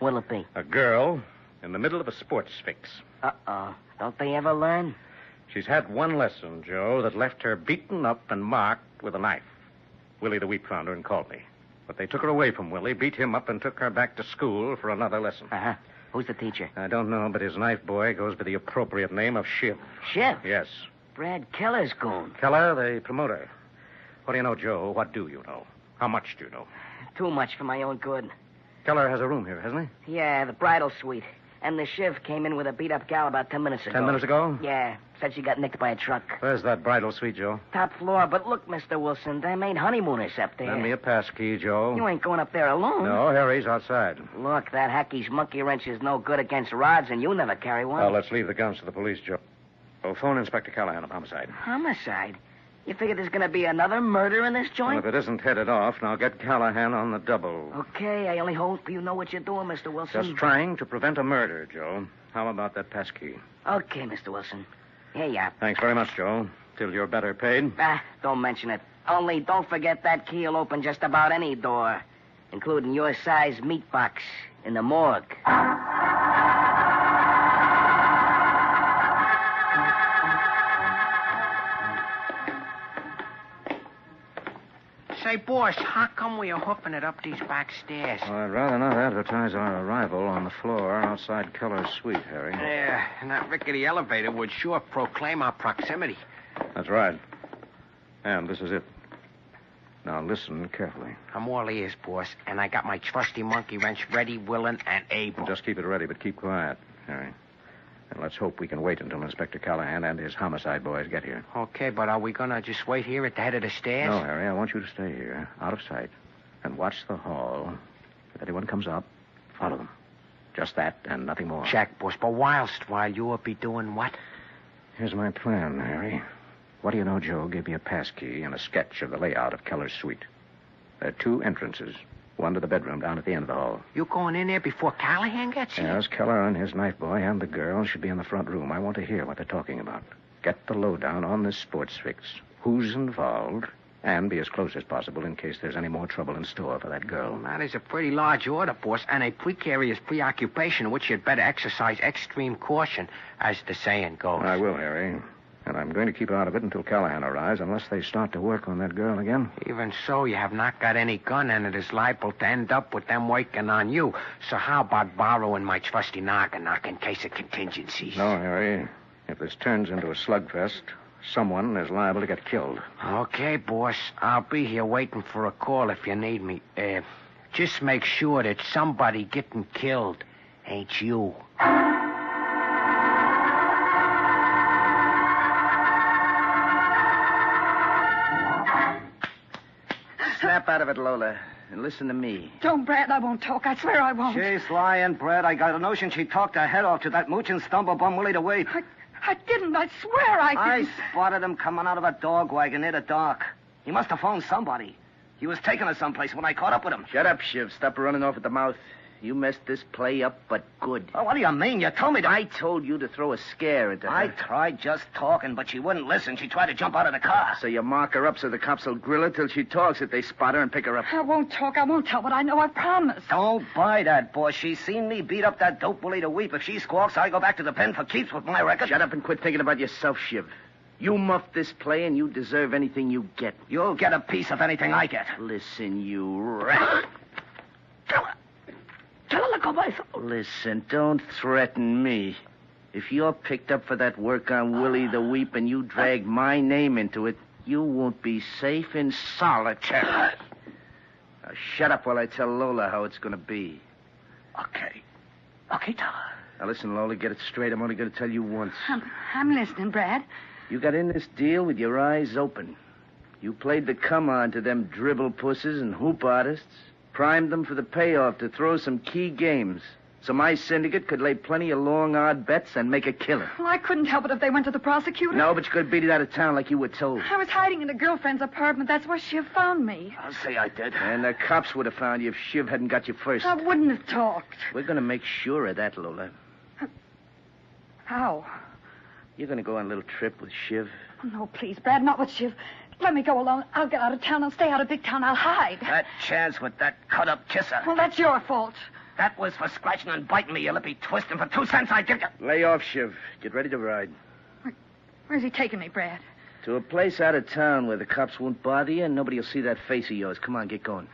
What'll it be? A girl in the middle of a sports fix. Uh-oh. Don't they ever learn? She's had one lesson, Joe, that left her beaten up and marked with a knife. Willie the wheat found her and called me. But they took her away from Willie, beat him up, and took her back to school for another lesson. Uh-huh. Who's the teacher? I don't know, but his knife boy goes by the appropriate name of Shiv. Shiv? Yes. Brad Keller's goon. Keller, the promoter. What do you know, Joe? What do you know? How much do you know? Too much for my own good. Keller has a room here, hasn't he? Yeah, the bridal suite. And the Shiv came in with a beat-up gal about 10 minutes ago. 10 minutes ago? Yeah. Said she got nicked by a truck. Where's that bridal suite, Joe? Top floor. But look, Mr. Wilson, them ain't honeymooners up there. Lend me a pass key, Joe. You ain't going up there alone. No, Harry's outside. Look, that hackey's monkey wrench is no good against rods, and you never carry one. Well, let's leave the guns to the police, Joe. Oh, phone Inspector Callahan of Homicide. Homicide? You figure there's going to be another murder in this joint? Well, if it isn't headed off, now get Callahan on the double. Okay, I only hope you know what you're doing, Mr. Wilson. Just trying to prevent a murder, Joe. How about that pass key? Okay, Mr. Wilson. Here you are. Thanks very much, Joe. Till you're better paid. Don't mention it. Only don't forget that key will open just about any door, including your size meat box in the morgue. Say, Hey, boss, how come we are hoofing it up these back stairs? Well, I'd rather not advertise our arrival on the floor outside Keller's suite, Harry. Yeah, and that rickety elevator would sure proclaim our proximity. That's right. And this is it. Now listen carefully. I'm all ears, boss, and I got my trusty monkey wrench ready, willing, and able. Just keep it ready, but keep quiet, Harry. And let's hope we can wait until Inspector Callahan and his homicide boys get here. Okay, but are we going to just wait here at the head of the stairs? No, Harry, I want you to stay here, out of sight, and watch the hall. If anyone comes up, follow them. Just that and nothing more. Check, boss, but while you will be doing what? Here's my plan, Harry. What do you know, Joe gave me a pass key and a sketch of the layout of Keller's suite. There are 2 entrances. One to the bedroom down at the end of the hall. You going in there before Callahan gets here? Yes, Keller and his knife boy and the girl should be in the front room. I want to hear what they're talking about. Get the lowdown on this sports fix. Who's involved? And be as close as possible in case there's any more trouble in store for that girl. That is a pretty large order, boss, and a precarious preoccupation which you'd better exercise extreme caution, as the saying goes. I will, Harry. And I'm going to keep out of it until Callahan arrives, unless they start to work on that girl again. Even so, you have not got any gun, and it is liable to end up with them working on you. So how about borrowing my trusty knock in case of contingencies? No, Harry. If this turns into a slugfest, someone is liable to get killed. Okay, boss. I'll be here waiting for a call if you need me. Just make sure that somebody getting killed ain't you. Snap out of it, Lola, and listen to me. Don't, Brad. I won't talk. I swear I won't. She's lying, Brad. I got a notion she talked her head off to that moochin' stumblebum Willie DeWeep. I didn't. I swear I didn't. I spotted him coming out of a dog wagon near the dock. He must have phoned somebody. He was taking us someplace when I caught up with him. Shut up, Shiv. Stop running off at the mouth. You messed this play up, but good. Oh, what do you mean? You told me to... I told you to throw a scare into her. I tried just talking, but she wouldn't listen. She tried to jump out of the car. So you mark her up so the cops will grill her till she talks if they spot her and pick her up. I won't talk. I won't tell what I know. I promise. Don't buy that, boss. She's seen me beat up that dope Willie DeWeep. If she squawks, I go back to the pen for keeps with my record. Shut up and quit thinking about yourself, Shiv. You muffed this play, and you deserve anything you get. You'll get a piece of anything I get. Listen, you rat. Tell her to go by. Listen, don't threaten me. If you're picked up for that work on Willie DeWeep and you drag my name into it, you won't be safe in solitary. Now, shut up while I tell Lola how it's going to be. Okay. Okay, tell her. Now, listen, Lola, get it straight. I'm only going to tell you once. I'm listening, Brad. You got in this deal with your eyes open. You played the come-on to them dribble pusses and hoop artists, primed them for the payoff to throw some key games, so my syndicate could lay plenty of long, odd bets and make a killing. Well, I couldn't help it if they went to the prosecutor. No, but you could have beat it out of town like you were told. I was hiding in a girlfriend's apartment. That's where Shiv found me. I'll say I did. And the cops would have found you if Shiv hadn't got you first. I wouldn't have talked. We're going to make sure of that, Lola. How? You're going to go on a little trip with Shiv. Oh, no, please, Brad, not with Shiv. Let me go alone. I'll get out of town. I'll stay out of big town. I'll hide. That chance with that cut-up kisser. Well, that's your fault. That was for scratching and biting me, you lippy twist, and for 2 cents I'd give you. Lay off, Shiv. Get ready to ride. Where's he taking me, Brad? To a place out of town where the cops won't bother you and nobody will see that face of yours. Come on, get going.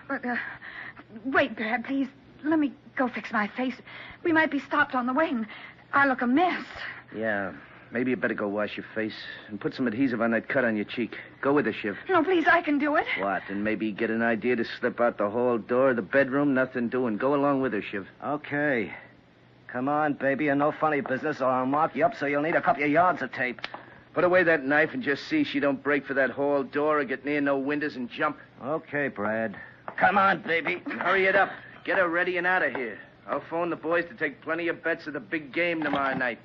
Wait, Brad, please. Let me go fix my face. We might be stopped on the way, and I look a mess. Yeah. Maybe you better go wash your face and put some adhesive on that cut on your cheek. Go with her, Shiv. No, please, I can do it. What? And maybe get an idea to slip out the hall door of the bedroom? Nothing doing. Go along with her, Shiv. Okay. Come on, baby, and no funny business, or I'll mark you up so you'll need a couple of yards of tape. Put away that knife and just see she don't break for that hall door or get near no windows and jump. Okay, Brad. Come on, baby. And hurry it up. Get her ready and out of here. I'll phone the boys to take plenty of bets of the big game tomorrow night.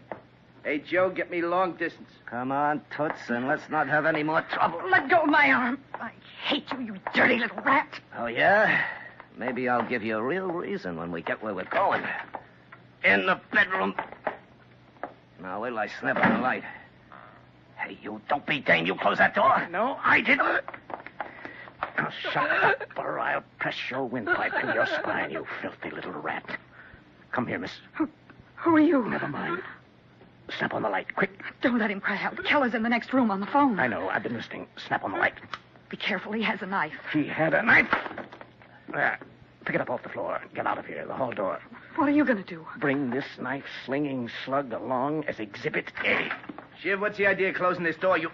Hey, Joe, get me long distance. Come on, Toots, and let's not have any more trouble. Let go of my arm. I hate you, you dirty little rat. Oh, yeah? Maybe I'll give you a real reason when we get where we're going. In the bedroom. Now, wait till I snap on the light. Hey, you don't be dame. You close that door. No, I didn't. Now, shut up, or I'll press your windpipe in your spine, you filthy little rat. Come here, miss. Who are you? Never mind. Snap on the light, quick. Don't let him cry out. Keller's in the next room on the phone. I know. I've been listening. Snap on the light. Be careful, he has a knife. He had a knife. There. Pick it up off the floor. Get out of here, the hall door. What are you going to do? Bring this knife-slinging slug along as Exhibit A. Shiv, what's the idea of closing this door? You...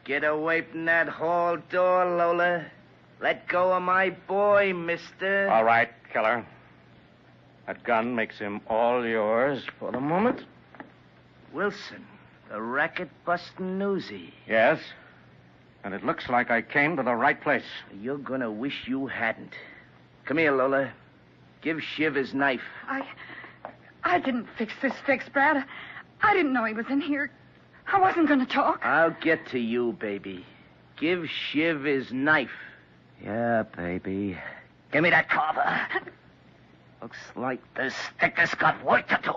Get away from that hall door, Lola. Let go of my boy, mister. All right, Keller. That gun makes him all yours for the moment. Wilson, the racket-busting newsie. Yes. And it looks like I came to the right place. You're gonna wish you hadn't. Come here, Lola. Give Shiv his knife. I didn't fix this fix, Brad. I didn't know he was in here. I wasn't going to talk. I'll get to you, baby. Give Shiv his knife. Yeah, baby. Give me that carver. Looks like this stick has got work to do.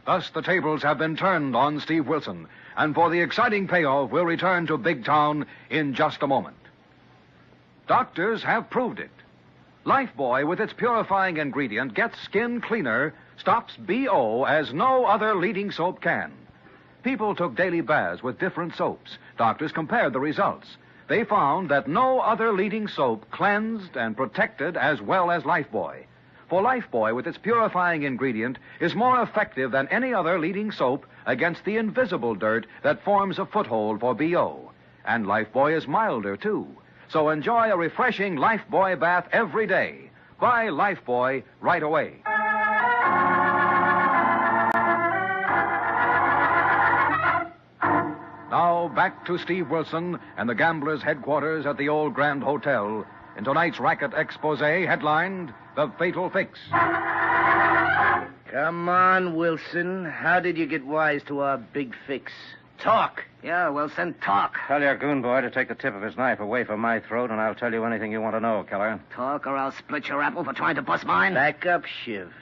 Thus, the tables have been turned on Steve Wilson. And for the exciting payoff, we'll return to Big Town in just a moment. Doctors have proved it. Lifebuoy, with its purifying ingredient, gets skin cleaner, stops BO as no other leading soap can. People took daily baths with different soaps. Doctors compared the results. They found that no other leading soap cleansed and protected as well as Lifebuoy. For Lifebuoy, with its purifying ingredient, is more effective than any other leading soap against the invisible dirt that forms a foothold for BO. And Lifebuoy is milder, too. So enjoy a refreshing Lifebuoy bath every day. Buy Lifebuoy right away. Now back to Steve Wilson and the Gamblers' headquarters at the old Grand Hotel in tonight's racket expose headlined The Fatal Fix. Come on, Wilson. How did you get wise to our big fix? Talk. Yeah, Wilson, talk. Tell your goon boy to take the tip of his knife away from my throat, and I'll tell you anything you want to know, Keller. Talk, or I'll split your apple for trying to bust mine. Back up, Shiv.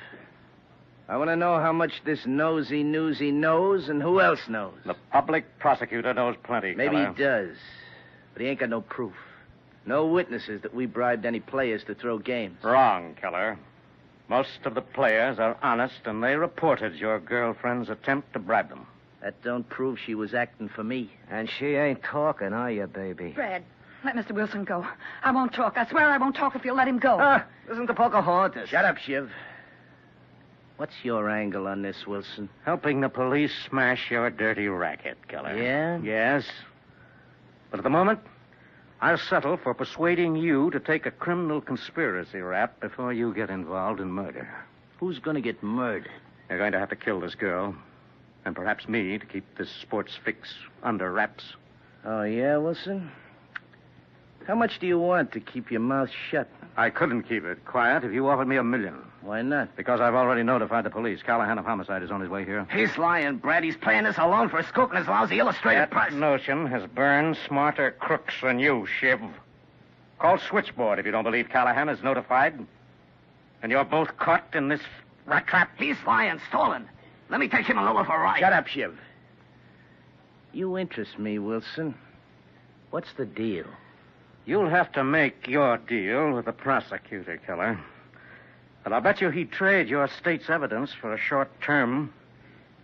I want to know how much this nosy newsy knows and who else knows. The public prosecutor knows plenty, Maybe Keller. he does, but he ain't got no proof. No witnesses that we bribed any players to throw games. Wrong, Keller. Most of the players are honest, and they reported your girlfriend's attempt to bribe them. That don't prove she was acting for me. And she ain't talking, are you, baby? Brad, let Mr. Wilson go. I won't talk. I swear I won't talk if you'll let him go. Listen to Pocahontas. Shut up, Shiv. What's your angle on this, Wilson? Helping the police smash your dirty racket, Keller. Yeah? Yes. But at the moment, I'll settle for persuading you to take a criminal conspiracy rap before you get involved in murder. Who's going to get murdered? You're going to have to kill this girl, and perhaps me, to keep this sports fix under wraps. Oh, yeah, Wilson? How much do you want to keep your mouth shut? I couldn't keep it quiet if you offered me $1 million. Why not? Because I've already notified the police. Callahan of Homicide is on his way here. He's lying, Brad. He's playing this alone for a scoop in his lousy Illustrated Press. That notion has burned smarter crooks than you, Shiv. Call Switchboard if you don't believe Callahan is notified. And you're both caught in this rat trap. He's lying, stolen. Let me take him and Lola for a ride. Shut up, Shiv. You interest me, Wilson. What's the deal? You'll have to make your deal with the prosecutor, Keller. But I'll bet you he'd trade your state's evidence for a short term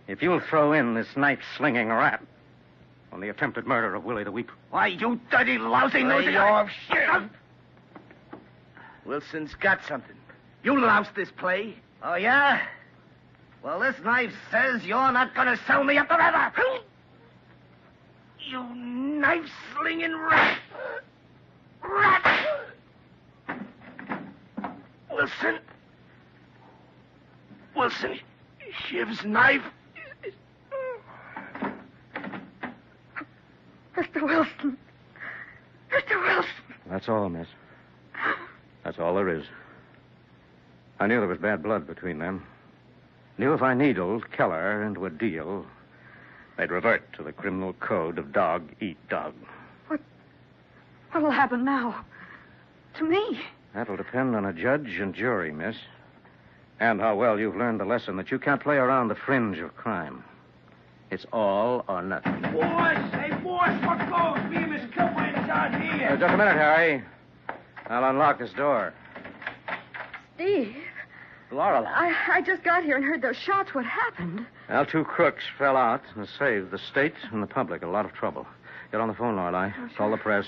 if you'll throw in this knife-slinging rat on the attempted murder of Willie the Weep. Why, you dirty, lousy nosy... Lay off, Shiv. Wilson's got something. You loused this play. Oh, yeah? Well, this knife says you're not going to sell me up the river. You knife-slinging rat. Rat! Wilson. Wilson, Shiv's knife. Mr. Wilson. Mr. Wilson. That's all, miss. That's all there is. I knew there was bad blood between them. Knew if I needled Keller into a deal, they'd revert to the criminal code of dog eat dog. What'll happen now? To me? That'll depend on a judge and jury, miss. And how well you've learned the lesson that you can't play around the fringe of crime. It's all or nothing. Boss! Hey, boss, what goes? Me and Miss Kilbrain is out here. Just a minute, Harry. I'll unlock this door. Steve, Laurel. I just got here and heard those shots. What happened? Well, 2 crooks fell out and saved the state and the public a lot of trouble. Get on the phone, Lorelei. Oh, sure. Call the press.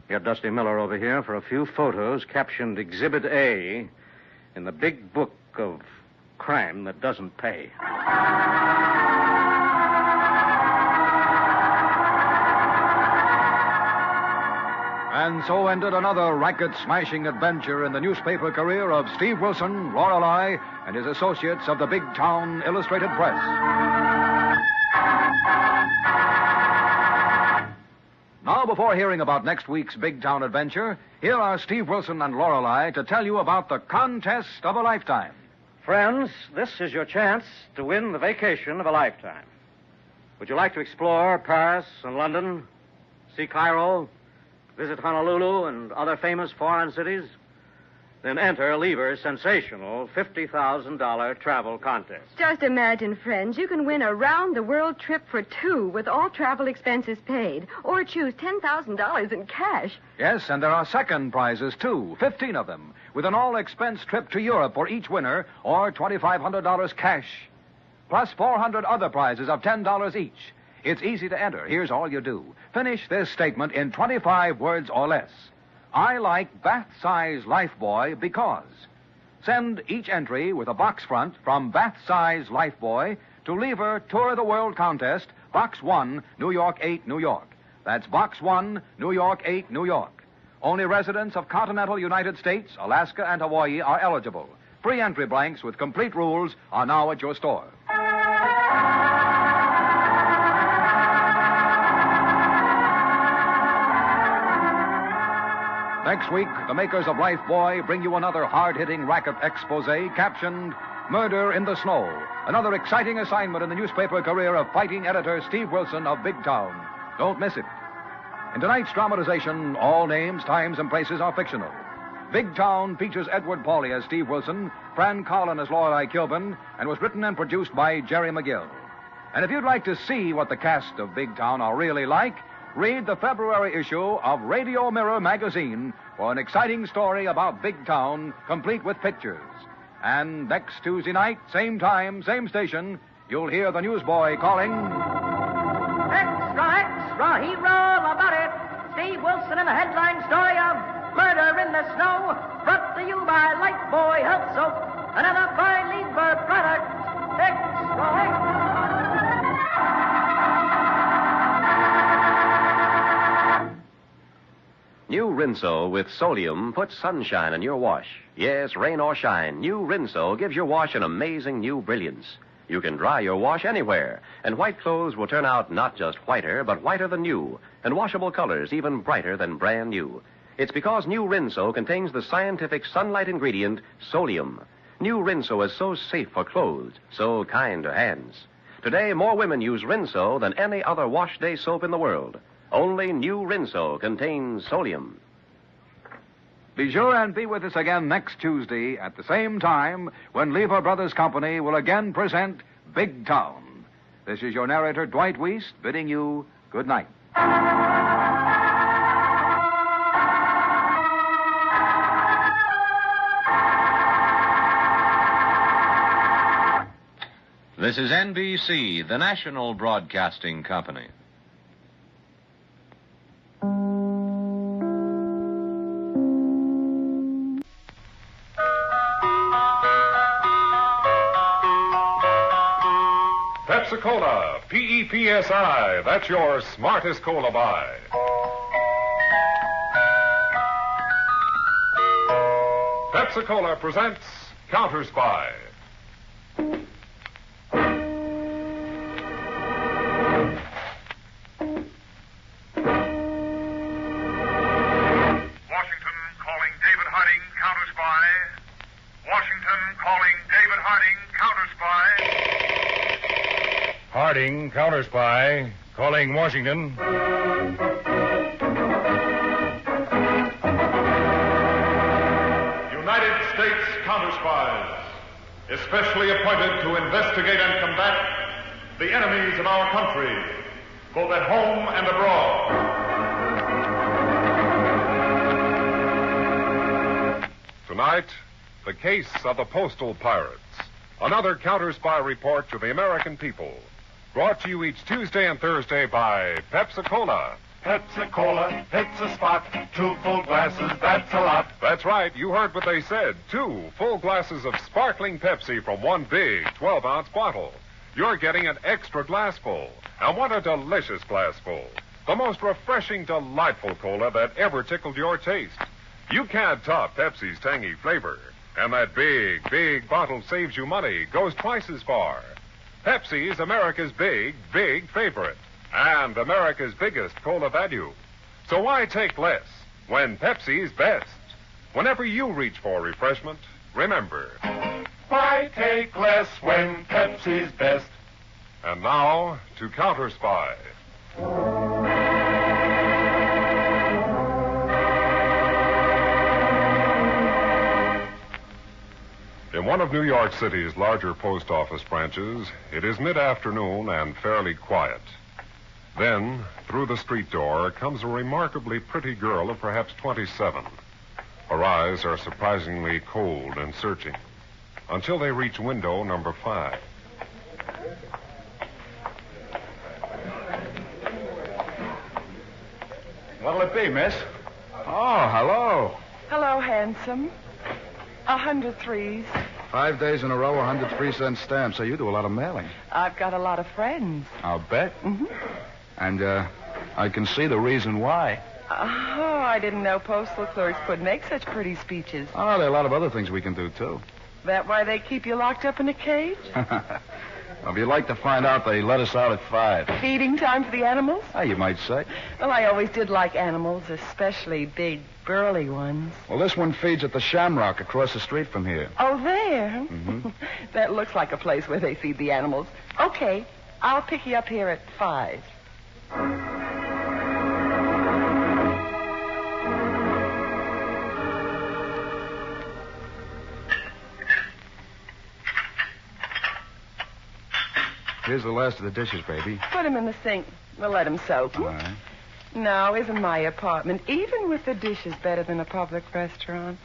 Get Dusty Miller over here for a few photos captioned Exhibit A in the big book of crime that doesn't pay. And so ended another racket-smashing adventure in the newspaper career of Steve Wilson, Lorelei, and his associates of the Big Town Illustrated Press. Now, before hearing about next week's Big Town adventure, here are Steve Wilson and Lorelei to tell you about the contest of a lifetime. Friends, this is your chance to win the vacation of a lifetime. Would you like to explore Paris and London, see Cairo, visit Honolulu and other famous foreign cities? Then enter Lever's sensational $50,000 travel contest. Just imagine, friends, you can win a round-the-world trip for 2 with all travel expenses paid, or choose $10,000 in cash. Yes, and there are second prizes, too, 15 of them, with an all-expense trip to Europe for each winner, or $2,500 cash, plus 400 other prizes of $10 each. It's easy to enter. Here's all you do. Finish this statement in 25 words or less. I like bath-size Lifebuoy because. Send each entry with a box front from bath-size Lifebuoy to Lever Tour the World Contest, Box 1, New York 8, New York. That's Box 1, New York 8, New York. Only residents of continental United States, Alaska, and Hawaii are eligible. Free entry blanks with complete rules are now at your store. Next week, the makers of Lifebuoy bring you another hard-hitting racket expose captioned Murder in the Snow, another exciting assignment in the newspaper career of fighting editor Steve Wilson of Big Town. Don't miss it. In tonight's dramatization, all names, times, and places are fictional. Big Town features Edward Pauley as Steve Wilson, Fran Collin as Lorelei Kilburn, and was written and produced by Jerry McGill. And if you'd like to see what the cast of Big Town are really like, read the February issue of Radio Mirror magazine for an exciting story about Big Town, complete with pictures. And next Tuesday night, same time, same station, you'll hear the newsboy calling... Extra, extra, he roll about it. Steve Wilson in the headline story of Murder in the Snow, brought to you by Lifebuoy Health Soap, another fine Lever product. Extra, extra. New Rinso with Solium puts sunshine in your wash. Yes, rain or shine, new Rinso gives your wash an amazing new brilliance. You can dry your wash anywhere, and white clothes will turn out not just whiter, but whiter than new, and washable colors even brighter than brand new. It's because new Rinso contains the scientific sunlight ingredient, Solium. New Rinso is so safe for clothes, so kind to hands. Today, more women use Rinso than any other wash day soap in the world. Only new Rinso contains Solium. Be sure and be with us again next Tuesday at the same time when Lever Brothers Company will again present Big Town. This is your narrator, Dwight Weiss, bidding you good night. This is NBC, the national broadcasting company. Pepsi-Cola, P-E-P-S-I, that's your smartest cola buy. Pepsi-Cola presents Counter Spy. Harding, Counter Spy, calling Washington. United States Counter Spies, especially appointed to investigate and combat the enemies of our country, both at home and abroad. Tonight, The Case of the Postal Pirates. Another counter-spy report to the American people. Brought to you each Tuesday and Thursday by Pepsi-Cola. Pepsi-Cola, it's a spot. 2 full glasses, that's a lot. That's right. You heard what they said. 2 full glasses of sparkling Pepsi from one big 12-ounce bottle. You're getting an extra glassful. And what a delicious glassful. The most refreshing, delightful cola that ever tickled your taste. You can't top Pepsi's tangy flavor. And that big, big bottle saves you money, goes twice as far. Pepsi's America's big, big favorite. And America's biggest cola value. So why take less when Pepsi's best? Whenever you reach for refreshment, remember, Why take less when Pepsi's best? And now to Counter Spy. In one of New York City's larger post office branches, it is mid-afternoon and fairly quiet. Then, through the street door, comes a remarkably pretty girl of perhaps 27. Her eyes are surprisingly cold and searching, until they reach window number 5. What'll it be, miss? Oh, hello. Hello, handsome. 100 threes. 5 days in a row, 100 3-cent stamps. So you do a lot of mailing. I've got a lot of friends. I'll bet. Mm-hmm. And, I can see the reason why. Oh, I didn't know postal clerks could make such pretty speeches. Oh, there are a lot of other things we can do, too. That why they keep you locked up in a cage? Well, if you'd like to find out, they let us out at 5. Feeding time for the animals? Ah, you might say. Well, I always did like animals, especially big, burly ones. Well, this one feeds at the Shamrock across the street from here. Oh, there? Mm-hmm. That looks like a place where they feed the animals. Okay, I'll pick you up here at 5. Here's the last of the dishes, baby. Put them in the sink. We'll let them soak. All right. Now, isn't my apartment, even with the dishes, better than a public restaurant?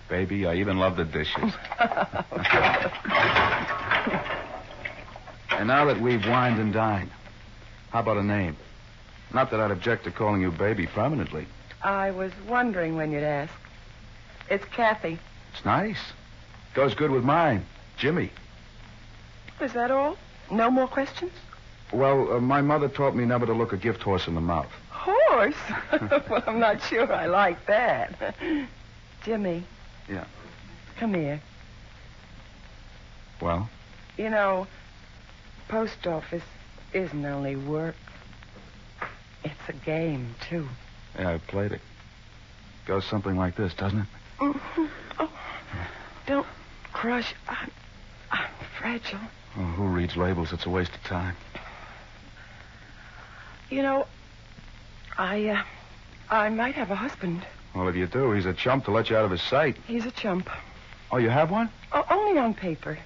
Baby, I even love the dishes. And now that we've wined and dined, how about a name? Not that I'd object to calling you baby permanently. I was wondering when you'd ask. It's Kathy. It's nice. Goes good with mine, Jimmy. Is that all? No more questions? Well, my mother taught me never to look a gift horse in the mouth. Horse? Well, I'm not sure I like that. Jimmy. Yeah. Come here. Well? You know, post office isn't only work. It's a game, too. Yeah, I played it. Goes something like this, doesn't it? Mm-hmm. Oh, don't crush. I'm fragile. Oh, who reads labels? It's a waste of time. You know, I might have a husband. Well, if you do, he's a chump to let you out of his sight. He's a chump. Oh, you have one? Oh, only on paper.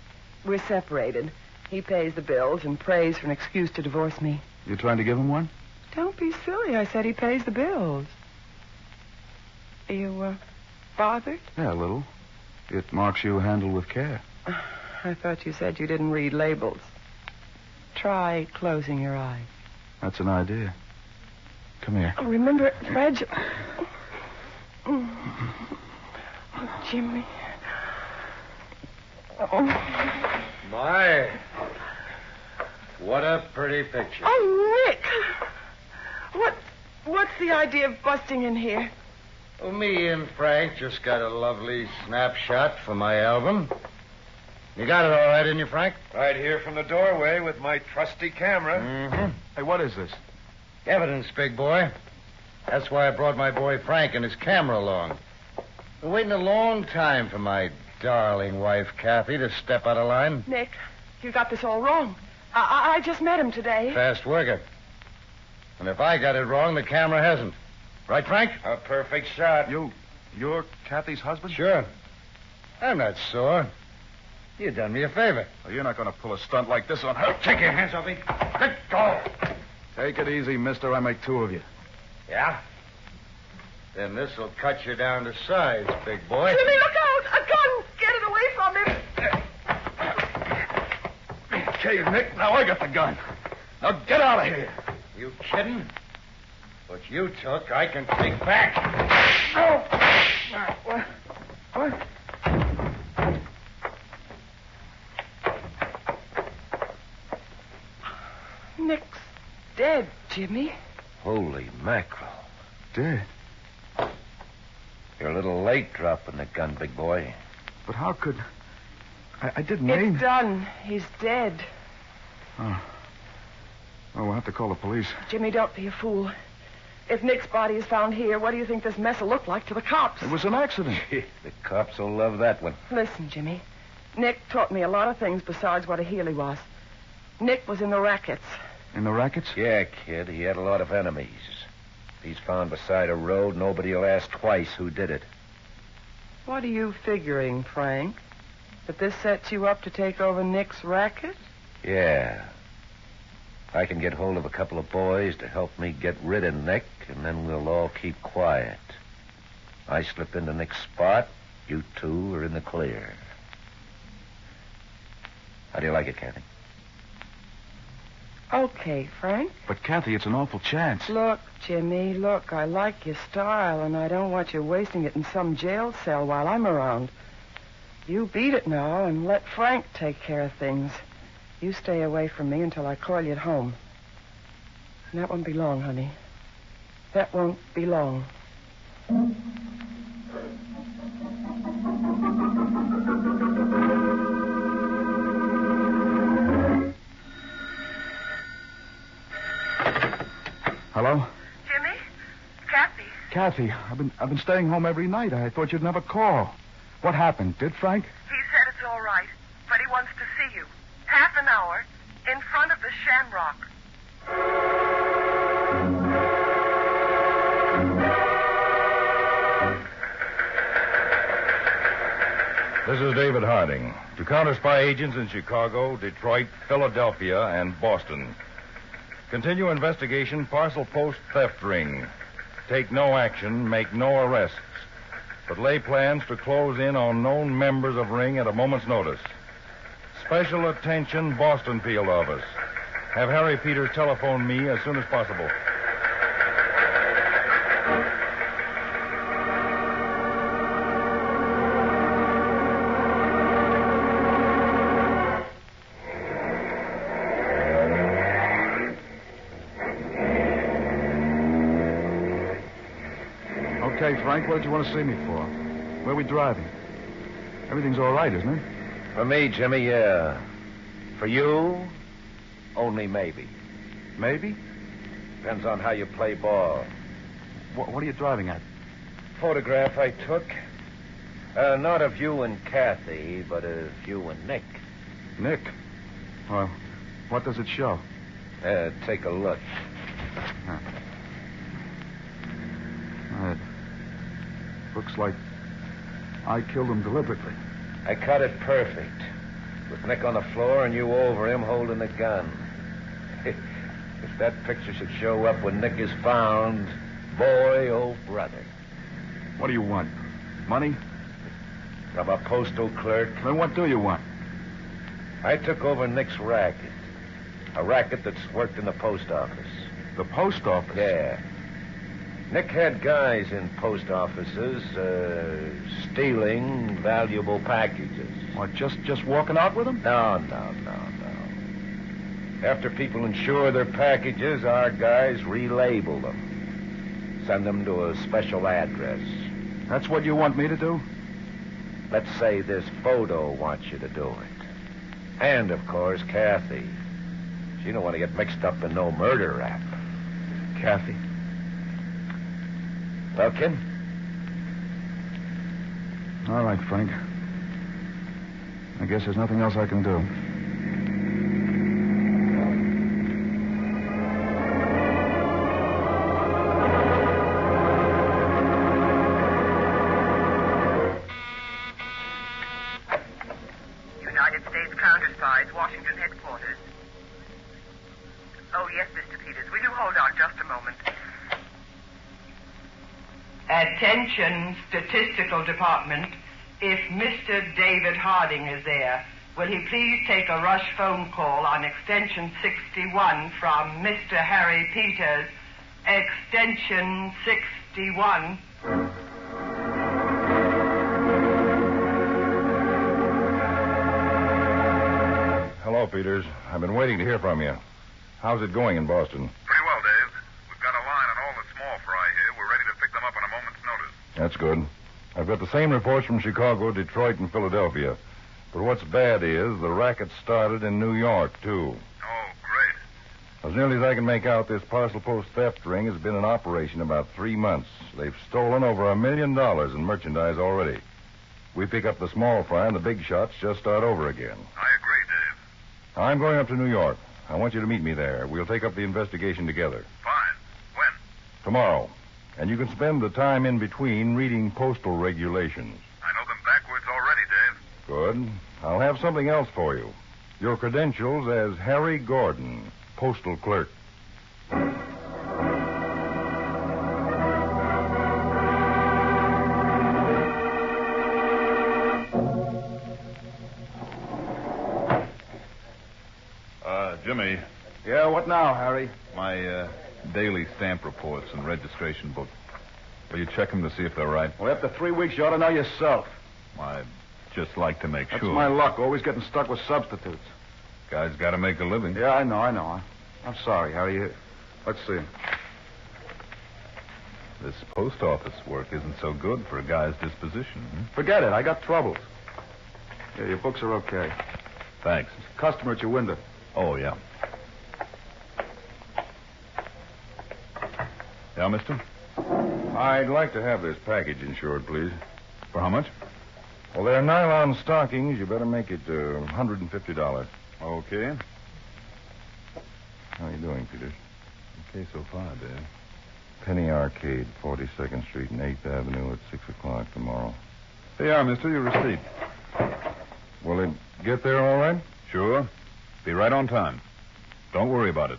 We're separated. He pays the bills and prays for an excuse to divorce me. You trying to give him one? Don't be silly. I said he pays the bills. Are you, bothered? Yeah, a little. It marks you handled with care. I thought you said you didn't read labels. Try closing your eyes. That's an idea. Come here. Oh, remember, fragile. Oh, Jimmy. Oh. My. What a pretty picture. Oh, Nick. What's the idea of busting in here? Well, me and Frank just got a lovely snapshot for my album. You got it all right, didn't you, Frank? Right here from the doorway with my trusty camera. Mm-hmm. Hey, what is this? Evidence, big boy. That's why I brought my boy Frank and his camera along. Been waiting a long time for my darling wife, Kathy, to step out of line. Nick, you got this all wrong. I just met him today. Fast worker. And if I got it wrong, the camera hasn't. Right, Frank? A perfect shot. You're Kathy's husband? Sure. I'm not sore. You done me a favor. Well, you're not going to pull a stunt like this on her. Take your hands off me. Let go. Take it easy, mister. I make 2 of you. Yeah? Then this'll cut you down to size, big boy. Jimmy, look out! A gun! Get it Okay, Nick, now I got the gun. Now get out of here. You kidding? What you took, I can take back. What? What? Nick's dead, Jimmy. Holy mackerel. Dead? You're a little late dropping the gun, big boy. But how could... I didn't mean... It's done. He's dead. Oh. Oh, we'll have to call the police. Jimmy, don't be a fool. If Nick's body is found here, what do you think this mess will look like to the cops? It was an accident. The cops will love that one. Listen, Jimmy. Nick taught me a lot of things besides what a heel he was. Nick was in the rackets. In the rackets? Yeah, kid. He had a lot of enemies. If he's found beside a road, nobody will ask twice who did it. What are you figuring, Frank? That this sets you up to take over Nick's racket? Yeah. I can get hold of a couple of boys to help me get rid of Nick, and then we'll all keep quiet. I slip into Nick's spot, you two are in the clear. How do you like it, Kathy? Okay, Frank. But, Kathy, it's an awful chance. Look, Jimmy, look, I like your style, and I don't want you wasting it in some jail cell while I'm around. You beat it now and let Frank take care of things. You stay away from me until I call you at home. And that won't be long, honey. That won't be long. Hello? Jimmy? Kathy? Kathy, I've been staying home every night. I thought you'd never call. What happened? Did Frank? He said it's all right, but he wants to see you. Half an hour in front of the Shamrock. This is David Harding. To counter-spy agents in Chicago, Detroit, Philadelphia, and Boston. Continue investigation, parcel post theft ring. Take no action, make no arrests. But lay plans to close in on known members of ring at a moment's notice. Special attention, Boston field office. Have Harry Peters telephone me as soon as possible. Okay, Frank, what did you want to see me for? Where are we driving? Everything's all right, isn't it? For me, Jimmy, yeah. For you, only maybe. Maybe? Depends on how you play ball. What are you driving at? Photograph I took. Not of you and Kathy, but of you and Nick. Nick? Well, what does it show? Take a look. Huh. It looks like I killed him deliberately. I cut it perfect. With Nick on the floor and you over him holding the gun. If that picture should show up when Nick is found, boy, oh, brother. What do you want? Money? I'm a postal clerk. Then what do you want? I took over Nick's racket. A racket that's worked in the post office. The post office? Yeah. Nick had guys in post offices stealing valuable packages. What, just walking out with them? No. After people insure their packages, our guys relabel them. Send them to a special address. That's what you want me to do? Let's say this photo wants you to do it. And, of course, Kathy. She don't want to get mixed up in no murder rap. Kathy? Well, kid? All right, Frank. I guess there's nothing else I can do. United States Counter-Spies, Washington headquarters. Oh, yes, Mr. Peters. Will you hold on just a moment? Attention, Statistical Department. If Mr. David Harding is there, Will he please take a rush phone call on extension 61 from Mr. Harry Peters, extension 61. Hello, Peters. I've been waiting to hear from you. How's it going in Boston? Pretty well, Dave. We've got a line on all the small fry here. We're ready to pick them up on a moment's notice. That's good. I've got the same reports from Chicago, Detroit, and Philadelphia. But what's bad is the racket started in New York, too. Oh, great. As nearly as I can make out, this parcel post theft ring has been in operation about 3 months. They've stolen over $1 million in merchandise already. We pick up the small fry and the big shots just start over again. I agree, Dave. I'm going up to New York. I want you to meet me there. We'll take up the investigation together. Fine. When? Tomorrow. And you can spend the time in between reading postal regulations. I know them backwards already, Dave. Good. I'll have something else for you. Your credentials as Harry Gordon, postal clerk. Jimmy. Yeah, what now, Harry? My daily stamp reports and registration book. Will you check them to see if they're right? Well, after 3 weeks, you ought to know yourself. I'd just like to make That's sure. my luck, always getting stuck with substitutes. Guy's got to make a living. Yeah, I know. I'm sorry, Harry. Let's see. This post office work isn't so good for a guy's disposition. Forget it. I got troubles. Yeah, your books are okay. Thanks. Customer at your window. Oh, yeah. Yeah, mister? I'd like to have this package insured, please. For how much? Well, they're nylon stockings. You better make it $150. Okay. How are you doing, Peters? Okay so far, Dave. Penny Arcade, 42nd Street and 8th Avenue at 6 o'clock tomorrow. Here you are, mister. Your receipt. Will it get there all right? Sure. Be right on time. Don't worry about it.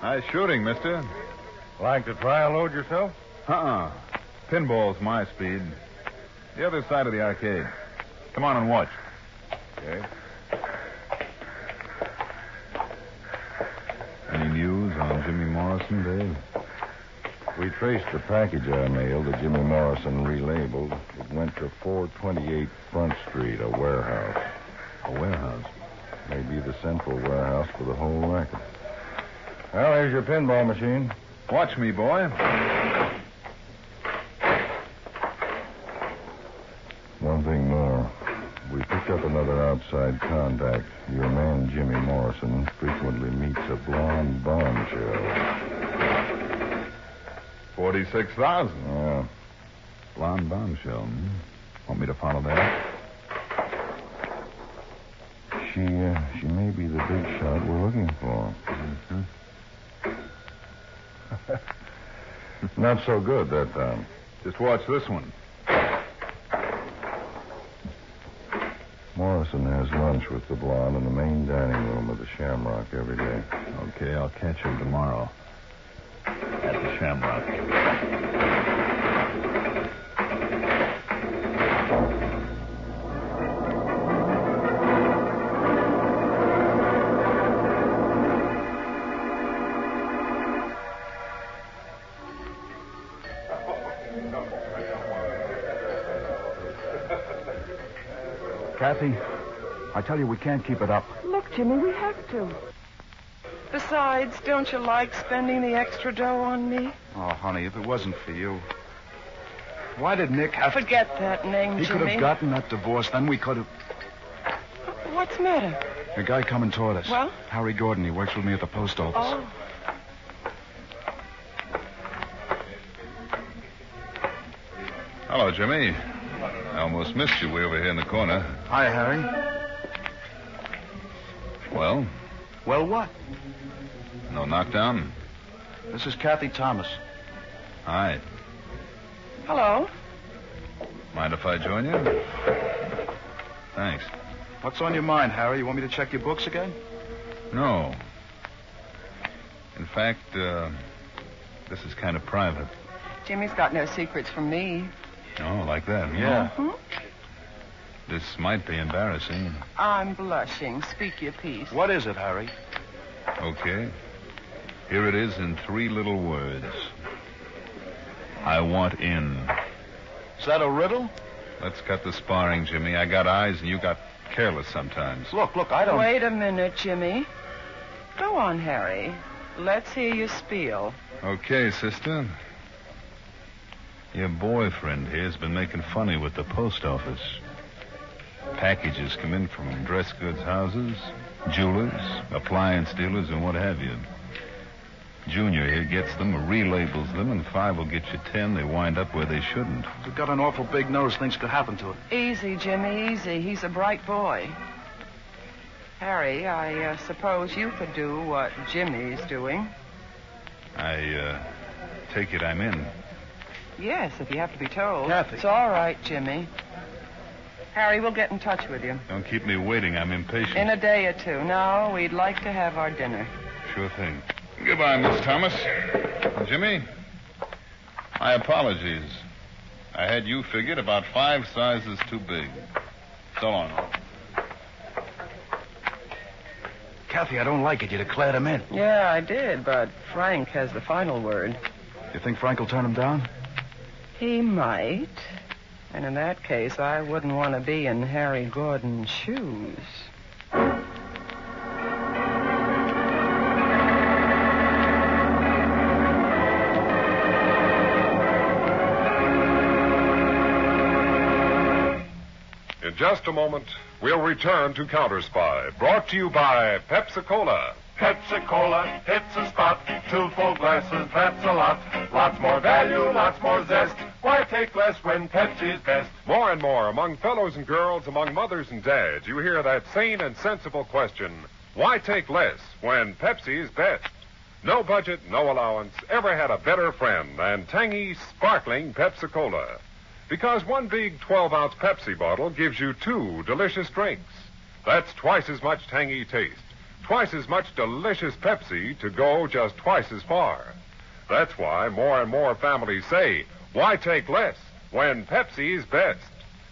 Nice shooting, mister. Like to try a load yourself? Pinball's my speed. The other side of the arcade. Come on and watch. Okay. Any news on Jimmy Morrison, Dave? We traced the package I mailed that Jimmy Morrison relabeled. It went to 428 Front Street, a warehouse. A warehouse? Maybe the central warehouse for the whole racket. Well, there's your pinball machine. Watch me, boy. One thing more. We picked up another outside contact. Your man, Jimmy Morrison, frequently meets a blonde bombshell. 46,000. Yeah. Blonde bombshell. Want me to follow that? She may be the big shot we're looking for. Mm-hmm. Not so good that time. Just watch this one. Morrison has lunch with the blonde in the main dining room of the Shamrock every day. Okay, I'll catch him tomorrow. At the Shamrock. Kathy, I tell you, we can't keep it up. Look, Jimmy, we have to. Besides, don't you like spending the extra dough on me? Oh, honey, if it wasn't for you. Why did Nick have to... Forget that name, He Jimmy. could have gotten that divorce, then we could have... What's the matter? A guy coming toward us. Well? Harry Gordon. He works with me at the post office. Oh. Hello, Jimmy. I almost missed you way over here in the corner. Hi, Harry. Well? Well, what? No knockdown? This is Kathy Thomas. Hi. Hello. Mind if I join you? Thanks. What's on your mind, Harry? You want me to check your books again? No. In fact, this is kind of private. Jimmy's got no secrets from me. Oh, like that? Yeah. Mm-hmm. This might be embarrassing. I'm blushing. Speak your piece. What is it, Harry? Okay. Here it is in 3 little words. I want in. Is that a riddle? Let's cut the sparring, Jimmy. I got eyes and you got careless sometimes. Look, I don't... Wait a minute, Jimmy. Go on, Harry. Let's hear your spiel. Okay, sister. Your boyfriend here's been making funny with the post office. Packages come in from dress goods houses, jewelers, appliance dealers, and what have you. Junior here gets them, relabels them, and 5 will get you 10. They wind up where they shouldn't. You've got an awful big nose. Things could happen to it. Easy, Jimmy, easy. He's a bright boy. Harry, I suppose you could do what Jimmy's doing. I take it I'm in. Yes, if you have to be told. Kathy. It's all right, Jimmy. Harry, we'll get in touch with you. Don't keep me waiting. I'm impatient. In a day or 2. Now, we'd like to have our dinner. Sure thing. Goodbye, Miss Thomas. Jimmy, my apologies. I had you figured about 5 sizes too big. So long. Kathy, I don't like it. You declared him in. Yeah, I did, but Frank has the final word. You think Frank will turn him down? He might. And in that case, I wouldn't want to be in Harry Gordon's shoes. In just a moment, we'll return to Counter Spy, brought to you by Pepsi-Cola. Pepsi-Cola hits a spot. 2 full glasses, that's a lot. Lots more value, lots more zest. Why take less when Pepsi's best? More and more, among fellows and girls, among mothers and dads, you hear that sane and sensible question, why take less when Pepsi's best? No budget, no allowance, ever had a better friend than tangy, sparkling Pepsi-Cola. Because one big 12-ounce Pepsi bottle gives you 2 delicious drinks. That's twice as much tangy taste, twice as much delicious Pepsi to go just twice as far. That's why more and more families say, why take less when Pepsi's best?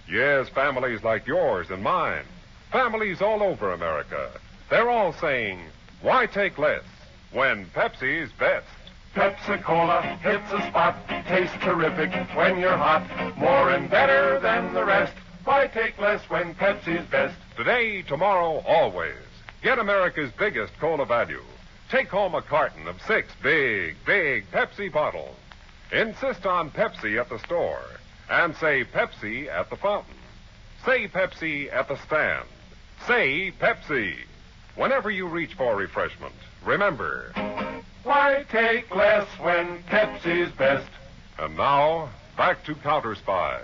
Yes, families like yours and mine. Families all over America. They're all saying, why take less when Pepsi's best? Pepsi-Cola hits a spot. Tastes terrific when you're hot. More and better than the rest. Why take less when Pepsi's best? Today, tomorrow, always. Get America's biggest cola value. Take home a carton of 6 big Pepsi bottles. Insist on Pepsi at the store. And say Pepsi at the fountain. Say Pepsi at the stand. Say Pepsi. Whenever you reach for refreshment, remember... Why take less when Pepsi's best? And now, back to Counter Spy.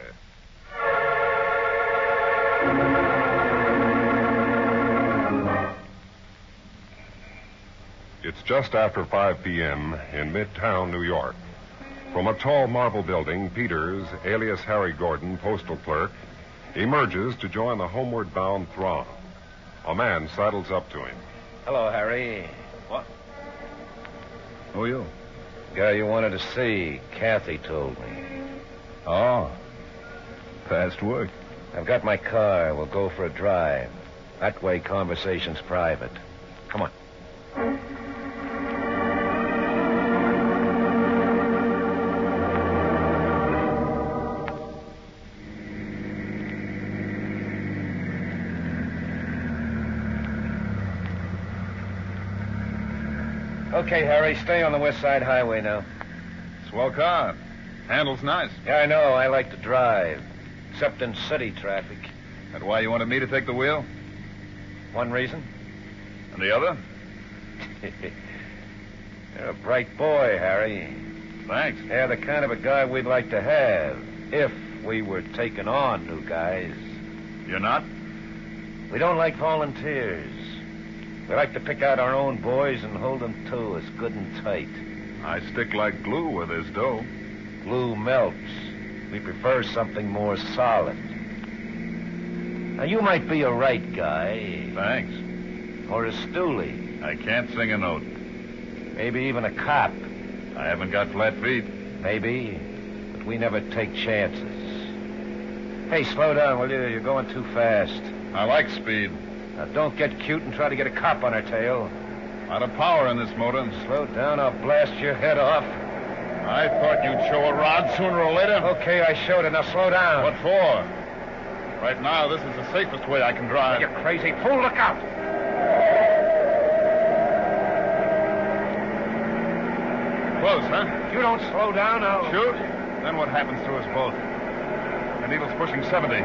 It's just after 5 p.m. in Midtown, New York. From a tall marble building, Peters, alias Harry Gordon, postal clerk, emerges to join the homeward bound throng. A man sidles up to him. Hello, Harry. What? Who are you? Guy you wanted to see. Kathy told me. Oh. Fast work. I've got my car. We'll go for a drive. That way, conversation's private. Come on. Okay, Harry, stay on the West Side Highway now. Swell car. Handles nice. Yeah, I know. I like to drive. Except in city traffic. That why you wanted me to take the wheel? One reason. And the other? You're a bright boy, Harry. Thanks. Yeah, the kind of a guy we'd like to have if we were taking on new guys. You're not? We don't like volunteers. We like to pick out our own boys and hold them to us good and tight. I stick like glue where there's dough. Glue melts. We prefer something more solid. Now, you might be a right guy. Thanks. Or a stoolie. I can't sing a note. Maybe even a cop. I haven't got flat feet. Maybe. But we never take chances. Hey, slow down, will you? You're going too fast. I like speed. Now, don't get cute and try to get a cop on our tail. A lot of power in this motor. Slow down, I'll blast your head off. I thought you'd show a rod sooner or later. Okay, I showed it. Now slow down. What for? Right now, this is the safest way I can drive. You crazy fool, look out! Close, huh? You don't slow down, I'll... Shoot? Then what happens to us both? The needle's pushing 70.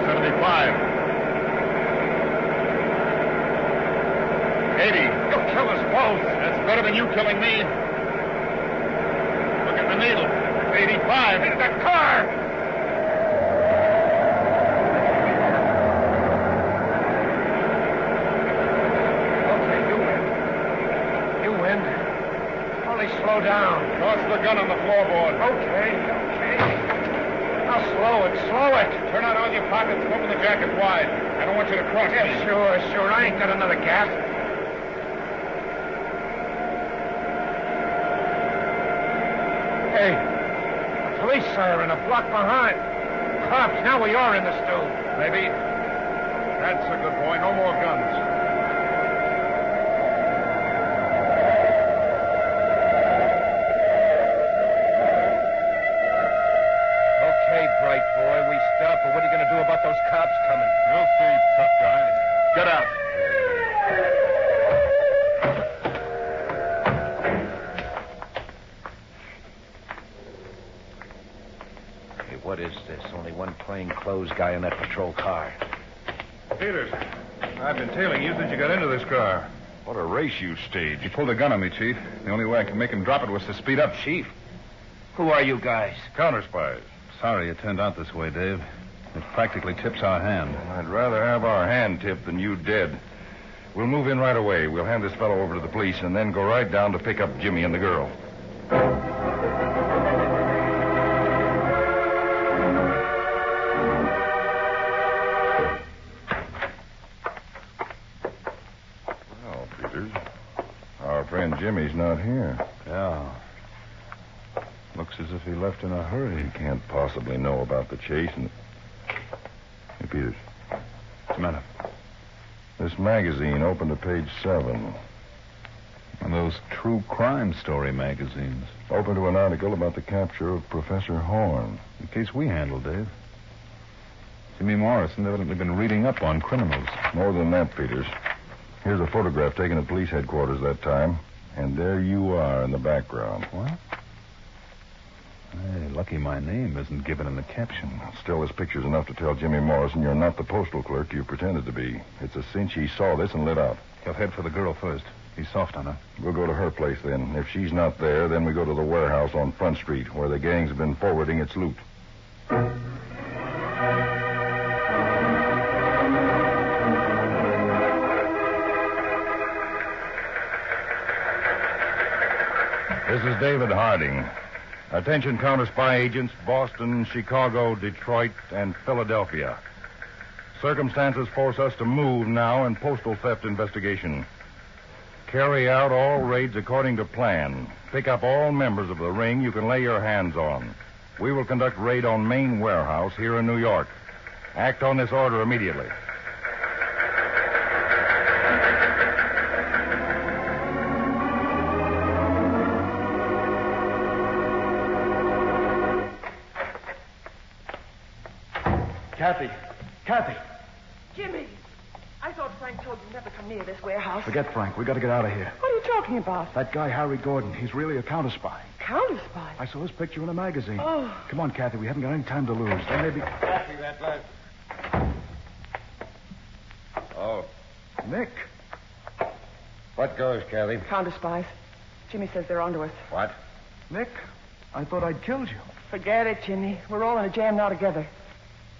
75. 80. You'll kill us both. That's better than you killing me. Look at the needle. It's 85. Into the car! Okay, you win. Only slow down. Toss the gun on the floorboard. Okay. Now slow it. Turn out all your pockets and open the jacket wide. I don't want you to cross me. Yeah, sure. I ain't got another gap. Hey, a police siren a block behind. Cops, now we are in the stew. Maybe. That's a good boy. No more guns. Okay, bright boy, we stop, but what are you going to do about those cops coming? We'll see, tough guy. Get out. Hey, what is this? Only one plainclothes guy in that patrol car. Peters, I've been tailing you since you got into this car. What a race you staged. He pulled a gun on me, Chief. The only way I could make him drop it was to speed up. Chief? Who are you guys? Counter spies. Sorry it turned out this way, Dave. It practically tips our hand. I'd rather have our hand tipped than you dead. We'll move in right away. We'll hand this fellow over to the police and then go right down to pick up Jimmy and the girl. Well, Peters, our friend Jimmy's not here. Yeah. Looks as if he left in a hurry. He can't possibly know about the chase and... Hey, Peters. What's the matter? This magazine opened to page 7. One of those true crime story magazines. Open to an article about the capture of Professor Horn. The case we handled, Dave. Jimmy Morrison evidently been reading up on criminals. More than that, Peters. Here's a photograph taken at police headquarters that time. And there you are in the background. What? Hey, lucky my name isn't given in the caption. Still, this picture's enough to tell Jimmy Morrison you're not the postal clerk you pretended to be. It's a cinch he saw this and lit out. He'll head for the girl first. He's soft on her. We'll go to her place then. If she's not there, then we go to the warehouse on Front Street, where the gang's been forwarding its loot. This is David Harding. Attention counter spy agents, Boston, Chicago, Detroit, and Philadelphia. Circumstances force us to move now in postal theft investigation. Carry out all raids according to plan. Pick up all members of the ring you can lay your hands on. We will conduct raid on main warehouse here in New York. Act on this order immediately. Kathy. Jimmy, I thought Frank told you never come near this warehouse. Forget Frank. We got to get out of here. What are you talking about? That guy, Harry Gordon, he's really a counter spy. Counter spy? I saw his picture in a magazine. Oh. Come on, Kathy. We haven't got any time to lose. There may be... Kathy, that last... Oh. Nick. What goes, Kathy? Counter spies. Jimmy says they're onto us. What? Nick, I thought I'd killed you. Forget it, Jimmy. We're all in a jam now together.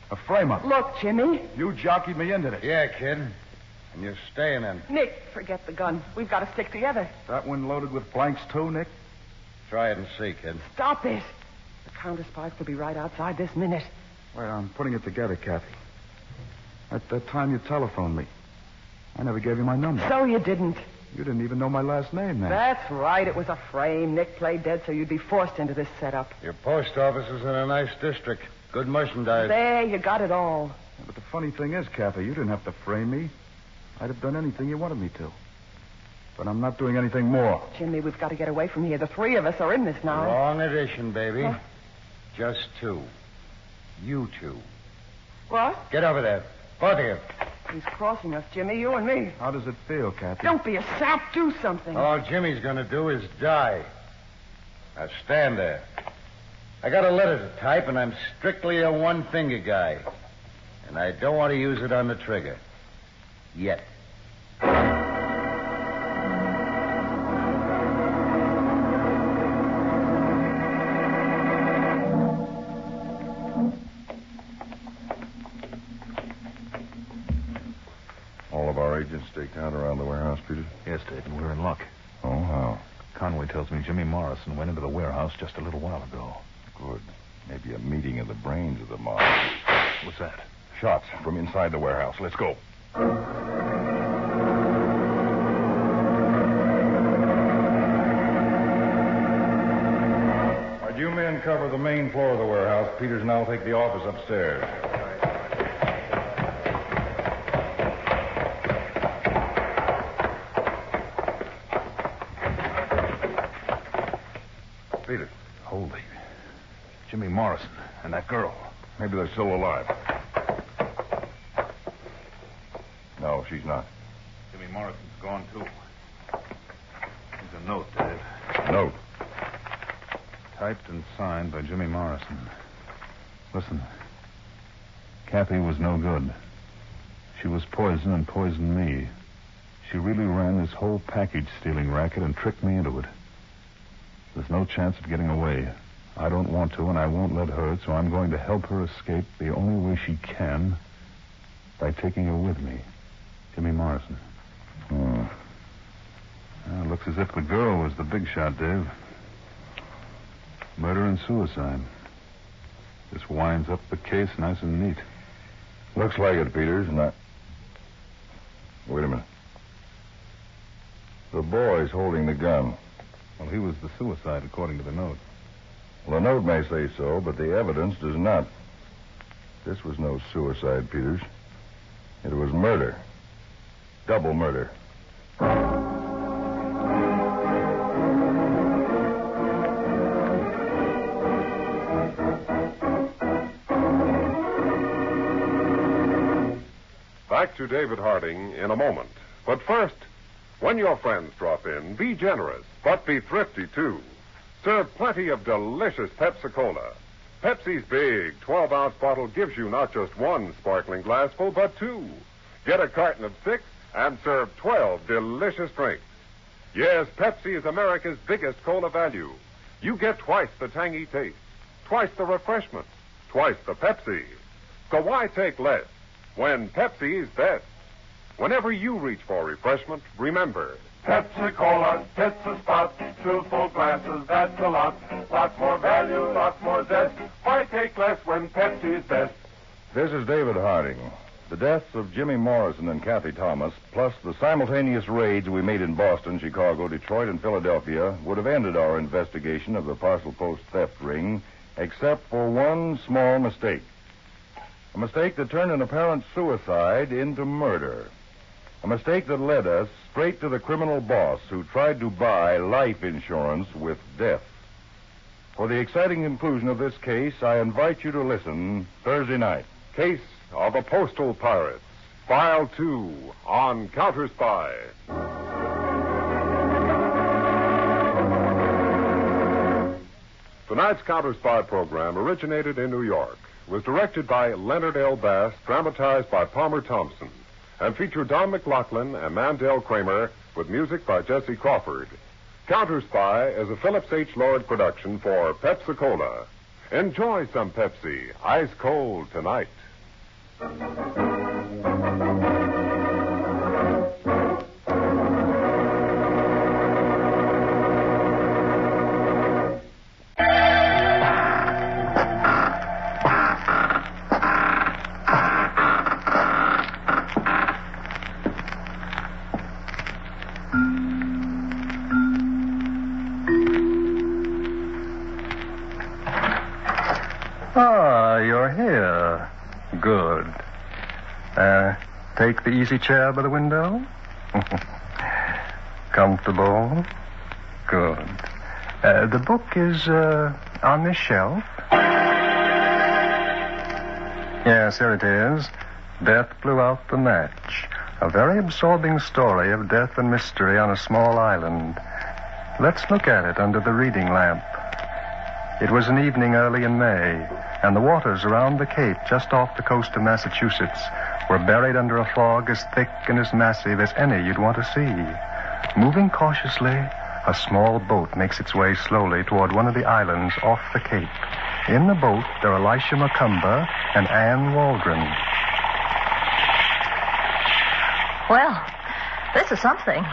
A frame-up. Look, Jimmy. You jockeyed me into this. Yeah, kid. And you're staying in. Nick, forget the gun. We've got to stick together. That one loaded with blanks, too, Nick? Try it and see, kid. Stop it. The counter spies could be right outside this minute. Well, I'm putting it together, Kathy. At that time you telephoned me, I never gave you my number. So you didn't. You didn't even know my last name then. That's right. It was a frame. Nick played dead, so you'd be forced into this setup. Your post office is in a nice district. Good merchandise. There, you got it all. Yeah, but the funny thing is, Kathy, you didn't have to frame me. I'd have done anything you wanted me to. But I'm not doing anything more. Jimmy, we've got to get away from here. The three of us are in this now. Wrong edition, baby. Huh? Just two. You two. What? Get over there. Both of you. He's crossing us, Jimmy, you and me. How does it feel, Kathy? Don't be a sap. Do something. All Jimmy's going to do is die. Now stand there. I got a letter to type, and I'm strictly a one-finger guy. And I don't want to use it on the trigger. Yet. All of our agents staked out around the warehouse, Peter? Yes, Dave, and we're in luck. Oh, how? Conway tells me Jimmy Morrison went into the warehouse just a little while ago. Good. Maybe a meeting of the brains of the mob. What's that? Shots from inside the warehouse. Let's go. All right, you men cover the main floor of the warehouse. Peters and I'll take the office upstairs. Peters. Holy. Jimmy Morrison and that girl. Maybe they're still alive. No, she's not. Jimmy Morrison's gone, too. Here's a note, Dave. Note? Typed and signed by Jimmy Morrison. Listen. Kathy was no good. She was poison and poisoned me. She really ran this whole package-stealing racket and tricked me into it. There's no chance of getting away. I don't want to, and I won't let her, so I'm going to help her escape the only way she can by taking her with me. Jimmy Morrison. Oh. Well, looks as if the girl was the big shot, Dave. Murder and suicide. Just winds up the case nice and neat. Looks like it, Peters, and I... Wait a minute. The boy's holding the gun. Well, he was the suicide, according to the note. Well, the note may say so, but the evidence does not. This was no suicide, Peters. It was murder. Double murder. Back to David Harding in a moment. But first, when your friends drop in, be generous, but be thrifty, too. Serve plenty of delicious Pepsi-Cola. Pepsi's big 12-ounce bottle gives you not just one sparkling glassful, but two. Get a carton of 6 and serve 12 delicious drinks. Yes, Pepsi is America's biggest cola value. You get twice the tangy taste, twice the refreshment, twice the Pepsi. So why take less when Pepsi's best? Whenever you reach for refreshment, remember, Pepsi-Cola hits the spot. Truthful glasses, that's a lot. Lots more value, lots more zest. Why take less when Pepsi's best? This is David Harding. The deaths of Jimmy Morrison and Kathy Thomas, plus the simultaneous raids we made in Boston, Chicago, Detroit, and Philadelphia, would have ended our investigation of the parcel post theft ring, except for one small mistake. A mistake that turned an apparent suicide into murder. A mistake that led us straight to the criminal boss who tried to buy life insurance with death. For the exciting conclusion of this case, I invite you to listen Thursday night. Case of a Postal Pirates, File 2 on Counter Spy. Tonight's Counter Spy program originated in New York, was directed by Leonard L. Bass, dramatized by Palmer Thompson, and featured Don McLaughlin and Mandel Kramer with music by Jesse Crawford. Counter Spy is a Phillips H. Lord production for Pepsi-Cola. Enjoy some Pepsi, ice cold tonight. Ah, you're here. Good. Take the easy chair by the window. Comfortable. Good. The book is on this shelf. Yes, here it is. Death Blew Out the Match. A very absorbing story of death and mystery on a small island. Let's look at it under the reading lamp. It was an evening early in May, and the waters around the Cape, just off the coast of Massachusetts, were buried under a fog as thick and as massive as any you'd want to see. Moving cautiously, a small boat makes its way slowly toward one of the islands off the Cape. In the boat, there are Elisha McCumber and Ann Waldron. Well, this is something.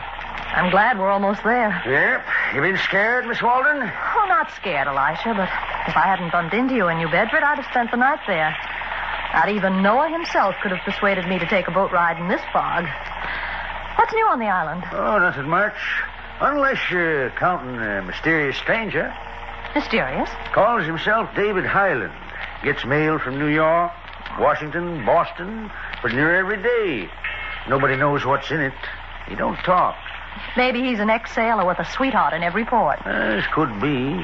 I'm glad we're almost there. Yep. You been scared, Miss Waldron? Oh, not scared, Elisha, but if I hadn't bumped into you in New Bedford, I'd have spent the night there. Not even Noah himself could have persuaded me to take a boat ride in this fog. What's new on the island? Oh, nothing much. Unless you're counting a mysterious stranger. Mysterious? Calls himself David Highland. Gets mail from New York, Washington, Boston, pretty near every day. Nobody knows what's in it. He don't talk. Maybe he's an ex-sailor with a sweetheart in every port. This could be.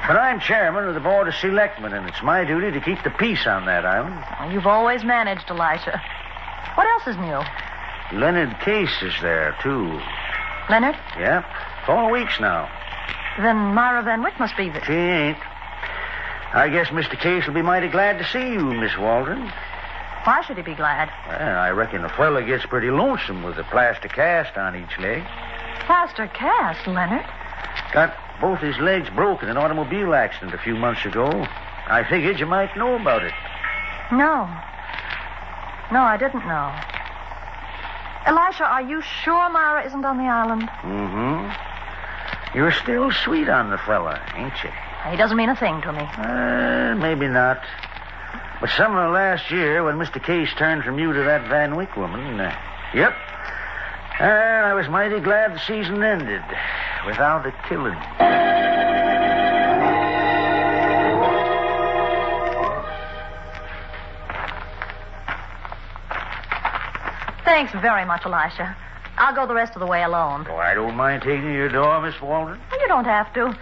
But I'm chairman of the Board of Selectmen, and it's my duty to keep the peace on that island. Well, you've always managed, Elisha. What else is new? Leonard Case is there, too. Leonard? Yep. 4 weeks now. Then Myra Van Wyck must be the... She ain't. I guess Mr. Case will be mighty glad to see you, Miss Waldron. Why should he be glad? Well, I reckon the fella gets pretty lonesome with a plaster cast on each leg. Plaster cast, Leonard? Got both his legs broken in an automobile accident a few months ago. I figured you might know about it. No. No, I didn't know. Elisha, are you sure Myra isn't on the island? Mm-hmm. You're still sweet on the fella, ain't you? He doesn't mean a thing to me. Maybe not. But summer last year, when Mr. Case turned from you to that Van Wyck woman, yep. I was mighty glad the season ended without a killing. Thanks very much, Elisha. I'll go the rest of the way alone. Oh, I don't mind taking you to your door, Miss Waldron. Well, you don't have to.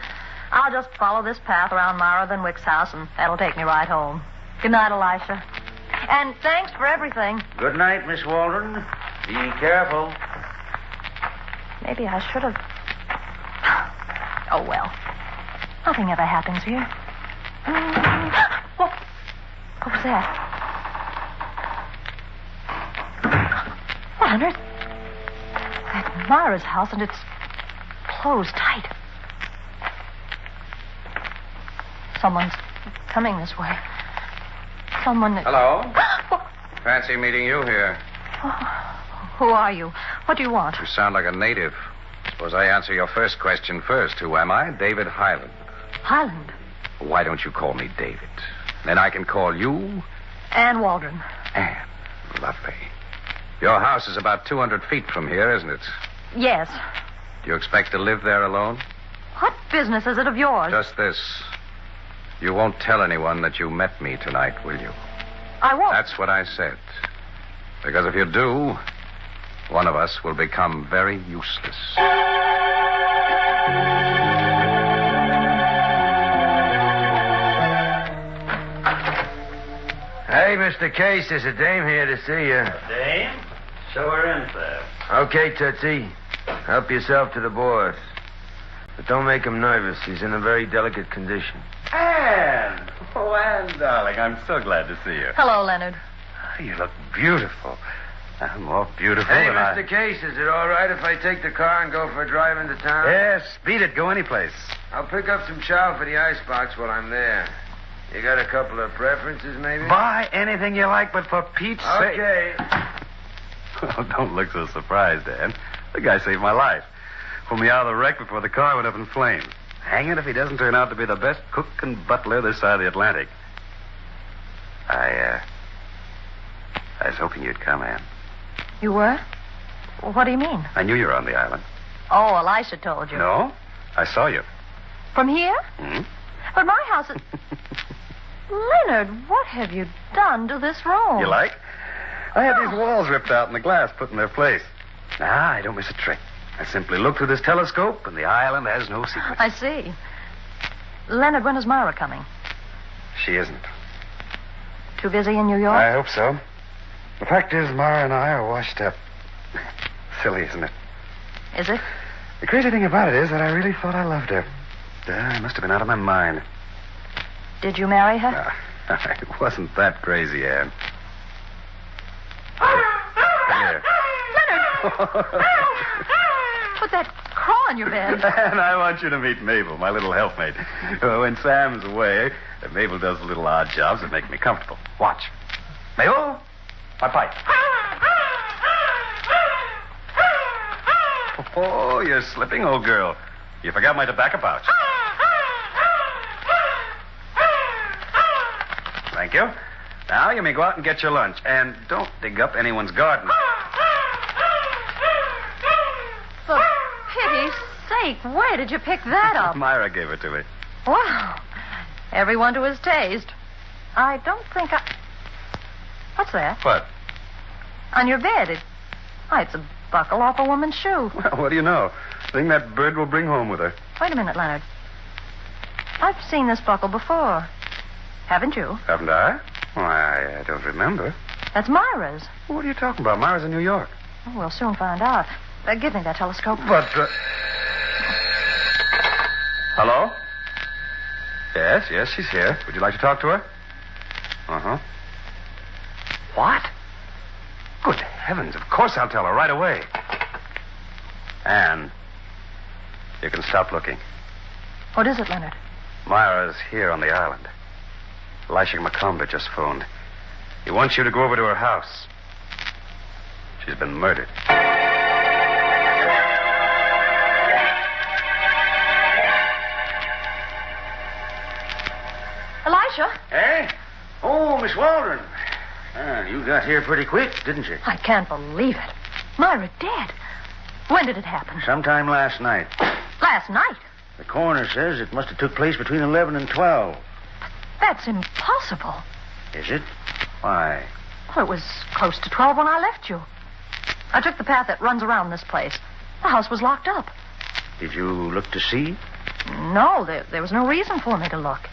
I'll just follow this path around Myra Van Wyck's house, and that'll take me right home. Good night, Elisha. And thanks for everything. Good night, Miss Waldron. Be careful. Maybe I should have... Oh, well. Nothing ever happens here. What was that? Leonard. At Myra's house, and it's closed tight. Someone's coming this way. Someone... Hello? Fancy meeting you here. Who are you? What do you want? You sound like a native. Suppose I answer your first question first. Who am I? David Highland. Highland? Why don't you call me David? Then I can call you... Ann Waldron. Ann. Lovely. Your house is about 200 feet from here, isn't it? Yes. Do you expect to live there alone? What business is it of yours? Just this. You won't tell anyone that you met me tonight, will you? I won't. That's what I said. Because if you do, one of us will become very useless. Hey, Mr. Case, there's a dame here to see you. Dame? Show her in, sir. Okay, Tootsie. Help yourself to the boss. But don't make him nervous. He's in a very delicate condition. Ann! Oh, Ann, darling, I'm so glad to see you. Hello, Leonard. You look beautiful. More beautiful Hey, than Mr. Case, is it all right if I take the car and go for a drive into town? Yes, beat it. Go anyplace. I'll pick up some chow for the icebox while I'm there. You got a couple of preferences, maybe? Buy anything you like, but for Pete's sake... Okay. Well, don't look so surprised, Ann. The guy saved my life. Pulled me out of the wreck before the car went up in flames. Hang it if he doesn't turn out to be the best cook and butler this side of the Atlantic. I was hoping you'd come, Ann. You were? What do you mean? I knew you were on the island. Oh, Elisha told you. No? I saw you. From here? Hmm? But my house is... Leonard, what have you done to this room? You like? I had these walls ripped out and the glass put in their place. Nah, I don't miss a trick. I simply look through this telescope, and the island has no secrets. I see. Leonard, when is Myra coming? She isn't. Too busy in New York? I hope so. The fact is, Myra and I are washed up. Silly, isn't it? Is it? The crazy thing about it is that I really thought I loved her. I must have been out of my mind. Did you marry her? It wasn't that crazy, Anne. Here. Put that crawl on your bed. And I want you to meet Mabel, my little helpmate. When Sam's away, Mabel does the little odd jobs that make me comfortable. Watch. Mabel, my pipe. Oh, you're slipping, old girl. You forgot my tobacco pouch. Thank you. Now you may go out and get your lunch. And don't dig up anyone's garden. For pity's sake, where did you pick that up? Myra gave it to me. Wow. Everyone to his taste. I don't think I... What's that? What? On your bed. It's a buckle off a woman's shoe. Well, what do you know? Thing that bird will bring home with her. Wait a minute, Leonard. I've seen this buckle before. Haven't you? Haven't I? Why, I don't remember. That's Myra's. What are you talking about? Myra's in New York. Oh, we'll soon find out. Give me that telescope. But, Hello? Yes, she's here. Would you like to talk to her? Uh-huh. What? Good heavens, of course I'll tell her right away. Anne, you can stop looking. What is it, Leonard? Myra's here on the island. Elisha McComber just phoned. He wants you to go over to her house. She's been murdered. Elisha? Hey? Oh, Miss Waldron. You got here pretty quick, didn't you? I can't believe it. Myra dead. When did it happen? Sometime last night. Last night? The coroner says it must have took place between 11 and 12. That's impossible. Is it? Why? Well, it was close to 12 when I left you. I took the path that runs around this place. The house was locked up. Did you look to see? No, there was no reason for me to look.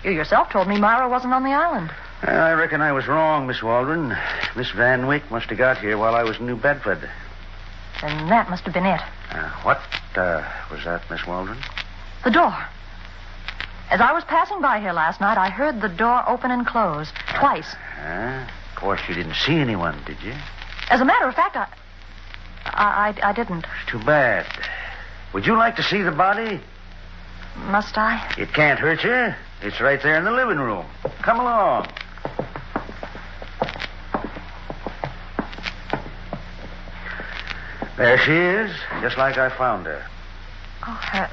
You yourself told me Myra wasn't on the island. I reckon I was wrong, Miss Waldron. Miss Van Wyck must have got here while I was in New Bedford. And that must have been it. What was that, Miss Waldron? The door. As I was passing by here last night, I heard the door open and close twice. Of course, you didn't see anyone, did you? As a matter of fact, I didn't. It's too bad. Would you like to see the body? Must I? It can't hurt you. It's right there in the living room. Come along. There she is, just like I found her. Oh, her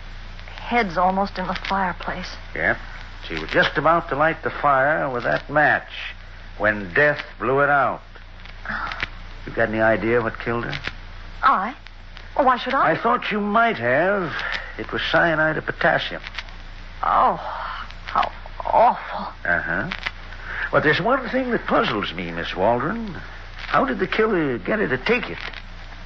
head's almost in the fireplace. Yep. She was just about to light the fire with that match when death blew it out. You got any idea what killed her? I? Well, why should I? I thought you might have. It was cyanide of potassium. Oh, how awful. Uh-huh. But there's one thing that puzzles me, Miss Waldron. How did the killer get her to take it?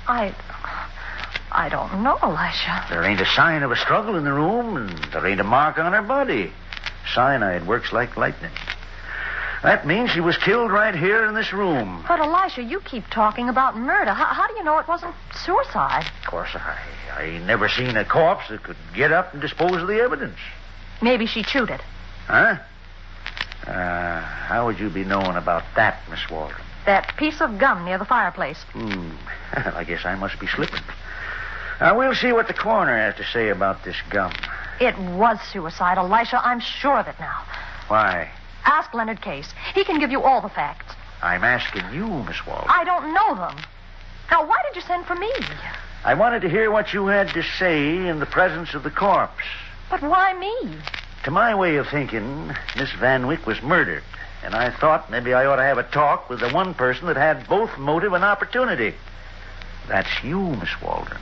I don't know, Elisha. There ain't a sign of a struggle in the room, and there ain't a mark on her body. Cyanide works like lightning. That means she was killed right here in this room. But, Elisha, you keep talking about murder. How do you know it wasn't suicide? Of course, I ain't never seen a corpse that could get up and dispose of the evidence. Maybe she chewed it. Huh? How would you be knowing about that, Miss Waldron? That piece of gum near the fireplace. I guess I must be slipping. We'll see what the coroner has to say about this gum. It was suicide, Elisha. I'm sure of it now. Why? Ask Leonard Case. He can give you all the facts. I'm asking you, Miss Waldron. I don't know them. Now, why did you send for me? I wanted to hear what you had to say in the presence of the corpse. But why me? To my way of thinking, Miss Van Wyck was murdered. And I thought maybe I ought to have a talk with the one person that had both motive and opportunity. That's you, Miss Waldron.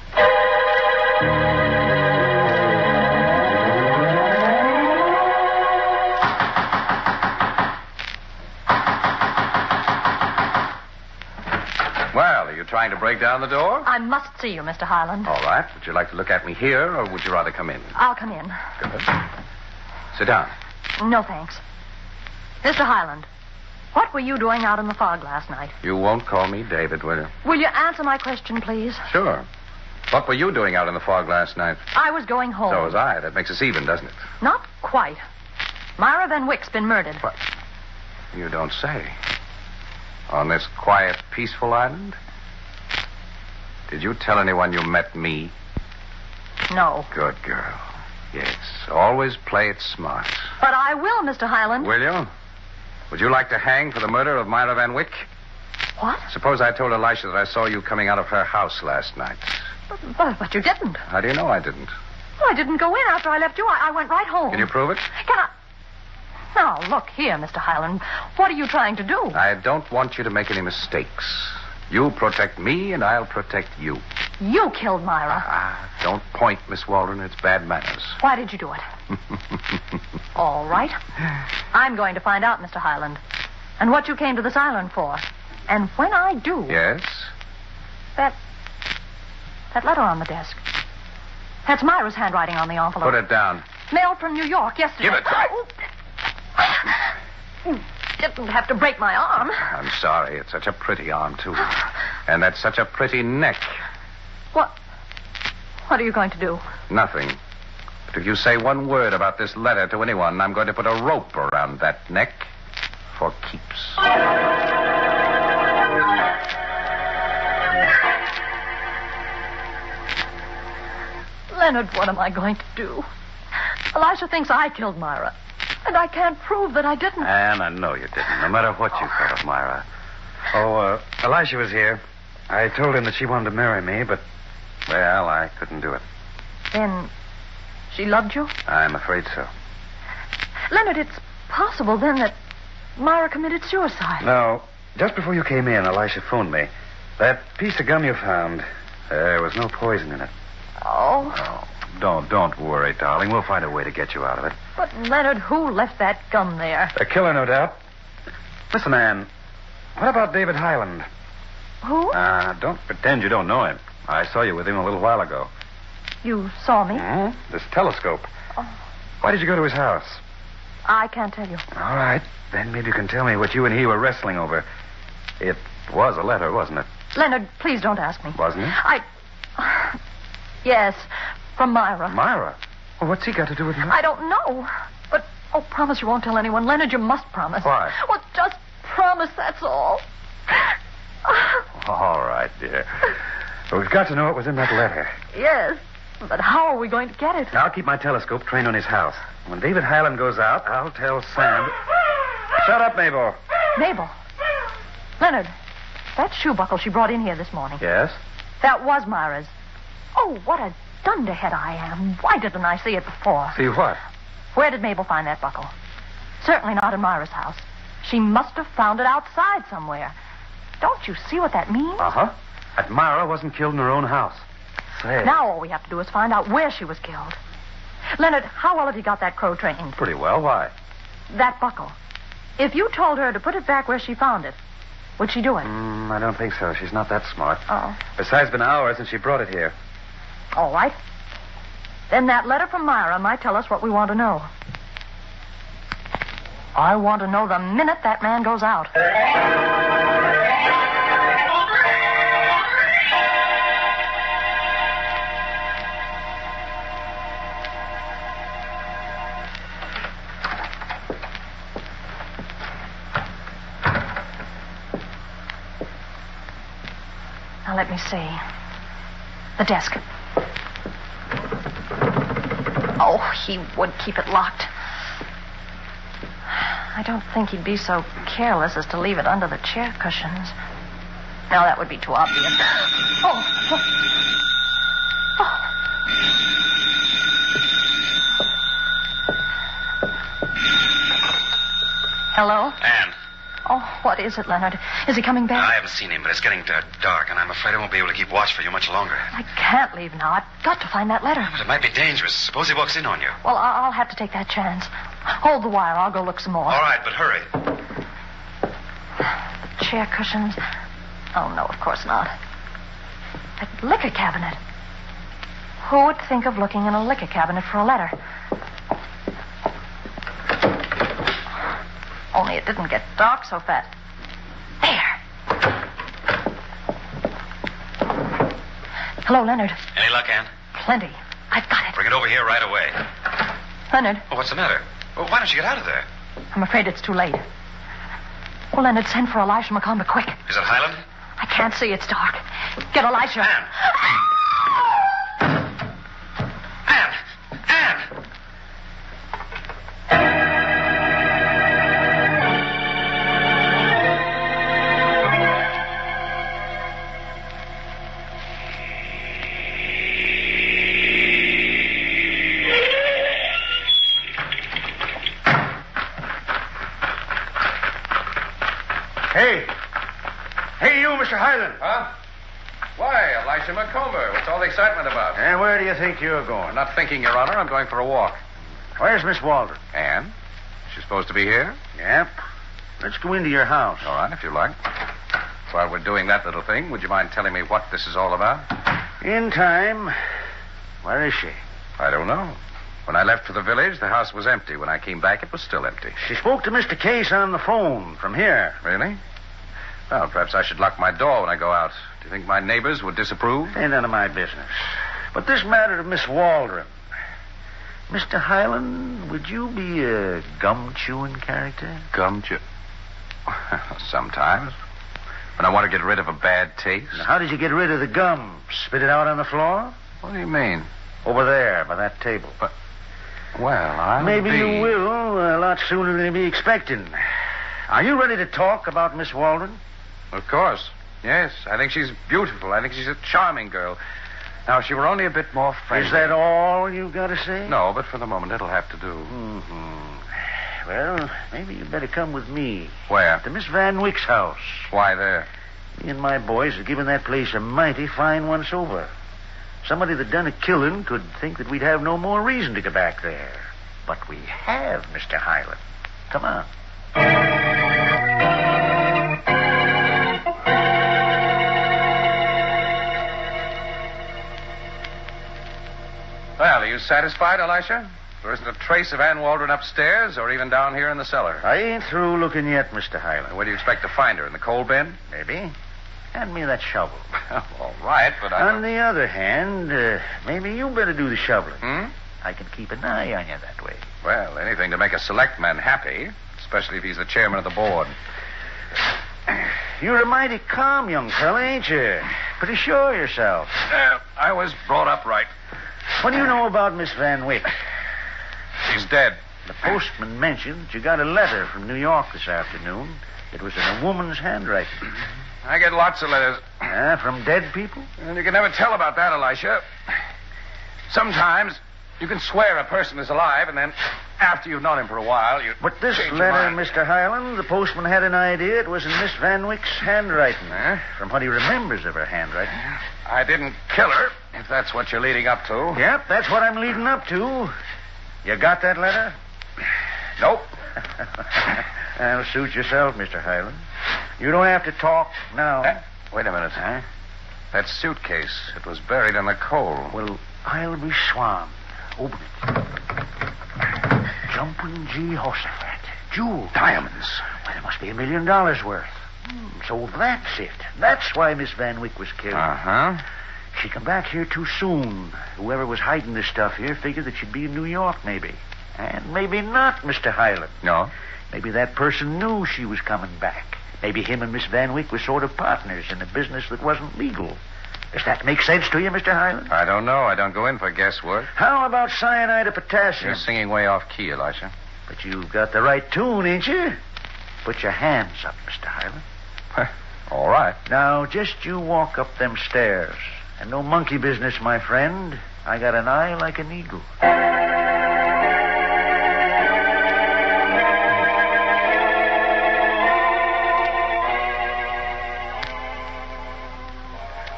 trying to break down the door? I must see you, Mr. Highland. All right. Would you like to look at me here, or would you rather come in? I'll come in. Good. Sit down. No, thanks. Mr. Highland, what were you doing out in the fog last night? You won't call me David, will you? Will you answer my question, please? Sure. What were you doing out in the fog last night? I was going home. So was I. That makes us even, doesn't it? Not quite. Myra Van Wyck's been murdered. What? You don't say. On this quiet, peaceful island? Did you tell anyone you met me? No. Good girl. Yes. Always play it smart. But I will, Mr. Highland. Will you? Would you like to hang for the murder of Myra Van Wyck? What? Suppose I told Elisha that I saw you coming out of her house last night. But you didn't. How do you know I didn't? Well, I didn't go in after I left you. I went right home. Can you prove it? Can I? Now, look here, Mr. Highland. What are you trying to do? I don't want you to make any mistakes. You protect me, and I'll protect you. You killed Myra. Don't point, Miss Waldron. It's bad manners. Why did you do it? All right. I'm going to find out, Mr. Highland, and what you came to this island for. And when I do... Yes? That letter on the desk. That's Myra's handwriting on the envelope. Put it down. Mailed from New York yesterday. Give it back. You didn't have to break my arm. I'm sorry. It's such a pretty arm, too. And that's such a pretty neck. What are you going to do? Nothing. But if you say one word about this letter to anyone, I'm going to put a rope around that neck for keeps. Leonard, what am I going to do? Elisha thinks I killed Myra. And I can't prove that I didn't. And I know you didn't, no matter what you thought of Myra. Elisha was here. I told him that she wanted to marry me, but, well, I couldn't do it. Then she loved you? I'm afraid so. Leonard, it's possible then that Myra committed suicide. No. Just before you came in, Elisha phoned me. That piece of gum you found, there was no poison in it. Oh. Don't worry, darling. We'll find a way to get you out of it. But, Leonard, who left that gum there? A killer, no doubt. Listen, Anne, what about David Highland? Who? Don't pretend you don't know him. I saw you with him a little while ago. You saw me? Mm-hmm. This telescope. Oh. Why did you go to his house? I can't tell you. All right. Then maybe you can tell me what you and he were wrestling over. It was a letter, wasn't it? Leonard, please don't ask me. Wasn't it? Yes, from Myra. Myra? Well, what's he got to do with me? I don't know. But, promise you won't tell anyone. Leonard, you must promise. Why? Well, just promise, that's all. All right, dear. But we've got to know what was in that letter. Yes, but how are we going to get it? I'll keep my telescope trained on his house. When David Highland goes out, I'll tell Sam... Shut up, Mabel. Mabel? Leonard, that shoe buckle she brought in here this morning. Yes? That was Myra's. Oh, what a dunderhead I am. Why didn't I see it before? See what? Where did Mabel find that buckle? Certainly not in Myra's house. She must have found it outside somewhere. Don't you see what that means? Uh-huh. That Myra wasn't killed in her own house. Say. Now all we have to do is find out where she was killed. Leonard, how well have you got that crow trained? Pretty well. Why? That buckle. If you told her to put it back where she found it, would she do it? I don't think so. She's not that smart. Oh. Besides, it's been hours since she brought it here. All right. Then that letter from Myra might tell us what we want to know. I want to know the minute that man goes out. Now, let me see. The desk. Oh, he would keep it locked. I don't think he'd be so careless as to leave it under the chair cushions. No, that would be too obvious. Oh. Hello? Anne. Oh, what is it, Leonard? Is he coming back? I haven't seen him, but it's getting dark, and I'm afraid I won't be able to keep watch for you much longer. I can't leave now. I've got to find that letter. But it might be dangerous. Suppose he walks in on you. Well, I'll have to take that chance. Hold the wire. I'll go look some more. All right, but hurry. The chair cushions. Oh, no, of course not. That liquor cabinet. Who would think of looking in a liquor cabinet for a letter? Only it didn't get dark so fast. There. Hello, Leonard. Any luck, Ann? Plenty. I've got it. Bring it over here right away. Leonard, Oh, what's the matter? Well, why don't you get out of there? I'm afraid it's too late. Oh, Leonard, send for Elisha McComber, quick. Is it Highland? I can't see. It's dark. Get Elisha. Ann! Hey, you, Mr. Highland. Huh? Why, Elisha McComber? What's all the excitement about? And where do you think you're going? I'm not thinking, Your Honor. I'm going for a walk. Where's Miss Waldron? Anne? She's supposed to be here? Yep. Let's go into your house. All right, if you like. While we're doing that little thing, would you mind telling me what this is all about? In time. Where is she? I don't know. When I left for the village, the house was empty. When I came back, it was still empty. She spoke to Mr. Case on the phone from here. Really? Well, perhaps I should lock my door when I go out. Do you think my neighbors would disapprove? Ain't none of my business. But this matter of Miss Waldron. Mr. Highland, would you be a gum-chewing character? Gum-chew? Sometimes. When I want to get rid of a bad taste. Now, how did you get rid of the gum? Spit it out on the floor? What do you mean? Over there, by that table. But, well, I'll Maybe be... you will a lot sooner than you'd be expecting. Are you ready to talk about Miss Waldron? Of course. Yes, I think she's beautiful. I think she's a charming girl. Now, if she were only a bit more friendly... Is that all you've got to say? No, but for the moment, it'll have to do. Mm-hmm. Well, maybe you'd better come with me. Where? To Miss Van Wyck's house. Why there? Me and my boys have given that place a mighty fine once-over. Somebody that done a killing could think that we'd have no more reason to go back there. But we have, Mr. Highland. Come on. Well, are you satisfied, Elisha? There isn't a trace of Ann Waldron upstairs or even down here in the cellar. I ain't through looking yet, Mr. Highland. Where do you expect to find her? In the coal bin? Maybe. Hand me that shovel. All right, but On the other hand, maybe you better do the shoveling. Hmm? I can keep an eye on you that way. Well, anything to make a selectman happy, especially if he's the chairman of the board. You're a mighty calm young fella, ain't you? Pretty sure of yourself. I was brought up right. What do you know about Miss Van Wyck? She's dead. The postman mentioned that you got a letter from New York this afternoon. It was in a woman's handwriting. I get lots of letters. From dead people? And you can never tell about that, Elisha. Sometimes you can swear a person is alive, and then after you've known him for a while, you But this change your letter, mind. Mr. Highland, the postman had an idea it was in Miss Van Wyck's handwriting. From what he remembers of her handwriting. I didn't kill her, if that's what you're leading up to. Yep, that's what I'm leading up to. You got that letter? Nope. That'll suit yourself, Mr. Highland. You don't have to talk now. Wait a minute. Huh? That suitcase, it was buried in the coal. Well, I'll be swan. Open it. Jumping Jehoshaphat. Jewels. Diamonds. Well, there must be $1 million worth. So that's it. That's why Miss Van Wyck was killed. Uh-huh. She come back here too soon. Whoever was hiding this stuff here figured that she'd be in New York, maybe. And maybe not, Mr. Highland. No? Maybe that person knew she was coming back. Maybe him and Miss Van Wyck were sort of partners in a business that wasn't legal. Does that make sense to you, Mr. Highland? I don't know. I don't go in for guesswork. How about cyanide of potassium? You're singing way off key, Elisha. But you've got the right tune, ain't you? Put your hands up, Mr. Highland. All right. Now, just you walk up them stairs. And no monkey business, my friend. I got an eye like an eagle.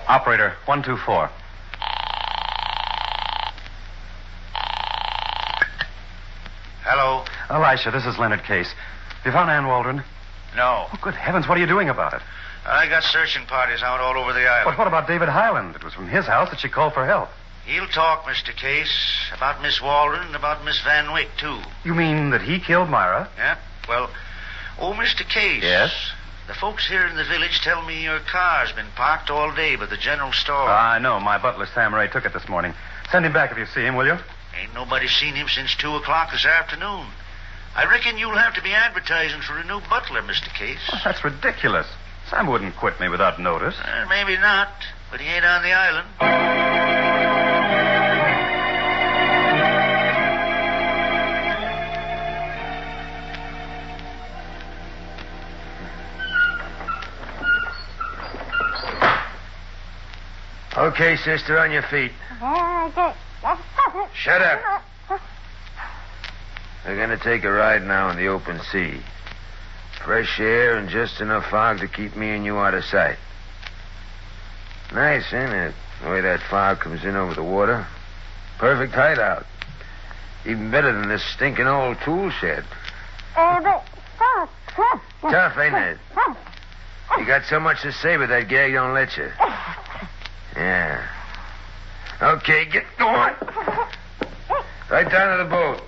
Operator, 124. Hello? Elisha, this is Leonard Case. Have you found Ann Waldron? No. Oh, good heavens, what are you doing about it? I got searching parties out all over the island. But what about David Highland? It was from his house that she called for help. He'll talk, Mr. Case, about Miss Waldron and about Miss Van Wyck, too. You mean that he killed Myra? Yeah? Well, Mr. Case. Yes? The folks here in the village tell me your car's been parked all day by the general store. I know. My butler, Sam Ray, took it this morning. Send him back if you see him, will you? Ain't nobody seen him since 2 o'clock this afternoon. I reckon you'll have to be advertising for a new butler, Mr. Case. Oh, that's ridiculous. Sam wouldn't quit me without notice. Maybe not, but he ain't on the island. Okay, sister, on your feet. Shut up. We're going to take a ride now in the open sea. Fresh air and just enough fog to keep me and you out of sight. Nice, ain't it? The way that fog comes in over the water. Perfect hideout. Even better than this stinking old tool shed. Tough, ain't it? You got so much to say, but that gag don't let you. Yeah. Okay, get going. Right down to the boat.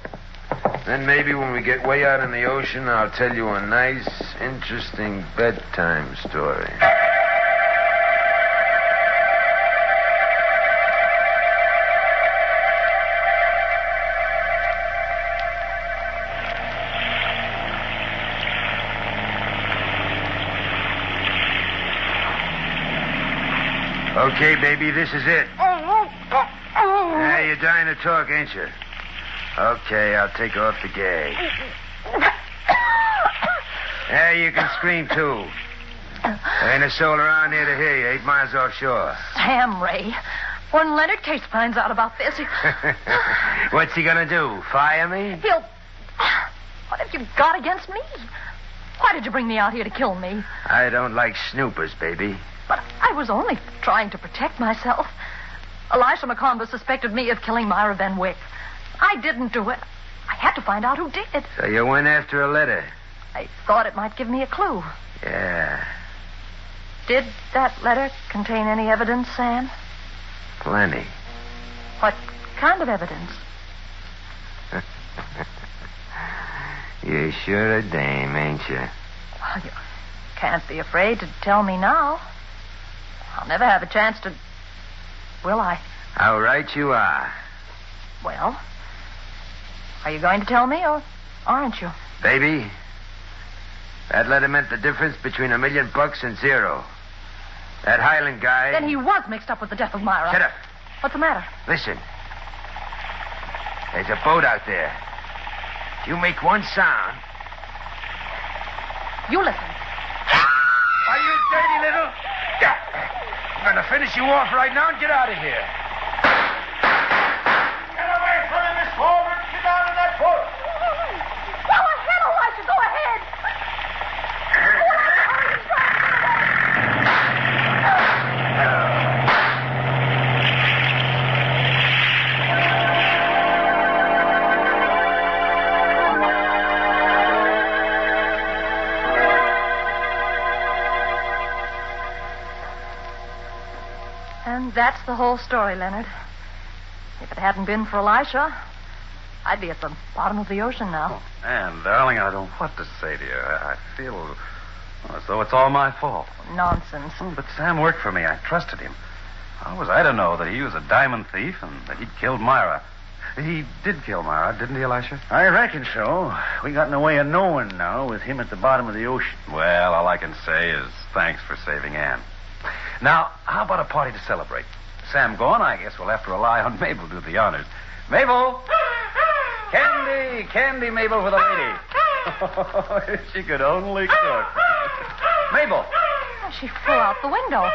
Then maybe when we get way out in the ocean, I'll tell you a nice, interesting bedtime story. Okay, baby, this is it. Yeah, you're dying to talk, ain't you? Okay, I'll take off the gag. Yeah, you can scream, too. There ain't a soul around here to hear you, 8 miles offshore. Sam Ray, when Leonard Case finds out about this, What's he gonna do, fire me? he'll... What have you got against me? Why did you bring me out here to kill me? I don't like snoopers, baby. But I was only trying to protect myself. Elisha McCombs suspected me of killing Myra Van Wyck. I didn't do it. I had to find out who did. So you went after a letter? I thought it might give me a clue. Yeah, Did that letter contain any evidence, Sam? plenty. What kind of evidence? You're sure a dame, ain't you? Well, you can't be afraid to tell me now. I'll never have a chance to... Will I? How right you are. Well, are you going to tell me, or aren't you? Baby, that letter meant the difference between $1 million and zero. That Highland guy... Then he was mixed up with the death of Myra. Shut up. What's the matter? Listen. There's a boat out there. If you make one sound... You listen. Are you dirty little... I'm going to finish you off right now and get out of here. Get away from him, Miss Waldron. Get down in that boat. Go ahead, Elisha. Go ahead. And that's the whole story, Leonard. If it hadn't been for Elisha, I'd be at the bottom of the ocean now. And, darling, I don't know what to say to you. I feel as though it's all my fault. Nonsense. But Sam worked for me. I trusted him. How was I to know that he was a diamond thief and that he'd killed Myra? He did kill Myra, didn't he, Elisha? I reckon so. We got no way of knowing now with him at the bottom of the ocean. Well, all I can say is thanks for saving Anne. Now, how about a party to celebrate? Sam gone, I guess we'll have to rely on Mabel to do the honors. Mabel! Candy, Mabel, for the lady. If she could only cook. Mabel! She flew out the window.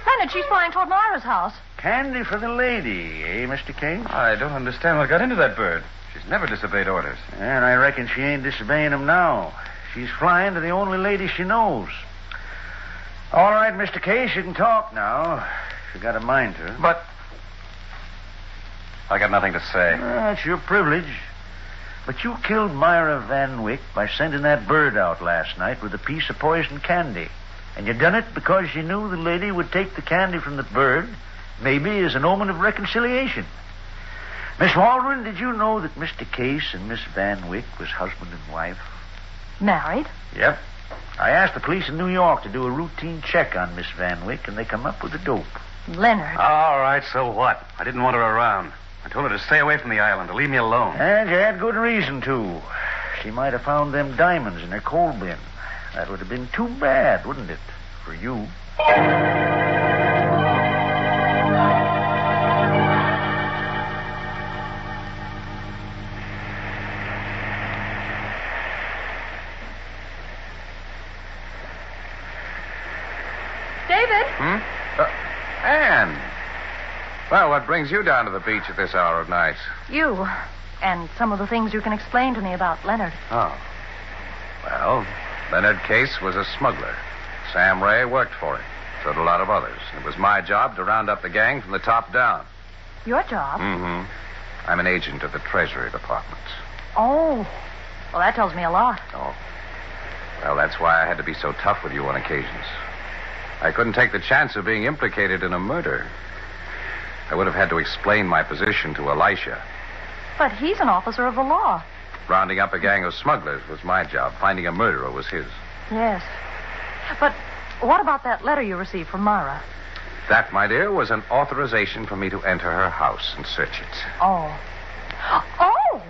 Leonard, she's flying toward Myra's house. Candy for the lady, eh, Mr. Case? I don't understand what got into that bird. She's never disobeyed orders. And I reckon she ain't disobeying them now. She's flying to the only lady she knows. All right, Mr. Case, you can talk now. If you got a mind to. But I got nothing to say. That's your privilege. But you killed Myra Van Wyck by sending that bird out last night with a piece of poisoned candy. And you done it because you knew the lady would take the candy from the bird, maybe as an omen of reconciliation. Miss Waldron, did you know that Mr. Case and Miss Van Wyck was husband and wife? Married? Yep. I asked the police in New York to do a routine check on Miss Van Wyck, and they come up with the dope. Leonard. All right, so what? I didn't want her around. I told her to stay away from the island, to leave me alone. And you had good reason to. She might have found them diamonds in her coal bin. That would have been too bad, wouldn't it, for you? David? Anne. Well, what brings you down to the beach at this hour of night? You. And some of the things you can explain to me about Leonard. Oh. Well, Leonard Case was a smuggler. Sam Ray worked for him. So did a lot of others. It was my job to round up the gang from the top down. Your job? Mm-hmm. I'm an agent of the Treasury Department. Oh. Well, that tells me a lot. Oh. Well, that's why I had to be so tough with you on occasions. I couldn't take the chance of being implicated in a murder. I would have had to explain my position to Elisha. But he's an officer of the law. Rounding up a gang of smugglers was my job. Finding a murderer was his. Yes. But what about that letter you received from Myra? That, my dear, was an authorization for me to enter her house and search it. Oh. Oh!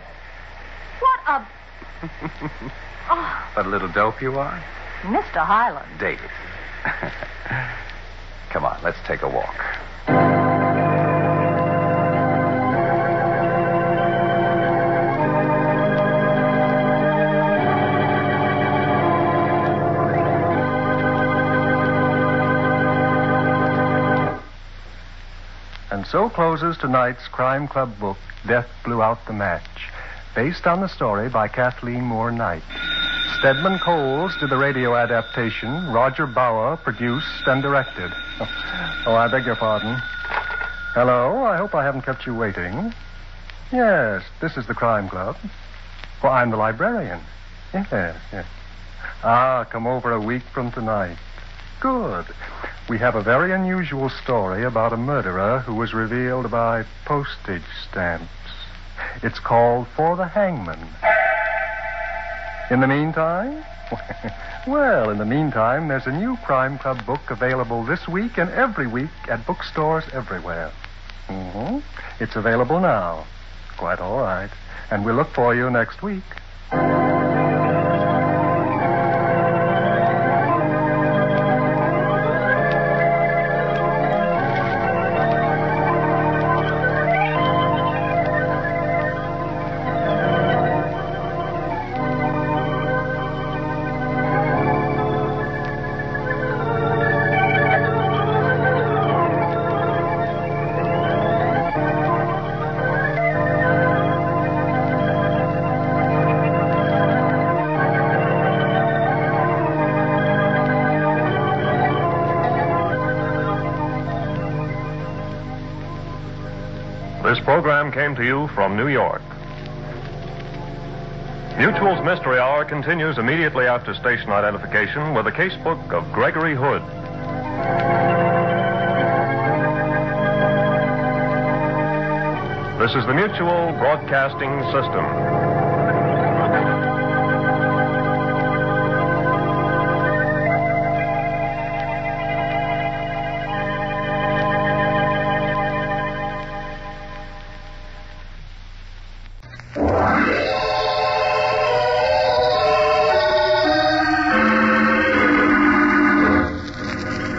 What a... What a little dope you are. Mr. Highland. David. Come on, let's take a walk. And so closes tonight's Crime Club book, Death Blew Out the Match, based on the story by Kathleen Moore Knight. Stedman Coles did the radio adaptation. Roger Bauer produced and directed. Oh, I beg your pardon. Hello, I hope I haven't kept you waiting. Yes, this is the Crime Club. Well, I'm the librarian. Yes. Come over a week from tonight. Good. We have a very unusual story about a murderer who was revealed by postage stamps. It's called For the Hangman. In the meantime? Well, in the meantime, there's a new Crime Club book available this week and every week at bookstores everywhere. It's available now. Quite all right. And we'll look for you next week. This program came to you from New York. Mutual's Mystery Hour continues immediately after station identification with a casebook of Gregory Hood. This is the Mutual Broadcasting System.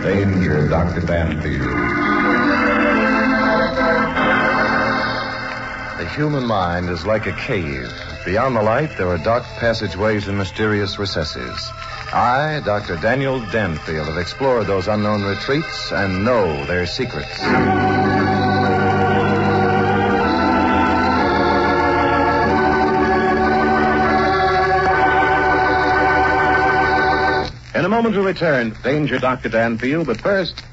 Danger, Dr. Banfield. The human mind is like a cave. Beyond the light, there are dark passageways and mysterious recesses. I, Dr. Daniel Danfield, have explored those unknown retreats and know their secrets. In a moment we'll return. Danger, Dr. Danfield, but first...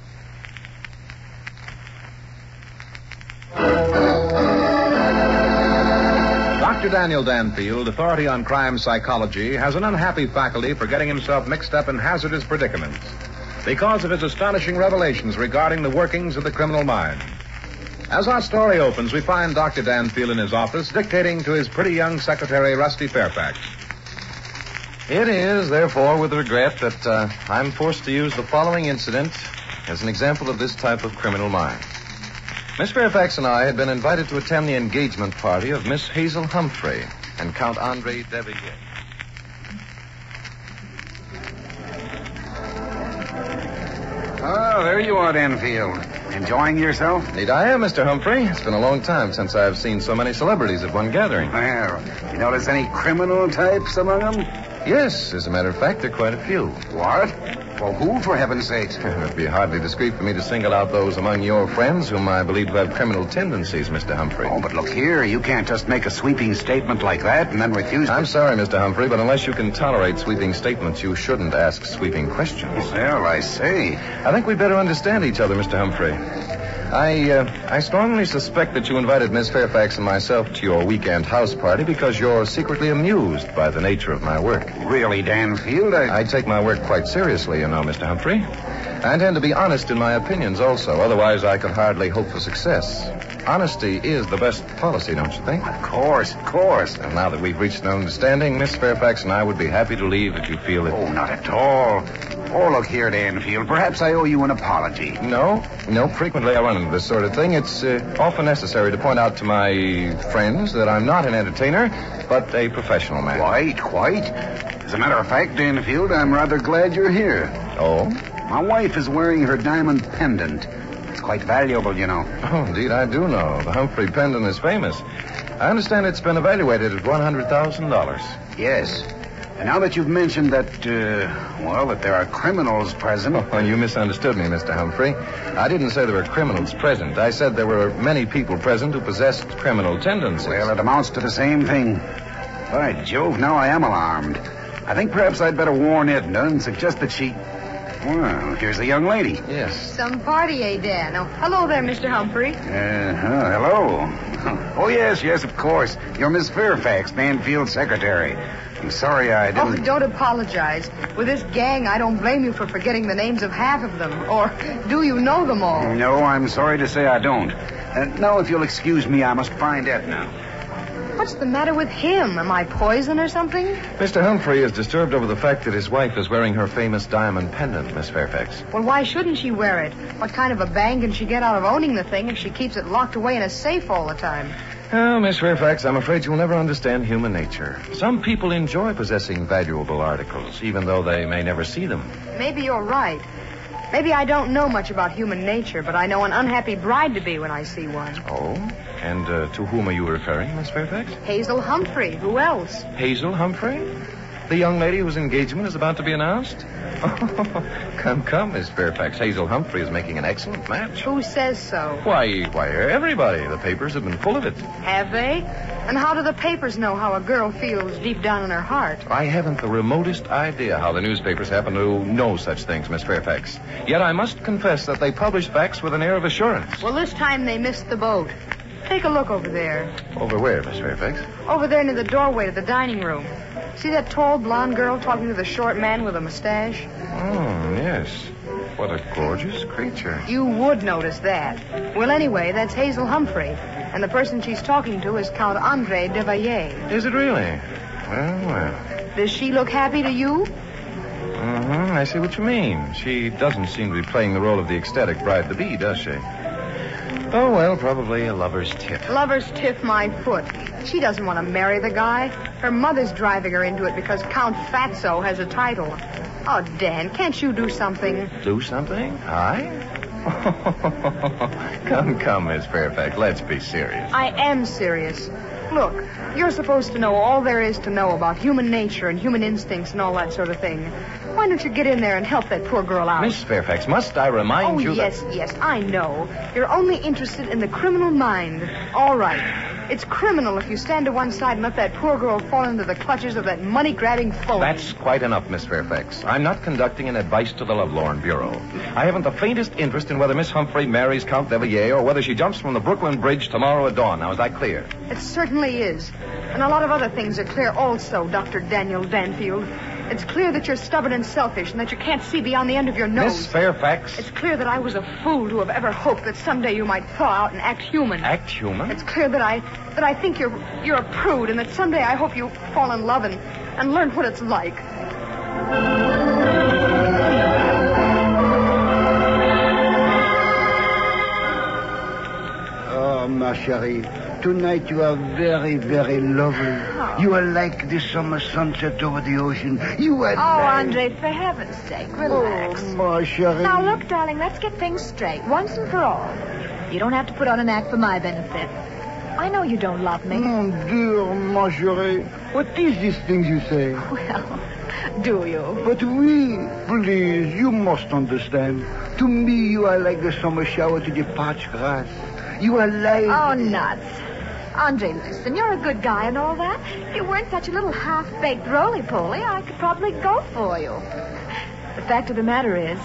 Dr. Daniel Danfield, authority on crime psychology, has an unhappy faculty for getting himself mixed up in hazardous predicaments. because of his astonishing revelations regarding the workings of the criminal mind. As our story opens, we find Dr. Danfield in his office dictating to his pretty young secretary, Rusty Fairfax. It is, therefore, with regret that I'm forced to use the following incident as an example of this type of criminal mind. Miss Fairfax and I had been invited to attend the engagement party of Miss Hazel Humphrey and Count Andre de Villiers. Oh, there you are, Danfield. Enjoying yourself? Indeed I am, Mr. Humphrey. It's been a long time since I've seen so many celebrities at one gathering. Well, you notice any criminal types among them? Yes, as a matter of fact, there are quite a few. What? Well, who, for heaven's sake? It would be hardly discreet for me to single out those among your friends whom I believe to have criminal tendencies, Mr. Humphrey. Oh, but look here. You can't just make a sweeping statement like that and then refuse to... I'm sorry, Mr. Humphrey, but unless you can tolerate sweeping statements, you shouldn't ask sweeping questions. Well, I see. I think we'd better understand each other, Mr. Humphrey. I strongly suspect that you invited Miss Fairfax and myself to your weekend house party because you're secretly amused by the nature of my work. Really, Danfield? I take my work quite seriously, you know, Mr. Humphrey. I intend to be honest in my opinions also. Otherwise, I could hardly hope for success. Honesty is the best policy, don't you think? Of course, of course. And now that we've reached an understanding, Miss Fairfax and I would be happy to leave if you feel it. Oh, not at all. Oh, look here, Danfield. Perhaps I owe you an apology. No. Frequently I run into this sort of thing. It's often necessary to point out to my friends that I'm not an entertainer, but a professional man. Quite. As a matter of fact, Danfield, I'm rather glad you're here. Oh? My wife is wearing her diamond pendant. It's quite valuable, you know. Oh, indeed, I do know. The Humphrey pendant is famous. I understand it's been evaluated at $100,000. Yes. And now that you've mentioned that, that there are criminals present... Oh, you misunderstood me, Mr. Humphrey. I didn't say there were criminals present. I said there were many people present who possessed criminal tendencies. Well, it amounts to the same thing. By Jove, now I am alarmed. I think perhaps I'd better warn Edna and suggest that she... Well, here's the young lady. Yes. Some party, eh, Dan? Oh, hello there, Mr. Humphrey. Hello. Oh, yes, of course. You're Miss Fairfax, Danfield's secretary. I'm sorry I didn't... Oh, don't apologize. With this gang, I don't blame you for forgetting the names of half of them. Or do you know them all? No, I'm sorry to say I don't. Now, if you'll excuse me, I must find Edna. What's the matter with him? Am I poison or something? Mr. Humphrey is disturbed over the fact that his wife is wearing her famous diamond pendant, Miss Fairfax. Well, why shouldn't she wear it? What kind of a bang can she get out of owning the thing if she keeps it locked away in a safe all the time? Oh, Miss Fairfax, I'm afraid you'll never understand human nature. Some people enjoy possessing valuable articles, even though they may never see them. Maybe you're right. Maybe I don't know much about human nature, but I know an unhappy bride-to-be when I see one. Oh? And to whom are you referring, Miss Fairfax? Hazel Humphrey. Who else? Hazel Humphrey? The young lady whose engagement is about to be announced? Oh, come, Miss Fairfax. Hazel Humphrey is making an excellent match. Who says so? Why, everybody. The papers have been full of it. Have they? And how do the papers know how a girl feels deep down in her heart? I haven't the remotest idea how the newspapers happen to know such things, Miss Fairfax. Yet I must confess that they publish facts with an air of assurance. Well, this time they missed the boat. Take a look over there. Over where, Miss Fairfax? Over there near the doorway to the dining room. See that tall blonde girl talking to the short man with a mustache? Oh, yes. What a gorgeous creature. You would notice that. Well, anyway, that's Hazel Humphrey. And the person she's talking to is Count Andre de Villiers. Is it really? Well. Does she look happy to you? I see what you mean. She doesn't seem to be playing the role of the ecstatic bride-to-be, does she? Oh, well, probably a lover's tiff. Lover's tiff, my foot. She doesn't want to marry the guy. Her mother's driving her into it because Count Fatso has a title. Oh, Dan, can't you do something? Do something? I? Come, Miss Fairfax. Let's be serious. I am serious. Look, you're supposed to know all there is to know about human nature and human instincts and all that sort of thing. Why don't you get in there and help that poor girl out? Miss Fairfax, must I remind you that... Oh, yes, I know. You're only interested in the criminal mind. All right. It's criminal if you stand to one side and let that poor girl fall into the clutches of that money-grabbing phony. That's quite enough, Miss Fairfax. I'm not conducting an advice to the Lovelorn Bureau. I haven't the faintest interest in whether Miss Humphrey marries Count de Villiers or whether she jumps from the Brooklyn Bridge tomorrow at dawn. Now, is that clear? It certainly is. And a lot of other things are clear also, Dr. Daniel Danfield. It's clear that you're stubborn and selfish and that you can't see beyond the end of your nose. Miss Fairfax. It's clear that I was a fool to have ever hoped that someday you might thaw out and act human. Act human? It's clear that I think you're a prude and that someday I hope you fall in love and learn what it's like. Oh, ma chérie. Tonight you are very, very lovely. Oh. You are like the summer sunset over the ocean. You are Andre, for heaven's sake, relax. Oh, ma chérie. Now, look, darling, let's get things straight, once and for all. You don't have to put on an act for my benefit. I know you don't love me. Mon Dieu, ma chérie. What is these things you say? Well, do you? But oui, please, you must understand. To me, you are like the summer shower to the parched grass. You are like... Oh, nuts. Andre, listen, you're a good guy and all that. If you weren't such a little half-baked roly-poly, I could probably go for you. The fact of the matter is,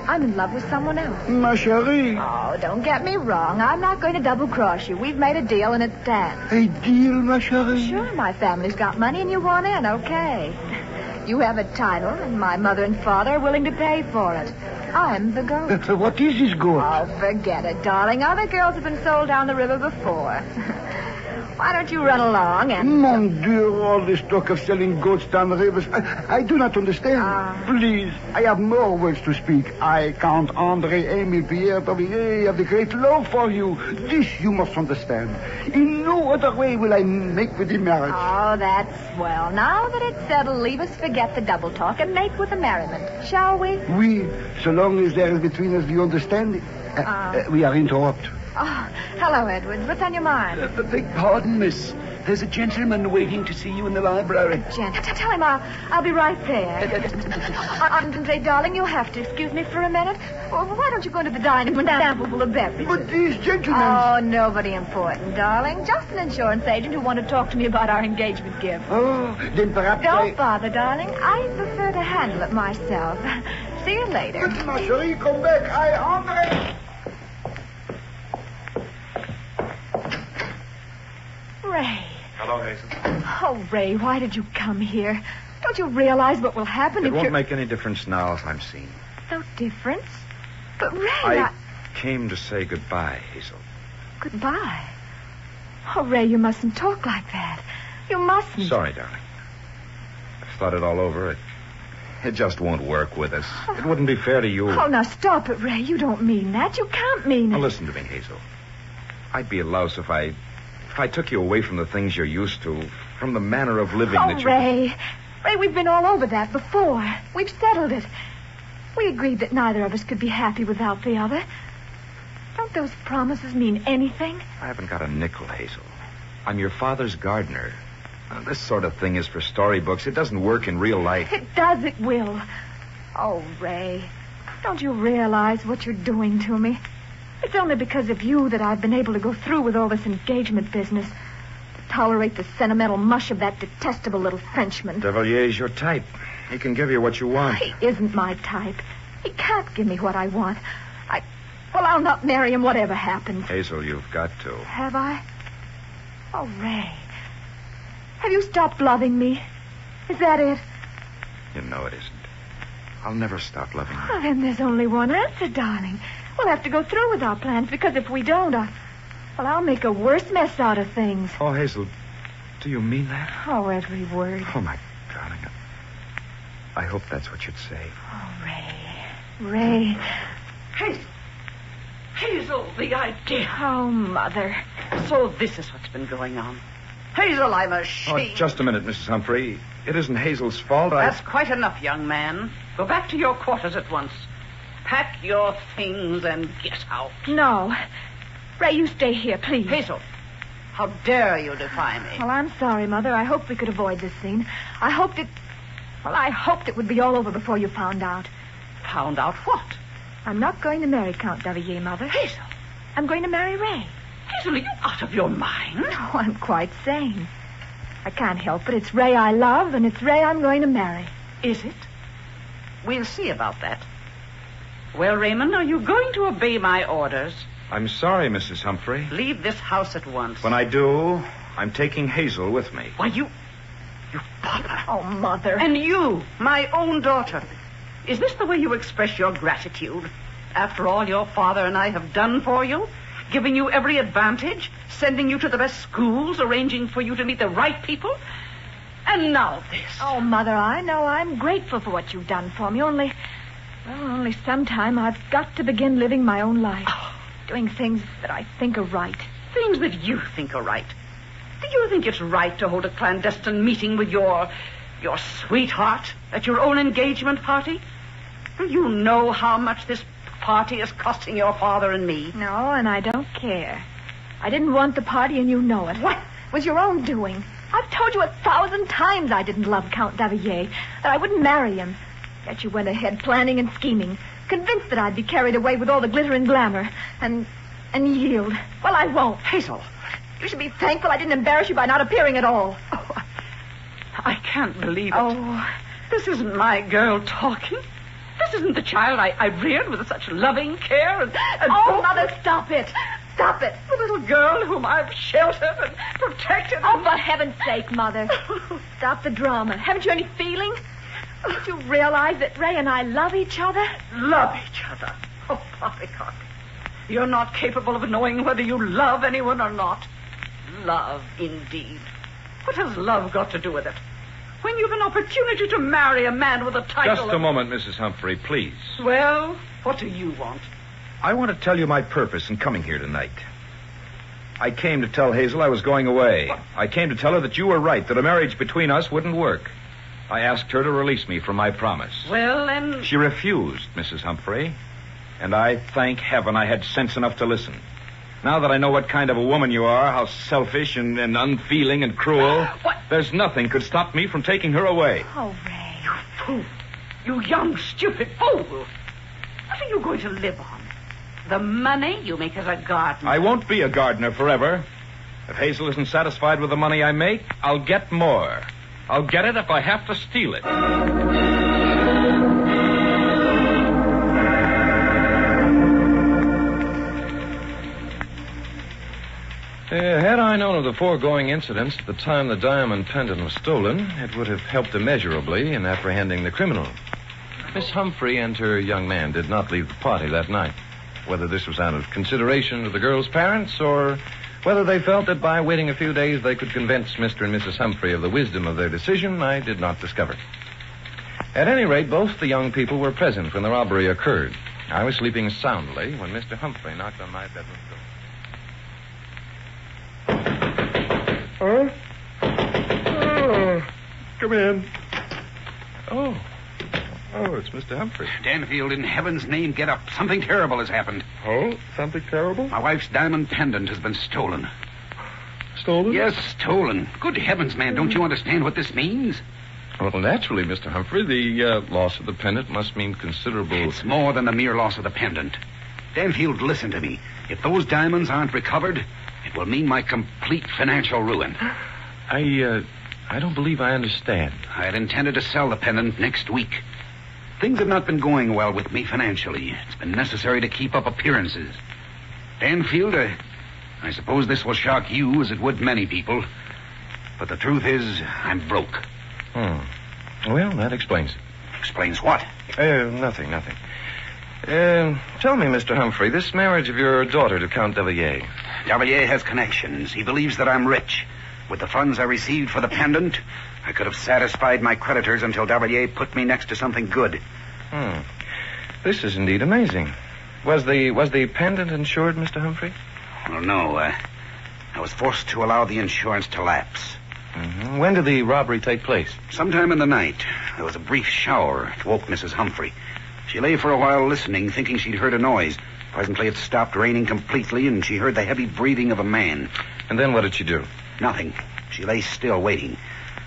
I'm in love with someone else. Ma chérie. Oh, don't get me wrong. I'm not going to double-cross you. We've made a deal and it stands. A deal, ma chérie? Sure, my family's got money and you want in, okay. You have a title, and my mother and father are willing to pay for it. I'm the goat. What is this goat? Oh, forget it, darling. Other girls have been sold down the river before. Why don't you run along and... Mon Dieu, all this talk of selling goats down the rivers. I do not understand. Please, I have more words to speak. I, Count André Émile Pierre Tavillier, have the great love for you. This you must understand. In no other way will I make with the marriage. Oh, that's swell. Now that it's settled, leave us forget the double talk and make with the merriment. Shall we? Oui, so long as there is between us the understanding. We are interrupted. Oh, hello, Edwards. What's on your mind? Beg pardon, miss. There's a gentleman waiting to see you in the library. Tell him I'll be right there. Andre, darling, you'll have to excuse me for a minute. Well, why don't you go into the dining room and sample full of beverages? But these gentlemen... Oh, nobody important, darling. Just an insurance agent who wanted to talk to me about our engagement gift. Oh, then perhaps Don't bother, darling. I prefer to handle it myself. See you later. Ma chérie, come back. Andre... Ray. Hello, Hazel. Oh, Ray, why did you come here? Don't you realize what will happen It if won't you're... make any difference now if I'm seen. No difference? But, Ray, I came to say goodbye, Hazel. Goodbye. Oh, Ray, you mustn't talk like that. You mustn't. Sorry, darling. I've thought it all over. It just won't work with us. It wouldn't be fair to you. Oh, now stop it, Ray. You don't mean that. You can't mean it. Now, listen to me, Hazel. I'd be a louse if I took you away from the things you're used to, from the manner of living that you... Ray. Ray, we've been all over that before. We've settled it. We agreed that neither of us could be happy without the other. Don't those promises mean anything? I haven't got a nickel, Hazel. I'm your father's gardener. Now, this sort of thing is for storybooks. It doesn't work in real life. It does, it will. Oh, Ray, don't you realize what you're doing to me? It's only because of you that I've been able to go through with all this engagement business. Tolerate the sentimental mush of that detestable little Frenchman. Devilier's your type. He can give you what you want. He isn't my type. He can't give me what I want. I'll not marry him whatever happens. Hazel, you've got to. Have I? Oh, Ray. Have you stopped loving me? Is that it? You know it isn't. I'll never stop loving you. Well, then there's only one answer, darling. We'll have to go through with our plans, because if we don't, I'll make a worse mess out of things. Oh, Hazel, do you mean that? Oh, every word. Oh, my darling. I hope that's what you'd say. Oh, Ray. Hazel, the idea. Oh, Mother. So this is what's been going on. Hazel, I'm ashamed. Oh, just a minute, Mrs. Humphrey. It isn't Hazel's fault. That's quite enough, young man. Go back to your quarters at once. Pack your things and get out. No. Ray, you stay here, please. Hazel, how dare you defy me? Well, I'm sorry, Mother. I hoped we could avoid this scene. I hoped it would be all over before you found out. Found out what? I'm not going to marry Count Davillier, Mother. Hazel. I'm going to marry Ray. Hazel, are you out of your mind? No, I'm quite sane. I can't help it. It's Ray I love, and it's Ray I'm going to marry. Is it? We'll see about that. Well, Raymond, are you going to obey my orders? I'm sorry, Mrs. Humphrey. Leave this house at once. When I do, I'm taking Hazel with me. Why, You pauper. Oh, Mother. And you, my own daughter. Is this the way you express your gratitude? After all your father and I have done for you? Giving you every advantage? Sending you to the best schools? Arranging for you to meet the right people? And now this. Oh, Mother, I know I'm grateful for what you've done for me. Only sometime I've got to begin living my own life. Doing things that I think are right. Things that you think are right. Do you think it's right to hold a clandestine meeting with your sweetheart at your own engagement party? Do you know how much this party is costing your father and me? No, and I don't care. I didn't want the party, and you know it. What? It was your own doing. I've told you 1,000 times I didn't love Count Davillier, that I wouldn't marry him. Yet you went ahead planning and scheming, convinced that I'd be carried away with all the glitter and glamour, and yield. Well, I won't. Hazel. You should be thankful I didn't embarrass you by not appearing at all. Oh, I can't believe it. Oh. This isn't my girl talking. This isn't the child I reared with such loving care and Oh, Mother, stop it. Stop it. The little girl whom I've sheltered and protected. Oh, for heaven's sake, Mother. Stop the drama. Haven't you any feeling? Don't you realize that Ray and I love each other? Love each other? Oh, Poppycock. You're not capable of knowing whether you love anyone or not. Love, indeed. What has love got to do with it? When you've an opportunity to marry a man with a title... Just a moment, Mrs. Humphrey, please. Well, what do you want? I want to tell you my purpose in coming here tonight. I came to tell Hazel I was going away. I came to tell her that you were right, that a marriage between us wouldn't work. I asked her to release me from my promise. Well, then... She refused, Mrs. Humphrey. And I thank heaven I had sense enough to listen. Now that I know what kind of a woman you are, how selfish and unfeeling and cruel, there's nothing could stop me from taking her away. Oh, Ray. You fool. You young, stupid fool. What are you going to live on? The money you make as a gardener? I won't be a gardener forever. If Hazel isn't satisfied with the money I make, I'll get more. I'll get it if I have to steal it. Had I known of the foregoing incidents at the time the diamond pendant was stolen, it would have helped immeasurably in apprehending the criminal. Miss Humphrey and her young man did not leave the party that night. Whether this was out of consideration to the girl's parents, or whether they felt that by waiting a few days they could convince Mr. and Mrs. Humphrey of the wisdom of their decision, I did not discover. At any rate, both the young people were present when the robbery occurred. I was sleeping soundly when Mr. Humphrey knocked on my bedroom door. Huh? Oh, come in. Oh, it's Mr. Humphrey. Danfield, in heaven's name, get up. Something terrible has happened. Oh, something terrible? My wife's diamond pendant has been stolen. Stolen? Yes, stolen. Good heavens, man, don't you understand what this means? Well, naturally, Mr. Humphrey, the loss of the pendant must mean considerable... It's more than the mere loss of the pendant. Danfield, listen to me. If those diamonds aren't recovered, it will mean my complete financial ruin. I don't believe I understand. I had intended to sell the pendant next week. Things have not been going well with me financially. It's been necessary to keep up appearances. Danfield, I suppose this will shock you as it would many people. But the truth is, I'm broke. Well, that explains it. Explains what? Nothing. Tell me, Mr. Humphrey, this marriage of your daughter to Count Davillier. Davillier has connections. He believes that I'm rich. With the funds I received for the pendant, I could have satisfied my creditors until Davillier put me next to something good. This is indeed amazing. Was the pendant insured, Mr. Humphrey? Well, no. I was forced to allow the insurance to lapse. Mm-hmm. When did the robbery take place? Sometime in the night. There was a brief shower. It woke Mrs. Humphrey. She lay for a while listening, thinking she'd heard a noise. Presently it stopped raining completely, and she heard the heavy breathing of a man. And then what did she do? Nothing. She lay still, waiting.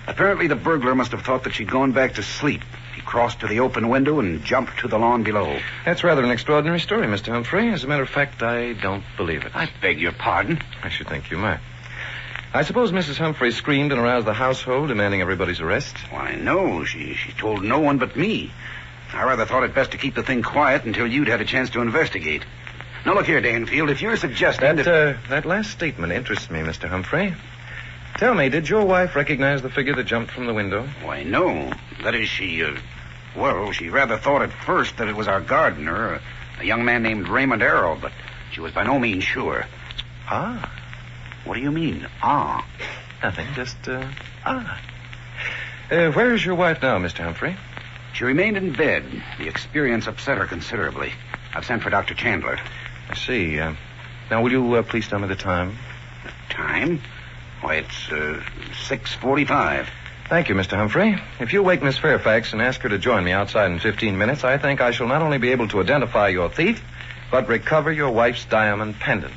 Apparently the burglar must have thought that she'd gone back to sleep. He crossed to the open window and jumped to the lawn below. That's rather an extraordinary story, Mr. Humphrey. As a matter of fact, I don't believe it. I beg your pardon? I should think you might. I suppose Mrs. Humphrey screamed and aroused the household, demanding everybody's arrest? Why, no. She told no one but me. I rather thought it best to keep the thing quiet until you'd had a chance to investigate. Now, look here, Danfield, if you're suggesting that last statement interests me, Mr. Humphrey. Tell me, did your wife recognize the figure that jumped from the window? Why, no. That is, she rather thought at first that it was our gardener, a young man named Raymond Arrow, but she was by no means sure. Ah. What do you mean, ah? Nothing, just, where is your wife now, Mr. Humphrey? She remained in bed. The experience upset her considerably. I've sent for Dr. Chandler. I see. Now, will you please tell me the time? Time? Why, it's 6:45. Thank you, Mr. Humphrey. If you wake Miss Fairfax and ask her to join me outside in 15 minutes, I think I shall not only be able to identify your thief, but recover your wife's diamond pendant.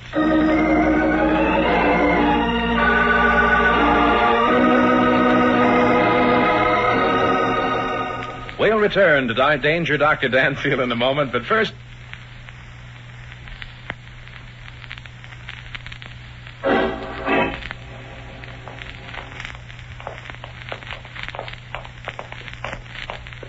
We'll return to Danger Dr. Danfield in a moment, but first...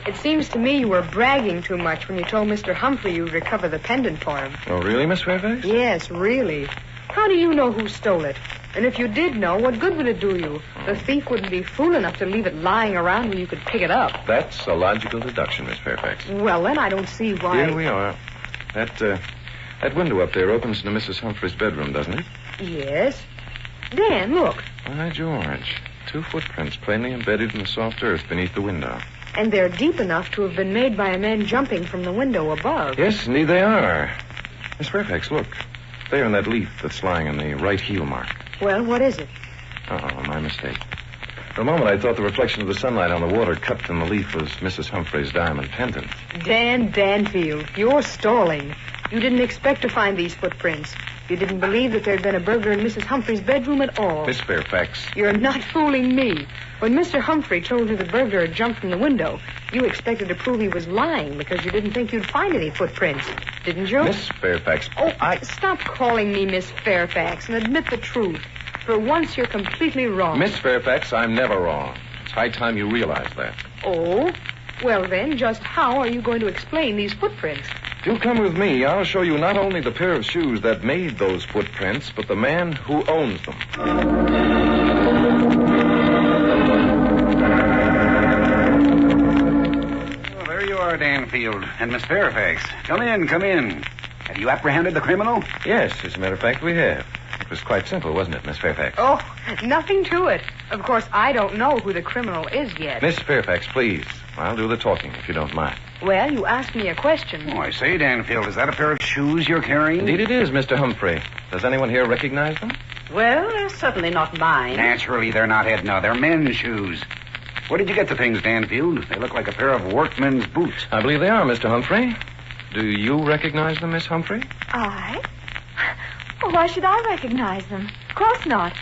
It seems to me you were bragging too much when you told Mr. Humphrey you'd recover the pendant for him. Oh, really, Miss Fairfax? Yes, really. How do you know who stole it? And if you did know, what good would it do you? The thief wouldn't be fool enough to leave it lying around when you could pick it up. That's a logical deduction, Miss Fairfax. Well, then I don't see why... Here we are. That window up there opens into Mrs. Humphrey's bedroom, doesn't it? Yes. Dan, look. By George. 2 footprints plainly embedded in the soft earth beneath the window. And they're deep enough to have been made by a man jumping from the window above. Yes, indeed they are. Miss Fairfax, look. There in that leaf that's lying on the right heel mark. Well, what is it? Oh, my mistake. For a moment, I thought the reflection of the sunlight on the water cupped in the leaf was Mrs. Humphrey's diamond pendant. Dan Danfield, you're stalling. You didn't expect to find these footprints. You didn't believe that there'd been a burglar in Mrs. Humphrey's bedroom at all. Miss Fairfax. You're not fooling me. When Mr. Humphrey told you the burglar had jumped from the window, you expected to prove he was lying because you didn't think you'd find any footprints. Didn't you? Miss Fairfax. Oh, stop calling me Miss Fairfax and admit the truth. For once, you're completely wrong. Miss Fairfax, I'm never wrong. It's high time you realize that. Oh? Well, then, just how are you going to explain these footprints? If you'll come with me, I'll show you not only the pair of shoes that made those footprints, but the man who owns them. Well, there you are, Danfield. And Miss Fairfax. Come in, come in. Have you apprehended the criminal? Yes, as a matter of fact, we have. It was quite simple, wasn't it, Miss Fairfax? Oh, nothing to it. Of course, I don't know who the criminal is yet. Miss Fairfax, please. I'll do the talking, if you don't mind. Well, you asked me a question. Oh, I say, Danfield, is that a pair of shoes you're carrying? Indeed it is, Mr. Humphrey. Does anyone here recognize them? Well, they're certainly not mine. Naturally, they're not, Edna. They're men's shoes. Where did you get the things, Danfield? They look like a pair of workmen's boots. I believe they are, Mr. Humphrey. Do you recognize them, Miss Humphrey? I? Well, why should I recognize them? Of course not.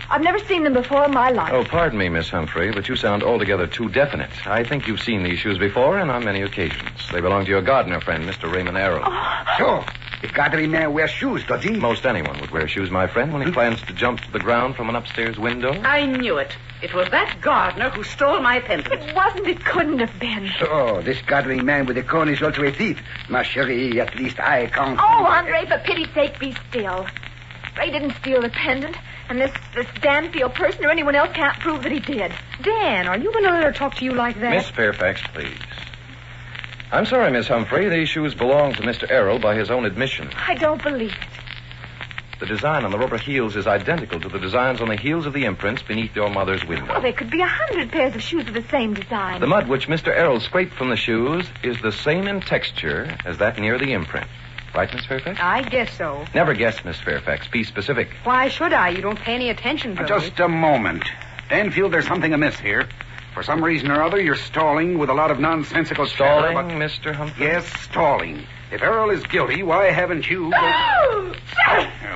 I've never seen them before in my life. Oh, pardon me, Miss Humphrey, but you sound altogether too definite. I think you've seen these shoes before and on many occasions. They belong to your gardener friend, Mr. Raymond Arrow. Oh. So, the gardening man wears shoes, does he? Most anyone would wear shoes, my friend, when he plans to jump to the ground from an upstairs window. I knew it. It was that gardener who stole my pendant. It wasn't. It couldn't have been. So, this gardening man with the cone is also a thief. Ma chérie, at least I can't... Oh, Andre, for pity's sake, be still. Ray didn't steal the pendant, and this Danfield person or anyone else can't prove that he did. Dan, are you going to let her talk to you like that? Miss Fairfax, please. I'm sorry, Miss Humphrey. These shoes belong to Mr. Errol by his own admission. I don't believe it. The design on the rubber heels is identical to the designs on the heels of the imprints beneath your mother's window. Oh, there could be 100 pairs of shoes of the same design. The mud which Mr. Errol scraped from the shoes is the same in texture as that near the imprint. Right, Miss Fairfax? I guess so. Never guess, Miss Fairfax. Be specific. Why should I? You don't pay any attention to me. Just a moment. Danfield, there's something amiss here. For some reason or other, you're stalling with a lot of nonsensical Stalling, chatter, but... Mr. Humphrey? Yes, stalling. If Errol is guilty, why haven't you...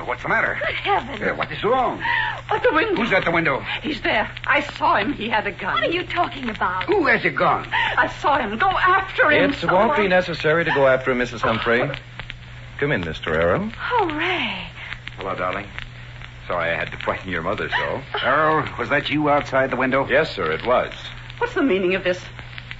What's the matter? Good heavens. What is wrong? At the window. Who's at the window? He's there. I saw him. He had a gun. What are you talking about? Who has a gun? I saw him. Go after him. It won't be necessary to go after him, Mrs. Humphrey. Come in, Mr. Errol. Oh, Ray. Hello, darling. Sorry I had to frighten your mother so. Errol, was that you outside the window? Yes, sir, it was. What's the meaning of this?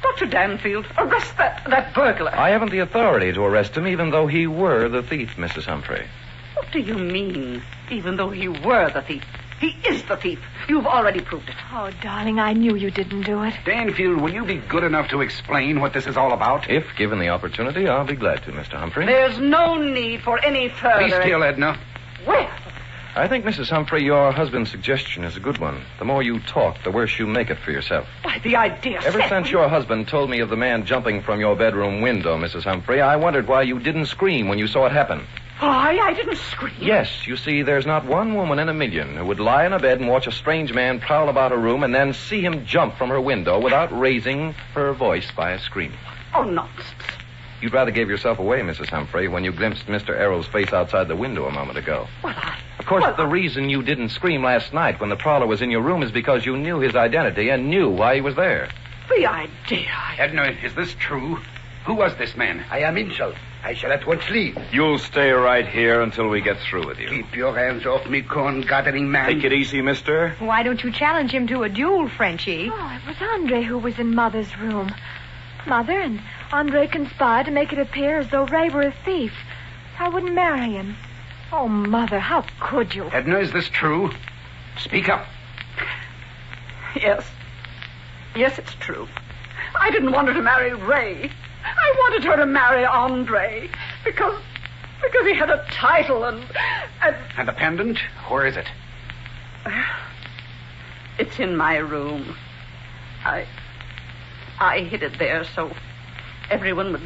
Dr. Danfield, arrest that burglar. I haven't the authority to arrest him, even though he were the thief, Mrs. Humphrey. What do you mean, even though he were the thief? He is the thief. You've already proved it. Oh, darling, I knew you didn't do it. Danfield, will you be good enough to explain what this is all about? If given the opportunity, I'll be glad to, Mr. Humphrey. There's no need for any further... Be still, Edna. Well, I think, Mrs. Humphrey, your husband's suggestion is a good one. The more you talk, the worse you make it for yourself. why, the idea... Ever Seth, since your husband told me of the man jumping from your bedroom window, Mrs. Humphrey, I wondered why you didn't scream when you saw it happen. I didn't scream. Yes, you see, there's not one woman in a million who would lie in a bed and watch a strange man prowl about a room and then see him jump from her window without raising her voice by a scream. Oh, nonsense. You'd rather gave yourself away, Mrs. Humphrey, when you glimpsed Mr. Errol's face outside the window a moment ago. Of course, the reason you didn't scream last night when the prowler was in your room is because you knew his identity and knew why he was there. The idea... Edna, is this true? Who was this man? I am Inshal. I shall at once leave. You'll stay right here until we get through with you. Keep your hands off me, corn-gathering man. Take it easy, mister. Why don't you challenge him to a duel, Frenchie? Oh, it was Andre who was in Mother's room. Mother and Andre conspired to make it appear as though Ray were a thief. I wouldn't marry him. Oh, Mother, how could you? Edna, is this true? Speak up. Yes. Yes, it's true. I didn't want her to marry Ray. I wanted her to marry Andre because he had a title and... And the pendant? Where is it? It's in my room. I hid it there so everyone would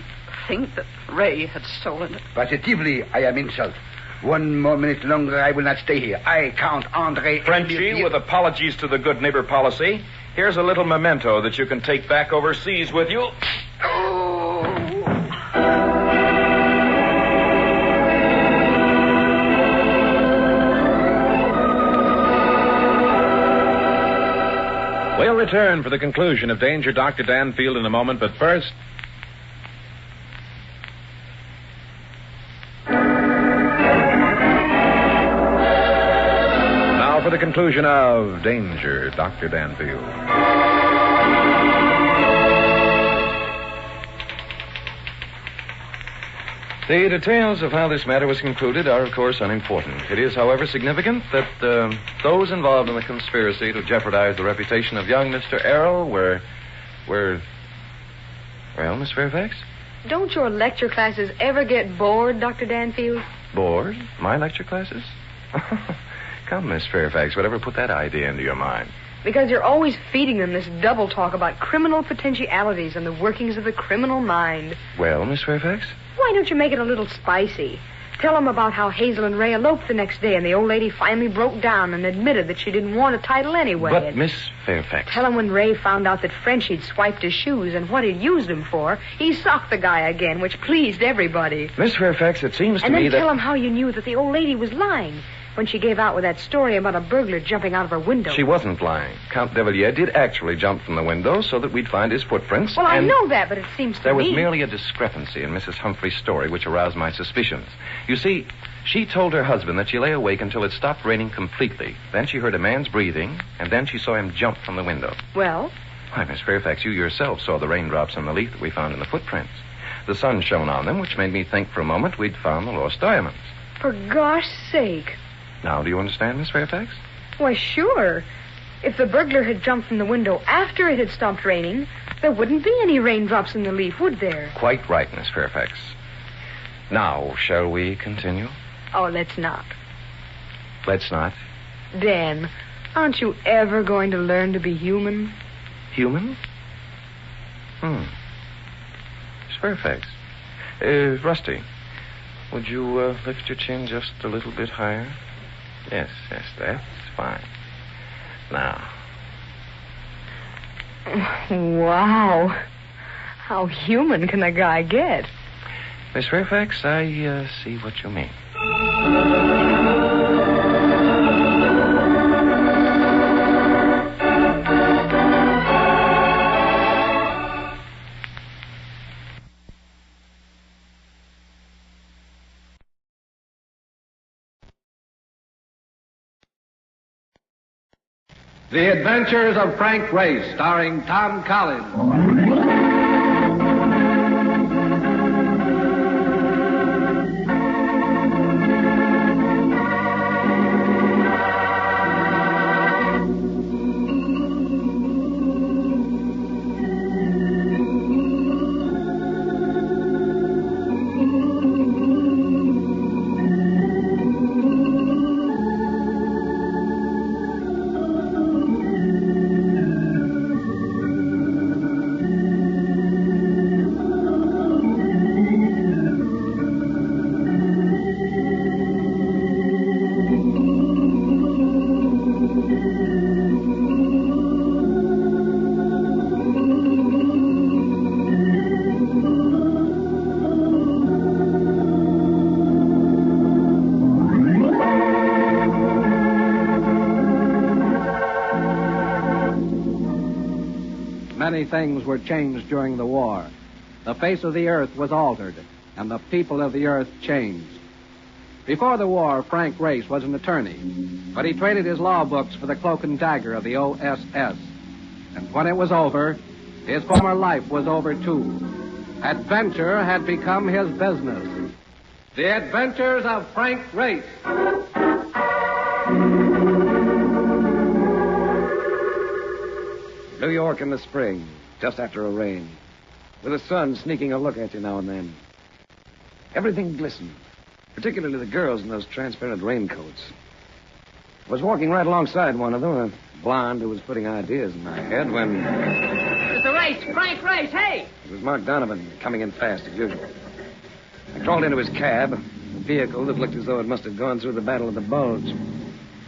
think that Ray had stolen it. Positively, I am Inshal. One more minute longer, I will not stay here. I count Andre... Frenchie, with apologies to the good neighbor policy, here's a little memento that you can take back overseas with you. We'll return for the conclusion of Danger Dr. Danfield in a moment, but first... Now for the conclusion of Danger Dr. Danfield. The details of how this matter was concluded are, of course, unimportant. It is, however, significant that those involved in the conspiracy to jeopardize the reputation of young Mr. Errol were... Well, Miss Fairfax? Don't your lecture classes ever get bored, Dr. Danfield? Bored? My lecture classes? Come, Miss Fairfax, whatever put that idea into your mind? Because you're always feeding them this double talk about criminal potentialities and the workings of the criminal mind. Well, Miss Fairfax? Why don't you make it a little spicy? Tell them about how Hazel and Ray eloped the next day and the old lady finally broke down and admitted that she didn't want a title anyway. But, Miss Fairfax... Tell them when Ray found out that Frenchie'd swiped his shoes and what he'd used them for, he socked the guy again, which pleased everybody. Miss Fairfax, it seems to me that... And then tell them how you knew that the old lady was lying when she gave out with that story about a burglar jumping out of her window. She wasn't lying. Count de Villiers did actually jump from the window so that we'd find his footprints. Well, I know that, but it seems to There me... was merely a discrepancy in Mrs. Humphrey's story which aroused my suspicions. You see, she told her husband that she lay awake until it stopped raining completely. Then she heard a man's breathing, and then she saw him jump from the window. Well? Why, Miss Fairfax, you yourself saw the raindrops on the leaf that we found in the footprints. The sun shone on them, which made me think for a moment we'd found the lost diamonds. For gosh sake. Now, do you understand, Miss Fairfax? Why, sure. If the burglar had jumped from the window after it had stopped raining, there wouldn't be any raindrops in the leaf, would there? Quite right, Miss Fairfax. Now, shall we continue? Oh, let's not. Let's not. Dan, aren't you ever going to learn to be human? Human? Miss Fairfax. Rusty, would you lift your chin just a little bit higher? Yes, that's fine. Now. Wow. How human can a guy get? Miss Fairfax, I see what you mean. The Adventures of Frank Race, starring Tom Collins. things were changed during the war. The face of the earth was altered, and the people of the earth changed. Before the war, Frank Race was an attorney, but he traded his law books for the cloak and dagger of the OSS. And when it was over, his former life was over too. Adventure had become his business. The Adventures of Frank Race. New York in the spring, just after a rain, with the sun sneaking a look at you now and then. Everything glistened, particularly the girls in those transparent raincoats. I was walking right alongside one of them, a blonde who was putting ideas in my head, when... Mr. Race! Frank Race, hey! It was Mark Donovan, coming in fast as usual. I crawled into his cab, a vehicle that looked as though it must have gone through the Battle of the Bulge.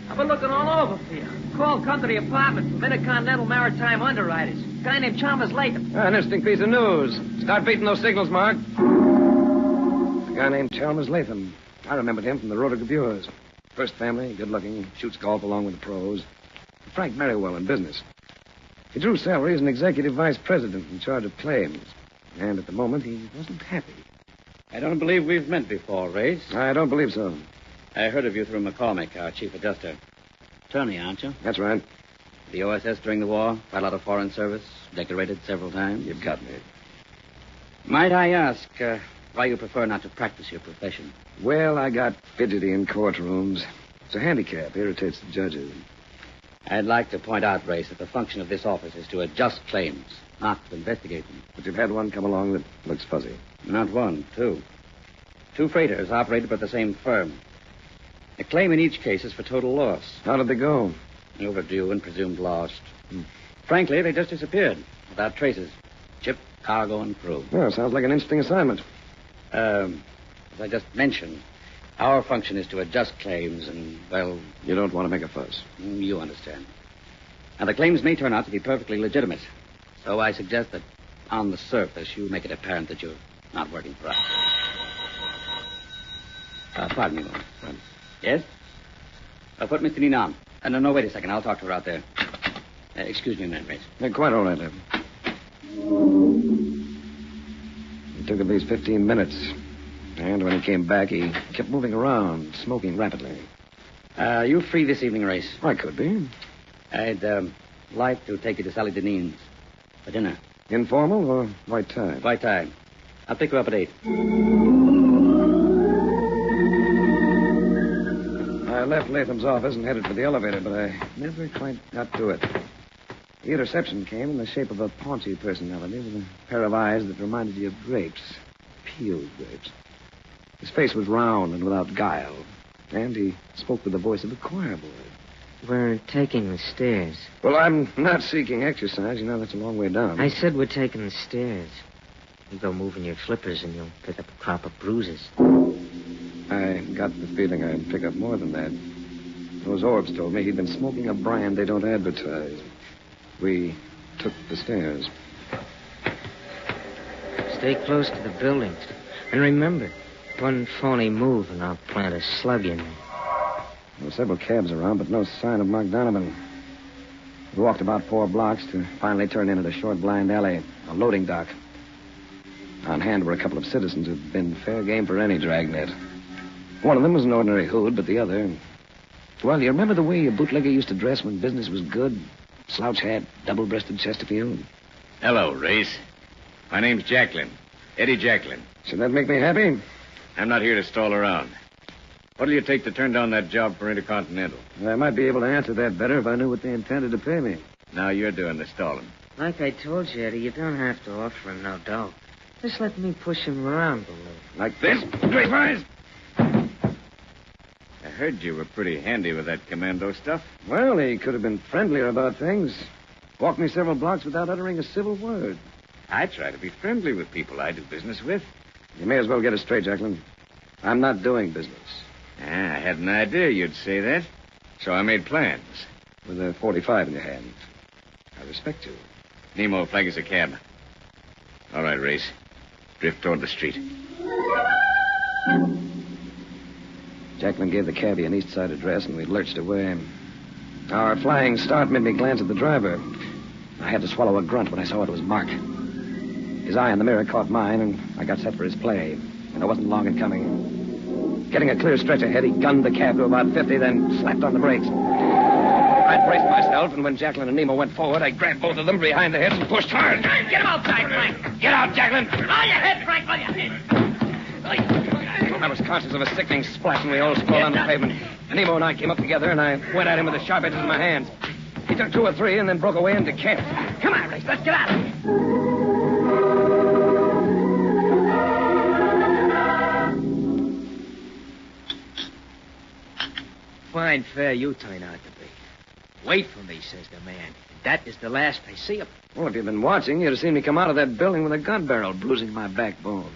I've been looking all over for you. Called Company Apartment from Intercontinental Maritime Underwriters. Guy named Chalmers Latham. An interesting piece of news. Start beating those signals, Mark. A guy named Chalmers Latham. I remembered him from the Rotogravures. First family, good-looking, shoots golf along with the pros. Frank Merriwell in business. He drew salary as an executive vice president in charge of claims. And at the moment, he wasn't happy. I don't believe we've met before, Race. I don't believe so. I heard of you through McCormick, our chief adjuster. Attorney, aren't you? That's right. The OSS during the war, quite a lot of foreign service, decorated several times. You've got me. Might I ask why you prefer not to practice your profession? Well, I got fidgety in courtrooms. It's a handicap. Irritates the judges. I'd like to point out, Race, that the function of this office is to adjust claims, not to investigate them. But you've had one come along that looks fuzzy. Not one, two. Two freighters operated by the same firm. The claim in each case is for total loss. How did they go? Overdue and presumed lost. Frankly, they just disappeared without traces. Ship, cargo, and crew. Well, sounds like an interesting assignment. As I just mentioned, our function is to adjust claims and, well... You don't want to make a fuss. You understand. Now, the claims may turn out to be perfectly legitimate. So I suggest that on the surface, you make it apparent that you're not working for us. Pardon me, Lawrence. Yes? Put Mr. Dean on. No, wait a second. I'll talk to her out there. Excuse me a minute, Race. They're quite all right, Liv. It took at least 15 minutes. And when he came back, he kept moving around, smoking rapidly. You free this evening, Race? I could be. I'd like to take you to Sally Deneen's for dinner. Informal or white tie? White tie. I'll pick her up at 8. I left Latham's office and headed for the elevator, but I never quite got to it. The interception came in the shape of a paunchy personality with a pair of eyes that reminded you of grapes. Peeled grapes. His face was round and without guile. And he spoke with the voice of a choir boy. We're taking the stairs. Well, I'm not seeking exercise. You know, that's a long way down. I said we're taking the stairs. You go moving your flippers and you'll pick up a crop of bruises. I got the feeling I'd pick up more than that. Those orbs told me he'd been smoking a brand they don't advertise. We took the stairs. Stay close to the buildings. And remember, one phony move and I'll plant a slug in there. There were several cabs around, but no sign of Mark Donovan. We walked about 4 blocks to finally turn into the short blind alley, a loading dock. On hand were a couple of citizens who'd been fair game for any dragnet. One of them was an ordinary hood, but the other... Well, you remember the way a bootlegger used to dress when business was good? Slouch hat, double-breasted Chesterfield. Hello, Race. My name's Jacklin. Eddie Jacklin. Should that make me happy? I'm not here to stall around. What'll you take to turn down that job for Intercontinental? I might be able to answer that better if I knew what they intended to pay me. Now you're doing the stalling. Like I told you, Eddie, you don't have to offer him no dough. Just let me push him around a little. Like this? Straight lines? I heard you were pretty handy with that commando stuff. Well, he could have been friendlier about things. Walked me several blocks without uttering a civil word. I try to be friendly with people I do business with. You may as well get it straight, Jacklin. I'm not doing business. I had an idea you'd say that. So I made plans. With a 45 in your hand. I respect you. Nemo, flag us a cab. All right, Race. Drift toward the street. Jacklin gave the cabbie an east side address, and we lurched away. Our flying start made me glance at the driver. I had to swallow a grunt when I saw it was Mark. His eye in the mirror caught mine, and I got set for his play. And it wasn't long in coming. Getting a clear stretch ahead, he gunned the cab to about 50, then slapped on the brakes. I braced myself, and when Jacqueline and Nemo went forward, I grabbed both of them behind the head and pushed hard. Get him outside, Frank. Get out, Jacqueline! On your head, Frank, on your head. I was conscious of a sickening splash, and we all sprawled on the pavement. Nemo and I came up together, and I went at him with the sharp edges of my hands. He took 2 or 3 and then broke away into camp. Come on, Race, let's get out of here. Fine fare you turn out to be. Wait for me, says the man. And that is the last I see of him. Well, if you'd been watching, you'd have seen me come out of that building with a gun barrel bruising my backbone.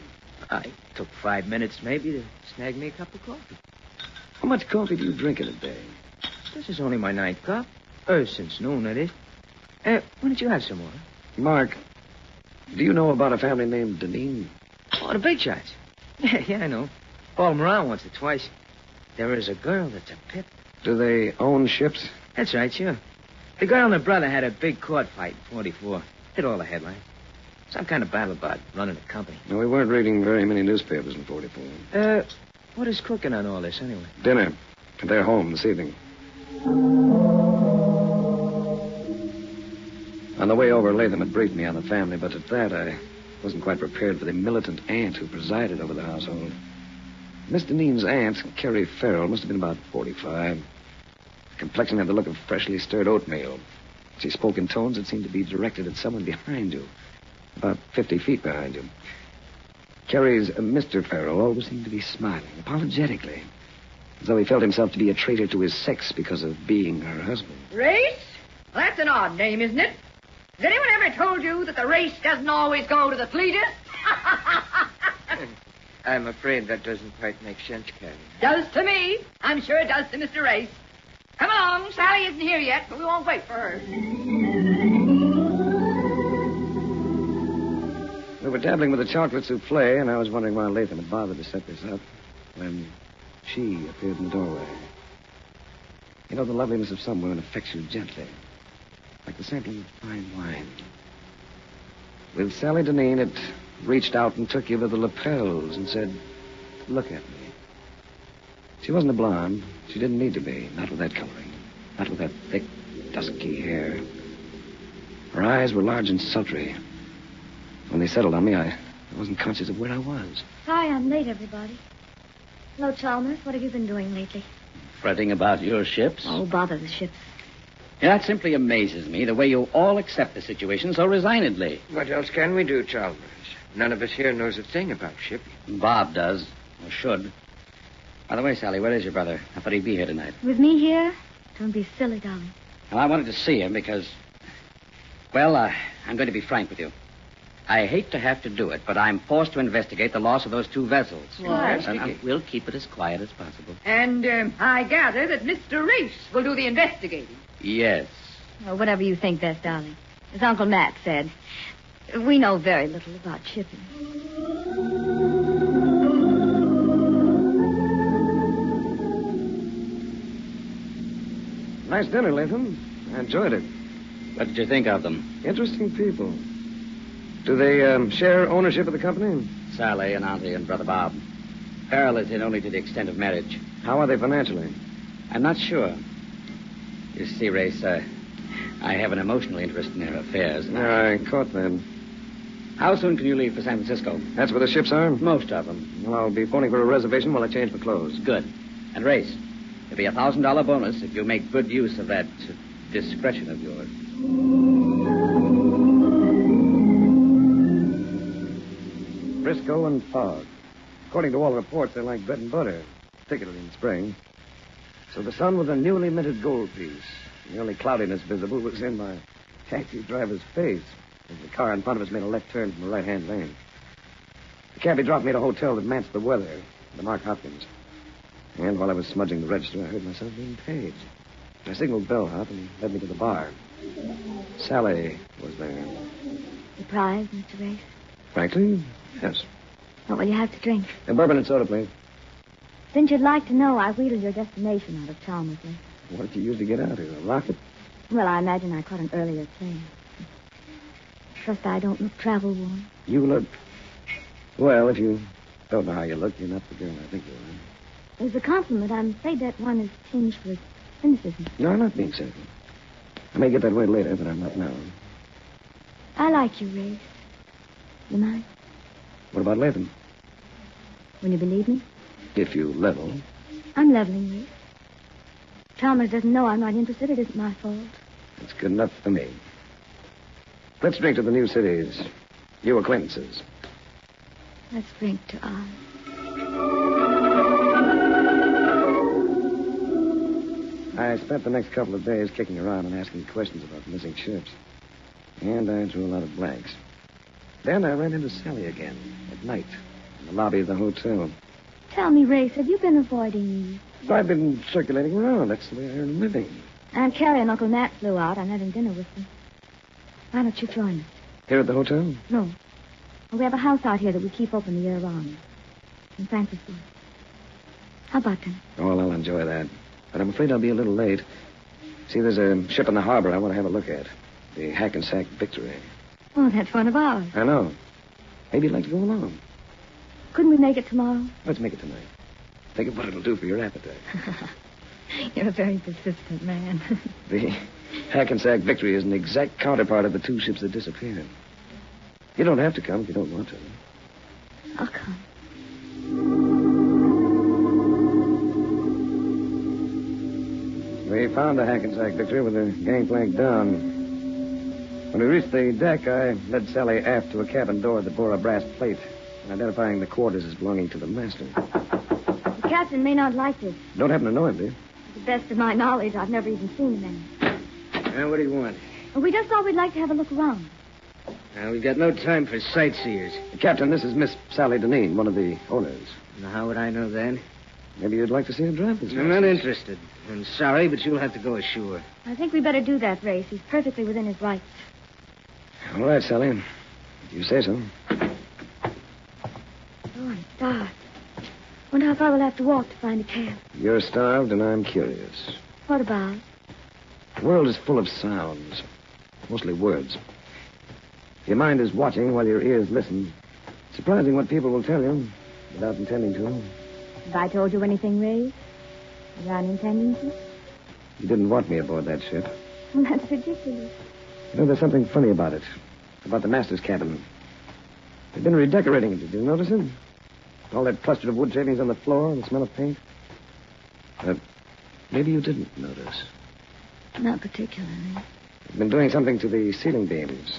I took 5 minutes maybe to snag me a cup of coffee. How much coffee do you drink in a day? This is only my 9th cup. Since noon, that is. Why don't you have some more? Mark, do you know about a family named Deneen? Oh, the big shots. Yeah, I know. Followed them around once or twice. There is a girl that's a pip. Do they own ships? That's right, sure. The girl and her brother had a big court fight in 44. Did all the headlines. Some kind of battle about running a company. No, we weren't reading very many newspapers in 44. What is cooking on all this, anyway? Dinner. They're home this evening. On the way over, Latham had briefed me on the family, but at that, I wasn't quite prepared for the militant aunt who presided over the household. Miss Deneen's aunt, Carrie Farrell, must have been about 45. The complexion had the look of freshly stirred oatmeal. She spoke in tones that seemed to be directed at someone behind you, about 50 feet behind you. Carrie's Mr. Farrell always seemed to be smiling, apologetically, as though he felt himself to be a traitor to his sex because of being her husband. Race? Well, that's an odd name, isn't it? Has anyone ever told you that the race doesn't always go to the fleetest? I'm afraid that doesn't quite make sense, Carrie. Does to me. I'm sure it does to Mr. Race. Come along. Sally isn't here yet, but we won't wait for her. We were dabbling with the chocolate souffle, and I was wondering why Latham had bothered to set this up when she appeared in the doorway. You know, the loveliness of some women affects you gently, like the sampling of fine wine. With Sally Deneen, it reached out and took you by the lapels and said, "Look at me." She wasn't a blonde. She didn't need to be. Not with that coloring. Not with that thick, dusky hair. Her eyes were large and sultry. When they settled on me, I wasn't conscious of where I was. Sorry I'm late, everybody. Hello, Chalmers. What have you been doing lately? Fretting about your ships? Oh, bother the ships. Yeah, that simply amazes me, the way you all accept the situation so resignedly. What else can we do, Chalmers? None of us here knows a thing about shipping. Bob does, or should. By the way, Sally, where is your brother? I thought he'd be here tonight. With me here? Don't be silly, darling. Well, I wanted to see him because, well, I'm going to be frank with you. I hate to have to do it, but I'm forced to investigate the loss of those 2 vessels. What? And we'll keep it as quiet as possible. And I gather that Mr. Race will do the investigating. Yes. Well, whatever you think best, darling. As Uncle Matt said, we know very little about shipping. Nice dinner, Latham. I enjoyed it. What did you think of them? Interesting people. Do they share ownership of the company? Sally and Auntie and Brother Bob. Farrell is in only to the extent of marriage. How are they financially? I'm not sure. You see, Race, I have an emotional interest in their affairs. Yeah, I caught that. How soon can you leave for San Francisco? That's where the ships are? Most of them. Well, I'll be phoning for a reservation while I change my clothes. Good. And, Race, there'll be a $1,000 bonus if you make good use of that discretion of yours. Frisco and fog. According to all reports, they're like bread and butter, particularly in spring. So the sun was a newly minted gold piece. The only cloudiness visible was in my taxi driver's face as the car in front of us made a left turn from the right-hand lane. The cabbie dropped me at a hotel that matched the weather, the Mark Hopkins. And while I was smudging the register, I heard myself being paid. I signaled bellhop and he led me to the bar. Sally was there. Surprised, Mr. Race? Frankly, yes. What will you have to drink? A bourbon and soda, please. Since you'd like to know, I wheedled your destination out of Chalmers. What did you use to get out here? A rocket? Well, I imagine I caught an earlier plane. trust I don't look travel worn. You look... Well, if you don't know how you look, you're not the girl I think you are. As a compliment, I'm afraid that one is tinged with cynicism. No, I'm not being cynical. I may get that way later, but I'm not now. I like you, Ray. You mind? What about Latham? Will you believe me? If you level. I'm leveling, Ray. Chalmers doesn't know I'm not interested. It isn't my fault. It's good enough for me. Let's drink to the new cities. New acquaintances. Let's drink to ours. I spent the next couple of days kicking around and asking questions about missing ships. And I drew a lot of blanks. Then I ran into Sally again at night in the lobby of the hotel. Tell me, Race, have you been avoiding me? I've been circulating around. That's the way I earn a living. Aunt Carrie and Uncle Matt flew out. I'm having dinner with them. Why don't you join us? Here at the hotel? No. We have a house out here that we keep open the year round. In Francisco. How about dinner? Oh, I'll enjoy that. But I'm afraid I'll be a little late. See, there's a ship in the harbor I want to have a look at. The Hackensack Victory. Oh, that's one of ours. I know. Maybe you'd like to go along. Couldn't we make it tomorrow? Let's make it tonight. Think of what it'll do for your appetite. You're a very persistent man. The Hackensack Victory is an exact counterpart of the two ships that disappeared. You don't have to come if you don't want to. I'll come. We found the Hackensack Victory with the gangplank down. When we reached the deck, I led Sally aft to a cabin door that bore a brass plate, identifying the quarters as belonging to the master. The captain may not like this. Don't happen to know him, do you? To the best of my knowledge, I've never even seen the man. Now, what do you want? We just thought we'd like to have a look around. Now, we've got no time for sightseers. Captain, this is Miss Sally Deneen, one of the owners. Now, how would I know that? Maybe you'd like to see her drive this I'm not interested. I'm sorry, but you'll have to go ashore. I think we better do that, Race. He's perfectly within his rights. All right, Sally. If you say so. Oh, I'm starved. Wonder how far we'll have to walk to find a cab. You're starved, and I'm curious. What about? The world is full of sounds, mostly words. Your mind is watching while your ears listen. Surprising what people will tell you without intending to. Have I told you anything, Ray? Without intending to? You didn't want me aboard that ship. Well, that's ridiculous. You know, there's something funny about it. About the master's cabin. They've been redecorating it. Did you notice it? All that cluster of wood shavings on the floor and the smell of paint. Maybe you didn't notice. Not particularly. They've been doing something to the ceiling beams.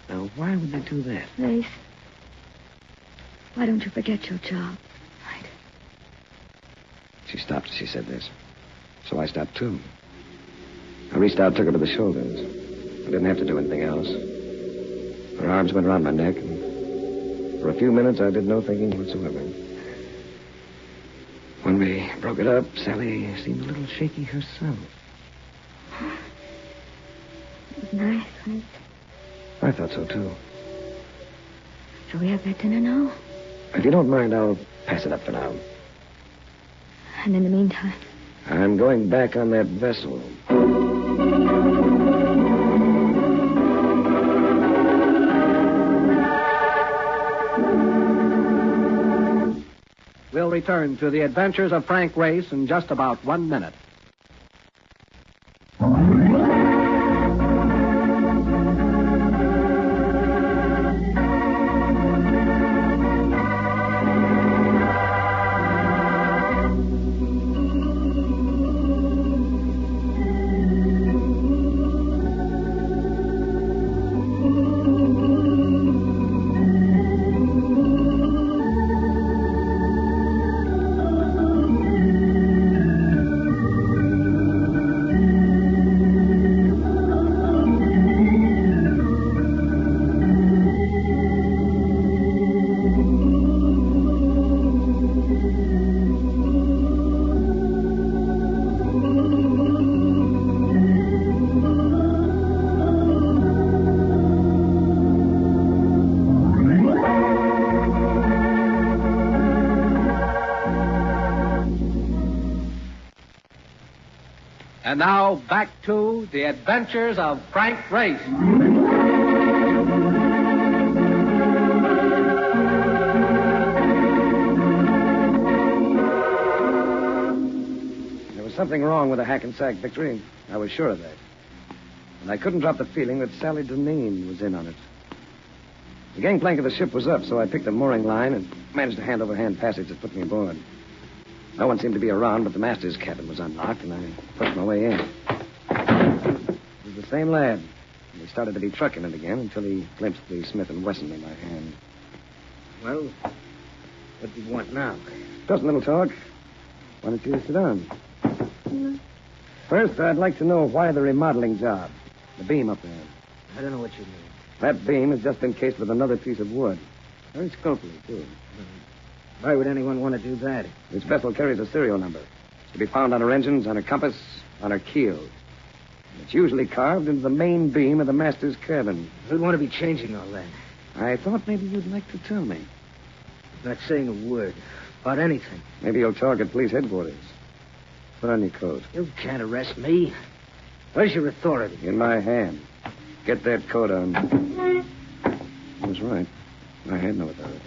Now, why would they do that? Race, why don't you forget your job? Right. She stopped as she said this. So I stopped, too. I reached out, took her by the shoulders. I didn't have to do anything else. Her arms went around my neck, and for a few minutes I did no thinking whatsoever. When we broke it up, Sally seemed a little shaky herself. It was nice, right? I thought so, too. Shall we have that dinner now? If you don't mind, I'll pass it up for now. And in the meantime? I'm going back on that vessel. We'll return to the adventures of Frank Race in just about 1 minute. And now back to the adventures of Frank Race. something wrong with the Hackensack Victory. I was sure of that. And I couldn't drop the feeling that Sally Deneen was in on it. The gangplank of the ship was up, so I picked a mooring line and managed a hand-over-hand passage that put me aboard. No one seemed to be around, but the master's cabin was unlocked, and I pushed my way in. It was the same lad. He started to be trucking it again until he glimpsed the Smith & Wesson in my hand. Well, what do you want now? Just a little talk. Why don't you sit down? First, I'd like to know why the remodeling job. The beam up there. I don't know what you mean. That beam has just been cased with another piece of wood. Very skillfully, too. Why would anyone want to do that? This vessel carries a serial number. It's to be found on her engines, on her compass, on her keel. It's usually carved into the main beam of the master's cabin. Who'd want to be changing all that? I thought maybe you'd like to tell me. Not saying a word about anything. Maybe you'll talk at police headquarters. Put on your coat. You can't arrest me. Where's your authority? In my hand. Get that coat on. I was right. I had no authority.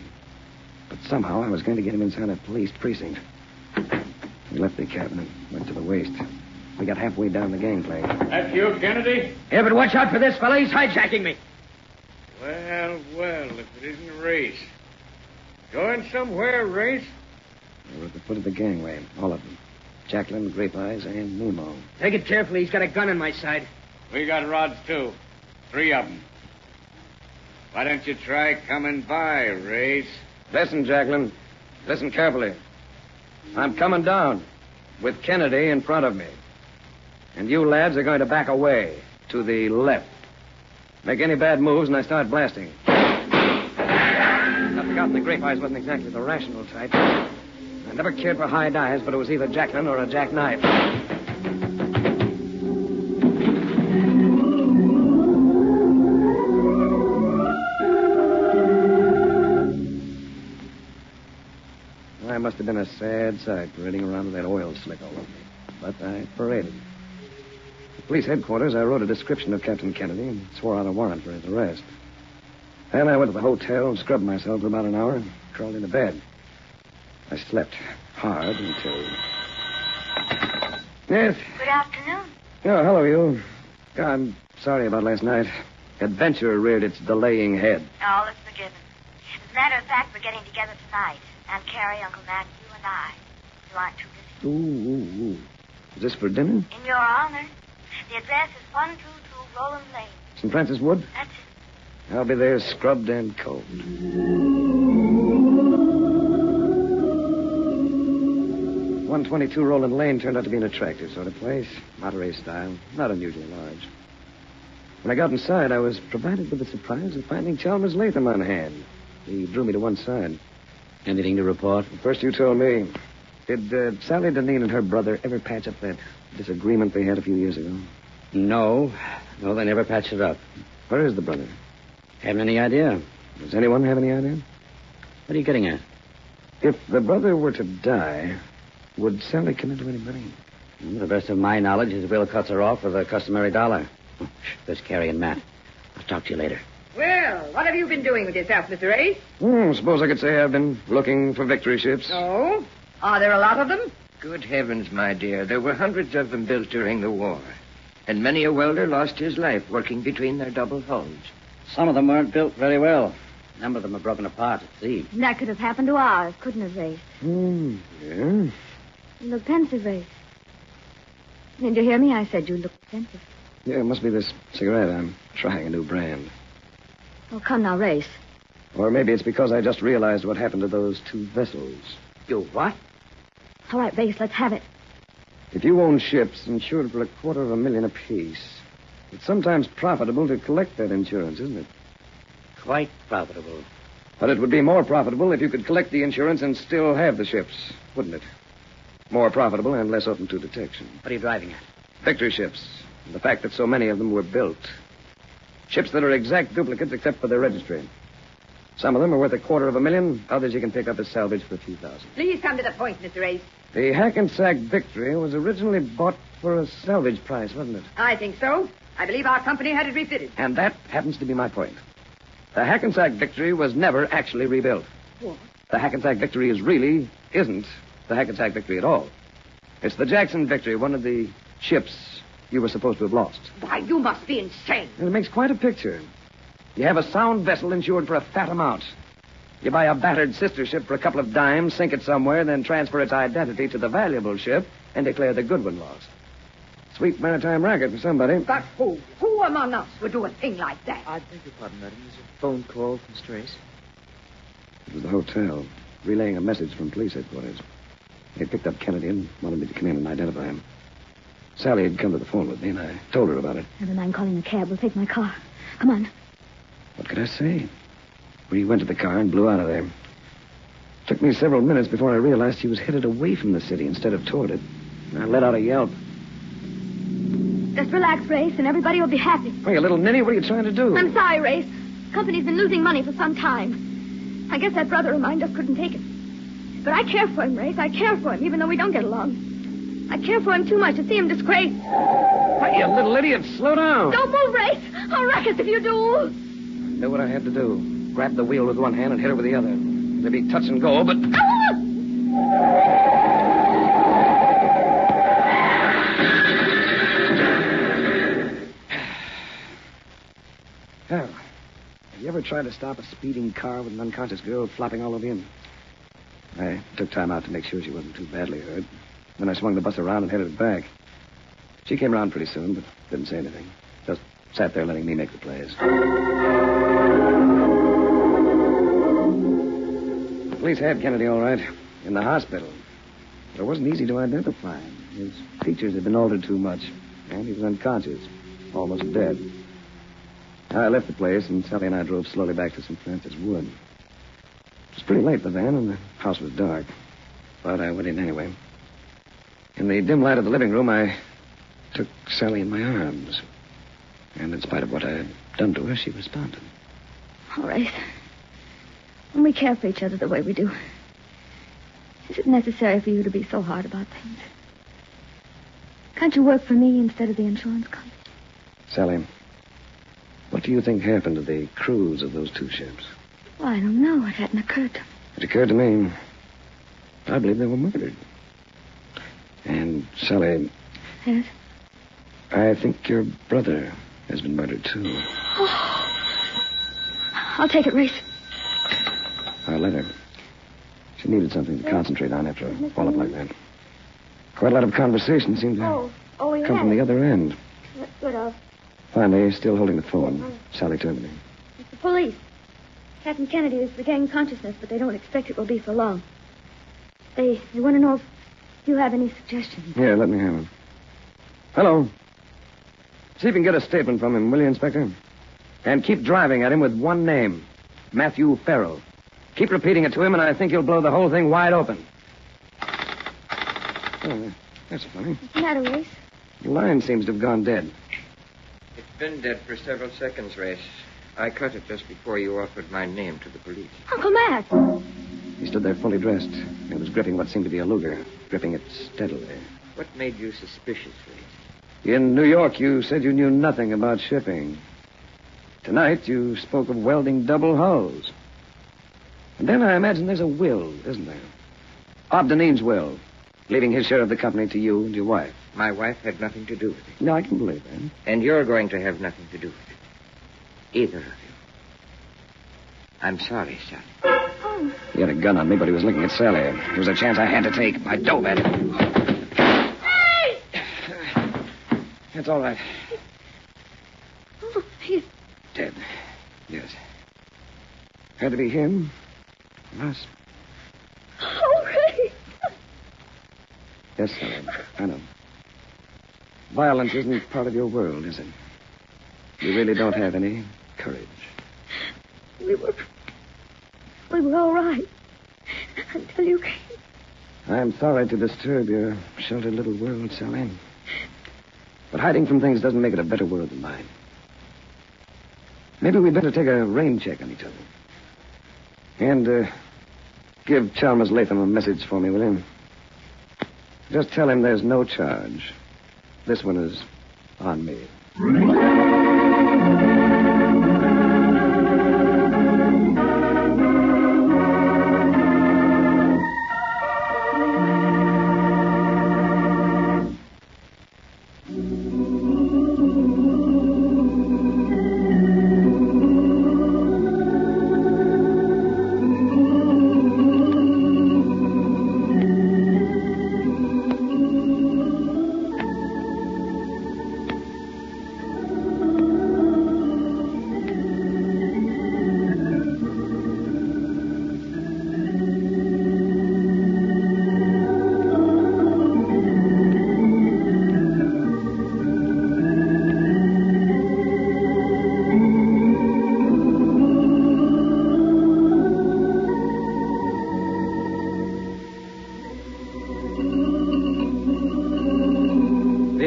But somehow I was going to get him inside a police precinct. He left the cabin and went to the waist. We got halfway down the gangplank. That's you, Kennedy? Yeah, but watch out for this fella. He's hijacking me. Well, if it isn't Race. Going somewhere, Race? They were at the foot of the gangway, all of them. Jacqueline, Grape Eyes, and Nemo. Take it carefully. He's got a gun on my side. We got rods, too. 3 of them. Why don't you try coming by, Race? Listen, Jacqueline. Listen carefully. I'm coming down with Kennedy in front of me. And you lads are going to back away to the left. Make any bad moves and I start blasting. I've forgotten the Grape Eyes wasn't exactly the rational type. I never cared for high dives, but it was either Jacqueline or a jackknife. I must have been a sad sight parading around with that oil slick all over me. But I paraded. At police headquarters, I wrote a description of Captain Kennedy and swore out a warrant for his arrest. Then I went to the hotel and scrubbed myself for about an hour and crawled into bed. I slept hard until... Yes? Good afternoon. Oh, hello, you. I'm sorry about last night. Adventure reared its delaying head. All is forgiven. As a matter of fact, we're getting together tonight. Aunt Carrie, Uncle Matt, you and I. You aren't too busy. Ooh. Is this for dinner? In your honor. The address is 122 Roland Lane. St. Francis Wood? That's it. I'll be there scrubbed and cold. 122 Roland Lane turned out to be an attractive sort of place. Monterey style, not unusually large. When I got inside, I was provided with the surprise of finding Chalmers Latham on hand. He drew me to one side. Anything to report? First you told me. Did Sally Deneen and her brother ever patch up that disagreement they had a few years ago? No, they never patched it up. Where is the brother? Haven't any idea. Does anyone have any idea? What are you getting at? If the brother were to die, would Sally come into any money? To the best of my knowledge, his will cuts her off for the customary $1. There's Carrie and Matt. I'll talk to you later. Well, what have you been doing with yourself, Mr. Race? Suppose I could say I've been looking for victory ships. Oh? Are there a lot of them? Good heavens, my dear. There were hundreds of them built during the war. And many a welder lost his life working between their double hulls. Some of them weren't built very well. A number of them are broken apart at sea. That could have happened to ours, couldn't it, Race? Yeah. You look pensive, Race. Did you hear me? I said you look pensive. Yeah, it must be this cigarette. I'm trying a new brand. Oh, come now, Race. Or maybe it's because I just realized what happened to those 2 vessels. You what? All right, Race, let's have it. If you own ships insured for $250,000 apiece, it's sometimes profitable to collect that insurance, isn't it? Quite profitable. But it would be more profitable if you could collect the insurance and still have the ships, wouldn't it? More profitable and less open to detection. What are you driving at? Victory ships. And the fact that so many of them were built. Ships that are exact duplicates except for their registry. Some of them are worth $250,000. Others you can pick up as salvage for a few thousand. Please come to the point, Mr. Race. The Hackensack Victory was originally bought for a salvage price, wasn't it? I think so. I believe our company had it refitted. And that happens to be my point. The Hackensack Victory was never actually rebuilt. What? The Hackensack Victory isn't the Hackensack Victory at all. It's the Jackson Victory, one of the ships you were supposed to have lost. Why, you must be insane. And it makes quite a picture. You have a sound vessel insured for a fat amount. You buy a battered sister ship for a couple of dimes, sink it somewhere, then transfer its identity to the valuable ship and declare the good one lost. Sweet maritime racket for somebody. But who? Who among us would do a thing like that? I beg your pardon, madam. There's a phone call from Mr. Race. It was the hotel, relaying a message from police headquarters. They picked up Kennedy and wanted me to come in and identify him. Sally had come to the phone with me, and I told her about it. Never mind calling a cab. We'll take my car. Come on. What could I say? We went to the car and blew out of there. Took me several minutes before I realized she was headed away from the city instead of toward it. I let out a yelp. Just relax, Race, and everybody will be happy. Hey, you little ninny, what are you trying to do? I'm sorry, Race. Company's been losing money for some time. I guess that brother of mine just couldn't take it. But I care for him, Race. I care for him, even though we don't get along. I care for him too much to see him disgraced. Hey, you little idiot, slow down. Don't move, Race. I'll wreck us if you do. Knew what I had to do. Grab the wheel with one hand and hit her with the other. There'd be touch and go, but... Hell, have you ever tried to stop a speeding car with an unconscious girl flopping all over you? I took time out to make sure she wasn't too badly hurt. Then I swung the bus around and headed it back. She came around pretty soon, but didn't say anything. Just sat there letting me make the plays. The police had Kennedy all right, in the hospital. But it wasn't easy to identify him. His features had been altered too much, and he was unconscious, almost dead. I left the place, and Sally and I drove slowly back to St. Francis Wood. It was pretty late by then, and the house was dark. But I went in anyway. In the dim light of the living room, I took Sally in my arms. And in spite of what I had done to her, she responded. All right. When we care for each other the way we do, is it necessary for you to be so hard about things? Can't you work for me instead of the insurance company? Sally, what do you think happened to the crews of those two ships? Well, I don't know. It hadn't occurred to me. It occurred to me. I believe they were murdered. And, Sally... Yes? I think your brother has been murdered, too. Oh. I'll take it, Race. I'll let her. She needed something to concentrate on after a fall-up like that. Quite a lot of conversation seemed to come from the other end. That's good. Finally, still holding the phone, Sally turned to me. It's the police. Captain Kennedy has regained consciousness, but they don't expect it will be for long. They want to know if you have any suggestions. Here, let me have him. Hello. See if you can get a statement from him, will you, Inspector? And keep driving at him with one name, Matthew Farrell. Keep repeating it to him, and I think you'll blow the whole thing wide open. Oh, that's funny. What's the matter, Race? The line seems to have gone dead. It's been dead for several seconds, Race. I cut it just before you offered my name to the police. Uncle Matt! He stood there fully dressed and was gripping what seemed to be a Luger, gripping it steadily. What made you suspicious, Race? In New York, you said you knew nothing about shipping. Tonight, you spoke of welding double hulls. And then I imagine there's a will, isn't there? Obdeneen's will, leaving his share of the company to you and your wife. My wife had nothing to do with it. No, I can believe that. And you're going to have nothing to do with it. Either of you. I'm sorry, Sally. He had a gun on me, but he was looking at Sally. It was a chance I had to take. I dove at it. Hey! It's all right. Oh, he's dead. Yes. Had to be him. Us. Oh, Ray! Yes, Sally. I know. Violence isn't part of your world, is it? You really don't have any courage. We were all right. Until you came. I'm sorry to disturb your sheltered little world, Sally. But hiding from things doesn't make it a better world than mine. Maybe we'd better take a rain check on each other. And, give Chalmers Latham a message for me, will you? Just tell him there's no charge. This one is on me.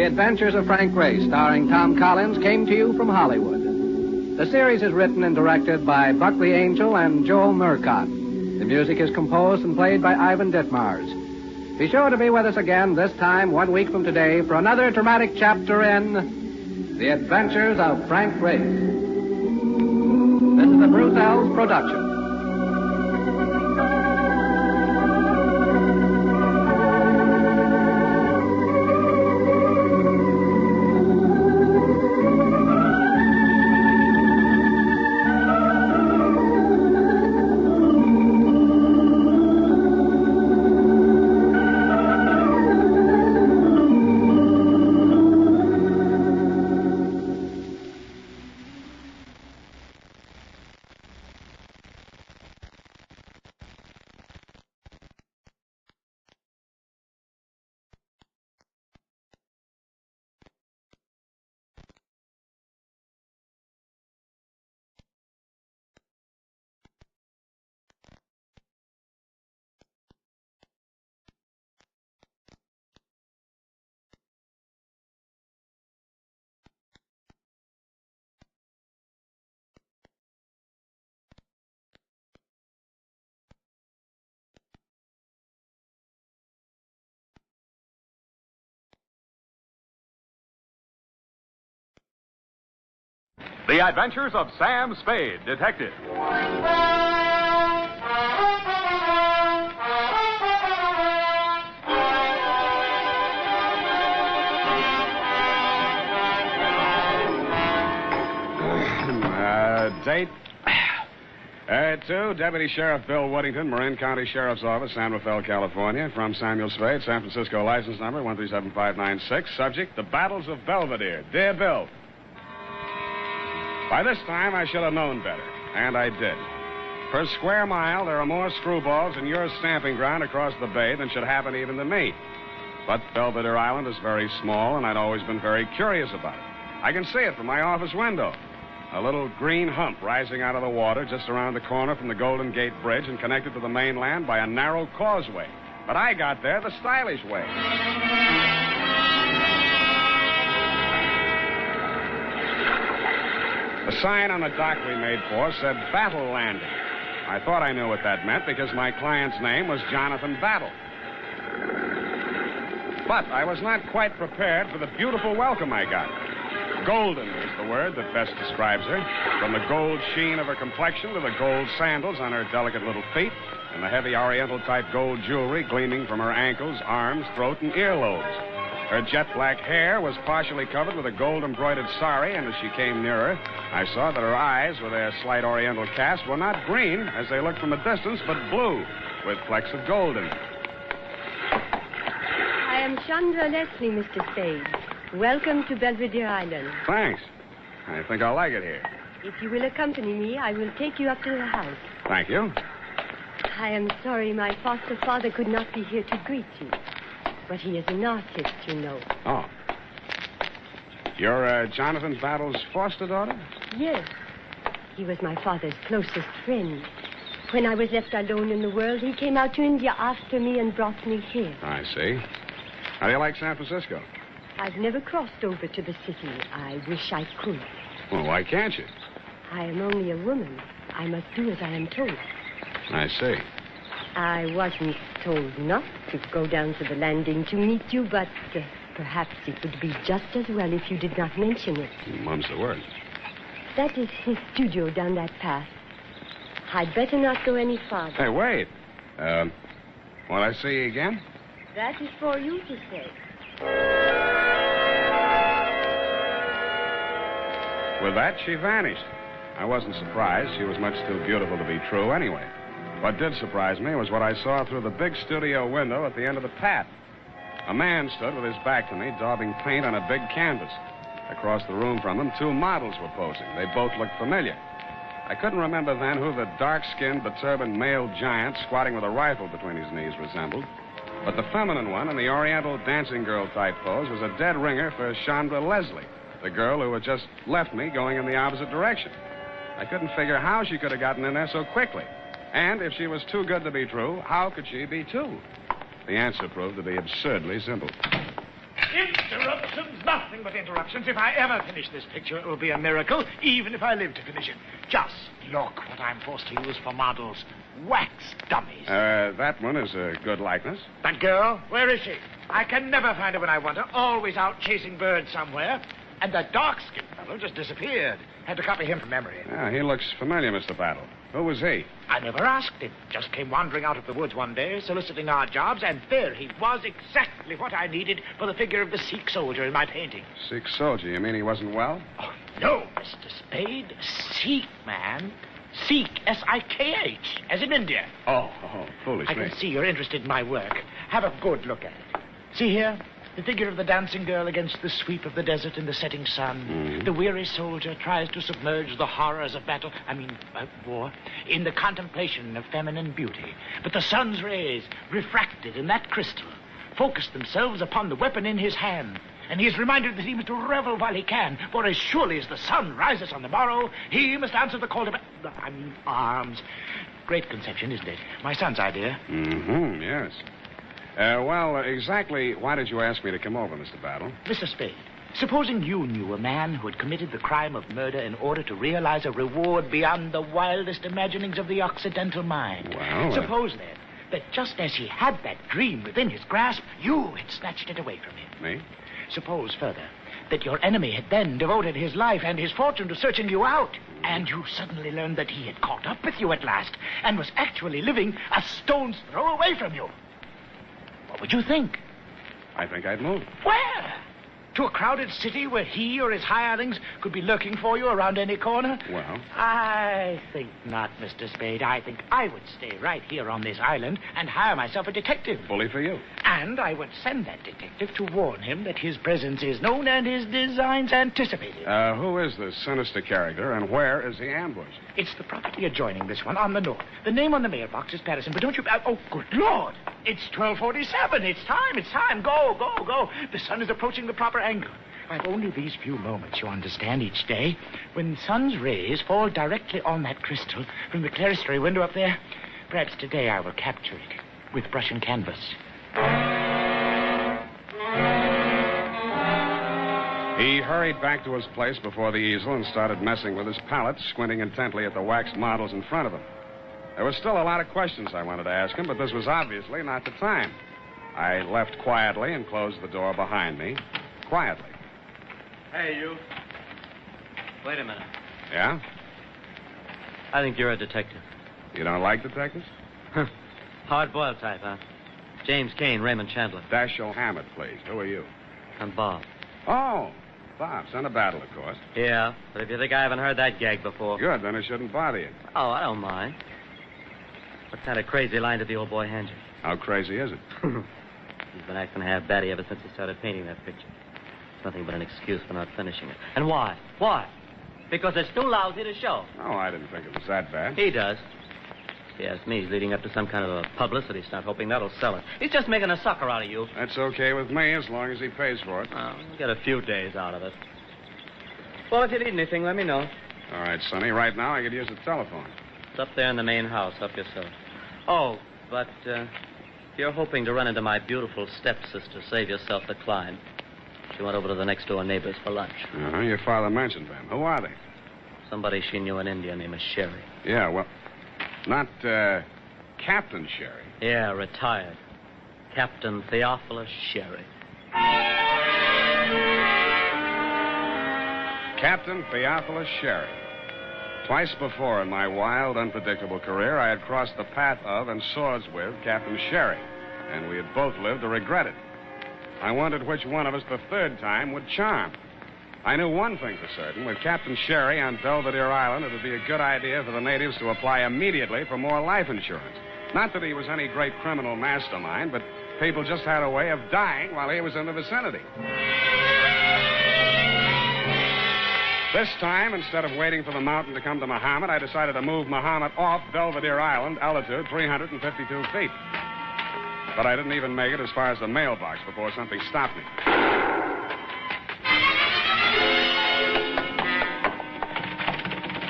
Adventures of Frank Race, starring Tom Collins, came to you from Hollywood. The series is written and directed by Buckley Angel and Joel Murcott. The music is composed and played by Ivan Ditmars. Be sure to be with us again this time 1 week from today for another dramatic chapter in The Adventures of Frank Race. This is a Bruce Ells production. The Adventures of Sam Spade, Detective. Date? To Deputy Sheriff Bill Woodington, Marin County Sheriff's Office, San Rafael, California. From Samuel Spade, San Francisco, license number 137596. Subject, the Battles of Belvedere. Dear Bill, by this time, I should have known better, and I did. Per square mile, there are more screwballs in your stamping ground across the bay than should happen even to me. But Belvedere Island is very small, and I'd always been very curious about it. I can see it from my office window. A little green hump rising out of the water just around the corner from the Golden Gate Bridge and connected to the mainland by a narrow causeway. But I got there the stylish way. The sign on the dock we made for said Battle Landing. I thought I knew what that meant because my client's name was Jonathan Battle. But I was not quite prepared for the beautiful welcome I got. Golden is the word that best describes her. From the gold sheen of her complexion to the gold sandals on her delicate little feet and the heavy Oriental-type gold jewelry gleaming from her ankles, arms, throat, and earlobes. Her jet black hair was partially covered with a gold-embroidered sari, and as she came nearer, I saw that her eyes, with their slight Oriental cast, were not green, as they looked from a distance, but blue, with flecks of gold in them. I am Chandra Leslie, Mr. Spade. Welcome to Belvedere Island. Thanks. I think I'll like it here. If you will accompany me, I will take you up to the house. Thank you. I am sorry my foster father could not be here to greet you. But he is an artist, you know. Oh. You're Jonathan Battle's foster daughter? Yes. He was my father's closest friend. When I was left alone in the world, he came out to India after me and brought me here. I see. How do you like San Francisco? I've never crossed over to the city. I wish I could. Well, why can't you? I am only a woman. I must do as I am told. I see. I wasn't told not to go down to the landing to meet you, but perhaps it would be just as well if you did not mention it. Mum's the word. That is his studio down that path. I'd better not go any farther. Hey, wait. Won't I see you again? That is for you to say. With that, she vanished. I wasn't surprised. She was much too beautiful to be true anyway. What did surprise me was what I saw through the big studio window at the end of the path. A man stood with his back to me, daubing paint on a big canvas. Across the room from him, two models were posing. They both looked familiar. I couldn't remember then who the dark-skinned, beturbaned male giant squatting with a rifle between his knees resembled. But the feminine one in the Oriental dancing girl-type pose was a dead ringer for Chandra Leslie, the girl who had just left me going in the opposite direction. I couldn't figure how she could have gotten in there so quickly. And if she was too good to be true, how could she be two? The answer proved to be absurdly simple. Interruptions, nothing but interruptions. If I ever finish this picture, it will be a miracle, even if I live to finish it. Just look what I'm forced to use for models. Wax dummies. That one is a good likeness. That girl, where is she? I can never find her when I want her. Always out chasing birds somewhere. And that dark-skinned fellow just disappeared. Had to copy him from memory. Yeah, he looks familiar, Mr. Battle. Who was he? I never asked him. Just came wandering out of the woods one day, soliciting odd jobs, and there he was, exactly what I needed for the figure of the Sikh soldier in my painting. Sikh soldier. You mean he wasn't well? Oh, no, Mr. Spade. Sikh, man. Sikh, S-I-K-H, as in India. Oh, foolish I me. can see you're interested in my work. Have a good look at it. See here? The figure of the dancing girl against the sweep of the desert in the setting sun. The weary soldier tries to submerge the horrors of battle, war, in the contemplation of feminine beauty. But the sun's rays, refracted in that crystal, focus themselves upon the weapon in his hand. And he is reminded that he must revel while he can, for as surely as the sun rises on the morrow, he must answer the call to arms. Great conception, isn't it? My son's idea. Yes. Well, exactly why did you ask me to come over, Mr. Battle? Mr. Spade, supposing you knew a man who had committed the crime of murder in order to realize a reward beyond the wildest imaginings of the Occidental mind. Well, Suppose, then, that just as he had that dream within his grasp, you had snatched it away from him. Me? Suppose, further, that your enemy had then devoted his life and his fortune to searching you out, and you suddenly learned that he had caught up with you at last and was actually living a stone's throw away from you. What would you think? I think I'd move. Where? To a crowded city where he or his hirelings could be lurking for you around any corner? Well? I think not, Mr. Spade. I think I would stay right here on this island and hire myself a detective. Bully for you. And I would send that detective to warn him that his presence is known and his designs anticipated. Who is this sinister character, and where is he ambushed? It's the property adjoining this one on the north. The name on the mailbox is Patterson, but don't you... Oh, good Lord! It's 12:47. It's time. Go. The sun is approaching the proper angle. I've only these few moments, you understand, each day. When the sun's rays fall directly on that crystal from the clerestory window up there, perhaps today I will capture it with brush and canvas. He hurried back to his place before the easel and started messing with his palette, squinting intently at the waxed models in front of him. There were still a lot of questions I wanted to ask him, but this was obviously not the time. I left quietly and closed the door behind me. Quietly. Hey, you. Wait a minute. Yeah? I think you're a detective. You don't like detectives? Hard-boiled type, huh? James Kane, Raymond Chandler. Dashiell Hammett, please. Who are you? I'm Bob. Oh, Bob, son of Battle, of course. Yeah, but if you think I haven't heard that gag before... Good, then it shouldn't bother you. Oh, I don't mind. What kind of crazy line did the old boy hand you? How crazy is it? He's been acting half batty ever since he started painting that picture. It's nothing but an excuse for not finishing it. And why? Why? Because it's too lousy to show. Oh, I didn't think it was that bad. He does. If you ask me, he's leading up to some kind of a publicity stunt, hoping that'll sell it. He's just making a sucker out of you. That's okay with me, as long as he pays for it. Well, we'll get a few days out of it. Well, if you need anything, let me know. All right, Sonny. Right now, I could use the telephone. It's up there in the main house. Help yourself. Oh, but if you're hoping to run into my beautiful stepsister, save yourself the climb. She went over to the next-door neighbors for lunch. Uh-huh. Your father mentioned them. Who are they? Somebody she knew in India named Sherry. Yeah, well, not Captain Sherry. Yeah, retired. Captain Theophilus Sherry. Captain Theophilus Sherry. Twice before in my wild, unpredictable career, I had crossed the path of and swords with Captain Sherry, and we had both lived to regret it. I wondered which one of us the third time would charm. I knew one thing for certain. With Captain Sherry on Belvedere Island, it would be a good idea for the natives to apply immediately for more life insurance. Not that he was any great criminal mastermind, but people just had a way of dying while he was in the vicinity. This time, instead of waiting for the mountain to come to Muhammad, I decided to move Muhammad off Belvedere Island, altitude 352 feet. But I didn't even make it as far as the mailbox before something stopped me.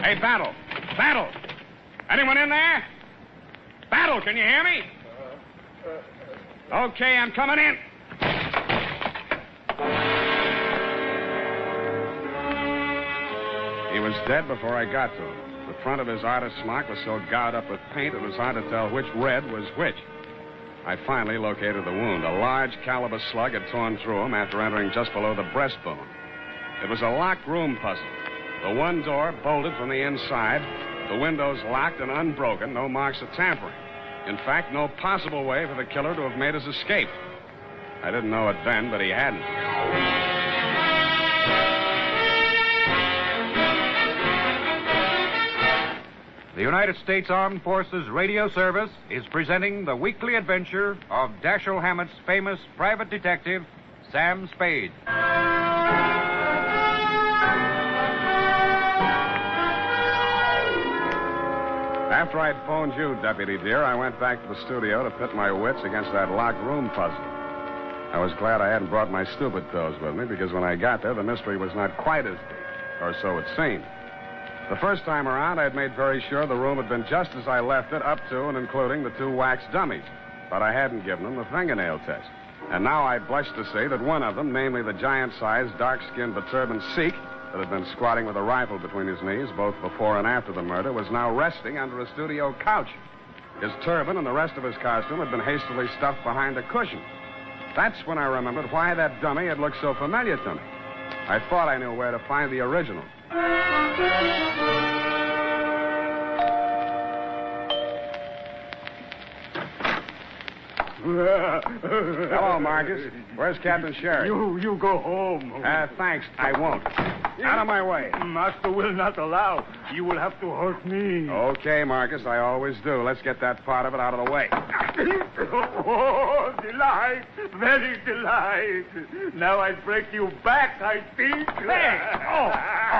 Hey, Battle! Battle! Anyone in there? Battle, can you hear me? Okay, I'm coming in. dead before I got to him. The front of his artist smock was so gouged up with paint it was hard to tell which red was which. I finally located the wound. A large caliber slug had torn through him after entering just below the breastbone. It was a locked room puzzle. The one door bolted from the inside, the windows locked and unbroken, no marks of tampering. In fact, no possible way for the killer to have made his escape. I didn't know it then, but he hadn't. The United States Armed Forces Radio Service is presenting the weekly adventure of Dashiell Hammett's famous private detective, Sam Spade. After I'd phoned you, Deputy dear, I went back to the studio to pit my wits against that locked room puzzle. I was glad I hadn't brought my stupid toes with me, because when I got there, the mystery was not quite as deep, or so it seemed. The first time around, I'd made very sure the room had been just as I left it, up to and including the 2 wax dummies. But I hadn't given them the fingernail test. And now I blushed to say that one of them, namely the giant-sized, dark-skinned, but turbaned Sikh that had been squatting with a rifle between his knees both before and after the murder, was now resting under a studio couch. His turban and the rest of his costume had been hastily stuffed behind a cushion. That's when I remembered why that dummy had looked so familiar to me. I thought I knew where to find the original. Hello, Marcus. Where's Captain Sherry? You go home. Thanks. I won't. Out of my way. Master will not allow. You will have to hurt me. Okay, Marcus. I always do. Let's get that part of it out of the way. Oh, delight. Very delight. Now I break you back, I think. Hey! Oh,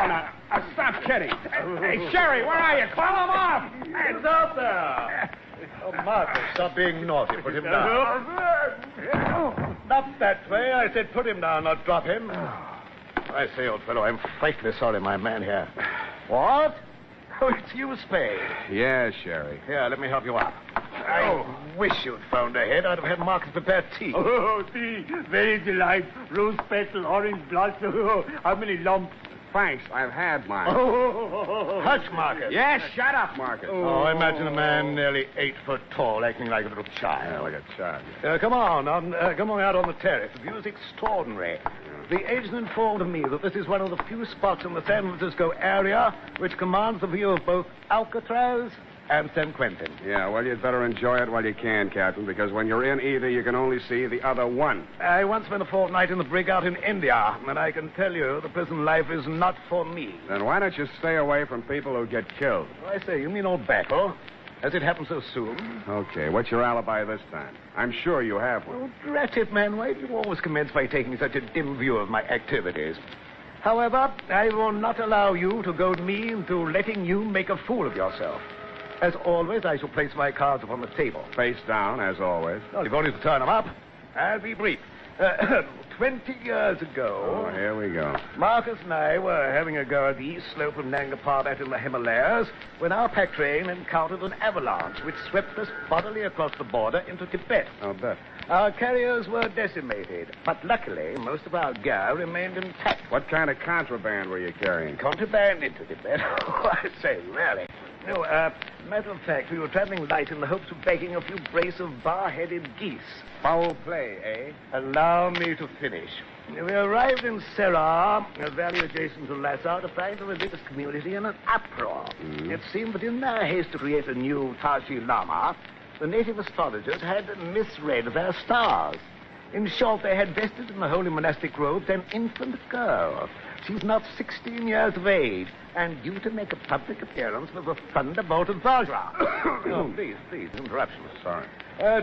now, stop kidding. Hey, Sherry, where are you? Call him off. Hands up there. Oh, Marcus, stop being naughty. Put him down. Not that way. I said put him down, not drop him. I say, old fellow, I'm frightfully sorry my man here. What? Oh, it's you, Spade. Yeah, Sherry. Here, let me help you up. I wish you'd found a head. I'd have had Marcus prepare tea. Oh, tea. Very delight. Rose petal, orange blossom. Oh, how many lumps? Thanks. I've had mine. Oh, hush, Marcus. Yes, shut up, Marcus. Oh, imagine a man nearly 8 foot tall acting like a little child. Yeah, like a child. Come on out on the terrace. The view is extraordinary. The agent informed me that this is one of the few spots in the San Francisco area which commands the view of both Alcatraz and San Quentin. Yeah, well, you'd better enjoy it while you can, Captain, because when you're in either, you can only see the other one. I once spent a fortnight in the brig out in India, and I can tell you the prison life is not for me. Then why don't you stay away from people who get killed? Oh, I say, you mean old Battle? Has it happened so soon? Okay, what's your alibi this time? I'm sure you have one. Oh, drat it, man. Why do you always commence by taking such a dim view of my activities? However, I will not allow you to goad me into letting you make a fool of yourself. As always, I shall place my cards upon the table. Face down, as always. Well, you've only to turn them up. I'll be brief. 20 years ago... Oh, here we go. Marcus and I were having a go at the east slope of Nanga Parbat in the Himalayas when our pack train encountered an avalanche which swept us bodily across the border into Tibet. I'll bet. Our carriers were decimated, but luckily most of our gear remained intact. What kind of contraband were you carrying? Contraband into Tibet? Oh, I say, really. No, matter of fact, we were traveling light in the hopes of bagging a few brace of bar-headed geese. Foul play, eh? Allow me to finish. We arrived in Serra, a valley adjacent to Lhasa, to find the religious community in an uproar. It seemed that in their haste to create a new Tashi Lama, the native astrologers had misread their stars. In short, they had vested in the holy monastic robes an infant girl. She's not 16 years of age, and due to make a public appearance with a thunderbolt of Vajra. Oh, please, interruption. Sorry.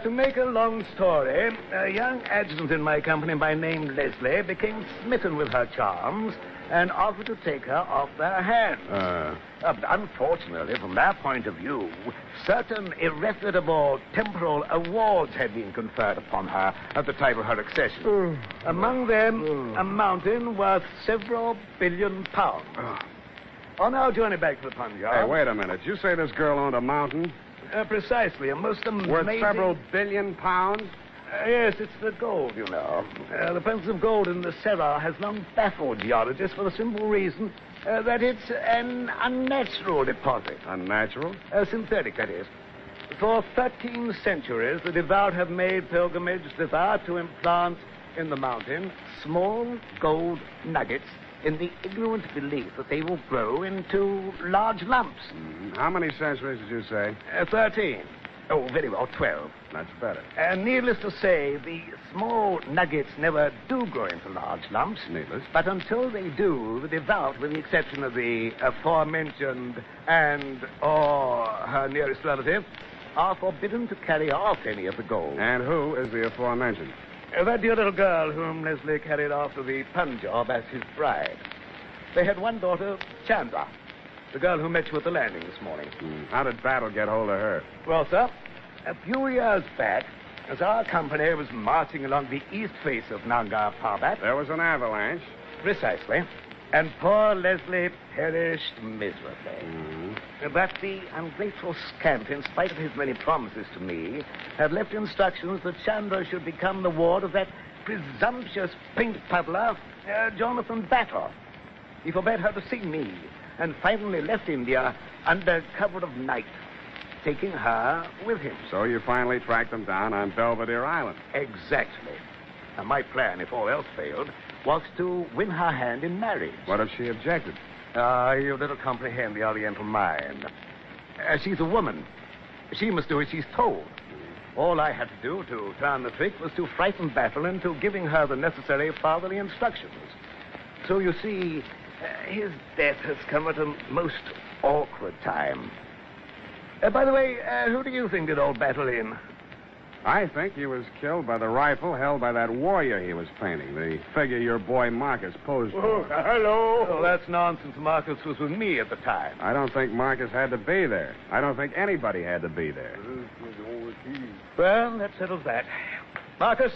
To make a long story, a young adjutant in my company by name Leslie became smitten with her charms and offered to take her off their hands. But unfortunately, from their point of view, certain irrefutable temporal awards had been conferred upon her at the time of her accession. Among them, a mountain worth several billion pounds. On our journey back to the Punjab... Hey, wait a minute. Did you say this girl owned a mountain? Precisely. A most amazing... Worth several billion pounds? Yes, it's the gold, you know. The presence of gold in the Serra has long baffled geologists for the simple reason That it's an unnatural deposit. Unnatural? Synthetic, that is. For 13 centuries, the devout have made pilgrimage thither to implant in the mountain small gold nuggets in the ignorant belief that they will grow into large lumps. How many centuries did you say? 13. Oh, very well, 12. That's better. And needless to say, the small nuggets never do grow into large lumps. Needless. But until they do, the devout, with the exception of the aforementioned or her nearest relative, are forbidden to carry off any of the gold. And who is the aforementioned? That dear little girl whom Leslie carried off to the Punjab as his bride. They had one daughter, Chandra, the girl who met you at the landing this morning. How did Battle get hold of her? Well, sir, a few years back, as our company was marching along the east face of Nanga Parbat... There was an avalanche. Precisely. And poor Leslie perished miserably. But the ungrateful scamp, in spite of his many promises to me, had left instructions that Chandra should become the ward of that presumptuous paint puddler, Jonathan Battle. He forbade her to see me, and finally left India under cover of night, taking her with him. So you finally tracked them down on Belvedere Island. Exactly. Now, my plan, if all else failed, was to win her hand in marriage. What if she objected? You little comprehend the Oriental mind. She's a woman. She must do as she's told. All I had to do to turn the trick was to frighten Battle into giving her the necessary fatherly instructions. So, you see, his death has come at a most awkward time. By the way, who do you think did old Battle in? I think he was killed by the rifle held by that warrior he was painting, the figure your boy Marcus posed for. Oh, hello. Oh, that's nonsense. Marcus was with me at the time. I don't think Marcus had to be there. I don't think anybody had to be there. Well, that settles that. Marcus,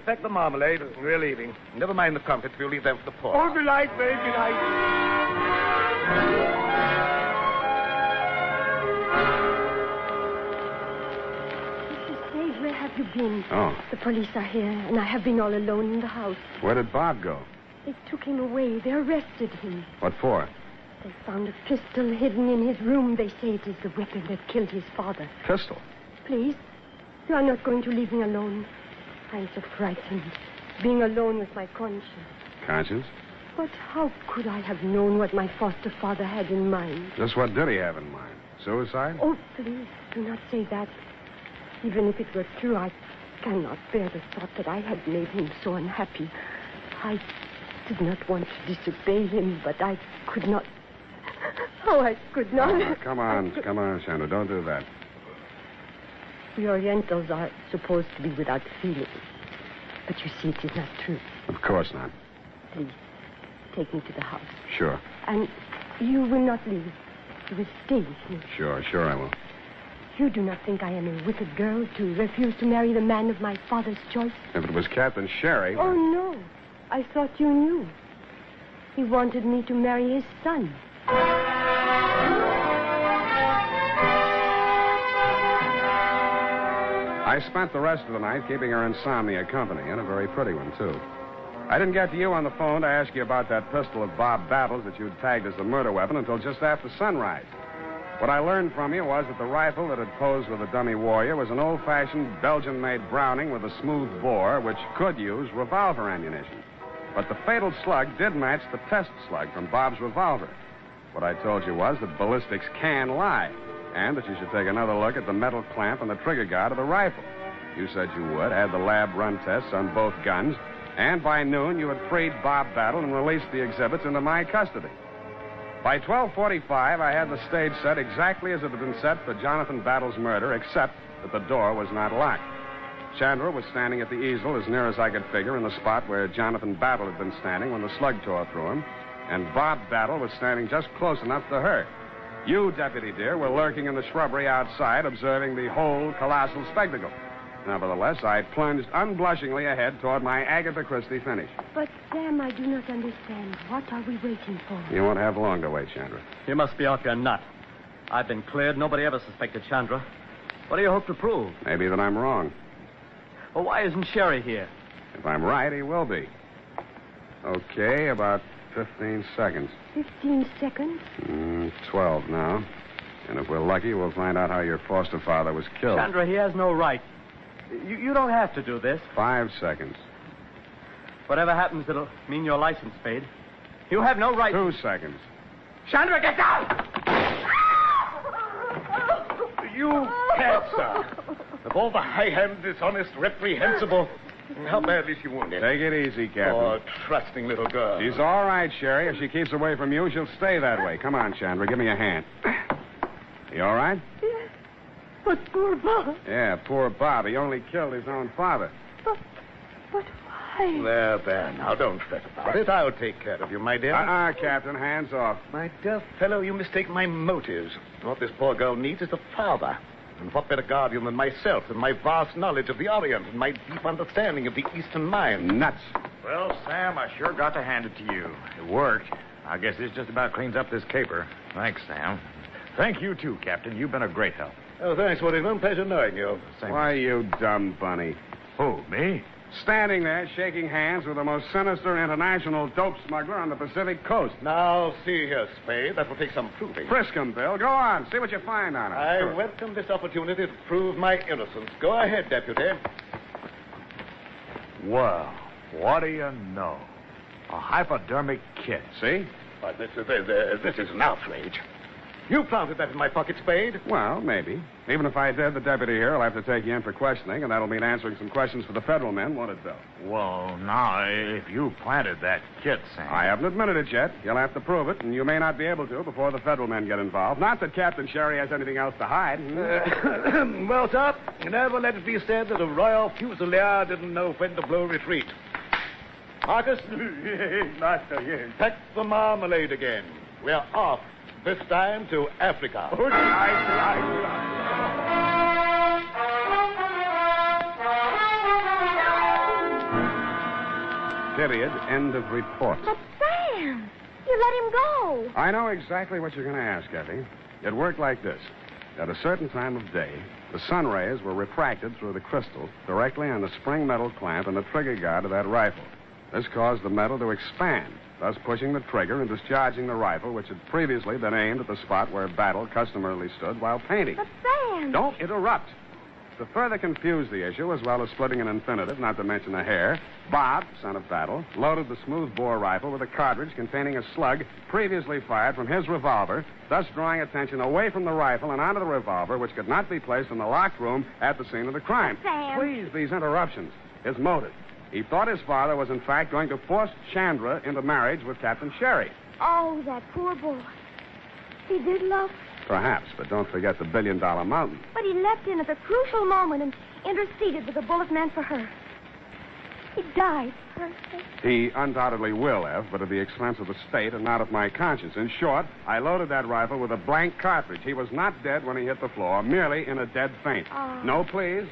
pack the marmalade. We're leaving. Never mind the crumpets. We'll leave them for the poor. Oh, good night, very good night. Where have you been? Oh. The police are here, and I have been all alone in the house. Where did Bob go? They took him away. They arrested him. What for? They found a pistol hidden in his room. They say it is the weapon that killed his father. Pistol? Please, you are not going to leave me alone. I am so frightened, being alone with my conscience. Conscience? But how could I have known what my foster father had in mind? Just what did he have in mind? Suicide? Oh, please, do not say that. Even if it were true, I cannot bear the thought that I had made him so unhappy. I did not want to disobey him, but I could not. Oh, I could not. Oh, come on, Chandra, don't do that. We Orientals are supposed to be without feeling. But you see, it is not true. Of course not. Please, take me to the house. Sure. And you will not leave. You will stay with me. Sure, I will. You do not think I am a wicked girl to refuse to marry the man of my father's choice? If it was Captain Sherry... Oh, no. I thought you knew. He wanted me to marry his son. I spent the rest of the night keeping her insomnia company, and a very pretty one, too. I didn't get to you on the phone to ask you about that pistol of Bob Battle's that you'd tagged as the murder weapon until just after sunrise. What I learned from you was that the rifle that had posed with the dummy warrior was an old-fashioned Belgian-made Browning with a smooth bore, which could use revolver ammunition. But the fatal slug did match the test slug from Bob's revolver. What I told you was that ballistics can lie, and that you should take another look at the metal clamp and the trigger guard of the rifle. You said you would, had the lab run tests on both guns, and by noon you had freed Bob Battle and released the exhibits into my custody. By 12:45, I had the stage set exactly as it had been set for Jonathan Battle's murder, except that the door was not locked. Chandra was standing at the easel as near as I could figure in the spot where Jonathan Battle had been standing when the slug tore through him, and Bob Battle was standing just close enough to her. You, Deputy dear, were lurking in the shrubbery outside, observing the whole colossal spectacle. Nevertheless, I plunged unblushingly ahead toward my Agatha Christie finish. But, Sam, I do not understand. What are we waiting for? You won't have long to wait, Chandra. You must be off your nut. I've been cleared. Nobody ever suspected Chandra. What do you hope to prove? Maybe that I'm wrong. Well, why isn't Sherry here? If I'm right, he will be. Okay, about 15 seconds. 15 seconds? 12 now. And if we're lucky, we'll find out how your foster father was killed. Chandra, he has no right. You don't have to do this. 5 seconds. Whatever happens, it'll mean your license paid. You have no right... 2 seconds. Chandra, get down! You can't, sir. Of all the high-handed, dishonest, reprehensible... How badly is she wounded? Take it easy, Captain. Oh, trusting little girl. She's all right, Sherry. If she keeps away from you, she'll stay that way. Come on, Chandra. Give me a hand. You all right? Yes. But poor Bob. Yeah, poor Bob. He only killed his own father. But why? There. Now, don't fret about it. I'll take care of you, my dear. Captain. Hands off. My dear fellow, you mistake my motives. What this poor girl needs is a father. And what better guardian than myself, and my vast knowledge of the Orient, and my deep understanding of the Eastern mind. Nuts. Well, Sam, I sure got to hand it to you. It worked. I guess this just about cleans up this caper. Thanks, Sam. Thank you, too, Captain. You've been a great help. Oh, thanks, Whittington. Pleasure knowing you. Why, you dumb bunny. Who, me? Standing there, shaking hands with the most sinister international dope smuggler on the Pacific coast. Now, see here, Spade. That will take some proving. Frisk him, Bill. Go on. See what you find on him. I welcome this opportunity to prove my innocence. Go ahead, Deputy. Well, what do you know? A hypodermic kit. See? But this is an outrage. You planted that in my pocket, Spade. Well, maybe. Even if I did, the deputy here will have to take you in for questioning, and that'll mean answering some questions for the federal men, won't it, Bill? Well, now, if you planted that kit, Sam... I haven't admitted it yet. You'll have to prove it, and you may not be able to before the federal men get involved. Not that Captain Sherry has anything else to hide. Well, sir, never let it be said that a royal fusilier didn't know when to blow retreat. Marcus? Master, yes. Pack the marmalade again. We're off. This time to Africa. Period. End of report. But Sam, you let him go. I know exactly what you're going to ask, Effie. It worked like this. At a certain time of day, the sun rays were refracted through the crystal directly on the spring metal clamp and the trigger guard of that rifle. This caused the metal to expand, thus pushing the trigger and discharging the rifle, which had previously been aimed at the spot where Battle customarily stood while painting. But Sam... Don't interrupt. To further confuse the issue, as well as splitting an infinitive, not to mention a hair, Bob, son of Battle, loaded the smoothbore rifle with a cartridge containing a slug previously fired from his revolver, thus drawing attention away from the rifle and onto the revolver, which could not be placed in the locked room at the scene of the crime. But Sam... Please, these interruptions. His motive. He thought his father was, in fact, going to force Chandra into marriage with Captain Sherry. Oh, that poor boy. He did love her. Perhaps, but don't forget the $1 billion mountain. But he leapt in at the crucial moment and interceded with a bullet meant for her. He died perfect. He undoubtedly will have, but at the expense of the state and not of my conscience. In short, I loaded that rifle with a blank cartridge. He was not dead when he hit the floor, merely in a dead faint. Oh. No, please,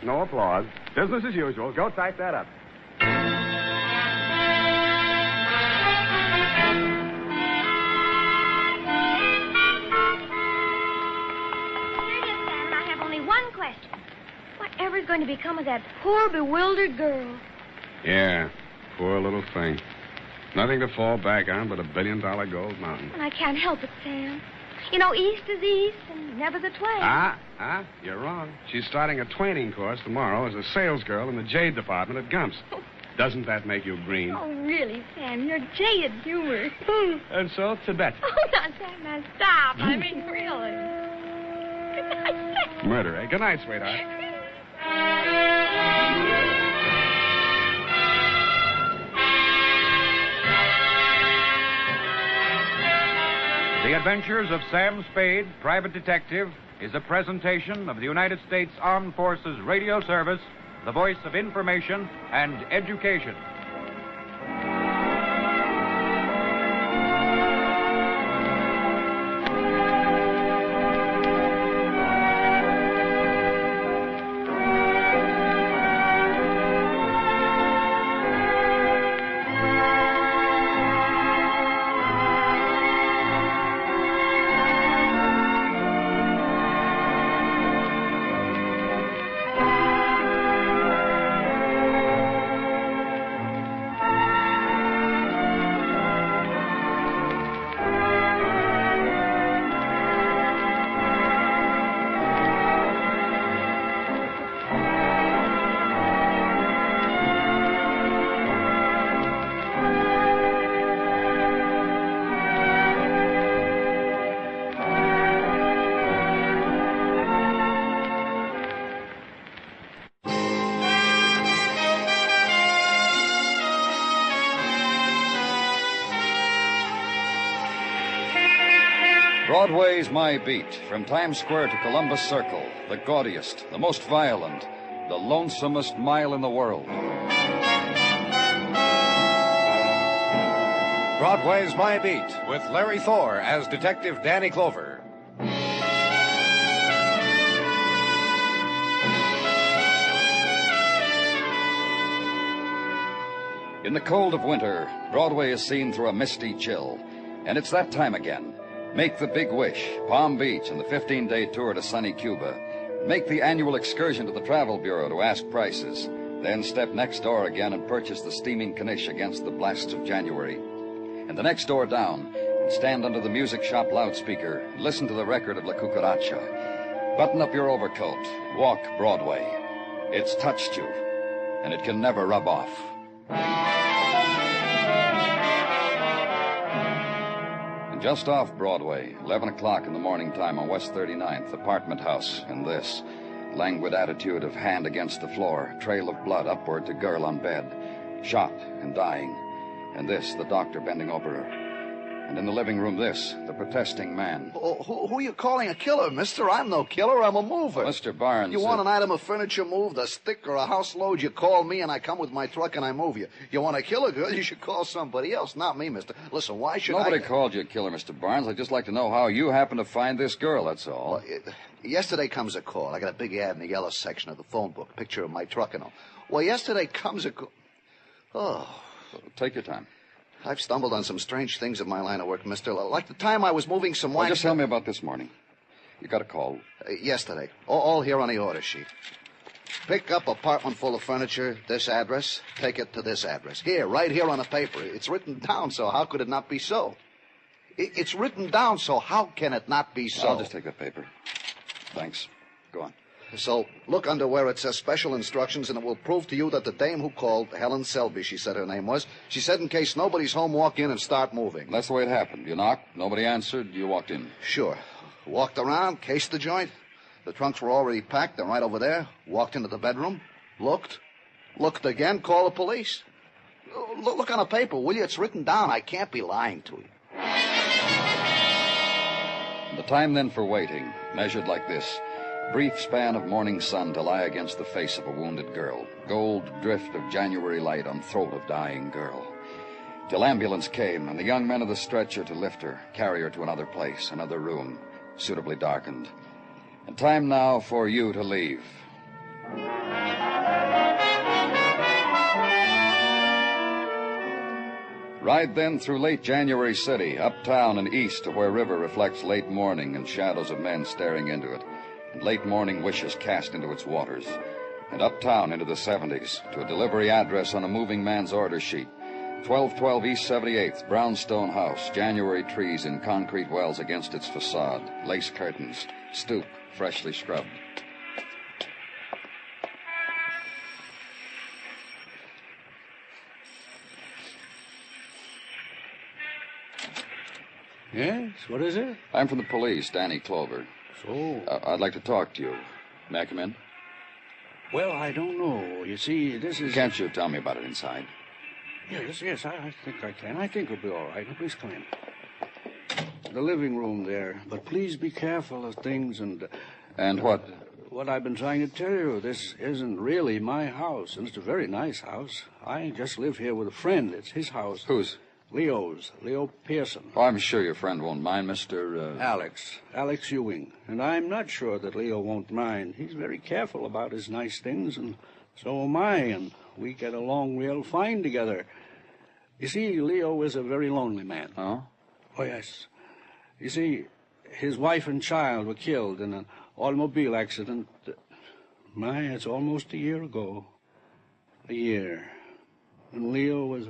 no applause. Business as usual. Go type that up. Whatever's going to become of that poor, bewildered girl? Yeah, poor little thing. Nothing to fall back on but a $1 billion gold mountain. And I can't help it, Sam. You know, east is east and never the twain. You're wrong. She's starting a twaining course tomorrow as a salesgirl in the jade department at Gump's. Doesn't that make you green? Oh, really, Sam, you're jaded humor. And so, Tibet. Oh, now, Sam, now stop. I mean, really. Good night, Sam. Murder, eh? Good night, sweetheart. The Adventures of Sam Spade, Private Detective, is a presentation of the United States Armed Forces Radio Service, the voice of information and education. Broadway's My Beat, from Times Square to Columbus Circle, the gaudiest, the most violent, the lonesomest mile in the world. Broadway's My Beat, with Larry Thor as Detective Danny Clover. In the cold of winter, Broadway is seen through a misty chill. And it's that time again. Make the big wish, Palm Beach, and the 15-day tour to sunny Cuba. Make the annual excursion to the Travel Bureau to ask prices. Then step next door again and purchase the steaming Knish against the blasts of January. And the next door down, and stand under the music shop loudspeaker and listen to the record of La Cucaracha. Button up your overcoat. Walk Broadway. It's touched you, and it can never rub off. And just off Broadway, 11 o'clock in the morning time on West 39th, apartment house, and this languid attitude of hand against the floor, trail of blood upward to girl on bed, shot and dying, and this, the doctor bending over her. And in the living room, this, the protesting man. Who are you calling a killer, mister? I'm no killer. I'm a mover. Mr. Barnes. You want an item of furniture moved, a stick or a house load, you call me and I come with my truck and I move you. You want to kill a girl, you should call somebody else, not me, mister. Listen, why should Nobody called you a killer, Mr. Barnes. I'd just like to know how you happen to find this girl, that's all. Well, yesterday comes a call. I got a big ad in the yellow section of the phone book, picture of my truck and all. Well, yesterday comes a call. Oh. Take your time. I've stumbled on some strange things in my line of work, mister. Like the time I was moving some wax. Well, just tell me about this morning. You got a call. Yesterday. All here on the order sheet. Pick up apartment full of furniture, this address. Take it to this address. Here, right here on the paper. It's written down, so how could it not be so? It's written down, so how can it not be so? I'll just take that paper. Thanks. Go on. So look under where it says special instructions, and it will prove to you that the dame who called, Helen Selby, she said her name was, she said in case nobody's home, walk in and start moving. That's the way it happened. You knocked, nobody answered, you walked in. Sure. Walked around, cased the joint. The trunks were already packed. They're right over there. Walked into the bedroom, looked again, called the police. Look on the paper, will you? It's written down. I can't be lying to you. The time then for waiting, measured like this. Brief span of morning sun to lie against the face of a wounded girl. Gold drift of January light on throat of dying girl. Till ambulance came and the young men of the stretcher to lift her, carry her to another place, another room, suitably darkened. And time now for you to leave. Ride then through late January City, uptown and east to where river reflects late morning and shadows of men staring into it. And late morning wishes cast into its waters, and uptown into the 70s to a delivery address on a moving man's order sheet. 1212 East 78th, brownstone house, January trees in concrete wells against its facade, lace curtains, stoop, freshly scrubbed. Yes, what is it? I'm from the police, Danny Clover. So? I'd like to talk to you. May I come in? Well, I don't know. You see, this is... Can't you tell me about it inside? Yes, I think I can. I think it'll be all right. Now, please come in. The living room there. But please be careful of things and... And what? What I've been trying to tell you. This isn't really my house, and it's a very nice house. I just live here with a friend. It's his house. Whose? Leo's. Leo Pearson. Oh, I'm sure your friend won't mind, Mr. Alex Ewing. And I'm not sure that Leo won't mind. He's very careful about his nice things, and so am I, and we get along real fine together. You see, Leo is a very lonely man. Oh? Oh, yes. You see, his wife and child were killed in an automobile accident. It's almost a year ago. A year. And Leo was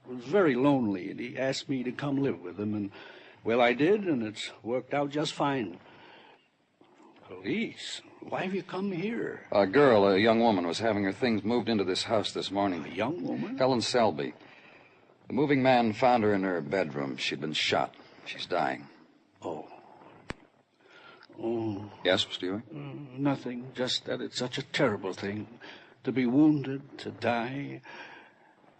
very lonely, and he asked me to come live with him, and, well, I did, and it's worked out just fine. Police? Why have you come here? A girl, a young woman, was having her things moved into this house this morning. A young woman? Helen Selby. The moving man found her in her bedroom. She'd been shot. She's dying. Oh. Yes, Mr. Ewing? Nothing, just that it's such a terrible thing. To be wounded, to die...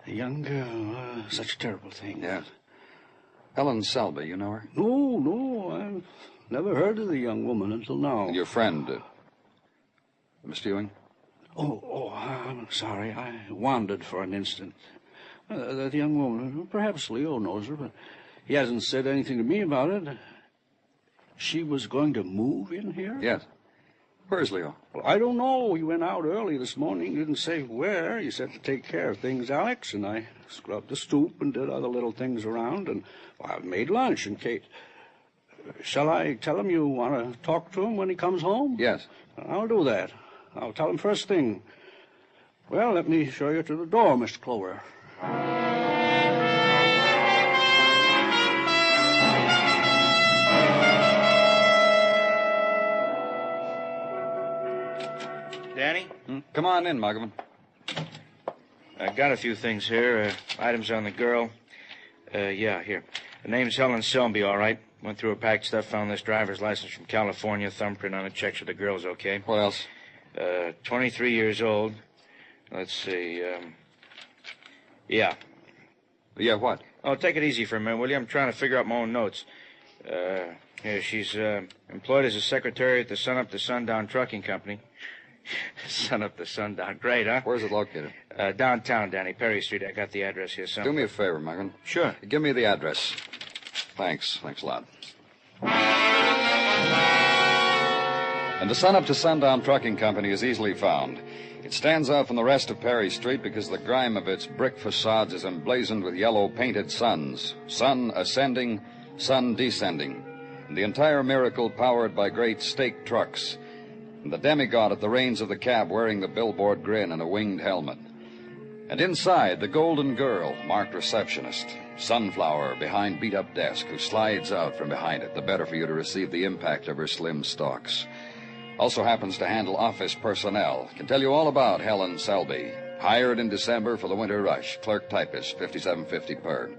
A young girl, such a terrible thing. Yes. Helen Selby, you know her? No, I've never heard of the young woman until now. And your friend, Mr. Ewing? Oh, I'm sorry. I wandered for an instant. That young woman, perhaps Leo knows her, but he hasn't said anything to me about it. She was going to move in here? Yes. Where's Leo? Well, I don't know. He went out early this morning. Didn't say where. He said to take care of things, Alex, and I scrubbed the stoop and did other little things around, and I made lunch. And Kate, shall I tell him you want to talk to him when he comes home? Yes. I'll do that. I'll tell him first thing. Well, let me show you to the door, Mr. Clover. Danny? Come on in, Muggavan. I got a few things here. Items on the girl. Yeah, here. The name's Helen Selby, all right. Went through her packed stuff, found this driver's license from California, thumbprint on it, checks with the girl's okay. What else? 23 years old. Let's see, yeah. Yeah, what? Oh, take it easy for a minute, will you? I'm trying to figure out my own notes. Here, she's employed as a secretary at the Sun Up to Sundown Trucking Company. Sun Up to Sundown. Great, huh? Where's it located? Downtown, Danny. Perry Street. I got the address here somewhere. Do me a favor, Muggavan. Sure. Give me the address. Thanks. Thanks a lot. And the Sun Up to Sundown Trucking Company is easily found. It stands out from the rest of Perry Street because the grime of its brick facades is emblazoned with yellow painted suns. Sun ascending, sun descending. And the entire miracle powered by great stake trucks. And the demigod at the reins of the cab wearing the billboard grin and a winged helmet. And inside, the golden girl, marked receptionist. Sunflower behind beat-up desk, who slides out from behind it, the better for you to receive the impact of her slim stalks. Also happens to handle office personnel. Can tell you all about Helen Selby. Hired in December for the winter rush. Clerk typist, $57.50 per.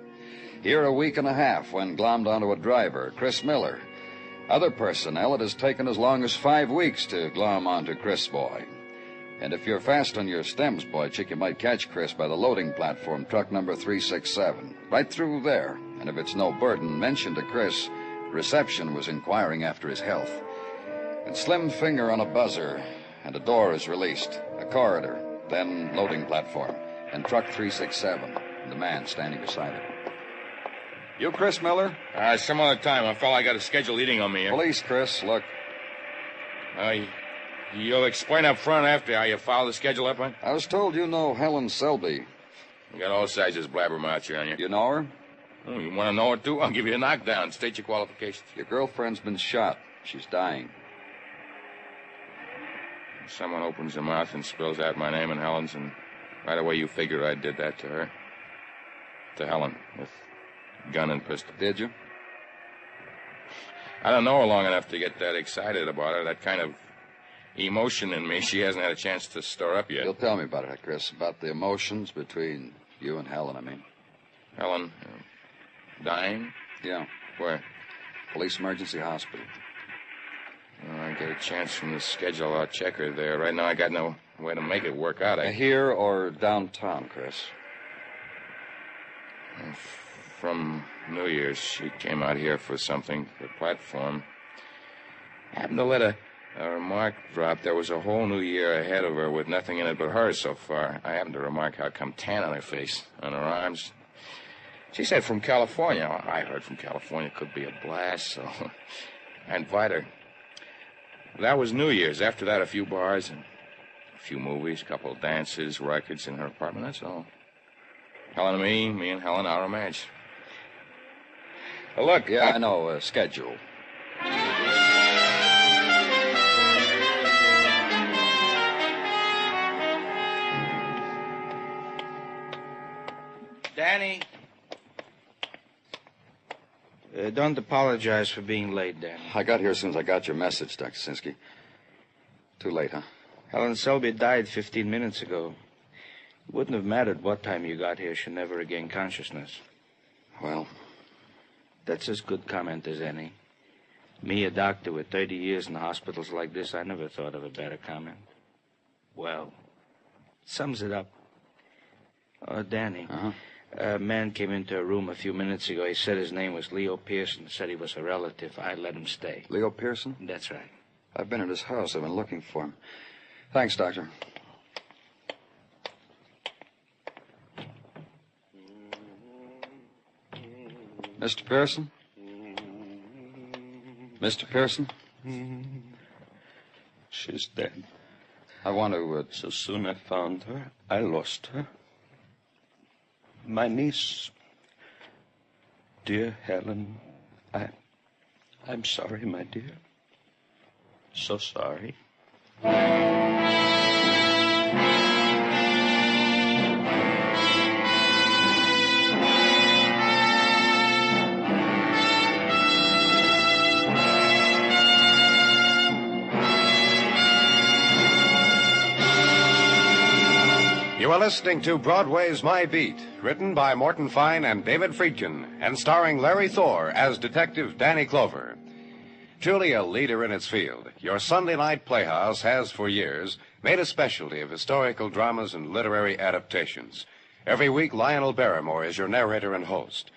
Here a week and a half when glommed onto a driver, Chris Miller. Other personnel, it has taken as long as 5 weeks to glom onto Chris Boy. And if you're fast on your stems, boy chick, you might catch Chris by the loading platform, truck number 367. Right through there. And if it's no burden, mention to Chris, reception was inquiring after his health. And slim finger on a buzzer, and a door is released. A corridor, then loading platform, and truck 367, and the man standing beside it. You Chris Miller? Some other time. I felt I got a scheduled eating on me here. Police, Chris, look. You'll explain up front after how you follow the schedule up, huh? I was told you know Helen Selby. You got all sizes blabbermouths here on you. You know her? Oh, you want to know her, too? I'll give you a knockdown. State your qualifications. Your girlfriend's been shot. She's dying. Someone opens her mouth and spills out my name and Helen's, and right away you figure I did that to her. To Helen, with gun and pistol. Did you? I don't know her long enough to get that excited about her. That kind of emotion in me, she hasn't had a chance to store up yet. You'll tell me about it, Chris, about the emotions between you and Helen, I mean. Helen, dying? Yeah. Where? Police Emergency Hospital. Well, I get a chance from the schedule. I'll check her there. Right now, I got no way to make it work out. Here or downtown, Chris? From New Year's, she came out here for something, for the platform. Happened to let a remark drop. There was a whole new year ahead of her with nothing in it but her so far. I happened to remark how come tan on her face, on her arms. She said from California. I heard from California could be a blast, so I invite her. That was New Year's. After that, a few bars and a few movies, a couple of dances, records in her apartment. That's all. Helen and me and Helen, our match. Look. Yeah, I know. Schedule. Danny. Don't apologize for being late, Danny. I got here as soon as I got your message, Dr. Sinsky. Too late, huh? Helen Selby died 15 minutes ago. It wouldn't have mattered what time you got here. She never regained consciousness. Well? That's as good comment as any. Me, a doctor with 30 years in hospitals like this, I never thought of a better comment. Well, sums it up. Oh, Danny. Uh-huh. A man came into her room a few minutes ago. He said his name was Leo Pearson. Said he was a relative. I let him stay. Leo Pearson? That's right. I've been at his house. I've been looking for him. Thanks, Doctor. Mr. Pearson? Mr. Pearson? She's dead. I want to... So soon I found her, I lost her. My niece, dear Helen, I'm sorry, my dear. So sorry. You are listening to Broadway's My Beat, written by Morton Fine and David Friedkin, and starring Larry Thor as Detective Danny Clover. Truly a leader in its field, your Sunday night playhouse has for years made a specialty of historical dramas and literary adaptations. Every week, Lionel Barrymore is your narrator and host.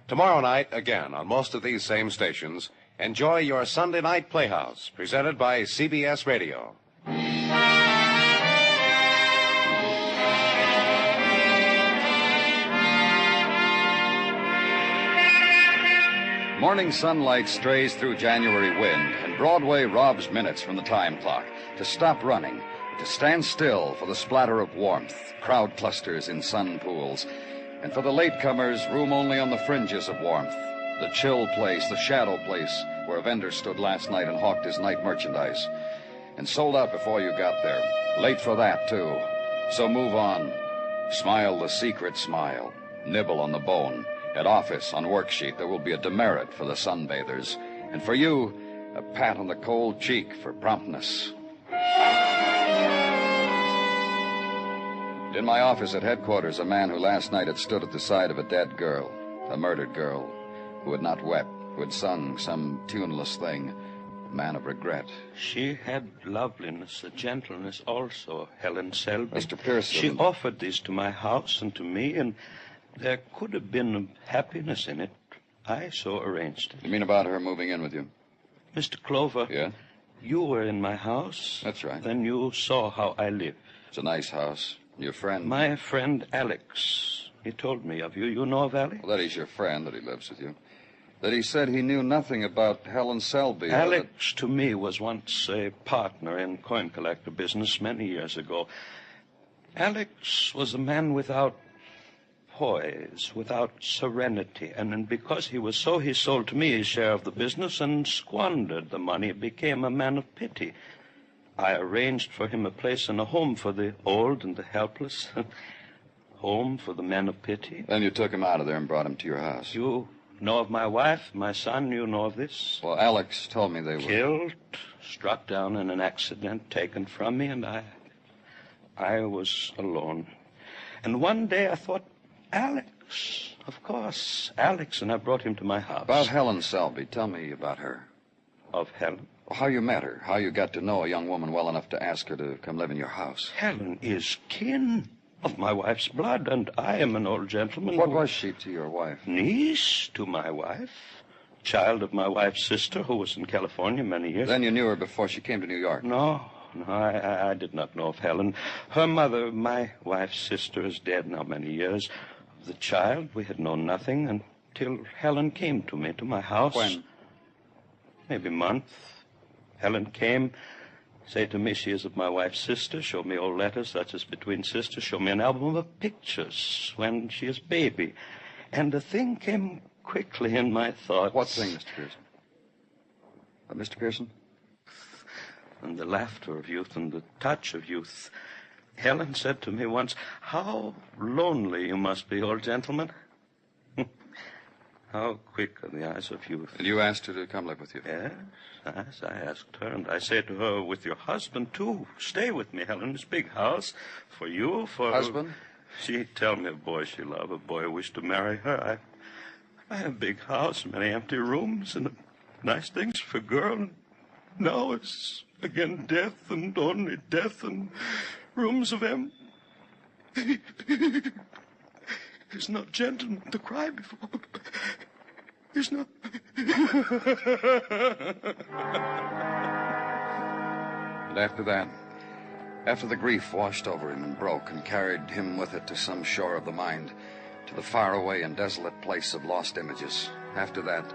Tomorrow night, again, on most of these same stations, enjoy your Sunday night playhouse, presented by CBS Radio. Morning sunlight strays through January wind, and Broadway robs minutes from the time clock. To stop running, to stand still for the splatter of warmth, crowd clusters in sun pools, and for the latecomers, room only on the fringes of warmth. The chill place, the shadow place, where a vendor stood last night and hawked his night merchandise. And sold out before you got there. Late for that, too. So move on. Smile the secret smile. Nibble on the bone. At office, on worksheet, there will be a demerit for the sunbathers. And for you, a pat on the cold cheek for promptness. In my office at headquarters, a man who last night had stood at the side of a dead girl, a murdered girl, who had not wept, who had sung some tuneless thing, a man of regret. She had loveliness, a gentleness also, Helen Selby. Mr. Pearson. She offered this to my house and to me, and there could have been happiness in it. I so arranged it. You mean about her moving in with you? Mr. Clover. Yeah? You were in my house. That's right. Then you saw how I live. It's a nice house. Your friend? My friend Alex. He told me of you. You know of Alex? Well, that he's your friend, that he lives with you. That he said he knew nothing about Helen Selby. Alex, to me, was once a partner in coin collector business many years ago. Alex was a man without poise, without serenity, and because he was so, he sold to me his share of the business and squandered the money, became a man of pity. I arranged for him a place in a home for the old and the helpless. Home for the men of pity. Then you took him out of there and brought him to your house. You know of my wife, my son, you know of this? Well, Alex told me they were... Killed, struck down in an accident, taken from me, and I was alone. And one day I thought, Alex, of course, Alex, and I brought him to my house. About Helen Selby, tell me about her. Of Helen? Well, how you met her, how you got to know a young woman well enough to ask her to come live in your house. Helen is kin of my wife's blood, and I am an old gentleman. What was she to your wife? Niece to my wife. Child of my wife's sister, who was in California many years. Then you knew her before she came to New York? No, I did not know of Helen. Her mother, my wife's sister, is dead now many years. Of the child, we had known nothing until Helen came to me, to my house. When? Maybe a month. Helen came, say to me she is of my wife's sister, show me old letters such as between sisters, show me an album of pictures when she is baby. And the thing came quickly in my thoughts. What thing, Mr. Pearson? Mr. Pearson? And the laughter of youth and the touch of youth. Helen said to me once, how lonely you must be, old gentleman. How quick are the eyes of youth. And you asked her to come live with you? Yes, I asked her, and I said to her, with your husband, too. Stay with me, Helen, this big house. For you, for... Husband? She'd tell me a boy she loved, a boy who wished to marry her. I had a big house, many empty rooms, and nice things for a girl. Now it's again death, and only death, and rooms of There's no gentleman to cry before. There's no... And after that, after the grief washed over him and broke and carried him with it to some shore of the mind, to the faraway and desolate place of lost images, after that,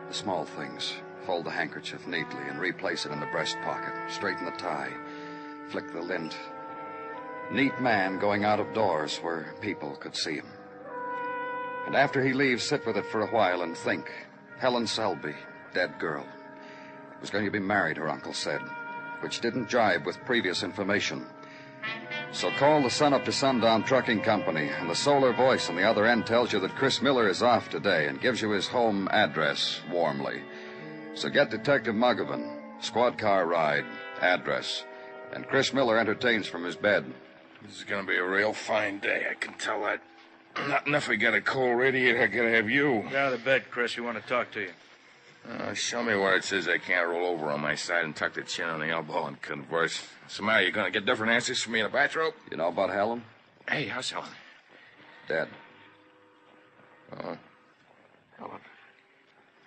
the small things. Fold the handkerchief neatly and replace it in the breast pocket. Straighten the tie. Flick the lint. Neat man going out of doors where people could see him. And after he leaves, sit with it for a while and think. Helen Selby, dead girl. Was going to be married, her uncle said, which didn't jibe with previous information. So call the Sun Up to Sundown Trucking Company, and the Solar Voice on the other end tells you that Chris Miller is off today and gives you his home address warmly. So get Detective Muggavan, squad car ride, address, and Chris Miller entertains from his bed. This is going to be a real fine day, I can tell that. Not enough we got a cold radiator, I gotta have you. Get out of the bed, Chris. We want to talk to you. Show me where it says I can't roll over on my side and tuck the chin on the elbow and converse. What's the matter? You going to get different answers from me in a bathrobe? You know about Helen? Hey, how's Helen? Dead. Oh. Helen.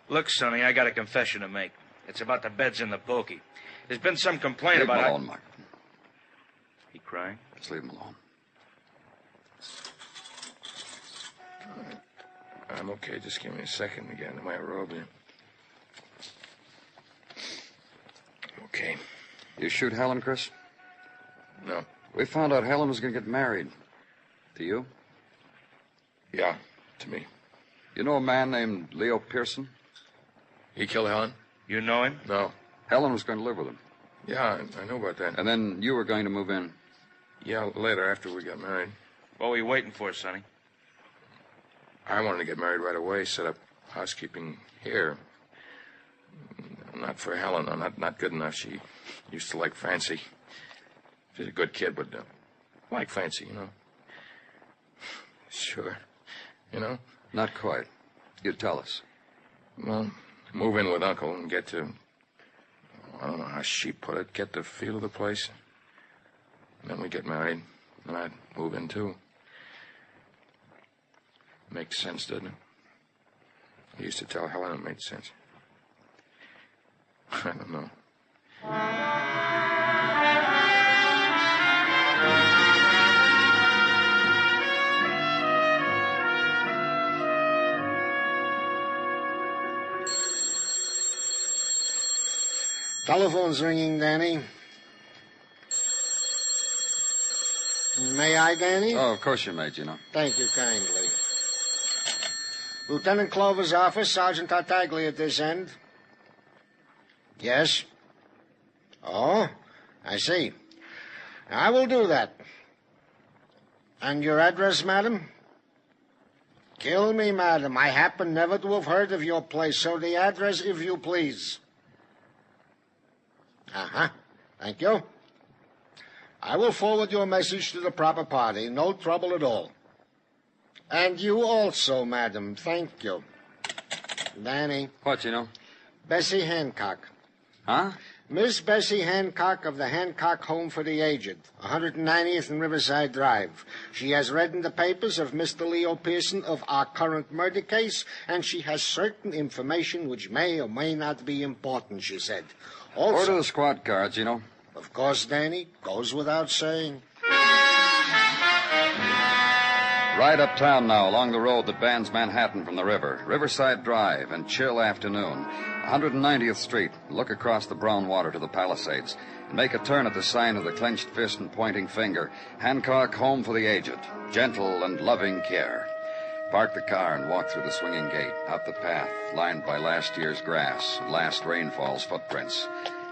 Look, Sonny, I got a confession to make. It's about the beds in the pokey. There's been some complaint Leave about... him alone, Mark. He crying? Just leave him alone. I'm okay. Just give me a second to get into my robe here. Okay. You shoot Helen, Chris? No. We found out Helen was going to get married. To you? Yeah, to me. You know a man named Leo Pearson? He killed Helen? You know him? No. Helen was going to live with him. Yeah, I know about that. And then you were going to move in. Yeah, later, after we got married. What were you waiting for, Sonny? I wanted to get married right away, set up housekeeping here. Not for Helen. I'm not good enough. She used to like fancy. She's a good kid, but like fancy, you know. Sure. You know? Not quite. You tell us. Well, move in with Uncle and get to... I don't know how she put it. Get the feel of the place. And then we get married. And I'd move in, too. Makes sense, doesn't it? I used to tell Helen it made sense. I don't know. Telephone's ringing, Danny. May I, Danny? Oh, of course you may, Gino. Thank you kindly. Lieutenant Clover's office, Sergeant Tartaglia at this end. Yes? Oh, I see. I will do that. And your address, madam? Kill me, madam. I happen never to have heard of your place, so the address, if you please. Uh-huh. Thank you. I will forward your message to the proper party. No trouble at all. And you also, madam. Thank you. Danny. What, Gino? Bessie Hancock. Huh? Miss Bessie Hancock of the Hancock Home for the Aged, 190th and Riverside Drive. She has read in the papers of Mr. Leo Pearson of our current murder case, and she has certain information which may or may not be important, she said. Also, order the squad car, Gino. Of course, Danny. Goes without saying. Ride uptown now along the road that bans Manhattan from the river. Riverside Drive and chill afternoon. 190th Street. Look across the brown water to the Palisades. And make a turn at the sign of the clenched fist and pointing finger. Hancock Home for the Aged. Gentle and loving care. Park the car and walk through the swinging gate. Up the path, lined by last year's grass and last rainfall's footprints.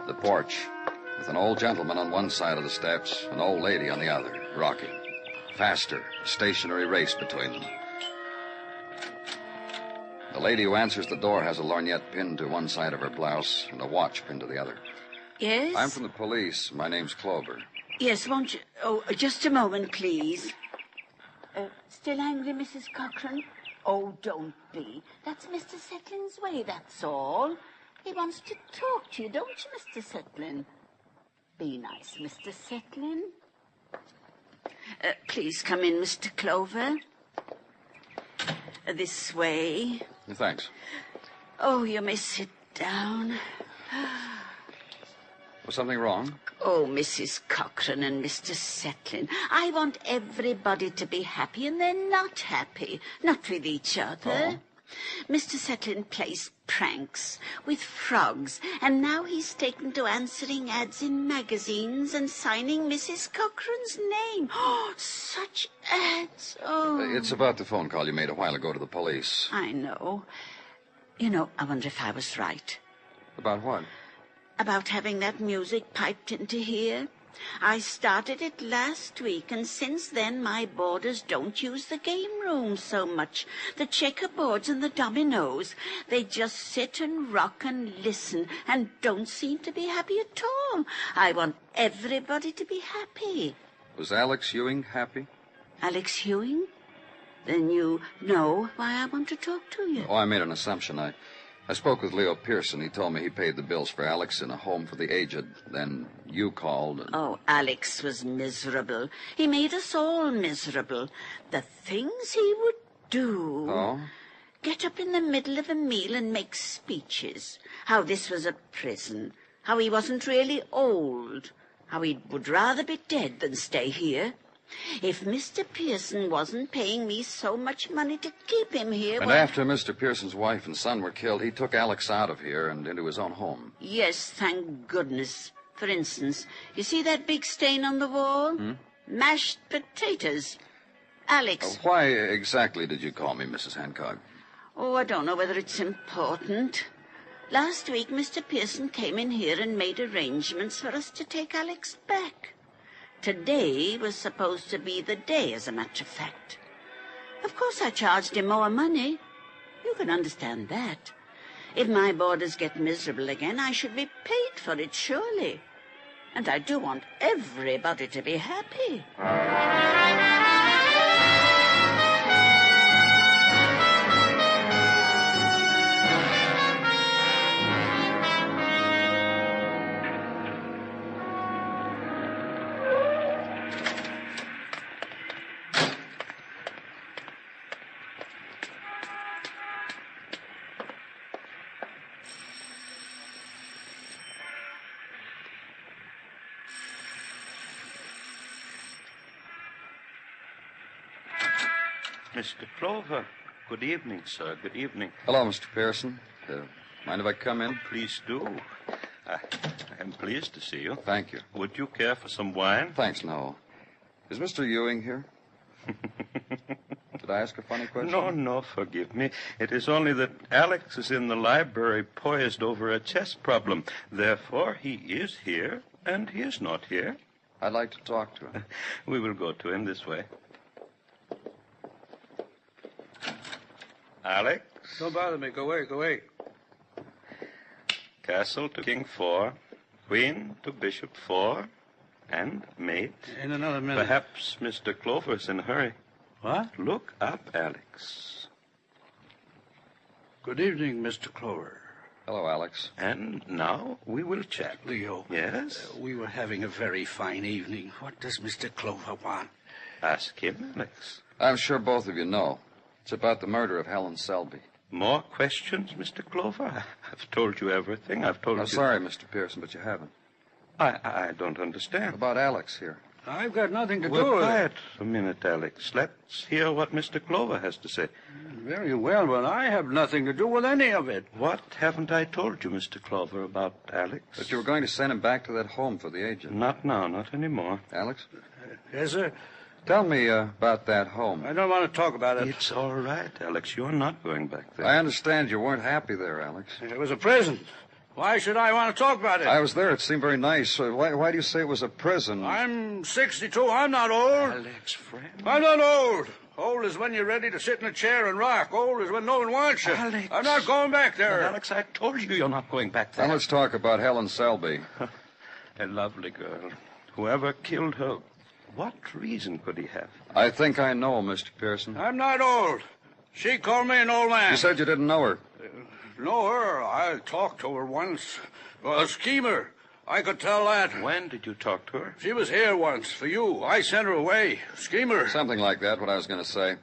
The porch, with an old gentleman on one side of the steps, an old lady on the other, rocking. Faster, a stationary race between them. The lady who answers the door has a lorgnette pinned to one side of her blouse and a watch pinned to the other. Yes? I'm from the police. My name's Clover. Yes, won't you... Oh, just a moment, please. Still angry, Mrs. Cochran? Oh, don't be. That's Mr. Setlin's way, that's all. He wants to talk to you, don't you, Mr. Setlin? Be nice, Mr. Setlin. Please come in, Mr. Clover. This way. Thanks. Oh, you may sit down. Was something wrong? Oh, Mrs. Cochran and Mr. Setlin, I want everybody to be happy, and they're not happy. Not with each other. Mr. Setlin plays pranks with frogs, and now he's taken to answering ads in magazines and signing Mrs. Cochran's name. Oh, such ads. Oh. It's about the phone call you made a while ago to the police. I know. You know, I wonder if I was right. About what? About having that music piped into here. I started it last week, and since then my boarders don't use the game room so much. The checkerboards and the dominoes. They just sit and rock and listen and don't seem to be happy at all. I want everybody to be happy. Was Alex Ewing happy? Alex Ewing? Then you know why I want to talk to you. Oh, I made an assumption. I spoke with Leo Pearson. He told me he paid the bills for Alex in a home for the aged. Then you called. And... Oh, Alex was miserable. He made us all miserable. The things he would do. Oh? Get up in the middle of a meal and make speeches. How this was a prison. How he wasn't really old. How he would rather be dead than stay here. If Mr. Pearson wasn't paying me so much money to keep him here... And after Mr. Pearson's wife and son were killed, he took Alex out of here and into his own home. Yes, thank goodness. For instance, you see that big stain on the wall? Mashed potatoes. Alex... Why exactly did you call me, Mrs. Hancock? Oh, I don't know whether it's important. Last week, Mr. Pearson came in here and made arrangements for us to take Alex back. Today was supposed to be the day, as a matter of fact. Of course, I charged him more money. You can understand that. If my boarders get miserable again, I should be paid for it, surely. And I do want everybody to be happy. Mr. Clover. Good evening, sir. Good evening. Hello, Mr. Pearson. Mind if I come in? Please do. I'm pleased to see you. Thank you. Would you care for some wine? Thanks, no. Is Mr. Ewing here? Did I ask a funny question? No, forgive me. It is only that Alex is in the library poised over a chess problem. Therefore, he is here, and he is not here. I'd like to talk to him. We will go to him this way. Alex? Don't bother me. Go away. Castle to King 4, Queen to Bishop 4, and mate. In another minute. Perhaps Mr. Clover's in a hurry. What? Look up, Alex. Good evening, Mr. Clover. Hello, Alex. And now we will chat. Leo. Yes? We were having a very fine evening. What does Mr. Clover want? Ask him, Alex. I'm sure both of you know. It's about the murder of Helen Selby. More questions, Mr. Clover? I've told you everything. I've told you... I'm sorry, Mr. Pearson, but you haven't. I don't understand. About Alex here. I've got nothing to do We're with it. quiet a minute, Alex. Let's hear what Mr. Clover has to say. Very well, but I have nothing to do with any of it. What haven't I told you, Mr. Clover, about Alex? That you were going to send him back to that home for the aged. Not now, not anymore. Alex? Yes, sir? Tell me about that home. I don't want to talk about it. It's all right, Alex. You're not going back there. I understand you weren't happy there, Alex. It was a prison. Why should I want to talk about it? I was there. It seemed very nice. Why do you say it was a prison? I'm 62. I'm not old. Alex, friend. I'm not old. Old is when you're ready to sit in a chair and rock. Old is when no one wants you. Alex. I'm not going back there. But Alex, I told you you're not going back there. Now let's talk about Helen Selby. A lovely girl. Whoever killed her, what reason could he have? I think I know, Mr. Pearson. I'm not old. She called me an old man. You said you didn't know her. Know her? I talked to her once. A schemer. I could tell that. When did you talk to her? She was here once for you. I sent her away. Schemer. Something like that, what I was going to say.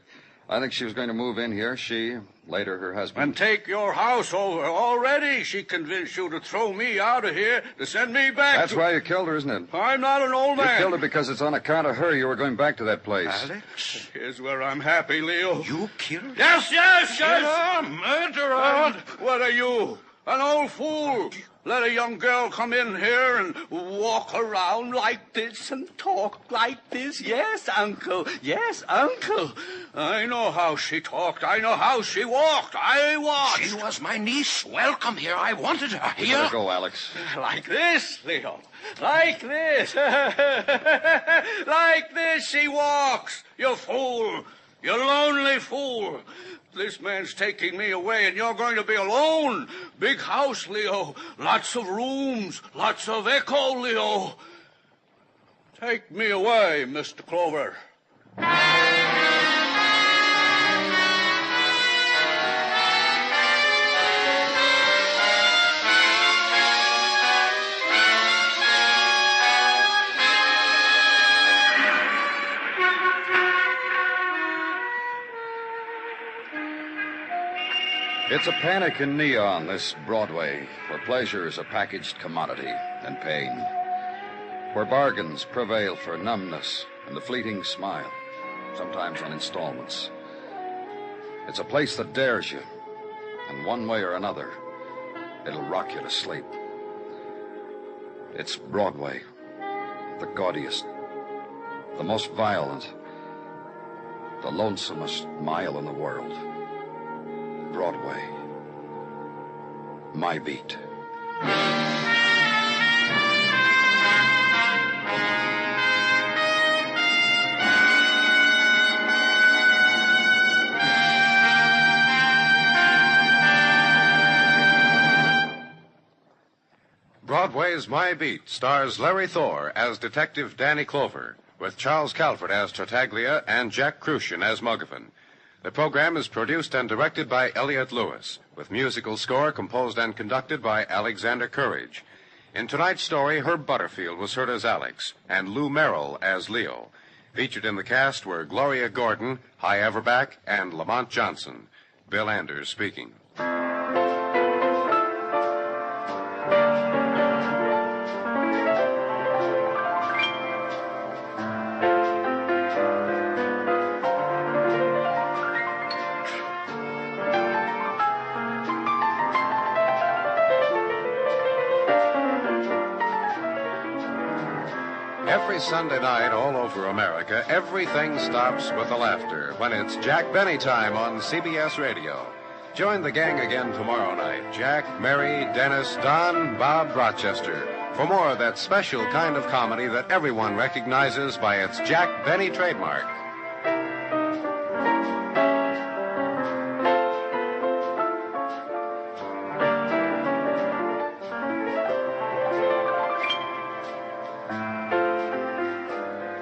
I think she was going to move in here. She, later her husband. And take your house over. Already she convinced you to throw me out of here, to send me back. That's why you killed her, isn't it? I'm not an old man. You killed her because it's on account of her you were going back to that place. Alex, here's where I'm happy, Leo. You killed her? Yes. Killer, murderer. What are you? An old fool. Let a young girl come in here and walk around like this and talk like this. Yes, Uncle. Yes, Uncle. I know how she talked. I know how she walked. I watched. She was my niece. Welcome here. I wanted her We here. better go, Alex. Like this, Leo. Like this. Like this she walks. You fool. You lonely fool. This man's taking me away, and you're going to be alone. Big house, Leo. Lots of rooms. Lots of echo, Leo. Take me away, Mr. Clover. It's a panic in Neon, this Broadway, where pleasure is a packaged commodity and pain, where bargains prevail for numbness and the fleeting smile, sometimes on installments. It's a place that dares you, and one way or another, it'll rock you to sleep. It's Broadway, the gaudiest, the most violent, the lonesomest mile in the world. Broadway. My beat. Broadway's My Beat stars Larry Thor as Detective Danny Clover, with Charles Calvert as Tartaglia and Jack Crucian as Muggavan. The program is produced and directed by Elliott Lewis, with musical score composed and conducted by Alexander Courage. In tonight's story, Herb Butterfield was heard as Alex, and Lou Merrill as Leo. Featured in the cast were Gloria Gordon, Hy Averback, and Lamont Johnson. Bill Anders speaking. Every Sunday night all over America, everything stops with the laughter when it's Jack Benny time on CBS Radio. Join the gang again tomorrow night. Jack, Mary, Dennis, Don, Bob Rochester. For more of that special kind of comedy that everyone recognizes by its Jack Benny trademark.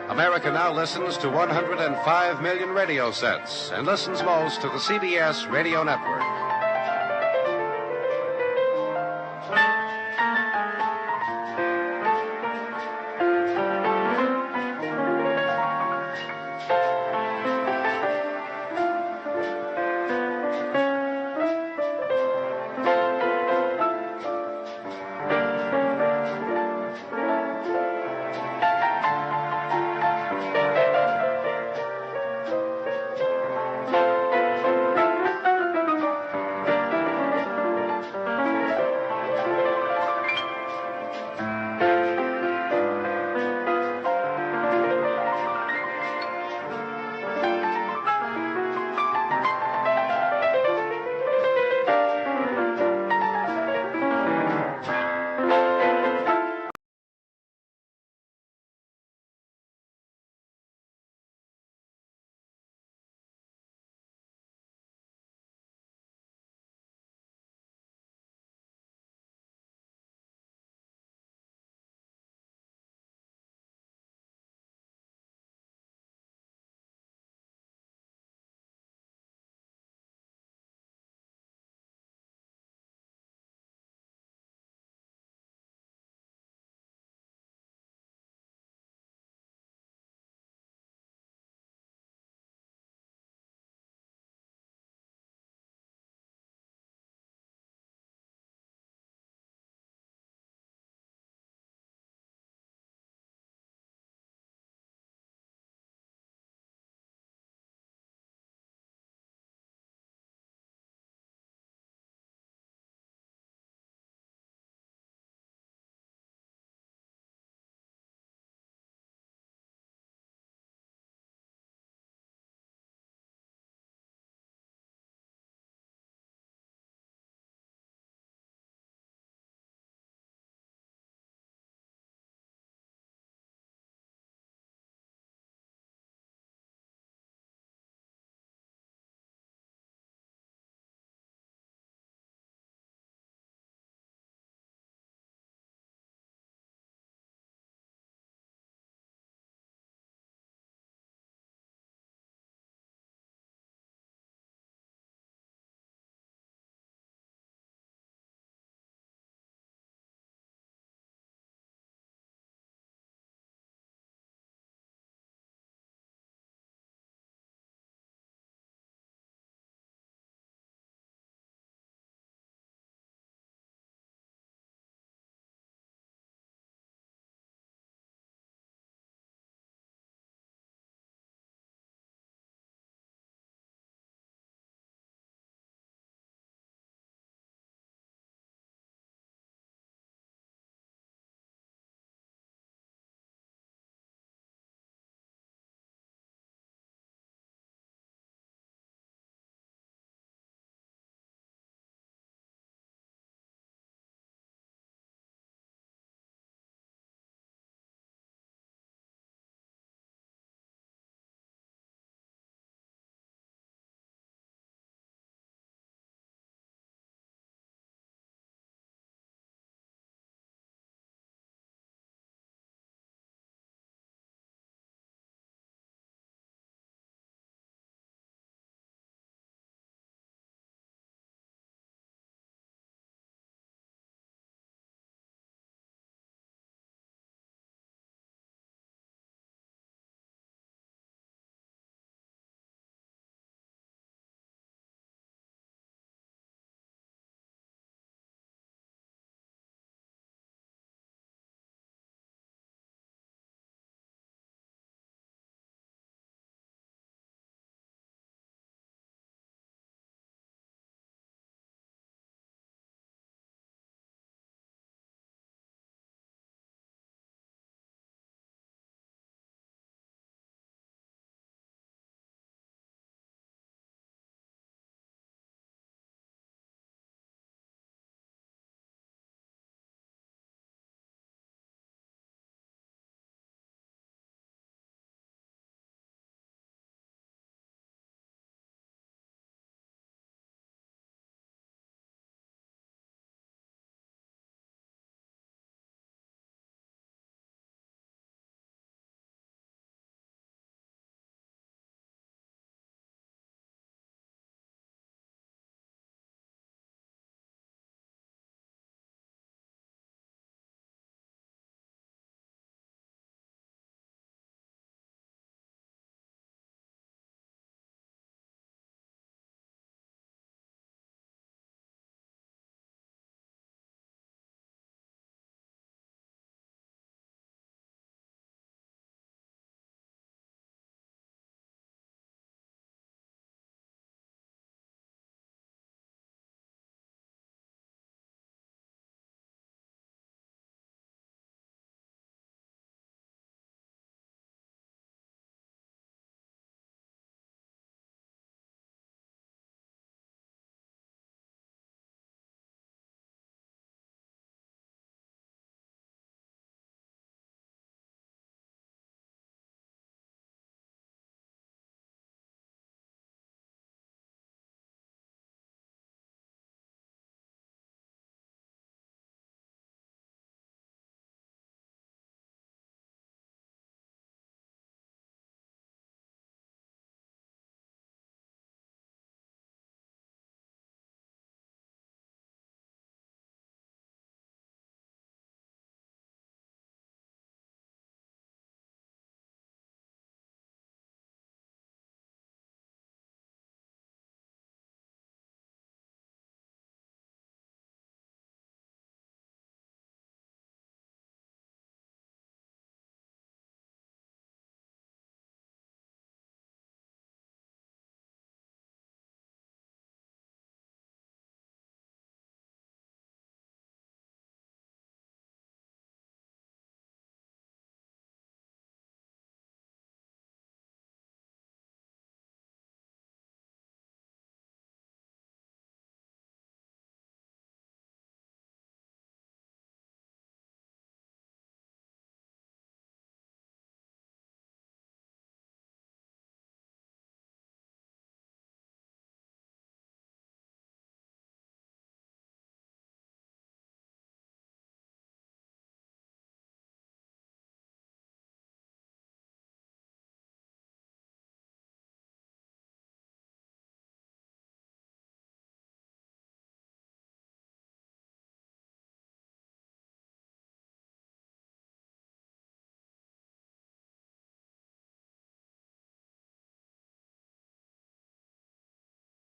America now listens to 105 million radio sets and listens most to the CBS Radio Network.